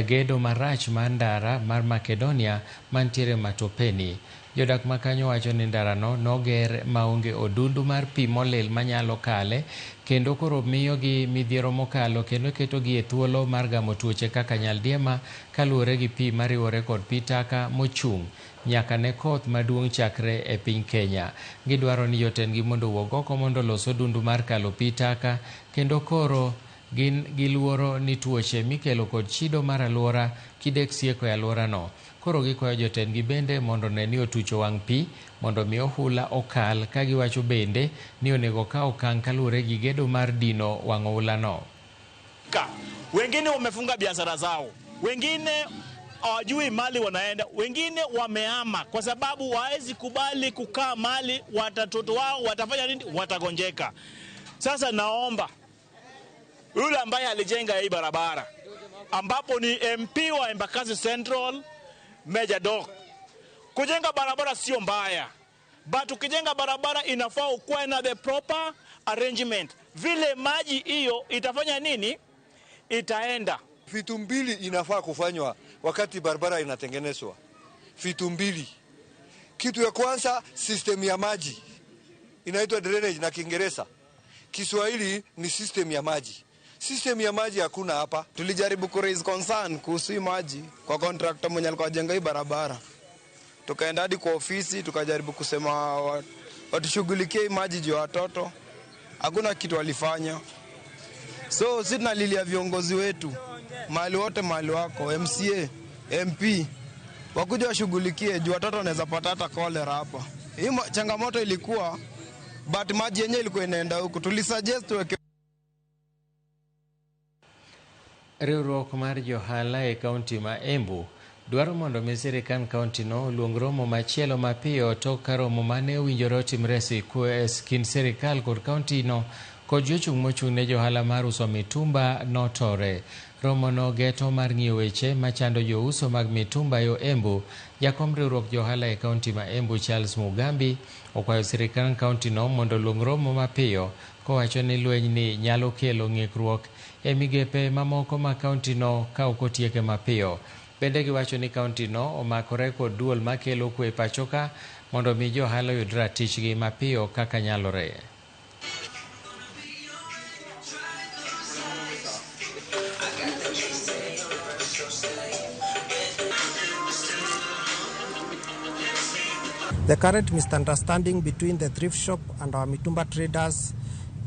gedo marach mar ndara mar Makedonia mantiere Matopeni. Jodak makanyo wacho ni ndarano noger maonge odundu mar pi molil manyalo kale, kendo koro miyogi midhiero mokalo kendo ketogi e thuolo mar gamo tuoche kaka nyaldiema kaluwore gi pi mariwore kod pi taka mochung' nyaka ne koth maduong' chakre e piny Kenya. Gidwaro ni jotendgi mondo owuog oko mondo los odundu mar kalo pi taka, kendo koro gin giluoro ni tuoche mikelo kod chido mar alwora kidek sieko e alworano. Koro gikwayo jotendgi bende mondo ne ni otucho wang' pi mondo mi ohula okal, ka giwacho bende ni onego kaw okang' kaluwore gi gedo mar dino wang' ohulano. Wengine wamefunga biashara zao, wengine hawajui mali wanaenda, wengine wameama kwa sababu hawezi kubali kukaa mali, watoto wao watafanya nini? Watagonjeka. Sasa naomba yule ambaye alijenga hii barabara, ambapo ni MP wa Embakasi Central Major Doc, kujenga barabara sio mbaya, but ukijenga barabara inafaa ukuwe na the proper arrangement. Vile maji hiyo itafanya nini? Itaenda. Vitu mbili inafaa kufanywa wakati barabara inatengenezwa. Vitu mbili. Kitu ya kwanza, system ya maji inaitwa drainage na Kiingereza. Kiswahili ni system ya maji. System ya maji hakuna hapa. Tulijaribu ku raise concern kuhusu maji kwa contractor mwenye alikuwa ajenga hii barabara. Tukaenda hadi kwa ofisi tukajaribu kusema watushughulikie maji juu ya watoto. Hakuna kitu walifanya. So sisi tunalilia viongozi wetu, mahali wote, mahali wako, MCA, MP, wakuja washughulikie juu watoto wanaweza pata hata cholera hapa. Hii changamoto ilikuwa, but maji yenyewe ilikuwa inaenda huku. Tulisuggest tuweke Riwruok mar johala e kaunti ma Embu dwaro mondo mi sirikal kaunti no oluong romo machielo mapiyo tok ka romo mane owinjore otimre e kind sirikal kod kaunti no kod jochung' mochung' ne johala mar uso mitumba notore. Romo no geto mar ng'iyo weche machando jouso mag mitumba yo Embu. Jakom riwruok johala e kaunti ma Embu Charles Mugambi okwayo sirikal kaunti no mondo oluong romo mapiyo, kowacho ni lweny ni nyalo kelo ng'ikruok e migepe mamoko ma kaunti no ka ok otieke mapiyo. Bende giwacho ni kaunti no omakore kod duol makelo kwe pachoka mondo mi johala yud ratichgi mapiyo kaka nyalore. The current misunderstanding between the thrift shop and our mitumba traders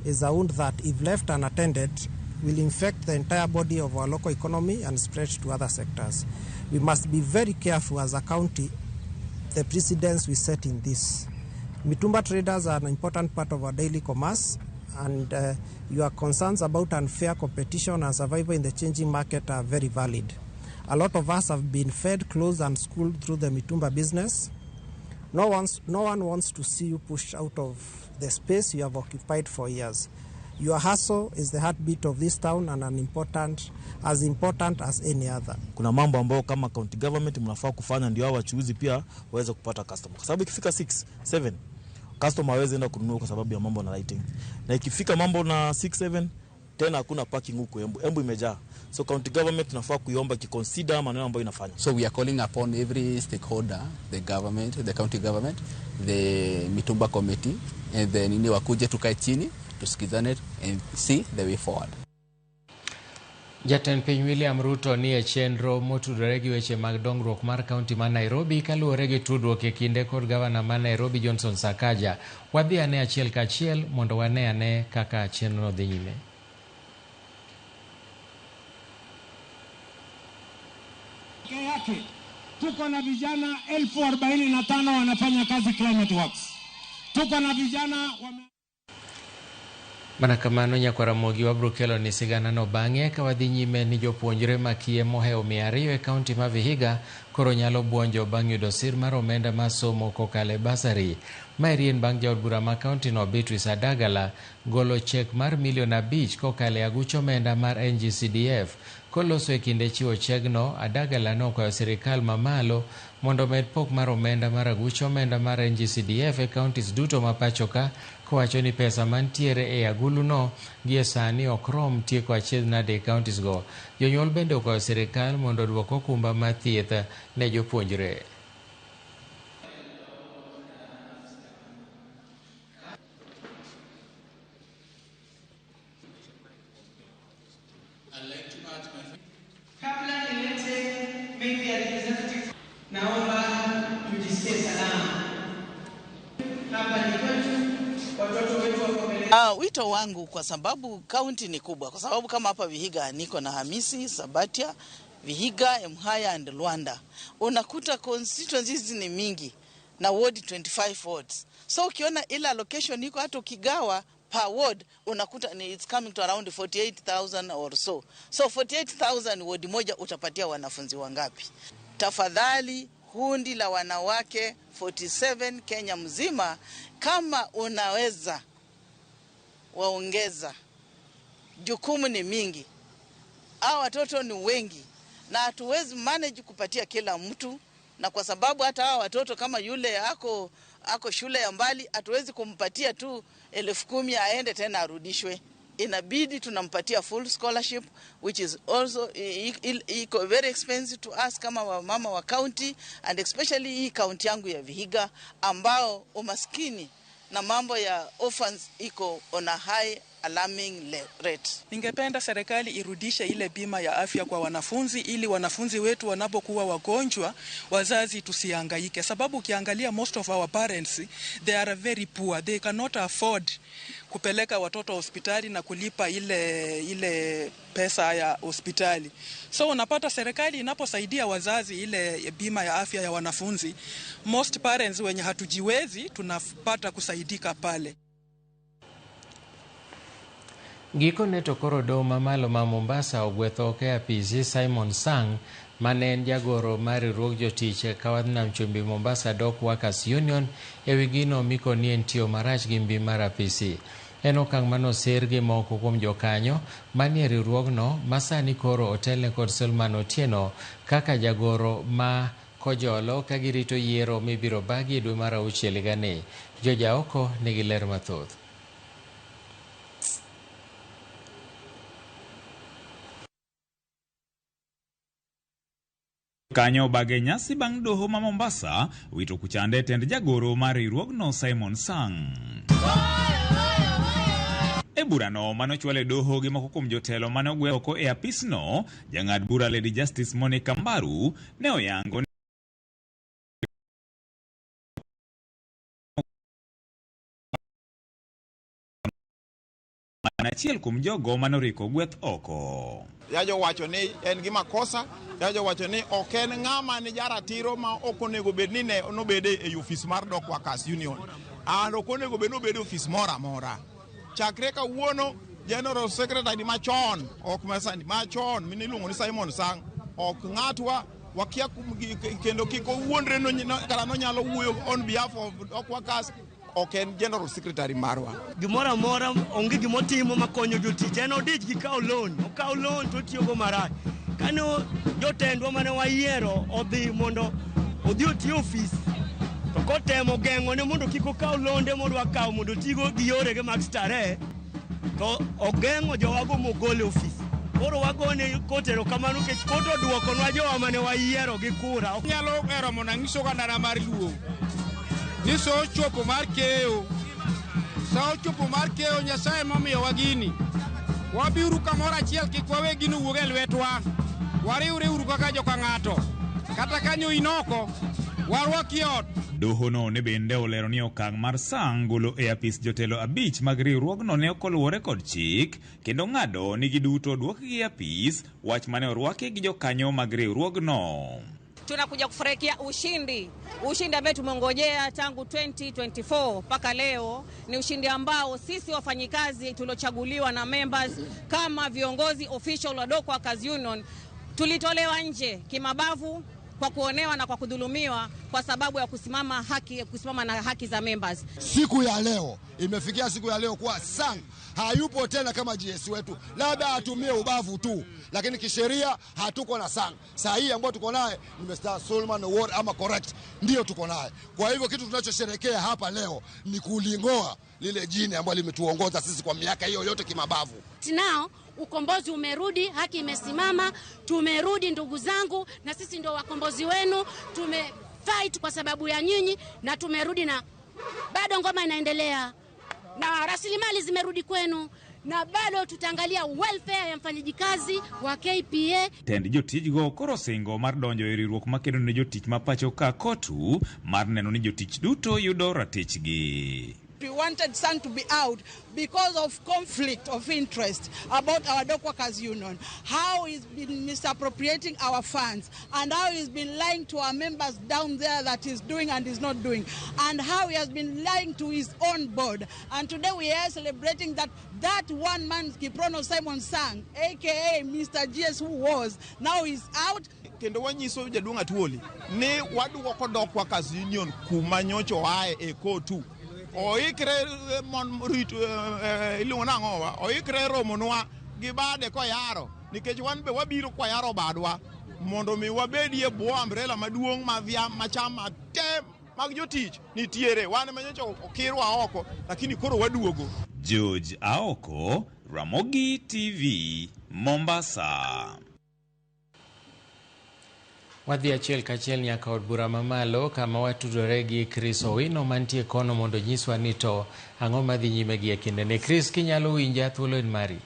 is a wound that, if left unattended, will infect the entire body of our local economy and spread to other sectors. We must be very careful as a county the precedents we set in this. Mitumba traders are an important part of our daily commerce, and your concerns about unfair competition and survival in the changing market are very valid. A lot of us have been fed, clothed and schooled through the mitumba business. No one wants to see you pushed out of the space you have occupied for years. Your hustle is the heartbeat of this town and as important as any other. Kuna mambo ambayo kama county government mnafaa kufanya ndio hao wachuuzi pia waweze kupata customer. Kwa sababu ikifika 6, 7 customer hawezi enda kununua kwa sababu ya mambo na lighting. Na ikifika mambo na 6, 7 tena hakuna parking huko Embu imejaa. So county government tunafaa kuiomba kiconsider maneno ambayo inafanya. So we are calling upon every stakeholder, the government, the county government, the Mitumba committee, and then wakuje tukae chini tusikizane and see the way forward. Jatend piny William Ruto ni e chenro motudore gi weche mag dongruok mar kaunti ma Nairobi kaluwore gi tudruok e kinde kod gavana ma Nairobi Johnson Sakaja. Wadhi ane achiel kachiel mondo wane ane kaka chenro dhi nyime. Yake tuko na vijana 45,000 wanafanya kazi Climate Works. Tuko na vijana Mana kamano Nyakwaramogi wabro kelo ni sigana no bang'e ka wadhi nyime ni jopuonjre makie mohewo 200 e kaunti ma Vihiga koro nyalo buonjo bang' yudo sir mar omenda ma somo kokale basari. Mairien bang' jaod bura ma kaunti no Beatrice Adagala golo chek mar $1,000,000 kokale aguch omenda mar NGCDF. Koloso e kinde chiwo chegno, Adagala nokwayo sirikal mamalo mondo med pok mar omenda mar aguch omenda mar NGCDF e kauntis duto ma pachoka, kowacho ni pesa mantiere e agulu no gie sani ok rom tieko achiedh nade e kauntis go. Jonyuol bende okwayo sirikal mondo oduok okumba mar thieth ne jopuonjre. Wito wangu kwa sababu kaunti ni kubwa, kwa sababu kama hapa Vihiga niko na Hamisi, Sabatia, Vihiga, Emhaya and Luanda. Unakuta constituencies ni mingi na ward 25 wards. So ukiona ile allocation iko hata ukigawa per ward unakuta it's coming to around 48,000 or so. So 48,000 ward moja utapatia wanafunzi wangapi? Tafadhali kundi la wanawake 47 Kenya mzima, kama unaweza waongeza. Jukumu ni mingi, hao watoto ni wengi na hatuwezi manage kupatia kila mtu, na kwa sababu hata hao watoto kama yule ako shule ya mbali hatuwezi kumpatia tu 10,000 aende tena arudishwe. Inabidi tunampatia full scholarship, which is also very expensive to us kama mama wa county, and especially hii county yangu ya Vihiga ambao umaskini na mambo ya orphans iko on a high alarming rate. Ningependa serikali irudishe ile bima ya afya kwa wanafunzi ili wanafunzi wetu wanapokuwa wagonjwa wazazi tusihangaike, sababu ukiangalia most of our parents they are very poor, they cannot afford kupeleka watoto hospitali na kulipa ile pesa ya hospitali. So unapata serikali inaposaidia wazazi ile bima ya afya ya wanafunzi, most parents wenye hatujiwezi tunapata kusaidika pale. Giko ne to koro do mamalo ma Mombasa ogwetho ke apisi Simon Sang mane en jagoro mar riwruog jotich kawadh nam chumbi Mombasa Dock Workers Union ewi gino miko ni en tiyo marach gi mbi mar apisi. En okang' manoser gi moko kuom jokanyo manie riwruogno masani koro otelne kod Solomon Otieno kaka jagoro ma kojolo ka girito yiero mibiro bagi dwe mar 6 gani. Joja oko nigi ler mathoth. Kanyo bage nyasi bang' doho ma Mombasa wito kuchande tend jagoro mar riwruogno Simon Sang. E burano manochwale doho gi moko kuom jotelo mane ogwe oko e apisno, jang'ad bura Lady Justice Monica Mbaru ne oyango achiel kuom jogo manoriko gweth oko. Yajo wacho ni en gi makosa, yajo wacho ni ok en ng'ama ni jaratiro ma ok onego bed ni ne nobede e ofis mar Dock Workers Union. An ok onego bed nobede ofis mora mora. Chakre kawuono General Secretary machon, ok masani machon, miniluongo ni Simon Sang, ok ng'atwa wakia kendo kiko wuondre no kala no nyalo wuoyo on behalf of Dock Workers. Ok en General Secretary marwa. Gimora mora onge gimotimo makonyo jotich. En odich gi kaw loan. Okaw loan to tiyogo marach. Kano jotendwa mane wayiero odhi mondo odhi oti ofis. To kotemo geng'o ne mondo kik okaw londe mondo wakaw mondo tigo gi yore ge mag stare. To ogeng'o jowago mogol e ofis. Koro wagone kotero kamano kech koto duokonwa jowa mane wayiero gi kura. Nyalo ero mona ngiso gandana mar luo. Ni so chopo mar keyo. So chopo mar keyo Nyasaye momiyo wagini. Wabiuru kamoro achiel kik wawe gino wuog e lwetwa. Wariwre uru kaka joka ng'ato. Kata kanyo inoko warwaki ot. Doho no ne bende olero ni okang' mar Sang golo e apis jotelo 5 mag riwruogno ne okoluwore kod chik, kendo ng'ado ni giduto duokgi e apis, wach mane orwaki gi jokanyo mag riwruogno. Tunakuja kufurahikia ushindi ambao tumengojea tangu 2024 mpaka leo. Ni ushindi ambao sisi wafanyikazi tulochaguliwa na members kama viongozi official wa Dock Workers Union tulitolewa nje kimabavu kwa kuonewa na kwa kudhulumiwa kwa sababu ya kusimama na haki za members. Siku ya leo imefikia siku ya leo kuwa Sang hayupo tena kama GS wetu, labda atumie ubavu tu, lakini kisheria hatuko na Sang. Saa hii ambayo tuko naye ni Mr. Solomon Ward ama correct, ndio tuko naye. Kwa hivyo kitu tunachosherekea hapa leo ni kulingoa lile jini ambalo limetuongoza sisi kwa miaka hiyo yote kimabavu. Nao ukombozi umerudi, haki imesimama, tumerudi ndugu zangu, na sisi ndio wakombozi wenu. Tumefight kwa sababu ya nyinyi na tumerudi, na bado ngoma inaendelea na rasilimali zimerudi kwenu, na bado tutaangalia welfare ya mfanyikazi wa KPA. Tend jotijgo koro singo mar donjo e riwruok makedo ne jotich mapacho ka kotu mar neno ni jotich duto yudo ratichgi. We wanted Sang to be out because of conflict of interest about our Dock Workers Union. How he's been misappropriating our funds, and how he's been lying to our members down there that he's doing and is not doing, and how he has been lying to his own board. And today we are celebrating that one man, Kiprono Simon Sang, aka Mr. GS, who was, now he's out. Kendo wanyiso jaduong' Atuoli ni waduoko Dock Workers Union kuma nyocho wae e kotu. Oikre mon rito iluongo nang'owa, oikre romonwa gi bade koyaro, nikech wan be wabiro kwa yaro badwa mondo mi wabedie bwo umbrella maduong' macham te mag jotich nitiere. Wan manyocho okirwa oko, lakini koro waduogo. George Aoko, Ramogi TV, Mombasa. Wadhi achiel kachiel nyaka od bura mamalo kama watudore gi Chris Owino mantie kono mondo nyiswa ni to ang'o madhi nyime gi kinde ne. Chris, kinyalo winja, thuolo en mari.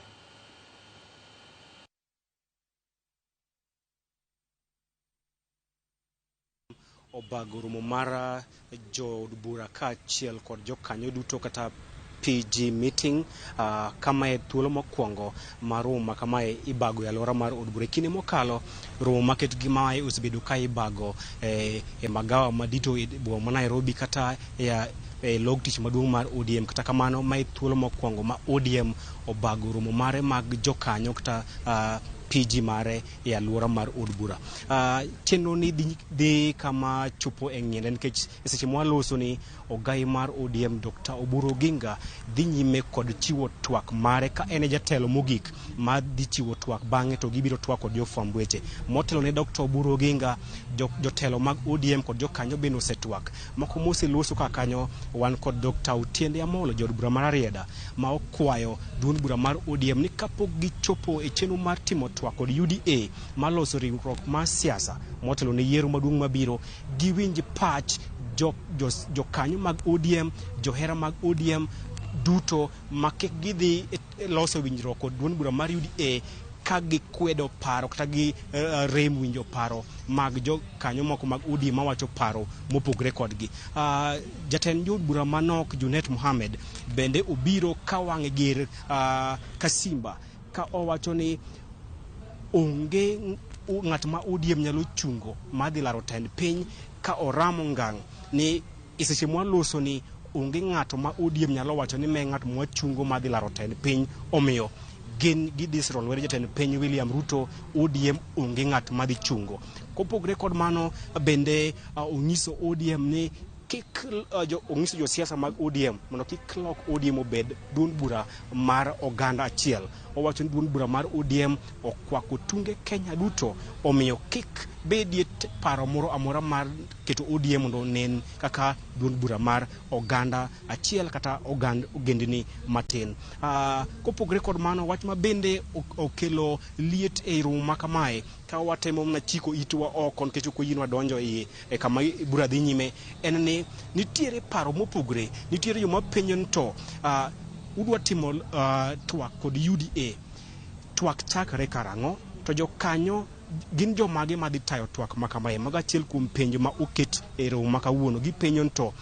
Obago romo mar jo od bura kaachiel kod jokanyo duto kata PG meeting kama e thuolo mokwongo mar romo kama ibago e alwora mar od bura. Kinde mokalo romo maket gi mae osebedo ka ibago e magawa madito e boma ma Nairobi kata e log tich maduong' mar ODM. Kata kamano mae thuolo mokwongo ma ODM obago romo mare mag jokanyo kata PG mare e alwora mar od bura. Chenro ni dhi kama chopo e ng'ende nikech e seche mwaloso ni ogai mar ODM Dr. Oburu Oginga dhi nyime kod chiwo twak mare ka ene jatelo mogik ma dhi chiwo twak bang'e to gibiro twak kod jofwamb weche. Motelo ne Dr. Oburu Oginga, jotelo mag ODM kod jokanyo bende osetwak. Moko moseloso ka kanyo wan kod Dr. Otiende Amolo, jod bura mar Arieda, ma okwayo duond bura mar ODM ni kapok gichopo e chenro mar timo twak kod UDA maloso riwruok mar siasa motelo ne yiero maduong' mabiro giwinj pach jokanyo mag ODM, johera mag ODM duto ma kik gidhi loso winjruok kod duond bura mar UDA ka gikwedo paro kata gi rem winjo paro mag jokanyo moko mag ODM mawacho paro mopogre kodgi. Jatend duond bura manok Junet Mohamed bende obiro ka wang'e ger Kasimba ka owacho ni onge ng'at ma ODM nyalo chungo madhi laro tend piny ka oramo ngang' ni iseche mwaloso ni onge ng'ato ma ODM nyalo wacho ni me ng'at mwachungo madhi laro tend piny omiyo gin gidisro lwere jatend piny William Ruto ODM onge ng'at madhi chungo. Kopogre kod mano bende onyiso ODM ni onyiso josiasa mag ODM mondo kik lok ODM obed duond bura mar oganda achiel. Owacho ni duond bura mar ODM okwako tunge Kenya duto omiyo kik bedie paro moro amora mar keto ODM mondo nen kaka duond bura mar oganda achiel kata ogendni matin. Kopogre kod mano wach ma bende okelo liet e romo ma kamae ka watemo na chiko itwa oko nikech ok oyinwa donjo e kama bura dhi nyime en ni nitiere paro mopogre, nitiere joma penjo ni to udwa timo twak kod UDA, twak chakre karang'o, to jokanyo gin jomage madhi tayo twak ma kamae. Mago achiel kuom penjo ma oket e romo ma kawuono. Gipenjo ni to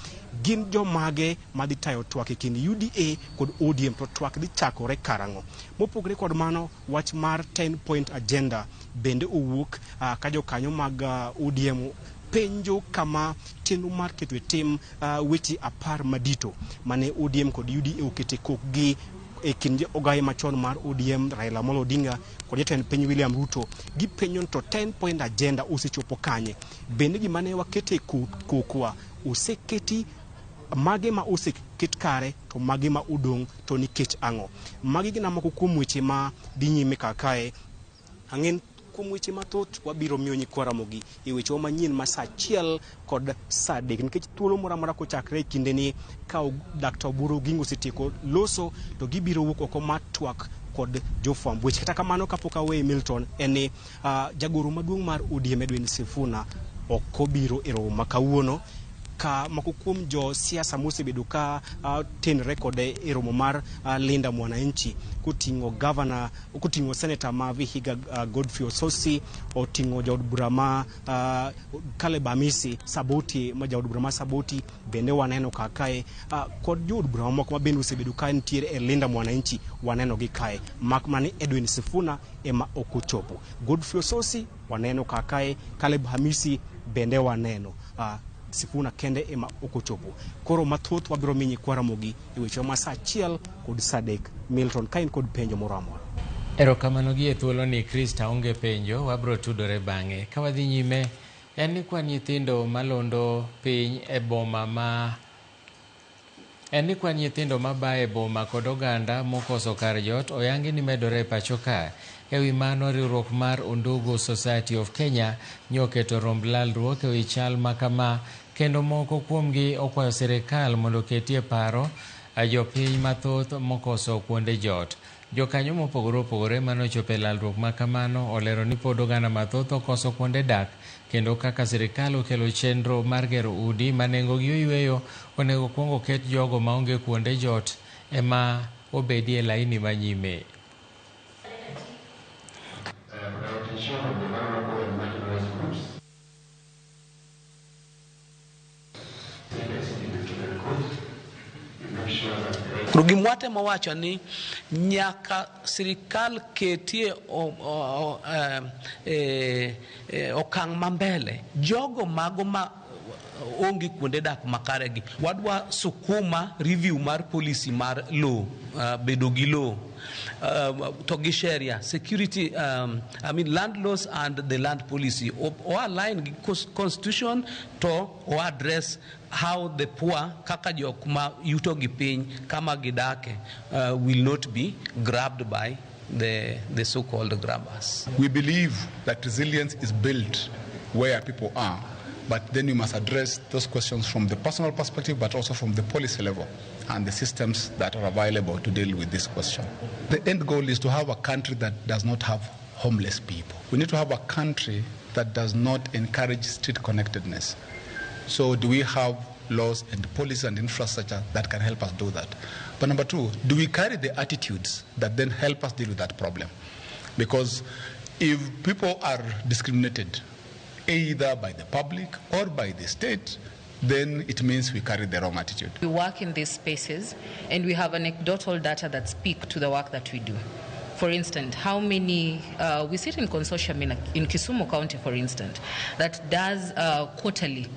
gin jomage madhi tayo twak e kind UDA kod ODM, to twak dhi chakore karang'o. Mopogre kod mano wach mar 10-point agenda bende owuok ka jokanyo mag ODM penjo kama chenro mar keto e tim weche 10 madito mane ODM kod UDA okete kokgi e kind ogaye machon mar ODM Raila Amolo Odinga kod jatend piny William Ruto. Gipenjo to 10-point agenda osechopo kanye, bende gima ne wakete kokwa oseketi, mage ma oseket kare to mage ma odong' to nikech ang'o. Magi gina moko kuom weche ma dhi nyime kakae. Ang'en kuom weche mathoth wabiro miyo nyikwaromogi e weche manyien ma saa achiel kod saa adek nikech thuolo moro amora kochakre e kinde ni ka Dr. Oburu Oginga osetieko loso to gibiro wuok oko mar twak kod jofwamb weche. Kata kamano kapok aweyo Milton en ni jagoro maduong' mar ODM Edwin Sifuna ok obiro e romo ma kawuono ka moko kuom jo siasa mosebedo ka tenre kode e romo mar Linda Mwananchi kuting'o governor, kuting'o senator ma Vihiga Godfrey Osotsi, oting'o jaod bura ma Caleb Amisi Saboti, ma jaod bura ma Saboti bende waneno ka kae kod jaod bura moko ma bende osebedo ka nitiere e Linda Mwananchi waneno gi kae. Mak mane Edwin Sifuna ema okochopo. Godfrey Osotsi waneno ka kae, Caleb Hamisi bende waneno. Sifuna kende ema okochopo. Koro mathoth wabiro minyi kwaramogi e weche ma saa achiel kod saa adek. Milton kain kod penjo moro amora. Erokamano gi e thuolo ni Krista onge penjo, wabiro tudore bang'e. Ka wadhi nyime en ni kwan nyithindo malondo piny e boma ma bae boma kod oganda mokoso kar jot oyangi ni medore pacho ka. Ewi mano riwruok mar Undugu Society of Kenya nyoketo romb lalruok ewi chal makama kendo moko kuomgi okwayo sirikal mondo ketie paro jopiny mathoth mokoso kuonde jot. Jokanyo mopogore opogore manochope lalruok makamano olero ni pod oganda mathoth okoso kuonde dak kendo kaka sirikal okelo chenro mar gero udi manengogi oyweyo onego kuongo ket jogo maonge kuonde jot ema obedie laini manyime. Gimwatemo wacho ni nyaka sirikal ketie okang' mambele jogo mago ma onge kuonde dak makaregi. Wadwa sukuma review mar policy mar law, bedo gi law to gi sheria security land laws and the land policy o align constitution to o address how the poor kaka jok ma yuto gi piny kama gidake will not be grabbed by the so-called grabbers. We believe that resilience is built where people are, but then you must address those questions from the personal perspective, but also from the policy level and the systems that are available to deal with this question. The end goal is to have a country that does not have homeless people. We need to have a country that does not encourage street connectedness. So do we have laws and policies and infrastructure that can help us do that? But number two, do we carry the attitudes that then help us deal with that problem? Because if people are discriminated either by the public or by the state, then it means we carry the wrong attitude. We work in these spaces and we have anecdotal data that speak to the work that we do. For instance, how many, we sit in consortium in Kisumu County, for instance, that does quarterly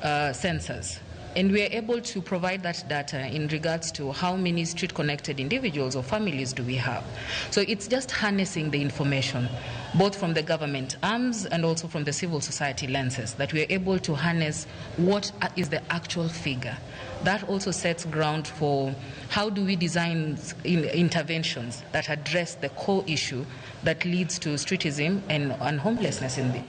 census. And we are able to provide that data in regards to how many street-connected individuals or families do we have. So it's just harnessing the information, both from the government arms and also from the civil society lenses, that we are able to harness what is the actual figure. That also sets ground for how do we design interventions that address the core issue that leads to streetism and homelessness in the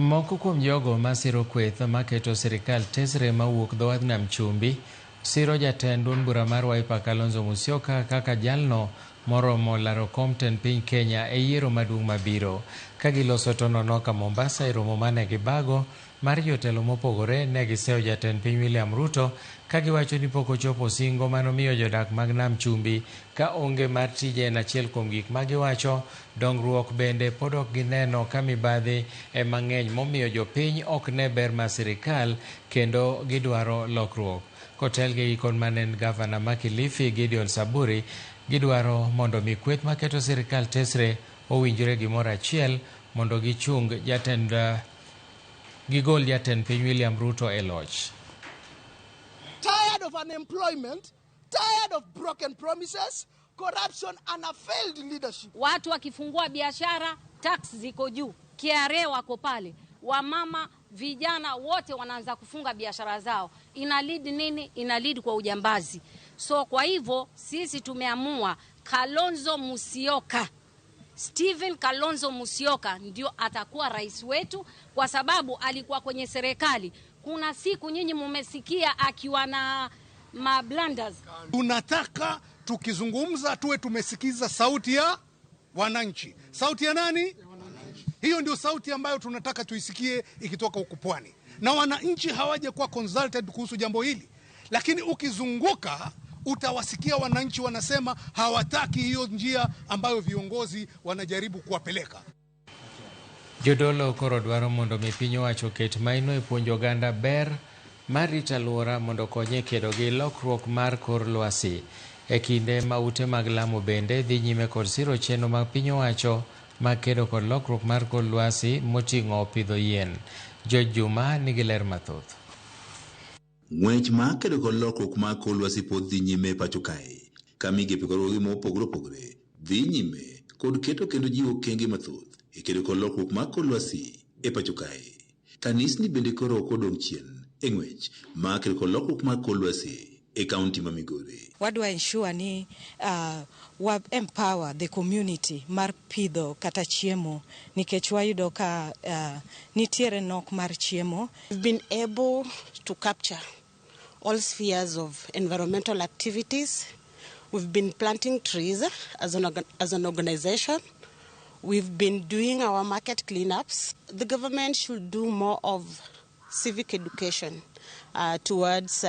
Moko kuom jogo masiro kweth maketo sirikal tesre mawuok dhowath nam chumbi siro jatend duond bura mar Wiper Kalonzo Musyoka kaka jalno moromo laro Compton piny Kenya e yiero maduong' mabiro. Ka giloso tonono ka Mombasa e romo mane gibago mar jotelo mopogore ne giseyo jatend piny William Ruto ka giwacho ni pok ochopo singo manomiyo jodak mag nam chumbi ka onge mar tije en achiel kuom gik ma giwacho. Dongruok bende pod ok gineno ka mibadhi e mang'eny momiyo jopiny ok ne ber ma sirikal kendo gidwaro lokruok. Kotelgi kod manen gavana ma Kilifi Gideon Saburi gidwaro mondo mi kweth maketo sirikal tesre owinjore gimoro achiel mondo gichung gigol jatend piny William Ruto e loch. Tired of unemployment, tired of broken promises, corruption and a failed leadership. Watu wakifungua biashara, tax ziko juu, KRA wako pale, wamama, vijana wote wanaanza kufunga biashara zao. Ina lead nini? Ina lead kwa ujambazi. So kwa hivyo sisi tumeamua Kalonzo Musyoka, Stephen Kalonzo Musyoka ndio atakuwa rais wetu, kwa sababu alikuwa kwenye serikali. Kuna siku nyinyi mumesikia akiwa na mablunders. Tunataka tukizungumza tuwe tumesikiza sauti ya wananchi. Sauti ya nani? Hiyo ndio sauti ambayo tunataka tuisikie ikitoka huko pwani. Na wananchi hawaje kuwa consulted kuhusu jambo hili. Lakini ukizunguka utawasikia wananchi wanasema hawataki hiyo njia ambayo viongozi wanajaribu kuwapeleka. Jodolo koro dwaro mondo mi piny owacho ket maino e puonjo oganda ber mar rito alwora mondo konye kedo gi lokruok mar kor lwasi. E kinde ma ute mag lamo bende dhi nyime kod siro chenro mag piny owacho mag kedo kod lokruok mar kor lwasi moting'o pidho yien. George Juma nigi ler mathoth. Ng'wech mar kedo kod lokruok mar kor lwasi pod dhi nyime pacho kae, ka migepe kod riwruoge mopogore opogore dhi nyime kod keto kendo jiwo okenge mathoth e kedo kod lokruok mar kor lwasi e pacho kae. Kanisni bende koro ok odong' chien e ng'wech mar kedo kod lokruok mar kor lwasi e kaunti ma Migori. Wadwa ensure ni wa empower the community mar pidho kata chiemo nikech wayudo ka nitiere nok mar chiemo. We've been able to capture all spheres of environmental activities. We've been planting trees as an organization. We've been doing our market cleanups. The government should do more of civic education towards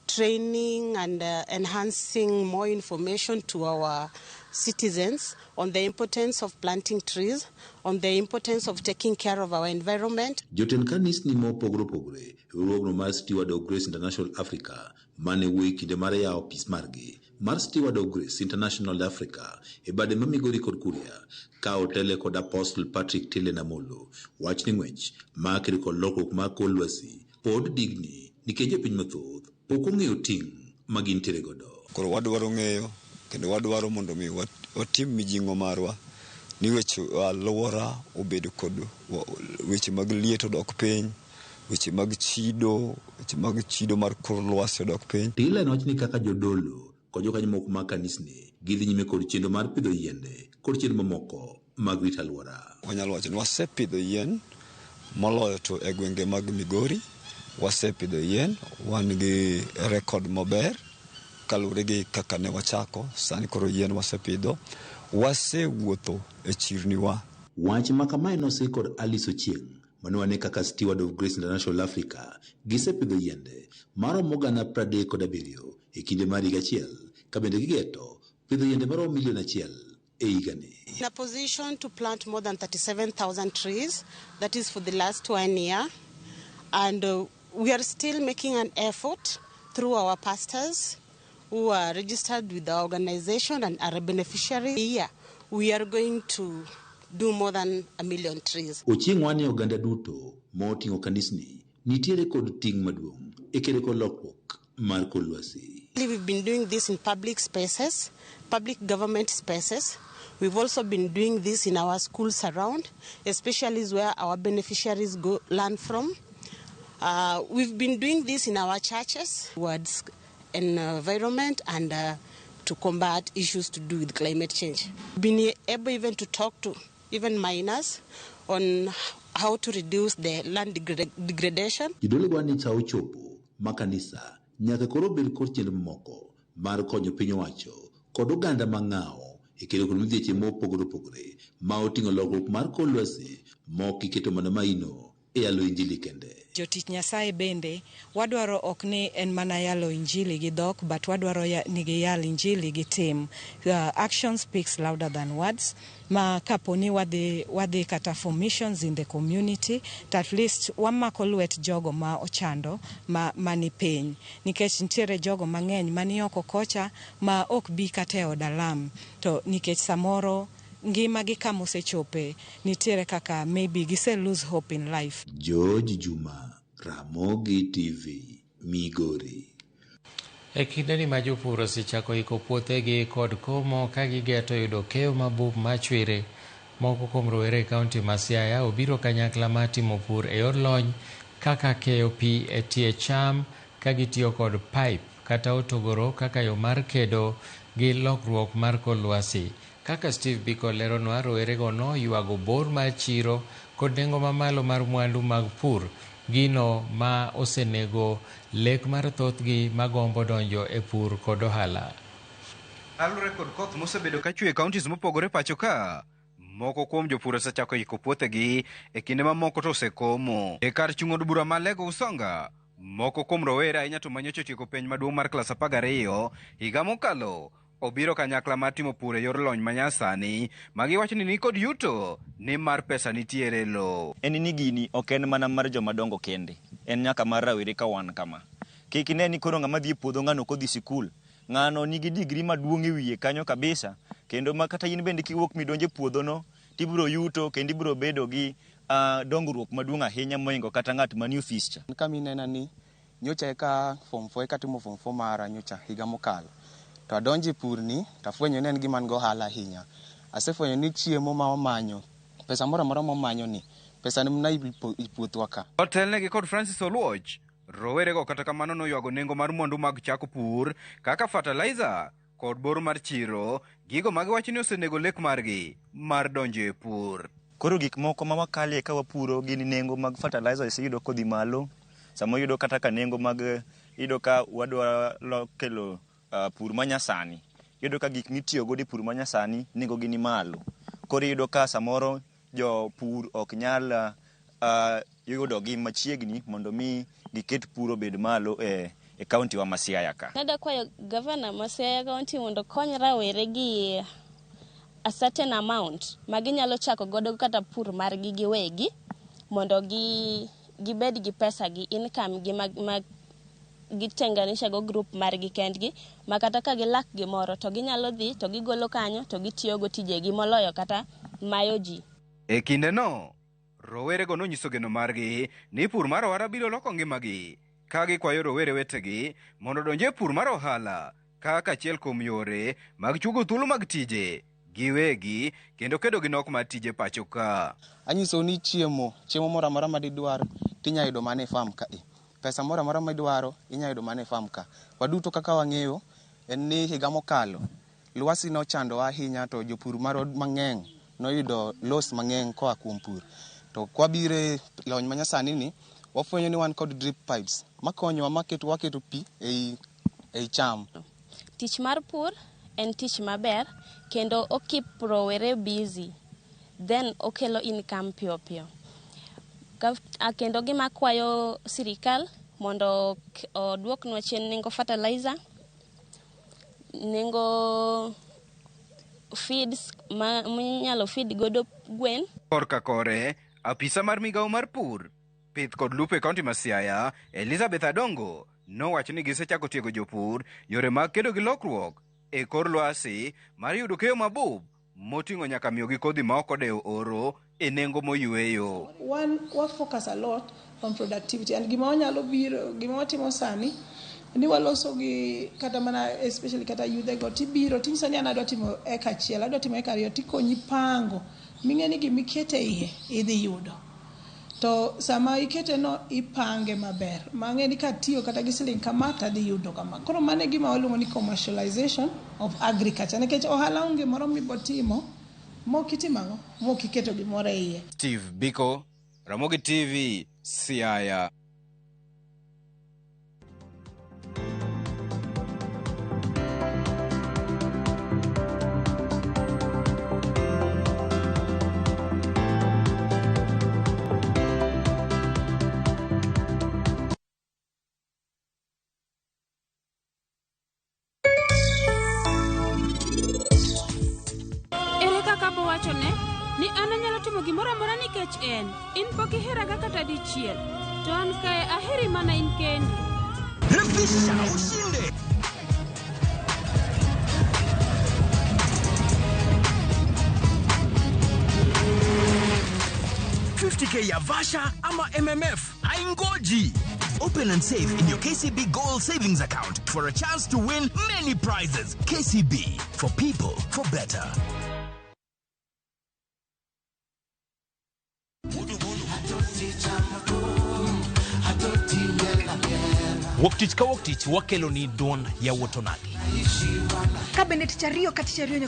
training and enhancing more information to our citizens on the importance of planting trees, on the importance of taking care of our environment. Jotend kanisni mopogore opogore riwruogno mar Steward of Grace International Africa mane wuoyi kinde mar yawo opis margi mar Steward of Grace International Africa e bade ma Migori kod Kuria ka otele kod Apostle Patrick Tile Namolo wach ni ng'wech mar kedo kod lokruok mar kor lwasi pod digni nikech jopiny mathoth ok ong'eyo ting' ma gintiere godo. Koro wadwaro ng'eyo kendo wadwaro mondo mi watim mijing'o marwa ni weche alwora obedo kod weche mag liet odok piny, weche mag chido mar kor lwasi odok piny. Tila nowacho ni kaka jodolo kod jokanyo moko mag kanisni gidhi nyime kod chenro mar pidho yiende kod chenro mamoko mag rito alwora. Wanyalo wacho ni wasepidho yien moloyo to e gwenge mag Migori. Wasepidho yien, wan gi rekod maber kaluwore gi kaka ne wachako. Sani koro yien wasepidho, wasewuotho e chirniwa. Wach makamae nosee kod Alice Ochieng' manewane kaka Steward of Grace International Africa gisepidho yiende maromo gana 37 e kinde mar higa achiel, ka bende gigeto pidho yiende maromo milion 1 e higani. In a position to plant more than 37,000 trees, that is for the last 1 year, and we are still making an effort through our pastors who are registered with the organization and are a beneficiary. Here, we are going to do more than 1 million trees. Ochieng' wane oganda duto moting'o kanisni nitiere kod ting' maduong' e kedo kod lokruok mar kor lwasi. We've been doing this in public spaces, public government spaces. We've also been doing this in our schools around, especially where our beneficiaries go learn from. We've been doing this in our churches towards environment and to combat issues to do with climate change. We've been able even to talk to even minors on how to reduce the land degradation. Jidolo gwani cha ochopo makanisa nyaka koro bed kod chenro moko mar konyo piny owacho kod oganda mang'ao e kedo kod midhieche mopogore opogore ma oting'o lokruok mar kor lwasi mok iketo mana maino e yalo injili kende. Jotich Nyasaye bende wadwaro ok ni en mana yalo injili gi dhok, but wadwaro ni gi yalo injili gi tim. Action speaks louder than words. Ma kaponi wadhi kata for missions in the community, at least wamako lwet jogo ma ochando mani piny, nikech nitiere jogo mang'eny mani oko kocha ma ok bi kata e od alam, to nikech samoro ngima gi kama osechope nitiere kaka maybe gise lose hope in life. George Juma, Ramogi TV, Migori. E kindeni ma jopur osechako iko puothegi kod komo ka gigeto yudo keyo mabup machwire, moko kuom rowere e kaunti ma Siaya obiro kanyakla mar timo pur e yor lony kaka keyo pi e tie cham ka gitiyo kod pipe kata otogoro kaka yo mar kedo gi lokruok mar kor lwasi. Kaka Steve Biko leronwa, rowerego noywago bor mar chiro kod nengo mamalo mar mwandu mag pur, gino ma osenego lek mar thothgi magombo donjo e pur kod ohala. Alure kod koth mosebedo ka chwe e kauntis mopogore pacho ka, moko kuom jopur osechako iko puothegi e kinde ma moko to osekomo. E kar chung' od bura ma Lego Usonga, moko kuom rowere ahinya to manyocha otieko penj maduong' mar klas 12 higa mokalo obiro kanyakla mar timo pur e yor lony manyasani ma giwacho ni nikod yuto ni mar pesa nitiere lo. En ni gini ok en mana mar joma dongo kende, en nyaka mar rawere ka wan kama. Kik ine ni koro ng'ama dhi e puodho ng'ano kodhi sikul, ng'ano nigi digri maduong' e wiye kanyo kabisa, kendo ma kata in bende kiwuok midonjo e puodhono tibiro yuto kendo ibiro bedo gi dongruok maduong' ahinya moingo kata ng'at manie ofis cha. Kama inena ni nyocha eka form 4 eka timo form 4 mara nyocha higa mokalo, to adonjo e pur ni tafwenyo ni en gima go ohala ahinya. Asefwenyo ni chiemo ma wamanyo, pesa moro amora ma wamanyo ni pesa ni mna ipuothwa ka. Otelnegi kod Francis Oluoch, rowerego kata kamano noywago nengo mar mwandu mag chako pur kaka fertilizer kod bor mar chiro, gigo magiwacho ni osenego lek margi mar donjo e pur. Koro gik moko ma wakalie ka wapuro gin nengo mag fertilizer iseyudo kodhi malo, sama yudo kata ka nengo mag yudo ka wadwa kelo pur manyasani, yudo ka gik mitiyo godo e pur manyasani nengo gi ni malo. Koro yudo ka samoro jo pur ok nyal yudo gi machiegni mondo mi giket puro bed malo e kaunti wa Siaya ka. Nada kwayo governor ma Siaya kaunti mondo kony rawere gi a certain amount maginyalo chako godo kata pur margi giwegi mondo gibed gi pesa gi income gi mag gitenganisha go group margi kendgi, makata ka gilak gimoro to ginyalo dhi to gigolo kanyo to gitiyo go tijegi moloyo kata mayo ji. E kinde no, rowerego nonyiso geno margi ni pur mar ohala biro loko ngimagi, ka gikwayo rowere wetegi mondo donje e pur mar ohala kaka achiel kuom yore mag chugo thuolo mag tije giwegi kendo kedo gi nok mar tije pacho ka. Anyiso ni chiemo moro amora ma didwar tinya yudo mana e farm ka. Pesa moro amora ma idwaro inya yudo mana e farm ka. Waduto kaka wang'eyo en ni higa mokalo lwasi nochando ahinya, to jopur marod mang'eny noyudo loss mang'eny koa kuom pur. To kwabire lony manyasani ni wafwenyo ni wan kod drip pipes makonyowa waketo pi ei cham. Tich mar pur en tich maber kendo okip rowere busy, then okelo income piyo piyo. Kendo gima kwayo sirikal mondo oduoknwa chien nengo fertilizer, nengo feeds minyalo feed godo gwen. Korka kore, apisa mar migawo mar pur, pith kod lupo e kaunti ma Siaya, Elizabeth Adongo, nowacho ni gisechako tiego jopur yore mag kedo gi lokruok e kor lwasi mar yudo keyo mabub moting'o nyaka miyogi kodhi ma ok odewo oro e nengo moyweyo. Wa focus a lot on productivity and gima wanyalo biro, gima watimo sani ni waloso gi kata mana especially kata youth go tibiro tinsani adwa timo eka achiel, adwa timo eka ariyo, tikonyi pango ming'eni gima ikete iye idhi yudo. To sama ikete no ipange maber, mang'eni ka tiyo kata gi siling kama tadhi yudo kama. Koro mane gima waluongo ni commercialization of agriculture, nikech ohala onge moro mibotimo mokitimango mokiketo gimoro iye. Steve Biko, Ramogi TV, Siaya. Ni an anyalo timo gimoro amora nikech en in pok iheraga kata dichiel, to an kae aheri mana in kendi. Refisha ushinde. $50K ya Vasha ama MMF haingoji. Open and save in your KCB Gold Savings Account for a chance to win many prizes. KCB, for people, for better. Woktich ka woktich wakelo ni don ya Wotonagi. Kabinet chariyo kati chariyo